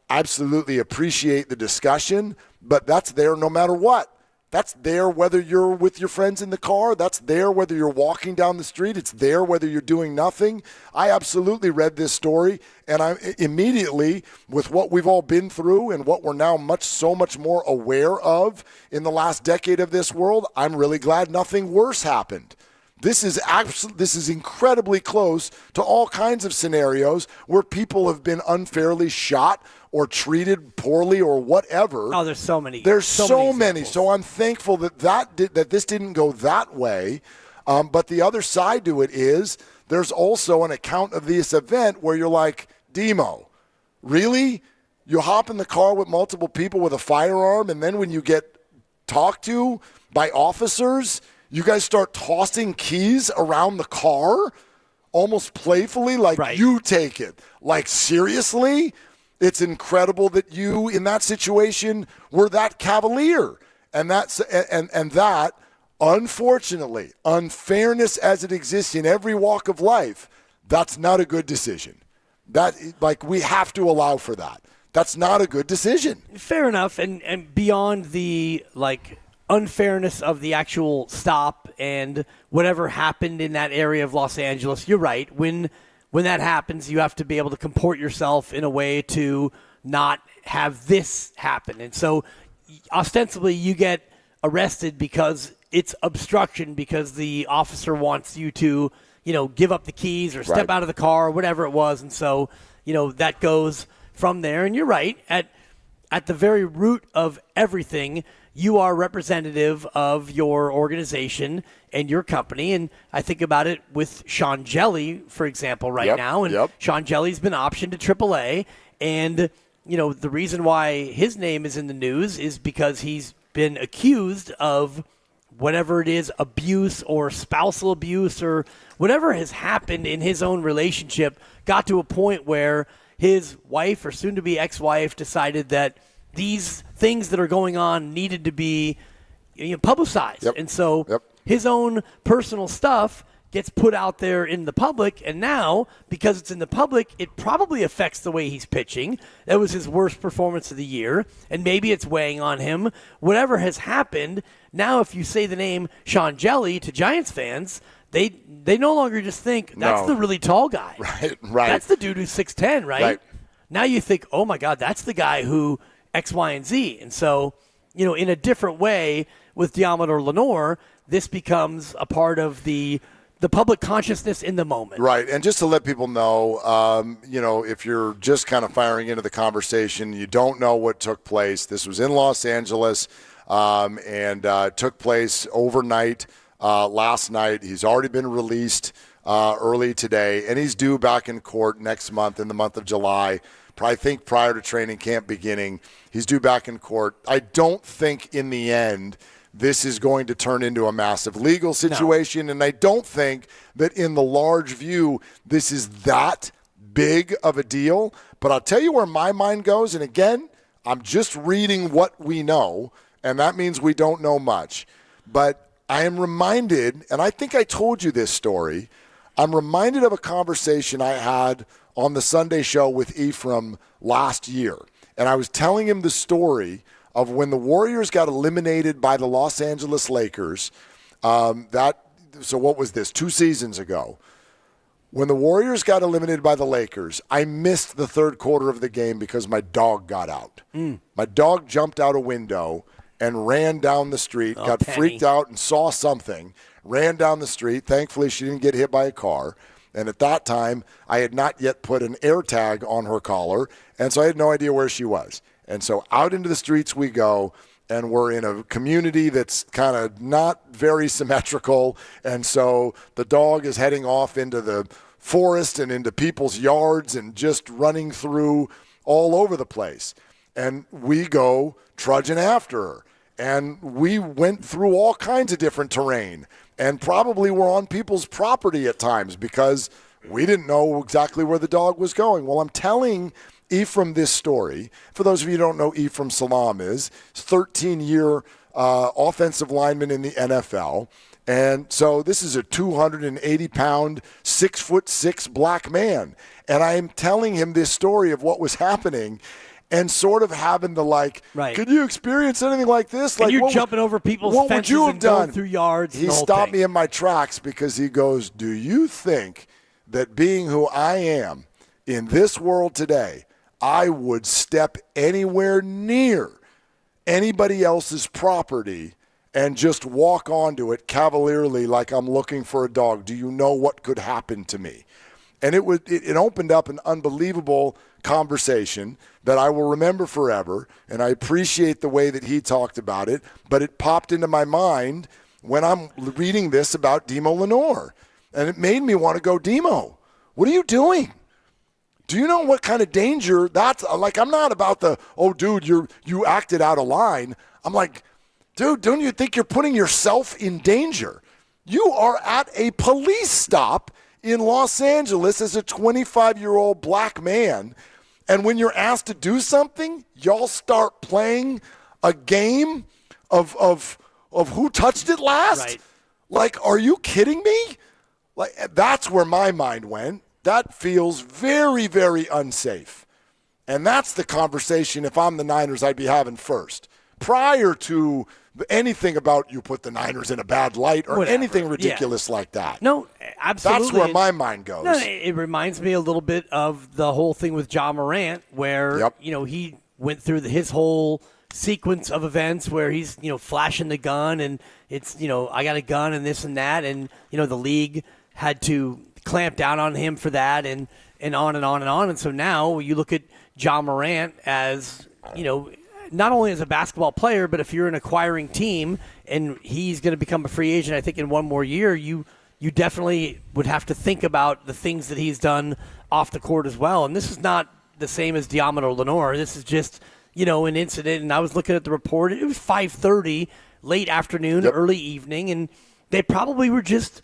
absolutely appreciate the discussion, but that's there no matter what. That's there whether you're with your friends in the car. That's there whether you're walking down the street. It's there whether you're doing nothing. I absolutely read this story, and I immediately, with what we've all been through and what we're now so much more aware of in the last decade of this world, I'm really glad nothing worse happened. This is incredibly close to all kinds of scenarios where people have been unfairly shot or treated poorly or whatever. Oh, there's so many. There's so many. So I'm thankful that this didn't go that way. But the other side to it is there's also an account of this event where you're like, Demo, really? You hop in the car with multiple people with a firearm, and then when you get talked to by officers, you guys start tossing keys around the car almost playfully, you take it. Seriously? It's incredible that you, in that situation, were that cavalier. And that, unfortunately, unfairness as it exists in every walk of life, that's not a good decision. We have to allow for that. That's not a good decision. Fair enough. And beyond the, unfairness of the actual stop and whatever happened in that area of Los Angeles, you're right. When that happens, you have to be able to comport yourself in a way to not have this happen. And so ostensibly you get arrested because it's obstruction, because the officer wants you to, give up the keys or step out of the car or whatever it was. And so, that goes from there. And you're right. At the very root of everything, you are representative of your organization and your company. And I think about it with Sean Jelly, for example, now. And Sean Jelly's been optioned to AAA. And, the reason why his name is in the news is because he's been accused of whatever it is, abuse or spousal abuse or whatever has happened in his own relationship, got to a point where his wife or soon-to-be ex-wife decided that these things that are going on needed to be publicized. And so his own personal stuff gets put out there in the public, and now, because it's in the public, it probably affects the way he's pitching. That was his worst performance of the year, and maybe it's weighing on him. Whatever has happened, now if you say the name Sean Jelly to Giants fans, they no longer just think, that's the really tall guy. Right. That's the dude who's 6'10", right? Now you think, oh my God, that's the guy who X, Y, and Z. And so, in a different way with Diamador Lenore, this becomes a part of the public consciousness in the moment. Right. And just to let people know, if you're just kind of firing into the conversation, you don't know what took place. This was in Los Angeles and took place overnight last night. He's already been released early today, and he's due back in court next month, in the month of July. I think prior to training camp beginning. He's due back in court. I don't think in the end this is going to turn into a massive legal situation, and I don't think that in the large view this is that big of a deal. But I'll tell you where my mind goes, and again, I'm just reading what we know, and that means we don't know much. But I am reminded, and I think I told you this story, I'm reminded of a conversation I had on the Sunday show with Ephraim last year. And I was telling him the story of when the Warriors got eliminated by the Los Angeles Lakers. So what was this, 2 seasons ago? When the Warriors got eliminated by the Lakers, I missed the third quarter of the game because my dog got out. My dog jumped out a window and ran down the street, got freaked out and saw something, ran down the street. Thankfully, she didn't get hit by a car. And at that time, I had not yet put an air tag on her collar, and so I had no idea where she was. And so out into the streets we go, and we're in a community that's kind of not very symmetrical. And so the dog is heading off into the forest and into people's yards and just running through all over the place. And we go trudging after her. And we went through all kinds of different terrain and probably were on people's property at times because we didn't know exactly where the dog was going. Well, I'm telling Ephraim this story. For those of you who don't know, Ephraim Salam is 13-year offensive lineman in the NFL. And so this is a 280-pound, 6'6" black man. And I am telling him this story of what was happening and sort of having the could you experience anything like this? And you're jumping over people's fences would you have and done? Going through yards. He stopped me in my tracks because he goes, do you think that being who I am in this world today, I would step anywhere near anybody else's property and just walk onto it cavalierly like I'm looking for a dog? Do you know what could happen to me? And it opened up an unbelievable conversation that I will remember forever, and I appreciate the way that he talked about it, but it popped into my mind when I'm reading this about Demo Lenore, and it made me want to go, Demo, what are you doing? Do you know what kind of danger that's like? I'm not about the, oh, dude, you acted out of line. I'm like, dude, don't you think you're putting yourself in danger? You are at a police stop in Los Angeles as a 25-year-old black man, and when you're asked to do something, y'all start playing a game of who touched it last? Right. Like, are you kidding me? Like, that's where my mind went. That feels very, very unsafe. And that's the conversation, if I'm the Niners, I'd be having first. Prior to anything about you put the Niners in a bad light or anything ridiculous like that. No, absolutely. That's where my mind goes. No, it reminds me a little bit of the whole thing with Ja Morant where, he went through his whole sequence of events where he's, flashing the gun and it's, I got a gun and this and that. And, the league had to clamp down on him for that and on and on and on. And so now you look at Ja Morant as, not only as a basketball player, but if you're an acquiring team and he's going to become a free agent, I think in one more year, you definitely would have to think about the things that he's done off the court as well. And this is not the same as Diamond Lenore. This is just, an incident. And I was looking at the report. It was 5:30, late afternoon, early evening, and they probably were just,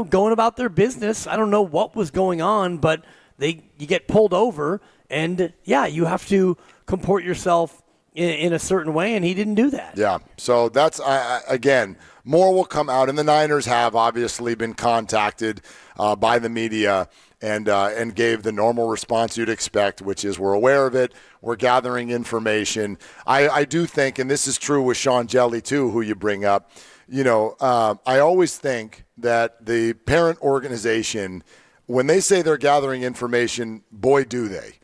going about their business. I don't know what was going on, but you get pulled over, and, you have to comport yourself in a certain way, and he didn't do that. Yeah, so that's, again, more will come out, and the Niners have obviously been contacted by the media and gave the normal response you'd expect, which is we're aware of it, we're gathering information. I do think, and this is true with Sean Jelly too, who you bring up, I always think that the parent organization, when they say they're gathering information, boy, do they.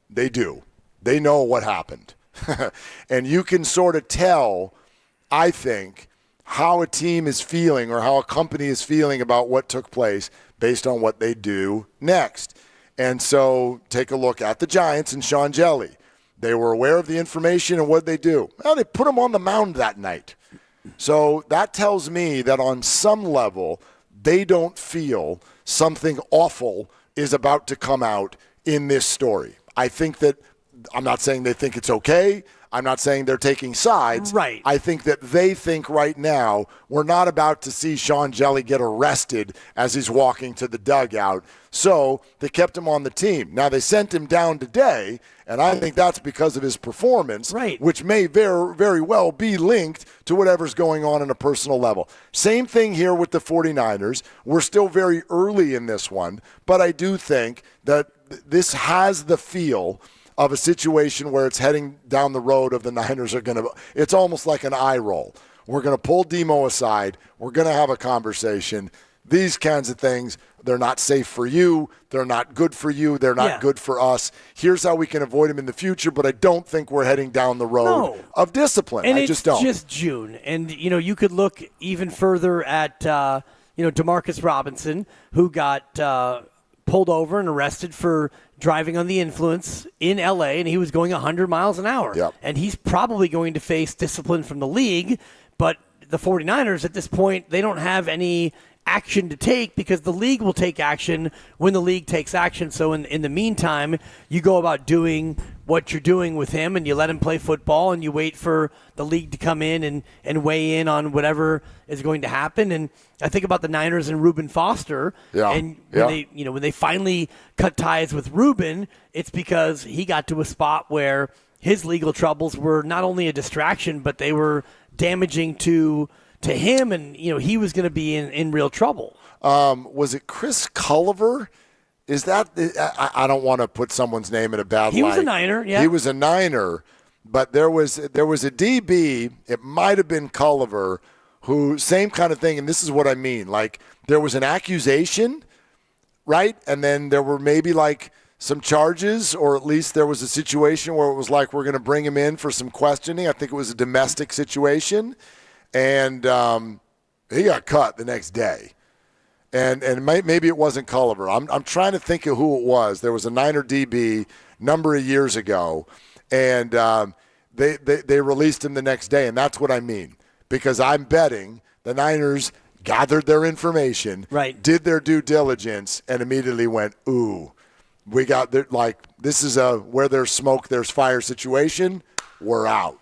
They do. They know what happened. And you can sort of tell, I think, how a team is feeling or how a company is feeling about what took place based on what they do next. And so take a look at the Giants and Sean Jelly. They were aware of the information, and what did they do? Well, they put him on the mound that night. So that tells me that on some level, they don't feel something awful is about to come out in this story. I think that I'm not saying they think it's okay. I'm not saying they're taking sides. Right. I think that they think right now we're not about to see Sean Jelly get arrested as he's walking to the dugout. So they kept him on the team. Now they sent him down today, and I think that's because of his performance, which may very, very well be linked to whatever's going on a personal level. Same thing here with the 49ers. We're still very early in this one, but I do think that this has the feel of a situation where it's heading down the road of the Niners are going to – it's almost like an eye roll. We're going to pull Demo aside. We're going to have a conversation. These kinds of things, they're not safe for you. They're not good for you. They're not good for us. Here's how we can avoid them in the future, but I don't think we're heading down the road of discipline. And I just don't. It's just June. And, you could look even further at, Demarcus Robinson, who got pulled over and arrested for driving on the influence in L.A., and he was going 100 miles an hour. Yep. And he's probably going to face discipline from the league, but the 49ers at this point, they don't have any action to take because the league will take action when the league takes action. So in the meantime, you go about doing what you're doing with him and you let him play football and you wait for the league to come in and weigh in on whatever is going to happen. And I think about the Niners and Reuben Foster. And when they finally cut ties with Reuben, it's because he got to a spot where his legal troubles were not only a distraction, but they were damaging to him, and he was going to be in real trouble. Was it Chris Culliver? Is that I don't want to put someone's name in a bad light. He was a Niner, yeah. He was a Niner, but there was a DB. It might have been Culliver, who same kind of thing. And this is what I mean. Like there was an accusation, right? And then there were maybe like some charges, or at least there was a situation where it was like we're going to bring him in for some questioning. I think it was a domestic situation. And he got cut the next day. And maybe it wasn't Culliver. I'm trying to think of who it was. There was a Niner DB number of years ago, and they released him the next day. And that's what I mean, because I'm betting the Niners gathered their information, did their due diligence, and immediately went, ooh, we got this is a where there's smoke, there's fire situation. We're out.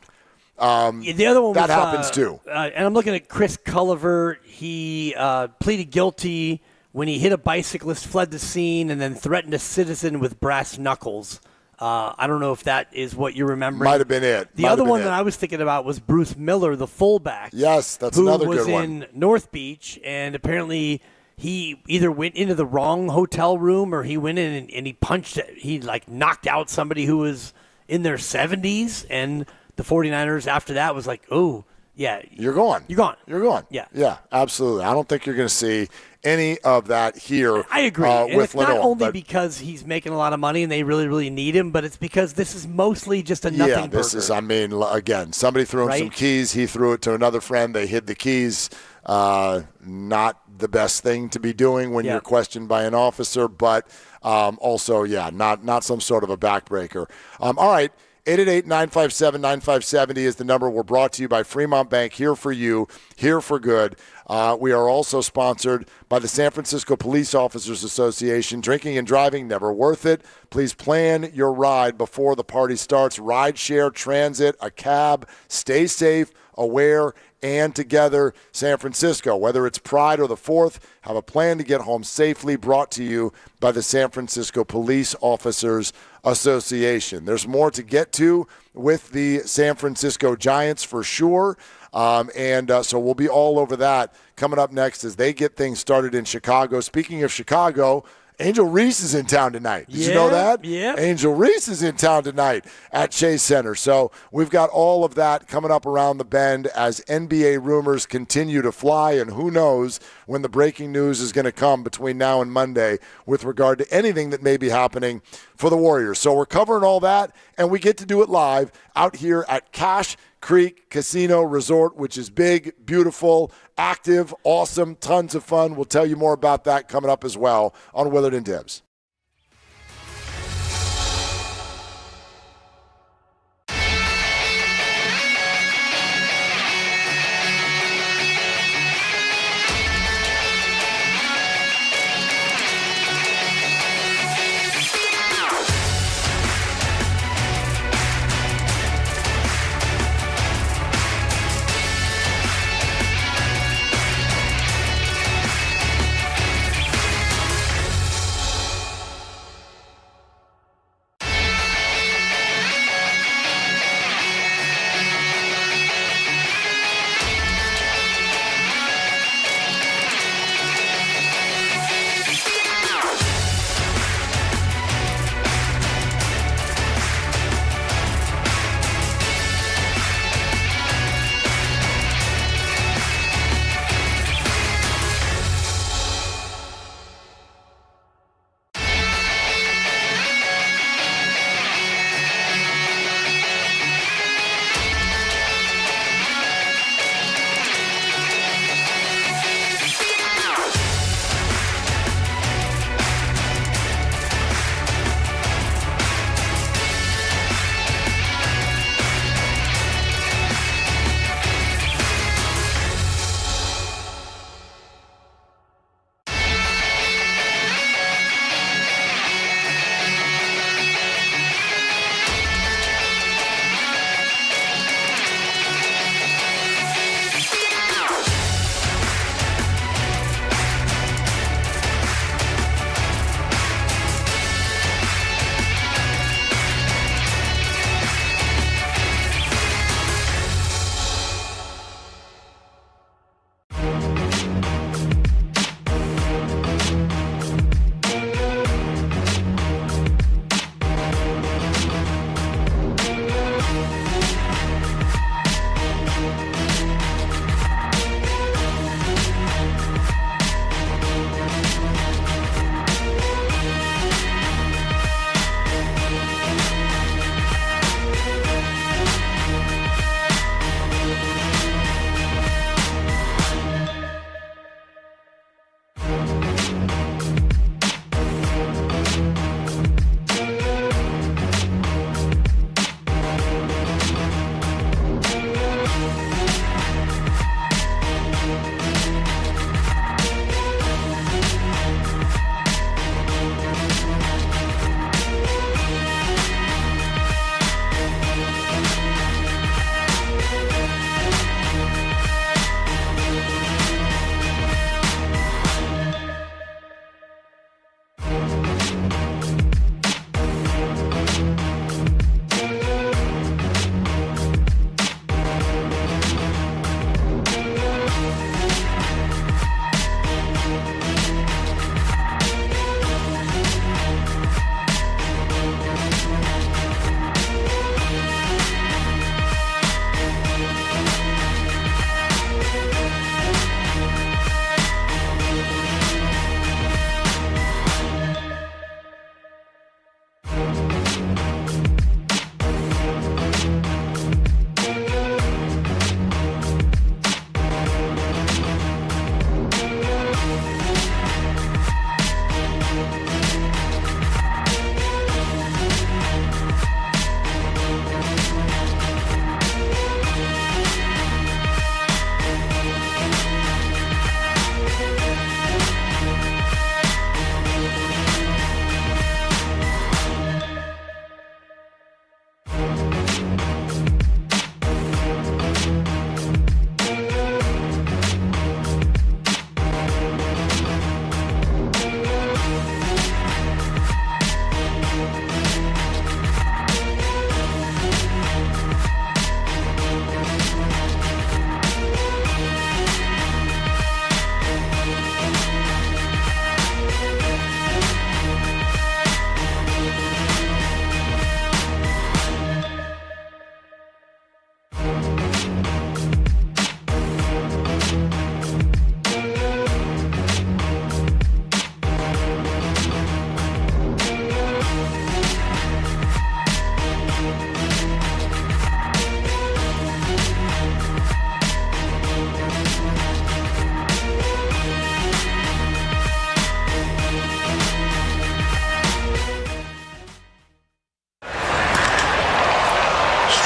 The other one that was, happens too. And I'm looking at Chris Culliver. He pleaded guilty when he hit a bicyclist, fled the scene, and then threatened a citizen with brass knuckles. I don't know if that is what you're remembering. Might have been it. The other one that I was thinking about was Bruce Miller, the fullback. Yes, that's another good one. Who was in North Beach, and apparently he either went into the wrong hotel room or he went in and he punched it. He knocked out somebody who was in their 70s, and the 49ers after that was like, oh, yeah. You're gone. You're gone. You're gone. Yeah. Yeah, absolutely. I don't think you're going to see any of that here. I agree. And with it's not Lenore, only because he's making a lot of money and they really, really need him, but it's because this is mostly just a nothing burger. This is, again, somebody threw him some keys. He threw it to another friend. They hid the keys. Not the best thing to be doing when you're questioned by an officer, but also, not some sort of a backbreaker. All right. 888-957-9570 is the number. We're brought to you by Fremont Bank, here for you, here for good. We are also sponsored by the San Francisco Police Officers Association. Drinking and driving, never worth it. Please plan your ride before the party starts. Ride share, transit, a cab. Stay safe, aware, and together. San Francisco, whether it's Pride or the 4th, have a plan to get home safely, brought to you by the San Francisco Police Officers Association. There's more to get to with the San Francisco Giants for sure. So we'll be all over that coming up next as they get things started in Chicago. Speaking of Chicago, Angel Reese is in town tonight. Did you know that? Yeah. Angel Reese is in town tonight at Chase Center. So we've got all of that coming up around the bend as NBA rumors continue to fly, and who knows when the breaking news is going to come between now and Monday with regard to anything that may be happening for the Warriors. So we're covering all that, and we get to do it live out here at Cash Creek Casino Resort, which is big, beautiful, active, awesome, tons of fun. We'll tell you more about that coming up as well on Willard and Dibs.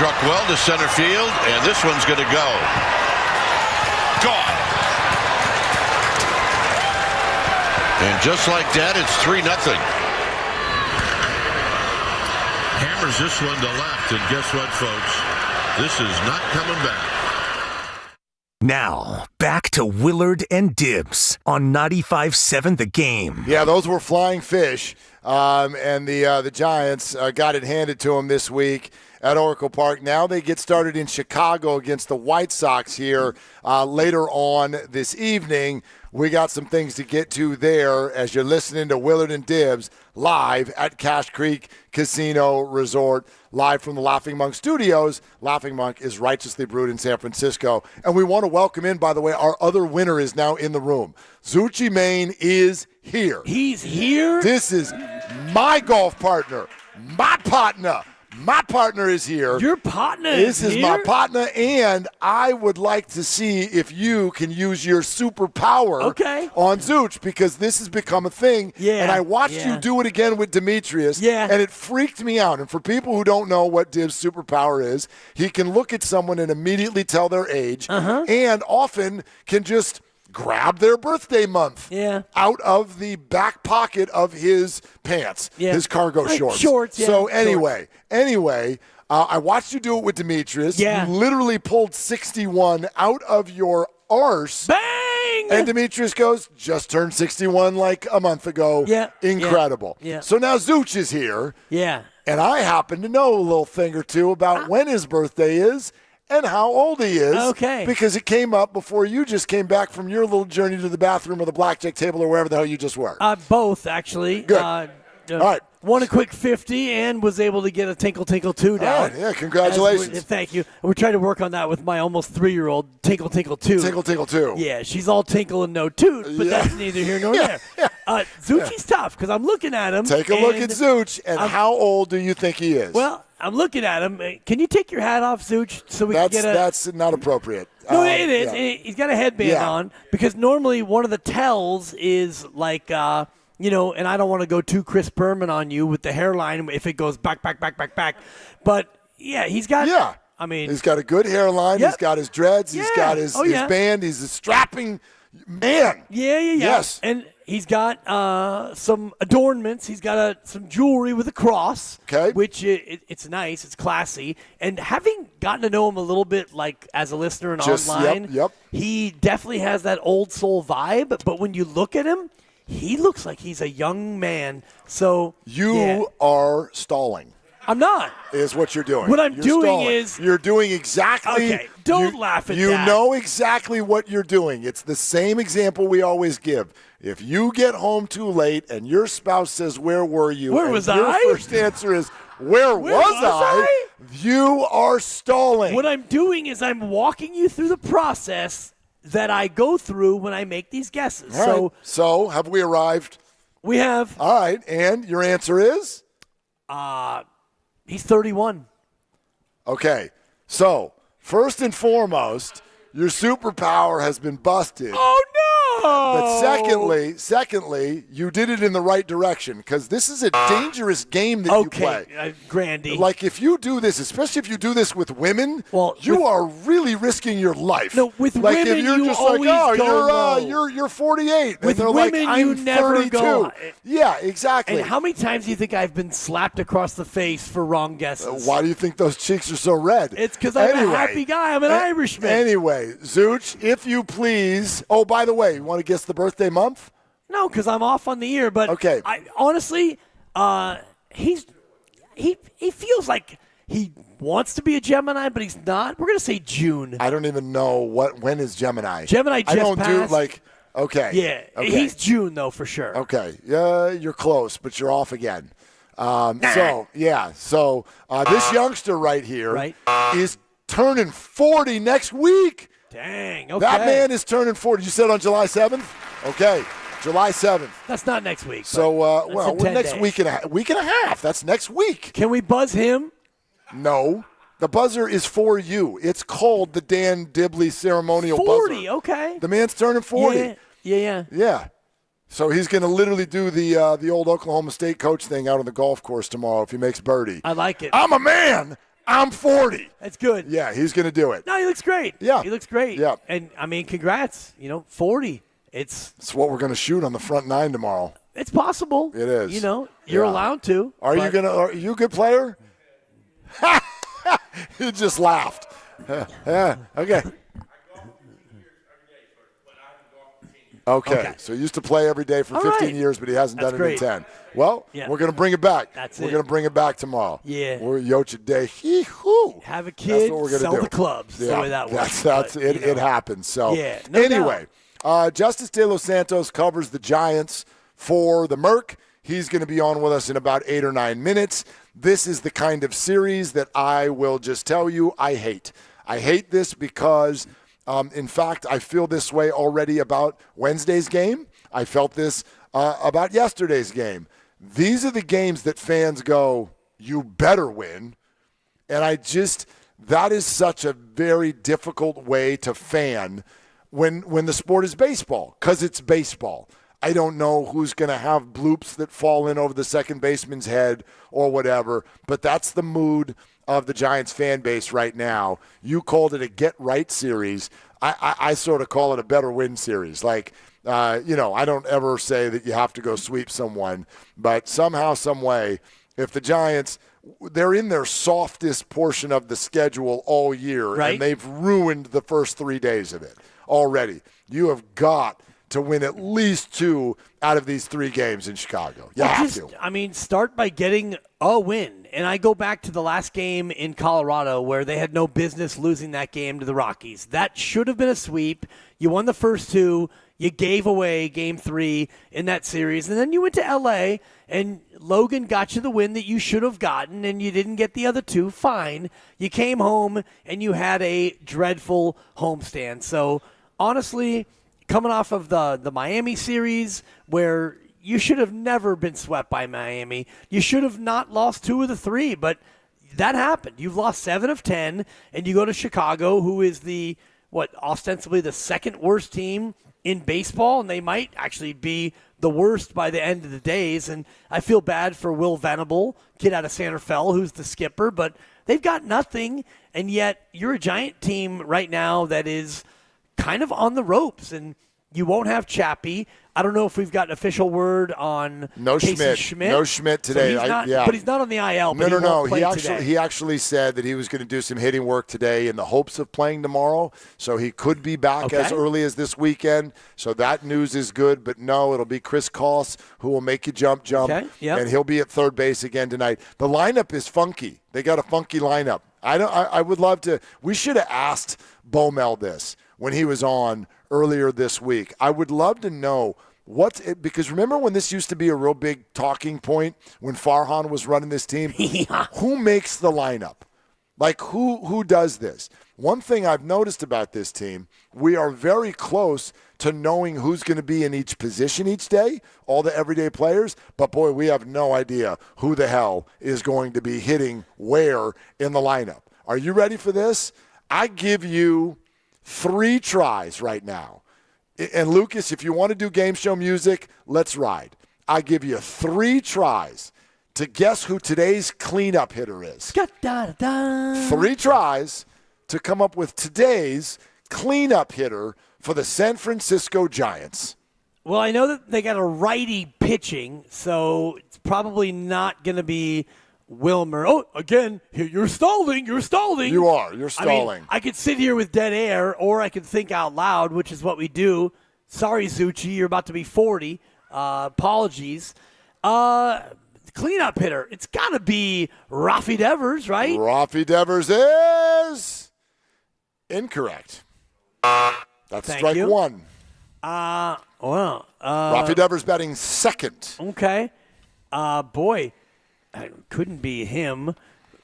Struck well to center field, and this one's going to go. Gone. And just like that, it's 3-0. Hammers this one to left, and guess what, folks? This is not coming back. Now, back to Willard and Dibs on 95.7 The Game. Yeah, those were flying fish, and the Giants got it handed to them this week at Oracle Park. Now they get started in Chicago against the White Sox here later on this evening. We got some things to get to there as you're listening to Willard and Dibs live at Cache Creek Casino Resort, live from the Laughing Monk Studios. Laughing Monk is righteously brewed in San Francisco. And we want to welcome in, by the way, our other winner is now in the room. Zucci Main is here. He's here? This is my golf partner, my partner. My partner is here. Your partner is here? This is my partner, and I would like to see if you can use your superpower on Zuch, because this has become a thing. Yeah, and I watched you do it again with Demetrius, and it freaked me out. And for people who don't know what Dib's superpower is, he can look at someone and immediately tell their age, and often can just grab their birthday month out of the back pocket of his pants, his cargo shorts. So anyway, I watched you do it with Demetrius. Yeah. You literally pulled 61 out of your arse. Bang! And Demetrius goes, just turned 61 like a month ago. Yeah. Incredible. Yeah. So now Zuch is here. Yeah. And I happen to know a little thing or two about when his birthday is and how old he is. Okay. Because it came up before you just came back from your little journey to the bathroom or the blackjack table or wherever the hell you just were. Both, actually. Good. All right. Won a quick 50 and was able to get a Tinkle Tinkle 2 down. All right. Yeah, congratulations. Thank you. We're trying to work on that with my almost 3-year-old, Tinkle Tinkle 2. Tinkle Tinkle 2. Yeah, she's all tinkle and no toot, but that's neither here nor there. Zucchi's tough because I'm looking at him. Take a look at Zuch, and how old do you think he is? Well, I'm looking at him. Can you take your hat off, Zuch, so we can get a... That's not appropriate. No, it is. Yeah. He's got a headband on because normally one of the tells is like... and I don't want to go too Chris Berman on you with the hairline if it goes back. But, yeah, he's got... Yeah. I mean... He's got a good hairline. Yep. He's got his dreads. He's got his band. He's a strapping man. Yeah. Yes. And he's got some adornments. He's got some jewelry with a cross, which it's nice. It's classy. And having gotten to know him a little bit, like as a listener and online, he definitely has that old soul vibe. But when you look at him, he looks like he's a young man. So you are stalling. I'm not. Is what you're doing. What I'm you're doing stalling. is... You're doing exactly... Okay, don't laugh at that. You know exactly what you're doing. It's the same example we always give. If you get home too late and your spouse says, where were you? Where was your I? Your first answer is, where was I? You are stalling. What I'm doing is I'm walking you through the process that I go through when I make these guesses. All right. So have we arrived? We have. All right. And your answer is? He's 31. Okay. So, first and foremost, your superpower has been busted. Oh, no! But secondly, you did it in the right direction because this is a dangerous game that you play. Okay, Grandy. Like if you do this, especially if you do this with women, you are really risking your life. No, with like women, if you're you just always like, go you're 48. With and they're women, like, you I'm never 32. go. Yeah, exactly. And how many times do you think I've been slapped across the face for wrong guesses? Why do you think those cheeks are so red? It's because I'm a happy guy. I'm an Irishman. Anyway, Zuch, if you please. Oh, by the way, you want to guess the birthday month? No, because I'm off on the year. But honestly, he feels like he wants to be a Gemini, but he's not. We're gonna say June. I don't even know when is Gemini. Gemini just I don't passed. do like. Okay. Yeah, okay. he's June though for sure. Okay. You're close, but you're off again. So this youngster right here is turning 40 next week. Dang. Okay. That man is turning 40. You said on July 7th? Okay. July 7th. That's not next week. So, we're next week and a half. That's next week. Can we buzz him? No. The buzzer is for you. It's called the Dan Dibley ceremonial 40, buzzer. Okay. The man's turning 40. Yeah. So he's going to literally do the old Oklahoma State coach thing out on the golf course tomorrow if he makes birdie. I like it. I'm a man, I'm 40. That's good. Yeah, he's going to do it. No, he looks great. Yeah. He looks great. Yeah. And, I mean, congrats. 40. It's what we're going to shoot on the front nine tomorrow. It's possible. It is. You're allowed to. Are you a good player? He just laughed. Yeah. Okay. Okay, so he used to play every day for 15 years, but he hasn't done it in 10. Well, we're going to bring it back. We're going to bring it back tomorrow. Yeah. We're Yocha Day. Hee-hoo. Have a kid, That's what we're going to sell do. the clubs. Yeah, the way that works. That's it. It happens. So no anyway, Justice De Los Santos covers the Giants for the Merc. He's going to be on with us in about 8 or 9 minutes. This is the kind of series that I will just tell you I hate. I hate this because, in fact, I feel this way already about Wednesday's game. I felt this about yesterday's game. These are the games that fans go, you better win. And that is such a very difficult way to fan when the sport is baseball, because it's baseball. I don't know who's going to have bloops that fall in over the second baseman's head or whatever, but that's the mood of the Giants fan base right now. You called it a get-right series. I sort of call it a better win series. Like, I don't ever say that you have to go sweep someone, but somehow, some way, if the Giants, they're in their softest portion of the schedule all year, right, and they've ruined the first 3 days of it already. You have got to win at least 2 out of these 3 games in Chicago. You have to. I mean, start by getting a win. And I go back to the last game in Colorado where they had no business losing that game to the Rockies. That should have been a sweep. You won the first 2. You gave away game 3 in that series. And then you went to L.A., and Logan got you the win that you should have gotten, and you didn't get the other 2. Fine. You came home, and you had a dreadful homestand. So, honestly, coming off of the Miami series where you should have never been swept by Miami. You should have not lost 2 of the 3, but that happened. You've lost 7 of 10, and you go to Chicago, who is ostensibly the second worst team in baseball, and they might actually be the worst by the end of the days. And I feel bad for Will Venable, kid out of Santa Fe, who's the skipper, but they've got nothing, and yet you're a Giant team right now that is kind of on the ropes, and you won't have Chappie. I don't know if we've got an official word on Casey Schmidt. No Schmidt today. So but he's not on the IL. No. He He actually said that he was going to do some hitting work today in the hopes of playing tomorrow. So he could be back as early as this weekend. So that news is good. But no, it'll be Chris Koss who will make you jump. Okay. Yep. And he'll be at third base again tonight. The lineup is funky. They got a funky lineup. I would love to. We should have asked Bomel this when he was on earlier this week. I would love to know because remember when this used to be a real big talking point when Farhan was running this team? Yeah. Who makes the lineup? Like who does this? One thing I've noticed about this team, we are very close to knowing who's going to be in each position each day, all the everyday players, but boy, we have no idea who the hell is going to be hitting where in the lineup. Are you ready for this? I give you 3 tries right now. And Lucas, if you want to do game show music, let's ride. I give you 3 tries to guess who today's cleanup hitter is. 3 tries to come up with today's cleanup hitter for the San Francisco Giants. Well, I know that they got a righty pitching, so it's probably not going to be Wilmer. Oh, again, you're stalling. You're stalling. You are. You're stalling. I mean, I could sit here with dead air, or I could think out loud, which is what we do. Sorry, Zucci, you're about to be 40. Apologies. Cleanup hitter. It's got to be Rafi Devers, right? Rafi Devers is incorrect. That's Thank strike you. 1. Rafi Devers batting second. Okay. Boy, it couldn't be him.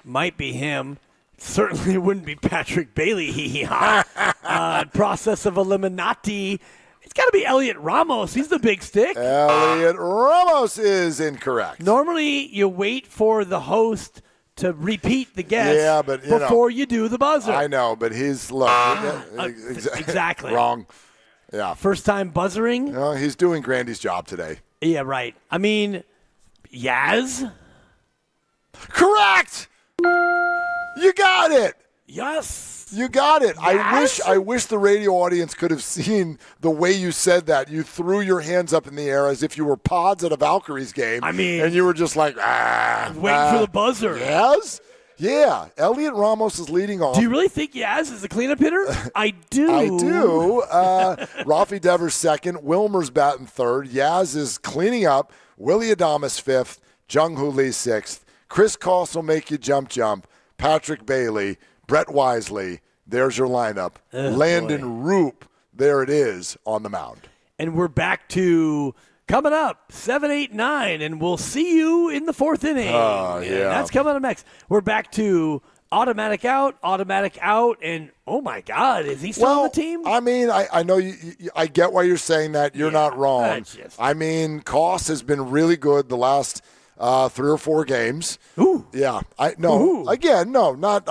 Might be him. Certainly wouldn't be Patrick Bailey. Process of Eliminati. It's got to be Elliot Ramos. He's the big stick. Elliot Ramos is incorrect. Normally, you wait for the host to repeat the guess before you do the buzzer. I know, but he's exactly wrong. Yeah. First time buzzering? No, he's doing Grandy's job today. Yeah, right. I mean, Yaz? Correct! You got it. Yes. You got it. Yes. I wish the radio audience could have seen the way you said that. You threw your hands up in the air as if you were pods at a Valkyries game. I mean, and you were just like, waiting for the buzzer. Yes? Yeah. Elliot Ramos is leading off. Do you really think Yaz is the cleanup hitter? I do. I do. Rafi Devers second. Wilmer's batting third. Yaz is cleaning up. Willie Adames fifth. Jung-Hoo Lee sixth. Chris Koss will make you jump. Patrick Bailey. Brett Wisely. There's your lineup. Landon Roop. There it is on the mound. And we're back to coming up 7, 8, 9, and we'll see you in the fourth inning. Yeah. That's coming up next. We're back to automatic out, and oh my God, is he still on the team? I mean, I know I get why you're saying that. You're not wrong. I mean, Koss has been really good the last 3 or 4 games. Ooh. Yeah. I'm not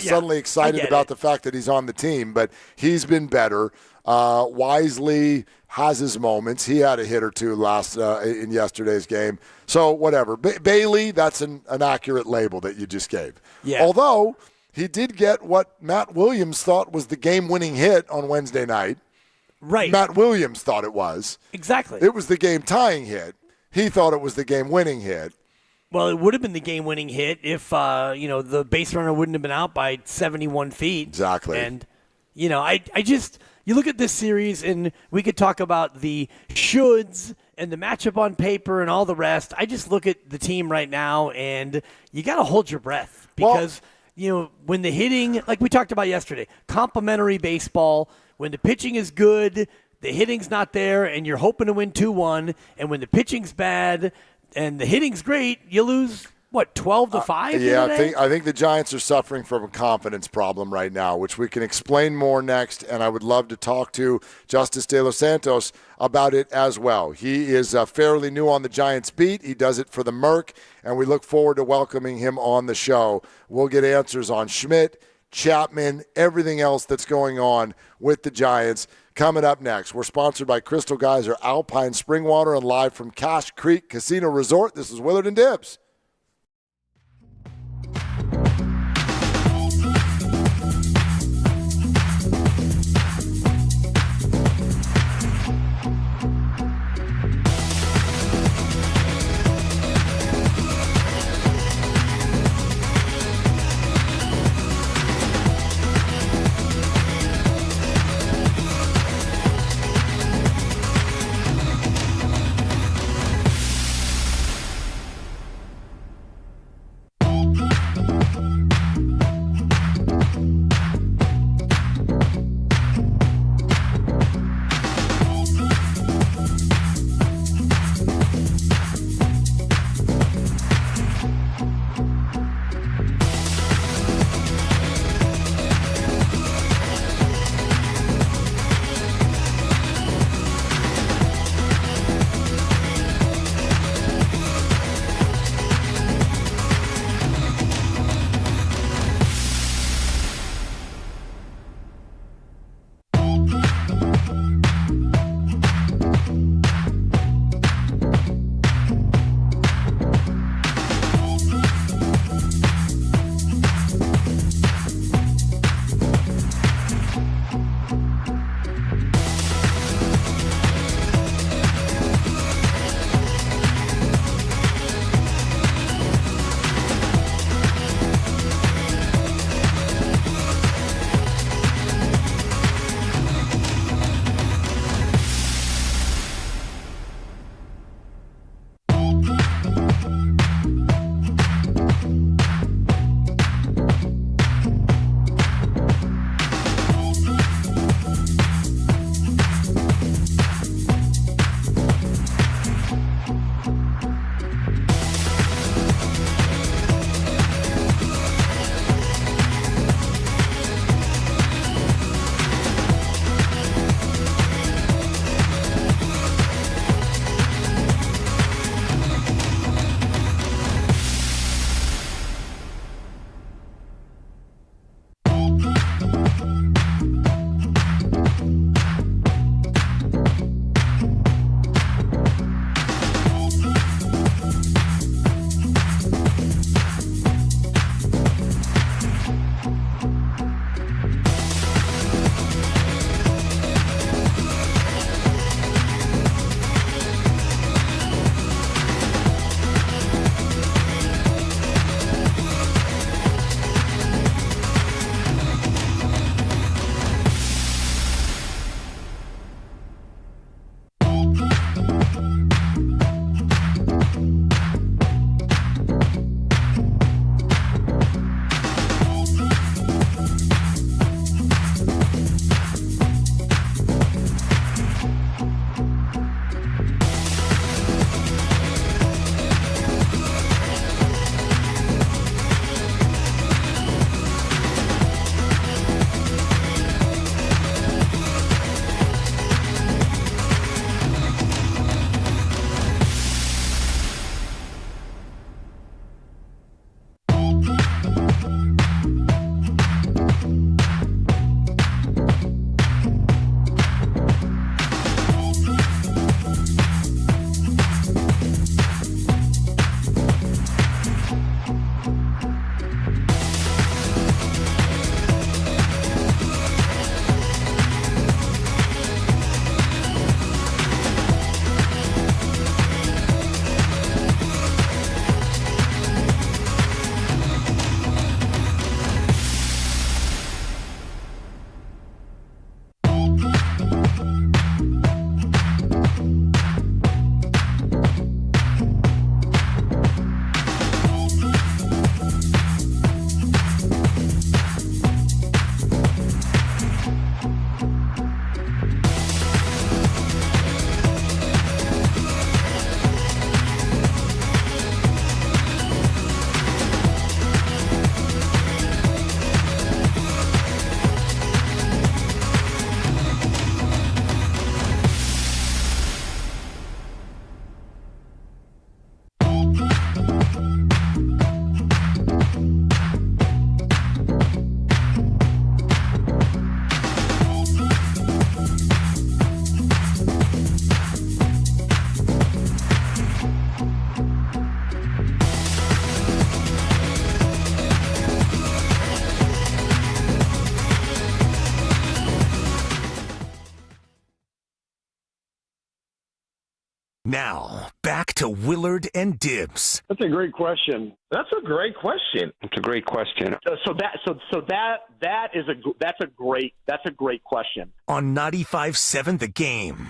suddenly excited about the fact that he's on the team, but he's been better. Wisely has his moments. He had a hit or two in yesterday's game. So whatever. Bailey, that's an accurate label that you just gave. Yeah. Although he did get what Matt Williams thought was the game-winning hit on Wednesday night. Right. Matt Williams thought it was. Exactly. It was the game-tying hit. He thought it was the game-winning hit. Well, it would have been the game-winning hit if the base runner wouldn't have been out by 71 feet. Exactly. And I just you look at this series, and we could talk about the shoulds and the matchup on paper and all the rest. I just look at the team right now, and you got to hold your breath because when the hitting, like we talked about yesterday, complementary baseball. When the pitching is good, the hitting's not there, and you're hoping to win 2-1. And when the pitching's bad and the hitting's great, you lose, 12-5? Yeah, I think the Giants are suffering from a confidence problem right now, which we can explain more next, and I would love to talk to Justice De Los Santos about it as well. He is fairly new on the Giants beat. He does it for the Merc, and we look forward to welcoming him on the show. We'll get answers on Schmidt, Chapman, everything else that's going on with the Giants. Coming up next, we're sponsored by Crystal Geyser Alpine Spring Water and live from Cache Creek Casino Resort. This is Willard and Dibs. Now, back to Willard and Dibs. That's a great question. That's a great question. It's a great question. That's a great question. On 95.7 The Game.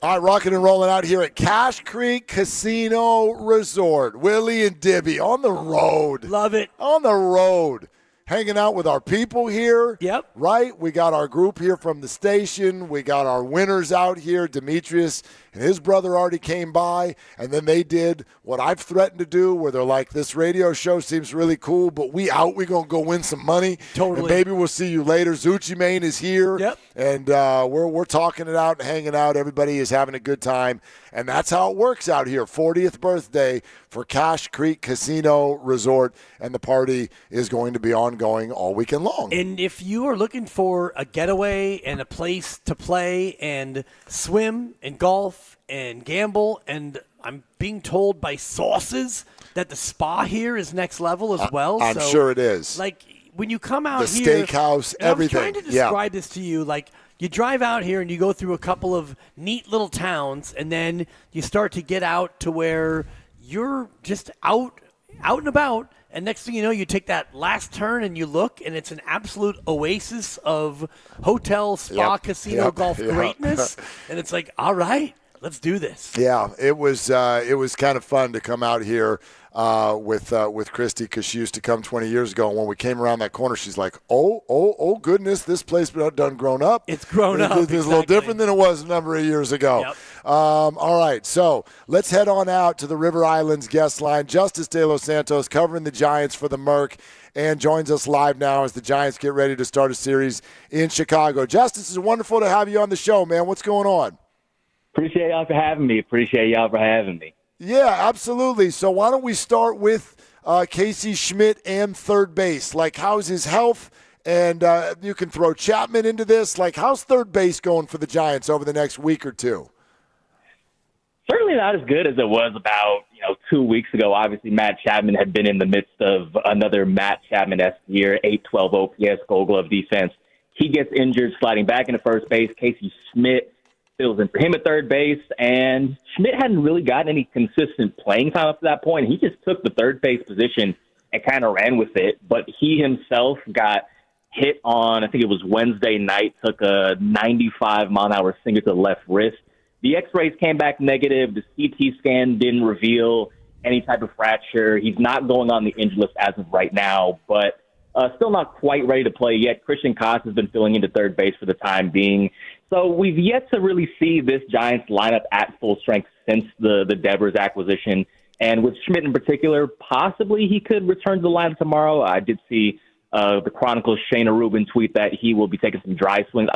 All right, rocking and rolling out here at Cache Creek Casino Resort. Willie and Dibby on the road. Love it. On the road. Hanging out with our people here. Yep. Right? We got our group here from the station. We got our winners out here. Demetrius and his brother already came by, and then they did what I've threatened to do, where they're like, this radio show seems really cool, but we going to go win some money. Totally. And maybe we'll see you later. Zucci Mane is here. Yep. And we're talking it out and hanging out. Everybody is having a good time. And that's how it works out here. 40th birthday for Cache Creek Casino Resort, and the party is going to be ongoing all weekend long. And if you are looking for a getaway and a place to play and swim and golf and gamble, and I'm being told by sources that the spa here is next level as well. I'm sure it is. Like, when you come out the here, steakhouse, and everything. I'm trying to describe this to you. Like, you drive out here and you go through a couple of neat little towns, and then you start to get out to where you're just out and about. And next thing you know, you take that last turn and you look, and it's an absolute oasis of hotel, spa, casino, golf greatness. And it's like, all right, let's do this. Yeah, it was kind of fun to come out here with Christy, because she used to come 20 years ago, and when we came around that corner, she's like, oh goodness, this place done grown up. It's grown up. It's a little different than it was a number of years ago. Yep. All right, so let's head on out to the River Islands guest line. Justice De Los Santos covering the Giants for the Merc, and joins us live now as the Giants get ready to start a series in Chicago. Justice, it's wonderful to have you on the show, man. What's going on? Appreciate y'all for having me. Yeah, absolutely. So why don't we start with Casey Schmidt and third base? Like, how's his health? And you can throw Chapman into this. Like, how's third base going for the Giants over the next week or two? Certainly not as good as it was about 2 weeks ago. Obviously, Matt Chapman had been in the midst of another Matt Chapman-esque year, 812 OPS, Gold Glove defense. He gets injured, sliding back into first base. Casey Schmidt fills in for him at third base, and Schmidt hadn't really gotten any consistent playing time up to that point. He just took the third base position and kind of ran with it, but he himself got hit on, I think it was Wednesday night, took a 95-mile-an-hour sinker to the left wrist. The x-rays came back negative. The CT scan didn't reveal any type of fracture. He's not going on the injured list as of right now, but still not quite ready to play yet. Christian Koss has been filling into third base for the time being. So we've yet to really see this Giants lineup at full strength since the Devers acquisition. And with Schmidt in particular, possibly he could return to the lineup tomorrow. I did see the Chronicle's Shayna Rubin tweet that he will be taking some dry swings.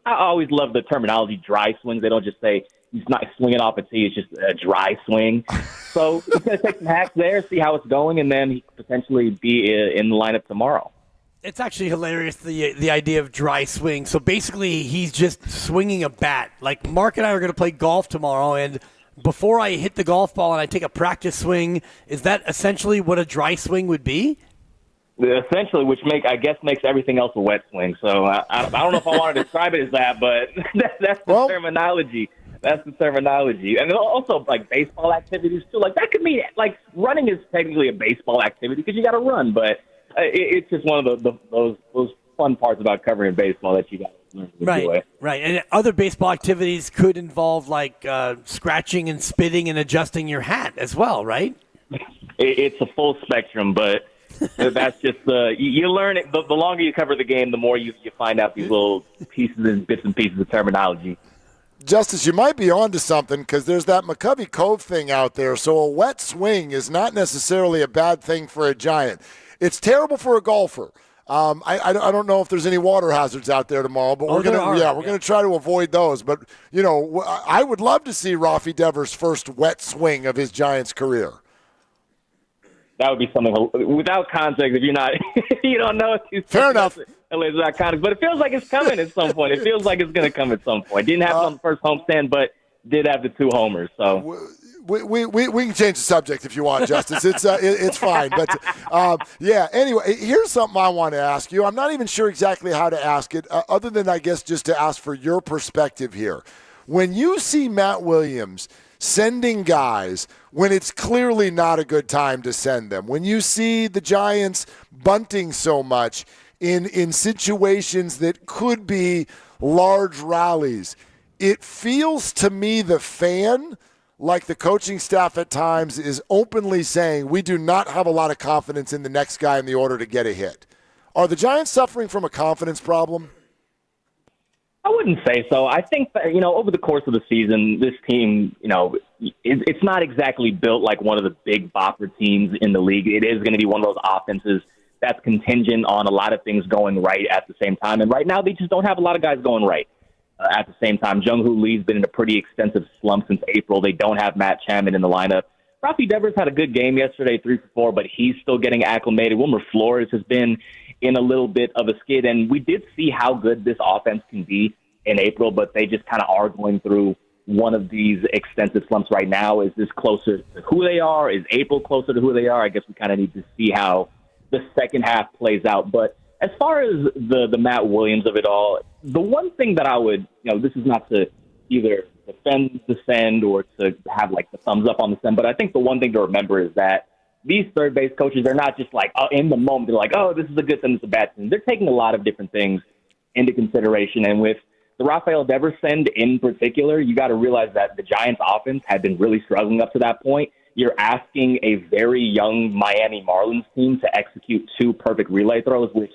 I always love the terminology dry swings. They don't just say he's not swinging off a tee. It's just a dry swing. So he's going to take some hacks there, see how it's going, and then he could potentially be in the lineup tomorrow. It's actually hilarious, the idea of dry swing. So basically, he's just swinging a bat. Like, Mark and I are going to play golf tomorrow, and before I hit the golf ball and I take a practice swing, is that essentially what a dry swing would be? Essentially, which makes everything else a wet swing. So I don't know if I want to describe it as that, but that's the terminology. That's the terminology. And also, like, baseball activities, too. Like, that could mean, like, running is technically a baseball activity because you got to run, but it's just one of those fun parts about covering baseball that you got to learn to enjoy. Right. And other baseball activities could involve, like, scratching and spitting and adjusting your hat as well, right? It's a full spectrum, but that's just you learn it. The longer you cover the game, the more you find out these little pieces and bits and pieces of terminology. Justice, you might be onto something, because there's that McCovey Cove thing out there. So a wet swing is not necessarily a bad thing for a Giant. It's terrible for a golfer. I don't know if there's any water hazards out there tomorrow, but we're gonna try to avoid those. But I would love to see Rafi Devers' first wet swing of his Giants career. That would be something without context. If you're not, you don't know. Fair enough. Without context, but it feels like it's coming at some point. It feels like it's going to come at some point. Didn't happen on the first homestand, but did have the 2 homers. So we can change the subject if you want, Justice. It's fine. But anyway, here's something I want to ask you. I'm not even sure exactly how to ask it, other than I guess just to ask for your perspective here. When you see Matt Williams sending guys when it's clearly not a good time to send them. When you see the Giants bunting so much in situations that could be large rallies, it feels to me, the fan, like the coaching staff at times is openly saying we do not have a lot of confidence in the next guy in the order to get a hit. Are the Giants suffering from a confidence problem? I wouldn't say so. I think that, over the course of the season, this team, it's not exactly built like one of the big bopper teams in the league. It is going to be one of those offenses that's contingent on a lot of things going right at the same time. And right now, they just don't have a lot of guys going right at the same time. Jung-Hoo Lee's been in a pretty extensive slump since April. They don't have Matt Chapman in the lineup. Rafi Devers had a good game yesterday, 3 for 4, but he's still getting acclimated. Wilmer Flores has been in a little bit of a skid, and we did see how good this offense can be in April, but they just kind of are going through one of these extensive slumps right now. Is this closer to who they are? Is April closer to who they are? I guess we kind of need to see how the second half plays out. But as far as the Matt Williams of it all, the one thing that I would, this is not to either defend the send or to have like the thumbs up on the send, but I think the one thing to remember is that these third base coaches, they're not just like in the moment, they're like, oh, this is a good send, this is a bad send. They're taking a lot of different things into consideration. And with the Rafael Devers send in particular, you got to realize that the Giants offense had been really struggling up to that point. You're asking a very young Miami Marlins team to execute 2 perfect relay throws, which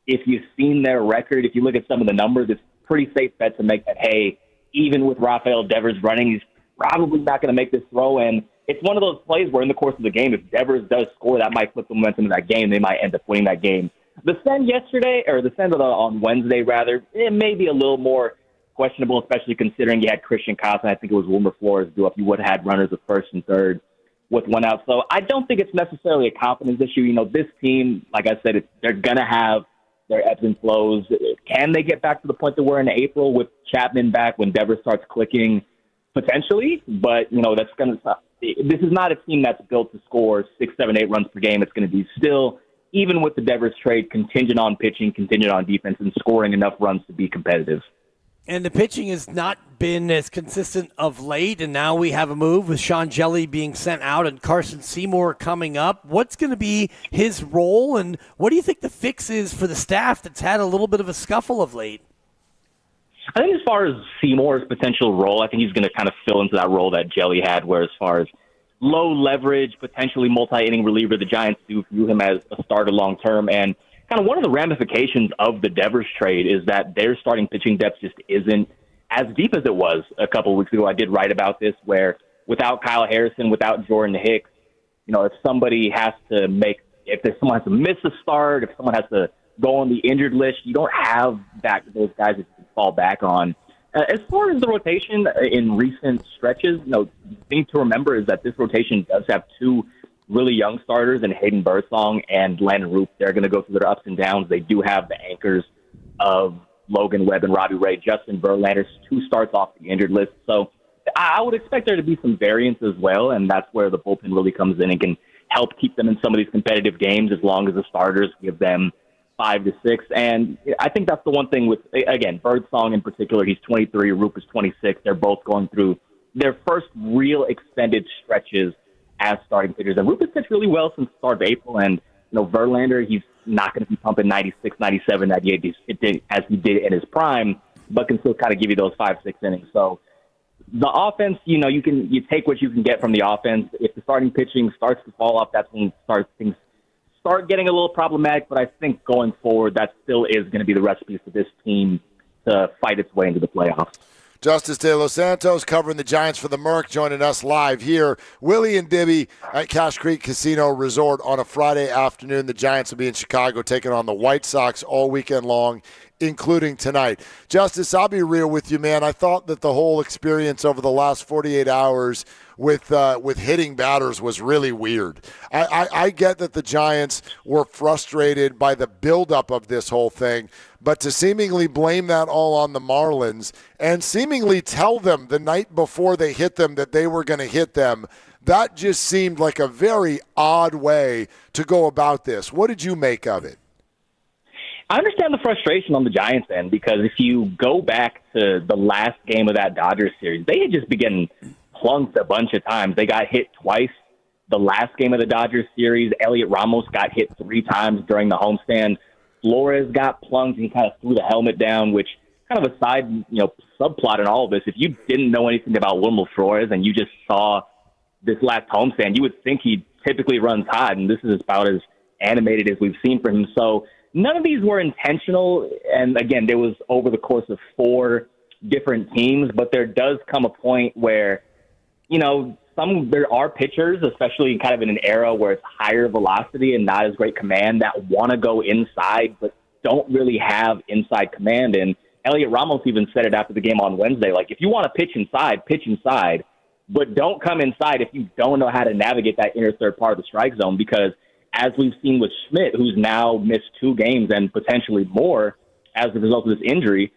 if you've seen their record, if you look at some of the numbers, it's a pretty safe bet to make that, hey, even with Rafael Devers running, he's probably not going to make this throw. And it's one of those plays where in the course of the game, if Devers does score, that might flip the momentum of that game. They might end up winning that game. The send yesterday, or the send on Wednesday, rather, it may be a little more questionable, especially considering you had Christian Costin. I think it was Wilmer Flores do up. You would have had runners of first and third with one out. So I don't think it's necessarily a confidence issue. This team, like I said, they're going to have their ebbs and flows. Can they get back to the point that we're in April with Chapman back when Devers starts clicking? Potentially, but, that's going to – this is not a team that's built to score 6, 7, 8 runs per game. It's going to be still, even with the Devers trade, contingent on pitching, contingent on defense, and scoring enough runs to be competitive. And the pitching has not been as consistent of late, and now we have a move with Sean Jelly being sent out and Carson Seymour coming up. What's going to be his role, and what do you think the fix is for the staff that's had a little bit of a scuffle of late? I think as far as Seymour's potential role, I think he's going to kind of fill into that role that Jelly had, where as far as low leverage, potentially multi-inning reliever, the Giants do view him as a starter long-term, and kind of one of the ramifications of the Devers trade is that their starting pitching depth just isn't as deep as it was a couple of weeks ago. I did write about this, where without Kyle Harrison, without Jordan Hicks, if somebody has to someone has to miss a start, if someone has to go on the injured list, you don't have those guys that you can fall back on. As far as the rotation in recent stretches, the thing to remember is that this rotation does have 2 really young starters in Hayden Birdsong and Landon Roop. They're going to go through their ups and downs. They do have the anchors of Logan Webb and Robbie Ray. Justin Verlander's 2 starts off the injured list. So I would expect there to be some variance as well, and that's where the bullpen really comes in and can help keep them in some of these competitive games as long as the starters give them 5 to 6. And I think that's the one thing with, again, Birdsong in particular. He's 23, Roop is 26. They're both going through their first real extended stretches as starting pitchers. And Roop has pitched really well since the start of April. And, Verlander, he's not going to be pumping 96, 97, 98 as he did in his prime, but can still kind of give you those 5, 6 innings. So the offense, you take what you can get from the offense. If the starting pitching starts to fall off, that's when things start getting a little problematic. But I think going forward, that still is going to be the recipe for this team to fight its way into the playoffs. Justice De Los Santos covering the Giants for the Merc, joining us live here. Willie and Dibby at Cache Creek Casino Resort on a Friday afternoon. The Giants will be in Chicago taking on the White Sox all weekend long, including tonight. Justice, I'll be real with you, man. I thought that the whole experience over the last 48 hours with hitting batters was really weird. I get that the Giants were frustrated by the buildup of this whole thing, but to seemingly blame that all on the Marlins and seemingly tell them the night before they hit them that they were going to hit them, that just seemed like a very odd way to go about this. What did you make of it? I understand the frustration on the Giants end, because if you go back to the last game of that Dodgers series, they had just begun plunked a bunch of times. They got hit twice. The last game of the Dodgers series, Elliot Ramos got hit 3 times during the homestand. Flores got plunked and kind of threw the helmet down, which kind of a side, subplot in all of this. If you didn't know anything about Wilmer Flores and you just saw this last homestand, you would think he typically runs hot, and this is about as animated as we've seen from him. So none of these were intentional, and again, there was over the course of 4 different teams, but there does come a point where, there are pitchers, especially kind of in an era where it's higher velocity and not as great command, that want to go inside but don't really have inside command. And Elliot Ramos even said it after the game on Wednesday, like, if you want to pitch inside, but don't come inside if you don't know how to navigate that inner third part of the strike zone, because as we've seen with Schmidt, who's now missed 2 games and potentially more as a result of this injury,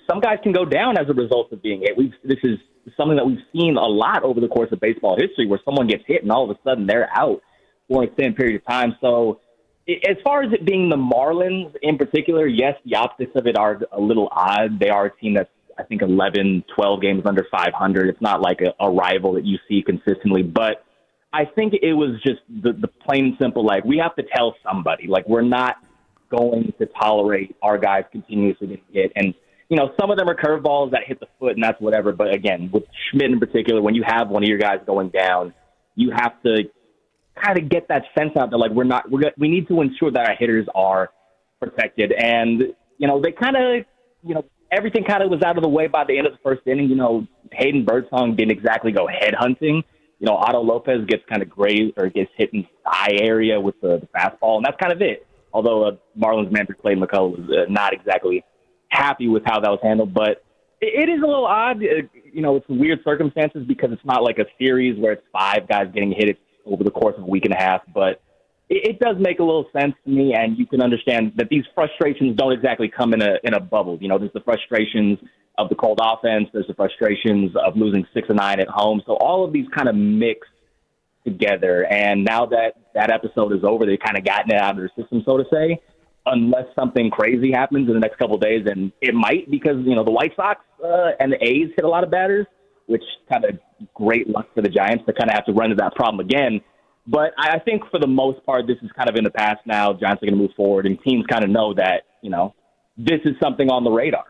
some guys can go down as a result of being hit. This is something that we've seen a lot over the course of baseball history, where someone gets hit and all of a sudden they're out for an extended period of time. So as far as it being the Marlins in particular, yes, the optics of it are a little odd. They are a team that's, I think, 11, 12 games under 500. It's not like a rival that you see consistently. But I think it was just the plain and simple, like, we have to tell somebody. Like, we're not going to tolerate our guys continuously getting hit. And, some of them are curveballs that hit the foot, and that's whatever. But, again, with Schmidt in particular, when you have one of your guys going down, you have to kind of get that sense out there, like, we need to ensure that our hitters are protected. And, they kind of, everything kind of was out of the way by the end of the first inning. Hayden Birdsong didn't exactly go head hunting. Otto Lopez gets kind of grazed or gets hit in the eye area with the fastball, and that's kind of it. Although Marlins manager Clayton McCullough was not exactly happy with how that was handled. But it is a little odd. It's weird circumstances because it's not like a series where it's 5 guys getting hit over the course of a week and a half. But it does make a little sense to me, and you can understand that these frustrations don't exactly come in a bubble. There's the frustrations of the cold offense. There's the frustrations of losing 6-9 at home. So all of these kind of mix together. And now that episode is over, they've kind of gotten it out of their system, so to say, unless something crazy happens in the next couple of days. And it might, because, the White Sox and the A's hit a lot of batters, which kind of great luck for the Giants to kind of have to run into that problem again. But I think for the most part, this is kind of in the past now. Giants are going to move forward, and teams kind of know that, this is something on the radar.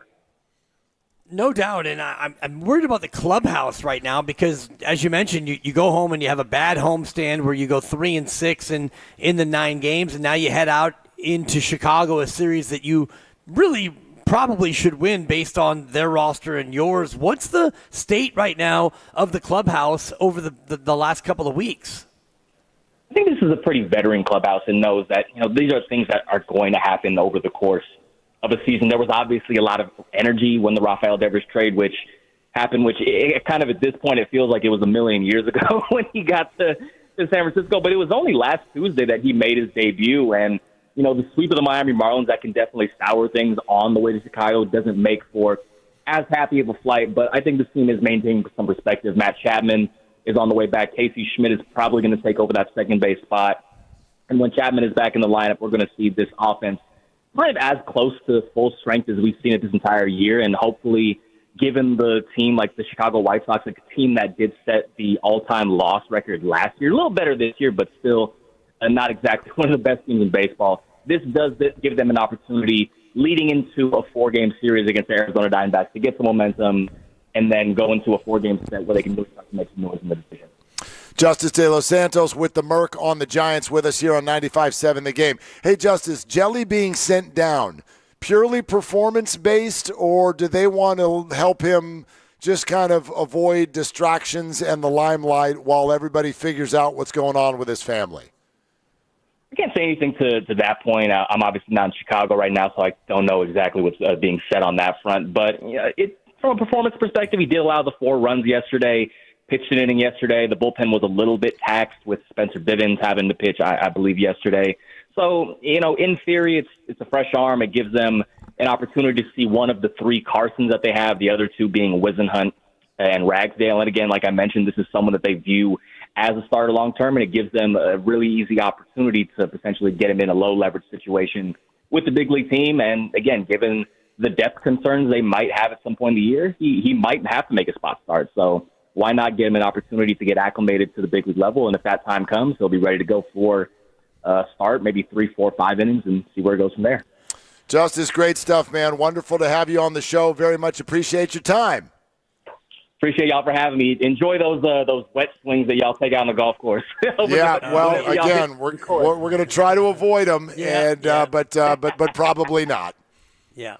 No doubt, and I'm worried about the clubhouse right now because, as you mentioned, you go home and you have a bad homestand where you go 3-6 in the 9 games, and now you head out into Chicago, a series that you really probably should win based on their roster and yours. What's the state right now of the clubhouse over the last couple of weeks? I think this is a pretty veteran clubhouse and knows that, these are things that are going to happen over the course of a season. There was obviously a lot of energy when the Rafael Devers trade, which happened, which it kind of at this point, it feels like it was a million years ago when he got to San Francisco. But it was only last Tuesday that he made his debut. And, the sweep of the Miami Marlins, that can definitely sour things on the way to Chicago. Doesn't make for as happy of a flight. But I think this team is maintaining some perspective. Matt Chapman is on the way back. Casey Schmidt is probably going to take over that second base spot. And when Chapman is back in the lineup, we're going to see this offense kind of as close to full strength as we've seen it this entire year. And hopefully, given the team like the Chicago White Sox, like a team that did set the all-time loss record last year, a little better this year, but still not exactly one of the best teams in baseball, this does give them an opportunity leading into a 4-game series against the Arizona Diamondbacks to get some momentum and then go into a 4-game set where they can really start to make some noise in the decision. Justice De Los Santos with the Merc on the Giants with us here on 95.7 The Game. Hey, Justice, Jelly being sent down, purely performance-based, or do they want to help him just kind of avoid distractions and the limelight while everybody figures out what's going on with his family? I can't say anything to that point. I'm obviously not in Chicago right now, so I don't know exactly what's being said on that front. But from a performance perspective, he did allow the 4 runs yesterday, pitched an inning yesterday. The bullpen was a little bit taxed with Spencer Bivens having to pitch, I believe, yesterday. So, in theory, it's a fresh arm. It gives them an opportunity to see one of the 3 Carsons that they have, the other 2 being Wisenhunt and Ragsdale. And again, like I mentioned, this is someone that they view as a starter long-term, and it gives them a really easy opportunity to potentially get him in a low-leverage situation with the big league team. And again, given the depth concerns they might have at some point in the year, he might have to make a spot start. So why not give him an opportunity to get acclimated to the big league level? And if that time comes, he'll be ready to go for start, maybe 3, 4, 5 innings and see where it goes from there. Justice, great stuff, man. Wonderful to have you on the show. Very much appreciate your time. Appreciate y'all for having me. Enjoy those wet swings that y'all take out on the golf course. Yeah, well, again, we're going to try to avoid them, but probably not. Yeah.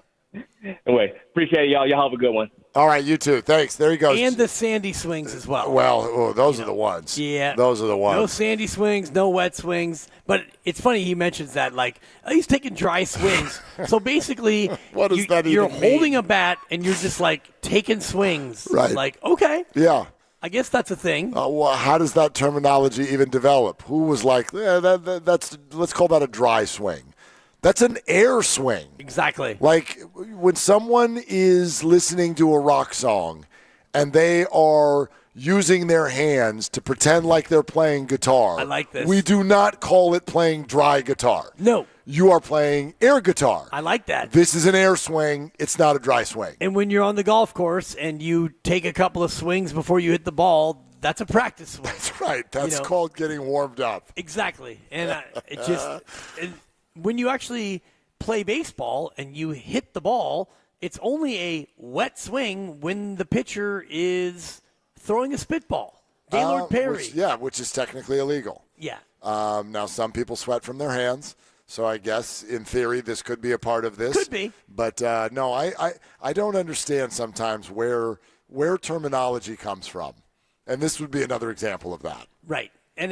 Anyway, appreciate it, y'all. Y'all have a good one. All right, you too. Thanks. There he goes. And the sandy swings as well. Well, those are the ones. Yeah. Those are the ones. No sandy swings, no wet swings. But it's funny he mentions that, like, he's taking dry swings. So basically, what does that you're even mean? holding a bat and you're just, like, taking swings. Right. Like, okay. Yeah. I guess that's a thing. Well, how does that terminology even develop? Who was like, that's let's call that a dry swing. That's an air swing. Exactly. Like when someone is listening to a rock song and they are using their hands to pretend like they're playing guitar. I like this. We do not call it playing dry guitar. No. You are playing air guitar. I like that. This is an air swing. It's not a dry swing. And when you're on the golf course and you take a couple of swings before you hit the ball, that's a practice swing. That's right. That's called getting warmed up. Exactly. And when you actually play baseball and you hit the ball, it's only a wet swing when the pitcher is throwing a spitball. Gaylord Perry. Which is technically illegal. Yeah. Now, some people sweat from their hands, so I guess in theory this could be a part of this. Could be. But no, I don't understand sometimes where terminology comes from, and this would be another example of that. Right. And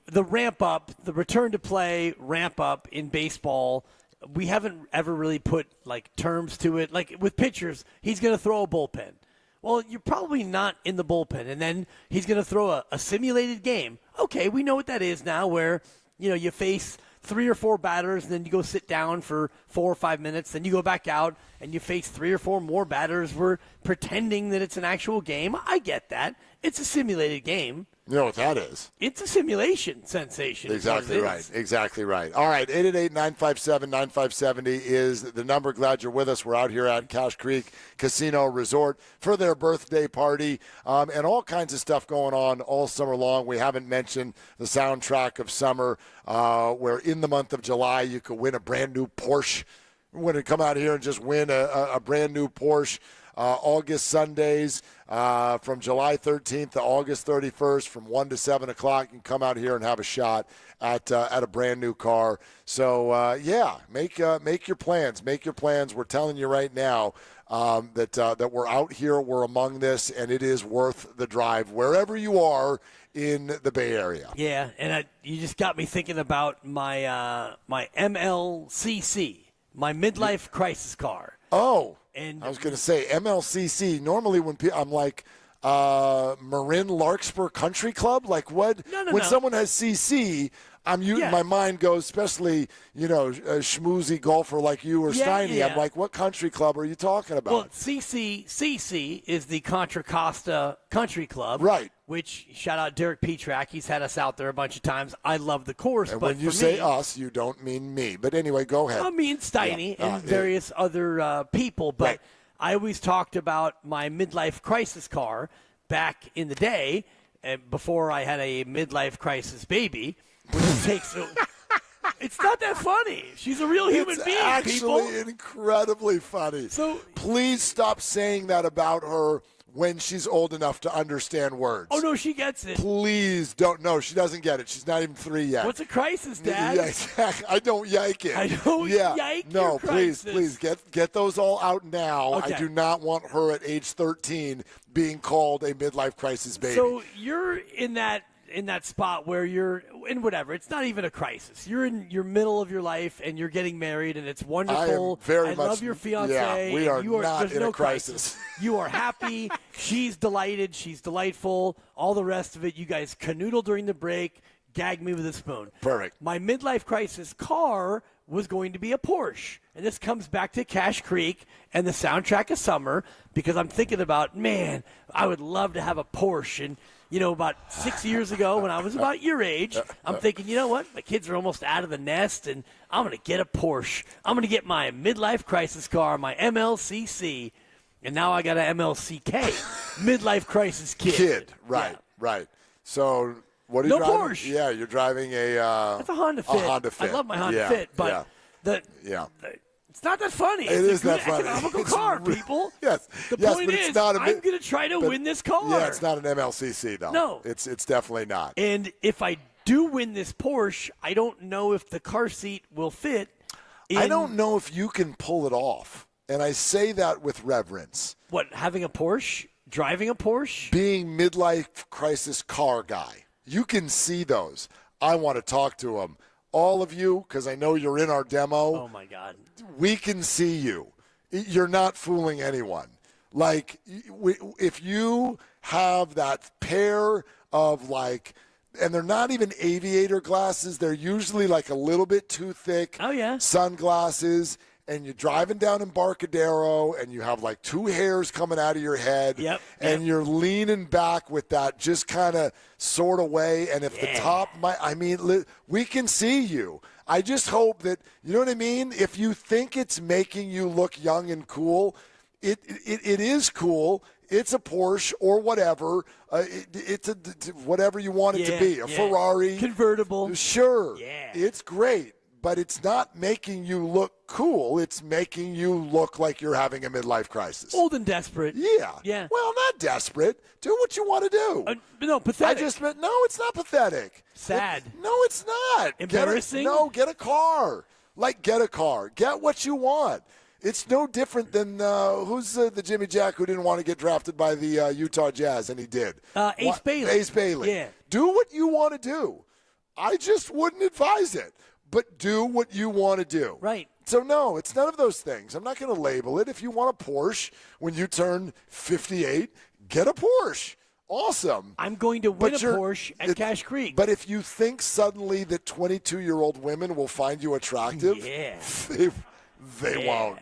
the ramp up, the return to play ramp up in baseball, we haven't ever really put like terms to it. Like with pitchers, he's going to throw a bullpen. Well, you're probably not in the bullpen, and then he's going to throw a simulated game. Okay, we know what that is now, where you face 3 or 4 batters, and then you go sit down for 4 or 5 minutes, then you go back out and you face 3 or 4 more batters. We're pretending that it's an actual game. I get that. It's a simulated game. You know what that is? It's a simulation sensation. Exactly right. Exactly right. All right, 888-957-9570 is the number. Glad you're with us. We're out here at Cache Creek Casino Resort for their birthday party and all kinds of stuff going on all summer long. We haven't mentioned the soundtrack of summer where in the month of July you could win a brand new Porsche. We're going to come out here and just win a brand new Porsche. August Sundays from July 13th to August 31st from 1 to 7 o'clock. You can come out here and have a shot at a brand new car. So, make your plans. Make your plans. We're telling you right now that we're out here, we're among this, and it is worth the drive wherever you are in the Bay Area. Yeah, and you just got me thinking about my my MLCC, my midlife crisis car. Oh. And I was going to say MLCC. Normally, when I'm like Marin Larkspur Country Club, like what? When someone has CC, my mind goes, especially a schmoozy golfer like you or Steiny. Yeah. I'm like, what country club are you talking about? Well, CC is the Contra Costa Country Club, right? Which shout out Derek Petrak. He's had us out there a bunch of times. I love the course. And but when you say us, you don't mean me. But anyway, go ahead. I mean Steiny and various other people. But I always talked about my midlife crisis car back in the day, before I had a midlife crisis baby. Which takes it's not that funny. She's a real human being, people. It's actually incredibly funny. So please stop saying that about her when she's old enough to understand words. Oh, no, she gets it. Please don't. No, she doesn't get it. She's not even 3 yet. What's a crisis, Dad? Yeah, exactly. I don't yike it. I don't yike No, your crisis. please get those all out now. Okay. I do not want her at age 13 being called a midlife crisis baby. So you're in that spot where you're in whatever. It's not even a crisis. You're in your middle of your life and you're getting married and it's wonderful. I love your fiance. Yeah, we are not there's in no a crisis. You are happy. She's delighted. She's delightful. All the rest of it. You guys canoodle during the break. Gag me with a spoon. Perfect. My midlife crisis car was going to be a Porsche. And this comes back to Cache Creek and the soundtrack of summer because I'm thinking about, man, I would love to have a Porsche. And about 6 years ago when I was about your age, I'm thinking, you know what? My kids are almost out of the nest, and I'm going to get a Porsche. I'm going to get my midlife crisis car, my MLCC. And now I got an MLCK, midlife crisis kid. Right, right. So what are No you driving? Porsche. Yeah, you're driving a. That's a Honda Fit. A Honda Fit. I love my Honda Fit, but it's not that funny. It It's is a good that funny. economical It's car, re- people. Yes. The Yes, point but is, it's not I'm going to try to win this car. Yeah, it's not an MLCC though. No. It's definitely not. And if I do win this Porsche, I don't know if the car seat will fit. I don't know if you can pull it off, and I say that with reverence. What, having a Porsche? Driving a Porsche? Being midlife crisis car guy. You can see those. I want to talk to them. All of you, because I know you're in our demo. Oh, my God. We can see you. You're not fooling anyone. Like, if you have that pair of, like, and they're not even aviator glasses. They're usually like a little bit too thick. Oh, yeah. Sunglasses. And you're driving down Embarcadero, and you have like two hairs coming out of your head. Yep. And you're leaning back with that just kind of sort of way. And if the top we can see you. I just hope that, you know what I mean? If you think it's making you look young and cool, it is cool. It's a Porsche or whatever. It's a whatever you want it to be. A Ferrari. Convertible. Sure. Yeah. It's great. But it's not making you look cool. It's making you look like you're having a midlife crisis. Old and desperate. Yeah. Yeah. Well, not desperate. Do what you want to do. No, pathetic. No, it's not pathetic. Sad. No, it's not. Embarrassing? Get a car. Get a car. Get what you want. It's no different than who's the Jimmy Jack who didn't want to get drafted by the Utah Jazz, and he did. Ace Bailey. Ace Bailey. Yeah. Do what you want to do. I just wouldn't advise it. But do what you want to do. Right. So, no, it's none of those things. I'm not going to label it. If you want a Porsche when you turn 58, get a Porsche. Awesome. I'm going to win a Porsche at Cache Creek. But if you think suddenly that 22-year-old women will find you attractive, they won't.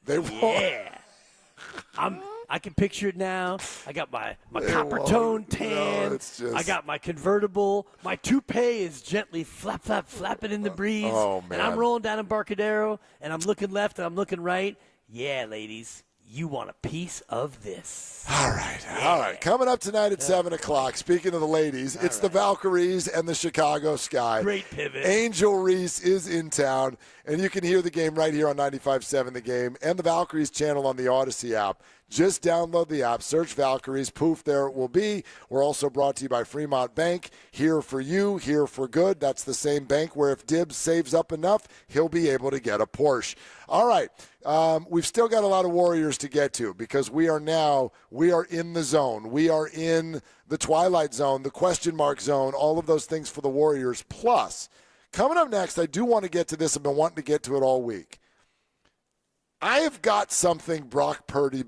They won't. Yeah. I can picture it now. I got my copper tone tan. No, I got my convertible. My toupee is gently flapping in the breeze. Oh, man. And I'm rolling down Embarcadero, and I'm looking left and I'm looking right. Yeah, ladies, you want a piece of this. All right. Coming up tonight at 7 o'clock, speaking of the ladies, it's the Valkyries and the Chicago Sky. Great pivot. Angel Reese is in town, and you can hear the game right here on 95.7 The Game and the Valkyries channel on the Odyssey app. Just download the app, search Valkyries, poof, there it will be. We're also brought to you by Fremont Bank. Here for you, here for good. That's the same bank where if Dibs saves up enough, he'll be able to get a Porsche. All right, we've still got a lot of Warriors to get to because we are in the zone. We are in the twilight zone, the question mark zone, all of those things for the Warriors. Plus, coming up next, I do want to get to this. I've been wanting to get to it all week. I have got something Brock Purdy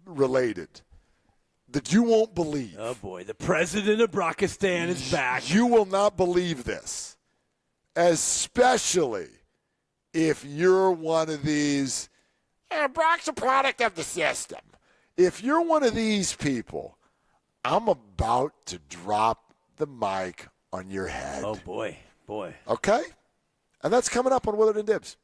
related that you won't believe. Oh, boy. The president of Brockistan is back. You will not believe this, especially if you're one of these, Brock's a product of the system. If you're one of these people, I'm about to drop the mic on your head. Oh, boy. Okay? And that's coming up on Willard and Dibs.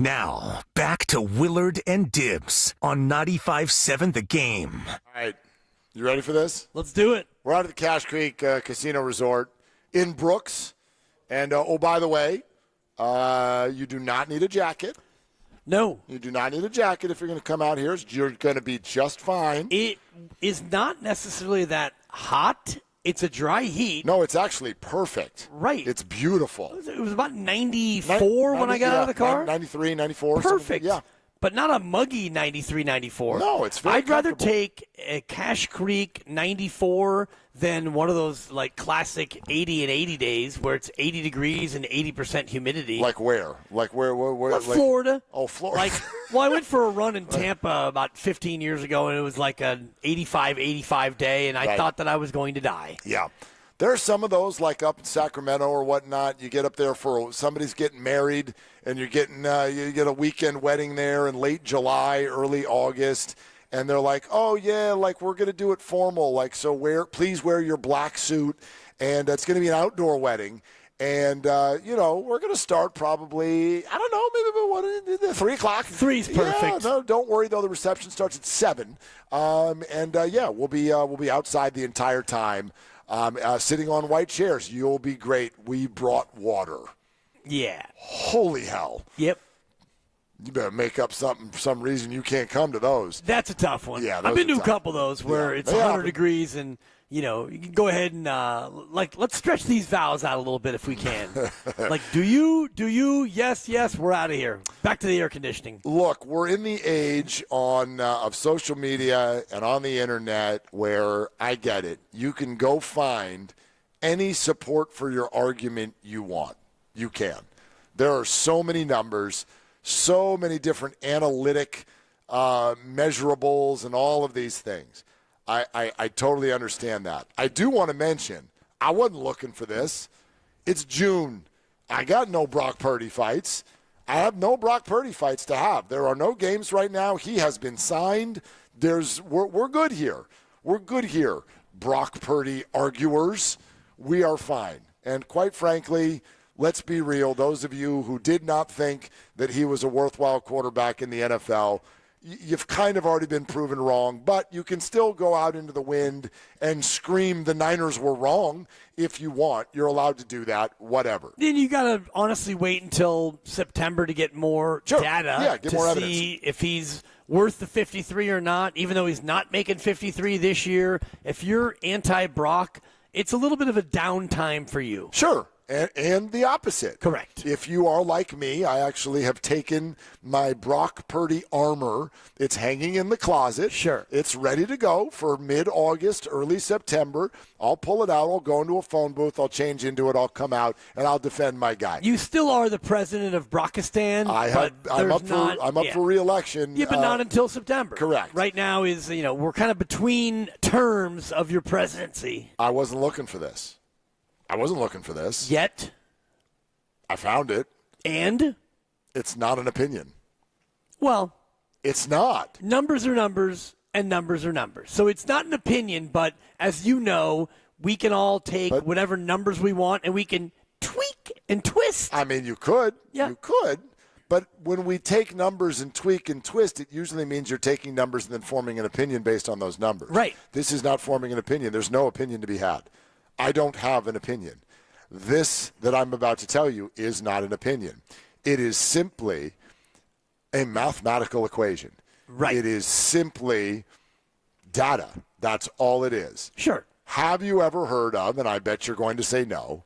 Now, back to Willard and Dibs on 95.7 The Game. All right. You ready for this? Let's do it. We're out at the Cache Creek Casino Resort in Brooks. And, oh, by the way, you do not need a jacket. No. You do not need a jacket if you're going to come out here. You're going to be just fine. It is not necessarily that hot. It's a dry heat. No, it's actually perfect. Right. It's beautiful. It was about 94 when I got out of the car. 93, 94. Perfect. Yeah. But not a muggy 93, 94. No, it's very I'd rather take a Cache Creek 94 than one of those like classic 80 and 80 days where it's 80 degrees and 80% humidity. Like where? Like where? Like, Florida. Oh, Florida. I went for a run in Tampa about 15 years ago, and it was like an 85 day, and I thought that I was going to die. Yeah. There are some of those, like up in Sacramento or whatnot. You get up there for somebody's getting married, and you're getting you get a weekend wedding there in late July, early August, and they're like, "Oh yeah, like we're gonna do it formal, like so please wear your black suit, and it's gonna be an outdoor wedding." And, we're going to start probably, I don't know, maybe 3 o'clock. 3's perfect. Yeah, no, don't worry, though. The reception starts at 7. We'll be outside the entire time, sitting on white chairs. You'll be great. We brought water. Yeah. Holy hell. Yep. You better make up something for some reason you can't come to those. That's a tough one. Yeah, I've been to a couple of those where it's 100 degrees and, you can go ahead and, let's stretch these vows out a little bit if we can. Do you, yes, we're out of here. Back to the air conditioning. Look, we're in the age of social media and on the internet where I get it. You can go find any support for your argument you want. You can. There are so many numbers, so many different analytic measurables and all of these things. I totally understand that. I do want to mention, I wasn't looking for this. It's June. I got no Brock Purdy fights. I have no Brock Purdy fights to have. There are no games right now. He has been signed. We're good here. We're good here, Brock Purdy arguers. We are fine. And quite frankly, let's be real. Those of you who did not think that he was a worthwhile quarterback in the NFL, you've kind of already been proven wrong, but you can still go out into the wind and scream the Niners were wrong if you want. You're allowed to do that, whatever. Then you got to honestly wait until September to get more data get more evidence. See if he's worth the 53 or not, even though he's not making 53 this year. If you're anti-Brock, it's a little bit of a downtime for you. Sure. And the opposite. Correct. If you are like me, I actually have taken my Brock Purdy armor. It's hanging in the closet. Sure. It's ready to go for mid-August, early September. I'll pull it out. I'll go into a phone booth. I'll change into it. I'll come out, and I'll defend my guy. You still are the president of Brockistan. I'm up for re-election. Yeah, but not until September. Correct. Right now is, we're kind of between terms of your presidency. I wasn't looking for this. Yet? I found it. And? It's not an opinion. Well. It's not. Numbers are numbers, and numbers are numbers. So it's not an opinion, but as you know, we can all take whatever numbers we want, and we can tweak and twist. I mean, you could. Yeah. You could. But when we take numbers and tweak and twist, it usually means you're taking numbers and then forming an opinion based on those numbers. Right. This is not forming an opinion. There's no opinion to be had. I don't have an opinion. This that I'm about to tell you is not an opinion. It is simply a mathematical equation. Right. It is simply data. That's all it is. Sure. Have you ever heard of, and I bet you're going to say no,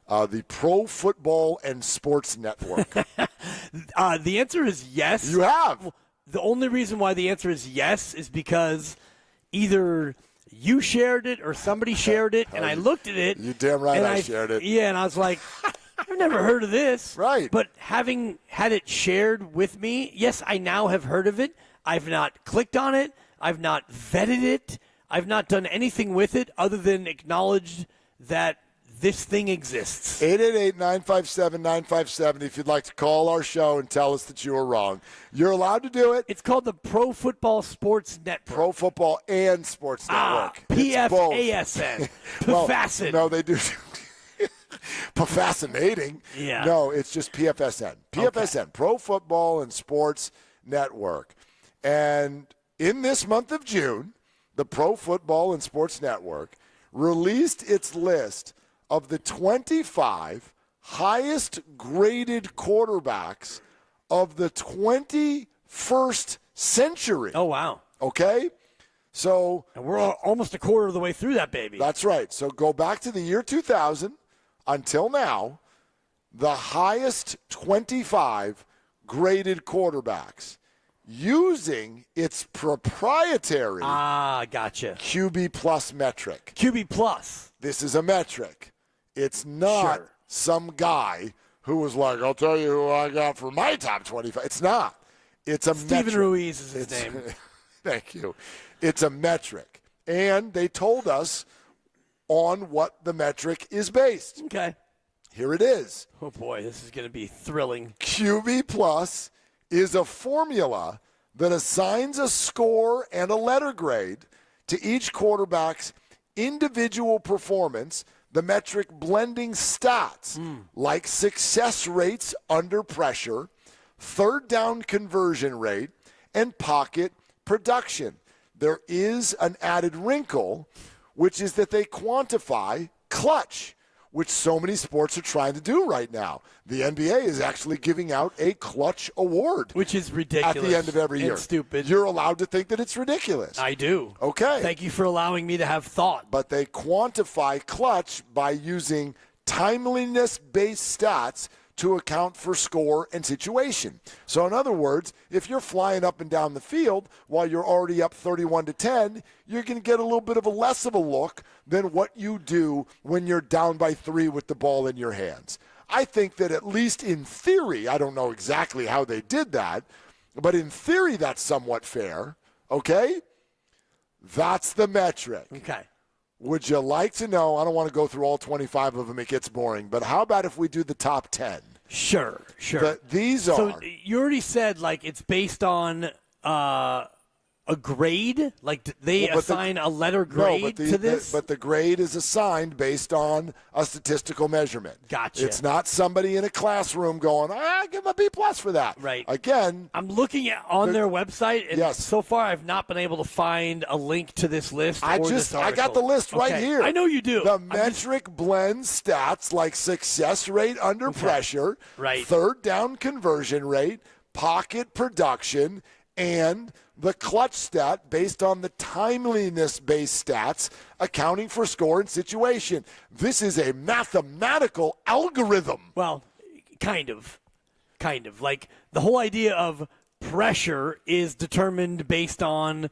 the Pro Football and Sports Network? The answer is yes. You have. The only reason why the answer is yes is because either you shared it or somebody shared it, and I looked at it. You damn right I shared it. Yeah, and I was like, I've never heard of this. Right. But having had it shared with me, yes, I now have heard of it. I've not clicked on it. I've not vetted it. I've not done anything with it other than acknowledged that this thing exists. 888-957-9570 if you'd like to call our show and tell us that you were wrong. You're allowed to do it. It's called the Pro Football Sports Network. Pro Football and Sports Network. PFASN. Well, PFASN. no, they do. Fascinating. Yeah. No, it's just PFSN. PFSN, Pro Football and Sports Network. And in this month of June, the Pro Football and Sports Network released its list of the 25 highest graded quarterbacks of the 21st century. Oh, wow. Okay? So, and we're almost a quarter of the way through that baby. That's right. So go back to the year 2000 until now, the highest 25 graded quarterbacks using its proprietary gotcha. QB plus metric. QB plus. This is a metric. It's not some guy who was like, I'll tell you who I got for my top 25. It's not. It's a Steven metric. Ruiz is his name. Thank you. It's a metric. And they told us on what the metric is based. Okay. Here it is. Oh, boy, this is going to be thrilling. QB plus is a formula that assigns a score and a letter grade to each quarterback's individual performance, the metric blending stats like success rates under pressure, third down conversion rate, and pocket production. There is an added wrinkle, which is that they quantify clutch, which so many sports are trying to do right now. The NBA is actually giving out a clutch award. Which is ridiculous. At the end of every year. It's stupid. You're allowed to think that it's ridiculous. I do. Okay. Thank you for allowing me to have thought. But they quantify clutch by using timeliness-based stats to account for score and situation. So in other words, if you're flying up and down the field while you're already up 31-10, you're going to get a little bit of a less of a look than what you do when you're down by 3 with the ball in your hands. I think that at least in theory, I don't know exactly how they did that, but in theory that's somewhat fair, okay? That's the metric. Okay. Would you like to know, I don't want to go through all 25 of them, it gets boring, but how about if we do the top 10? Sure. These are. So you already said, like, it's based on a grade? Like, they assign a letter grade to this? But the grade is assigned based on a statistical measurement. Gotcha. It's not somebody in a classroom going, give them a B plus for that. Right. Again. I'm looking on their website, and so far I've not been able to find a link to this list. I got the list right here. I know you do. The metric blends stats like success rate under pressure, third down conversion rate, pocket production, and the clutch stat based on the timeliness-based stats accounting for score and situation. This is a mathematical algorithm. Well, kind of. Like, the whole idea of pressure is determined based on,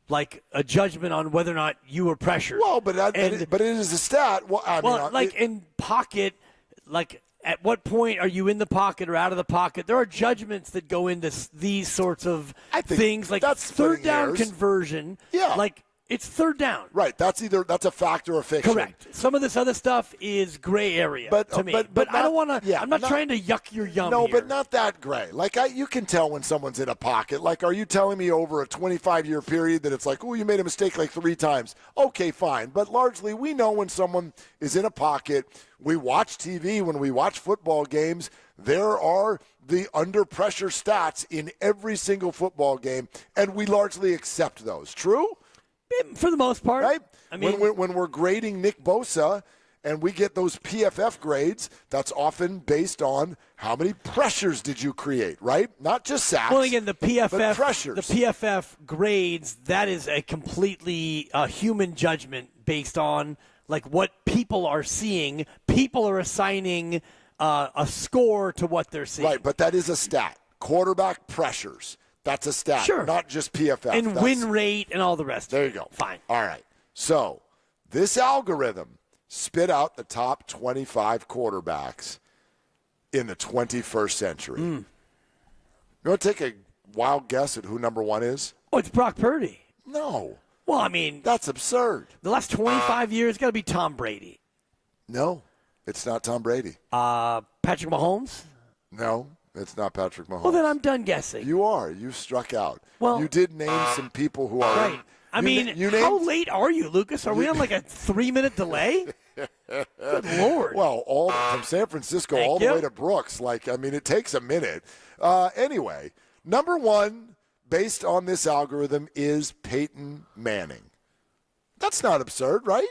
like, a judgment on whether or not you were pressured. Well, but it is a stat. In pocket, like, at what point are you in the pocket or out of the pocket? There are judgments that go into these sorts of things, like that's third down conversion. Yeah. Like, it's third down. Right. That's a fact or a fiction. Correct. Some of this other stuff is gray area to me. But I don't want to. I'm not trying to yuck your yum. No, here. but not that gray. Like you can tell when someone's in a pocket. Like, are you telling me over a 25-year period that it's like, oh, you made a mistake like 3 times? Okay, fine. But largely, we know when someone is in a pocket. We watch TV when we watch football games. There are the under pressure stats in every single football game, and we largely accept those. True? For the most part. Right? I mean, when we're grading Nick Bosa and we get those PFF grades, that's often based on how many pressures did you create, right? Not just sacks. Well, again, the PFF pressures. The PFF grades, that is a completely human judgment based on like what people are seeing. People are assigning a score to what they're seeing. Right, but that is a stat. Quarterback pressures. That's a stat, sure. Not just PFF. And win rate and all the rest. There you go. Fine. All right. So this algorithm spit out the top 25 quarterbacks in the 21st century. You want to take a wild guess at who number 1 is? Oh, it's Brock Purdy. No. Well, I mean, that's absurd. The last 25 years got to be Tom Brady. No, it's not Tom Brady. Patrick Mahomes? No. It's not Patrick Mahomes. Well, then I'm done guessing. You are. You struck out. Well, you did name some people who are I mean, how late are you, Lucas? Are we on like a 3-minute delay? Good Lord. Well, all from San Francisco all the way to Brooks. It takes a minute. Anyway, number one, based on this algorithm, is Peyton Manning. That's not absurd, right?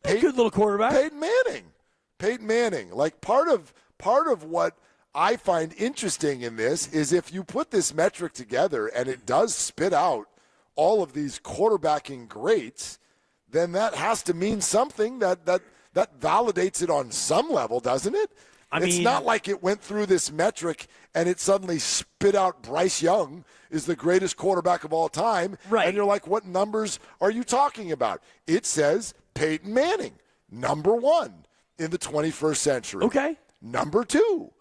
Good little quarterback. Peyton Manning. Like part of what I find interesting in this is if you put this metric together and it does spit out all of these quarterbacking greats, then that has to mean something that validates it on some level, doesn't it? It's not like it went through this metric and it suddenly spit out Bryce Young is the greatest quarterback of all time. Right. And you're like, what numbers are you talking about? It says Peyton Manning, number one in the 21st century. Okay. Number two,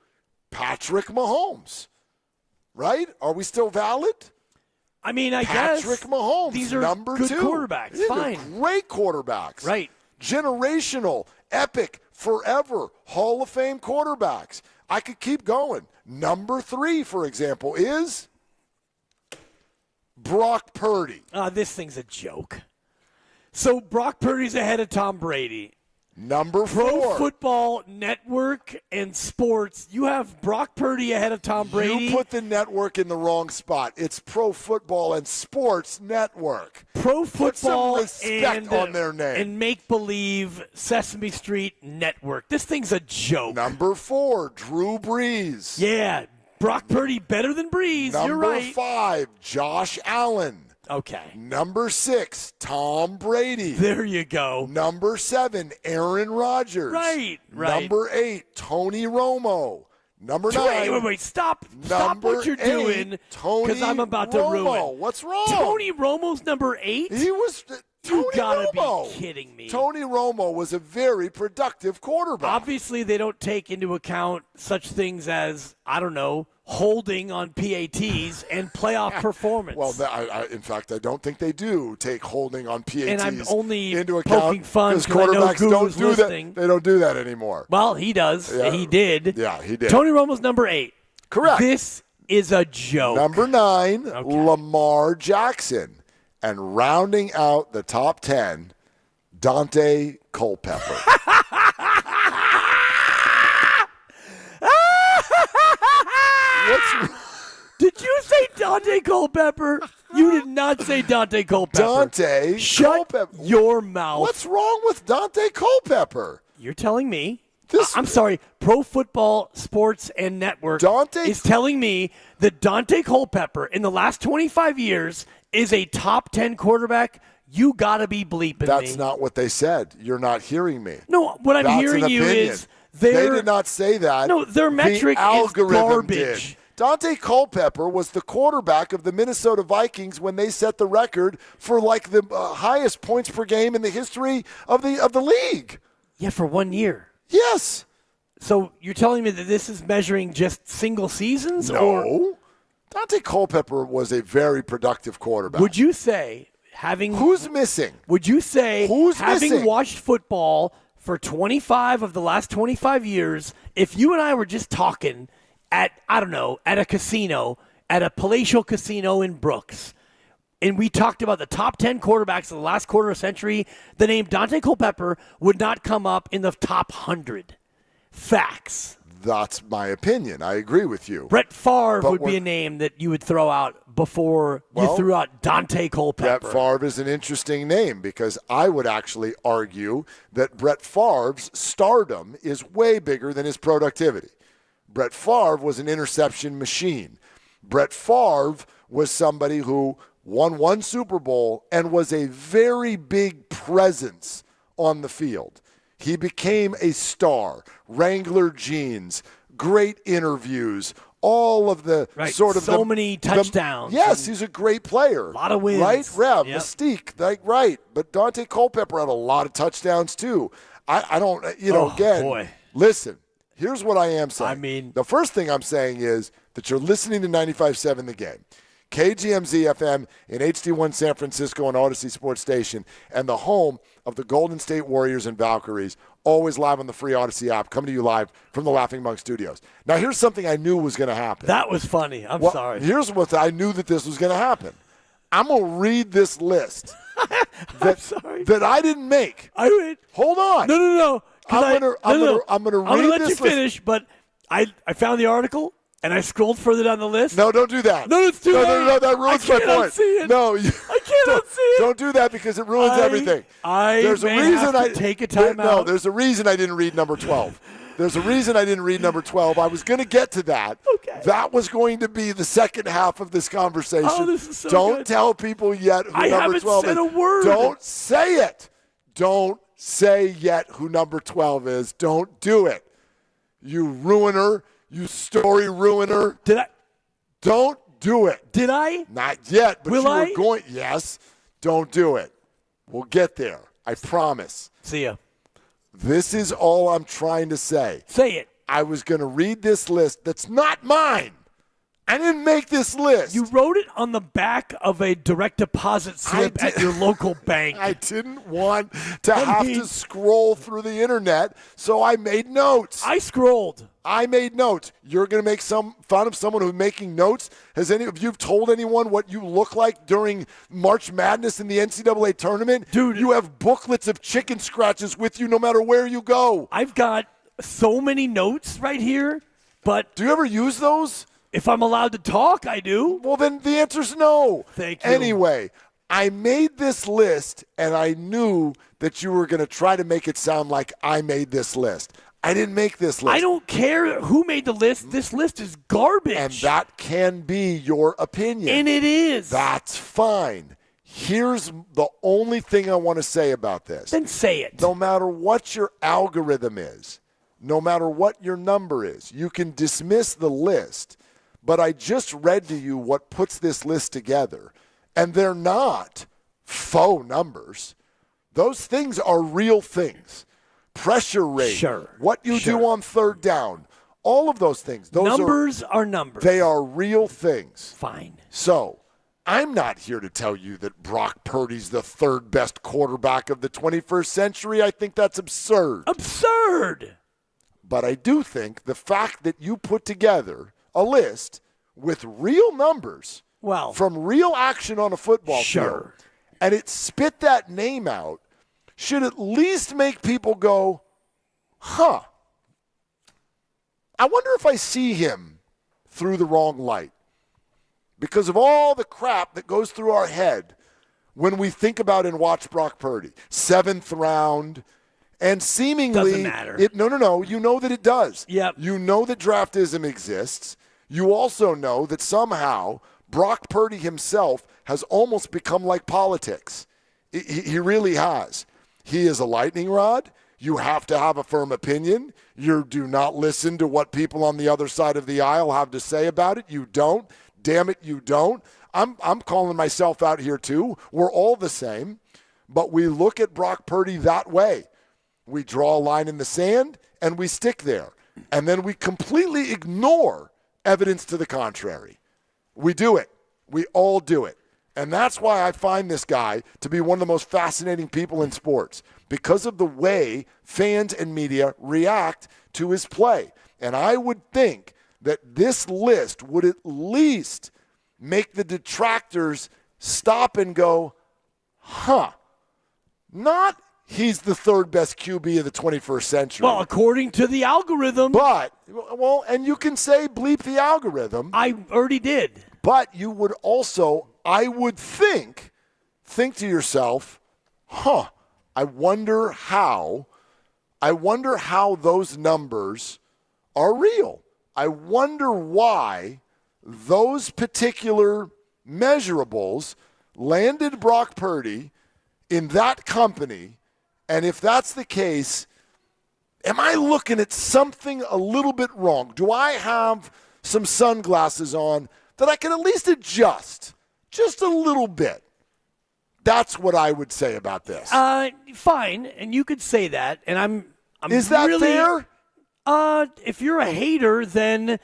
Patrick Mahomes. Right? Are we still valid? I guess. Patrick Mahomes, These are number good two. quarterbacks. These Fine. are great quarterbacks. Right. Generational, epic, forever, Hall of Fame quarterbacks. I could keep going. Number three, for example, is Brock Purdy. This thing's a joke. So Brock Purdy's ahead of Tom Brady. Number Pro four. Football Network and Sports. You have Brock Purdy ahead of Tom Brady. You put the network in the wrong spot. It's Pro Football and Sports Network. Pro Football Put some respect on their name. And Make Believe Sesame Street Network. This thing's a joke. Number four, Drew Brees. Yeah, Brock Purdy better than Brees. You're right. Number five, Josh Allen. Okay. Number six, Tom Brady. There you go. Number seven, Aaron Rodgers. Right. Number eight, Tony Romo. Number nine. Wait. Stop what you're doing. Because I'm about to ruin. What's wrong? Tony Romo's number 8? He was. You gotta be kidding me. Tony Romo was a very productive quarterback. Obviously, they don't take into account such things as, I don't know, holding on PATs and playoff performance. Well, in fact, I don't think they do take holding on PATs and I'm only into poking account fun because because I know quarterbacks don't do listening. that. They don't do that anymore. Well, he does. Yeah. He did. Yeah, he did. Tony Romo's number 8. Correct. This is a joke. Number 9, Lamar Jackson. And rounding out the top 10, Dante Culpepper. Did you say Dante Culpepper? You did not say Dante Culpepper. Dante Shut Culpepper. your mouth. What's wrong with Dante Culpepper? You're telling me. I'm sorry. Pro Football Sports and Network is telling me that Dante Culpepper in the last 25 years is a top 10 quarterback. You got to be bleeping me. That's not what they said. You're not hearing me. No, what I'm That's hearing an you opinion. is they did not say that. No, their metric the algorithm is garbage. Did. Dante Culpepper was the quarterback of the Minnesota Vikings when they set the record for like the highest points per game in the history of the league. Yeah, for 1 year. Yes. So you're telling me that this is measuring just single seasons? No. Or Dante Culpepper was a very productive quarterback. would you say who's missing? Would you say having missing? watched football for 25 of the last 25 years, if you and I were just talking at, I don't know, at a casino, at a palatial casino in Brooks, and we talked about the top 10 quarterbacks of the last quarter of a century, the name Dante Culpepper would not come up in the top 100. Facts. That's my opinion. I agree with you. Brett Favre would be a name that you would throw out before you threw out Dante Culpepper. Brett Favre is an interesting name because I would actually argue that Brett Favre's stardom is way bigger than his productivity. Brett Favre was an interception machine. Brett Favre was somebody who won 1 Super Bowl and was a very big presence on the field. He became a star. Wrangler jeans, great interviews, all of the sort of so many touchdowns. Yes, he's a great player. A lot of wins. Right? Mystique. Right. But Dante Culpepper had a lot of touchdowns too. I don't, again, boy. Listen, here's what I am saying. The first thing I'm saying is that you're listening to 95.7 The Game. KGMZ FM in HD1 San Francisco and Odyssey Sports Station, and the home of the Golden State Warriors and Valkyries, always live on the free Odyssey app, coming to you live from the Laughing Monk Studios. Now, here's something I knew was going to happen. That was funny. I'm sorry. Here's what I knew that this was going to happen. I'm going to read this list that I didn't make. Hold on. No. I'm going to I'm read going to let this you finish, list. but I found the article, and I scrolled further down the list. No, don't do that. No, it's too late. No, that ruins my point. See it. No, I can't unsee it. Don't do that because it ruins everything. There's a reason I take a timeout. No, there's a reason I didn't read number 12. There's a reason I didn't read number 12. I was going to get to that. Okay. That was going to be the second half of this conversation. Oh, this is so Don't good. tell people yet who I number haven't 12 said is. a word. Don't say it. Don't say yet who number 12 is. Don't do it. You ruiner. You story ruiner. Did I? Don't do it. Did I? Not yet, but Will you I? were going. Yes. Don't do it. We'll get there. I promise. See ya. This is all I'm trying to say. Say it. I was going to read this list that's not mine. I didn't make this list. You wrote it on the back of a direct deposit slip at your local bank. I didn't want to have to scroll through the internet, so I made notes. I scrolled. I made notes. You're going to make some fun of someone who's making notes? Has any of you told anyone what you look like during March Madness in the NCAA tournament? Dude. You have booklets of chicken scratches with you no matter where you go. I've got so many notes right here, but do you ever use those? If I'm allowed to talk, I do. Well, then the answer's no. Thank you. Anyway, I made this list, and I knew that you were going to try to make it sound like I made this list. I didn't make this list. I don't care who made the list. This list is garbage. And that can be your opinion. And it is. That's fine. Here's the only thing I want to say about this. Then say it. No matter what your algorithm is, no matter what your number is, you can dismiss the list. But I just read to you what puts this list together. And they're not faux numbers. Those things are real things. Pressure rate, what you do on third down, all of those things. Those numbers are numbers. They are real things. Fine. So I'm not here to tell you that Brock Purdy's the third best quarterback of the 21st century. I think that's absurd. Absurd. But I do think the fact that you put together a list with real numbers from real action on a football field, and it spit that name out, should at least make people go, huh, I wonder if I see him through the wrong light. Because of all the crap that goes through our head when we think about and watch Brock Purdy. 7th round, and seemingly doesn't matter. No. You know that it does. Yep. You know that draftism exists. You also know that somehow Brock Purdy himself has almost become like politics. He really has. He is a lightning rod. You have to have a firm opinion. You do not listen to what people on the other side of the aisle have to say about it. You don't. Damn it, you don't. I'm calling myself out here too. We're all the same, but we look at Brock Purdy that way. We draw a line in the sand and we stick there. And then we completely ignore evidence to the contrary. We do it. We all do it. And that's why I find this guy to be one of the most fascinating people in sports, because of the way fans and media react to his play. And I would think that this list would at least make the detractors stop and go, huh, not he's the third best QB of the 21st century. Well, according to the algorithm. But, and you can say bleep the algorithm. I already did. But you would also, I would think to yourself, huh, I wonder how those numbers are real. I wonder why those particular measurables landed Brock Purdy in that company. And if that's the case, am I looking at something a little bit wrong? Do I have some sunglasses on that I can at least adjust just a little bit? That's what I would say about this. Fine, and you could say that, and I'm Is that really, fair? If you're a hater, then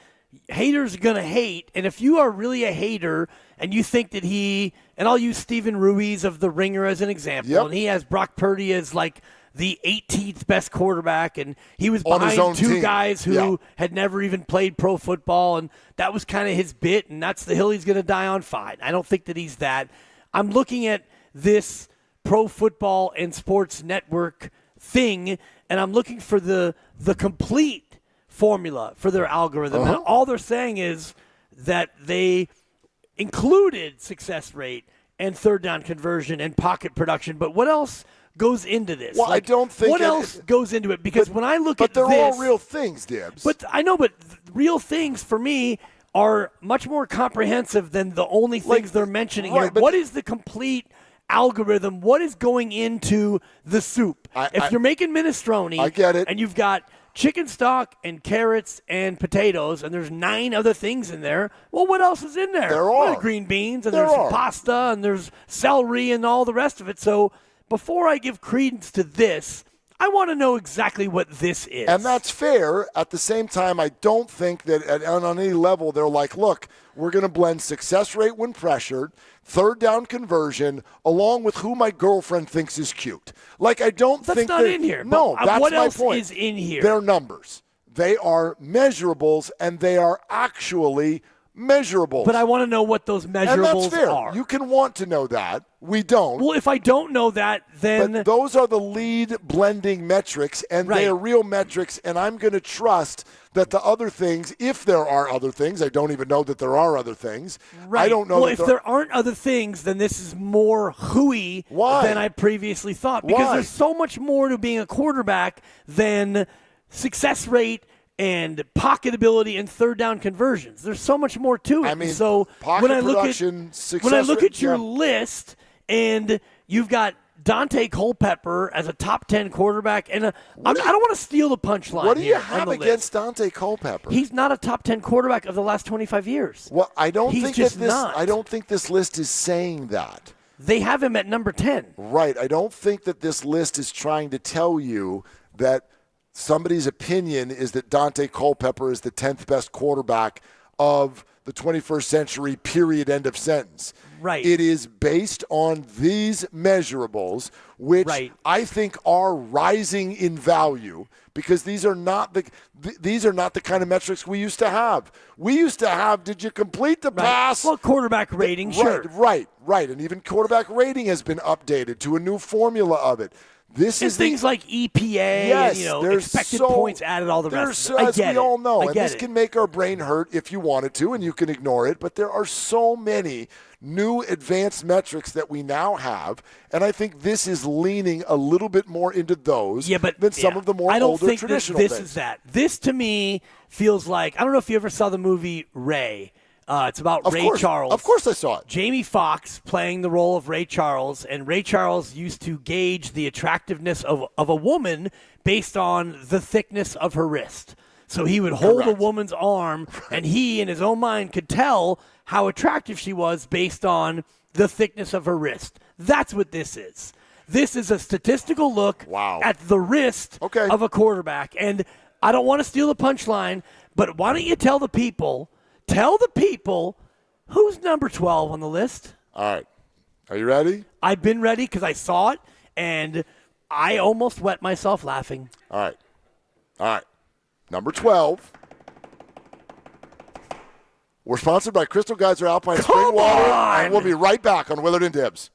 haters are going to hate. And if you are really a hater and you think that and I'll use Steven Ruiz of The Ringer as an example, and he has Brock Purdy as like the 18th best quarterback, and he was behind two guys who had never even played pro football, and that was kind of his bit, and that's the hill he's going to die on. Fine. I don't think that he's that. I'm looking at this Pro Football and Sports Network thing, and I'm looking for the complete formula for their algorithm. And all they're saying is that they included success rate and third down conversion and pocket production. But what else goes into this? Well, I don't think what else goes into it? Because when I look at this, but they're all real things, Dibs. But I know, but real things for me are much more comprehensive than the only things they're mentioning here. What is the complete algorithm? What is going into the soup? If you're making minestrone, I get it, and you've got chicken stock and carrots and potatoes, and there's 9 other things in there. Well, what else is in there? There Well, are green beans, and there there's are pasta, and there's celery, and all the rest of it. So before I give credence to this, I want to know exactly what this is. And that's fair. At the same time, I don't think that on any level they're like, look, we're going to blend success rate when pressured, third down conversion, along with who my girlfriend thinks is cute. Like, I don't That's think not in here. No, But, that's what my else point. is in here? They're numbers. They are measurables, and they are actually measurables. But I want to know what those measurables and that's fair. are. You can want to know that. We don't. Well, if I don't know that, then But those are the lead blending metrics, and they are real metrics, and I'm going to trust that the other things, if there are other things, I don't even know that there are other things. Right. I don't know. Well, that if there aren't other things, then this is more hooey than I previously thought. Because Why? there's so much more to being a quarterback than success rate and pocket ability and third down conversions. There's so much more to it. I mean, so pocket when I look production, at success when I look rate, at your yeah. list, and you've got Dante Culpepper as a top 10 quarterback, and I don't want to steal the punchline. What do you here on have the against list. Dante Culpepper? He's not a top 10 quarterback of the last 25 years. Well, I don't He's think just that this. not. I don't think this list is saying that. They have him at number 10. Right. I don't think that this list is trying to tell you that somebody's opinion is that Dante Culpepper is the 10th best quarterback of the 21st century, period, end of sentence. Right. It is based on these measurables, which I think are rising in value because these are not the kind of metrics we used to have. We used to have, did you complete the pass? Well, quarterback rating, sure. Right. And even quarterback rating has been updated to a new formula of it. This is things like EPA and expected points added, all the rest of it. As we all know, and this it. can make our brain hurt if you wanted to, and you can ignore it, but there are so many new advanced metrics that we now have, and I think this is leaning a little bit more into those than some of the more older traditional this things. is that. This, to me, feels like, I don't know if you ever saw the movie Ray. It's about Ray Charles. Of course I saw it. Jamie Foxx playing the role of Ray Charles, and Ray Charles used to gauge the attractiveness of a woman based on the thickness of her wrist. So he would hold a woman's arm, and he, in his own mind, could tell how attractive she was based on the thickness of her wrist. That's what this is. This is a statistical look at the wrist of a quarterback. And I don't want to steal the punchline, but why don't you tell the people who's number 12 on the list. All right. Are you ready? I've been ready because I saw it, and I almost wet myself laughing. All right. Number 12. We're sponsored by Crystal Geyser Alpine Spring Water, and we'll be right back on Willard and Dibs.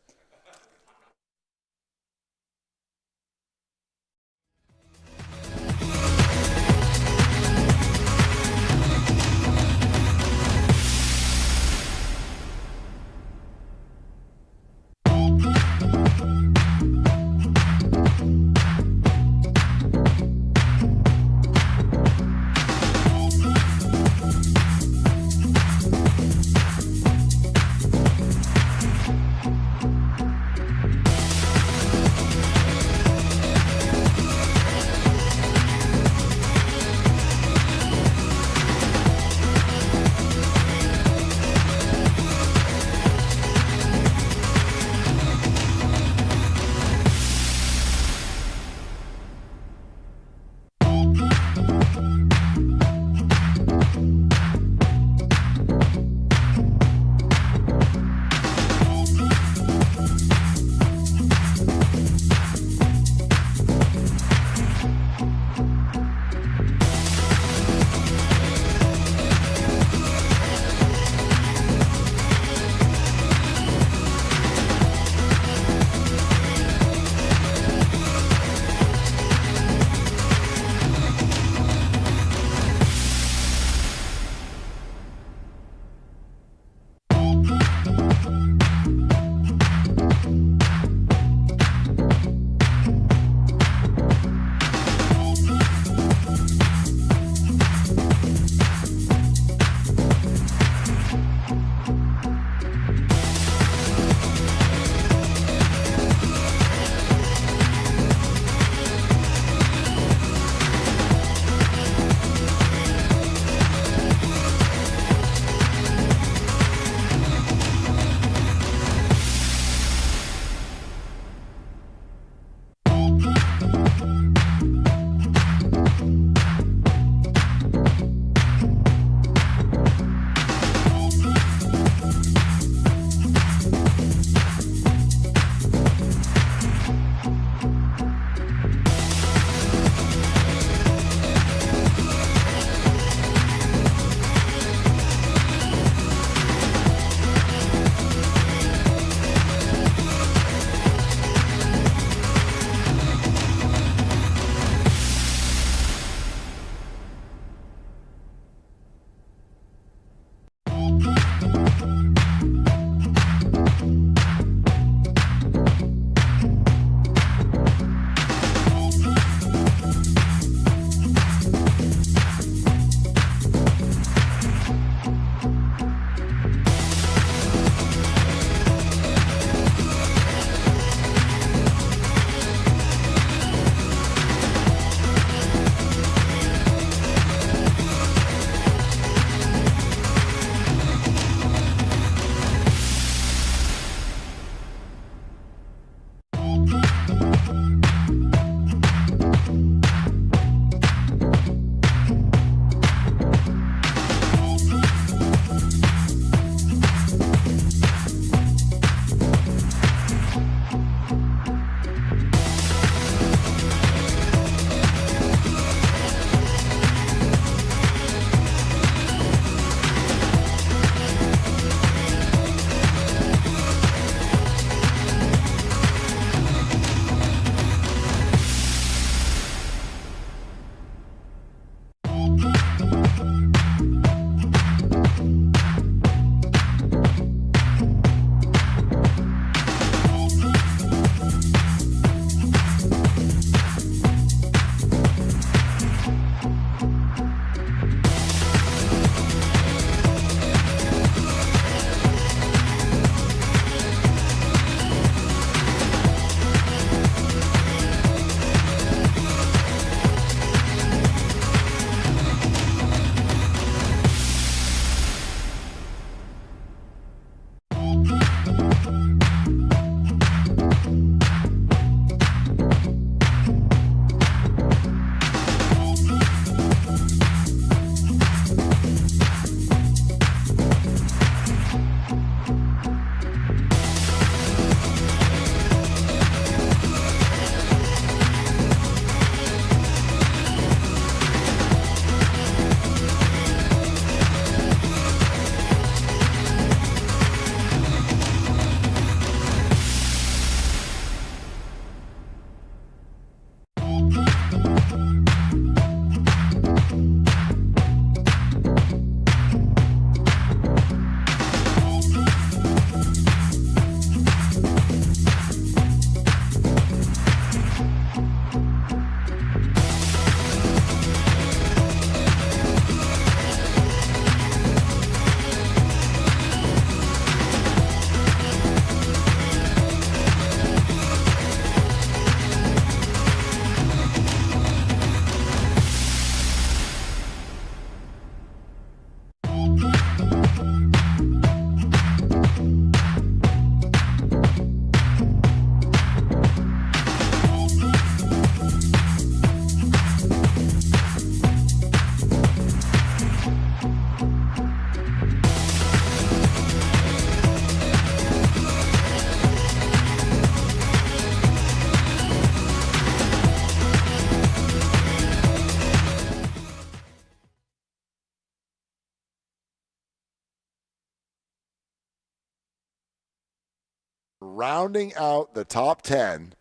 Rounding out the top 10,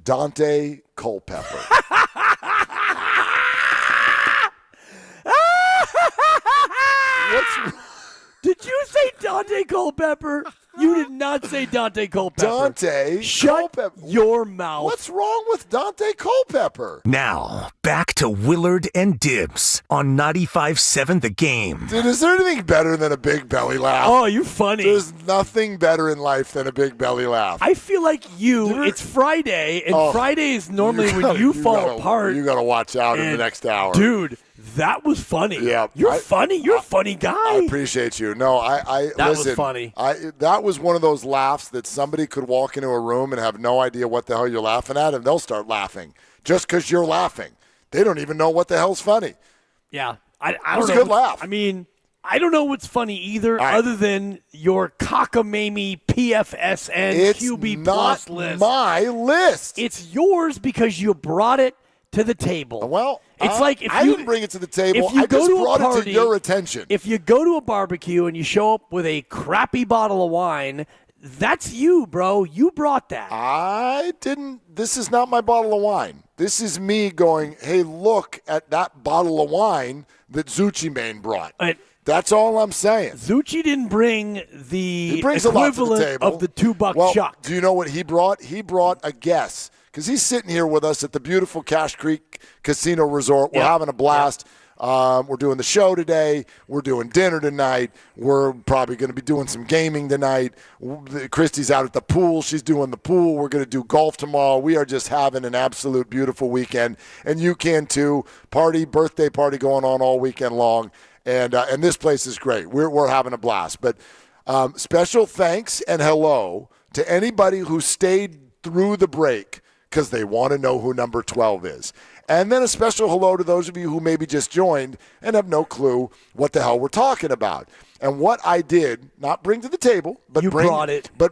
Dante Culpepper. Did you say Dante Culpepper? You did not say Dante Culpepper. Dante Shut Culpepper. your mouth. What's wrong with Dante Culpepper? Now, back to Willard and Dibs on 95.7 The Game. Dude, is there anything better than a big belly laugh? Oh, you're funny. There's nothing better in life than a big belly laugh. I feel like it's Friday, and Friday is normally when you fall apart. You got to watch out in the next hour. Dude, that was funny. Yeah, You're funny. You're a funny guy. I appreciate you. No, That listen, was funny. That was one of those laughs that somebody could walk into a room and have no idea what the hell you're laughing at, and they'll start laughing just because you're laughing. They don't even know what the hell's funny. Yeah. I don't know. It was a good laugh. I mean, I don't know what's funny either, other than your cockamamie PFSN It's QB not Plus list. my list. It's yours because you brought it to the table. Well, it's like if I you didn't bring it to the table. if you I go just to a brought it party, to your attention. If you go to a barbecue and you show up with a crappy bottle of wine, that's you, bro. You brought that. I didn't. This is not my bottle of wine. This is me going, hey, look at that bottle of wine that Zucci Mane brought. That's all I'm saying. Zucci didn't bring the He brings a lot to the equivalent table. of the $2 well, chuck. Do you know what he brought? He brought a guess because he's sitting here with us at the beautiful Cache Creek Casino Resort. We're having a blast. We're doing the show today. We're doing dinner tonight. We're probably going to be doing some gaming tonight. Christy's out at the pool. She's doing the pool. We're going to do golf tomorrow. We are just having an absolute beautiful weekend, and you can too. Birthday party going on all weekend long, and this place is great. We're having a blast. But special thanks and hello to anybody who stayed through the break because they want to know who number 12 is. And then a special hello to those of you who maybe just joined and have no clue what the hell we're talking about. And what I did, not bring to the table, but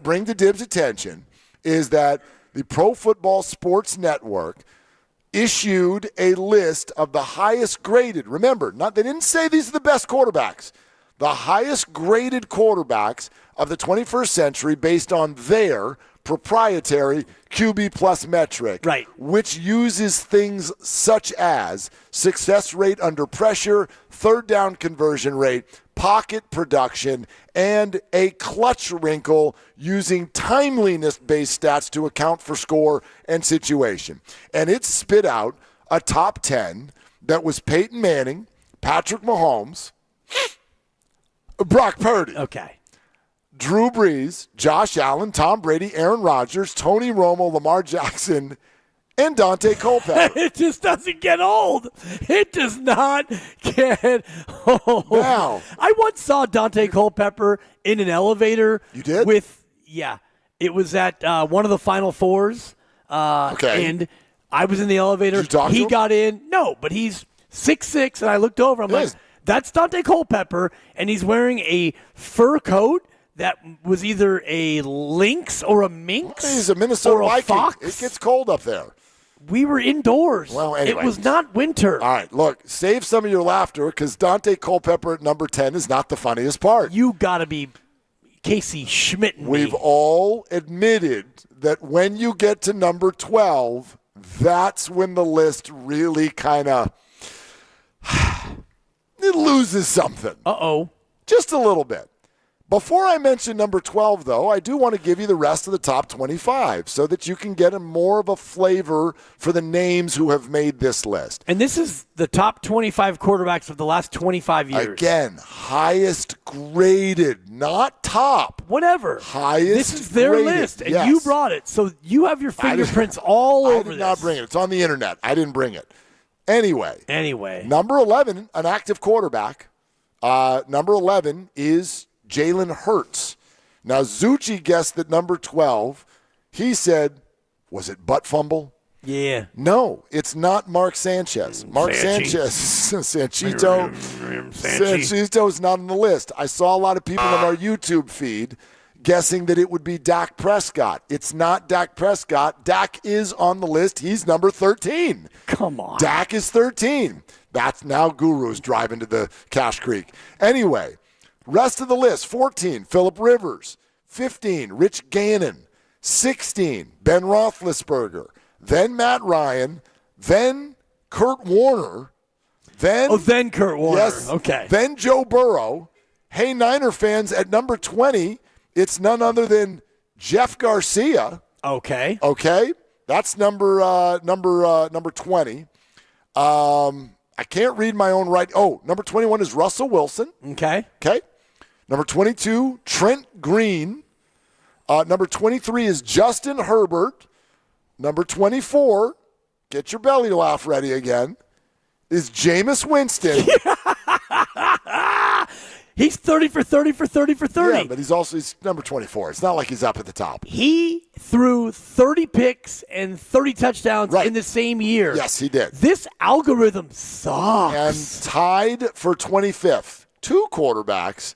bring to Dibs' attention, is that the Pro Football Sports Network issued a list of the highest graded. Remember, they didn't say these are the best quarterbacks. The highest graded quarterbacks of the 21st century based on their proprietary QB Plus metric, which uses things such as success rate under pressure, third down conversion rate, pocket production, and a clutch wrinkle using timeliness-based stats to account for score and situation. And it spit out a top 10 that was Peyton Manning, Patrick Mahomes, Brock Purdy. Okay. Drew Brees, Josh Allen, Tom Brady, Aaron Rodgers, Tony Romo, Lamar Jackson, and Dante Culpepper. It just doesn't get old. It does not get old. Now, I once saw Dante Culpepper in an elevator. You did? It was at one of the Final Fours. Okay. And I was in the elevator. Did you talk to He him? got in. No, but he's 6'6", and I looked over. I'm like, that's Dante Culpepper, and he's wearing a fur coat that was either a lynx or a minx. He's a Minnesota or a Viking. fox. It gets cold up there. We were indoors. Well, anyway. It was not winter. All right, look, save some of your laughter because Dante Culpepper at number 10 is not the funniest part. You got to be Casey Schmidt. We've all admitted that when you get to number 12, that's when the list really kind of it loses something. Uh-oh. Just a little bit. Before I mention number 12, though, I do want to give you the rest of the top 25 so that you can get more of a flavor for the names who have made this list. And this is the top 25 quarterbacks of the last 25 years. Again, highest graded, not top. Whatever. Highest This is their graded. list, and Yes. you brought it. So you have your fingerprints all over I did not this. bring it. It's on the internet. I didn't bring it. Anyway. Number 11, an active quarterback. Number 11 is Jalen Hurts. Now, Zucci guessed that number 12. He said, was it butt fumble? Yeah. No, it's not Mark Sanchez. Mark Sanchez, Sanchito is not on the list. I saw a lot of people on our YouTube feed guessing that it would be Dak Prescott. It's not Dak Prescott. Dak is on the list. He's number 13. Come on. Dak is 13. That's now Guru's driving to the Cache Creek. Anyway, rest of the list, 14, Phillip Rivers. 15, Rich Gannon. 16, Ben Roethlisberger. Then Matt Ryan. Then Kurt Warner. Then Kurt Warner. Yes. Okay. Then Joe Burrow. Hey, Niner fans, at number 20, it's none other than Jeff Garcia. Okay. Okay. That's number 20. I can't read my own writing. Oh, number 21 is Russell Wilson. Okay. Okay. Number 22, Trent Green. Number 23 is Justin Herbert. Number 24, get your belly laugh ready again, is Jameis Winston. He's 30 for 30 for 30 for 30. Yeah, but he's number 24. It's not like he's up at the top. He threw 30 picks and 30 touchdowns in the same year. Yes, he did. This algorithm sucks. And tied for 25th, two quarterbacks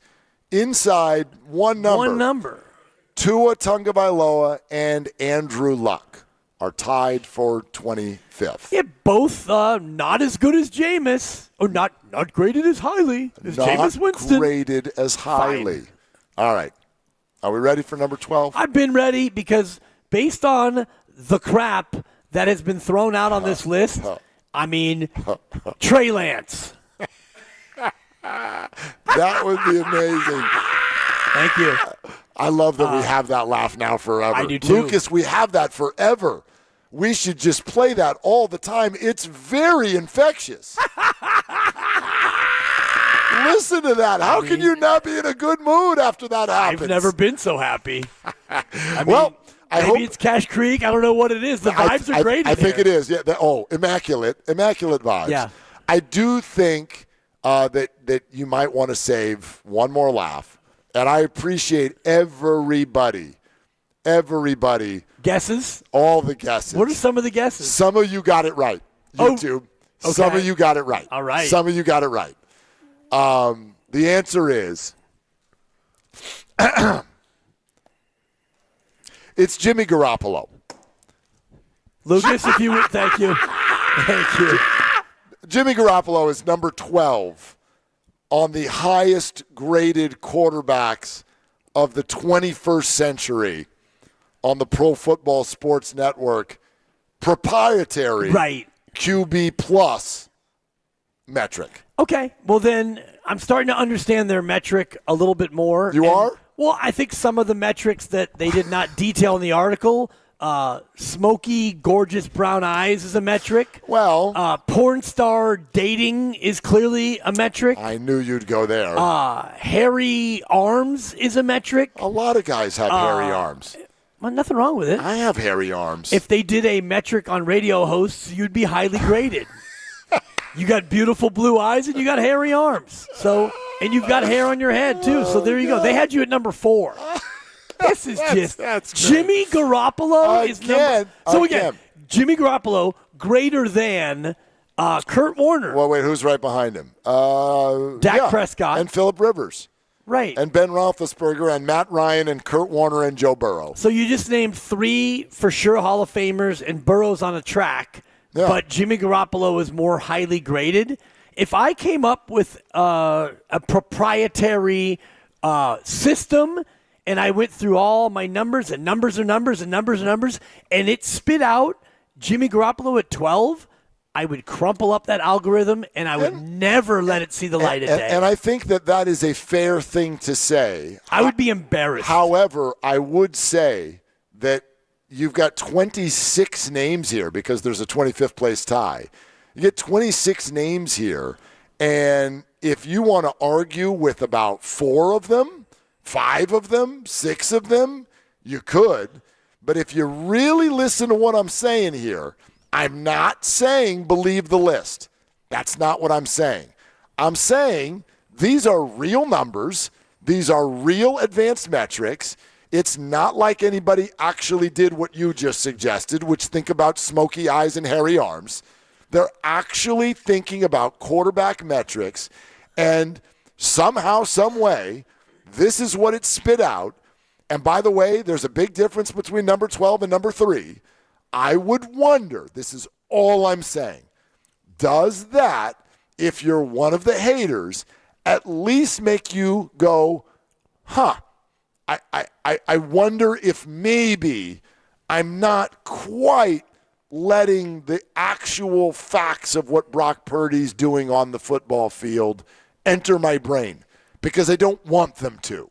inside one number. One number. Tua Tagovailoa and Andrew Luck are tied for 25th. Yeah, both not as good as Jameis, or not graded as highly as Jameis Winston. Not graded as highly. Fine. All right. Are we ready for number 12? I've been ready because based on the crap that has been thrown out on this list, I mean, Trey Lance. That would be amazing. Thank you. I love that we have that laugh now forever. I do too. Lucas, we have that forever. We should just play that all the time. It's very infectious. Listen to that. How can you not be in a good mood after that happens? I've never been so happy. I Well, I maybe hope it's Cache Creek. I don't know what it is. The vibes are great. I think it is. Yeah. Immaculate vibes. Yeah. I do think that you might want to save one more laugh, and I appreciate everybody. Guesses? All the guesses. What are some of the guesses? Some of you got it right. YouTube. okay. Some of you got it right. All right. Some of you got it right. The answer is it's Jimmy Garoppolo. Lucas, if you would, thank you. Thank you. Jimmy Garoppolo is number 12 on the highest graded quarterbacks of the 21st century on the Pro Football Sports Network proprietary QB plus metric. Okay, well then I'm starting to understand their metric a little bit more. You are? Well, I think some of the metrics that they did not detail in the article, smoky, gorgeous brown eyes is a metric. Well, porn star dating is clearly a metric. I knew you'd go there. Hairy arms is a metric. A lot of guys have hairy arms. Well, nothing wrong with it. I have hairy arms. If they did a metric on radio hosts, you'd be highly graded. You got beautiful blue eyes and you got hairy arms. So, and you've got hair on your head too. So there you go. They had you at number 4. This is just Jimmy Garoppolo is number. So again, Jimmy Garoppolo greater than Kurt Warner. Well, wait, who's right behind him? Dak Prescott and Phillip Rivers. Right. And Ben Roethlisberger and Matt Ryan and Kurt Warner and Joe Burrow. So you just named 3 for sure Hall of Famers and Burrow's on a track, but Jimmy Garoppolo is more highly graded. If I came up with a proprietary system and I went through all my numbers and numbers and numbers and numbers and numbers and it spit out Jimmy Garoppolo at 12, I would crumple up that algorithm, and I would never let it see the light of day. And I think that is a fair thing to say. I would be embarrassed. However, I would say that you've got 26 names here because there's a 25th place tie. You get 26 names here, and if you want to argue with about 4 of them, 5 of them, 6 of them, you could. But if you really listen to what I'm saying here, I'm not saying believe the list. That's not what I'm saying. I'm saying these are real numbers. These are real advanced metrics. It's not like anybody actually did what you just suggested, which think about smoky eyes and hairy arms. They're actually thinking about quarterback metrics, and somehow, some way, this is what it spit out. And by the way, there's a big difference between number 12 and number 3. I would wonder, this is all I'm saying, does that, if you're one of the haters, at least make you go, I wonder if maybe I'm not quite letting the actual facts of what Brock Purdy's doing on the football field enter my brain, because I don't want them to,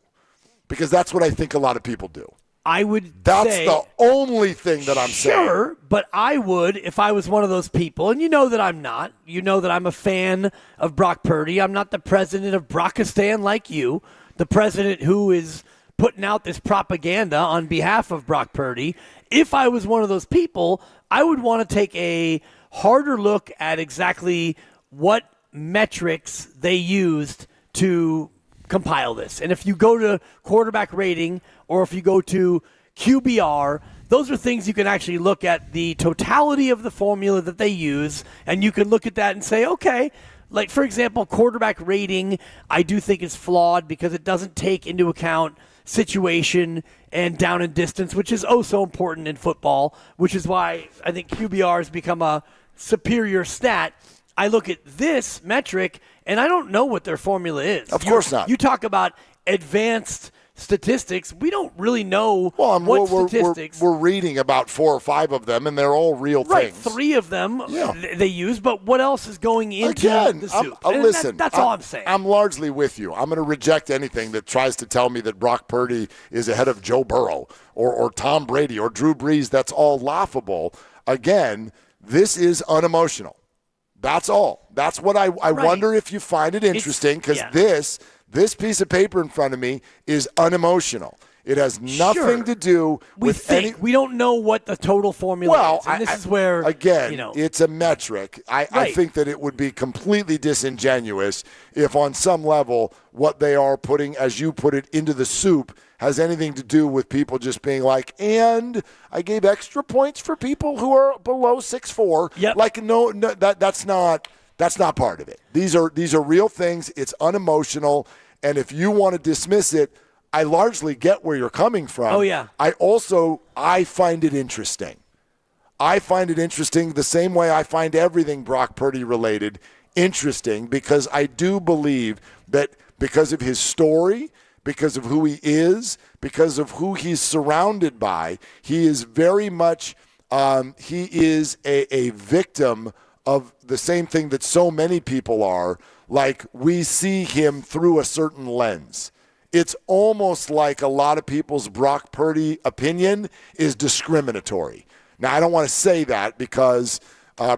because that's what I think a lot of people do. I would That's say, the only thing that I'm saying. Sure, but I would if I was one of those people, and you know that I'm not. You know that I'm a fan of Brock Purdy. I'm not the president of Brockistan like you, the president who is putting out this propaganda on behalf of Brock Purdy. If I was one of those people, I would want to take a harder look at exactly what metrics they used to compile this. And if you go to quarterback rating or if you go to QBR, those are things you can actually look at the totality of the formula that they use, and you can look at that and say, okay, like for example, quarterback rating I do think is flawed because it doesn't take into account situation and down and distance, which is so important in football, which is why I think QBR has become a superior stat. I look at this metric, and I don't know what their formula is. Of course not. You talk about advanced statistics. We don't really know what statistics. We're reading about 4 or 5 of them, and they're all real right, things. 3 of them they use, but what else is going into the soup? Listen, that's all I'm saying. I'm largely with you. I'm going to reject anything that tries to tell me that Brock Purdy is ahead of Joe Burrow or Tom Brady or Drew Brees. That's all laughable. Again, this is unemotional. That's all. That's what I wonder if you find it interesting, because this piece of paper in front of me is unemotional. It has nothing to do with any. We don't know what the total formula is. And this is where, again, it's a metric. I think that it would be completely disingenuous if on some level what they are putting, as you put it, into the soup has anything to do with people just being like, and I gave extra points for people who are below 6'4". Yep. Like, no, that's not part of it. These are real things. It's unemotional. And if you want to dismiss it, I largely get where you're coming from. Oh, yeah. I find it interesting. I find it interesting the same way I find everything Brock Purdy related interesting, because I do believe that because of his story, because of who he is, because of who he's surrounded by, he is very much he is a victim of the same thing that so many people are. Like, we see him through a certain lens. It's almost like a lot of people's Brock Purdy opinion is discriminatory. Now, I don't want to say that because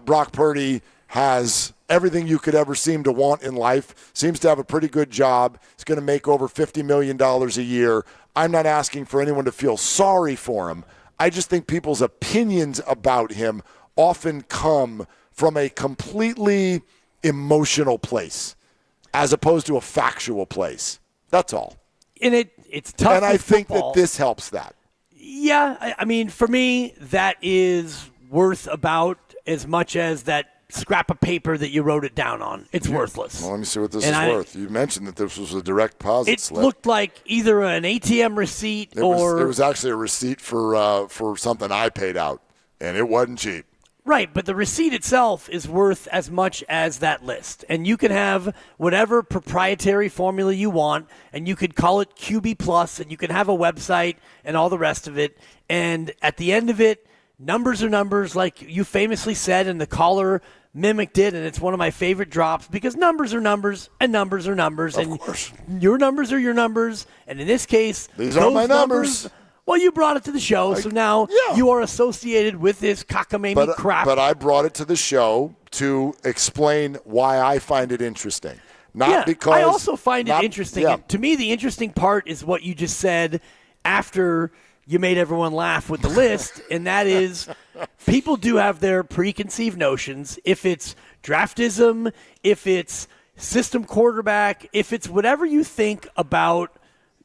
Brock Purdy has everything you could ever seem to want in life, seems to have a pretty good job. He's going to make over $50 million a year. I'm not asking for anyone to feel sorry for him. I just think people's opinions about him often come from a completely emotional place as opposed to a factual place. That's all. And it's tough. And I think football. that this helps that. Yeah, I mean, for me, that is worth about as much as that scrap of paper that you wrote it down on. It's worthless. Well, let me see what this is worth. You mentioned that this was a direct deposit slip. It looked like either an ATM receipt It was actually a receipt for something I paid out, and it wasn't cheap. Right, but the receipt itself is worth as much as that list. And you can have whatever proprietary formula you want, and you could call it QB Plus, and you can have a website and all the rest of it. And at the end of it, numbers are numbers, like you famously said, and the caller mimicked it, and it's one of my favorite drops because numbers are numbers, and numbers are numbers. Of course. Your numbers are your numbers, and in this case, these are my numbers. Well, you brought it to the show, so now you are associated with this cockamamie crap. But I brought it to the show to explain why I find it interesting. Not because I also find it interesting. Yeah. To me, the interesting part is what you just said after you made everyone laugh with the list, and that is people do have their preconceived notions. If it's draftism, if it's system quarterback, if it's whatever you think about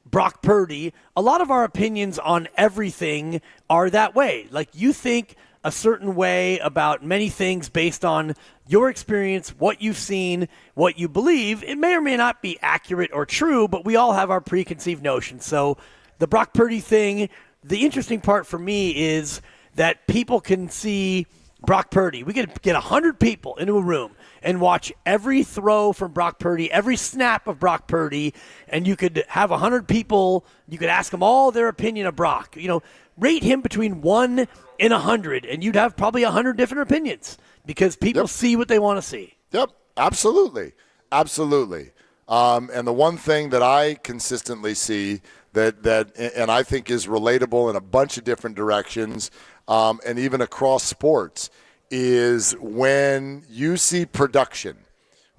Brock Purdy, a lot of our opinions on everything are that way. Like you think a certain way about many things based on your experience, what you've seen, what you believe. It may or may not be accurate or true, but we all have our preconceived notions. So the Brock Purdy thing, the interesting part for me is that people can see Brock Purdy. We could get 100 people into a room and watch every throw from Brock Purdy, every snap of Brock Purdy, and you could have 100 people, you could ask them all their opinion of Brock. You know, rate him between 1 and 100, and you'd have probably 100 different opinions because people see what they want to see. Yep, absolutely. Absolutely. And the one thing that I consistently see that and I think is relatable in a bunch of different directions and even across sports is when you see production,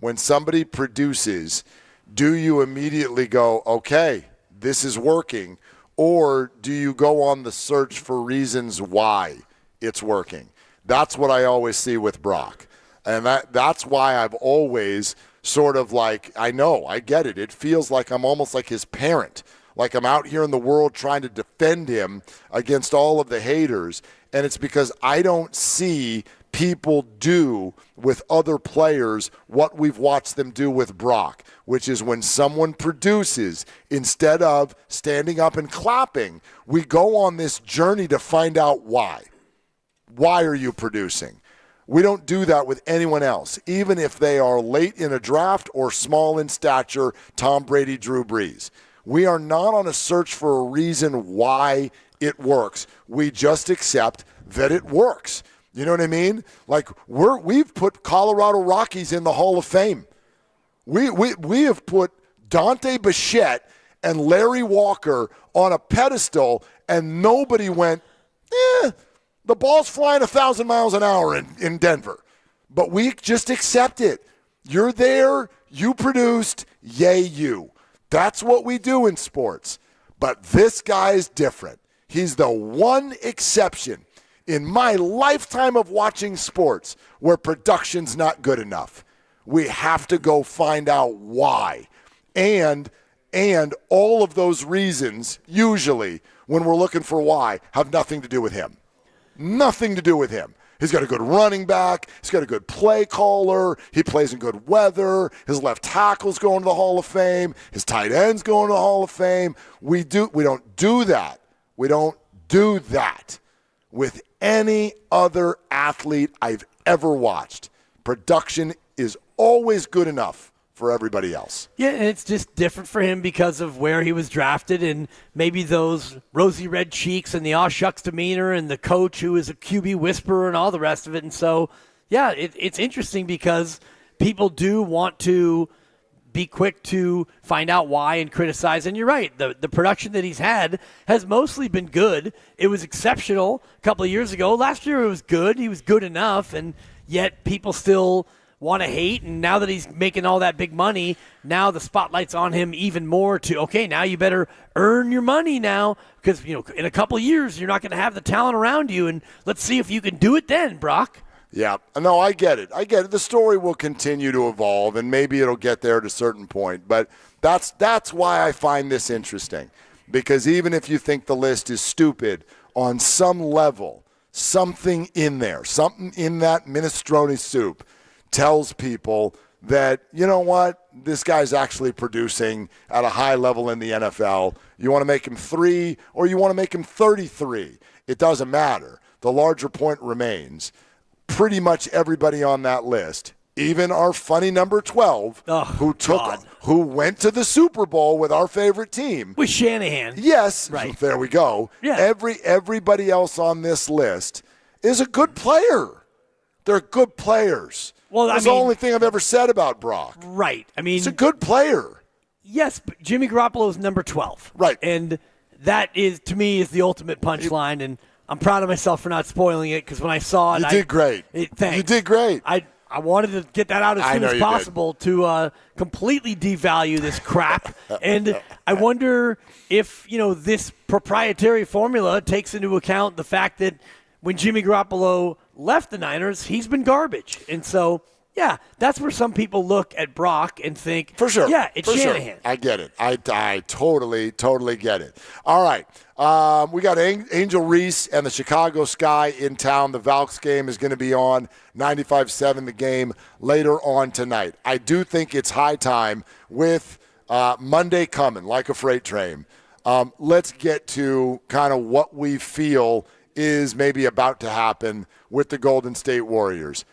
when somebody produces, do you immediately go, okay, this is working, or do you go on the search for reasons why it's working? That's what I always see with Brock. And that's why I've always sort of like, I know, I get it. It feels like I'm almost like his parent, like I'm out here in the world trying to defend him against all of the haters. And it's because I don't see people do with other players what we've watched them do with Brock, which is when someone produces, instead of standing up and clapping, we go on this journey to find out why. Why are you producing? We don't do that with anyone else, even if they are late in a draft or small in stature, Tom Brady, Drew Brees. We are not on a search for a reason why it works. We just accept that it works. You know what I mean? Like we've put Colorado Rockies in the Hall of Fame. We have put Dante Bichette and Larry Walker on a pedestal, and nobody went, the ball's flying 1,000 miles an hour in Denver. But we just accept it. You're there, you produced, yay you. That's what we do in sports. But this guy is different. He's the one exception in my lifetime of watching sports where production's not good enough. We have to go find out why. And all of those reasons, usually, when we're looking for why, have nothing to do with him. Nothing to do with him. He's got a good running back. He's got a good play caller. He plays in good weather. His left tackle's going to the Hall of Fame. His tight end's going to the Hall of Fame. We don't do that. We don't do that with any other athlete I've ever watched. Production is always good enough for everybody else. Yeah, and it's just different for him because of where he was drafted and maybe those rosy red cheeks and the aw shucks demeanor and the coach who is a QB whisperer and all the rest of it. And so, yeah, it's interesting because people do want to be quick to find out why and criticize. And you're right, the production that he's had has mostly been good. It was exceptional a couple of years ago. Last year it was good. He was good enough, and yet people still want to hate. And now that he's making all that big money, now the spotlight's on him even more to, okay, now you better earn your money now because, you know, in a couple of years you're not going to have the talent around you, and let's see if you can do it then, Brock. Yeah, no, I get it. The story will continue to evolve, and maybe it'll get there at a certain point. But that's why I find this interesting, Because even if you think the list is stupid, on some level, something in there, something in that minestrone soup tells people that, you know what, this guy's actually producing at a high level in the NFL. You want to make him 3 or you want to make him 33. It doesn't matter. The larger point remains. Pretty much everybody on that list, even our funny number 12, who went to the Super Bowl with our favorite team. With Shanahan. Yes. Right. There we go. Yeah. Everybody else on this list is a good player. They're good players. Well, that's the only thing I've ever said about Brock. Right. I mean, he's a good player. Yes, but Jimmy Garoppolo is number 12. Right. And that is, to me, is the ultimate punchline. And I'm proud of myself for not spoiling it because when I saw it, You did great. Thanks. You did great. I wanted to get that out as soon as possible to completely devalue this crap. And I wonder if, this proprietary formula takes into account the fact that when Jimmy Garoppolo left the Niners, he's been garbage. And so, yeah, that's where some people look at Brock and think, for sure, yeah, it's for Shanahan. Sure. I get it. I totally get it. All right. We got Angel Reese and the Chicago Sky in town. The Valks game is going to be on 95.7 The Game later on tonight. I do think it's high time with Monday coming like a freight train. Let's get to kind of what we feel is maybe about to happen with the Golden State Warriors.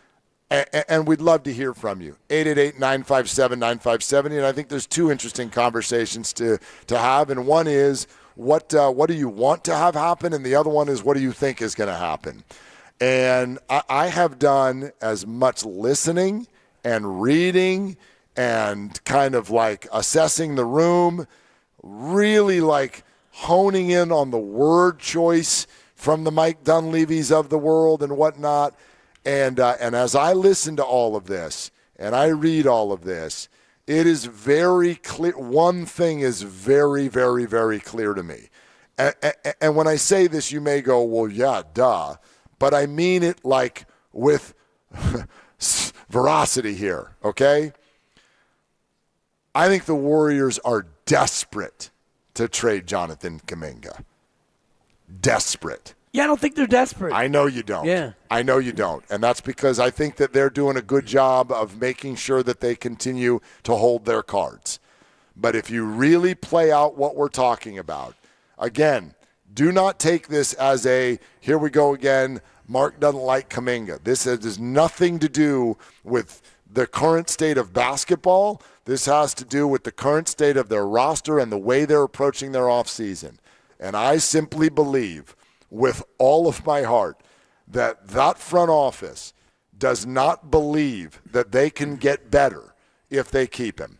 And we'd love to hear from you. 888-957-9570. And I think there's two interesting conversations to have. And one is, what do you want to have happen? And the other one is, what do you think is going to happen? And I have done as much listening and reading and kind of like assessing the room, really like honing in on the word choice from the Mike Dunleavys of the world and whatnot. And as I listen to all of this and I read all of this, it is very clear. One thing is very, very, very clear to me. And when I say this, you may go, well, yeah, duh. But I mean it like with veracity here, okay? I think the Warriors are desperate to trade Jonathan Kaminga. Desperate. Yeah, I don't think they're desperate. I know you don't. Yeah. I know you don't. And that's because I think that they're doing a good job of making sure that they continue to hold their cards. But if you really play out what we're talking about, again, do not take this as a, here we go again, Mark doesn't like Kaminga. This has nothing to do with the current state of basketball. This has to do with the current state of their roster and the way they're approaching their offseason. And I simply believe with all of my heart that front office does not believe that they can get better if they keep him.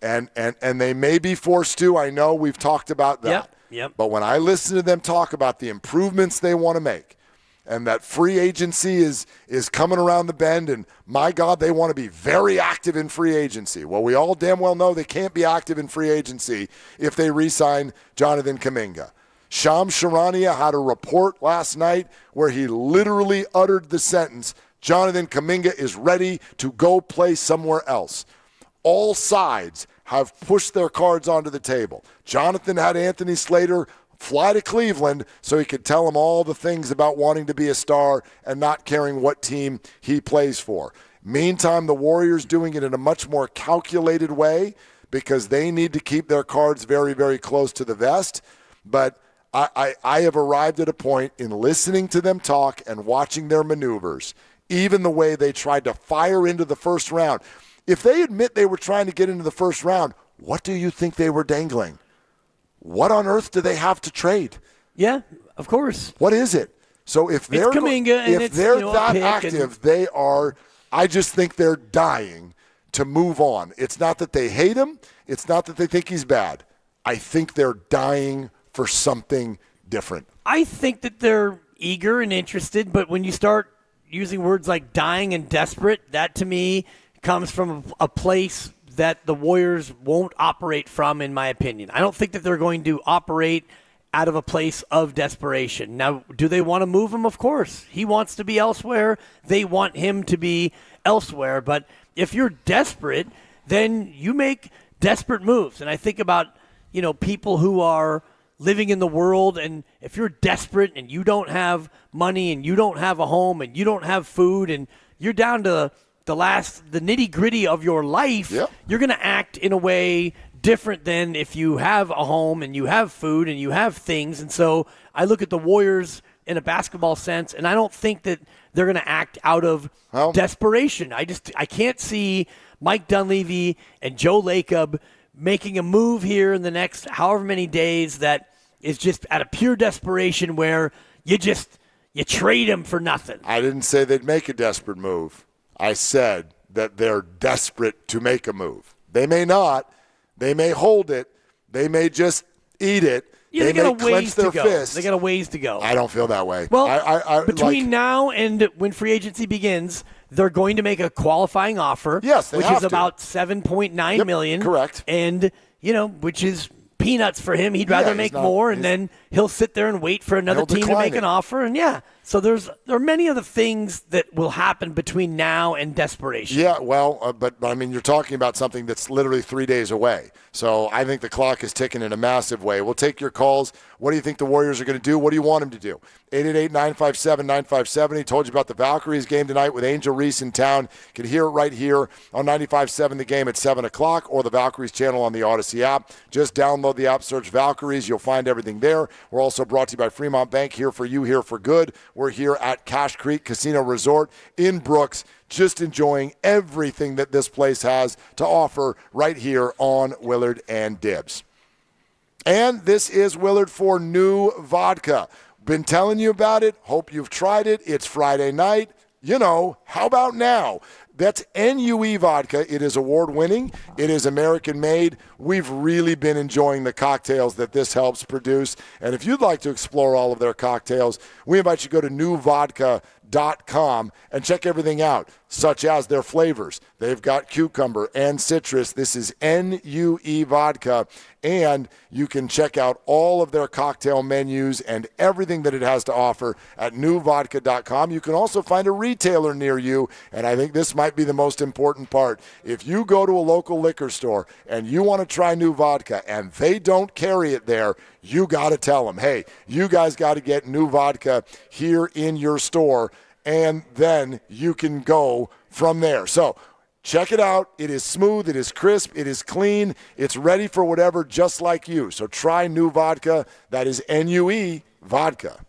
And they may be forced to. I know we've talked about that. Yep. But when I listen to them talk about the improvements they want to make and that free agency is coming around the bend and, my God, they want to be very active in free agency. Well, we all damn well know they can't be active in free agency if they re-sign Jonathan Kaminga. Shams Charania had a report last night where he literally uttered the sentence, Jonathan Kaminga is ready to go play somewhere else. All sides have pushed their cards onto the table. Jonathan had Anthony Slater fly to Cleveland so he could tell him all the things about wanting to be a star and not caring what team he plays for. Meantime, the Warriors doing it in a much more calculated way because they need to keep their cards very, very close to the vest. But I have arrived at a point in listening to them talk and watching their maneuvers, even the way they tried to fire into the first round. If they admit they were trying to get into the first round, what do you think they were dangling? What on earth do they have to trade? Yeah, of course. What is it? So if they're Kaminga and if they're that active, they are. I just think they're dying to move on. It's not that they hate him. It's not that they think he's bad. I think they're dying for something different. I think that they're eager and interested, but when you start using words like dying and desperate, that to me comes from a place that the Warriors won't operate from, in my opinion. I don't think that they're going to operate out of a place of desperation. Now, do they want to move him? Of course. He wants to be elsewhere. They want him to be elsewhere. But if you're desperate, then you make desperate moves. And I think about, people who are living in the world, and if you're desperate and you don't have money and you don't have a home and you don't have food and you're down to the nitty-gritty of your life, you're going to act in a way different than if you have a home and you have food and you have things. And so I look at the Warriors in a basketball sense, and I don't think that they're going to act out of desperation. I can't see Mike Dunlevy and Joe Lacob making a move here in the next however many days that is just out of pure desperation where you trade him for nothing. I didn't say they'd make a desperate move. I said that they're desperate to make a move. They may not. They may hold it. They may just eat it. Yeah, they got may a ways clench their to go. fists. They got a ways to go. I don't feel that way. Well, between now and when free agency begins, they're going to make a qualifying offer. Yes, they which have is to. about $7.9 million. Correct. And which is peanuts for him. He'd rather make more, and then he'll sit there and wait for another team to make an offer. And so there are many of the things that will happen between now and desperation. Yeah, well, but I mean, you're talking about something that's literally 3 days away. So I think the clock is ticking in a massive way. We'll take your calls. What do you think the Warriors are going to do? What do you want them to do? 888-957-9570. Told you about the Valkyries game tonight with Angel Reese in town. You can hear it right here on 95.7 The Game at 7 o'clock or the Valkyries channel on the Odyssey app. Just download the app, search Valkyries. You'll find everything there. We're also brought to you by Fremont Bank, here for you, here for good. We're here at Cache Creek Casino Resort in Brooks, just enjoying everything that this place has to offer right here on Willard and Dibs. And this is Willard for New Vodka. Been telling you about it. Hope you've tried it. It's Friday night. How about now? That's NUE Vodka. It is award-winning. It is American-made. We've really been enjoying the cocktails that this helps produce. And if you'd like to explore all of their cocktails, we invite you to go to newvodka.com and check everything out, such as their flavors. They've got cucumber and citrus. This is NUE Vodka. And you can check out all of their cocktail menus and everything that it has to offer at newvodka.com. You can also find a retailer near you, and I think this might be the most important part. If you go to a local liquor store and you want to try new vodka and they don't carry it there, you got to tell them, hey, you guys got to get new vodka here in your store, and then you can go from there. So check it out. It is smooth. It is crisp. It is clean. It's ready for whatever, just like you. So try new vodka. That is NUE Vodka.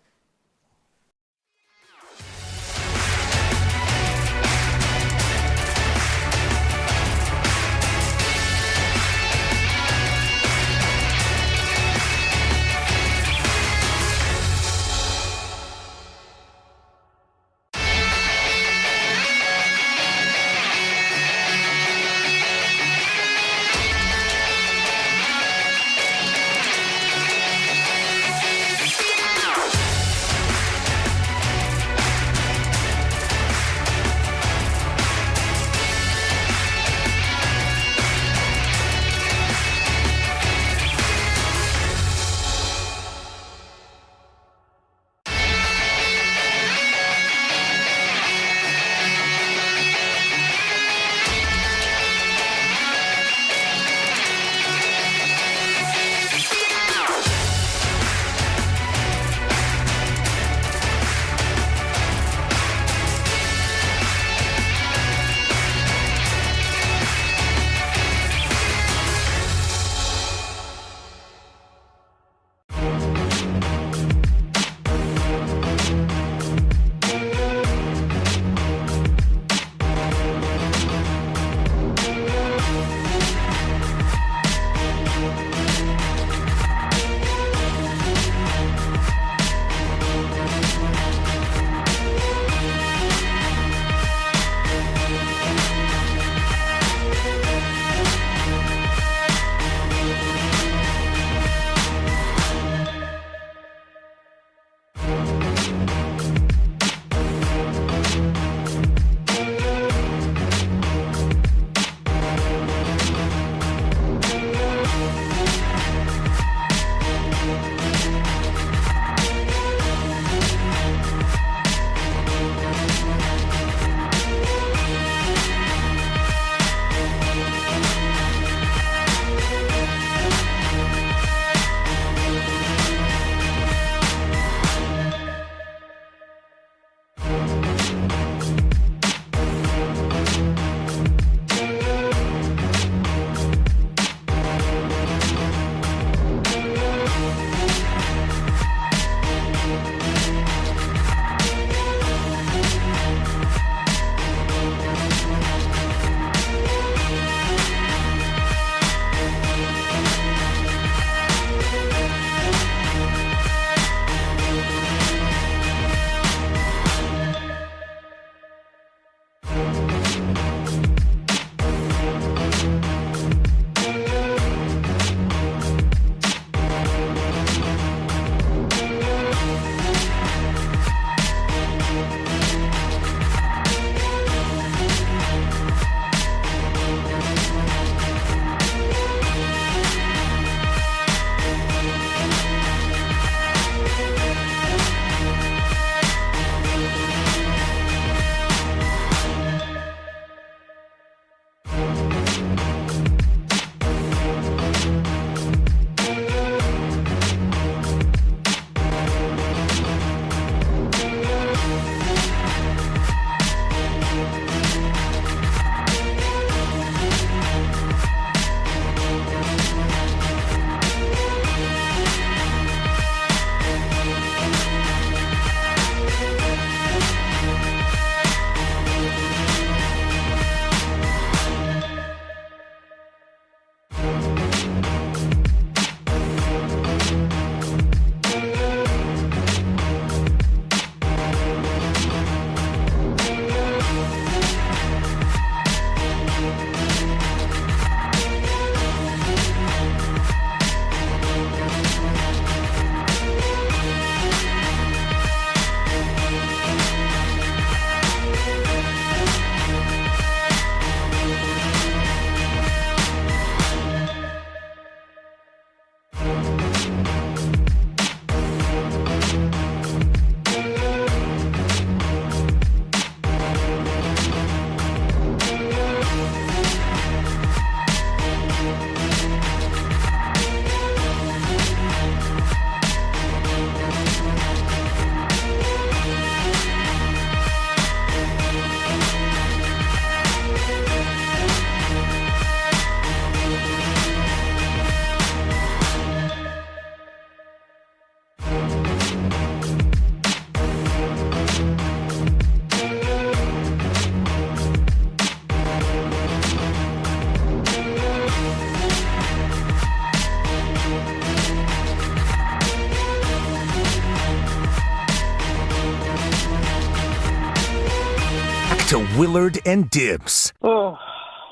to Willard and Dibs. Oh,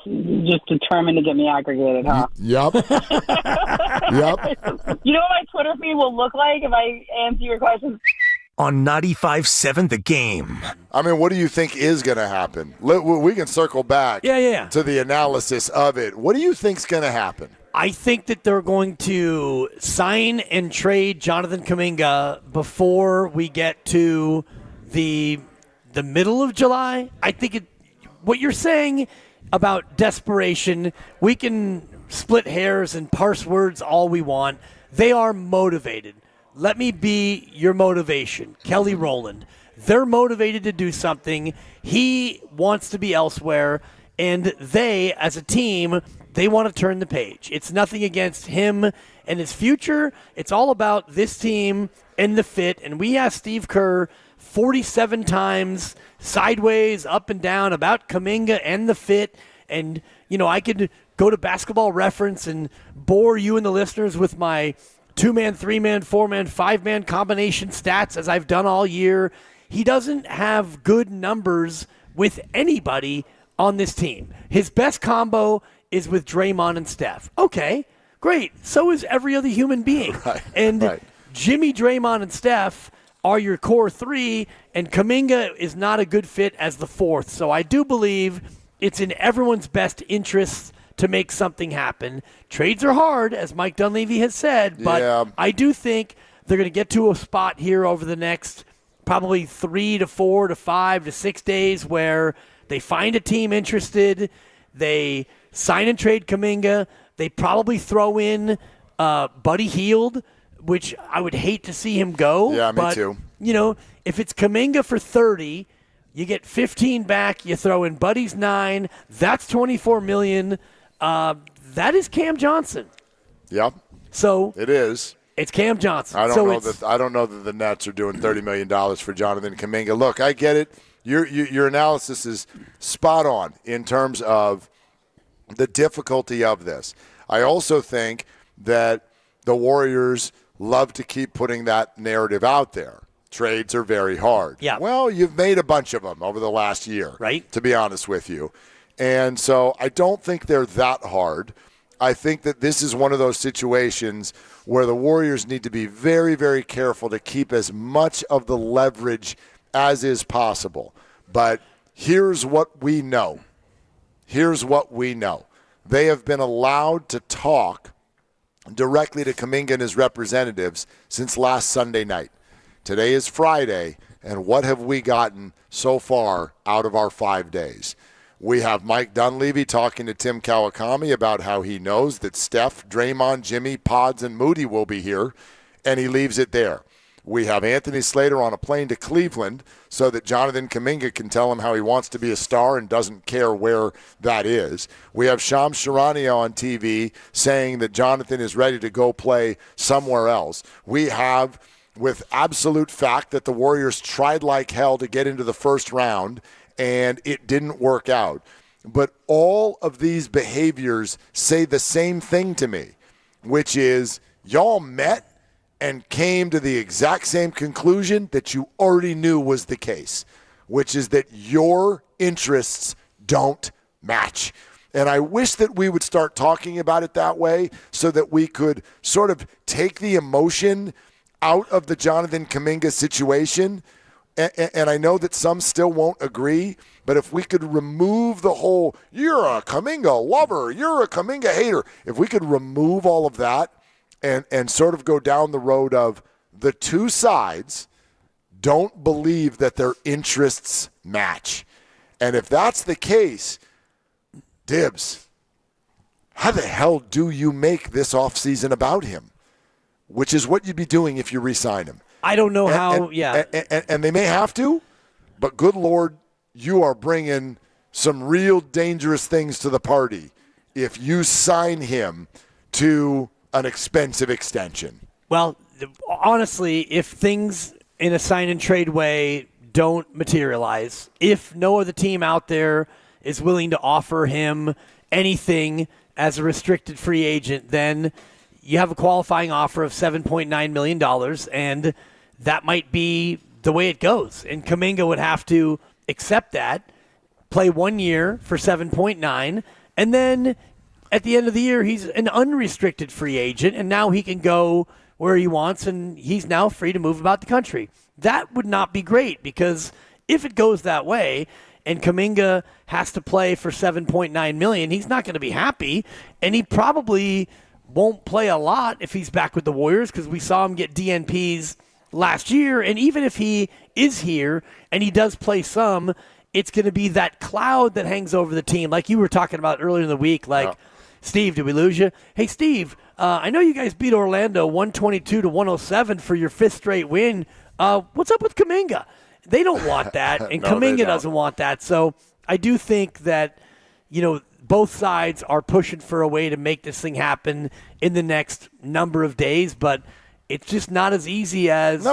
just determined to get me aggregated, huh? Yep. Yep. You know what my Twitter feed will look like if I answer your questions? On 95.7 The Game. I mean, what do you think is going to happen? We can circle back to the analysis of it. What do you think's going to happen? I think that they're going to sign and trade Jonathan Kaminga before we get to the middle of July. I think what you're saying about desperation, we can split hairs and parse words all we want. They are motivated. Let me be your motivation. Kelly Rowland. They're motivated to do something. He wants to be elsewhere. And they, as a team, they want to turn the page. It's nothing against him and his future. It's all about this team and the fit. And we asked Steve Kerr 47 times, sideways, up and down, about Kaminga and the fit. And, I could go to Basketball Reference and bore you and the listeners with my 2-man, 3-man, 4-man, 5-man combination stats as I've done all year. He doesn't have good numbers with anybody on this team. His best combo is with Draymond and Steph. Okay, great. So is every other human being. Jimmy, Draymond, and Steph are your core three, and Kaminga is not a good fit as the fourth. So I do believe it's in everyone's best interests to make something happen. Trades are hard, as Mike Dunlevy has said, but I do think they're going to get to a spot here over the next probably 3 to 4 to 5 to 6 days where they find a team interested, they sign and trade Kaminga, they probably throw in Buddy Hield, which I would hate to see him go. Yeah, me too. If it's Kaminga for 30, you get 15 back, you throw in Buddy's 9, that's $24 million. That is Cam Johnson. Yep. So it is. It's Cam Johnson. I don't know that the Nets are doing $30 million for Jonathan Kaminga. Look, I get it. Your analysis is spot on in terms of the difficulty of this. I also think that the Warriors love to keep putting that narrative out there. Trades are very hard. Yeah. Well, you've made a bunch of them over the last year, right? To be honest with you. And so I don't think they're that hard. I think that this is one of those situations where the Warriors need to be very, very careful to keep as much of the leverage as is possible. But here's what we know. They have been allowed to talk directly to Kaminga and his representatives since last Sunday night. Today is Friday, and what have we gotten so far out of our 5 days? We have Mike Dunlevy talking to Tim Kawakami about how he knows that Steph, Draymond, Jimmy, Pods, and Moody will be here, and he leaves it there. We have Anthony Slater on a plane to Cleveland so that Jonathan Kaminga can tell him how he wants to be a star and doesn't care where that is. We have Shams Charania on TV saying that Jonathan is ready to go play somewhere else. We have, with absolute fact, that the Warriors tried like hell to get into the first round, and it didn't work out. But all of these behaviors say the same thing to me, which is y'all met and came to the exact same conclusion that you already knew was the case, which is that your interests don't match. And I wish that we would start talking about it that way so that we could sort of take the emotion out of the Jonathan Kaminga situation. And I know that some still won't agree, but if we could remove the whole, you're a Kaminga lover, you're a Kaminga hater, if we could remove all of that and sort of go down the road of the two sides don't believe that their interests match. And if that's the case, Dibs, how the hell do you make this offseason about him? Which is what you'd be doing if you re-sign him. I don't know And they may have to, but good Lord, you are bringing some real dangerous things to the party if you sign him to an expensive extension. Well, honestly, if things in a sign and trade way don't materialize, if no other team out there is willing to offer him anything as a restricted free agent, then you have a qualifying offer of $7.9 million, and that might be the way it goes. And Kaminga would have to accept that. play 1 year for 7.9, and then at the end of the year, he's an unrestricted free agent, and now he can go where he wants, and he's now free to move about the country. That would not be great, because if it goes that way and Kaminga has to play for $7.9 million, he's not going to be happy, and he probably won't play a lot if he's back with the Warriors, because we saw him get DNPs last year, and even if he is here and he does play some, it's going to be that cloud that hangs over the team, like you were talking about earlier in the week, like, Steve, did we lose you? Hey, Steve, I know you guys beat Orlando 122-107 for your 5th straight win. What's up with Kaminga? They don't want that, and No, Kaminga doesn't want that. So I do think that, both sides are pushing for a way to make this thing happen in the next number of days, but it's just not as easy as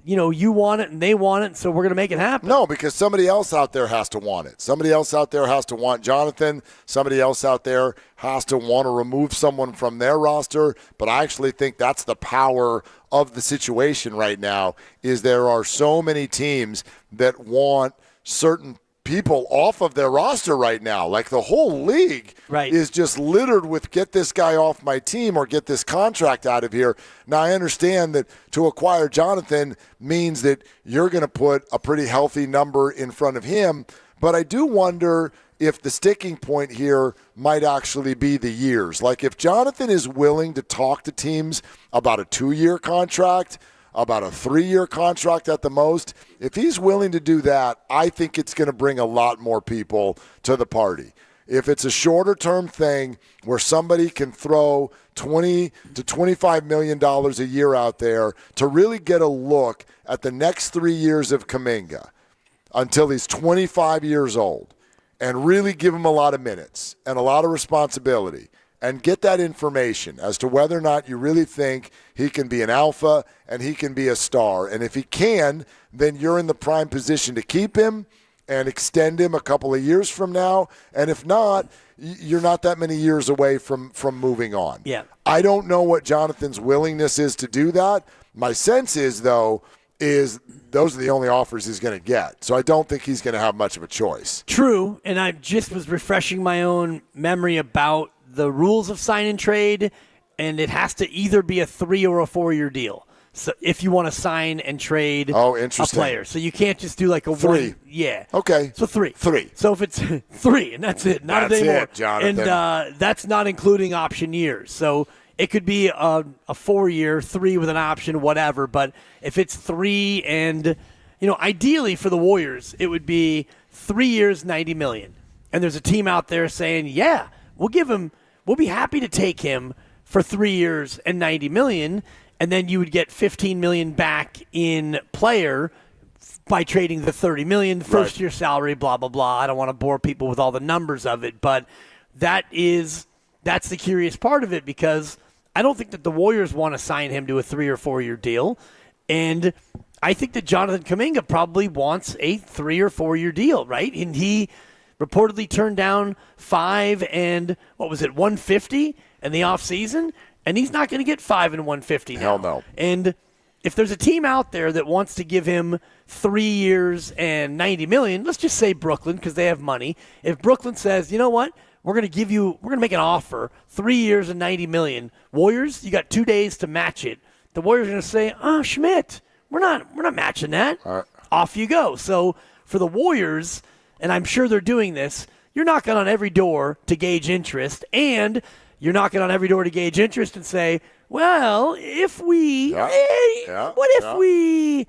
you want it and they want it, so we're going to make it happen. No, because somebody else out there has to want it. Somebody else out there has to want Jonathan. Somebody else out there has to want to remove someone from their roster. But I actually think that's the power of the situation right now, is there are so many teams that want certain people off of their roster right now. Like, the whole league is just littered with get this guy off my team or get this contract out of here. Now, I understand that to acquire Jonathan means that you're going to put a pretty healthy number in front of him, but I do wonder if the sticking point here might actually be the years. Like, if Jonathan is willing to talk to teams about a 2-year contract, about a 3-year contract at the most, if he's willing to do that, I think it's going to bring a lot more people to the party. If it's a shorter-term thing where somebody can throw $20 to $25 million a year out there to really get a look at the next 3 years of Kaminga until he's 25 years old and really give him a lot of minutes and a lot of responsibility and get that information as to whether or not you really think he can be an alpha and he can be a star. And if he can, then you're in the prime position to keep him and extend him a couple of years from now. And if not, you're not that many years away from moving on. Yeah. I don't know what Jonathan's willingness is to do that. My sense is, though, is those are the only offers he's going to get. So I don't think he's going to have much of a choice. True, and I just was refreshing my own memory about the rules of sign and trade, and it has to either be a 3 or a 4-year deal. So if you want to sign and trade a player. So you can't just do like a 3. 1. Yeah. Okay. So 3. 3. So if it's 3, and that's it, not that's a day more. It, Jonathan. And that's not including option years. So it could be a 4-year, 3 with an option, whatever. But if it's 3 and, ideally for the Warriors, it would be 3 years, $90 million. And there's a team out there saying, yeah, we'll be happy to take him for 3 years and $90 million, and then you would get $15 million back in player by trading the $30 million, first year salary, blah, blah, blah. I don't want to bore people with all the numbers of it, but that's the curious part of it, because I don't think that the Warriors want to sign him to a 3 or 4 year deal, and I think that Jonathan Kaminga probably wants a 3 or 4 year deal, right? And he reportedly turned down 5 and, $150 in the offseason? And he's not going to get 5 and $150 now. Hell no. And if there's a team out there that wants to give him 3 years and $90 million, let's just say Brooklyn, because they have money. If Brooklyn says, you know what, we're going to make an offer, 3 years and $90 million. Warriors, you got 2 days to match it. The Warriors are going to say, Schmidt, we're not matching that. All right. Off you go. So for the Warriors, and I'm sure they're doing this, you're knocking on every door to gauge interest, and you're knocking on every door to gauge interest and say, well, if we, Brooklyn.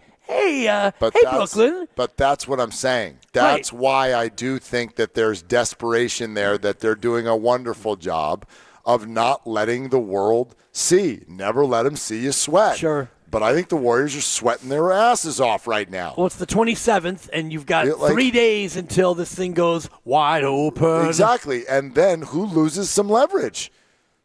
But that's what I'm saying. That's why I do think that there's desperation there, that they're doing a wonderful job of not letting the world see. Never let them see you sweat. Sure. But I think the Warriors are sweating their asses off right now. Well, it's the 27th, and you've got 3 days until this thing goes wide open. Exactly. And then who loses some leverage?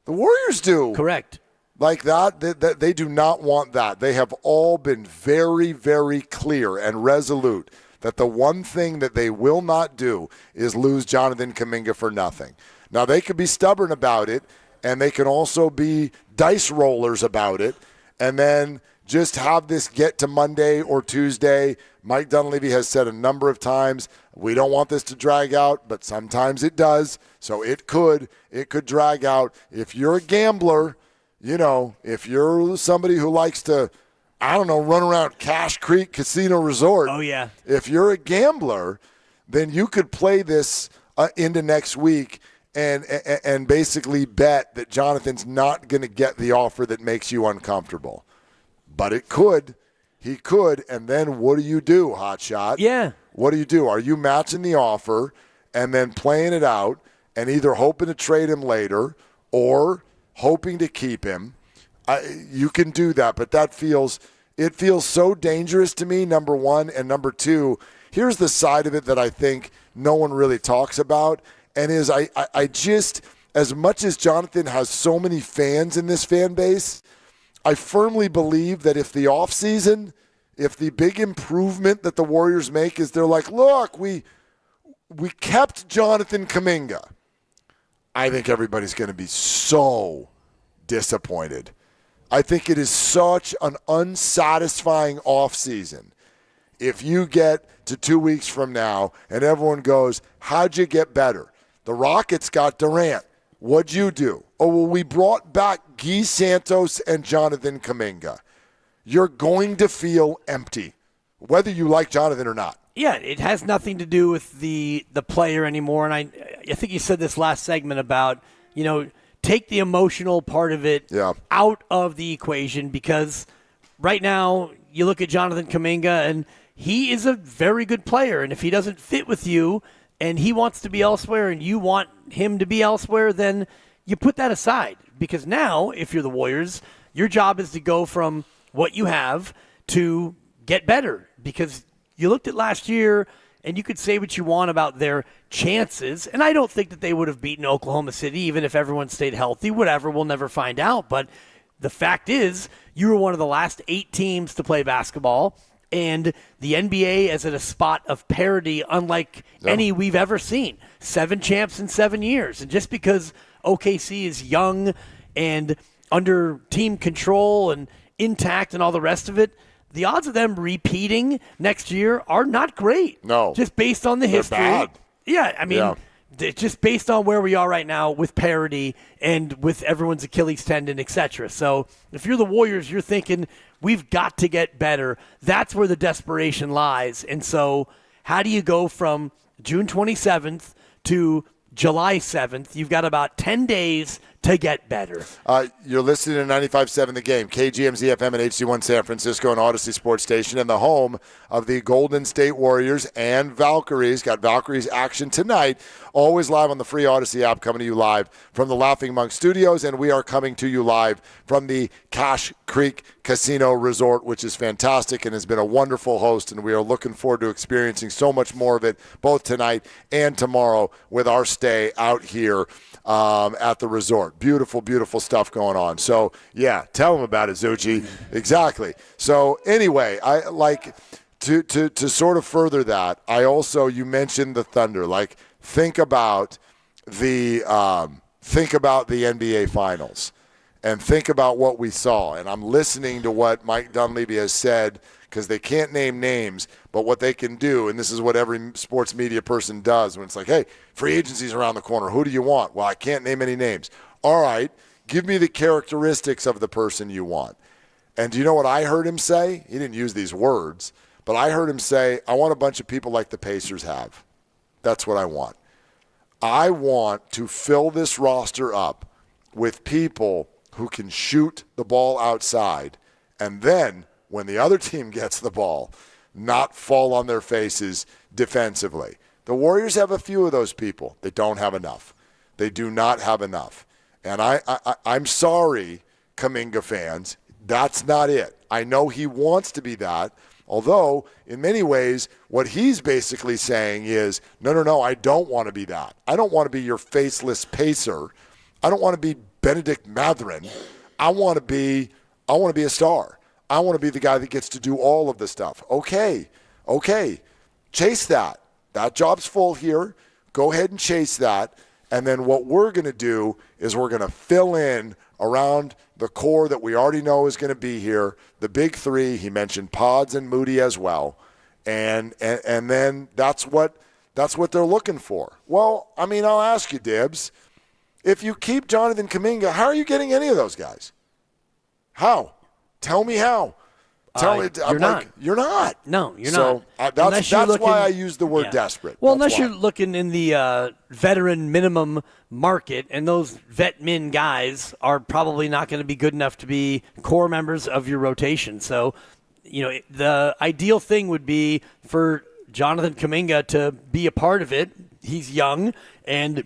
The Warriors do. Correct. Like that, they do not want that. They have all been very, very clear and resolute that the one thing that they will not do is lose Jonathan Kaminga for nothing. Now, they could be stubborn about it, and they can also be dice rollers about it. And then just have this get to Monday or Tuesday. Mike Dunlevy has said a number of times, we don't want this to drag out, but sometimes it does. So it could drag out. If you're a gambler, if you're somebody who likes to, run around Cache Creek Casino Resort. Oh, yeah. If you're a gambler, then you could play this into next week and basically bet that Jonathan's not going to get the offer that makes you uncomfortable. But it could. He could. And then what do you do, Hotshot? Yeah. What do you do? Are you matching the offer and then playing it out and either hoping to trade him later or hoping to keep him? You can do that, but it feels so dangerous to me, number one. And number two, here's the side of it that I think no one really talks about, and is I just, as much as Jonathan has so many fans in this fan base, I firmly believe that if the offseason, if the big improvement that the Warriors make is they're like, look, we kept Jonathan Kaminga, I think everybody's going to be so disappointed. I think it is such an unsatisfying offseason if you get to 2 weeks from now and everyone goes, how'd you get better? The Rockets got Durant. What'd you do? Oh, well, we brought back Guy Santos and Jonathan Kaminga. You're going to feel empty, whether you like Jonathan or not. Yeah, it has nothing to do with the player anymore. And I think you said this last segment about, take the emotional part of it out of the equation, because right now you look at Jonathan Kaminga and he is a very good player. And if he doesn't fit with you and he wants to be elsewhere and you want him to be elsewhere, then you put that aside. Because now, if you're the Warriors, your job is to go from what you have to get better. Because you looked at last year, and you could say what you want about their chances, and I don't think that they would have beaten Oklahoma City even if everyone stayed healthy. Whatever, we'll never find out. But the fact is, you were one of the last 8 teams to play basketball, and the NBA is at a spot of parity unlike any we've ever seen. 7 champs in 7 years. And just because OKC is young and under team control and intact and all the rest of it, the odds of them repeating next year are not great. No. Just based on the history. Bad. Yeah, I mean, just based on where we are right now with parity and with everyone's Achilles tendon, etc. So if you're the Warriors, you're thinking, we've got to get better. That's where the desperation lies. And so how do you go from June 27th to July 7th? You've got about 10 days to get better. You're listening to 95.7 The Game, KGMZ FM and HD1 San Francisco and Odyssey Sports Station, and the home of the Golden State Warriors and Valkyries. Got Valkyries action tonight, always live on the free Odyssey app, coming to you live from the Laughing Monk Studios, and we are coming to you live from the Cache Creek Casino Resort, which is fantastic and has been a wonderful host, and we are looking forward to experiencing so much more of it both tonight and tomorrow with our stay out here at the resort. Beautiful, beautiful stuff going on. So, yeah, tell them about it, Zucci. Exactly. So, anyway, I like to sort of further that. I also, you mentioned the Thunder. Like, think about the NBA Finals and think about what we saw. And I'm listening to what Mike Dunleavy has said, because they can't name names, but what they can do, and this is what every sports media person does when it's like, hey, free agency's around the corner. Who do you want? Well, I can't name any names. All right, give me the characteristics of the person you want. And do you know what I heard him say? He didn't use these words, but I heard him say, I want a bunch of people like the Pacers have. That's what I want. I want to fill this roster up with people who can shoot the ball outside, and then when the other team gets the ball, not fall on their faces defensively. The Warriors have a few of those people. They don't have enough. They do not have enough. And I'm sorry, Kaminga fans, that's not it. I know he wants to be that, although in many ways what he's basically saying is, no, I don't want to be that. I don't want to be your faceless pacer. I don't want to be Benedict Mathurin. I want to be a star. I want to be the guy that gets to do all of the stuff. Okay. Chase that. That job's full here. Go ahead and chase that. And then what we're going to do is we're going to fill in around the core that we already know is going to be here, the big three. He mentioned Pods and Moody as well. And then that's what they're looking for. Well, I mean, I'll ask you, Dibs, if you keep Jonathan Kaminga, how are you getting any of those guys? How? Tell me how. Tell me. You're not. You're not. No, you're not. That's why I use the word desperate. Well, That's unless you're looking in the veteran minimum market, and those vet min guys are probably not going to be good enough to be core members of your rotation. So, the ideal thing would be for Jonathan Kaminga to be a part of it. He's young, and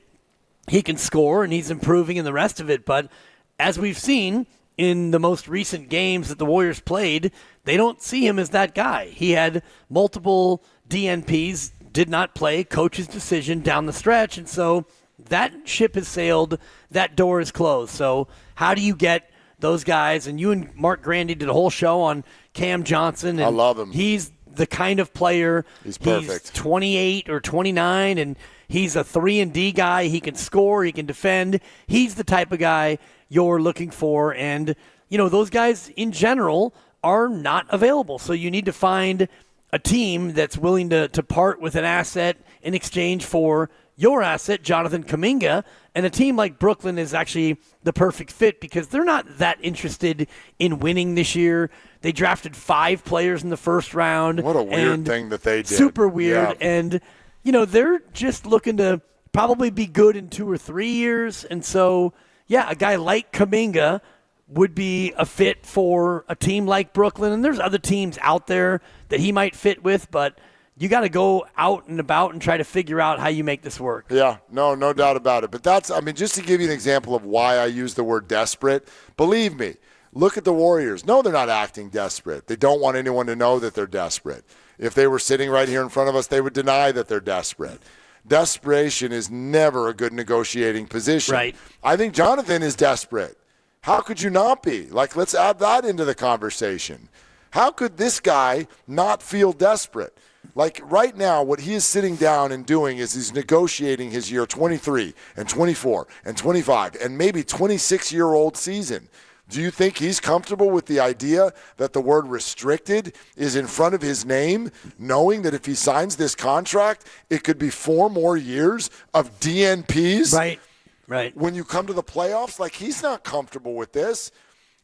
he can score, and he's improving in the rest of it. But as we've seen in the most recent games that the Warriors played, they don't see him as that guy. He had multiple DNPs, did not play, coach's decision down the stretch, and so that ship has sailed, that door is closed. So how do you get those guys? And you and Mark Grandy did a whole show on Cam Johnson. And I love him. He's the kind of player. He's perfect. He's 28 or 29, and he's a 3-and-D guy. He can score. He can defend. He's the type of guy you're looking for. And, those guys in general are not available. So you need to find a team that's willing to part with an asset in exchange for your asset, Jonathan Kaminga. And a team like Brooklyn is actually the perfect fit because they're not that interested in winning this year. They drafted 5 players in the first round. What a weird thing that they did. Super weird. Yeah. And, they're just looking to probably be good in 2 or 3 years. And so, a guy like Kaminga would be a fit for a team like Brooklyn. And there's other teams out there that he might fit with, but you got to go out and about and try to figure out how you make this work. Yeah, no doubt about it. But just to give you an example of why I use the word desperate, believe me, look at the Warriors. No, they're not acting desperate. They don't want anyone to know that they're desperate. If they were sitting right here in front of us, they would deny that they're desperate. Desperation is never a good negotiating position. Right. I think Jonathan is desperate. How could you not be? Let's add that into the conversation. How could this guy not feel desperate? Right now, what he is sitting down and doing is he's negotiating his year 23 and 24 and 25 and maybe 26-year-old season. Do you think he's comfortable with the idea that the word restricted is in front of his name, knowing that if he signs this contract, it could be 4 more years of DNPs? Right. When you come to the playoffs, he's not comfortable with this.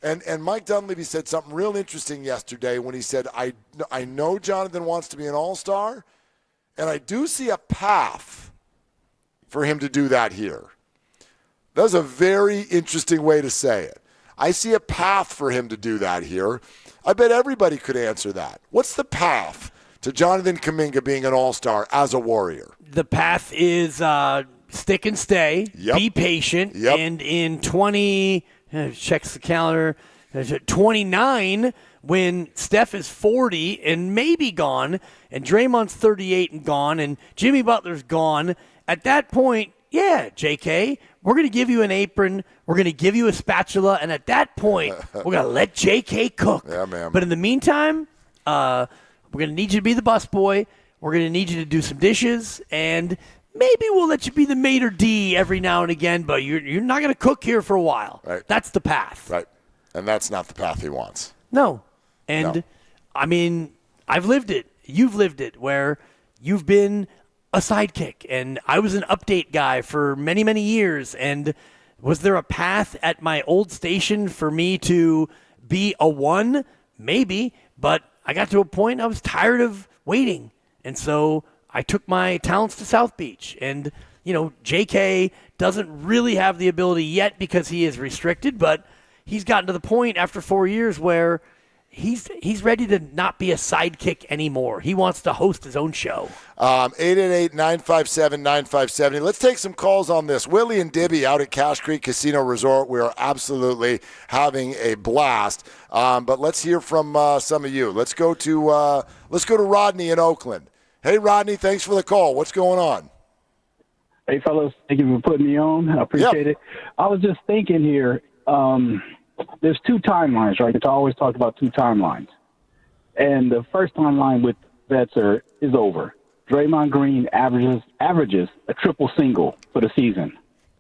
And Mike Dunlevy said something real interesting yesterday when he said, I know Jonathan wants to be an all-star, and I do see a path for him to do that here. That's a very interesting way to say it. I see a path for him to do that here. I bet everybody could answer that. What's the path to Jonathan Kaminga being an all-star as a Warrior? The path is stick and stay, be patient, and in checks the calendar, 29, when Steph is 40 and maybe gone, and Draymond's 38 and gone, and Jimmy Butler's gone, at that point, JK, we're going to give you an apron, we're going to give you a spatula, and at that point, we're going to let JK cook. Yeah, man. But in the meantime, we're going to need you to be the busboy, we're going to need you to do some dishes, and maybe we'll let you be the maitre d' every now and again, but you're not going to cook here for a while. Right. That's the path. Right. And that's not the path he wants. No. And, I mean, I've lived it. You've lived it, where you've been a sidekick. And I was an update guy for many, many years. And was there a path at my old station for me to be a 1? Maybe. But I got to a point I was tired of waiting. And so I took my talents to South Beach. And, JK doesn't really have the ability yet because he is restricted, but he's gotten to the point after 4 years where he's ready to not be a sidekick anymore. He wants to host his own show. 888-957-9570. Let's take some calls on this. Willie and Dibby out at Cache Creek Casino Resort. We are absolutely having a blast. But let's hear from some of you. Let's go to Rodney in Oakland. Hey, Rodney, thanks for the call. What's going on? Hey, fellas, thank you for putting me on. I appreciate it. I was just thinking here, there's 2 timelines, right? It's always talked about 2 timelines. And the first timeline with vets is over. Draymond Green averages a triple single for the season,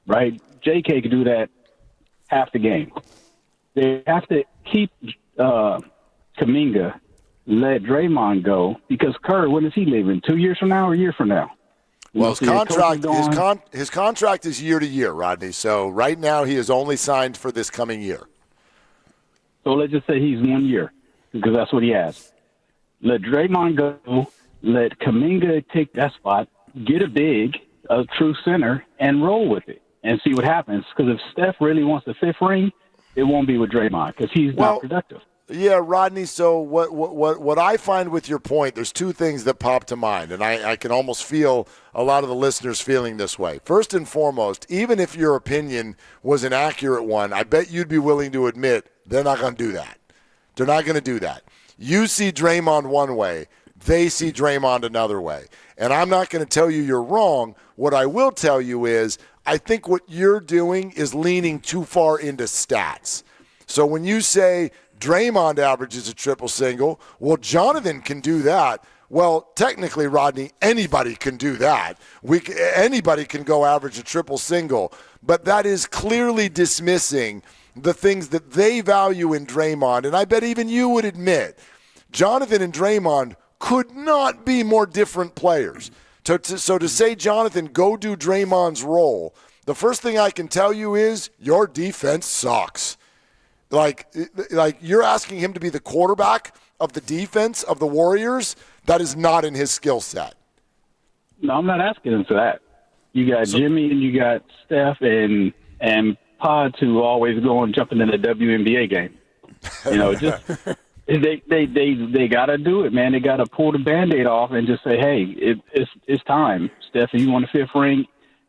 right? JK could do that half the game. They have to keep Kaminga, let Draymond go, because Kerr, when is he leaving? 2 years from now or a year from now? Well, his contract is year to year, Rodney. So right now he is only signed for this coming year. So let's just say he's 1 year, because that's what he has. Let Draymond go. Let Kaminga take that spot. Get a big, a true center, and roll with it, and see what happens. Because if Steph really wants the fifth ring, it won't be with Draymond, because he's not productive. Yeah, Rodney, so what I find with your point, there's two things that pop to mind, and I can almost feel a lot of the listeners feeling this way. First and foremost, even if your opinion was an accurate one, I bet you'd be willing to admit they're not going to do that. They're not going to do that. You see Draymond one way, they see Draymond another way. And I'm not going to tell you you're wrong. What I will tell you is I think what you're doing is leaning too far into stats. So when you say Draymond averages a triple single, well, Jonathan can do that. Well, technically, Rodney, anybody can do that. Anybody can go average a triple single. But that is clearly dismissing the things that they value in Draymond. And I bet even you would admit Jonathan and Draymond could not be more different players. So to say, Jonathan, go do Draymond's role, the first thing I can tell you is your defense sucks. Like you're asking him to be the quarterback of the defense of the Warriors. That is not in his skill set. No, I'm not asking him for that. You got Jimmy and you got Steph and Pods who always go and jumping in the WNBA game. You know, just they got to do it, man. They got to pull the Band-Aid off and just say, hey, it's time. Steph, if you want a fifth ring,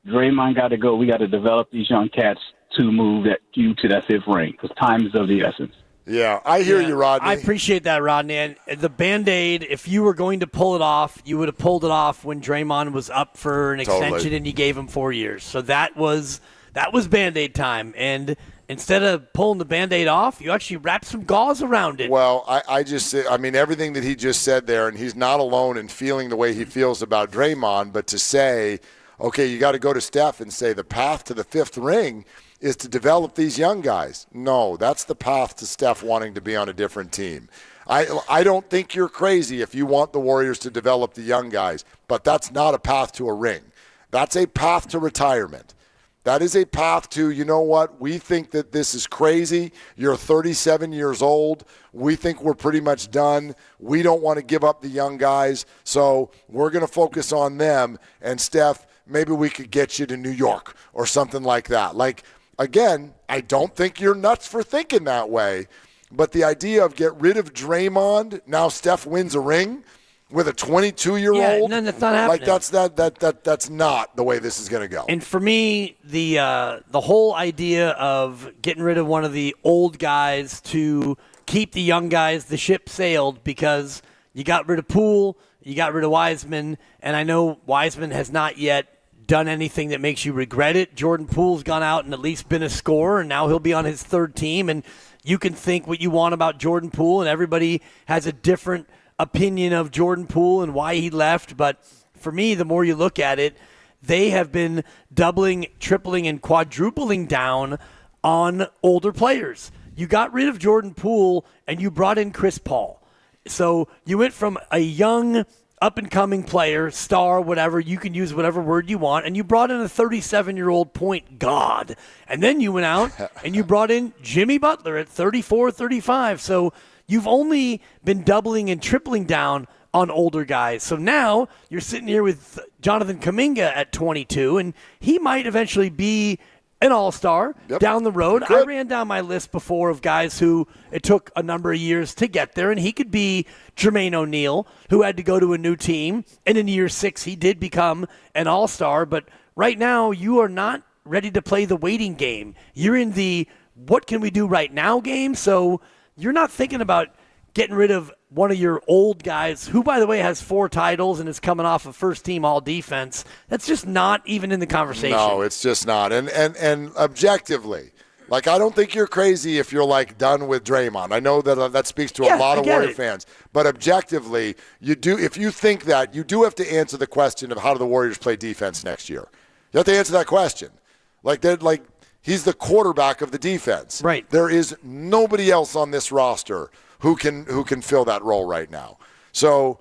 Draymond got to go. We got to develop these young cats to move you to that fifth ring, because time is of the essence. Yeah, I hear you, Rodney. I appreciate that, Rodney. And the Band-Aid, if you were going to pull it off, you would have pulled it off when Draymond was up for an extension and you gave him 4 years. So that was Band-Aid time. And instead of pulling the Band-Aid off, you actually wrapped some gauze around it. Well, I mean, everything that he just said there, and he's not alone in feeling the way he feels about Draymond, but to say, okay, you got to go to Steph and say the path to the fifth ring is to develop these young guys. No, that's the path to Steph wanting to be on a different team. I don't think you're crazy if you want the Warriors to develop the young guys, but that's not a path to a ring. That's a path to retirement. That is a path to, you know what, we think that this is crazy. You're 37 years old. We think we're pretty much done. We don't want to give up the young guys, so we're going to focus on them. And Steph, maybe we could get you to New York or something like that. Like, again, I don't think you're nuts for thinking that way, but the idea of get rid of Draymond, now Steph wins a ring with a 22-year-old, no, that's not happening. Like that's not the way this is going to go. And for me, the whole idea of getting rid of one of the old guys to keep the young guys, the ship sailed, because you got rid of Poole, you got rid of Wiseman, and I know Wiseman has not yet done anything that makes you regret it. Jordan Poole's gone out and at least been a scorer, and now he'll be on his third team. And you can think what you want about Jordan Poole, and everybody has a different opinion of Jordan Poole and why he left. But for me, the more you look at it, they have been doubling, tripling, and quadrupling down on older players. You got rid of Jordan Poole, and you brought in Chris Paul. So you went from a young, up-and-coming player, star, whatever, you can use whatever word you want, and you brought in a 37-year-old point god. And then you went out and you brought in Jimmy Butler at 34, 35. So you've only been doubling and tripling down on older guys. So now you're sitting here with Jonathan Kaminga at 22, and he might eventually be an all-star down the road. I ran down my list before of guys who it took a number of years to get there, and he could be Jermaine O'Neal, who had to go to a new team, and in year 6 he did become an all-star. But right now you are not ready to play the waiting game. You're in the what can we do right now game, so you're not thinking about getting rid of one of your old guys, who, by the way, has 4 titles and is coming off of first-team all-defense. That's just not even in the conversation. No, it's just not. And objectively, like, I don't think you're crazy if you're, like, done with Draymond. I know that speaks to a lot of Warrior fans. But objectively, you do. If you think that, you do have to answer the question of how do the Warriors play defense next year. You have to answer that question. Like He's the quarterback of the defense. Right. There is nobody else on this roster who can fill that role right now. So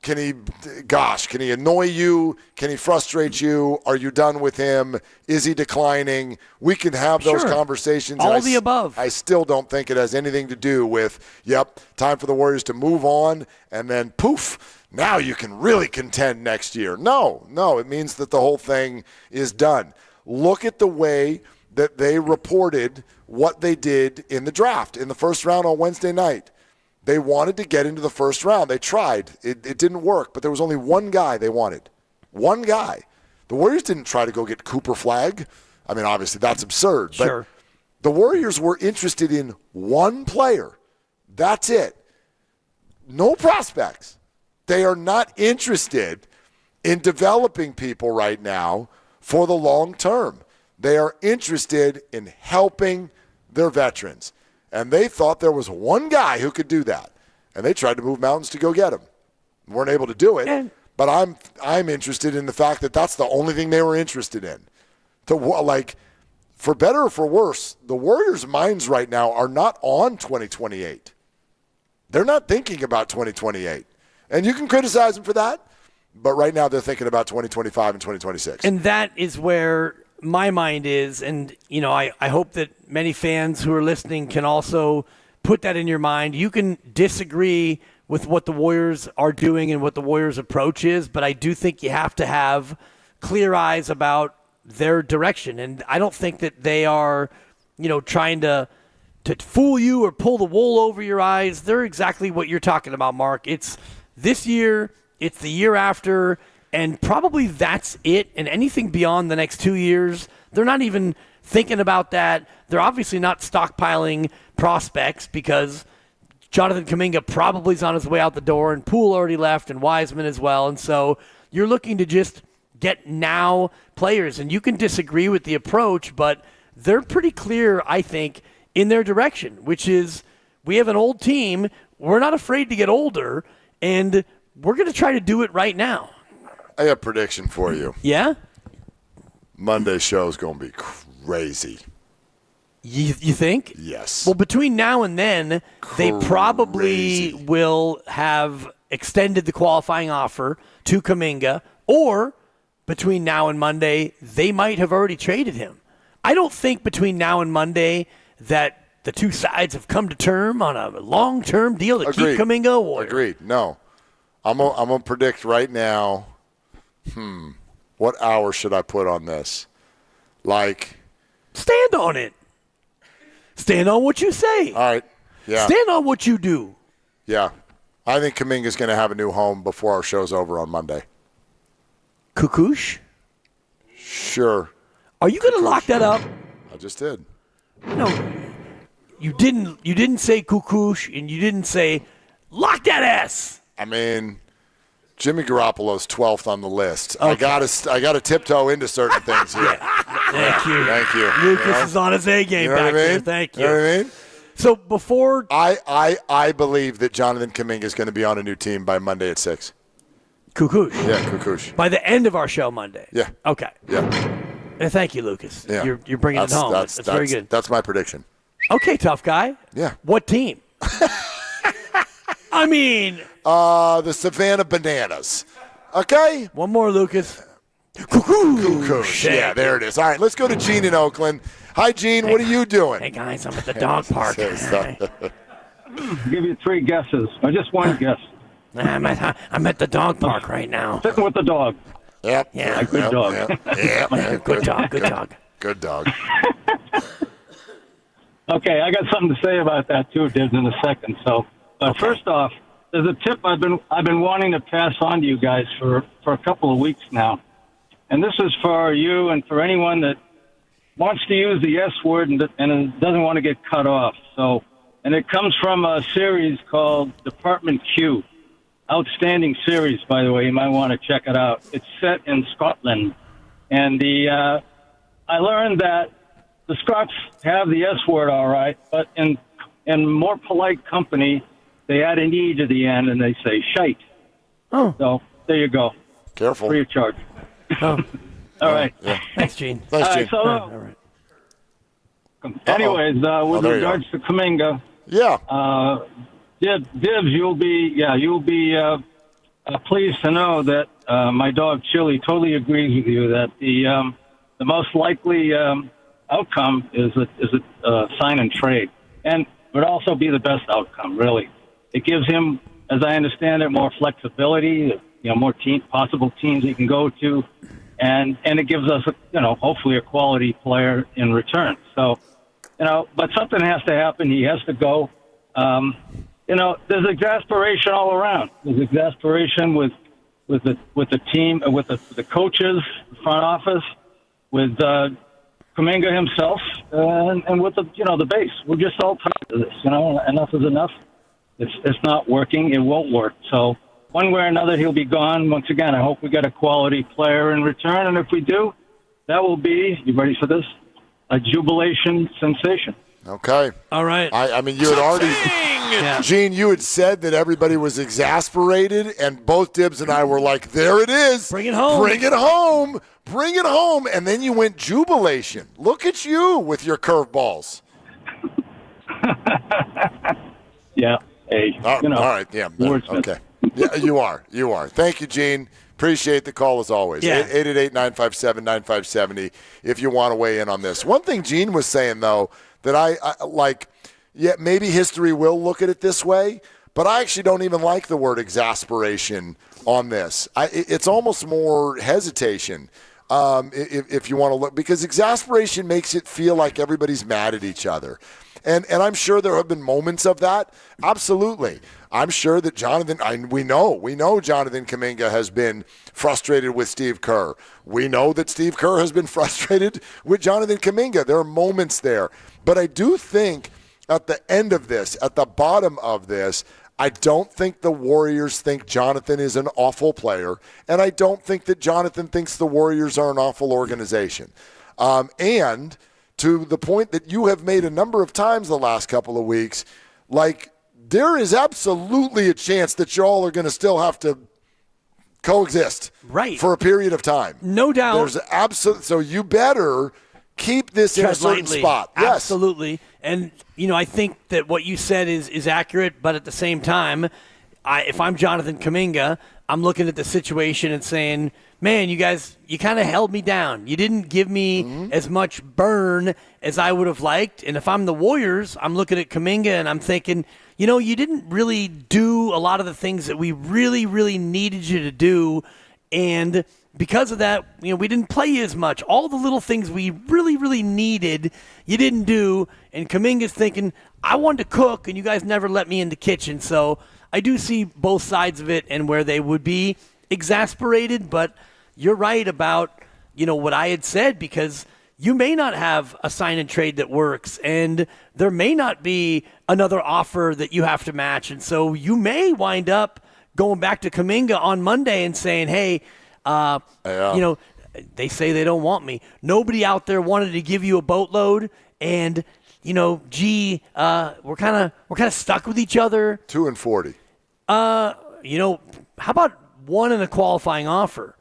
can he annoy you? Can he frustrate you? Are you done with him? Is he declining? We can have those conversations. All the above. I still don't think it has anything to do with, time for the Warriors to move on, and then poof, now you can really contend next year. No, it means that the whole thing is done. Look at the way that they reported what they did in the draft in the first round on Wednesday night. They wanted to get into the first round. They tried. It didn't work, but there was only one guy they wanted. One guy. The Warriors didn't try to go get Cooper Flagg. I mean, obviously that's absurd. But the Warriors were interested in one player. That's it. No prospects. They are not interested in developing people right now for the long term. They are interested in helping their veterans. And they thought there was one guy who could do that. And they tried to move mountains to go get him. Weren't able to do it. But I'm interested in the fact that that's the only thing they were interested in. For better or for worse, the Warriors' minds right now are not on 2028. They're not thinking about 2028. And you can criticize them for that, but right now they're thinking about 2025 and 2026. And that is where my mind is, and I hope that many fans who are listening can also put that in your mind. You can disagree with what the Warriors are doing and what the Warriors' approach is, but I do think you have to have clear eyes about their direction. And I don't think that they are, trying to fool you or pull the wool over your eyes. They're exactly what you're talking about, Mark. It's this year, it's the year after, and probably that's it. And anything beyond the next 2 years, they're not even thinking about that. They're obviously not stockpiling prospects because Jonathan Kaminga probably is on his way out the door, and Poole already left, and Wiseman as well. And so you're looking to just get now players. And you can disagree with the approach, but they're pretty clear, I think, in their direction, which is we have an old team. We're not afraid to get older, and we're going to try to do it right now. I got a prediction for you. Yeah? Monday's show is going to be crazy. You think? Yes. Well, between now and then, they probably will have extended the qualifying offer to Kaminga, or between now and Monday, they might have already traded him. I don't think between now and Monday that the two sides have come to term on a long-term deal to keep Kaminga a Warrior. Agreed. No. I'm going to predict right now, what hour should I put on this? Stand on it. Stand on what you say. All right. Yeah. Stand on what you do. Yeah. I think Kaminga's going to have a new home before our show's over on Monday. Kukush? Sure. Are you going to lock that up? I just did. No. You didn't say Kukush, and you didn't say lock that ass. I mean, Jimmy Garoppolo's 12th on the list. Okay. I got to tiptoe into certain things here. Thank you. Thank you. Lucas is on his A game back there. Thank you. You know what I mean? So before I believe that Jonathan Kaminga is going to be on a new team by Monday at 6. Kukush. Yeah, Kukush. By the end of our show Monday. Yeah. Okay. Yeah. Thank you, Lucas. Yeah. You're bringing it home. That's very good. That's my prediction. Okay, tough guy. Yeah. What team? I mean, the Savannah Bananas. Okay? One more, Lucas. Kukush. Yeah, there it is. All right, let's go to Gene in Oakland. Hi, Gene. What are you doing? Hey, guys, I'm at the dog park. Give you 3 guesses, or just one guess. I'm at the dog park right now. Sitting with the dog. Yep. Yeah. Good dog. Yep. Good dog. Good dog. Good dog. Okay, I got something to say about that too, Dibs, in a second. So, first off, there's a tip I've been wanting to pass on to you guys for a couple of weeks now, and this is for you and for anyone that wants to use the S word and doesn't want to get cut off. So, and it comes from a series called Department Q. Outstanding series, by the way. You might want to check it out. It's set in Scotland, and I learned that the Scots have the S word all right, but in more polite company, they add an E to the end and they say shite. Oh. So there you go. Careful. Free of charge. Oh. All right. Yeah. Thanks, Gene. Thanks, Gene. So, all right. Anyways, with regards to Kaminga, Dibs, you'll be pleased to know that my dog Chili totally agrees with you that the most likely outcome is a sign and trade, and would also be the best outcome. Really, it gives him, as I understand it, more flexibility. More possible teams he can go to, and it gives us, hopefully a quality player in return. So, but something has to happen. He has to go. There's exasperation all around. There's exasperation with the team, with the coaches, the front office, with Kaminga himself, and with the base. We're just all tired of this. Enough is enough. It's not working. It won't work. So one way or another, he'll be gone. Once again, I hope we get a quality player in return, and if we do, that will be, you ready for this, a jubilation sensation. Okay. All right. I mean, you had already, Gene, you had said that everybody was exasperated, and both Dibs and I were like, there it is. Bring it home. Bring it home. Bring it home. And then you went jubilation. Look at you with your curveballs. Yeah. Hey, all right. Yeah. Okay. Yeah, you are. Thank you, Gene. Appreciate the call as always. Yeah. 888-957-9570 if you want to weigh in on this. One thing Gene was saying, though, that I like, maybe history will look at it this way, but I actually don't even like the word exasperation on this. It's almost more hesitation if you want to look, because exasperation makes it feel like everybody's mad at each other. And I'm sure there have been moments of that. Absolutely. I'm sure that we know Jonathan Kaminga has been frustrated with Steve Kerr. We know that Steve Kerr has been frustrated with Jonathan Kaminga. There are moments there. But I do think at the end of this, at the bottom of this, I don't think the Warriors think Jonathan is an awful player, and I don't think that Jonathan thinks the Warriors are an awful organization. And to the point that you have made a number of times the last couple of weeks, like, there is absolutely a chance that y'all are going to still have to coexist for a period of time. No doubt. There's so you better keep this in a certain spot. Yes. Absolutely. And, I think that what you said is accurate, but at the same time, if I'm Jonathan Kaminga, I'm looking at the situation and saying, man, you guys, you kind of held me down. You didn't give me as much burn as I would have liked. And if I'm the Warriors, I'm looking at Kaminga and I'm thinking, you didn't really do a lot of the things that we really, really needed you to do. And because of that, we didn't play you as much. All the little things we really, really needed, you didn't do. And Kaminga's thinking, I wanted to cook, and you guys never let me in the kitchen. So I do see both sides of it and where they would be exasperated. But you're right about, what I had said, because you may not have a sign and trade that works, and there may not be another offer that you have to match. And so you may wind up going back to Kaminga on Monday and saying, hey, they say they don't want me. Nobody out there wanted to give you a boatload, and we're kind of stuck with each other. 2-40. How about one in a qualifying offer?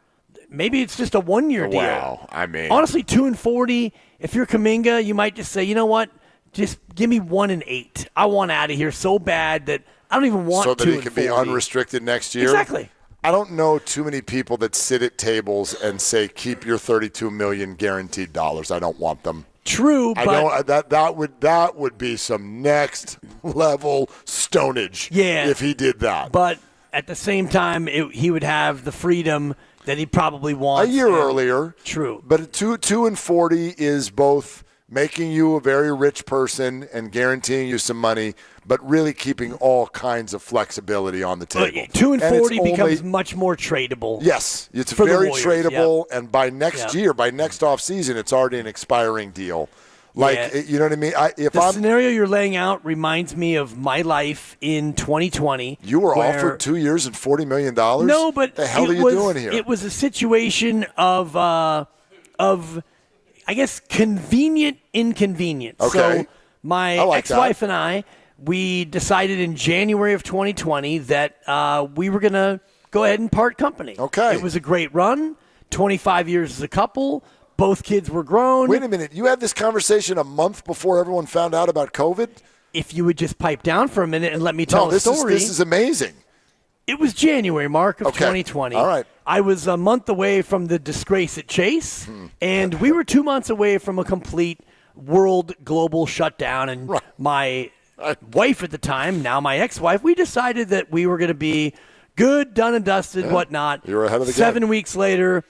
Maybe it's just a 1-year deal. Wow, I mean, honestly, 2-40. If you're Kaminga, you might just say, you know what? Just give me 1-8. I want out of here so bad that I don't even want. So that he can be unrestricted next year. Exactly. I don't know too many people that sit at tables and say, keep your $32 million guaranteed dollars. I don't want them. True, but that would be some next level stonage. Yeah, if he did that. But at the same time, he would have the freedom that he probably wants a year earlier. True, but 2-40 is both making you a very rich person and guaranteeing you some money, but really keeping all kinds of flexibility on the table. 2-40 becomes much more tradable. Yes, it's very tradable, and by next year, by next offseason, it's already an expiring deal. You know what I mean? The scenario you're laying out reminds me of my life in 2020. You were offered 2 years and $40 million? No, but what the hell are you doing here? It was a situation of I guess, convenient inconvenience. Okay. So my ex-wife and I, we decided in January of 2020 that we were going to go ahead and part company. Okay. It was a great run, 25 years as a couple, Both kids were grown. Wait a minute. You had this conversation a month before everyone found out about COVID? If you would just pipe down for a minute and let me tell the story. This is amazing. It was January, Mark, of 2020. All right. I was a month away from the disgrace at Chase, and we were 2 months away from a complete world global shutdown. And my wife at the time, now my ex-wife, we decided that we were going to be good, done and dusted, whatnot. You were ahead of the game. 7 weeks later,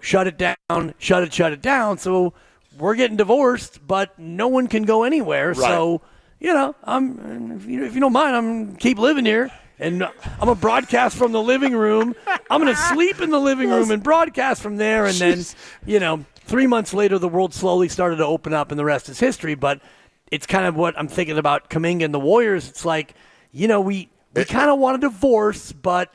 shut it down, shut it down. So we're getting divorced, but no one can go anywhere. Right. So, if you don't mind, I'm keep living here. And I'm going to broadcast from the living room. I'm going to sleep in the living room and broadcast from there. And then, 3 months later, the world slowly started to open up, and the rest is history. But it's kind of what I'm thinking about Kaminga and the Warriors. It's like, we kind of want a divorce, but,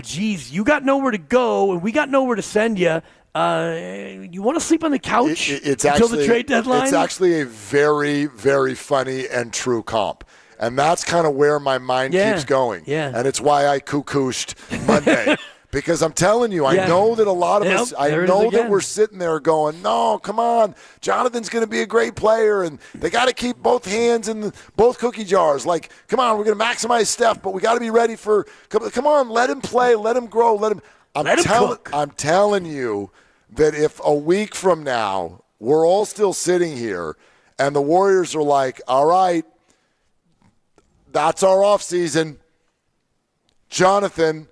you got nowhere to go, and we got nowhere to send you. You want to sleep on the couch until the trade deadline? It's actually a very, very funny and true comp. And that's kind of where my mind keeps going. Yeah. And it's why I cuckooshed Monday. Because I'm telling you, I know that a lot of us, I know that we're sitting there going, no, come on, Jonathan's going to be a great player, and they got to keep both hands in both cookie jars. Like, come on, we're going to maximize Steph, but we got to be ready for, come on, let him play, let him grow, I'm telling you that if a week from now we're all still sitting here and the Warriors are like, all right, that's our offseason, Jonathan,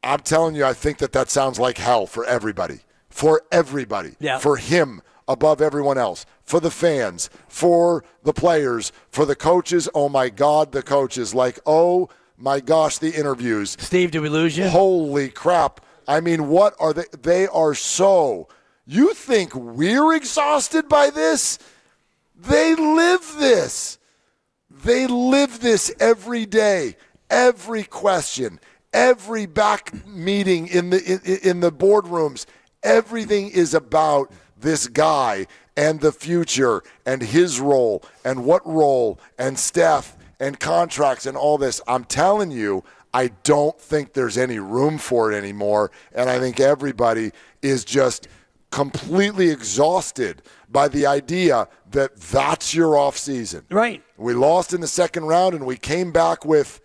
I'm telling you, I think that sounds like hell for everybody. For everybody. Yeah. For him above everyone else. For the fans. For the players. For the coaches. Oh, my God, the coaches. Like, oh, my gosh, the interviews. Steve, did we lose you? Holy crap. I mean, what are they? They are so. You think we're exhausted by this? They live this. They live this every day, every question, every back meeting in the boardrooms. Everything is about this guy and the future and his role and what role and Steph and contracts and all this. I'm telling you, I don't think there's any room for it anymore, and I think everybody is just completely exhausted by the idea that that's your offseason. Right. We lost in the second round, and we came back with,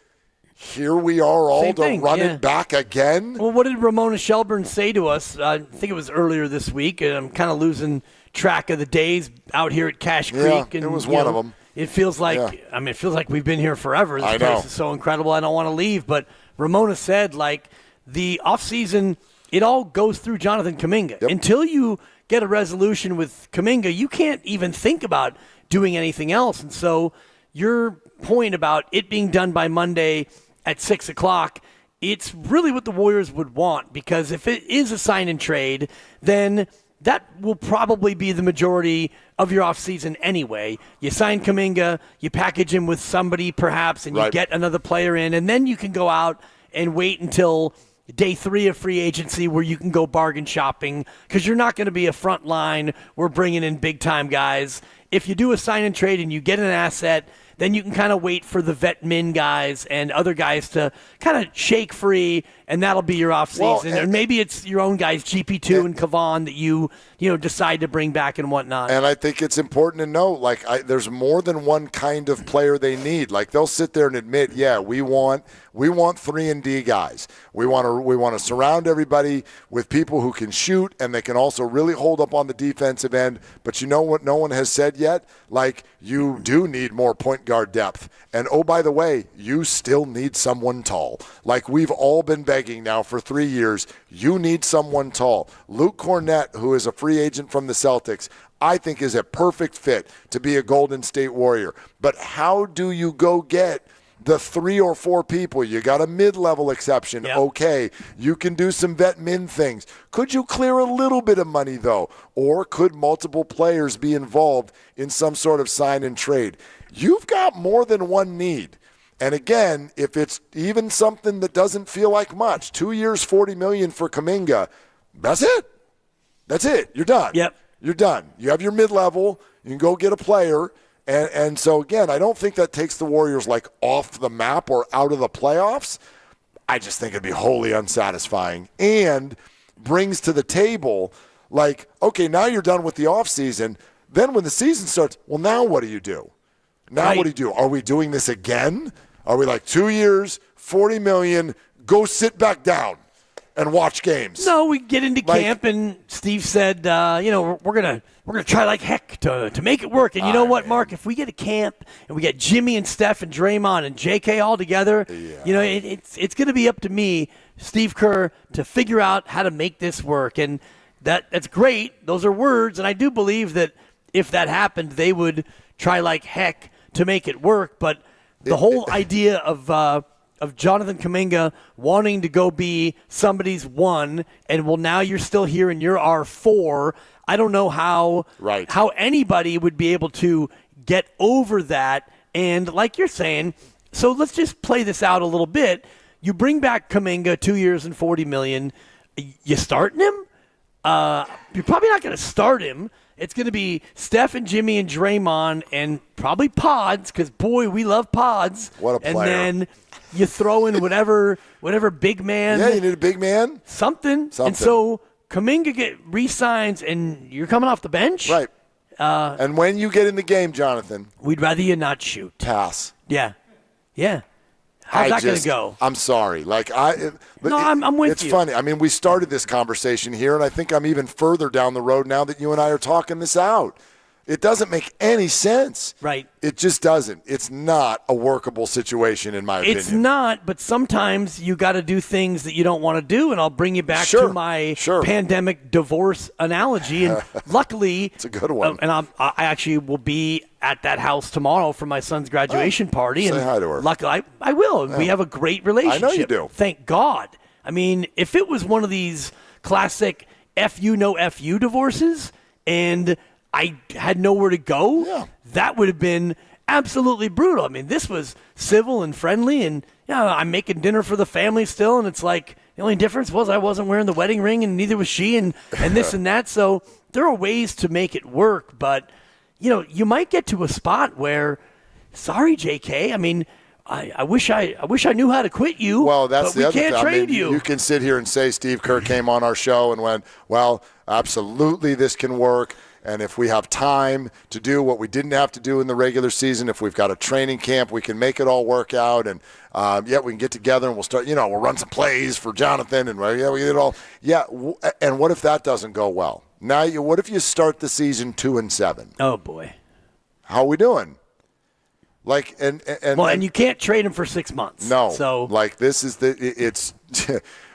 here we are all to run it back again. Well, what did Ramona Shelburne say to us? I think it was earlier this week, and I'm kind of losing track of the days out here at Cache Creek. And, it was one of them. It feels like, it feels like we've been here forever. This place is so incredible. I don't want to leave. But Ramona said, the offseason, it all goes through Jonathan Kaminga. Yep. Until you get a resolution with Kaminga, you can't even think about doing anything else. And so your point about it being done by Monday at 6 o'clock, it's really what the Warriors would want, because if it is a sign and trade, then that will probably be the majority of your offseason anyway. You sign Kaminga, you package him with somebody perhaps, and you get another player in, and then you can go out and wait until day 3 of free agency where you can go bargain shopping, because you're not going to be a front line. We're bringing in big-time guys. If you do a sign and trade and you get an asset, then you can kind of wait for the vet min guys and other guys to kind of shake free, and that'll be your offseason. Or maybe it's your own guys, GP2 and Kavan, that you decide to bring back and whatnot. And I think it's important to know, there's more than one kind of player they need. They'll sit there and admit, we want 3-and-D guys. We want to surround everybody with people who can shoot, and they can also really hold up on the defensive end. But you know what no one has said yet? You do need more point guard depth. And, oh, by the way, you still need someone tall. We've all been begging now for 3 years. You need someone tall. Luke Cornett, who is a free agent from the Celtics, I think is a perfect fit to be a Golden State Warrior. But how do you go get the 3 or 4 people? You got a mid-level exception. Yep. Okay, you can do some vet min things. Could you clear a little bit of money, though? Or could multiple players be involved in some sort of sign and trade? You've got more than one need. And again, if it's even something that doesn't feel like much, 2 years, $40 million for Kaminga, that's it. That's it. You're done. Yep. You're done. You have your mid-level. You can go get a player. And so, again, I don't think that takes the Warriors, off the map or out of the playoffs. I just think it'd be wholly unsatisfying and brings to the table, Like, okay, now you're done with the offseason. Then when the season starts, well, now what do you do? Now what do you do? Are we doing this again? Are we like 2 years, $40 million, go sit back down and watch games? No, we get into camp, and Steve said, we're gonna try like heck to make it work. And you know what, Mark? If we get a camp and we get Jimmy and Steph and Draymond and JK all together, it's gonna be up to me, Steve Kerr, to figure out how to make this work. And that's great. Those are words, and I do believe that if that happened, they would try like heck to make it work. But the whole idea of Jonathan Kaminga wanting to go be somebody's one, and now you're still here and you're our four. I don't know how anybody would be able to get over that. And like you're saying, so let's just play this out a little bit. You bring back Kaminga, 2 years and $40 million. You starting him? You're probably not going to start him. It's going to be Steph and Jimmy and Draymond and probably Pods, because, boy, we love Pods. What a player. And then you throw in whatever big man. Yeah, you need a big man. Something. And so Kaminga re-signs, and you're coming off the bench? Right. And when you get in the game, Jonathan. We'd rather you not shoot. Pass. Yeah. Yeah. How's that going to go? I'm sorry. I'm with you. It's funny. I mean, we started this conversation here, and I think I'm even further down the road now that you and I are talking this out. It doesn't make any sense. Right. It just doesn't. It's not a workable situation, in my opinion. It's not, but sometimes you got to do things that you don't want to do, and I'll bring you back to my pandemic divorce analogy. And luckily, it's a good one. And I actually will be at that house tomorrow for my son's graduation party. Say and hi to her. Luckily, I will. Yeah. We have a great relationship. I know you do. Thank God. I mean, if it was one of these classic F-U, no F-U divorces, and I had nowhere to go, that would have been absolutely brutal. I mean, this was civil and friendly, and I'm making dinner for the family still, and it's like the only difference was I wasn't wearing the wedding ring, and neither was she, and this and that. So there are ways to make it work, but you might get to a spot where, sorry, JK, I mean, I wish I knew how to quit you. Well, that's but the we other can't thing. trade you. You can sit here and say Steve Kerr came on our show and went, well, absolutely, this can work. And if we have time to do what we didn't have to do in the regular season, if we've got a training camp, we can make it all work out. And, we can get together and we'll start, we'll run some plays for Jonathan. And, we get it all. Yeah, and what if that doesn't go well? Now, what if you start the season 2-7? Oh, boy. How are we doing? And you can't trade him for 6 months. No. So, this is it's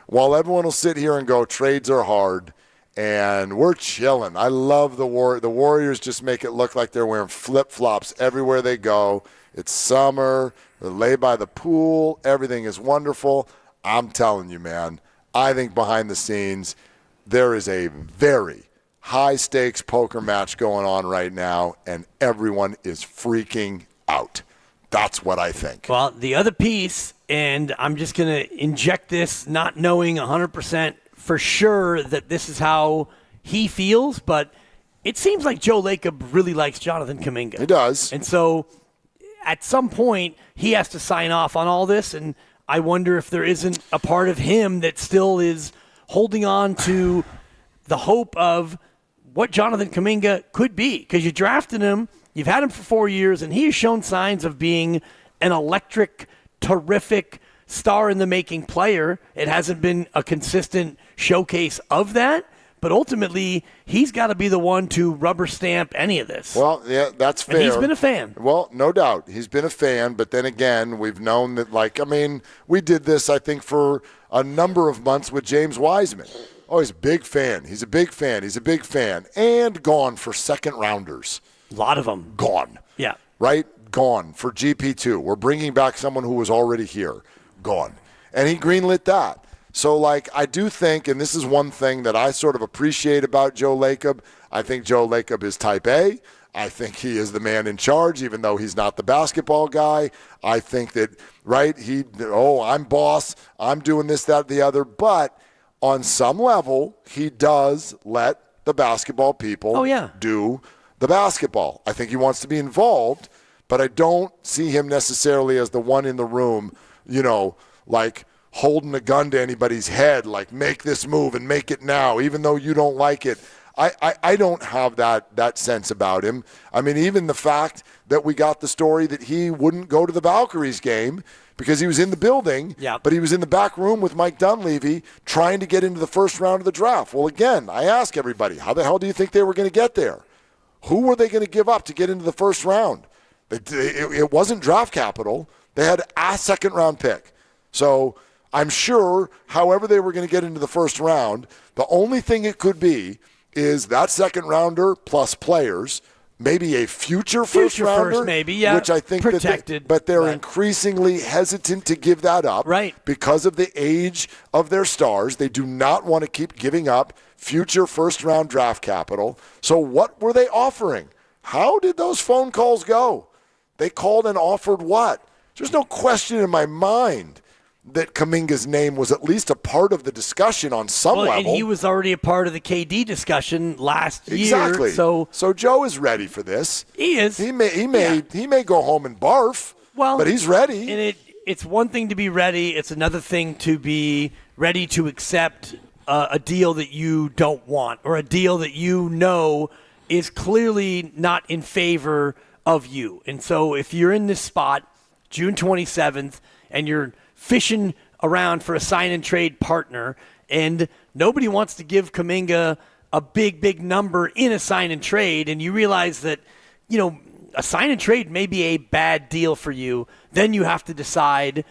while everyone will sit here and go, trades are hard. And we're chilling. I love the Warriors just make it look like they're wearing flip-flops everywhere they go. It's summer. They lay by the pool. Everything is wonderful. I'm telling you, man, I think behind the scenes there is a very high-stakes poker match going on right now, and everyone is freaking out. That's what I think. Well, the other piece, and I'm just going to inject this not knowing 100% for sure that this is how he feels, but it seems like Joe Lacob really likes Jonathan Kaminga. He does. And so at some point he has to sign off on all this, and I wonder if there isn't a part of him that still is holding on to the hope of what Jonathan Kaminga could be, because you drafted him, you've had him for 4 years, and he has shown signs of being an electric, terrific, star-in-the-making player. It hasn't been a consistent showcase of that, but ultimately he's got to be the one to rubber stamp any of this. Well, yeah, that's fair. And he's been a fan. Well, no doubt. He's been a fan, but then again, we've known that, we did this, I think, for a number of months with James Wiseman. Oh, he's a big fan. He's a big fan. He's a big fan. And gone for second-rounders. A lot of them. Gone. Yeah. Right? Gone for GP2. We're bringing back someone who was already here. Gone. And he greenlit that. So, I do think, and this is one thing that I sort of appreciate about Joe Lacob, I think Joe Lacob is type A. I think he is the man in charge, even though he's not the basketball guy. I think that, I'm boss, I'm doing this, that, the other. But on some level, he does let the basketball people do the basketball. I think he wants to be involved, but I don't see him necessarily as the one in the room, holding a gun to anybody's head, make this move and make it now, even though you don't like it. I don't have that sense about him. I mean, even the fact that we got the story that he wouldn't go to the Valkyries game because he was in the building, but he was in the back room with Mike Dunlevy trying to get into the first round of the draft. Well, again, I ask everybody, how the hell do you think they were going to get there? Who were they going to give up to get into the first round? It wasn't draft capital. They had a second-round pick. So I'm sure however they were going to get into the first round, the only thing it could be is that second-rounder plus players, maybe a future first-rounder, which I think protected, but they're increasingly hesitant to give that up because of the age of their stars. They do not want to keep giving up future first-round draft capital. So what were they offering? How did those phone calls go? They called and offered what? There's no question in my mind that Kaminga's name was at least a part of the discussion on some level. And he was already a part of the KD discussion last year. Exactly. So Joe is ready for this. He is. He may go home and barf, but he's ready. And it's one thing to be ready. It's another thing to be ready to accept a deal that you don't want or a deal that you know is clearly not in favor of you. And so if you're in this spot, June 27th, and you're fishing around for a sign-and-trade partner, and nobody wants to give Kaminga a big number in a sign-and-trade, and you realize that, a sign-and-trade may be a bad deal for you, then you have to decide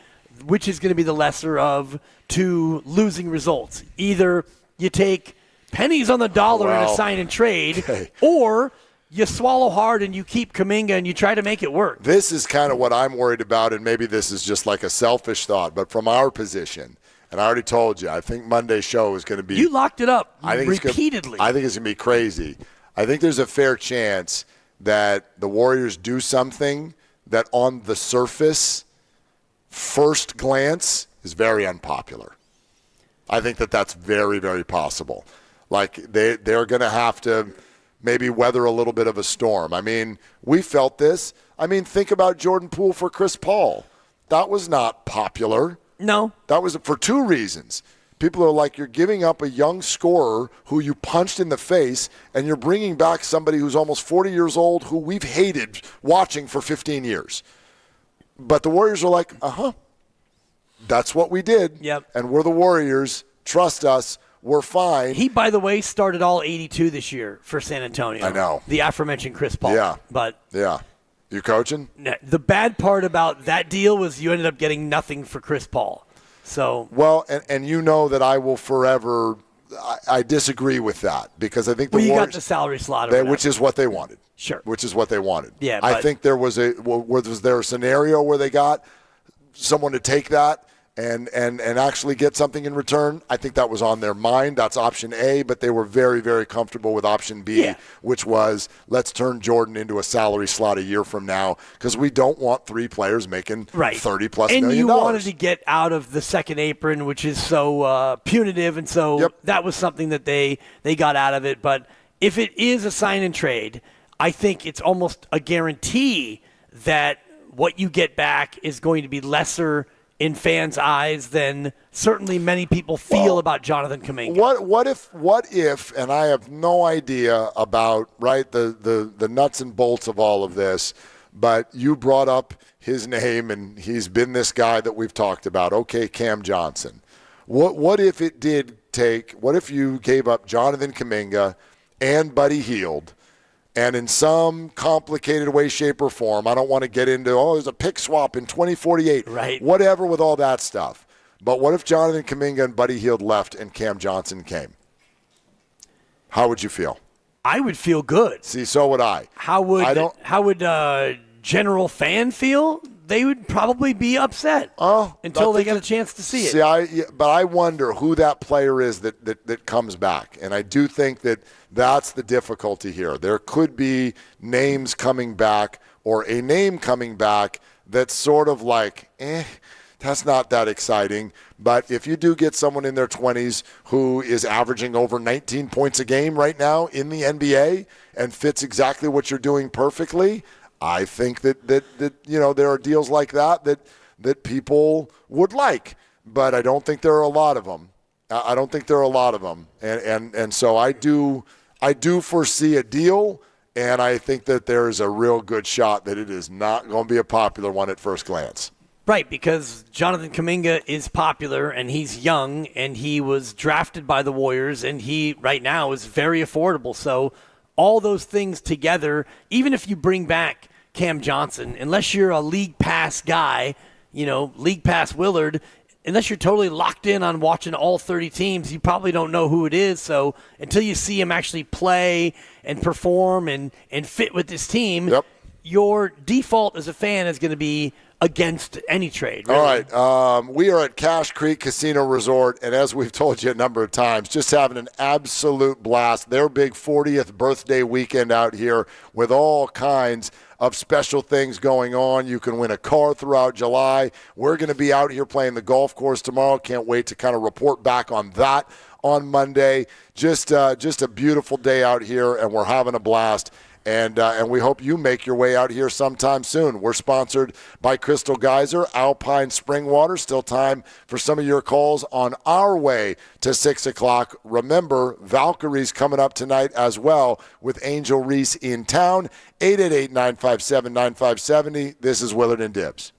which is going to be the lesser of two losing results. Either you take pennies on the dollar in a sign-and-trade, or you swallow hard and you keep Kaminga and you try to make it work. This is kind of what I'm worried about, and maybe this is just like a selfish thought, but from our position, and I already told you, I think Monday's show is going to be – You locked it up repeatedly. I think it's going to be crazy. I think there's a fair chance that the Warriors do something that on the surface, first glance, is very unpopular. I think that's very, very possible. Like they're going to have to – maybe weather a little bit of a storm. I mean, we felt this. I mean, think about Jordan Poole for Chris Paul. That was not popular. No. That was for two reasons. People are like, you're giving up a young scorer who you punched in the face, and you're bringing back somebody who's almost 40 years old who we've hated watching for 15 years. But the Warriors are like, that's what we did. Yep. And we're the Warriors. Trust us. We're fine. He, by the way, started all 82 this year for San Antonio. I know. The aforementioned Chris Paul. Yeah. But yeah. You coaching? The bad part about that deal was you ended up getting nothing for Chris Paul. So well, and you know that I will forever I disagree with that because I think the Warriors got the salary slot, which is what they wanted. Sure. Which is what they wanted. Yeah. I think there was there a scenario where they got someone to take that and actually get something in return? I think that was on their mind. That's option A, but they were very, very comfortable with option B, which was let's turn Jordan into a salary slot a year from now because we don't want three players making $30+ million. And you wanted to get out of the second apron, which is so punitive, and so that was something that they got out of it. But if it is a sign and trade, I think it's almost a guarantee that what you get back is going to be lesser in fans' eyes than certainly many people feel about Jonathan Kaminga. What if, and I have no idea about the nuts and bolts of all of this, but you brought up his name and he's been this guy that we've talked about. Okay, Cam Johnson. What if what if you gave up Jonathan Kaminga and Buddy Hield? And in some complicated way, shape, or form, I don't want to get into, there's a pick swap in 2048. Right. Whatever with all that stuff. But what if Jonathan Kaminga and Buddy Hield left and Cam Johnson came? How would you feel? I would feel good. See, so would I. How would general fan feel? They would probably be upset until they get a chance to see it. But I wonder who that player is that comes back. And I do think that's the difficulty here. There could be names coming back or a name coming back that's sort of like, that's not that exciting. But if you do get someone in their 20s who is averaging over 19 points a game right now in the NBA and fits exactly what you're doing perfectly, I think that there are deals like that people would like, but I don't think there are a lot of them. And so I do I do foresee a deal, and I think that there is a real good shot that it is not going to be a popular one at first glance. Right, because Jonathan Kaminga is popular, and he's young, and he was drafted by the Warriors, and he right now is very affordable. So all those things together, even if you bring back Cam Johnson, unless you're a league pass guy, league pass Willard, unless you're totally locked in on watching all 30 teams, you probably don't know who it is. So until you see him actually play and perform and fit with this team, your default as a fan is going to be against any trade. Really. All right. We are at Cache Creek Casino Resort, and as we've told you a number of times, just having an absolute blast. Their big 40th birthday weekend out here with all kinds of special things going on. You can win a car throughout July. We're going to be out here playing the golf course tomorrow. Can't wait to kind of report back on that on Monday. Just a beautiful day out here, and we're having a blast. And we hope you make your way out here sometime soon. We're sponsored by Crystal Geyser, Alpine Spring Water. Still time for some of your calls on our way to 6 o'clock. Remember, Valkyries coming up tonight as well with Angel Reese in town. 888-957-9570. This is Willard and Dibs.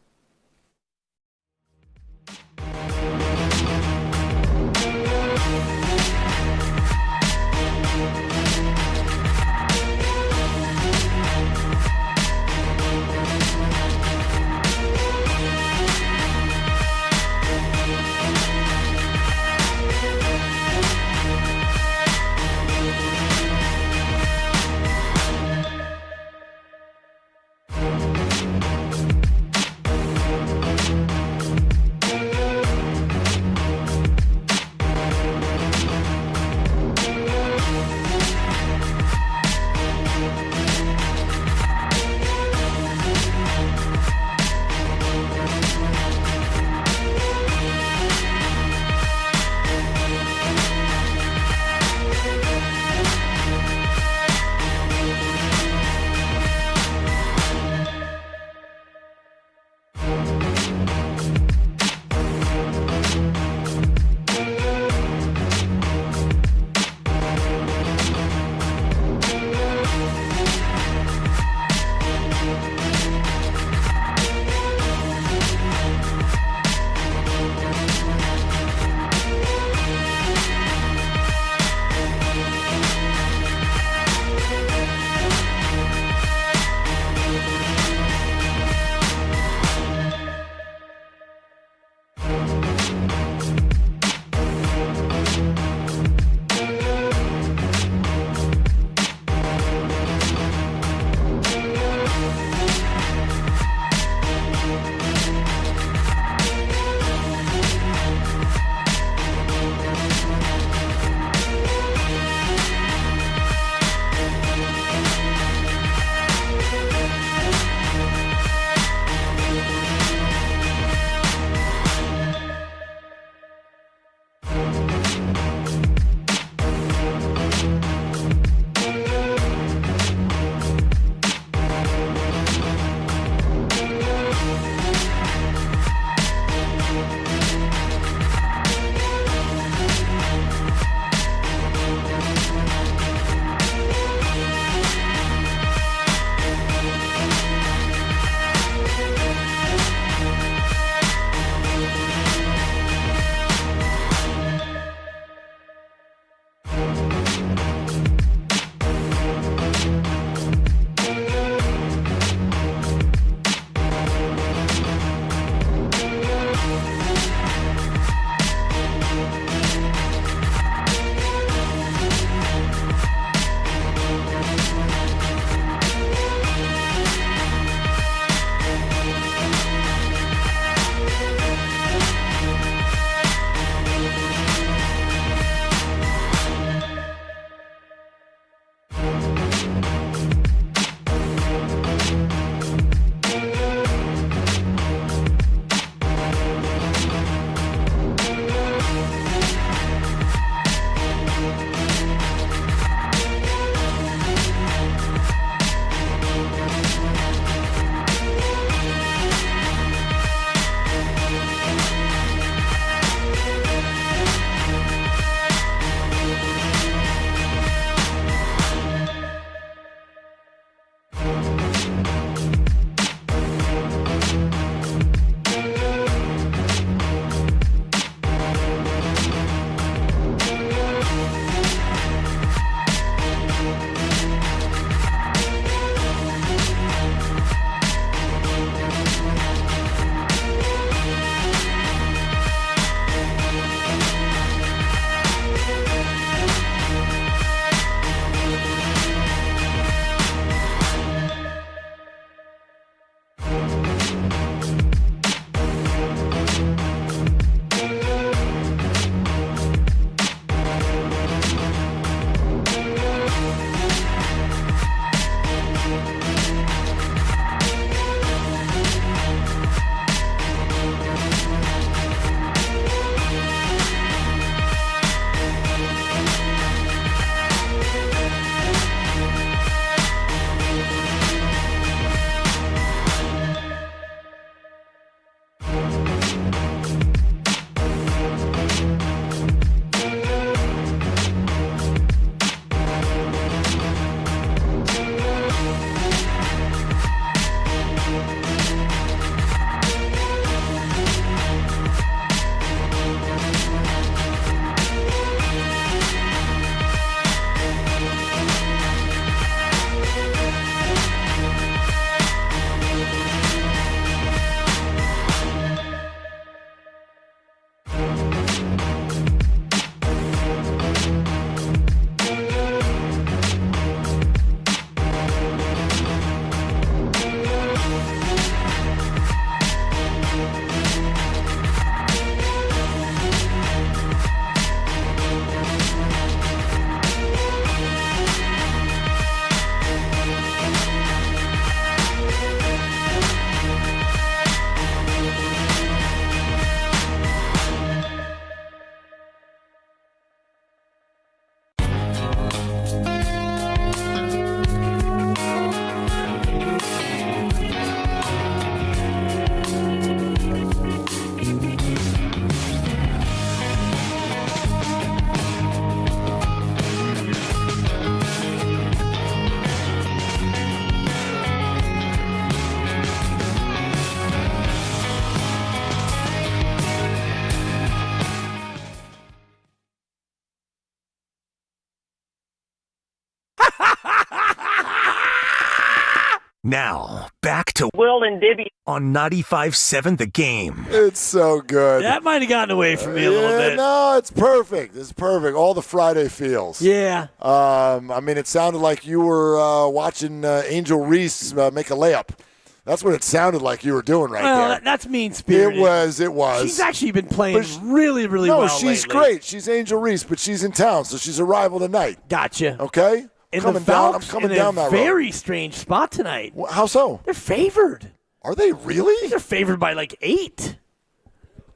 Now, back to Will and Dibby on 95.7 The Game. It's so good. That might have gotten away from me a little bit. No, it's perfect. It's perfect. All the Friday feels. Yeah. I mean, it sounded like you were watching Angel Reese make a layup. That's what it sounded like you were doing right there. That's mean-spirited. It was. She's actually been playing really, really well well she's lately. great. She's Angel Reese, but she's in town, so she's a rival tonight. Gotcha. Okay? And I'm coming down that road. Very strange spot tonight. How so? They're favored. Are they really? They're favored by like 8.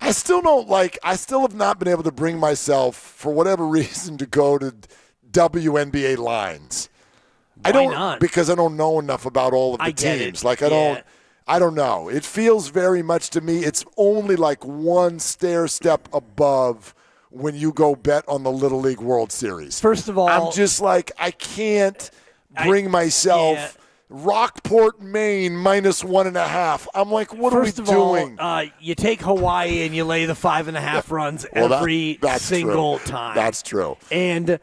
I still have not been able to bring myself, for whatever reason, to go to WNBA lines. Why not? Because I don't know enough about all of the teams. I don't know. It feels very much to me, it's only like one stair step above when you go bet on the Little League World Series. First of all, I'm just like, I can't bring myself. Yeah. Rockport, Maine, -1.5. I'm like, what are we doing? You take Hawaii and you lay the 5.5 runs every single time. That's true. And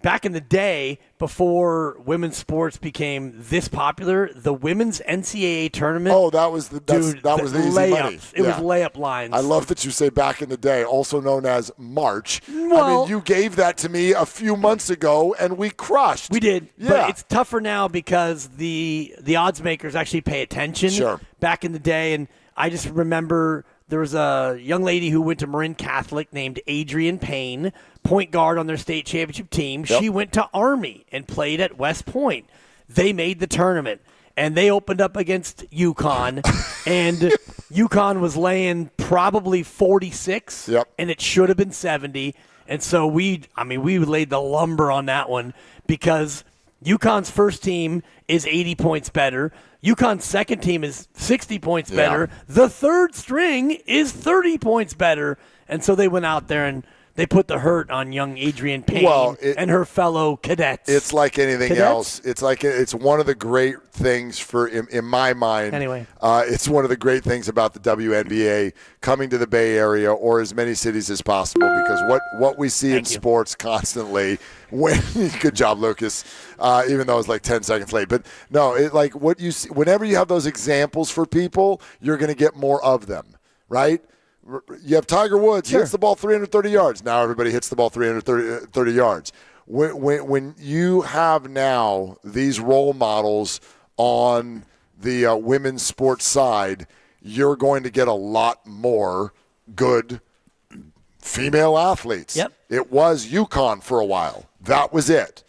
back in the day, before women's sports became this popular, the women's NCAA tournament. Oh, that was the easy layups. money. It was layup lines. I love that you say back in the day, also known as March. Well, I mean, you gave that to me a few months ago, and we crushed. We did. Yeah. But it's tougher now because the odds makers actually pay attention. Sure. Back in the day, and I just remember there was a young lady who went to Marin Catholic named Adrienne Payne, point guard on their state championship team. Yep. She went to Army and played at West Point. They made the tournament, and they opened up against UConn, and UConn was laying probably 46, and it should have been 70. And so we laid the lumber on that one because UConn's first team is 80 points better. UConn's second team is 60 points better. The third string is 30 points better. And so they went out there and they put the hurt on young Adrienne Payne and her fellow cadets. It's like anything else. It's one of the great things in my mind. Anyway, it's one of the great things about the WNBA coming to the Bay Area or as many cities as possible, because what we see in sports constantly. Good job, Lucas. Even though it's like 10 seconds late, but no, what you see whenever you have those examples for people, you're going to get more of them, right? You have Tiger Woods. He hits the ball 330 yards. Now everybody hits the ball 330 yards. When you have now these role models on the women's sports side, you're going to get a lot more good female athletes. Yep. It was UConn for a while. That was it.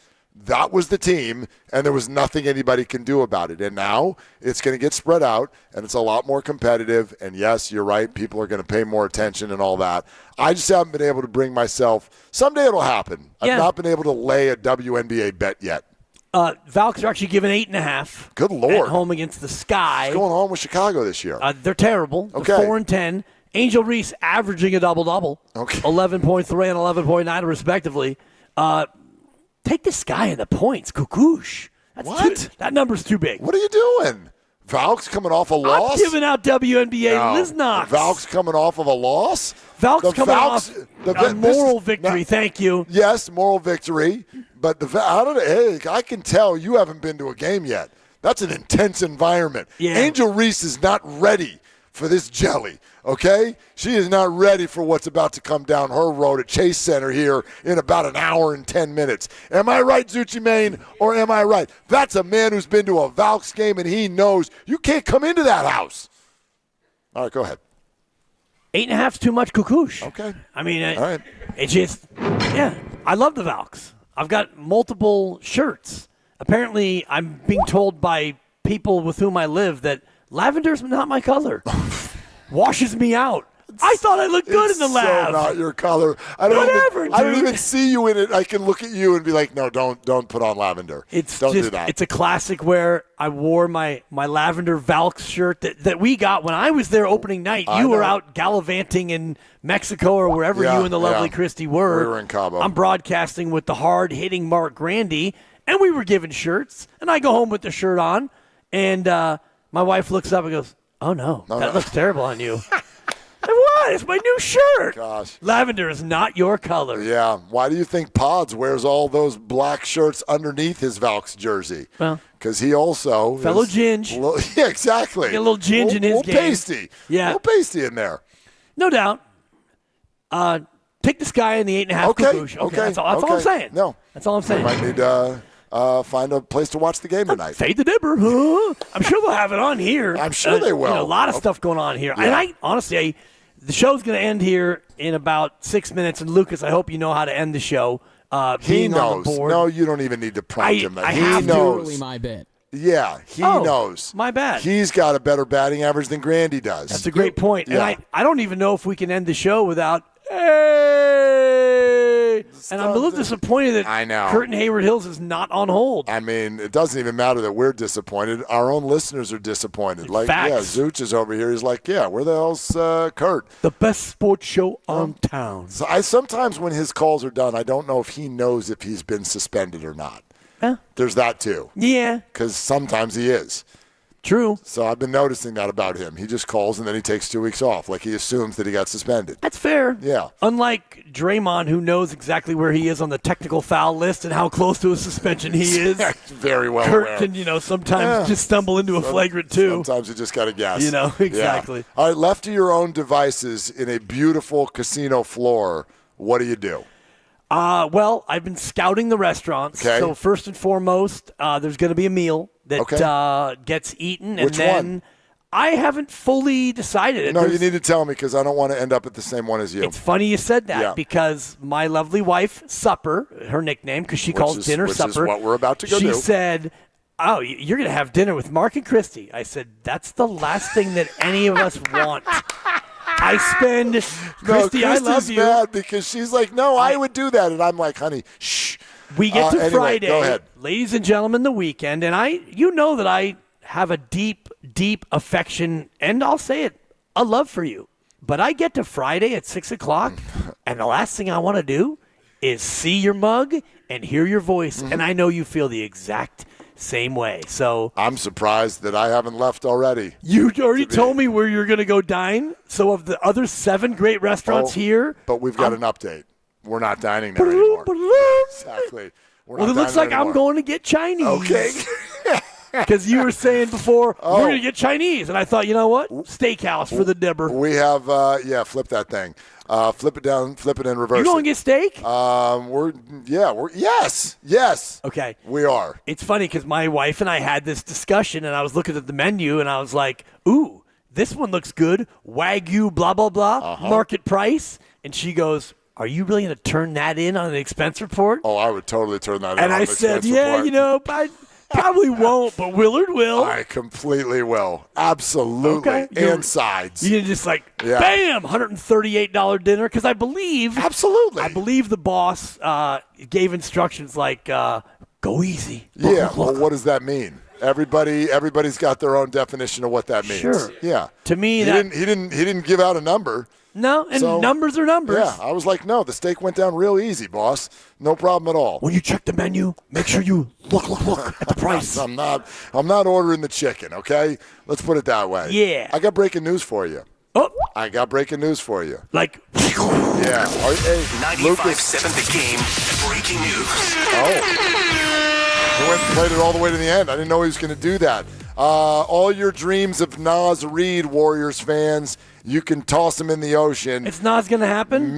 That was the team, and there was nothing anybody can do about it. And now it's going to get spread out, and it's a lot more competitive. And, yes, you're right, people are going to pay more attention and all that. I just haven't been able to bring myself – someday it'll happen. I've not been able to lay a WNBA bet yet. Valks are actually given 8.5. Good Lord. At home against the Sky. What's going on with Chicago this year? They're terrible. Okay. They're 4-10. Angel Reese averaging a double-double. Okay. 11.3 and 11.9 respectively. Take the Sky in the points. Kukush. That number's too big. What are you doing? Valks coming off a loss? I'm giving out WNBA Liznocks. Valks coming off of a loss? Valks coming off a moral victory. Thank you. Yes, moral victory. But I can tell you haven't been to a game yet. That's an intense environment. Yeah. Angel Reese is not ready for this jelly, okay? She is not ready for what's about to come down her road at Chase Center here in about an hour and 10 minutes. Am I right, Zucci Main, or am I right? That's a man who's been to a Valks game, and he knows you can't come into that house. All right, go ahead. 8.5's too much Kukush. Okay. I mean, all right. It's just, I love the Valks. I've got multiple shirts. Apparently, I'm being told by people with whom I live that lavender's not my color. Washes me out. I thought I looked good in the lab. So not your color. I don't even see you in it. I can look at you and be like, no, don't put on lavender. Don't do that. It's a classic where I wore my lavender Valks shirt that we got when I was there opening night. You were out gallivanting in Mexico or wherever you and the lovely Christy were. We were in Cabo. I'm broadcasting with the hard-hitting Mark Grandy, and we were given shirts. And I go home with the shirt on, and my wife looks up and goes, oh, no, that looks terrible on you. What? on, it's my new shirt. Gosh. Lavender is not your color. Yeah. Why do you think Pods wears all those black shirts underneath his Valks jersey? Well, because he also fellow is ginge. Yeah, exactly. Get a little ginge in his little game. pasty. Yeah. A little pasty in there. No doubt. Take this guy in the 8.5 caboose. Okay. That's all I'm saying. No. That's all I'm saying. We might need to find a place to watch the game tonight. Fade the dipper. I'm sure they'll have it on here. I'm sure they will. A lot of stuff going on here. Yeah. And honestly, the show's going to end here in about 6 minutes. And Lucas, I hope you know how to end the show. He knows. On the board. No, you don't even need to prompt him. I He have knows. to. My bit. Yeah, he knows. My bad. He's got a better batting average than Grandy does. That's a great point. Yeah. And I don't even know if we can end the show without hey. And I'm a little disappointed that I know. Curtin Hayward Hills is not on hold. I mean, it doesn't even matter that we're disappointed. Our own listeners are disappointed. Like, Facts. yeah, Zooch is over here. He's like, yeah, where the hell's Kurt? The best sports show on town. So sometimes when his calls are done, I don't know if he knows if he's been suspended or not. There's that too. Yeah. Because sometimes he is. True. So I've been noticing that about him. He just calls and then he takes 2 weeks off. Like he assumes that he got suspended. That's fair. Yeah. Unlike Draymond, who knows exactly where he is on the technical foul list and how close to a suspension he is. Very well Kurt aware. can, sometimes just stumble into a flagrant two. Sometimes you just got to guess. Exactly. Yeah. All right, left to your own devices in a beautiful casino floor, what do? Well, I've been scouting the restaurants. Okay. So first and foremost, there's going to be a meal that gets eaten. And Which then one? I haven't fully decided. No, you need to tell me because I don't want to end up at the same one as you. It's funny you said that Yeah. because my lovely wife, Supper, her nickname, because she calls dinner which Supper. is what we're about to go she do. said, oh, you're going to have dinner with Mark and Christy. I said, that's the last thing that any of us want. I spend, Christy, I love you. Mad because she's like, no, I would do that. And I'm like, honey, shh. We get to anyway, Friday, go ahead. ladies and gentlemen, the weekend, and you know that I have a deep, deep affection, and I'll say it, a love for you. But I get to Friday at 6 o'clock, and the last thing I want to do is see your mug and hear your voice, and I know you feel the exact same way. So I'm surprised that I haven't left already. You already told me where you're going to go dine. So of the other 7 great restaurants here, but we've got an update. We're not dining there anymore. Exactly. Well, it looks like I'm going to get Chinese. Okay. Because you were saying before, we're going to get Chinese. And I thought, you know what? Steakhouse for the dibber. We have, flip that thing. Flip it down, flip it in reverse. You going to get steak? Yes. Okay. We are. It's funny because my wife and I had this discussion, and I was looking at the menu, and I was like, ooh, this one looks good. Wagyu, blah, blah, blah, market price. And she goes, are you really going to turn that in on an expense report? Oh, I would totally turn that in and on I an said, expense report. I probably won't, but Willard will. I completely will. Absolutely. Okay. And sides. You can just bam, $138 dinner. Because I believe the boss gave instructions like, go easy. Yeah. Well, what does that mean? Everybody's got their own definition of what that means. Sure. Yeah. To me, he didn't give out a number. No, and numbers are numbers. Yeah, I was like, no, the steak went down real easy, boss. No problem at all. When you check the menu, make sure you look at the price. I'm not ordering the chicken, okay? Let's put it that way. Yeah. I got breaking news for you. Oh. I got breaking news for you. Like. Yeah. Hey, 95.7 The Game, breaking news. He went and played it all the way to the end. I didn't know he was going to do that. All your dreams of Nas Reed, Warriors fans, you can toss them in the ocean. It's not going to happen?